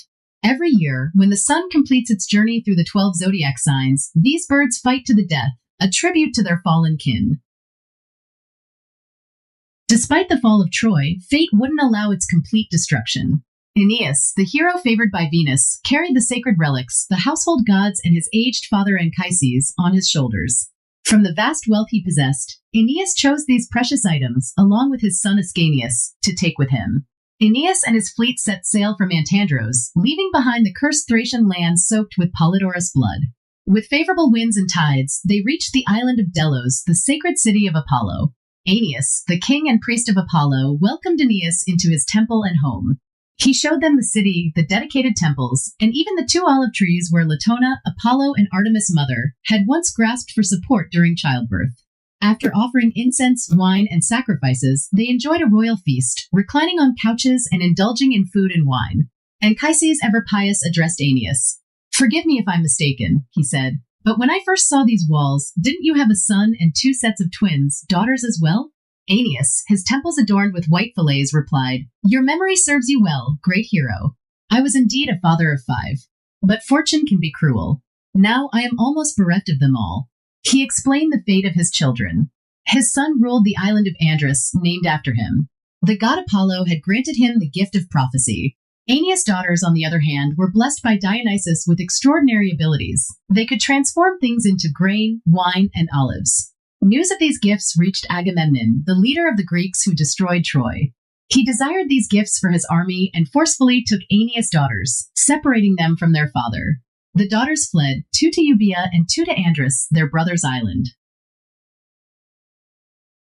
Speaker 4: Every year, when the sun completes its journey through the 12 zodiac signs, these birds fight to the death, a tribute to their fallen kin. Despite the fall of Troy, fate wouldn't allow its complete destruction. Aeneas, the hero favored by Venus, carried the sacred relics, the household gods and his aged father Anchises, on his shoulders. From the vast wealth he possessed, Aeneas chose these precious items, along with his son Ascanius, to take with him. Aeneas and his fleet set sail from Antandros, leaving behind the cursed Thracian land soaked with Polydorus blood. With favorable winds and tides, they reached the island of Delos, the sacred city of Apollo. Aeneas, the king and priest of Apollo, welcomed Aeneas into his temple and home. He showed them the city, the dedicated temples, and even the 2 olive trees where Latona, Apollo, and Artemis' mother had once grasped for support during childbirth. After offering incense, wine, and sacrifices, they enjoyed a royal feast, reclining on couches and indulging in food and wine. Anchises, ever pious, addressed Aeneas. "Forgive me if I'm mistaken," he said, "but when I first saw these walls, didn't you have a son and 2 sets of twins, daughters as well?" Aeneas, his temples adorned with white fillets, replied, "Your memory serves you well, great hero. I was indeed a father of 5. But fortune can be cruel. Now I am almost bereft of them all." He explained the fate of his children. His son ruled the island of Andros, named after him. The god Apollo had granted him the gift of prophecy. Aeneas' daughters, on the other hand, were blessed by Dionysus with extraordinary abilities. They could transform things into grain, wine, and olives. News of these gifts reached Agamemnon, the leader of the Greeks who destroyed Troy. He desired these gifts for his army and forcefully took Aeneas' daughters, separating them from their father. The daughters fled, 2 to Euboea and 2 to Andros, their brother's island.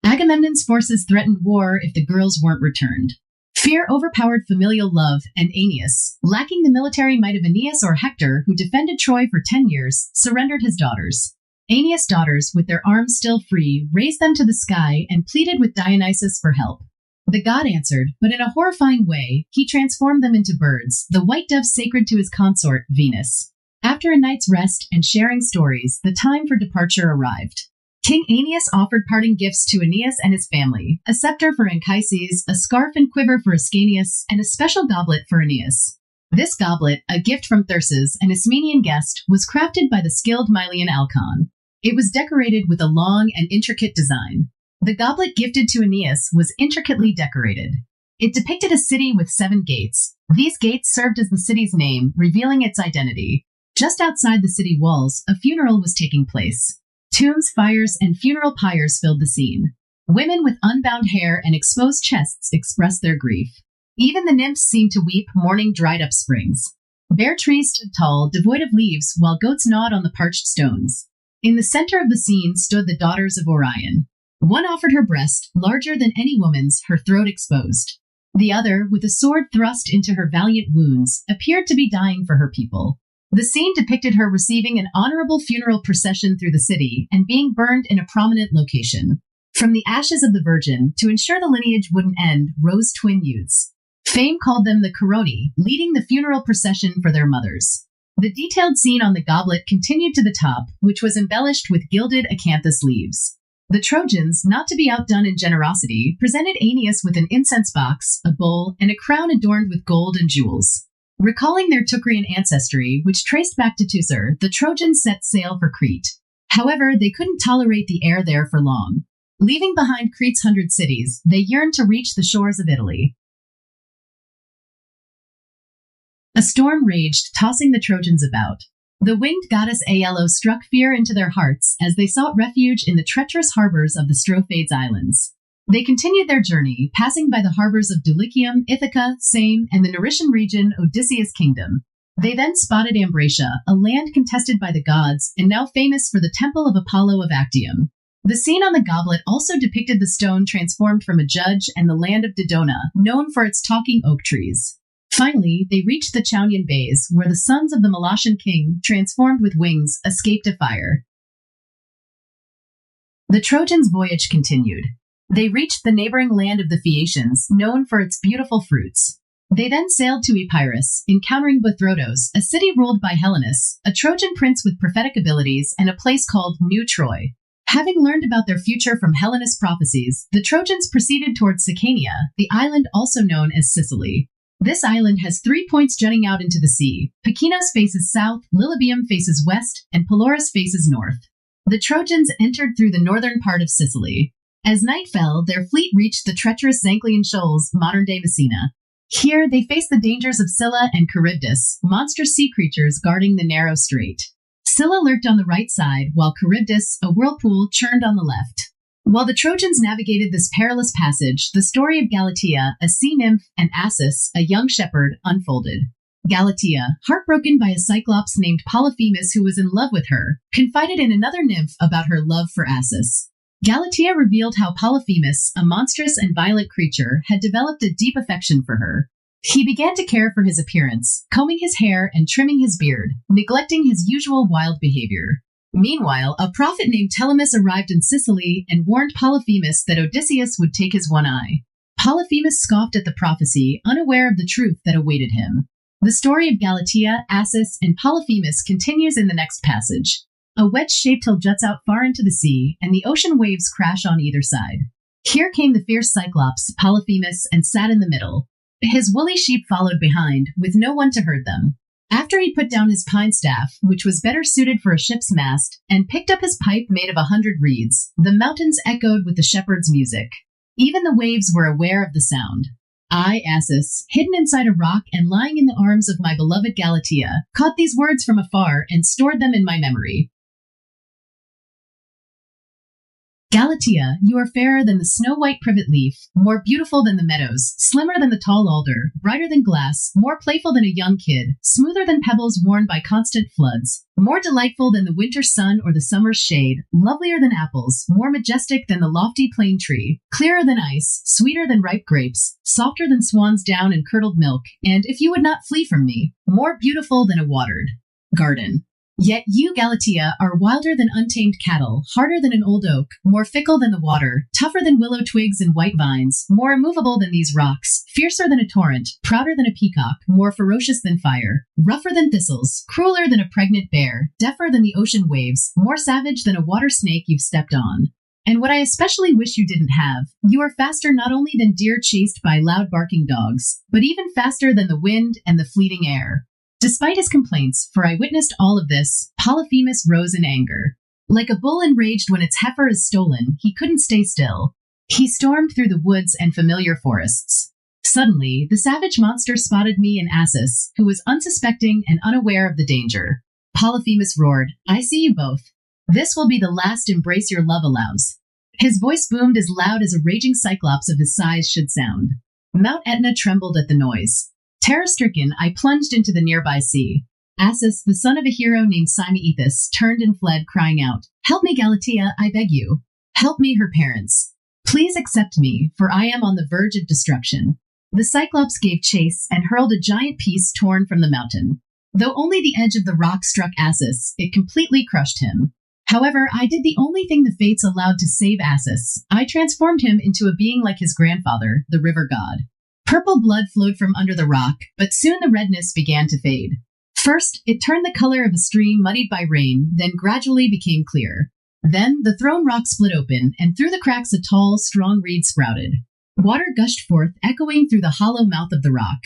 Speaker 4: Agamemnon's forces threatened war if the girls weren't returned. Fear overpowered familial love, and Aeneas, lacking the military might of Aeneas or Hector, who defended Troy for 10 years, surrendered his daughters. Aeneas' daughters, with their arms still free, raised them to the sky and pleaded with Dionysus for help. The god answered, but in a horrifying way, he transformed them into birds, the white dove sacred to his consort, Venus. After a night's rest and sharing stories, the time for departure arrived. King Aeneas offered parting gifts to Aeneas and his family, a scepter for Anchises, a scarf and quiver for Ascanius, and a special goblet for Aeneas. This goblet, a gift from Therses, an Ismenian guest, was crafted by the skilled Mylian Alcon. It was decorated with a long and intricate design. The goblet gifted to Aeneas was intricately decorated. It depicted a city with 7 gates. These gates served as the city's name, revealing its identity. Just outside the city walls, a funeral was taking place. Tombs, fires, and funeral pyres filled the scene. Women with unbound hair and exposed chests expressed their grief. Even the nymphs seemed to weep, mourning dried-up springs. Bare trees stood tall, devoid of leaves, while goats gnawed on the parched stones. In the center of the scene stood the daughters of Orion. One offered her breast, larger than any woman's, her throat exposed. The other, with a sword thrust into her valiant wounds, appeared to be dying for her people. The scene depicted her receiving an honorable funeral procession through the city and being burned in a prominent location. From the ashes of the virgin, to ensure the lineage wouldn't end, rose twin youths. Fame called them the Coroni, leading the funeral procession for their mothers. The detailed scene on the goblet continued to the top, which was embellished with gilded acanthus leaves. The Trojans, not to be outdone in generosity, presented Aeneas with an incense box, a bowl, and a crown adorned with gold and jewels. Recalling their Teucrian ancestry, which traced back to Teucer, the Trojans set sail for Crete. However, they couldn't tolerate the air there for long. Leaving behind Crete's 100 cities, they yearned to reach the shores of Italy. A storm raged, tossing the Trojans about. The winged goddess Aello struck fear into their hearts as they sought refuge in the treacherous harbors of the Strophades Islands. They continued their journey, passing by the harbors of Dulichium, Ithaca, Same, and the Naurishan region Odysseus' kingdom. They then spotted Ambracia, a land contested by the gods and now famous for the temple of Apollo of Actium. The scene on the goblet also depicted the stone transformed from a judge and the land of Dodona, known for its talking oak trees. Finally, they reached the Chaonian Bays, where the sons of the Molossian king, transformed with wings, escaped a fire. The Trojans' voyage continued. They reached the neighboring land of the Phaeacians, known for its beautiful fruits. They then sailed to Epirus, encountering Bothrodos, a city ruled by Helenus, a Trojan prince with prophetic abilities, and a place called New Troy. Having learned about their future from Helenus prophecies, the Trojans proceeded towards Sicania, the island also known as Sicily. This island has 3 points jutting out into the sea. Pakinos faces south, Lilybaeum faces west, and Pelorus faces north. The Trojans entered through the northern part of Sicily. As night fell, their fleet reached the treacherous Zanclean Shoals, modern-day Messina. Here, they faced the dangers of Scylla and Charybdis, monstrous sea creatures guarding the narrow strait. Scylla lurked on the right side, while Charybdis, a whirlpool, churned on the left. While the Trojans navigated this perilous passage, the story of Galatea, a sea nymph, and Assus, a young shepherd, unfolded. Galatea, heartbroken by a cyclops named Polyphemus who was in love with her, confided in another nymph about her love for Assus. Galatea revealed how Polyphemus, a monstrous and violent creature, had developed a deep affection for her. He began to care for his appearance, combing his hair and trimming his beard, neglecting his usual wild behavior. Meanwhile, a prophet named Telemus arrived in Sicily and warned Polyphemus that Odysseus would take his one eye. Polyphemus scoffed at the prophecy, unaware of the truth that awaited him. The story of Galatea, Assus, and Polyphemus continues in the next passage. A wedge-shaped hill juts out far into the sea, and the ocean waves crash on either side. Here came the fierce Cyclops, Polyphemus, and sat in the middle. His woolly sheep followed behind, with no one to herd them. After he put down his pine staff, which was better suited for a ship's mast, and picked up his pipe made of 100 reeds, the mountains echoed with the shepherd's music. Even the waves were aware of the sound. I, Assus, hidden inside a rock and lying in the arms of my beloved Galatea, caught these words from afar and stored them in my memory. Galatea, you are fairer than the snow-white privet leaf, more beautiful than the meadows, slimmer than the tall alder, brighter than glass, more playful than a young kid, smoother than pebbles worn by constant floods, more delightful than the winter's sun or the summer's shade, lovelier than apples, more majestic than the lofty plane tree, clearer than ice, sweeter than ripe grapes, softer than swan's down and curdled milk, and, if you would not flee from me, more beautiful than a watered garden. Yet you, Galatea, are wilder than untamed cattle, harder than an old oak, more fickle than the water, tougher than willow twigs and white vines, more immovable than these rocks, fiercer than a torrent, prouder than a peacock, more ferocious than fire, rougher than thistles, crueler than a pregnant bear, deafer than the ocean waves, more savage than a water snake you've stepped on. And what I especially wish you didn't have, you are faster not only than deer chased by loud barking dogs, but even faster than the wind and the fleeting air. Despite his complaints, for I witnessed all of this, Polyphemus rose in anger. Like a bull enraged when its heifer is stolen, he couldn't stay still. He stormed through the woods and familiar forests. Suddenly, the savage monster spotted me and Assus, who was unsuspecting and unaware of the danger. Polyphemus roared, I see you both. This will be the last embrace your love allows. His voice boomed as loud as a raging cyclops of his size should sound. Mount Etna trembled at the noise. Terror-stricken, I plunged into the nearby sea. Assus, the son of a hero named Simaethus, turned and fled, crying out, Help me, Galatea, I beg you. Help me, her parents. Please accept me, for I am on the verge of destruction. The Cyclops gave chase and hurled a giant piece torn from the mountain. Though only the edge of the rock struck Assus, it completely crushed him. However, I did the only thing the fates allowed to save Assus. I transformed him into a being like his grandfather, the river god. Purple blood flowed from under the rock, but soon the redness began to fade. First, it turned the color of a stream muddied by rain, then gradually became clear. Then the throne rock split open, and through the cracks a tall, strong reed sprouted. Water gushed forth, echoing through the hollow mouth of the rock.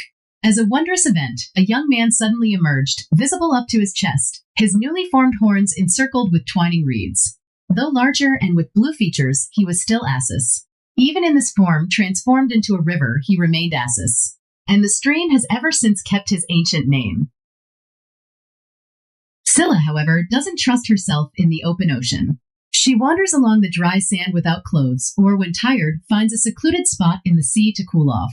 Speaker 4: As a wondrous event, a young man suddenly emerged, visible up to his chest, his newly formed horns encircled with twining reeds. Though larger and with blue features, he was still Assus. Even in this form, transformed into a river, he remained Assus. And the stream has ever since kept his ancient name. Scylla, however, doesn't trust herself in the open ocean. She wanders along the dry sand without clothes, or when tired, finds a secluded spot in the sea to cool off.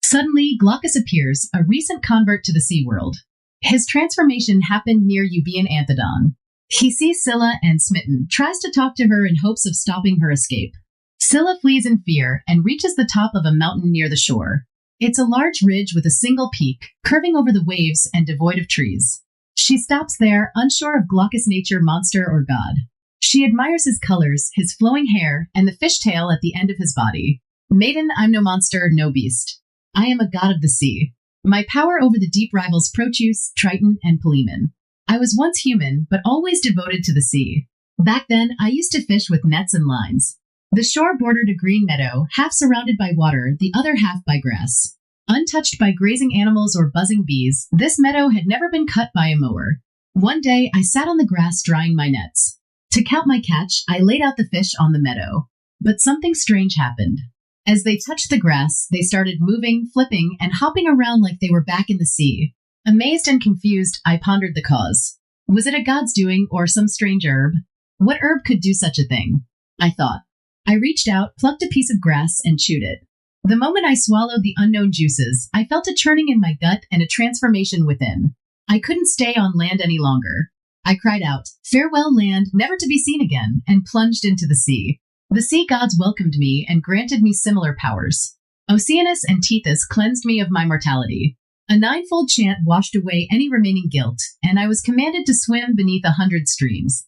Speaker 4: Suddenly, Glaucus appears, a recent convert to the sea world. His transformation happened near Euboean Anthedon. He sees Scylla and, smitten, tries to talk to her in hopes of stopping her escape. Scylla flees in fear and reaches the top of a mountain near the shore. It's a large ridge with a single peak, curving over the waves and devoid of trees. She stops there, unsure of Glaucus' nature, monster, or god. She admires his colors, his flowing hair, and the fishtail at the end of his body. Maiden, I'm no monster, no beast. I am a god of the sea. My power over the deep rivals Proteus, Triton, and Polemon. I was once human, but always devoted to the sea. Back then, I used to fish with nets and lines. The shore bordered a green meadow, half surrounded by water, the other half by grass. Untouched by grazing animals or buzzing bees, this meadow had never been cut by a mower. One day, I sat on the grass drying my nets. To count my catch, I laid out the fish on the meadow. But something strange happened. As they touched the grass, they started moving, flipping, and hopping around like they were back in the sea. Amazed and confused, I pondered the cause. Was it a god's doing or some strange herb? What herb could do such a thing? I thought. I reached out, plucked a piece of grass, and chewed it. The moment I swallowed the unknown juices, I felt a churning in my gut and a transformation within. I couldn't stay on land any longer. I cried out, "Farewell, land, never to be seen again," and plunged into the sea. The sea gods welcomed me and granted me similar powers. Oceanus and Tethys cleansed me of my mortality. A ninefold chant washed away any remaining guilt, and I was commanded to swim beneath 100 streams.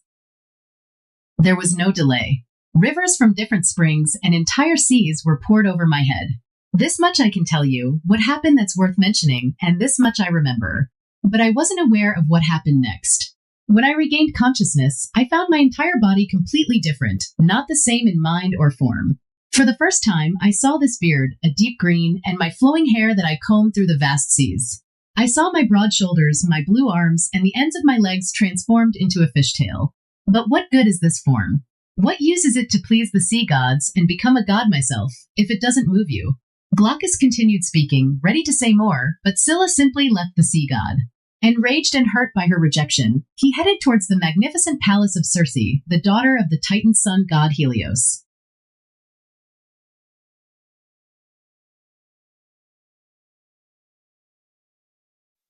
Speaker 4: There was no delay. Rivers from different springs and entire seas were poured over my head. This much I can tell you, what happened that's worth mentioning, and this much I remember. But I wasn't aware of what happened next. When I regained consciousness, I found my entire body completely different, not the same in mind or form. For the first time, I saw this beard, a deep green, and my flowing hair that I combed through the vast seas. I saw my broad shoulders, my blue arms, and the ends of my legs transformed into a fishtail. But what good is this form? What use is it to please the sea gods and become a god myself, if it doesn't move you? Glaucus continued speaking, ready to say more, but Scylla simply left the sea god. Enraged and hurt by her rejection, he headed towards the magnificent palace of Circe, the daughter of the Titan sun god Helios.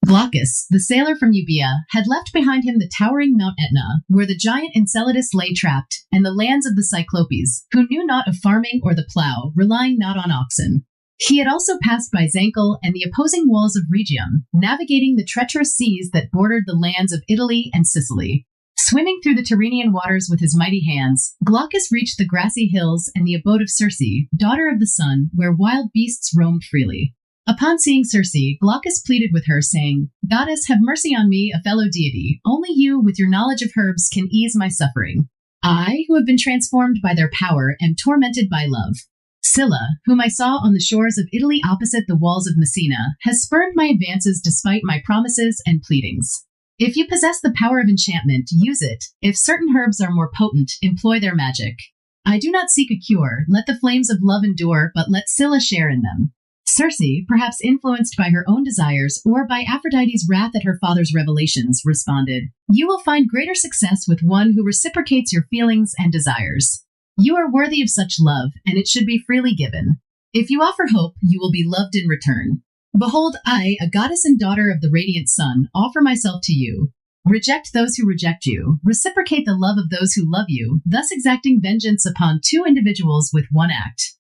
Speaker 4: Glaucus, the sailor from Euboea, had left behind him the towering Mount Etna, where the giant Enceladus lay trapped, and the lands of the Cyclopes, who knew not of farming or the plough, relying not on oxen. He had also passed by Zancle and the opposing walls of Rhegium, navigating the treacherous seas that bordered the lands of Italy and Sicily. Swimming through the Tyrrhenian waters with his mighty hands, Glaucus reached the grassy hills and the abode of Circe, daughter of the sun, where wild beasts roamed freely. Upon seeing Circe, Glaucus pleaded with her, saying, "Goddess, have mercy on me, a fellow deity. Only you, with your knowledge of herbs, can ease my suffering. I, who have been transformed by their power, am tormented by love. Scylla, whom I saw on the shores of Italy opposite the walls of Messina, has spurned my advances despite my promises and pleadings. If you possess the power of enchantment, use it. If certain herbs are more potent, employ their magic. I do not seek a cure. Let the flames of love endure, but let Scylla share in them." Circe, perhaps influenced by her own desires or by Aphrodite's wrath at her father's revelations, responded, "You will find greater success with one who reciprocates your feelings and desires. You are worthy of such love, and it should be freely given. If you offer hope, you will be loved in return. Behold, I, a goddess and daughter of the radiant sun, offer myself to you. Reject those who reject you. Reciprocate the love of those who love you, thus exacting vengeance upon two individuals with one act."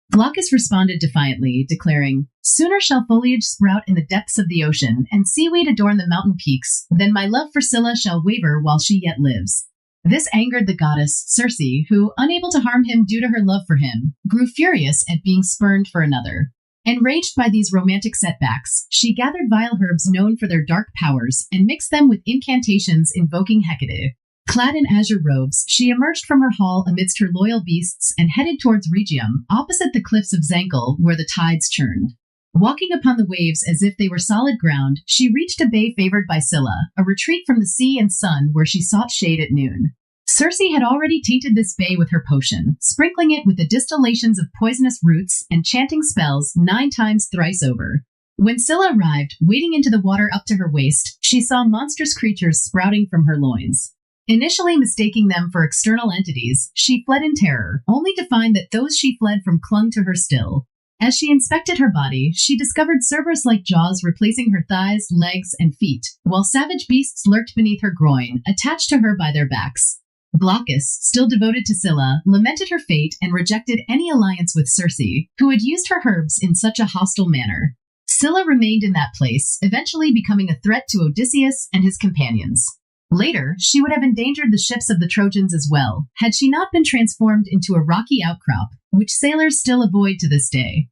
Speaker 4: Glaucus responded defiantly, declaring, "Sooner shall foliage sprout in the depths of the ocean, and seaweed adorn the mountain peaks, than my love for Scylla shall waver while she yet lives." This angered the goddess, Circe, who, unable to harm him due to her love for him, grew furious at being spurned for another. Enraged by these romantic setbacks, she gathered vile herbs known for their dark powers and mixed them with incantations invoking Hecate. Clad in azure robes, she emerged from her hall amidst her loyal beasts and headed towards Regium, opposite the cliffs of Zankel, where the tides churned. Walking upon the waves as if they were solid ground, she reached a bay favored by Scylla, a retreat from the sea and sun where she sought shade at noon. Circe had already tainted this bay with her potion, sprinkling it with the distillations of poisonous roots and chanting spells 9 times thrice over. When Scylla arrived, wading into the water up to her waist, she saw monstrous creatures sprouting from her loins. Initially mistaking them for external entities, she fled in terror, only to find that those she fled from clung to her still. As she inspected her body, she discovered Cerberus-like jaws replacing her thighs, legs, and feet, while savage beasts lurked beneath her groin, attached to her by their backs. Glaucus, still devoted to Scylla, lamented her fate and rejected any alliance with Circe, who had used her herbs in such a hostile manner. Scylla remained in that place, eventually becoming a threat to Odysseus and his companions. Later, she would have endangered the ships of the Trojans as well, had she not been transformed into a rocky outcrop, which sailors still avoid to this day.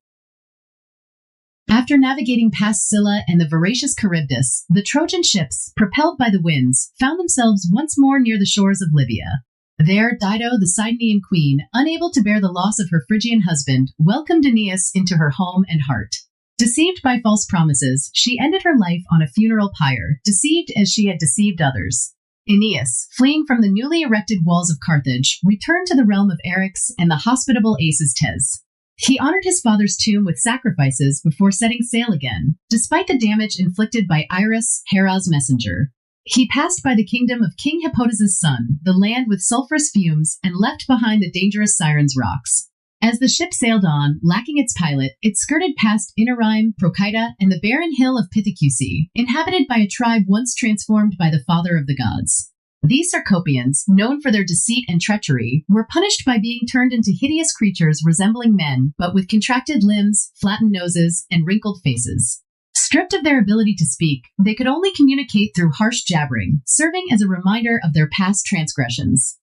Speaker 4: After navigating past Scylla and the voracious Charybdis, the Trojan ships, propelled by the winds, found themselves once more near the shores of Libya. There, Dido, the Sidonian queen, unable to bear the loss of her Phrygian husband, welcomed Aeneas into her home and heart. Deceived by false promises, she ended her life on a funeral pyre, deceived as she had deceived others. Aeneas, fleeing from the newly erected walls of Carthage, returned to the realm of Eryx and the hospitable Acestes. He honored his father's tomb with sacrifices before setting sail again, despite the damage inflicted by Iris, Hera's messenger. He passed by the kingdom of King Hippotas' son, the land with sulphurous fumes, and left behind the dangerous Sirens' rocks. As the ship sailed on, lacking its pilot, it skirted past Inarime, Procida, and the barren hill of Pithecusae, inhabited by a tribe once transformed by the father of the gods. These Sarcopians, known for their deceit and treachery, were punished by being turned into hideous creatures resembling men, but with contracted limbs, flattened noses, and wrinkled faces. Stripped of their ability to speak, they could only communicate through harsh jabbering, serving as a reminder of their past transgressions.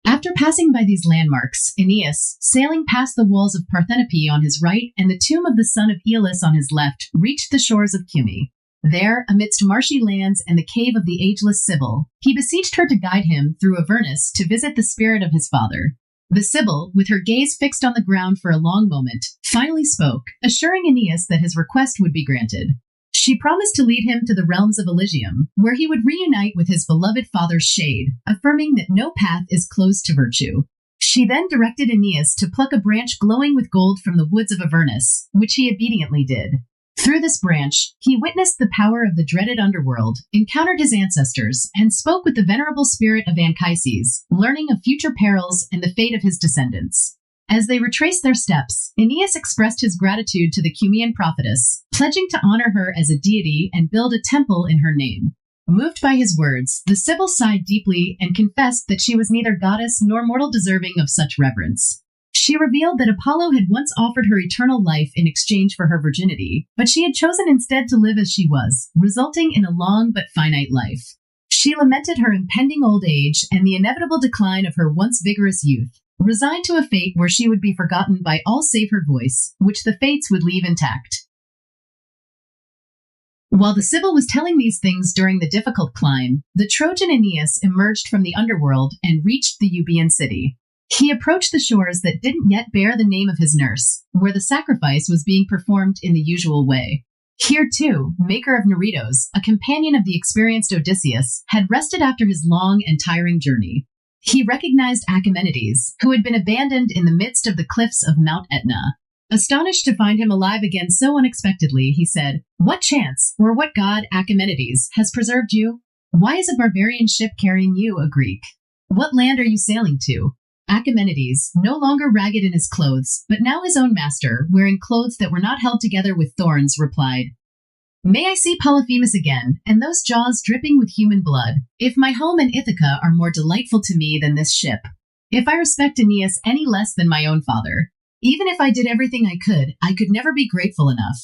Speaker 4: After passing by these landmarks, Aeneas, sailing past the walls of Parthenope on his right and the tomb of the son of Aeolus on his left, reached the shores of Cumae. There, amidst marshy lands and the cave of the ageless Sibyl, he beseeched her to guide him through Avernus to visit the spirit of his father. The Sibyl, with her gaze fixed on the ground for a long moment, finally spoke, assuring Aeneas that his request would be granted. She promised to lead him to the realms of Elysium, where he would reunite with his beloved father's shade, affirming that no path is closed to virtue. She then directed Aeneas to pluck a branch glowing with gold from the woods of Avernus, which he obediently did. Through this branch, he witnessed the power of the dreaded underworld, encountered his ancestors, and spoke with the venerable spirit of Anchises, learning of future perils and the fate of his descendants. As they retraced their steps, Aeneas expressed his gratitude to the Cumaean prophetess, pledging to honor her as a deity and build a temple in her name. Moved by his words, the Sibyl sighed deeply and confessed that she was neither goddess nor mortal deserving of such reverence. She revealed that Apollo had once offered her eternal life in exchange for her virginity, but she had chosen instead to live as she was, resulting in a long but finite life. She lamented her impending old age and the inevitable decline of her once vigorous youth, resigned to a fate where she would be forgotten by all save her voice, which the fates would leave intact. While the Sibyl was telling these things during the difficult climb, the Trojan Aeneas emerged from the underworld and reached the Euboean city. He approached the shores that didn't yet bear the name of his nurse, where the sacrifice was being performed in the usual way. Here, too, Maker of Neritos, a companion of the experienced Odysseus, had rested after his long and tiring journey. He recognized Achaemenides, who had been abandoned in the midst of the cliffs of Mount Etna. Astonished to find him alive again so unexpectedly, he said, "What chance, or what god, Achaemenides, has preserved you? Why is a barbarian ship carrying you, a Greek? What land are you sailing to?" Achaemenides, no longer ragged in his clothes, but now his own master, wearing clothes that were not held together with thorns, replied, "May I see Polyphemus again, and those jaws dripping with human blood, if my home and Ithaca are more delightful to me than this ship. If I respect Aeneas any less than my own father, even if I did everything I could never be grateful enough.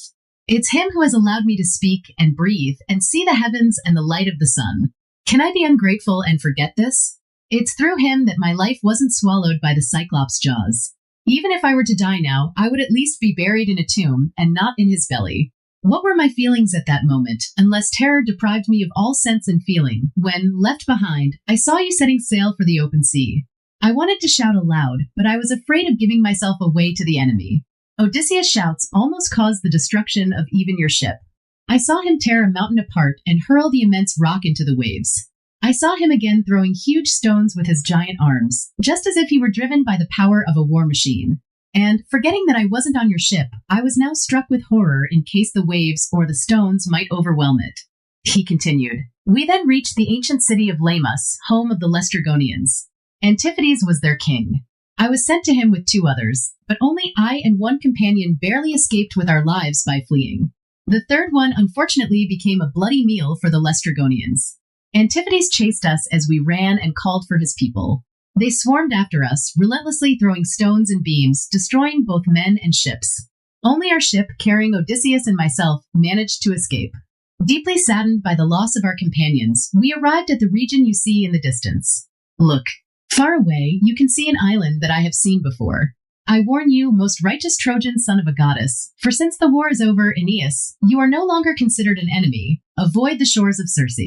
Speaker 4: It's him who has allowed me to speak and breathe and see the heavens and the light of the sun. Can I be ungrateful and forget this? It's through him that my life wasn't swallowed by the Cyclops' jaws. Even if I were to die now, I would at least be buried in a tomb and not in his belly. What were my feelings at that moment, unless terror deprived me of all sense and feeling, when, left behind, I saw you setting sail for the open sea? I wanted to shout aloud, but I was afraid of giving myself away to the enemy. Odysseus' shouts almost caused the destruction of even your ship. I saw him tear a mountain apart and hurl the immense rock into the waves. I saw him again throwing huge stones with his giant arms, just as if he were driven by the power of a war machine. And, forgetting that I wasn't on your ship, I was now struck with horror in case the waves or the stones might overwhelm it. He continued. We then reached the ancient city of Lamos, home of the Laestrygonians. Antiphates was their king. I was sent to him with 2 others, but only I and 1 companion barely escaped with our lives by fleeing. The third one unfortunately became a bloody meal for the Laestrygonians. Antiphates chased us as we ran and called for his people. They swarmed after us, relentlessly throwing stones and beams, destroying both men and ships. Only our ship, carrying Odysseus and myself, managed to escape. Deeply saddened by the loss of our companions, we arrived at the region you see in the distance. Look, far away, you can see an island that I have seen before. I warn you, most righteous Trojan son of a goddess, for since the war is over, Aeneas, you are no longer considered an enemy. Avoid the shores of Circe.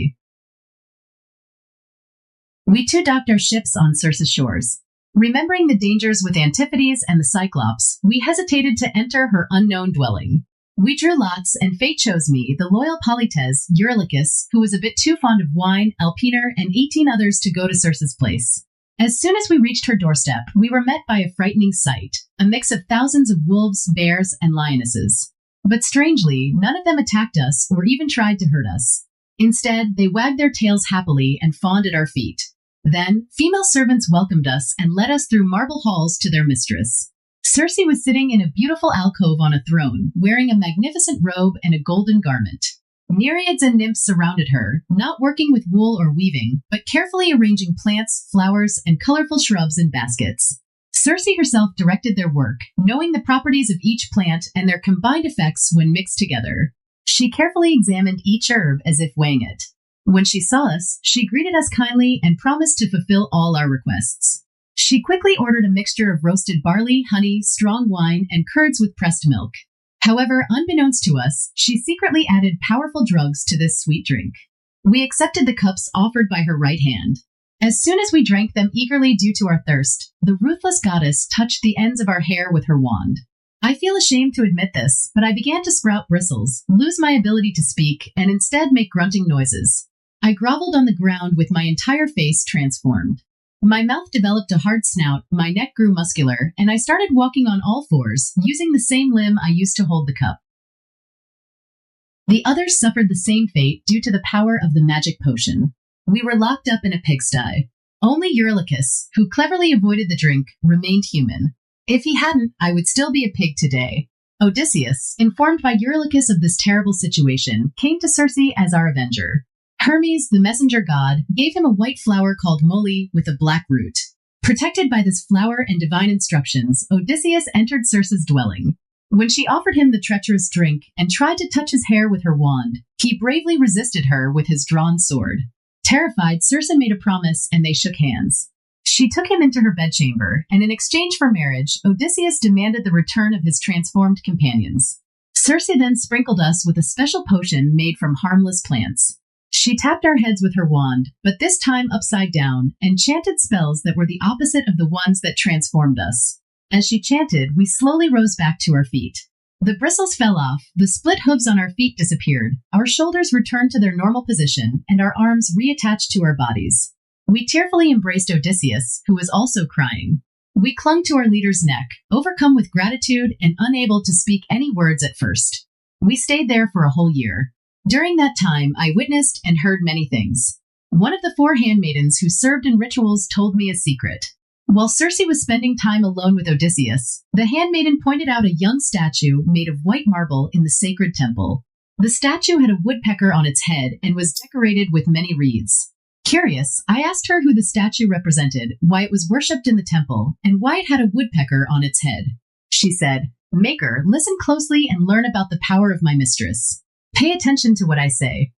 Speaker 4: We 2 docked our ships on Circe's shores. Remembering the dangers with Antiphates and the Cyclops, we hesitated to enter her unknown dwelling. We drew lots, and fate chose me, the loyal Polites, Eurylochus, who was a bit too fond of wine, Alpiner, and 18 others to go to Circe's place. As soon as we reached her doorstep, we were met by a frightening sight, a mix of thousands of wolves, bears, and lionesses. But strangely, none of them attacked us or even tried to hurt us. Instead, they wagged their tails happily and fawned at our feet. Then, female servants welcomed us and led us through marble halls to their mistress. Circe was sitting in a beautiful alcove on a throne, wearing a magnificent robe and a golden garment. Nereids and nymphs surrounded her, not working with wool or weaving, but carefully arranging plants, flowers, and colorful shrubs in baskets. Circe herself directed their work, knowing the properties of each plant and their combined effects when mixed together. She carefully examined each herb as if weighing it. When she saw us, she greeted us kindly and promised to fulfill all our requests. She quickly ordered a mixture of roasted barley, honey, strong wine, and curds with pressed milk. However, unbeknownst to us, she secretly added powerful drugs to this sweet drink. We accepted the cups offered by her right hand. As soon as we drank them eagerly due to our thirst, the ruthless goddess touched the ends of our hair with her wand. I feel ashamed to admit this, but I began to sprout bristles, lose my ability to speak, and instead make grunting noises. I groveled on the ground with my entire face transformed. My mouth developed a hard snout, my neck grew muscular, and I started walking on all fours, using the same limb I used to hold the cup. The others suffered the same fate due to the power of the magic potion. We were locked up in a pigsty. Only Eurylochus, who cleverly avoided the drink, remained human. If he hadn't, I would still be a pig today. Odysseus, informed by Eurylochus of this terrible situation, came to Circe as our avenger. Hermes, the messenger god, gave him a white flower called moly with a black root. Protected by this flower and divine instructions, Odysseus entered Circe's dwelling. When she offered him the treacherous drink and tried to touch his hair with her wand, he bravely resisted her with his drawn sword. Terrified, Circe made a promise and they shook hands. She took him into her bedchamber, and in exchange for marriage, Odysseus demanded the return of his transformed companions. Circe then sprinkled us with a special potion made from harmless plants. She tapped our heads with her wand, but this time upside down, and chanted spells that were the opposite of the ones that transformed us. As she chanted, we slowly rose back to our feet. The bristles fell off, the split hooves on our feet disappeared, our shoulders returned to their normal position, and our arms reattached to our bodies. We tearfully embraced Odysseus, who was also crying. We clung to our leader's neck, overcome with gratitude and unable to speak any words at first. We stayed there for a whole year. During that time, I witnessed and heard many things. One of the 4 handmaidens who served in rituals told me a secret. While Circe was spending time alone with Odysseus, the handmaiden pointed out a young statue made of white marble in the sacred temple. The statue had a woodpecker on its head and was decorated with many wreaths. Curious, I asked her who the statue represented, why it was worshipped in the temple, and why it had a woodpecker on its head. She said, "Maker, listen closely and learn about the power of my mistress. Pay attention to what I say."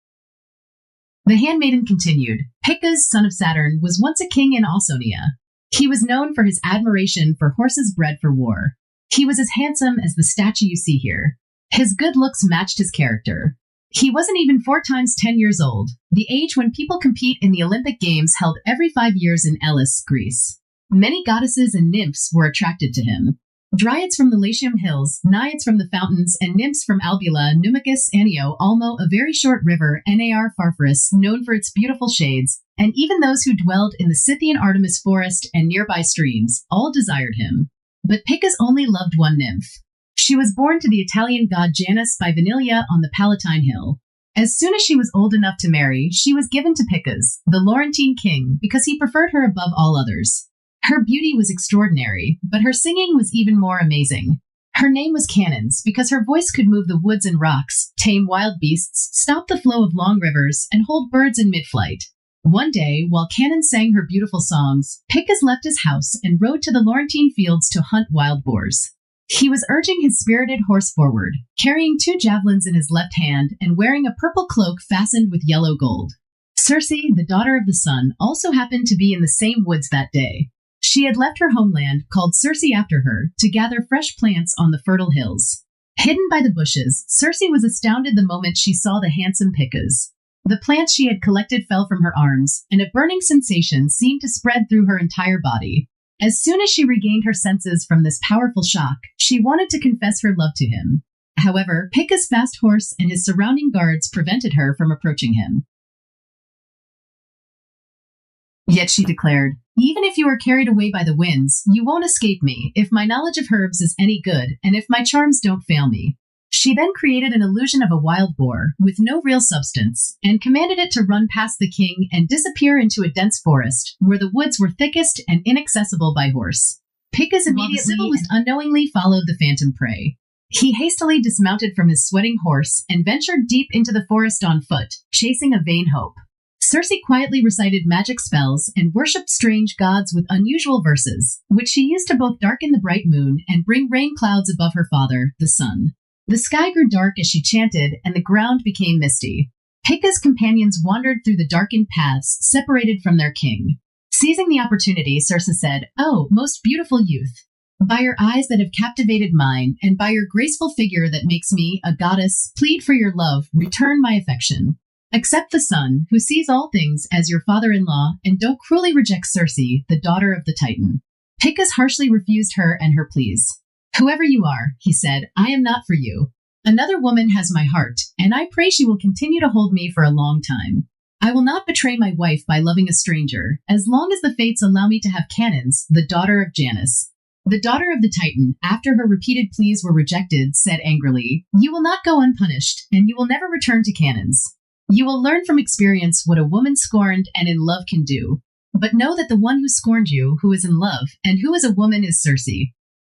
Speaker 4: The handmaiden continued, "Picus, son of Saturn, was once a king in Ausonia. He was known for his admiration for horses bred for war. He was as handsome as the statue you see here. His good looks matched his character. He wasn't even 4 times 10 years old, the age when people compete in the Olympic Games held every 5 years in Elis, Greece. Many goddesses and nymphs were attracted to him. Dryads from the Latium Hills, Naiads from the fountains, and nymphs from Albula, Numicus, Anio, Almo, a very short river, Nar Farfarus, known for its beautiful shades, and even those who dwelled in the Scythian Artemis forest and nearby streams, all desired him. But Picus only loved one nymph. She was born to the Italian god Janus by Vanilia on the Palatine Hill. As soon as she was old enough to marry, she was given to Picus, the Laurentine king, because he preferred her above all others. Her beauty was extraordinary, but her singing was even more amazing. Her name was Cannons, because her voice could move the woods and rocks, tame wild beasts, stop the flow of long rivers, and hold birds in mid-flight. One day, while Cannons sang her beautiful songs, Picus left his house and rode to the Laurentine fields to hunt wild boars. He was urging his spirited horse forward, carrying 2 javelins in his left hand and wearing a purple cloak fastened with yellow gold. Circe, the daughter of the sun, also happened to be in the same woods that day. She had left her homeland, called Circe after her, to gather fresh plants on the fertile hills. Hidden by the bushes, Circe was astounded the moment she saw the handsome Picus. The plants she had collected fell from her arms, and a burning sensation seemed to spread through her entire body. As soon as she regained her senses from this powerful shock, she wanted to confess her love to him. However, Picus' fast horse and his surrounding guards prevented her from approaching him. Yet she declared, "Even if you are carried away by the winds, you won't escape me if my knowledge of herbs is any good and if my charms don't fail me." She then created an illusion of a wild boar with no real substance and commanded it to run past the king and disappear into a dense forest where the woods were thickest and inaccessible by horse. Picus immediately and unknowingly followed the phantom prey. He hastily dismounted from his sweating horse and ventured deep into the forest on foot, chasing a vain hope. Circe quietly recited magic spells and worshipped strange gods with unusual verses, which she used to both darken the bright moon and bring rain clouds above her father, the sun. The sky grew dark as she chanted, and the ground became misty. Picus' companions wandered through the darkened paths, separated from their king. Seizing the opportunity, Circe said, "Oh, most beautiful youth! By your eyes that have captivated mine, and by your graceful figure that makes me, a goddess, plead for your love, return my affection. Accept the sun, who sees all things, as your father-in-law, and don't cruelly reject Circe, the daughter of the Titan." Picus harshly refused her and her pleas. "Whoever you are," he said, "I am not for you. Another woman has my heart, and I pray she will continue to hold me for a long time. I will not betray my wife by loving a stranger, as long as the fates allow me to have Cannons, the daughter of Janus." The daughter of the Titan, after her repeated pleas were rejected, said angrily, "You will not go unpunished, and you will never return to Cannons. You will learn from experience what a woman scorned and in love can do. But know that the one who scorned you, who is in love, and who is a woman, is Circe."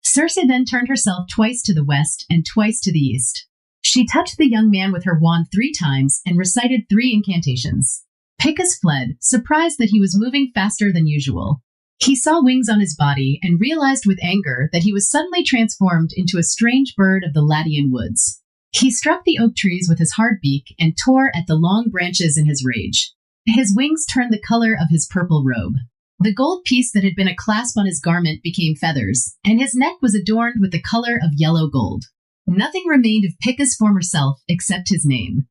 Speaker 4: Circe then turned herself twice to the west and twice to the east. She touched the young man with her wand 3 times and recited 3 incantations. Picus fled, surprised that he was moving faster than usual. He saw wings on his body and realized with anger that he was suddenly transformed into a strange bird of the Latian woods. He struck the oak trees with his hard beak and tore at the long branches in his rage. His wings turned the color of his purple robe. The gold piece that had been a clasp on his garment became feathers, and his neck was adorned with the color of yellow gold. Nothing remained of Picus' former self except his name.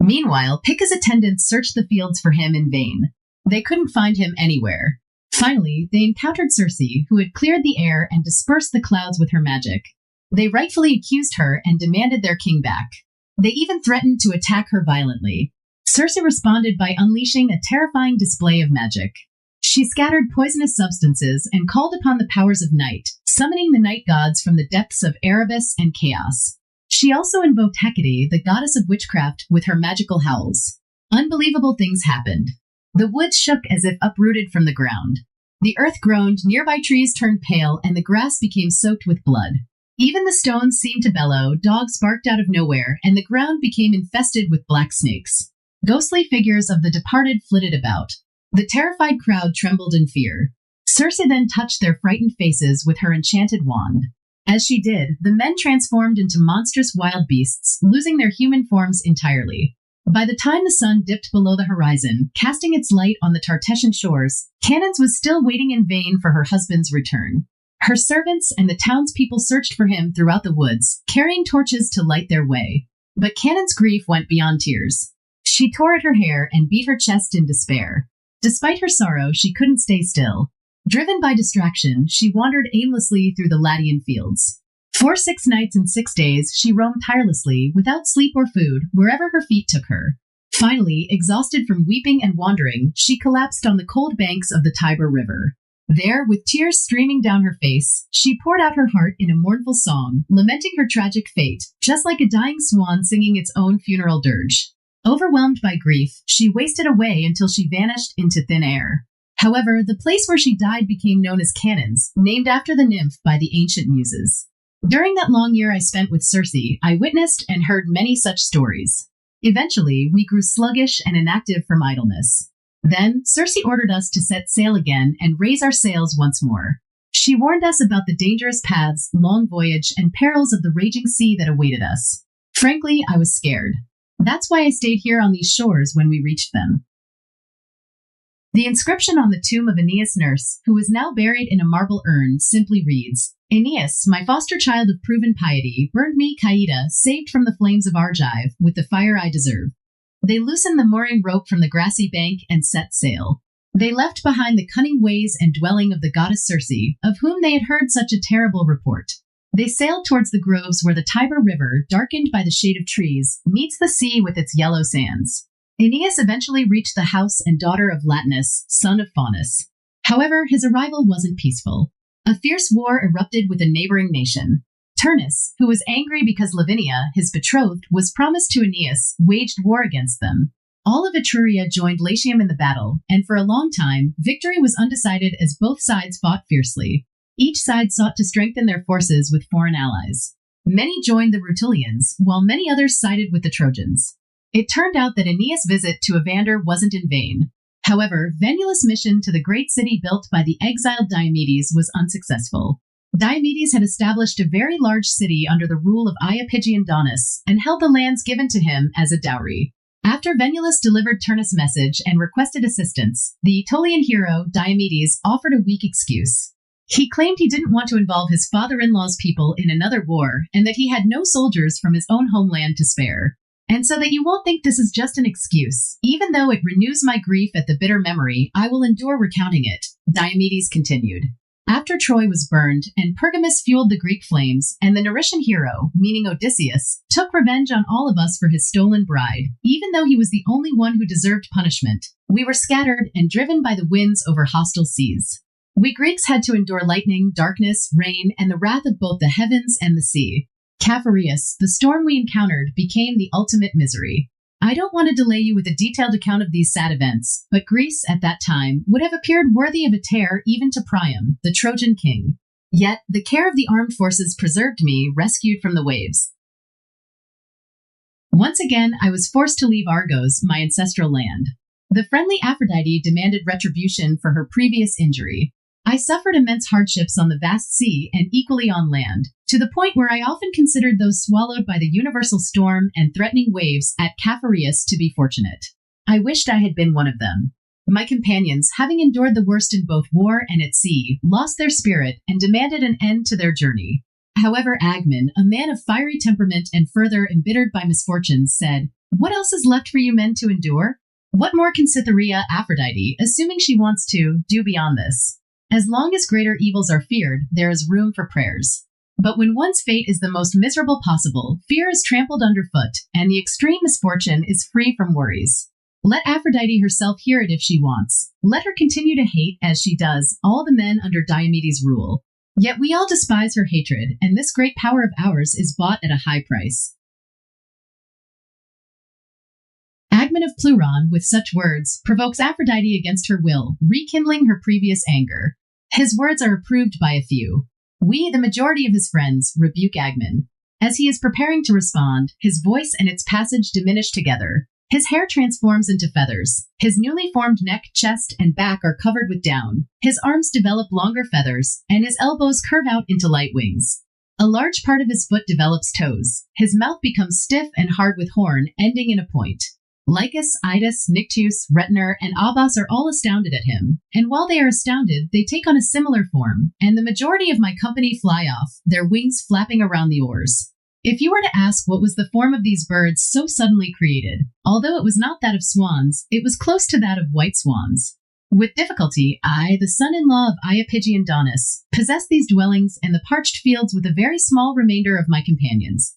Speaker 4: Meanwhile, Picus' attendants searched the fields for him in vain. They couldn't find him anywhere. Finally, they encountered Circe, who had cleared the air and dispersed the clouds with her magic. They rightfully accused her and demanded their king back. They even threatened to attack her violently. Circe responded by unleashing a terrifying display of magic. She scattered poisonous substances and called upon the powers of night, summoning the night gods from the depths of Erebus and chaos. She also invoked Hecate, the goddess of witchcraft, with her magical howls. Unbelievable things happened. The woods shook as if uprooted from the ground. The earth groaned, nearby trees turned pale, and the grass became soaked with blood. Even the stones seemed to bellow, dogs barked out of nowhere, and the ground became infested with black snakes. Ghostly figures of the departed flitted about. The terrified crowd trembled in fear. Circe then touched their frightened faces with her enchanted wand. As she did, the men transformed into monstrous wild beasts, losing their human forms entirely. By the time the sun dipped below the horizon, casting its light on the Tartessian shores, Cannons was still waiting in vain for her husband's return. Her servants and the townspeople searched for him throughout the woods, carrying torches to light their way. But Cannon's grief went beyond tears. She tore at her hair and beat her chest in despair. Despite her sorrow, she couldn't stay still. Driven by distraction, she wandered aimlessly through the Latian fields. For 6 nights and 6 days, she roamed tirelessly, without sleep or food, wherever her feet took her. Finally, exhausted from weeping and wandering, she collapsed on the cold banks of the Tiber River. There, with tears streaming down her face, she poured out her heart in a mournful song, lamenting her tragic fate, just like a dying swan singing its own funeral dirge. Overwhelmed by grief, she wasted away until she vanished into thin air. However, the place where she died became known as Cannons, named after the nymph by the ancient muses. During that long year I spent with Circe, I witnessed and heard many such stories. Eventually, we grew sluggish and inactive from idleness. Then, Circe ordered us to set sail again and raise our sails once more. She warned us about the dangerous paths, long voyage, and perils of the raging sea that awaited us. Frankly, I was scared. That's why I stayed here on these shores when we reached them. The inscription on the tomb of Aeneas' nurse, who is now buried in a marble urn, simply reads, "Aeneas, my foster child of proven piety, burned me, Caïda, saved from the flames of Argive, with the fire I deserve." They loosened the mooring rope from the grassy bank and set sail. They left behind the cunning ways and dwelling of the goddess Circe, of whom they had heard such a terrible report. They sailed towards the groves where the Tiber River, darkened by the shade of trees, meets the sea with its yellow sands. Aeneas eventually reached the house and daughter of Latinus, son of Faunus. However, his arrival wasn't peaceful. A fierce war erupted with a neighboring nation. Turnus, who was angry because Lavinia, his betrothed, was promised to Aeneas, waged war against them. All of Etruria joined Latium in the battle, and for a long time, victory was undecided as both sides fought fiercely. Each side sought to strengthen their forces with foreign allies. Many joined the Rutulians, while many others sided with the Trojans. It turned out that Aeneas' visit to Evander wasn't in vain. However, Venulus' mission to the great city built by the exiled Diomedes was unsuccessful. Diomedes had established a very large city under the rule of Iapygiandonis and held the lands given to him as a dowry. After Venulus delivered Turnus' message and requested assistance, the Aetolian hero, Diomedes, offered a weak excuse. He claimed he didn't want to involve his father-in-law's people in another war and that he had no soldiers from his own homeland to spare. And so that you won't think this is just an excuse, even though it renews my grief at the bitter memory, I will endure recounting it, Diomedes continued. After Troy was burned and Pergamus fueled the Greek flames, and the Neritan hero, meaning Odysseus, took revenge on all of us for his stolen bride, even though he was the only one who deserved punishment, we were scattered and driven by the winds over hostile seas. We Greeks had to endure lightning, darkness, rain, and the wrath of both the heavens and the sea. Caphareus, the storm we encountered, became the ultimate misery. I don't want to delay you with a detailed account of these sad events, but Greece, at that time, would have appeared worthy of a tare even to Priam, the Trojan king. Yet, the care of the armed forces preserved me, rescued from the waves. Once again, I was forced to leave Argos, my ancestral land. The friendly Aphrodite demanded retribution for her previous injury. I suffered immense hardships on the vast sea and equally on land, to the point where I often considered those swallowed by the universal storm and threatening waves at Caphareus to be fortunate. I wished I had been one of them. My companions, having endured the worst in both war and at sea, lost their spirit and demanded an end to their journey. However, Agmon, a man of fiery temperament and further embittered by misfortunes, said, "What else is left for you men to endure? What more can Cytherea, Aphrodite, assuming she wants to, do beyond this? As long as greater evils are feared, there is room for prayers. But when one's fate is the most miserable possible, fear is trampled underfoot, and the extreme misfortune is free from worries. Let Aphrodite herself hear it if she wants. Let her continue to hate, as she does, all the men under Diomedes' rule. Yet we all despise her hatred, and this great power of ours is bought at a high price." Agmon of Pleuron, with such words, provokes Aphrodite against her will, rekindling her previous anger. His words are approved by a few. We, the majority of his friends, rebuke Agmon. As he is preparing to respond, his voice and its passage diminish together. His hair transforms into feathers. His newly formed neck, chest, and back are covered with down. His arms develop longer feathers, and his elbows curve out into light wings. A large part of his foot develops toes. His mouth becomes stiff and hard with horn, ending in a point. Lycus, Idus, Nictus, Retiner, and Abbas are all astounded at him, and while they are astounded, they take on a similar form, and the majority of my company fly off, their wings flapping around the oars. If you were to ask what was the form of these birds so suddenly created, although it was not that of swans, it was close to that of white swans. With difficulty, I, the son-in-law of Iapygiandonis, possess these dwellings and the parched fields with a very small remainder of my companions.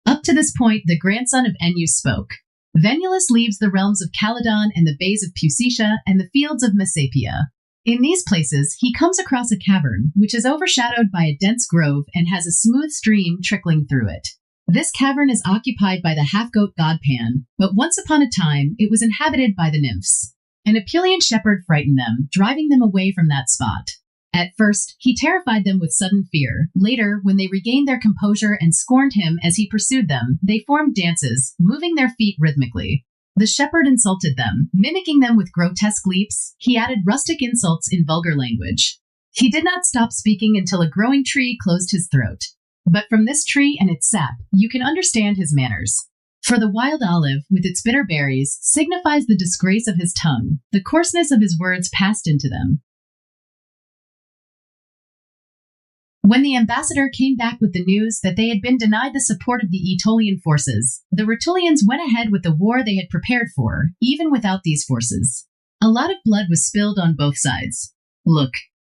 Speaker 4: Up to this point, the grandson of Ennius spoke. Venulus leaves the realms of Caledon and the bays of Pucetia and the fields of Messapia. In these places, he comes across a cavern, which is overshadowed by a dense grove and has a smooth stream trickling through it. This cavern is occupied by the half-goat god Pan, but once upon a time, it was inhabited by the nymphs. An Apulian shepherd frightened them, driving them away from that spot. At first, he terrified them with sudden fear. Later, when they regained their composure and scorned him as he pursued them, they formed dances, moving their feet rhythmically. The shepherd insulted them, mimicking them with grotesque leaps. He added rustic insults in vulgar language. He did not stop speaking until a growing tree closed his throat. But from this tree and its sap, you can understand his manners. For the wild olive, with its bitter berries, signifies the disgrace of his tongue. The coarseness of his words passed into them. When the ambassador came back with the news that they had been denied the support of the Aetolian forces, the Rutulians went ahead with the war they had prepared for, even without these forces. A lot of blood was spilled on both sides. Look,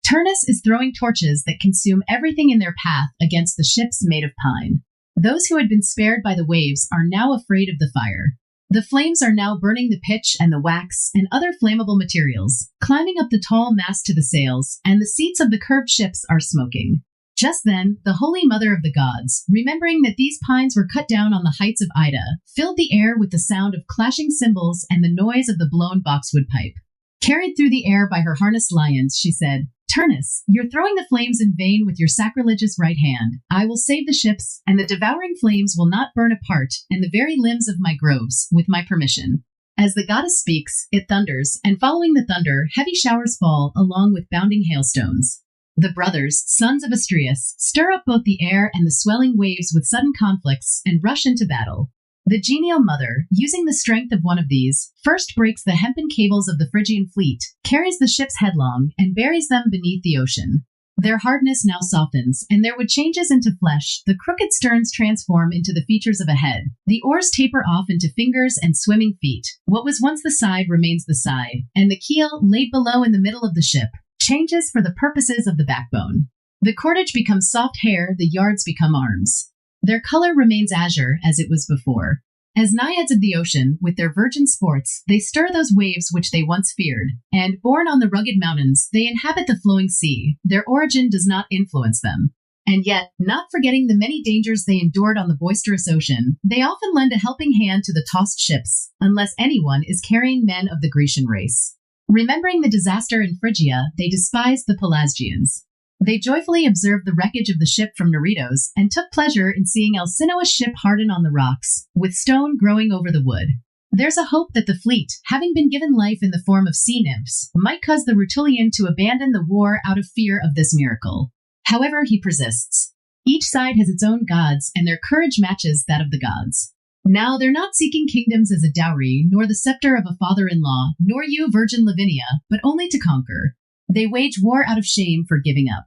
Speaker 4: Turnus is throwing torches that consume everything in their path against the ships made of pine. Those who had been spared by the waves are now afraid of the fire. The flames are now burning the pitch and the wax and other flammable materials, climbing up the tall mast to the sails, and the seats of the curved ships are smoking. Just then, the Holy Mother of the Gods, remembering that these pines were cut down on the heights of Ida, filled the air with the sound of clashing cymbals and the noise of the blown boxwood pipe. Carried through the air by her harnessed lions, she said, Turnus, you're throwing the flames in vain with your sacrilegious right hand. I will save the ships, and the devouring flames will not burn apart, and the very limbs of my groves, with my permission. As the goddess speaks, it thunders, and following the thunder, heavy showers fall, along with bounding hailstones. The brothers, sons of Astraeus, stir up both the air and the swelling waves with sudden conflicts and rush into battle. The genial mother, using the strength of one of these, first breaks the hempen cables of the Phrygian fleet, carries the ships headlong, and buries them beneath the ocean. Their hardness now softens, and their wood changes into flesh, the crooked sterns transform into the features of a head, the oars taper off into fingers and swimming feet. What was once the side remains the side, and the keel, laid below in the middle of the ship, changes for the purposes of the backbone. The cordage becomes soft hair, the yards become arms. Their color remains azure as it was before. As naiads of the ocean, with their virgin sports, they stir those waves which they once feared, and, born on the rugged mountains, they inhabit the flowing sea. Their origin does not influence them. And yet, not forgetting the many dangers they endured on the boisterous ocean, they often lend a helping hand to the tossed ships, unless anyone is carrying men of the Grecian race. Remembering the disaster in Phrygia, they despised the Pelasgians. They joyfully observed the wreckage of the ship from Neritos and took pleasure in seeing Alcinoa's ship harden on the rocks, with stone growing over the wood. There's a hope that the fleet, having been given life in the form of sea nymphs, might cause the Rutulian to abandon the war out of fear of this miracle. However, he persists. Each side has its own gods, and their courage matches that of the gods. Now they're not seeking kingdoms as a dowry, nor the scepter of a father-in-law, nor you, Virgin Lavinia, but only to conquer. They wage war out of shame for giving up.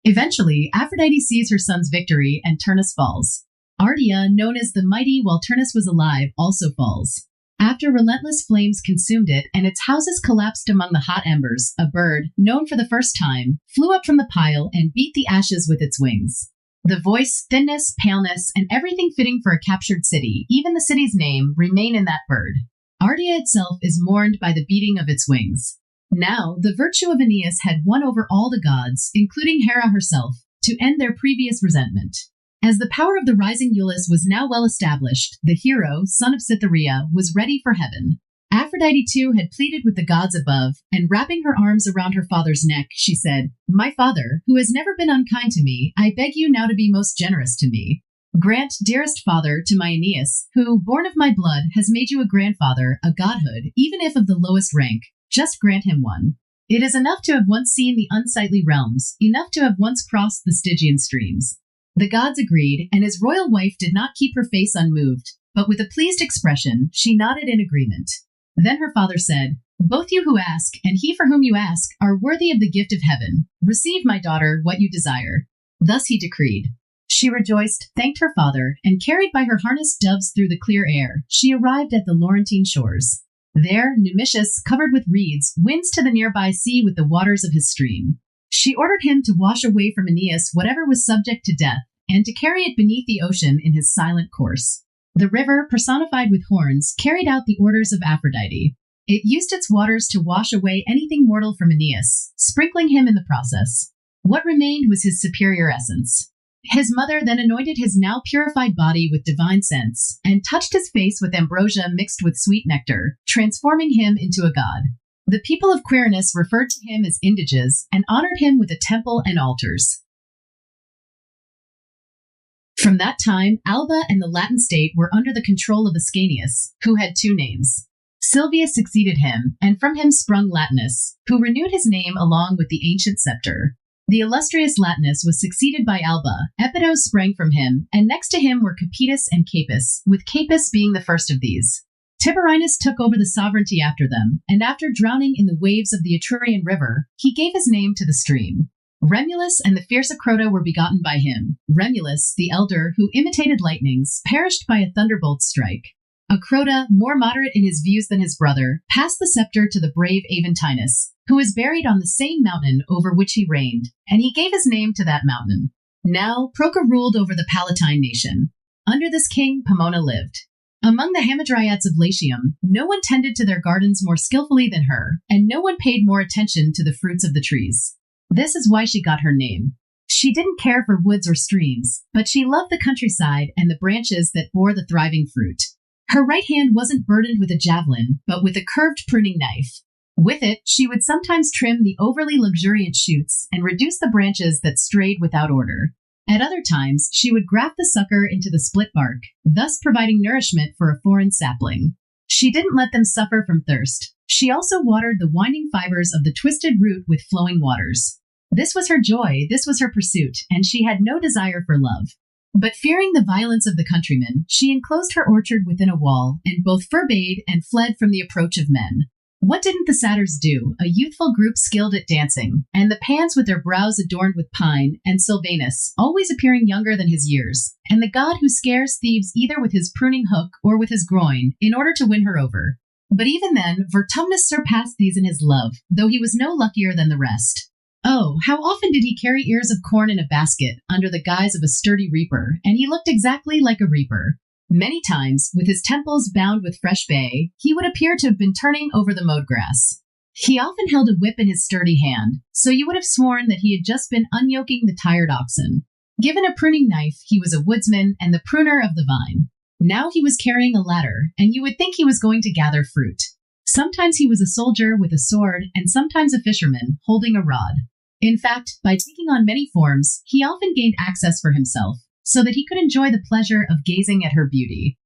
Speaker 4: Eventually, Aphrodite sees her son's victory, and Turnus falls. Ardea, known as the Mighty while Turnus was alive, also falls. After relentless flames consumed it and its houses collapsed among the hot embers, a bird, known for the first time, flew up from the pile and beat the ashes with its wings. The voice, thinness, paleness, and everything fitting for a captured city, even the city's name, remain in that bird. Ardea itself is mourned by the beating of its wings. Now, the virtue of Aeneas had won over all the gods, including Hera herself, to end their previous resentment. As the power of the rising Iulus was now well established, the hero, son of Cytherea, was ready for heaven. Aphrodite too had pleaded with the gods above, and wrapping her arms around her father's neck, she said, My father, who has never been unkind to me, I beg you now to be most generous to me. Grant, dearest father, to my Aeneas, who, born of my blood, has made you a grandfather, a godhood, even if of the lowest rank. Just grant him one. It is enough to have once seen the unsightly realms, enough to have once crossed the Stygian streams. The gods agreed, and his royal wife did not keep her face unmoved, but with a pleased expression, she nodded in agreement. Then her father said, "Both you who ask, and he for whom you ask, are worthy of the gift of heaven. Receive, my daughter, what you desire." Thus he decreed. She rejoiced, thanked her father, and carried by her harnessed doves through the clear air, she arrived at the Laurentine shores. There, Numicius, covered with reeds, wins to the nearby sea with the waters of his stream. She ordered him to wash away from Aeneas whatever was subject to death, and to carry it beneath the ocean in his silent course. The river, personified with horns, carried out the orders of Aphrodite. It used its waters to wash away anything mortal from Aeneas, sprinkling him in the process. What remained was his superior essence. His mother then anointed his now purified body with divine scents, and touched his face with ambrosia mixed with sweet nectar, transforming him into a god. The people of Quirinus referred to him as indiges, and honored him with a temple and altars. From that time, Alba and the Latin state were under the control of Ascanius, who had two names. Silvius succeeded him, and from him sprung Latinus, who renewed his name along with the ancient scepter. The illustrious Latinus was succeeded by Alba, Epidos sprang from him, and next to him were Capitus and Capus, with Capus being the first of these. Tiberinus took over the sovereignty after them, and after drowning in the waves of the Etrurian river, he gave his name to the stream. Remulus and the fierce Acrota were begotten by him. Remulus, the elder, who imitated lightnings, perished by a thunderbolt's strike. Acrota, more moderate in his views than his brother, passed the scepter to the brave Aventinus, who was buried on the same mountain over which he reigned, and he gave his name to that mountain. Now, Procra ruled over the Palatine nation. Under this king, Pomona lived. Among the Hamadryads of Latium, no one tended to their gardens more skillfully than her, and no one paid more attention to the fruits of the trees. This is why she got her name. She didn't care for woods or streams, but she loved the countryside and the branches that bore the thriving fruit. Her right hand wasn't burdened with a javelin, but with a curved pruning knife. With it, she would sometimes trim the overly luxuriant shoots and reduce the branches that strayed without order. At other times, she would graft the sucker into the split bark, thus providing nourishment for a foreign sapling. She didn't let them suffer from thirst. She also watered the winding fibers of the twisted root with flowing waters. This was her joy, this was her pursuit, and she had no desire for love. But fearing the violence of the countrymen, she enclosed her orchard within a wall, and both forbade and fled from the approach of men. What didn't the satyrs do, a youthful group skilled at dancing, and the Pans with their brows adorned with pine, and Silvanus, always appearing younger than his years, and the god who scares thieves either with his pruning hook or with his groin, in order to win her over. But even then, Vertumnus surpassed these in his love, though he was no luckier than the rest. Oh, how often did he carry ears of corn in a basket, under the guise of a sturdy reaper, and he looked exactly like a reaper. Many times, with his temples bound with fresh bay, he would appear to have been turning over the mowed grass. He often held a whip in his sturdy hand, so you would have sworn that he had just been unyoking the tired oxen. Given a pruning knife, he was a woodsman and the pruner of the vine. Now he was carrying a ladder, and you would think he was going to gather fruit. Sometimes he was a soldier with a sword, and sometimes a fisherman, holding a rod. In fact, by taking on many forms, he often gained access for himself, so that he could enjoy the pleasure of gazing at her beauty.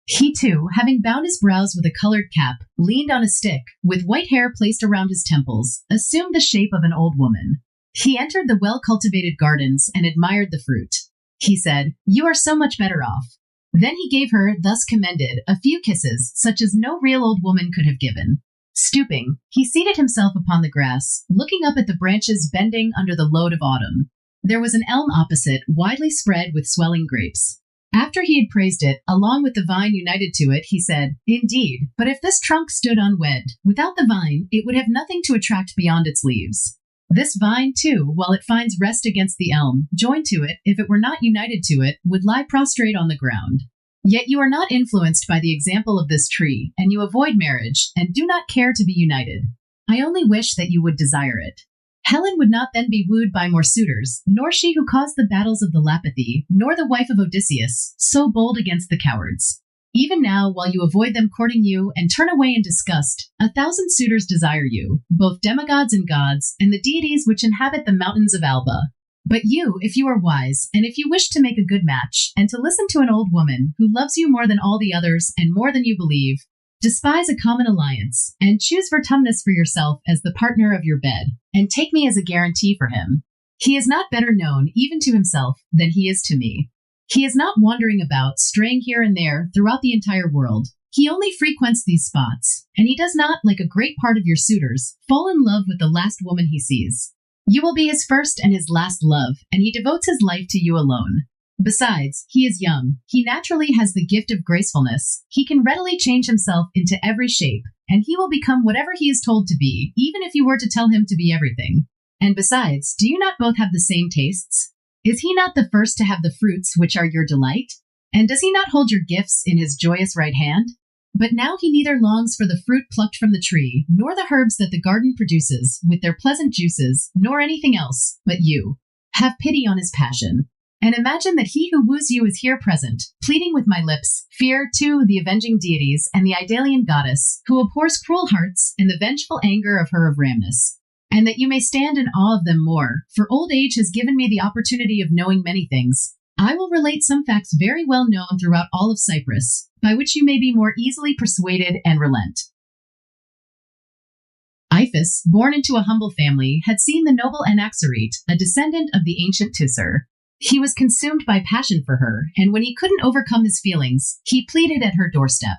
Speaker 4: He too, having bound his brows with a colored cap, leaned on a stick, with white hair placed around his temples, assumed the shape of an old woman. He entered the well-cultivated gardens and admired the fruit. He said, "You are so much better off." Then he gave her, thus commended, a few kisses, such as no real old woman could have given. Stooping, he seated himself upon the grass, looking up at the branches bending under the load of autumn. There was an elm opposite, widely spread with swelling grapes. After he had praised it, along with the vine united to it, he said, "Indeed, but if this trunk stood unwed, without the vine, it would have nothing to attract beyond its leaves. This vine, too, while it finds rest against the elm, joined to it, if it were not united to it, would lie prostrate on the ground. Yet you are not influenced by the example of this tree, and you avoid marriage, and do not care to be united. I only wish that you would desire it." Helen would not then be wooed by more suitors, nor she who caused the battles of the Lapithae, nor the wife of Odysseus, so bold against the cowards. Even now, while you avoid them courting you and turn away in disgust, 1,000 suitors desire you, both demigods and gods, and the deities which inhabit the mountains of Alba. But you, if you are wise, and if you wish to make a good match, and to listen to an old woman who loves you more than all the others and more than you believe, despise a common alliance, and choose Vertumnus for yourself as the partner of your bed, and take me as a guarantee for him. He is not better known, even to himself, than he is to me. He is not wandering about, straying here and there throughout the entire world. He only frequents these spots, and he does not, like a great part of your suitors, fall in love with the last woman he sees. You will be his first and his last love, and he devotes his life to you alone. Besides, he is young. He naturally has the gift of gracefulness. He can readily change himself into every shape, and he will become whatever he is told to be, even if you were to tell him to be everything. And besides, do you not both have the same tastes? Is he not the first to have the fruits which are your delight? And does he not hold your gifts in his joyous right hand? But now he neither longs for the fruit plucked from the tree, nor the herbs that the garden produces, with their pleasant juices, nor anything else, but you. Have pity on his passion. And imagine that he who woos you is here present, pleading with my lips, fear, too, the avenging deities, and the Idalian goddess, who abhors cruel hearts and the vengeful anger of her of Rhamnus. And that you may stand in awe of them more, for old age has given me the opportunity of knowing many things. I will relate some facts very well known throughout all of Cyprus, by which you may be more easily persuaded and relent. Iphis, born into a humble family, had seen the noble Anaxarete, a descendant of the ancient Teucer. He was consumed by passion for her, and when he couldn't overcome his feelings, he pleaded at her doorstep.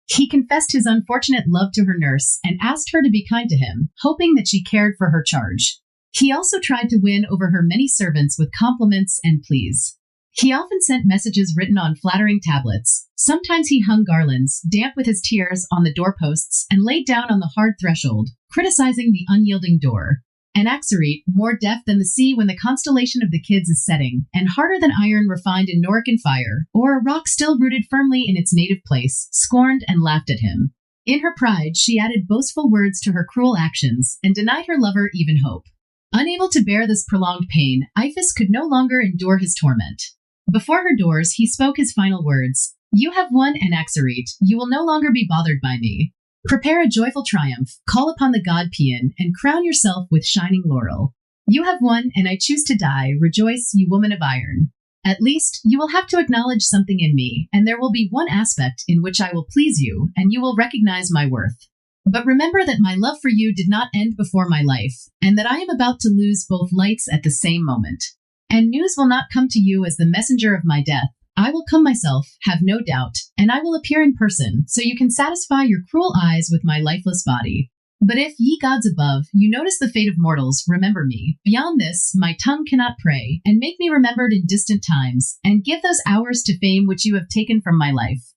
Speaker 4: He confessed his unfortunate love to her nurse and asked her to be kind to him, hoping that she cared for her charge. He also tried to win over her many servants with compliments and pleas. He often sent messages written on flattering tablets. Sometimes he hung garlands, damp with his tears, on the doorposts and laid down on the hard threshold, criticizing the unyielding door. Anaxarete, more deaf than the sea when the constellation of the kids is setting, and harder than iron refined in Norican fire, or a rock still rooted firmly in its native place, scorned and laughed at him. In her pride, she added boastful words to her cruel actions, and denied her lover even hope. Unable to bear this prolonged pain, Iphis could no longer endure his torment. Before her doors, he spoke his final words. You have won, Anaxarete. You will no longer be bothered by me. Prepare a joyful triumph, call upon the god Paean, and crown yourself with shining laurel. You have won, and I choose to die. Rejoice, you woman of iron. At least, you will have to acknowledge something in me, and there will be one aspect in which I will please you, and you will recognize my worth. But remember that my love for you did not end before my life, and that I am about to lose both lights at the same moment. And news will not come to you as the messenger of my death. I will come myself, have no doubt, and I will appear in person, so you can satisfy your cruel eyes with my lifeless body. But if, ye gods above, you notice the fate of mortals, remember me. Beyond this, my tongue cannot pray, and make me remembered in distant times, and give those hours to fame which you have taken from my life.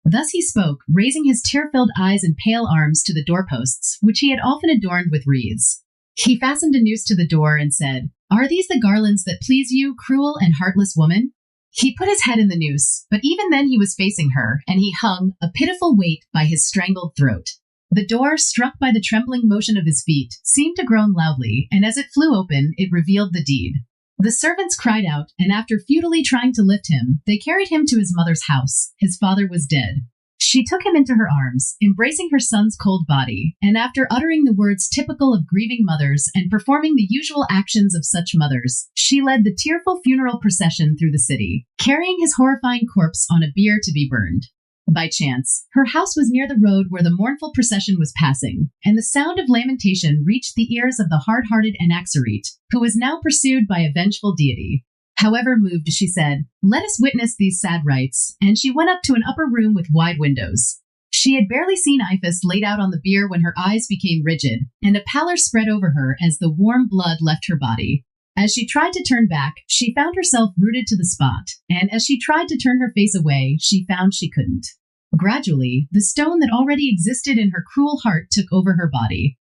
Speaker 4: Thus he spoke, raising his tear-filled eyes and pale arms to the doorposts, which he had often adorned with wreaths. He fastened a noose to the door and said, Are these the garlands that please you, cruel and heartless woman? He put his head in the noose, but even then he was facing her, and he hung, a pitiful weight, by his strangled throat. The door, struck by the trembling motion of his feet, seemed to groan loudly, and as it flew open, it revealed the deed. The servants cried out, and after futilely trying to lift him, they carried him to his mother's house. His father was dead. She took him into her arms, embracing her son's cold body, and after uttering the words typical of grieving mothers and performing the usual actions of such mothers, she led the tearful funeral procession through the city, carrying his horrifying corpse on a bier to be burned. By chance, her house was near the road where the mournful procession was passing, and the sound of lamentation reached the ears of the hard-hearted Anaxarete, who was now pursued by a vengeful deity. However moved, she said, Let us witness these sad rites, and she went up to an upper room with wide windows. She had barely seen Iphis laid out on the bier when her eyes became rigid, and a pallor spread over her as the warm blood left her body. As she tried to turn back, she found herself rooted to the spot, and as she tried to turn her face away, she found she couldn't. Gradually, the stone that already existed in her cruel heart took over her body.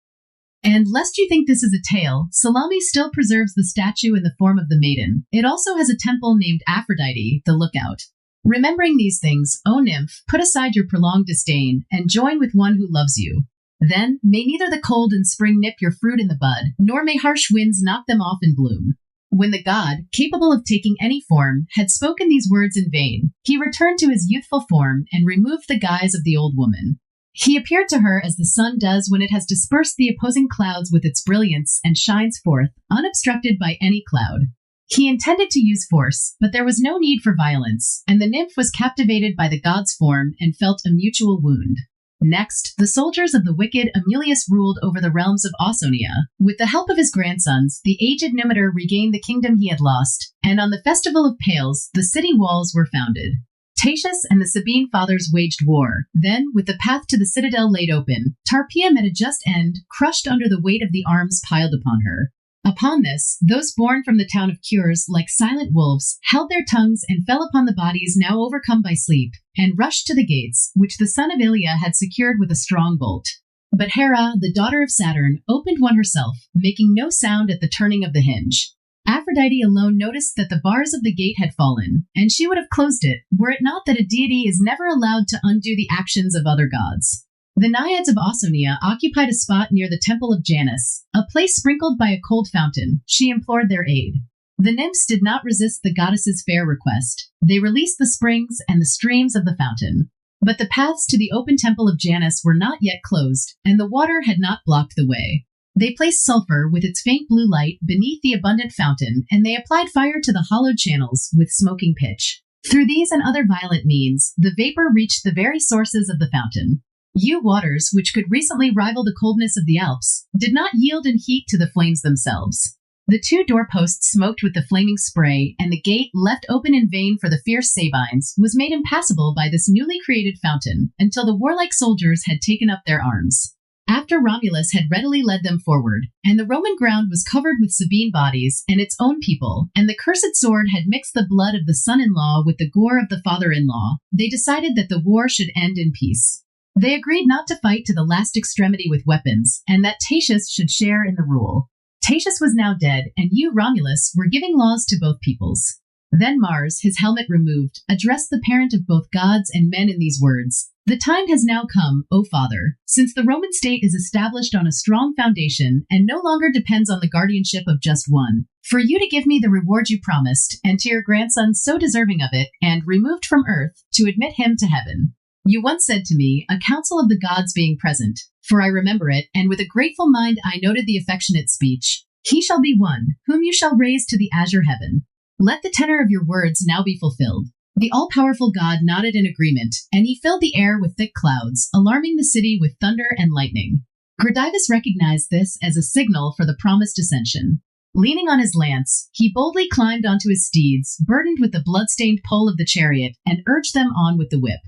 Speaker 4: And lest you think this is a tale, Salome still preserves the statue in the form of the maiden. It also has a temple named Aphrodite, the lookout. Remembering these things, O nymph, put aside your prolonged disdain, and join with one who loves you. Then may neither the cold and spring nip your fruit in the bud, nor may harsh winds knock them off in bloom. When the god, capable of taking any form, had spoken these words in vain, he returned to his youthful form and removed the guise of the old woman. He appeared to her as the sun does when it has dispersed the opposing clouds with its brilliance and shines forth, unobstructed by any cloud. He intended to use force, but there was no need for violence, and the nymph was captivated by the god's form and felt a mutual wound. Next, the soldiers of the wicked Amulius ruled over the realms of Ausonia. With the help of his grandsons, the aged Numitor regained the kingdom he had lost, and on the Festival of Pales, the city walls were founded. Tatius and the Sabine fathers waged war. Then, with the path to the citadel laid open, Tarpeia met a just end, crushed under the weight of the arms piled upon her. Upon this, those born from the town of Cures, like silent wolves, held their tongues and fell upon the bodies now overcome by sleep, and rushed to the gates, which the son of Ilia had secured with a strong bolt. But Hera, the daughter of Saturn, opened one herself, making no sound at the turning of the hinge. Aphrodite alone noticed that the bars of the gate had fallen, and she would have closed it, were it not that a deity is never allowed to undo the actions of other gods. The Naiads of Ausonia occupied a spot near the Temple of Janus, a place sprinkled by a cold fountain. She implored their aid. The nymphs did not resist the goddess's fair request. They released the springs and the streams of the fountain. But the paths to the open Temple of Janus were not yet closed, and the water had not blocked the way. They placed sulfur with its faint blue light beneath the abundant fountain, and they applied fire to the hollowed channels with smoking pitch. Through these and other violent means, the vapor reached the very sources of the fountain. Waters, which could recently rival the coldness of the Alps, did not yield in heat to the flames themselves. The two doorposts smoked with the flaming spray, and the gate, left open in vain for the fierce Sabines, was made impassable by this newly created fountain, until the warlike soldiers had taken up their arms. After Romulus had readily led them forward, and the Roman ground was covered with Sabine bodies and its own people, and the cursed sword had mixed the blood of the son-in-law with the gore of the father-in-law, they decided that the war should end in peace. They agreed not to fight to the last extremity with weapons, and that Tatius should share in the rule. Tatius was now dead, and you, Romulus, were giving laws to both peoples. Then Mars, his helmet removed, addressed the parent of both gods and men in these words: "The time has now come, O Father, since the Roman state is established on a strong foundation and no longer depends on the guardianship of just one, for you to give me the reward you promised, and to your grandson so deserving of it, and removed from earth, to admit him to heaven. You once said to me, a council of the gods being present, for I remember it, and with a grateful mind I noted the affectionate speech, 'He shall be one, whom you shall raise to the azure heaven.' Let the tenor of your words now be fulfilled." The all-powerful god nodded in agreement, and he filled the air with thick clouds, alarming the city with thunder and lightning. Gradivus recognized this as a signal for the promised ascension. Leaning on his lance, he boldly climbed onto his steeds, burdened with the blood-stained pole of the chariot, and urged them on with the whip.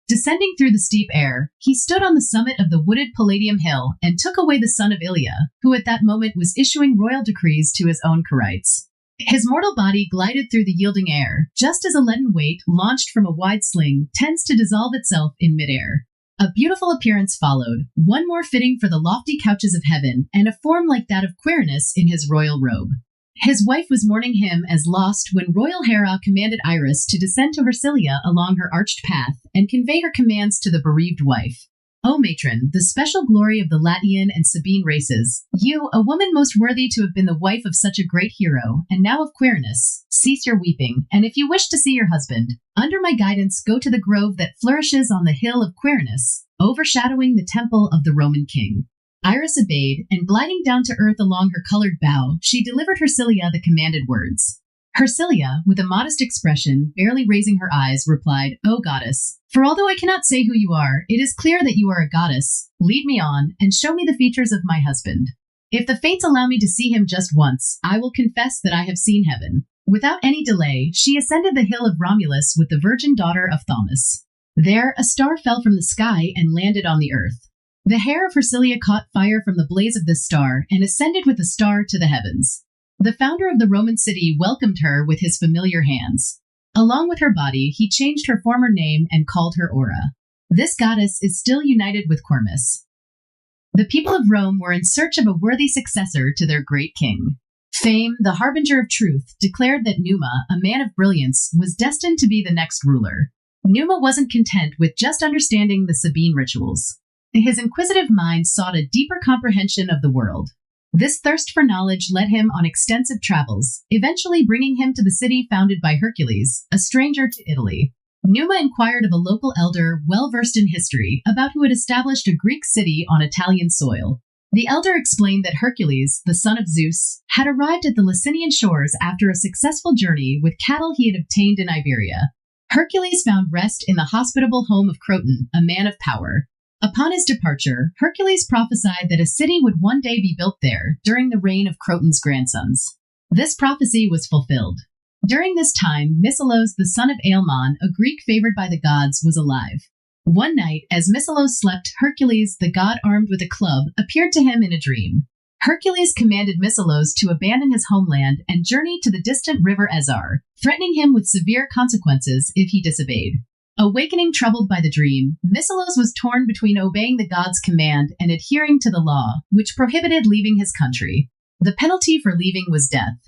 Speaker 4: Descending through the steep air, he stood on the summit of the wooded Palladium Hill and took away the son of Ilia, who at that moment was issuing royal decrees to his own Quirites. His mortal body glided through the yielding air, just as a leaden weight, launched from a wide sling, tends to dissolve itself in midair. A beautiful appearance followed, one more fitting for the lofty couches of heaven, and a form like that of Quirinus in his royal robe. His wife was mourning him as lost when royal Hera commanded Iris to descend to Hersilia along her arched path and convey her commands to the bereaved wife. O matron, the special glory of the Latian and Sabine races, you, a woman most worthy to have been the wife of such a great hero, and now of Quirinus, cease your weeping, and if you wish to see your husband, under my guidance go to the grove that flourishes on the hill of Quirinus, overshadowing the temple of the Roman king. Iris obeyed, and gliding down to earth along her colored bow, she delivered Hersilia the commanded words. Hersilia, with a modest expression, barely raising her eyes, replied, "O goddess, for although I cannot say who you are, it is clear that you are a goddess. Lead me on, and show me the features of my husband. If the fates allow me to see him just once, I will confess that I have seen heaven." Without any delay, she ascended the hill of Romulus with the virgin daughter of Thaumas. There, a star fell from the sky and landed on the earth. The hair of Hersilia caught fire from the blaze of this star and ascended with the star to the heavens. The founder of the Roman city welcomed her with his familiar hands. Along with her body, he changed her former name and called her Aura. This goddess is still united with Quirmus. The people of Rome were in search of a worthy successor to their great king. Fame, the harbinger of truth, declared that Numa, a man of brilliance, was destined to be the next ruler. Numa wasn't content with just understanding the Sabine rituals. His inquisitive mind sought a deeper comprehension of the world. This thirst for knowledge led him on extensive travels, eventually bringing him to the city founded by Hercules, a stranger to Italy. Numa inquired of a local elder well-versed in history about who had established a Greek city on Italian soil. The elder explained that Hercules, the son of Zeus, had arrived at the Licinian shores after a successful journey with cattle he had obtained in Iberia. Hercules found rest in the hospitable home of Croton, a man of power. Upon his departure, Hercules prophesied that a city would one day be built there during the reign of Croton's grandsons. This prophecy was fulfilled. During this time, Miscelos, the son of Aelmon, a Greek favored by the gods, was alive. One night, as Miscelos slept, Hercules, the god armed with a club, appeared to him in a dream. Hercules commanded Miscelos to abandon his homeland and journey to the distant river Ezar, threatening him with severe consequences if he disobeyed. Awakening troubled by the dream, Miscelos was torn between obeying the god's command and adhering to the law, which prohibited leaving his country. The penalty for leaving was death.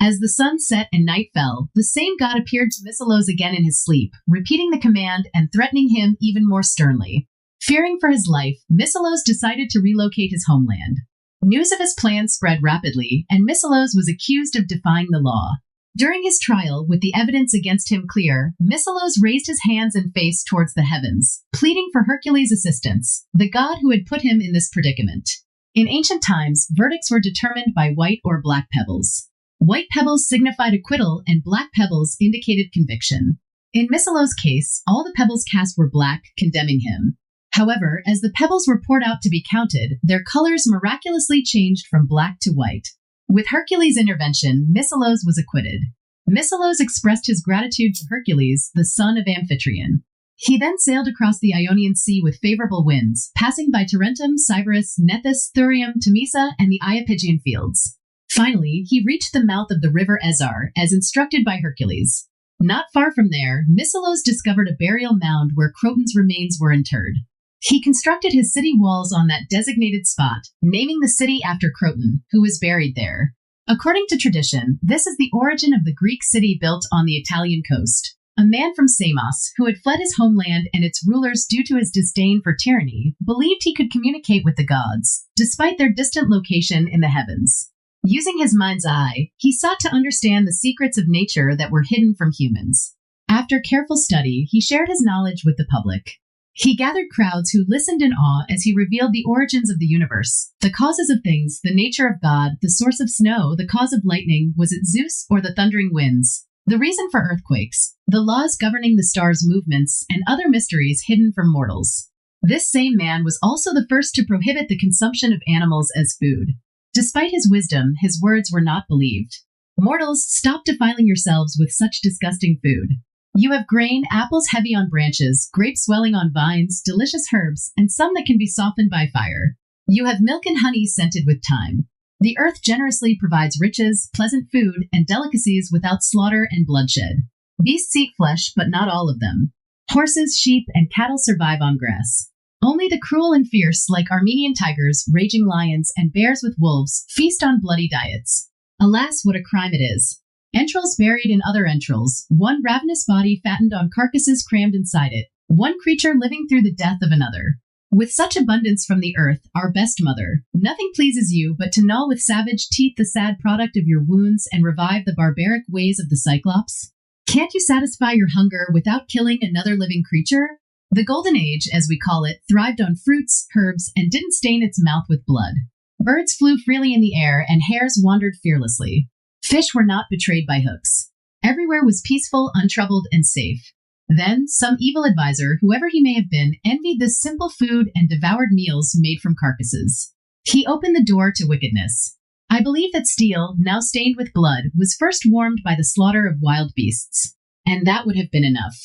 Speaker 4: As the sun set and night fell, the same god appeared to Miscelos again in his sleep, repeating the command and threatening him even more sternly. Fearing for his life, Miscelos decided to relocate his homeland. News of his plan spread rapidly, and Miscelos was accused of defying the law. During his trial, with the evidence against him clear, Miscelos raised his hands and face towards the heavens, pleading for Hercules' assistance, the god who had put him in this predicament. In ancient times, verdicts were determined by white or black pebbles. White pebbles signified acquittal and black pebbles indicated conviction. In Miscelos' case, all the pebbles cast were black, condemning him. However, as the pebbles were poured out to be counted, their colors miraculously changed from black to white. With Hercules' intervention, Miscelos was acquitted. Miscelos expressed his gratitude to Hercules, the son of Amphitryon. He then sailed across the Ionian Sea with favorable winds, passing by Tarentum, Sybaris, Nethys, Thurium, Temesa, and the Iapygian fields. Finally, he reached the mouth of the river Ezar, as instructed by Hercules. Not far from there, Miscelos discovered a burial mound where Croton's remains were interred. He constructed his city walls on that designated spot, naming the city after Croton, who was buried there. According to tradition, this is the origin of the Greek city built on the Italian coast. A man from Samos, who had fled his homeland and its rulers due to his disdain for tyranny, believed he could communicate with the gods, despite their distant location in the heavens. Using his mind's eye, he sought to understand the secrets of nature that were hidden from humans. After careful study, he shared his knowledge with the public. He gathered crowds who listened in awe as he revealed the origins of the universe, the causes of things, the nature of God, the source of snow, the cause of lightning, was it Zeus or the thundering winds, the reason for earthquakes, the laws governing the stars' movements, and other mysteries hidden from mortals. This same man was also the first to prohibit the consumption of animals as food. Despite his wisdom, his words were not believed. Mortals, stop defiling yourselves with such disgusting food. You have grain, apples heavy on branches, grapes swelling on vines, delicious herbs, and some that can be softened by fire. You have milk and honey scented with thyme. The earth generously provides riches, pleasant food, and delicacies without slaughter and bloodshed. Beasts eat flesh, but not all of them. Horses, sheep, and cattle survive on grass. Only the cruel and fierce, like Armenian tigers, raging lions, and bears with wolves, feast on bloody diets. Alas, what a crime it is. Entrails buried in other entrails, one ravenous body fattened on carcasses crammed inside it, one creature living through the death of another. With such abundance from the earth, our best mother, nothing pleases you but to gnaw with savage teeth the sad product of your wounds and revive the barbaric ways of the Cyclops. Can't you satisfy your hunger without killing another living creature? The Golden Age, as we call it, thrived on fruits, herbs, and didn't stain its mouth with blood. Birds flew freely in the air, and hares wandered fearlessly. Fish were not betrayed by hooks. Everywhere was peaceful, untroubled, and safe. Then, some evil advisor, whoever he may have been, envied this simple food and devoured meals made from carcasses. He opened the door to wickedness. I believe that steel, now stained with blood, was first warmed by the slaughter of wild beasts. And that would have been enough.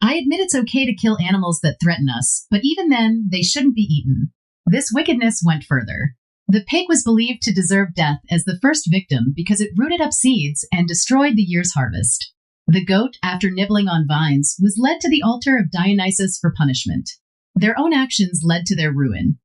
Speaker 4: I admit it's okay to kill animals that threaten us, but even then, they shouldn't be eaten. This wickedness went further. The pig was believed to deserve death as the first victim because it rooted up seeds and destroyed the year's harvest. The goat, after nibbling on vines, was led to the altar of Dionysus for punishment. Their own actions led to their ruin.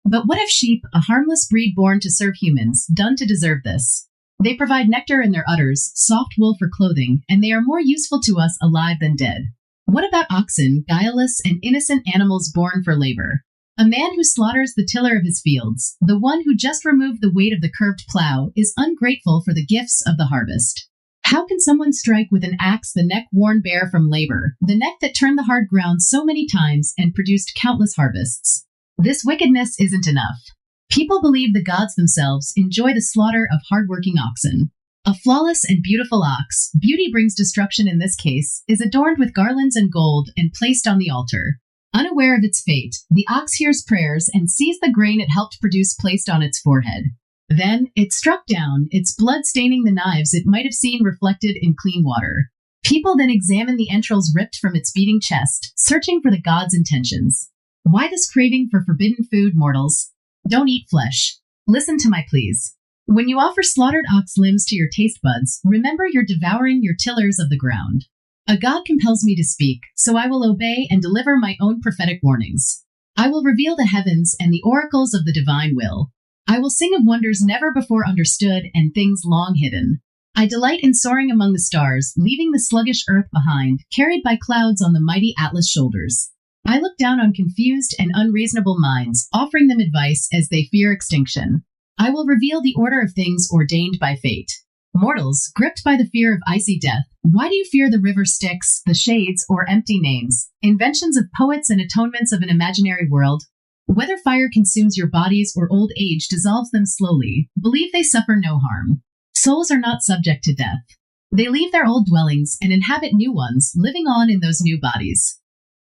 Speaker 4: But what of sheep, a harmless breed born to serve humans, done to deserve this? They provide nectar in their udders, soft wool for clothing, and they are more useful to us alive than dead. What about oxen, guileless and innocent animals born for labor? A man who slaughters the tiller of his fields, the one who just removed the weight of the curved plow, is ungrateful for the gifts of the harvest. How can someone strike with an axe the neck worn bare from labor, the neck that turned the hard ground so many times and produced countless harvests? This wickedness isn't enough. People believe the gods themselves enjoy the slaughter of hard-working oxen. A flawless and beautiful ox, beauty brings destruction in this case, is adorned with garlands and gold and placed on the altar. Unaware of its fate, the ox hears prayers and sees the grain it helped produce placed on its forehead. Then it struck down, its blood staining the knives it might have seen reflected in clean water. People then examine the entrails ripped from its beating chest, searching for the god's intentions. Why this craving for forbidden food, mortals? Don't eat flesh. Listen to my pleas. When you offer slaughtered ox limbs to your taste buds, remember you're devouring your tillers of the ground. A god compels me to speak, so I will obey and deliver my own prophetic warnings. I will reveal the heavens and the oracles of the divine will. I will sing of wonders never before understood and things long hidden. I delight in soaring among the stars, leaving the sluggish earth behind, carried by clouds on the mighty Atlas shoulders. I look down on confused and unreasonable minds, offering them advice as they fear extinction. I will reveal the order of things ordained by fate. Mortals, gripped by the fear of icy death, why do you fear the river Styx, the shades, or empty names, inventions of poets and atonements of an imaginary world? Whether fire consumes your bodies or old age dissolves them slowly, believe they suffer no harm. Souls are not subject to death. They leave their old dwellings and inhabit new ones, living on in those new bodies.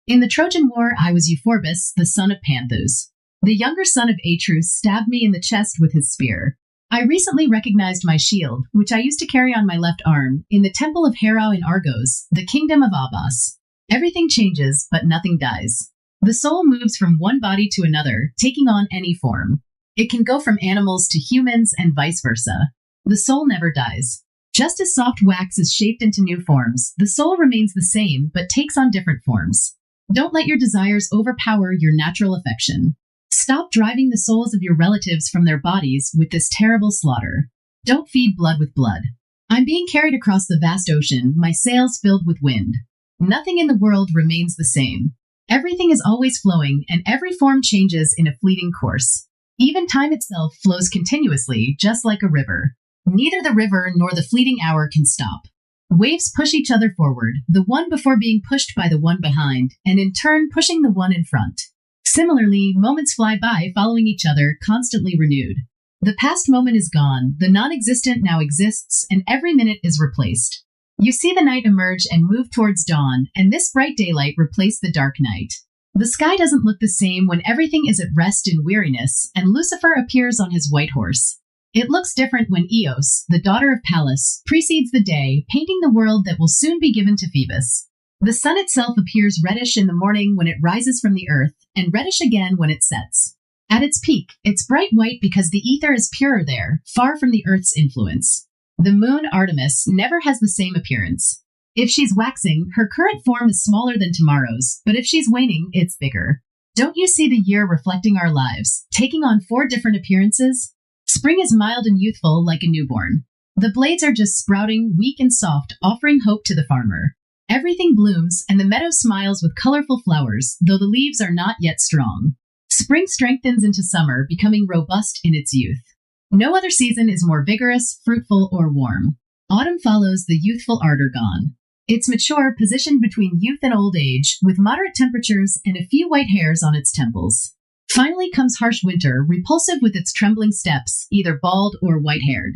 Speaker 4: In the Trojan War, I was Euphorbus, the son of Panthus. The younger son of Atreus stabbed me in the chest with his spear. I recently recognized my shield, which I used to carry on my left arm, in the temple of Hera in Argos, the kingdom of Abbas. Everything changes, but nothing dies. The soul moves from one body to another, taking on any form. It can go from animals to humans and vice versa. The soul never dies. Just as soft wax is shaped into new forms, the soul remains the same, but takes on different forms. Don't let your desires overpower your natural affection. Stop driving the souls of your relatives from their bodies with this terrible slaughter. Don't feed blood with blood. I'm being carried across the vast ocean, my sails filled with wind. Nothing in the world remains the same. Everything is always flowing, and every form changes in a fleeting course. Even time itself flows continuously, just like a river. Neither the river nor the fleeting hour can stop. Waves push each other forward, the one before being pushed by the one behind, and in turn pushing the one in front. Similarly, moments fly by following each other, constantly renewed. The past moment is gone, the non-existent now exists, and every minute is replaced. You see the night emerge and move towards dawn, and this bright daylight replace the dark night. The sky doesn't look the same when everything is at rest in weariness, and Lucifer appears on his white horse. It looks different when Eos, the daughter of Pallas, precedes the day, painting the world that will soon be given to Phoebus. The sun itself appears reddish in the morning when it rises from the earth, and reddish again when it sets. At its peak, it's bright white because the ether is purer there, far from the earth's influence. The moon Artemis never has the same appearance. If she's waxing, her current form is smaller than tomorrow's, but if she's waning, it's bigger. Don't you see the year reflecting our lives, taking on 4 different appearances? Spring is mild and youthful like a newborn. The blades are just sprouting, weak and soft, offering hope to the farmer. Everything blooms, and the meadow smiles with colorful flowers, though the leaves are not yet strong. Spring strengthens into summer, becoming robust in its youth. No other season is more vigorous, fruitful, or warm. Autumn follows the youthful ardor gone. It's mature, positioned between youth and old age, with moderate temperatures and a few white hairs on its temples. Finally comes harsh winter, repulsive with its trembling steps, either bald or white-haired.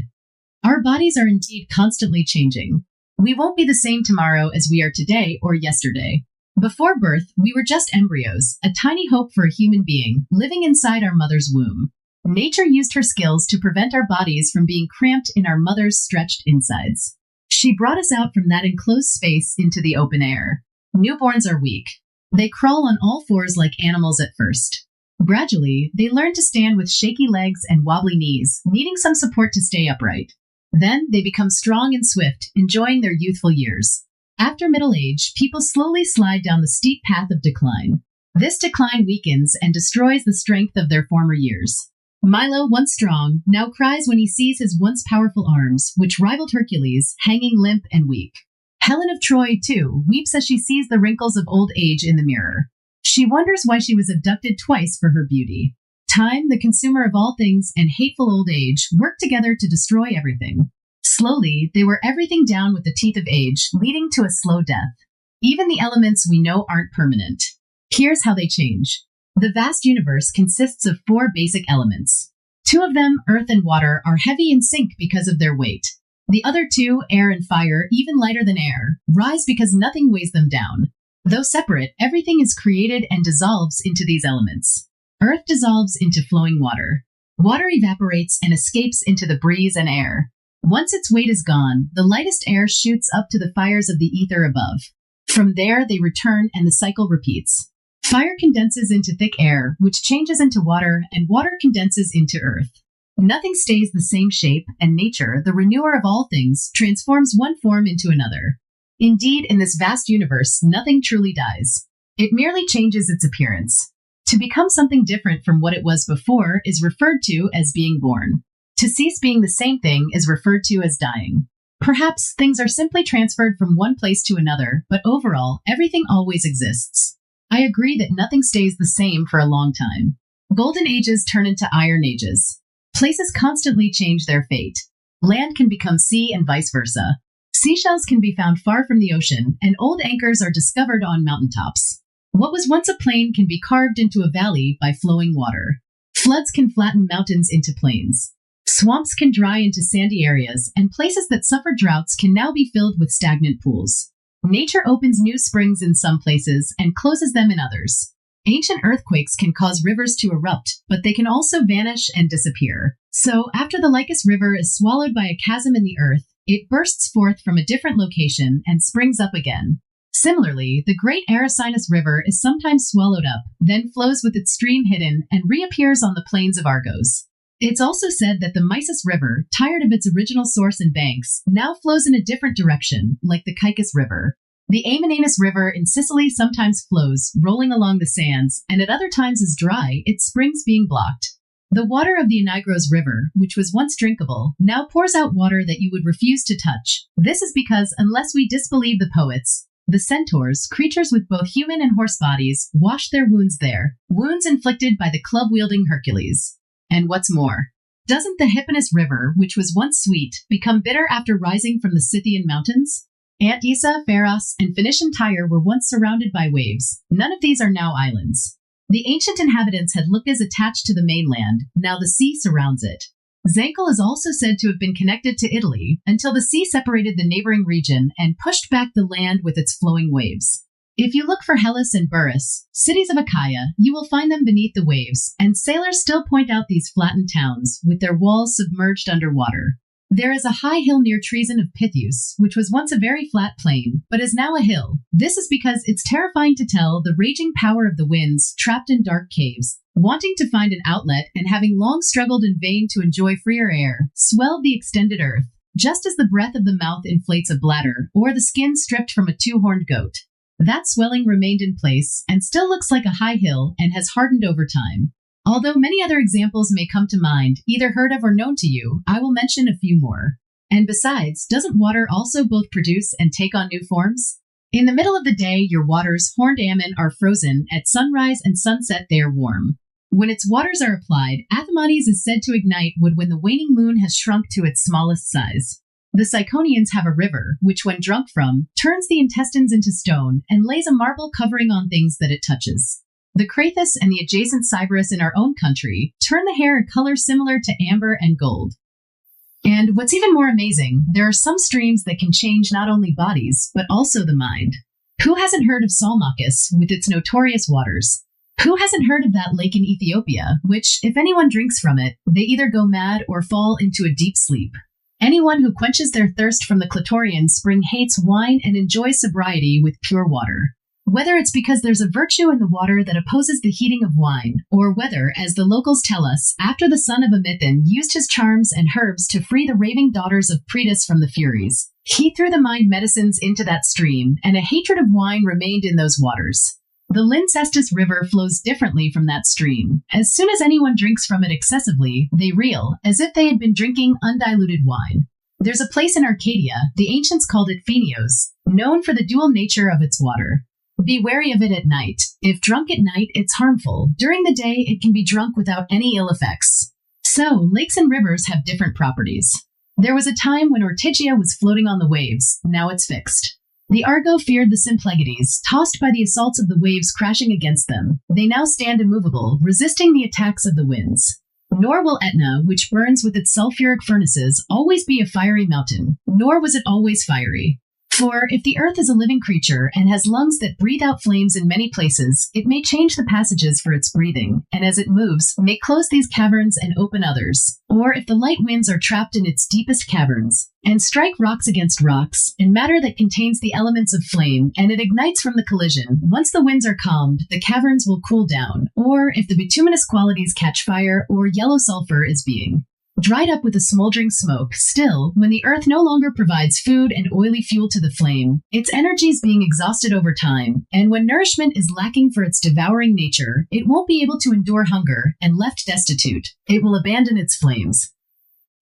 Speaker 4: Our bodies are indeed constantly changing. We won't be the same tomorrow as we are today or yesterday. Before birth, we were just embryos, a tiny hope for a human being, living inside our mother's womb. Nature used her skills to prevent our bodies from being cramped in our mother's stretched insides. She brought us out from that enclosed space into the open air. Newborns are weak. They crawl on all fours like animals at first. Gradually, they learn to stand with shaky legs and wobbly knees, needing some support to stay upright. Then they become strong and swift, enjoying their youthful years. After middle age, people slowly slide down the steep path of decline. This decline weakens and destroys the strength of their former years. Milo, once strong, now cries when he sees his once powerful arms, which rivaled Hercules, hanging limp and weak. Helen of Troy, too, weeps as she sees the wrinkles of old age in the mirror. She wonders why she was abducted twice for her beauty. Time, the consumer of all things, and hateful old age work together to destroy everything. Slowly, they wear everything down with the teeth of age, leading to a slow death. Even the elements we know aren't permanent. Here's how they change. The vast universe consists of 4 basic elements. 2 of them, earth and water, are heavy in sync because of their weight. The other 2, air and fire, even lighter than air, rise because nothing weighs them down. Though separate, everything is created and dissolves into these elements. Earth dissolves into flowing water. Water evaporates and escapes into the breeze and air. Once its weight is gone, the lightest air shoots up to the fires of the ether above. From there, they return and the cycle repeats. Fire condenses into thick air, which changes into water, and water condenses into earth. Nothing stays the same shape, and nature, the renewer of all things, transforms one form into another. Indeed, in this vast universe, nothing truly dies. It merely changes its appearance. To become something different from what it was before is referred to as being born. To cease being the same thing is referred to as dying. Perhaps things are simply transferred from one place to another, but overall, everything always exists. I agree that nothing stays the same for a long time. Golden ages turn into iron ages. Places constantly change their fate. Land can become sea and vice versa. Seashells can be found far from the ocean, and old anchors are discovered on mountaintops. What was once a plain can be carved into a valley by flowing water. Floods can flatten mountains into plains. Swamps can dry into sandy areas, and places that suffered droughts can now be filled with stagnant pools. Nature opens new springs in some places and closes them in others. Ancient earthquakes can cause rivers to erupt, but they can also vanish and disappear. So, after the Lycus River is swallowed by a chasm in the earth, it bursts forth from a different location and springs up again. Similarly, the great Ericinus River is sometimes swallowed up, then flows with its stream hidden and reappears on the plains of Argos. It's also said that the Mysis River, tired of its original source and banks, now flows in a different direction, like the Caicus River. The Aemenanus River in Sicily sometimes flows, rolling along the sands, and at other times is dry, its springs being blocked. The water of the Anigros River, which was once drinkable, now pours out water that you would refuse to touch. This is because, unless we disbelieve the poets, the centaurs, creatures with both human and horse bodies, washed their wounds there, wounds inflicted by the club-wielding Hercules. And what's more, doesn't the Hypanis River, which was once sweet, become bitter after rising from the Scythian mountains? Antissa, Pharos, and Phoenician Tyre were once surrounded by waves. None of these are now islands. The ancient inhabitants had looked as attached to the mainland, now the sea surrounds it. Zancle is also said to have been connected to Italy until the sea separated the neighboring region and pushed back the land with its flowing waves. If you look for Hellas and Burrus, cities of Achaia, you will find them beneath the waves, and sailors still point out these flattened towns, with their walls submerged underwater. There is a high hill near Treason of Pythius, which was once a very flat plain, but is now a hill. This is because it's terrifying to tell the raging power of the winds trapped in dark caves, wanting to find an outlet and having long struggled in vain to enjoy freer air, swelled the extended earth, just as the breath of the mouth inflates a bladder, or the skin stripped from a two-horned goat. That swelling remained in place, and still looks like a high hill, and has hardened over time. Although many other examples may come to mind, either heard of or known to you, I will mention a few more. And besides, doesn't water also both produce and take on new forms? In the middle of the day, your waters, horned Ammon, are frozen. At sunrise and sunset, they are warm. When its waters are applied, Athamenes is said to ignite wood when the waning moon has shrunk to its smallest size. The Ciconians have a river, which when drunk from, turns the intestines into stone and lays a marble covering on things that it touches. The Crathus and the adjacent Sybaris in our own country turn the hair a color similar to amber and gold. And what's even more amazing, there are some streams that can change not only bodies, but also the mind. Who hasn't heard of Salmachus with its notorious waters? Who hasn't heard of that lake in Ethiopia, which, if anyone drinks from it, they either go mad or fall into a deep sleep? Anyone who quenches their thirst from the Clitorian spring hates wine and enjoys sobriety with pure water. Whether it's because there's a virtue in the water that opposes the heating of wine, or whether, as the locals tell us, after the son of Amithon used his charms and herbs to free the raving daughters of Pretus from the Furies, he threw the mind medicines into that stream, and a hatred of wine remained in those waters. The Lyncestis River flows differently from that stream. As soon as anyone drinks from it excessively, they reel, as if they had been drinking undiluted wine. There's a place in Arcadia, the ancients called it Phenios, known for the dual nature of its water. Be wary of it at night. If drunk at night, it's harmful. During the day, it can be drunk without any ill effects. So, lakes and rivers have different properties. There was a time when Ortygia was floating on the waves. Now it's fixed. The Argo feared the Symplegades, tossed by the assaults of the waves crashing against them. They now stand immovable, resisting the attacks of the winds. Nor will Etna, which burns with its sulfuric furnaces, always be a fiery mountain, nor was it always fiery. For if the earth is a living creature and has lungs that breathe out flames in many places, it may change the passages for its breathing, and as it moves, may close these caverns and open others. Or if the light winds are trapped in its deepest caverns, and strike rocks against rocks, and matter that contains the elements of flame, and it ignites from the collision, once the winds are calmed, the caverns will cool down. Or if the bituminous qualities catch fire, or yellow sulfur is being dried up with a smoldering smoke, still, when the earth no longer provides food and oily fuel to the flame, its energies being exhausted over time, and when nourishment is lacking for its devouring nature, it won't be able to endure hunger, and left destitute, it will abandon its flames.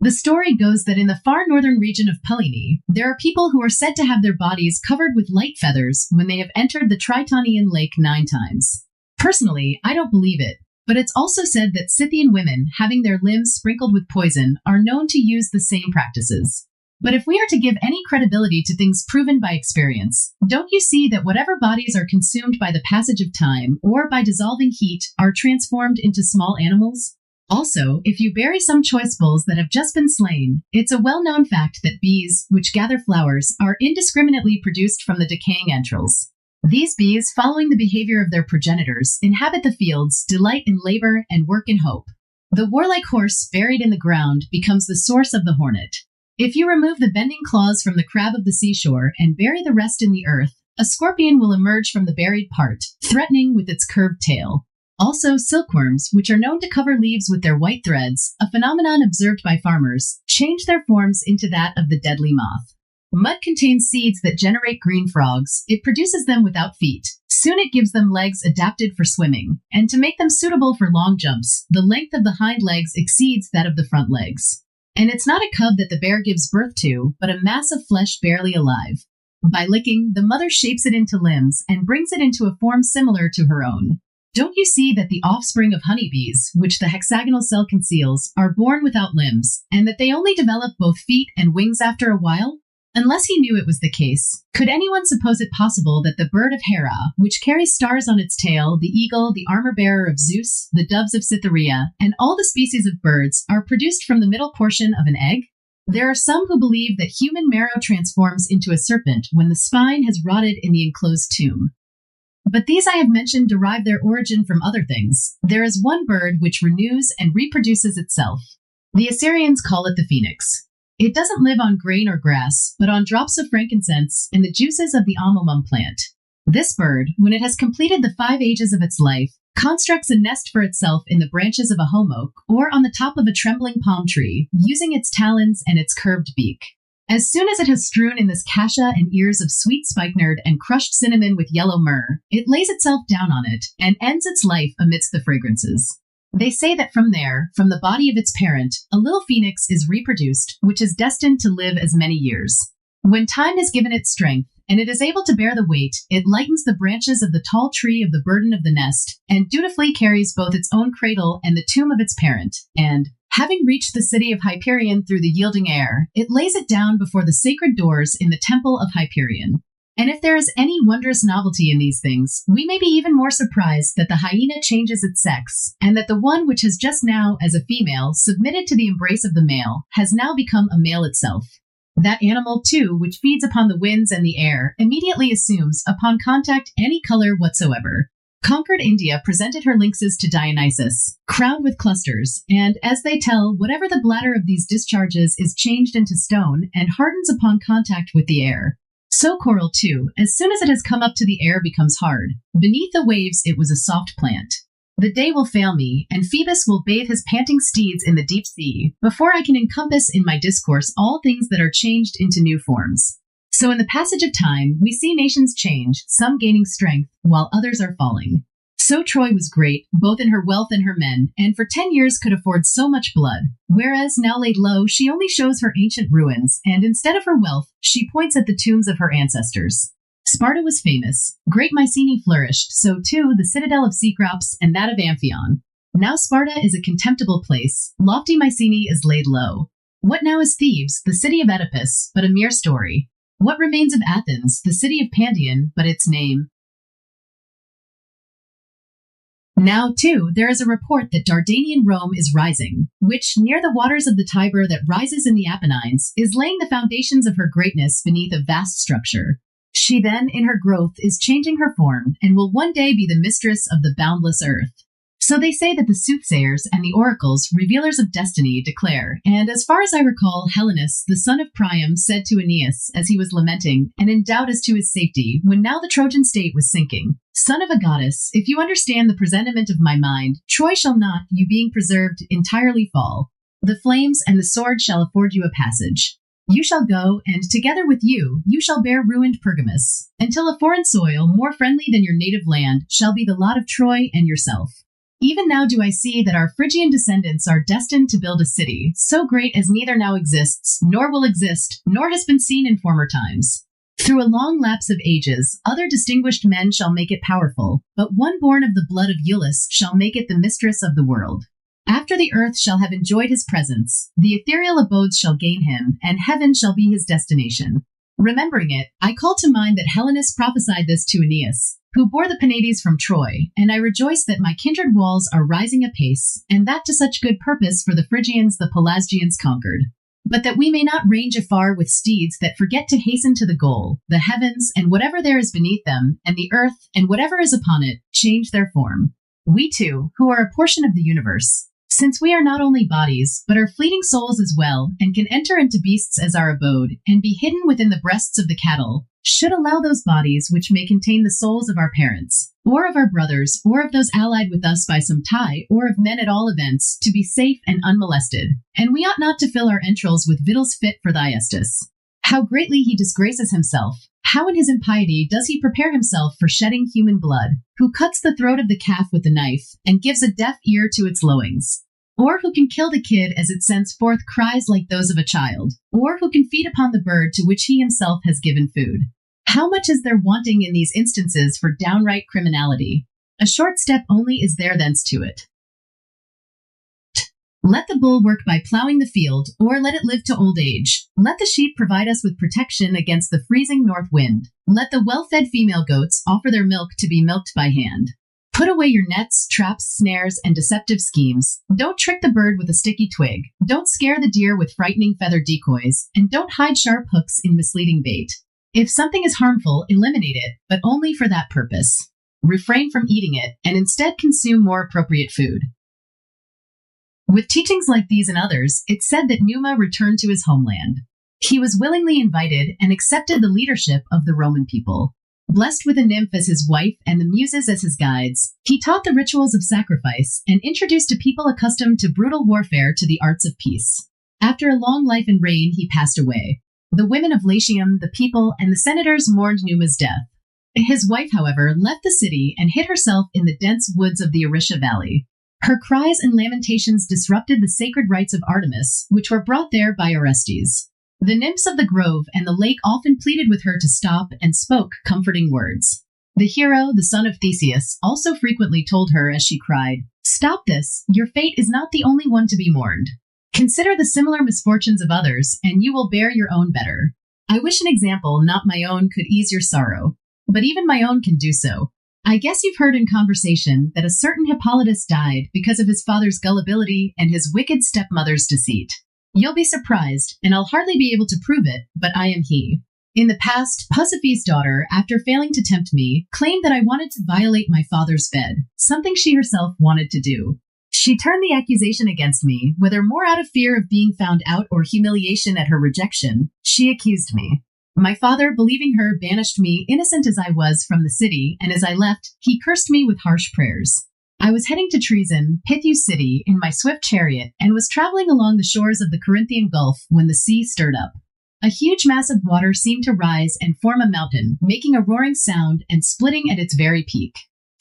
Speaker 4: The story goes that in the far northern region of Pellini, there are people who are said to have their bodies covered with light feathers when they have entered the Tritonian lake 9 times. Personally, I don't believe it. But it's also said that Scythian women, having their limbs sprinkled with poison, are known to use the same practices. But if we are to give any credibility to things proven by experience, don't you see that whatever bodies are consumed by the passage of time or by dissolving heat are transformed into small animals? Also, if you bury some choice bulls that have just been slain, it's a well-known fact that bees, which gather flowers, are indiscriminately produced from the decaying entrails. These bees, following the behavior of their progenitors, inhabit the fields, delight in labor, and work in hope. The warlike horse buried in the ground becomes the source of the hornet. If you remove the bending claws from the crab of the seashore and bury the rest in the earth, a scorpion will emerge from the buried part, threatening with its curved tail. Also, silkworms, which are known to cover leaves with their white threads, a phenomenon observed by farmers, change their forms into that of the deadly moth. Mud contains seeds that generate green frogs. It produces them without feet. Soon it gives them legs adapted for swimming. And to make them suitable for long jumps, the length of the hind legs exceeds that of the front legs. And it's not a cub that the bear gives birth to, but a mass of flesh barely alive. By licking, the mother shapes it into limbs and brings it into a form similar to her own. Don't you see that the offspring of honeybees, which the hexagonal cell conceals, are born without limbs, and that they only develop both feet and wings after a while? Unless he knew it was the case, could anyone suppose it possible that the bird of Hera, which carries stars on its tail, the eagle, the armor-bearer of Zeus, the doves of Cytherea, and all the species of birds, are produced from the middle portion of an egg? There are some who believe that human marrow transforms into a serpent when the spine has rotted in the enclosed tomb. But these I have mentioned derive their origin from other things. There is one bird which renews and reproduces itself. The Assyrians call it the phoenix. It doesn't live on grain or grass, but on drops of frankincense and the juices of the amomum plant. This bird, when it has completed the 5 ages of its life, constructs a nest for itself in the branches of a home oak or on the top of a trembling palm tree, using its talons and its curved beak. As soon as it has strewn in this cassia and ears of sweet spikenard and crushed cinnamon with yellow myrrh, it lays itself down on it and ends its life amidst the fragrances. They say that from there, from the body of its parent, a little phoenix is reproduced, which is destined to live as many years. When time has given it strength, and it is able to bear the weight, it lightens the branches of the tall tree of the burden of the nest, and dutifully carries both its own cradle and the tomb of its parent, and, having reached the city of Hyperion through the yielding air, it lays it down before the sacred doors in the temple of Hyperion. And if there is any wondrous novelty in these things, we may be even more surprised that the hyena changes its sex, and that the one which has just now, as a female, submitted to the embrace of the male, has now become a male itself. That animal, too, which feeds upon the winds and the air, immediately assumes, upon contact, any color whatsoever. Conquered India presented her lynxes to Dionysus, crowned with clusters, and, as they tell, whatever the bladder of these discharges is changed into stone and hardens upon contact with the air. So coral, too, as soon as it has come up to the air, becomes hard. Beneath the waves it was a soft plant. The day will fail me, and Phoebus will bathe his panting steeds in the deep sea, before I can encompass in my discourse all things that are changed into new forms. So in the passage of time, we see nations change, some gaining strength, while others are falling. So Troy was great, both in her wealth and her men, and for 10 years could afford so much blood, whereas now laid low, she only shows her ancient ruins, and instead of her wealth, she points at the tombs of her ancestors. Sparta was famous. Great Mycenae flourished, so too the citadel of Cecrops and that of Amphion. Now Sparta is a contemptible place. Lofty Mycenae is laid low. What now is Thebes, the city of Oedipus, but a mere story? What remains of Athens, the city of Pandion, but its name? Now, too, there is a report that Dardanian Rome is rising, which, near the waters of the Tiber that rises in the Apennines, is laying the foundations of her greatness beneath a vast structure. She then, in her growth, is changing her form, and will one day be the mistress of the boundless earth. So they say that the soothsayers and the oracles, revealers of destiny, declare, and as far as I recall, Helenus, the son of Priam, said to Aeneas, as he was lamenting, and in doubt as to his safety, when now the Trojan state was sinking, "Son of a goddess, if you understand the presentiment of my mind, Troy shall not, you being preserved, entirely fall. The flames and the sword shall afford you a passage. You shall go, and together with you, you shall bear ruined Pergamus, until a foreign soil, more friendly than your native land, shall be the lot of Troy and yourself. Even now do I see that our Phrygian descendants are destined to build a city, so great as neither now exists, nor will exist, nor has been seen in former times. Through a long lapse of ages, other distinguished men shall make it powerful, but one born of the blood of Iulus shall make it the mistress of the world. After the earth shall have enjoyed his presence, the ethereal abodes shall gain him, and heaven shall be his destination." Remembering it, I call to mind that Helenus prophesied this to Aeneas, who bore the Penates from Troy, and I rejoice that my kindred walls are rising apace, and that to such good purpose for the Phrygians the Pelasgians conquered. But that we may not range afar with steeds that forget to hasten to the goal, the heavens and whatever there is beneath them, and the earth and whatever is upon it, change their form. We too, who are a portion of the universe, since we are not only bodies, but are fleeting souls as well, and can enter into beasts as our abode, and be hidden within the breasts of the cattle, should allow those bodies which may contain the souls of our parents, or of our brothers, or of those allied with us by some tie, or of men at all events, to be safe and unmolested. And we ought not to fill our entrails with victuals fit for Thyestus. How greatly he disgraces himself! How in his impiety does he prepare himself for shedding human blood, who cuts the throat of the calf with the knife, and gives a deaf ear to its lowings? Or who can kill the kid as it sends forth cries like those of a child? Or who can feed upon the bird to which he himself has given food? How much is there wanting in these instances for downright criminality? A short step only is there thence to it. Let the bull work by plowing the field, or let it live to old age. Let the sheep provide us with protection against the freezing north wind. Let the well-fed female goats offer their milk to be milked by hand. Put away your nets, traps, snares, and deceptive schemes. Don't trick the bird with a sticky twig. Don't scare the deer with frightening feather decoys, and don't hide sharp hooks in misleading bait. If something is harmful, eliminate it, but only for that purpose. Refrain from eating it, and instead consume more appropriate food. With teachings like these and others, it's said that Numa returned to his homeland. He was willingly invited and accepted the leadership of the Roman people. Blessed with a nymph as his wife and the muses as his guides, he taught the rituals of sacrifice and introduced a people accustomed to brutal warfare to the arts of peace. After a long life and reign, he passed away. The women of Latium, the people, and the senators mourned Numa's death. His wife, however, left the city and hid herself in the dense woods of the Erisha Valley. Her cries and lamentations disrupted the sacred rites of Artemis, which were brought there by Orestes. The nymphs of the grove and the lake often pleaded with her to stop and spoke comforting words. The hero, the son of Theseus, also frequently told her as she cried, "Stop this, your fate is not the only one to be mourned. Consider the similar misfortunes of others, and you will bear your own better. I wish an example, not my own, could ease your sorrow, but even my own can do so. I guess you've heard in conversation that a certain Hippolytus died because of his father's gullibility and his wicked stepmother's deceit. You'll be surprised, and I'll hardly be able to prove it, but I am he. In the past, Pusiphe's daughter, after failing to tempt me, claimed that I wanted to violate my father's bed, something she herself wanted to do. She turned the accusation against me, whether more out of fear of being found out or humiliation at her rejection. She accused me. My father, believing her, banished me, innocent as I was, from the city, and as I left, he cursed me with harsh prayers. I was heading to Treason, Pythia's city, in my swift chariot, and was traveling along the shores of the Corinthian Gulf when the sea stirred up. A huge mass of water seemed to rise and form a mountain, making a roaring sound and splitting at its very peak.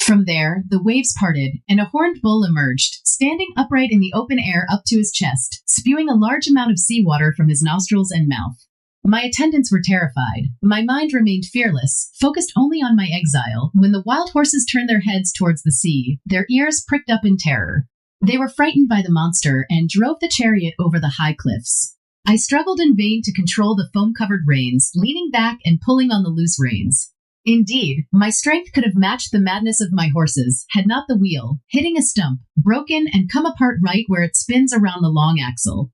Speaker 4: From there, the waves parted, and a horned bull emerged, standing upright in the open air up to his chest, spewing a large amount of seawater from his nostrils and mouth. My attendants were terrified. My mind remained fearless, focused only on my exile, when the wild horses turned their heads towards the sea, their ears pricked up in terror. They were frightened by the monster and drove the chariot over the high cliffs. I struggled in vain to control the foam-covered reins, leaning back and pulling on the loose reins. Indeed, my strength could have matched the madness of my horses, had not the wheel, hitting a stump, broken and come apart right where it spins around the long axle.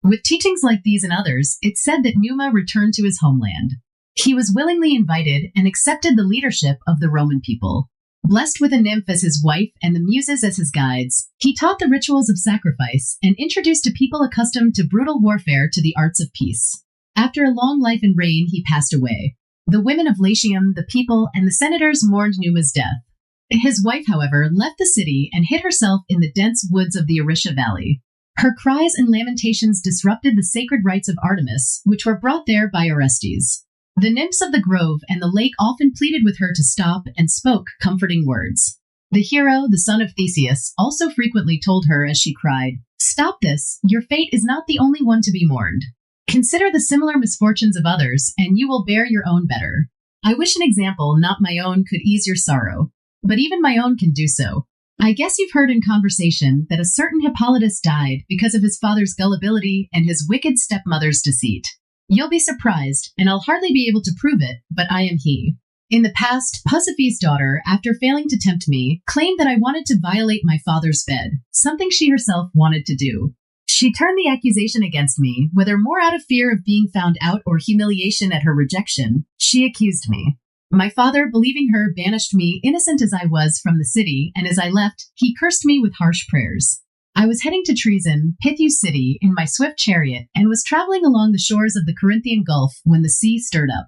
Speaker 4: With teachings like these and others, it's said that Numa returned to his homeland. He was willingly invited and accepted the leadership of the Roman people. Blessed with a nymph as his wife and the muses as his guides, he taught the rituals of sacrifice and introduced a people accustomed to brutal warfare to the arts of peace. After a long life and reign, he passed away. The women of Latium, the people, and the senators mourned Numa's death. His wife, however, left the city and hid herself in the dense woods of the Erisha Valley. Her cries and lamentations disrupted the sacred rites of Artemis, which were brought there by Orestes. The nymphs of the grove and the lake often pleaded with her to stop and spoke comforting words. The hero, the son of Theseus, also frequently told her as she cried, "Stop this, your fate is not the only one to be mourned. Consider the similar misfortunes of others, and you will bear your own better. I wish an example, not my own, could ease your sorrow, but even my own can do so. I guess you've heard in conversation that a certain Hippolytus died because of his father's gullibility and his wicked stepmother's deceit. You'll be surprised, and I'll hardly be able to prove it, but I am he. In the past, Pasiphae's daughter, after failing to tempt me, claimed that I wanted to violate my father's bed, something she herself wanted to do. She turned the accusation against me, whether more out of fear of being found out or humiliation at her rejection, she accused me. My father, believing her, banished me, innocent as I was, from the city, and as I left, he cursed me with harsh prayers. I was heading to Treason, Pythius city, in my swift chariot, and was traveling along the shores of the Corinthian Gulf when the sea stirred up.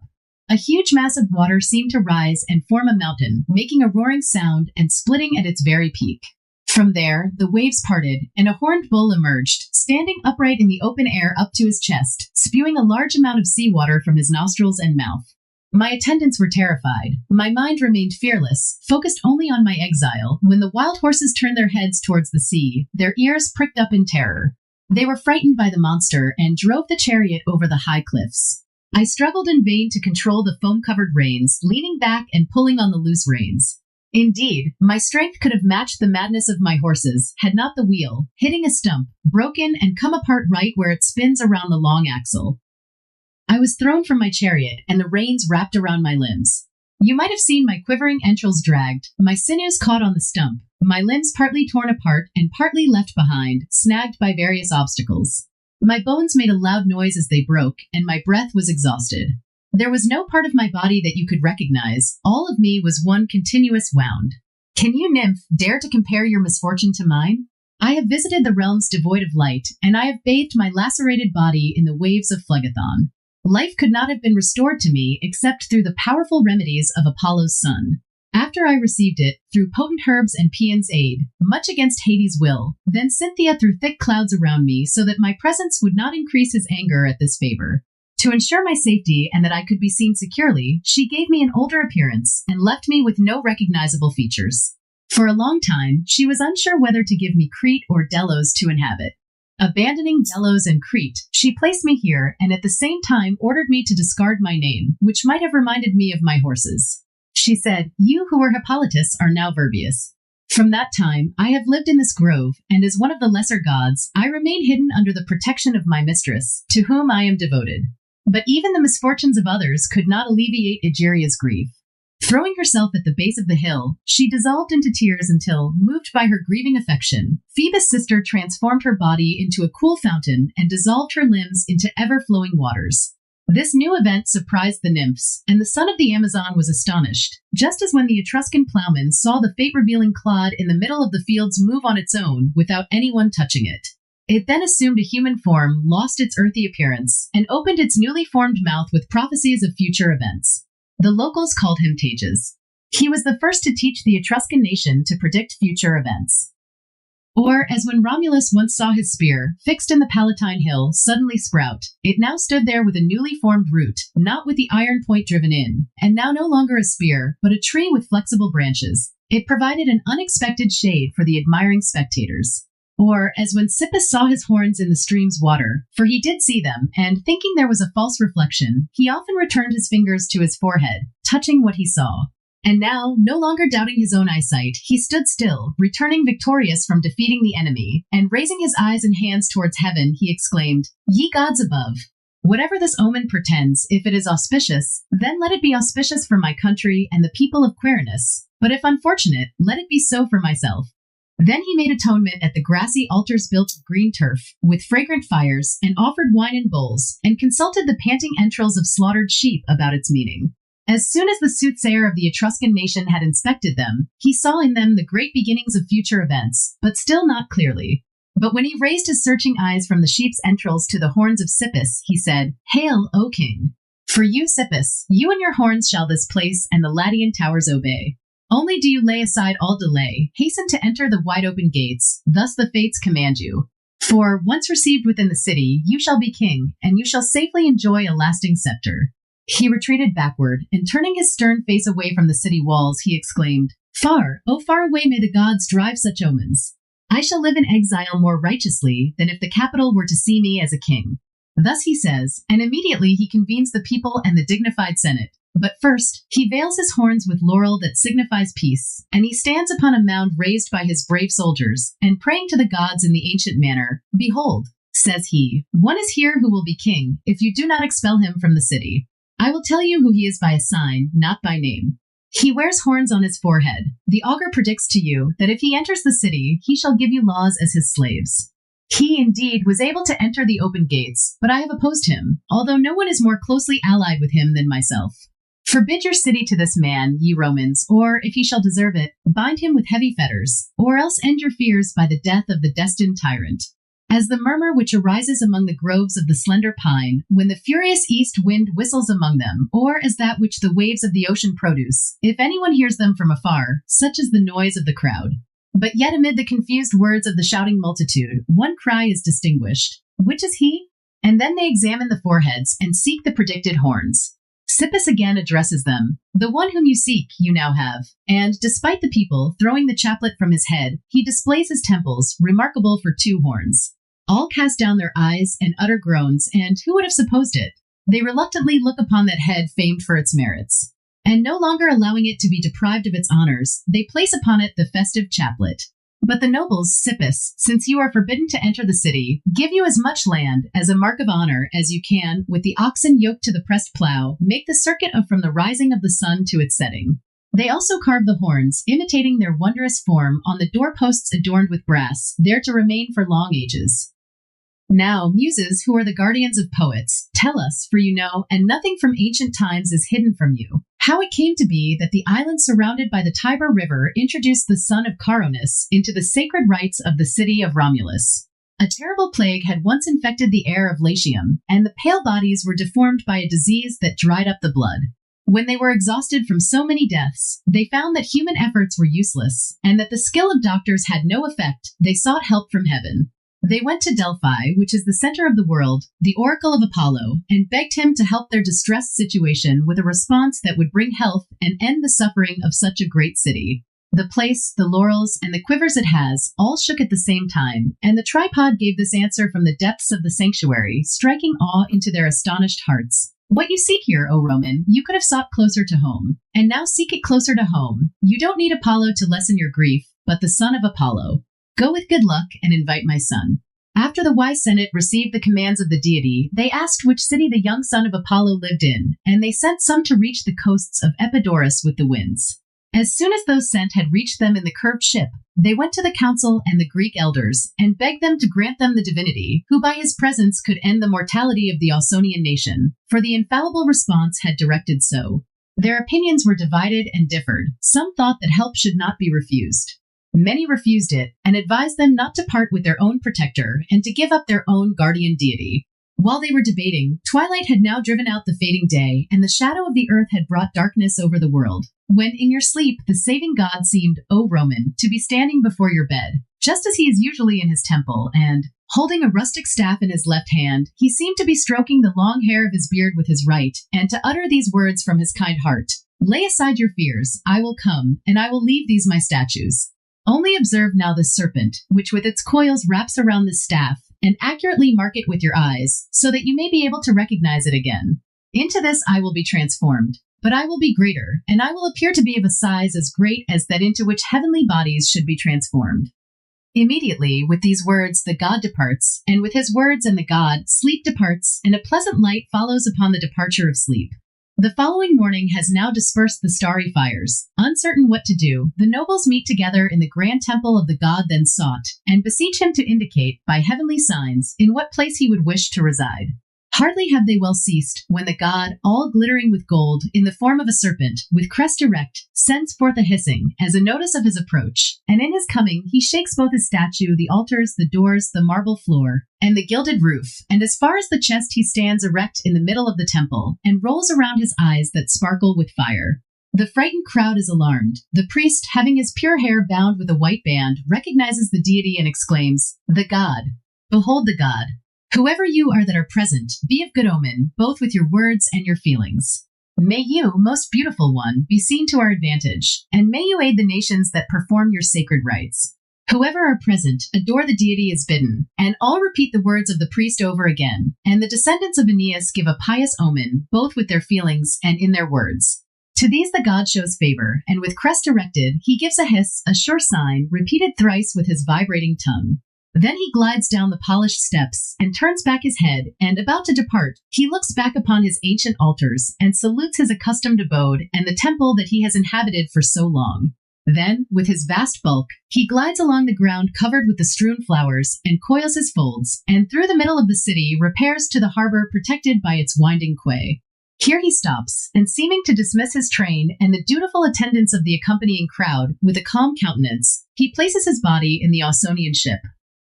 Speaker 4: A huge mass of water seemed to rise and form a mountain, making a roaring sound and splitting at its very peak. From there, the waves parted, and a horned bull emerged, standing upright in the open air up to his chest, spewing a large amount of seawater from his nostrils and mouth. My attendants were terrified. My mind remained fearless, focused only on my exile, when the wild horses turned their heads towards the sea, their ears pricked up in terror. They were frightened by the monster and drove the chariot over the high cliffs. I struggled in vain to control the foam-covered reins, leaning back and pulling on the loose reins. Indeed, my strength could have matched the madness of my horses, had not the wheel, hitting a stump, broken and come apart right where it spins around the long axle. I was thrown from my chariot, and the reins wrapped around my limbs. You might have seen my quivering entrails dragged, my sinews caught on the stump, my limbs partly torn apart and partly left behind, snagged by various obstacles. My bones made a loud noise as they broke, and my breath was exhausted. There was no part of my body that you could recognize. All of me was one continuous wound. Can you, nymph, dare to compare your misfortune to mine? I have visited the realms devoid of light, and I have bathed my lacerated body in the waves of Phlegethon. Life could not have been restored to me except through the powerful remedies of Apollo's son. After I received it, through potent herbs and Paeon's aid, much against Hades' will, then Cynthia threw thick clouds around me so that my presence would not increase his anger at this favor. To ensure my safety and that I could be seen securely, she gave me an older appearance and left me with no recognizable features. For a long time, she was unsure whether to give me Crete or Delos to inhabit. Abandoning Delos and Crete, she placed me here and at the same time ordered me to discard my name, which might have reminded me of my horses. She said, "You who were Hippolytus are now Virbius." From that time, I have lived in this grove, and as one of the lesser gods, I remain hidden under the protection of my mistress, to whom I am devoted. But even the misfortunes of others could not alleviate Egeria's grief. Throwing herself at the base of the hill, she dissolved into tears until, moved by her grieving affection, Phoebus' sister transformed her body into a cool fountain and dissolved her limbs into ever-flowing waters. This new event surprised the nymphs, and the son of the Amazon was astonished, just as when the Etruscan plowman saw the fate-revealing clod in the middle of the fields move on its own without anyone touching it. It then assumed a human form, lost its earthy appearance, and opened its newly formed mouth with prophecies of future events. The locals called him Tages. He was the first to teach the Etruscan nation to predict future events. Or, as when Romulus once saw his spear, fixed in the Palatine hill, suddenly sprout, it now stood there with a newly formed root, not with the iron point driven in, and now no longer a spear, but a tree with flexible branches. It provided an unexpected shade for the admiring spectators. Or, as when Sippus saw his horns in the stream's water, for he did see them, and thinking there was a false reflection, he often returned his fingers to his forehead, touching what he saw. And now, no longer doubting his own eyesight, he stood still, returning victorious from defeating the enemy, and raising his eyes and hands towards heaven, he exclaimed, "Ye gods above, Whatever this omen portends, if it is auspicious, then let it be auspicious for my country and the people of Quirinus. But if unfortunate, let it be so for myself. Then he made atonement at the grassy altars built of green turf, with fragrant fires, and offered wine in bowls, and consulted the panting entrails of slaughtered sheep about its meaning. As soon as the soothsayer of the Etruscan nation had inspected them, he saw in them the great beginnings of future events, but still not clearly. But when he raised his searching eyes from the sheep's entrails to the horns of Sippus, he said, "Hail, O king! For you, Sippus, you and your horns shall this place and the Latian towers obey. Only do you lay aside all delay, hasten to enter the wide-open gates, thus the fates command you. For, once received within the city, you shall be king, and you shall safely enjoy a lasting scepter." He retreated backward, and turning his stern face away from the city walls, he exclaimed, "Far, oh far away may the gods drive such omens. I shall live in exile more righteously than if the capital were to see me as a king." Thus he says, and immediately he convenes the people and the dignified senate. But first, he veils his horns with laurel that signifies peace, and he stands upon a mound raised by his brave soldiers, and praying to the gods in the ancient manner, "Behold," says he, "one is here who will be king, if you do not expel him from the city. I will tell you who he is by a sign, not by name. He wears horns on his forehead. The augur predicts to you that if he enters the city, he shall give you laws as his slaves. He, indeed, was able to enter the open gates, but I have opposed him, although no one is more closely allied with him than myself. Forbid your city to this man, ye Romans, or, if he shall deserve it, bind him with heavy fetters, or else end your fears by the death of the destined tyrant. As the murmur which arises among the groves of the slender pine, when the furious east wind whistles among them, or as that which the waves of the ocean produce, if anyone hears them from afar, such is the noise of the crowd. But yet amid the confused words of the shouting multitude, one cry is distinguished. Which is he? And then they examine the foreheads and seek the predicted horns. Sippus again addresses them. "The one whom you seek, you now have." And, despite the people throwing the chaplet from his head, he displays his temples, remarkable for 2 horns. All cast down their eyes and utter groans, and who would have supposed it? They reluctantly look upon that head famed for its merits. And no longer allowing it to be deprived of its honors, they place upon it the festive chaplet. But the nobles, Sippus, since you are forbidden to enter the city, give you as much land, as a mark of honor, as you can, with the oxen yoked to the pressed plow, make the circuit from the rising of the sun to its setting. They also carve the horns, imitating their wondrous form, on the doorposts adorned with brass, there to remain for long ages. Now, muses, who are the guardians of poets, tell us, for you know, and nothing from ancient times is hidden from you, how it came to be that the island surrounded by the Tiber River introduced the son of Caronus into the sacred rites of the city of Romulus. A terrible plague had once infected the air of Latium, and the pale bodies were deformed by a disease that dried up the blood. When they were exhausted from so many deaths, they found that human efforts were useless, and that the skill of doctors had no effect. They sought help from heaven. They went to Delphi, which is the center of the world, the oracle of Apollo, and begged him to help their distressed situation with a response that would bring health and end the suffering of such a great city. The place, the laurels, and the quivers it has all shook at the same time, and the tripod gave this answer from the depths of the sanctuary, striking awe into their astonished hearts. "What you seek here, O Roman, you could have sought closer to home, and now seek it closer to home. You don't need Apollo to lessen your grief, but the son of Apollo. Go with good luck and invite my son." After the wise Senate received the commands of the deity, they asked which city the young son of Apollo lived in, and they sent some to reach the coasts of Epidaurus with the winds. As soon as those sent had reached them in the curved ship, they went to the council and the Greek elders, and begged them to grant them the divinity, who by his presence could end the mortality of the Ausonian nation, for the infallible response had directed so. Their opinions were divided and differed. Some thought that help should not be refused. Many refused it, and advised them not to part with their own protector, and to give up their own guardian deity. While they were debating, twilight had now driven out the fading day, and the shadow of the earth had brought darkness over the world, when in your sleep the saving God seemed, O Roman, to be standing before your bed, just as he is usually in his temple, and, holding a rustic staff in his left hand, he seemed to be stroking the long hair of his beard with his right, and to utter these words from his kind heart: "Lay aside your fears, I will come, and I will leave these my statues. Only observe now this serpent, which with its coils wraps around this staff, and accurately mark it with your eyes, so that you may be able to recognize it again. Into this I will be transformed, but I will be greater, and I will appear to be of a size as great as that into which heavenly bodies should be transformed." Immediately, with these words, the god departs, and with his words and the god, sleep departs, and a pleasant light follows upon the departure of sleep. The following morning has now dispersed the starry fires. Uncertain what to do, the nobles meet together in the grand temple of the god then sought, and beseech him to indicate, by heavenly signs, in what place he would wish to reside. Hardly have they well ceased, when the god, all glittering with gold, in the form of a serpent, with crest erect, sends forth a hissing, as a notice of his approach, and in his coming he shakes both his statue, the altars, the doors, the marble floor, and the gilded roof, and as far as the chest he stands erect in the middle of the temple, and rolls around his eyes that sparkle with fire. The frightened crowd is alarmed. The priest, having his pure hair bound with a white band, recognizes the deity and exclaims, "The god! Behold the god! Whoever you are that are present, be of good omen, both with your words and your feelings. May you, most beautiful one, be seen to our advantage, and may you aid the nations that perform your sacred rites. Whoever are present, adore the deity as bidden, and all repeat the words of the priest over again, and the descendants of Aeneas give a pious omen, both with their feelings and in their words. To these the god shows favor, and with crest erected, he gives a hiss, a sure sign, repeated thrice with his vibrating tongue. Then he glides down the polished steps, and turns back his head, and about to depart, he looks back upon his ancient altars, and salutes his accustomed abode, and the temple that he has inhabited for so long. Then, with his vast bulk, he glides along the ground covered with the strewn flowers, and coils his folds, and through the middle of the city repairs to the harbor protected by its winding quay. Here he stops, and seeming to dismiss his train and the dutiful attendance of the accompanying crowd with a calm countenance, he places his body in the Ausonian ship.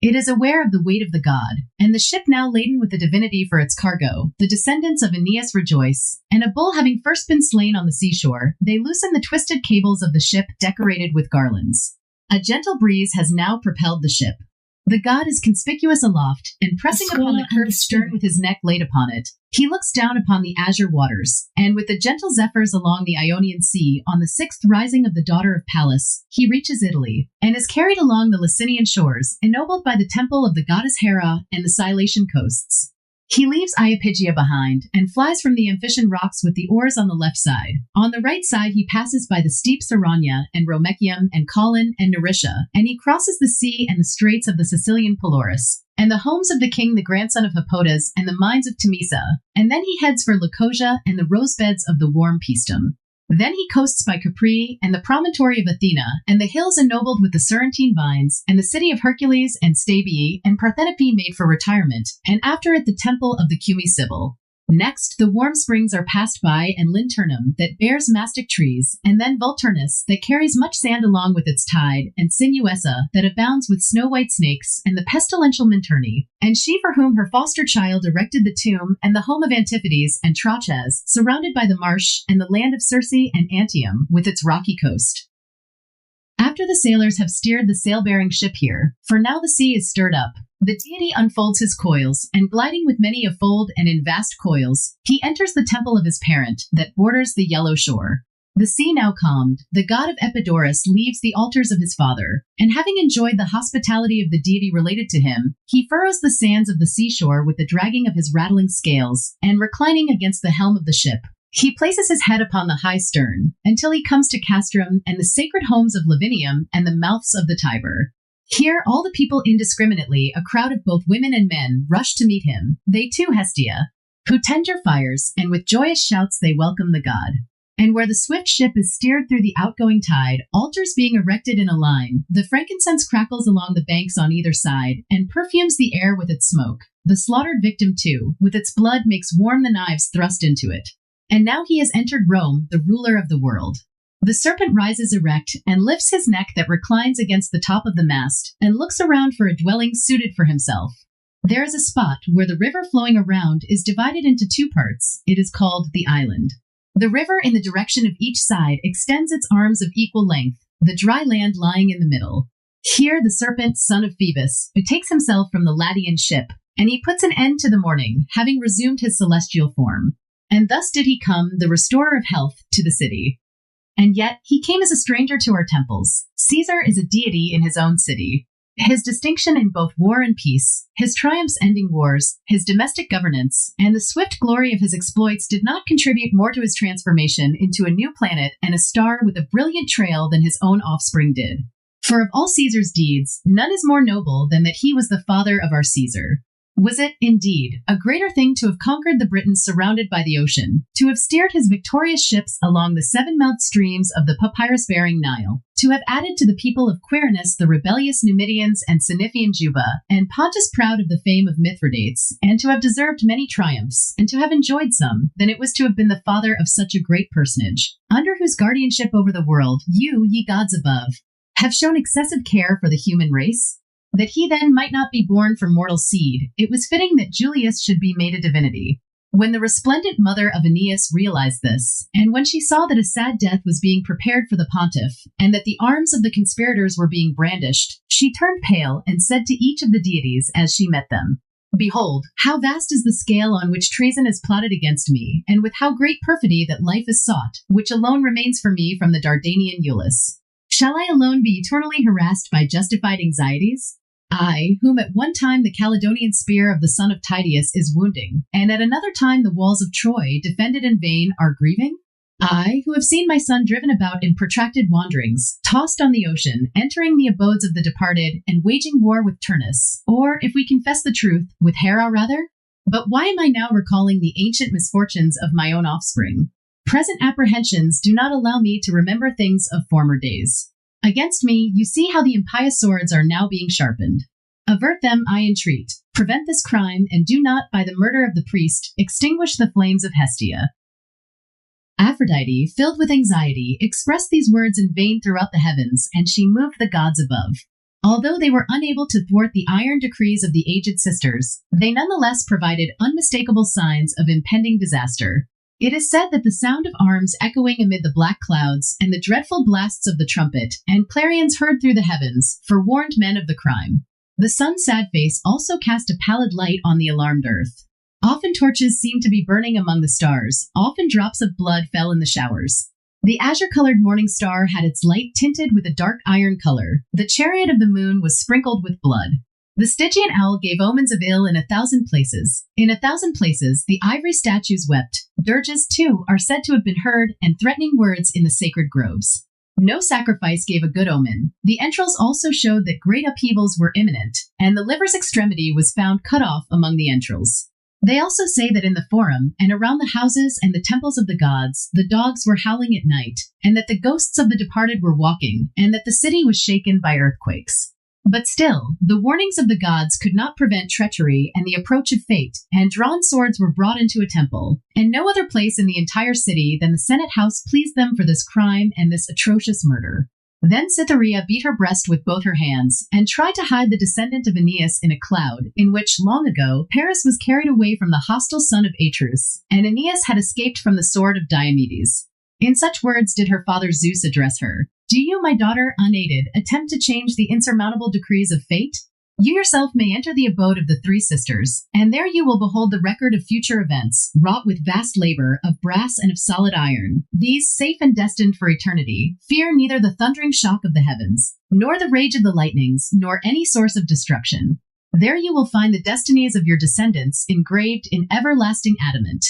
Speaker 4: It is aware of the weight of the god, and the ship now laden with the divinity for its cargo, the descendants of Aeneas rejoice, and a bull having first been slain on the seashore, they loosen the twisted cables of the ship decorated with garlands. A gentle breeze has now propelled the ship. The god is conspicuous aloft, and pressing upon the curved stern with his neck laid upon it, he looks down upon the azure waters, and with the gentle zephyrs along the Ionian Sea, on the 6th rising of the daughter of Pallas, he reaches Italy, and is carried along the Licinian shores, ennobled by the temple of the goddess Hera and the Cilician coasts. He leaves Iapygia behind, and flies from the Amphissian rocks with the oars on the left side. On the right side he passes by the steep Sarania, and Romecium, and Colin, and Neritia, and he crosses the sea and the straits of the Sicilian Pelorus, and the homes of the king the grandson of Hippotas, and the mines of Temesa, and then he heads for Lycosia and the rosebeds of the warm Paestum. Then he coasts by Capri and the promontory of Athena, and the hills ennobled with the Serentine vines, and the city of Hercules and Stabii, and Parthenope made for retirement, and after it the temple of the Cumi Sibyl. Next, the warm springs are passed by, and Linternum, that bears mastic trees, and then Vulturnus, that carries much sand along with its tide, and Sinuessa, that abounds with snow-white snakes, and the pestilential Minturni, and she for whom her foster child erected the tomb, and the home of Antiphates, and Trachas, surrounded by the marsh, and the land of Circe and Antium, with its rocky coast. After the sailors have steered the sail-bearing ship here, for now the sea is stirred up, the deity unfolds his coils, and gliding with many a fold and in vast coils, he enters the temple of his parent, that borders the yellow shore. The sea now calmed, the god of Epidaurus leaves the altars of his father, and having enjoyed the hospitality of the deity related to him, he furrows the sands of the seashore with the dragging of his rattling scales, and reclining against the helm of the ship, he places his head upon the high stern, until he comes to Castrum and the sacred homes of Lavinium and the mouths of the Tiber. Here all the people indiscriminately, a crowd of both women and men, rush to meet him, they too Hestia, who tend your fires, and with joyous shouts they welcome the god. And where the swift ship is steered through the outgoing tide, altars being erected in a line, the frankincense crackles along the banks on either side, and perfumes the air with its smoke. The slaughtered victim too, with its blood makes warm the knives thrust into it. And now he has entered Rome, the ruler of the world. The serpent rises erect, and lifts his neck that reclines against the top of the mast, and looks around for a dwelling suited for himself. There is a spot where the river flowing around is divided into two parts. It is called the island. The river in the direction of each side extends its arms of equal length, the dry land lying in the middle. Here the serpent, son of Phoebus, betakes himself from the Latian ship, and he puts an end to the morning, having resumed his celestial form. And thus did he come, the restorer of health, to the city. And yet he came as a stranger to our temples. Caesar is a deity in his own city. His distinction in both war and peace, his triumphs ending wars, his domestic governance, and the swift glory of his exploits did not contribute more to his transformation into a new planet and a star with a brilliant trail than his own offspring did. For of all Caesar's deeds, none is more noble than that he was the father of our Caesar. Was it, indeed, a greater thing to have conquered the Britons surrounded by the ocean, to have steered his victorious ships along the seven-mouthed streams of the papyrus-bearing Nile, to have added to the people of Quirinus the rebellious Numidians and Sinifian Juba, and Pontus proud of the fame of Mithridates, and to have deserved many triumphs, and to have enjoyed some, than it was to have been the father of such a great personage, under whose guardianship over the world you, ye gods above, have shown excessive care for the human race? That he then might not be born from mortal seed, it was fitting that Julius should be made a divinity. When the resplendent mother of Aeneas realized this, and when she saw that a sad death was being prepared for the pontiff, and that the arms of the conspirators were being brandished, she turned pale and said to each of the deities as she met them, Behold, how vast is the scale on which treason is plotted against me, and with how great perfidy that life is sought, which alone remains for me from the Dardanian Iulus. Shall I alone be eternally harassed by justified anxieties? I, whom at one time the Caledonian spear of the son of Tydeus is wounding, and at another time the walls of Troy, defended in vain, are grieving? I, who have seen my son driven about in protracted wanderings, tossed on the ocean, entering the abodes of the departed, and waging war with Turnus, or, if we confess the truth, with Hera rather? But why am I now recalling the ancient misfortunes of my own offspring? Present apprehensions do not allow me to remember things of former days. Against me, you see how the impious swords are now being sharpened. Avert them, I entreat. Prevent this crime, and do not, by the murder of the priest, extinguish the flames of Hestia. Aphrodite, filled with anxiety, expressed these words in vain throughout the heavens, and she moved the gods above. Although they were unable to thwart the iron decrees of the aged sisters, they nonetheless provided unmistakable signs of impending disaster. It is said that the sound of arms echoing amid the black clouds, and the dreadful blasts of the trumpet, and clarions heard through the heavens, forewarned men of the crime. The sun's sad face also cast a pallid light on the alarmed earth. Often torches seemed to be burning among the stars, often drops of blood fell in the showers. The azure-colored morning star had its light tinted with a dark iron color. The chariot of the moon was sprinkled with blood. The Stygian owl gave omens of ill in 1,000 places. In 1,000 places, the ivory statues wept. Dirges, too, are said to have been heard, and threatening words in the sacred groves. No sacrifice gave a good omen. The entrails also showed that great upheavals were imminent, and the liver's extremity was found cut off among the entrails. They also say that in the forum, and around the houses and the temples of the gods, the dogs were howling at night, and that the ghosts of the departed were walking, and that the city was shaken by earthquakes. But still, the warnings of the gods could not prevent treachery and the approach of fate, and drawn swords were brought into a temple, and no other place in the entire city than the Senate house pleased them for this crime and this atrocious murder. Then Cytherea beat her breast with both her hands, and tried to hide the descendant of Aeneas in a cloud, in which, long ago, Paris was carried away from the hostile son of Atreus, and Aeneas had escaped from the sword of Diomedes. In such words did her father Zeus address her. Do you, my daughter, unaided, attempt to change the insurmountable decrees of fate? You yourself may enter the abode of the three sisters, and there you will behold the record of future events, wrought with vast labor, of brass and of solid iron. These, safe and destined for eternity, fear neither the thundering shock of the heavens, nor the rage of the lightnings, nor any source of destruction. There you will find the destinies of your descendants engraved in everlasting adamant.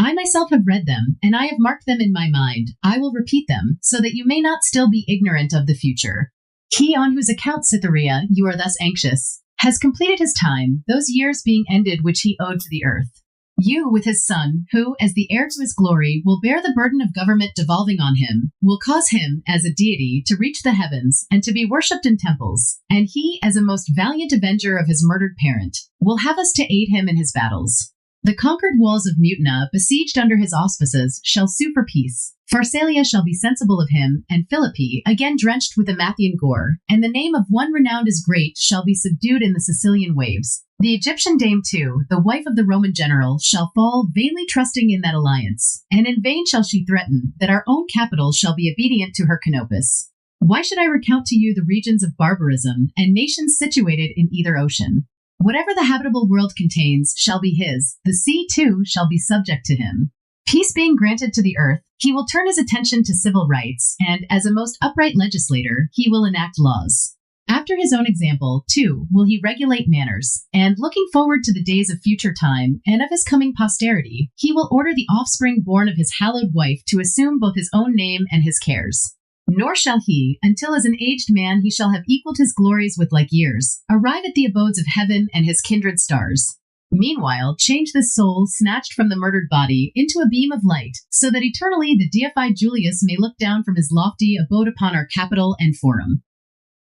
Speaker 4: I myself have read them, and I have marked them in my mind. I will repeat them, so that you may not still be ignorant of the future. He on whose account, Cytherea, you are thus anxious, has completed his time, those years being ended which he owed to the earth. You, with his son, who, as the heir to his glory, will bear the burden of government devolving on him, will cause him, as a deity, to reach the heavens, and to be worshipped in temples, and he, as a most valiant avenger of his murdered parent, will have us to aid him in his battles. The conquered walls of Mutina, besieged under his auspices, shall sue for peace. Pharsalia shall be sensible of him, and Philippi, again drenched with Emathian gore, and the name of one renowned as great shall be subdued in the Sicilian waves. The Egyptian dame too, the wife of the Roman general, shall fall, vainly trusting in that alliance, and in vain shall she threaten that our own capital shall be obedient to her canopus. Why should I recount to you the regions of barbarism, and nations situated in either ocean? Whatever the habitable world contains shall be his, the sea too shall be subject to him. Peace being granted to the earth, he will turn his attention to civil rights, and as a most upright legislator, he will enact laws. After his own example, too, will he regulate manners, and looking forward to the days of future time, and of his coming posterity, he will order the offspring born of his hallowed wife to assume both his own name and his cares. Nor shall he, until as an aged man he shall have equaled his glories with like years, arrive at the abodes of heaven and his kindred stars. Meanwhile, change this soul, snatched from the murdered body, into a beam of light, so that eternally the deified Julius may look down from his lofty abode upon our capital and forum.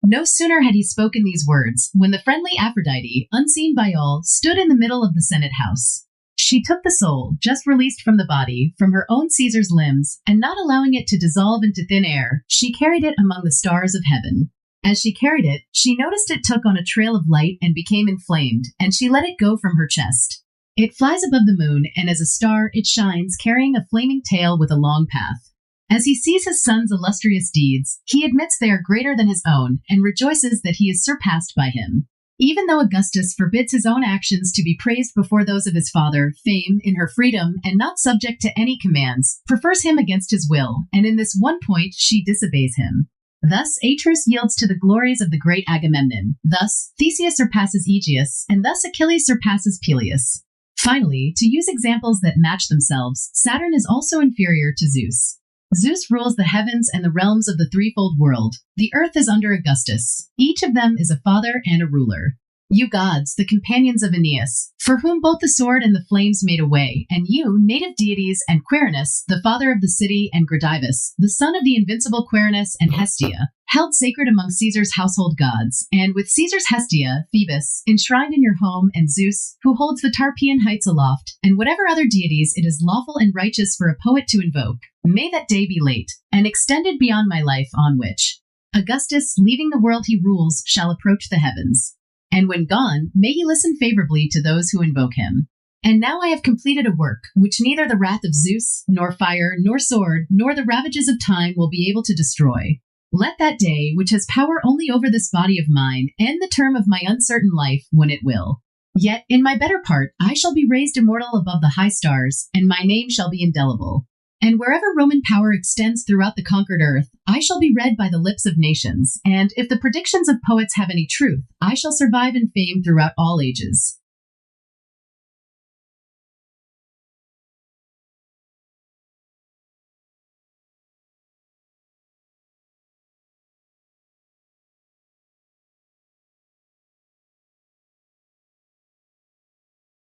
Speaker 4: No sooner had he spoken these words, when the friendly Aphrodite, unseen by all, stood in the middle of the Senate house. She took the soul, just released from the body, from her own Caesar's limbs, and not allowing it to dissolve into thin air, she carried it among the stars of heaven. As she carried it, she noticed it took on a trail of light and became inflamed, and she let it go from her chest. It flies above the moon, and as a star it shines, carrying a flaming tail with a long path. As he sees his son's illustrious deeds, he admits they are greater than his own, and rejoices that he is surpassed by him. Even though Augustus forbids his own actions to be praised before those of his father, Fame, in her freedom and not subject to any commands, prefers him against his will, and in this one point she disobeys him. Thus Atreus yields to the glories of the great Agamemnon. Thus Theseus surpasses Aegeus, and thus Achilles surpasses Peleus. Finally, to use examples that match themselves, Saturn is also inferior to Zeus. Zeus rules the heavens and the realms of the threefold world. The earth is under Augustus. Each of them is a father and a ruler. You gods, the companions of Aeneas, for whom both the sword and the flames made a way, and you, native deities, and Quirinus, the father of the city, and Gradivus, the son of the invincible Quirinus and Hestia, held sacred among Caesar's household gods, and with Caesar's Hestia, Phoebus, enshrined in your home, and Zeus, who holds the Tarpeian heights aloft, and whatever other deities it is lawful and righteous for a poet to invoke, may that day be late, and extended beyond my life, on which Augustus, leaving the world he rules, shall approach the heavens. And when gone, may he listen favorably to those who invoke him. And now I have completed a work, which neither the wrath of Zeus, nor fire, nor sword, nor the ravages of time will be able to destroy. Let that day, which has power only over this body of mine, end the term of my uncertain life when it will. Yet, in my better part, I shall be raised immortal above the high stars, and my name shall be indelible. And wherever Roman power extends throughout the conquered earth, I shall be read by the lips of nations, and if the predictions of poets have any truth, I shall survive in fame throughout all ages.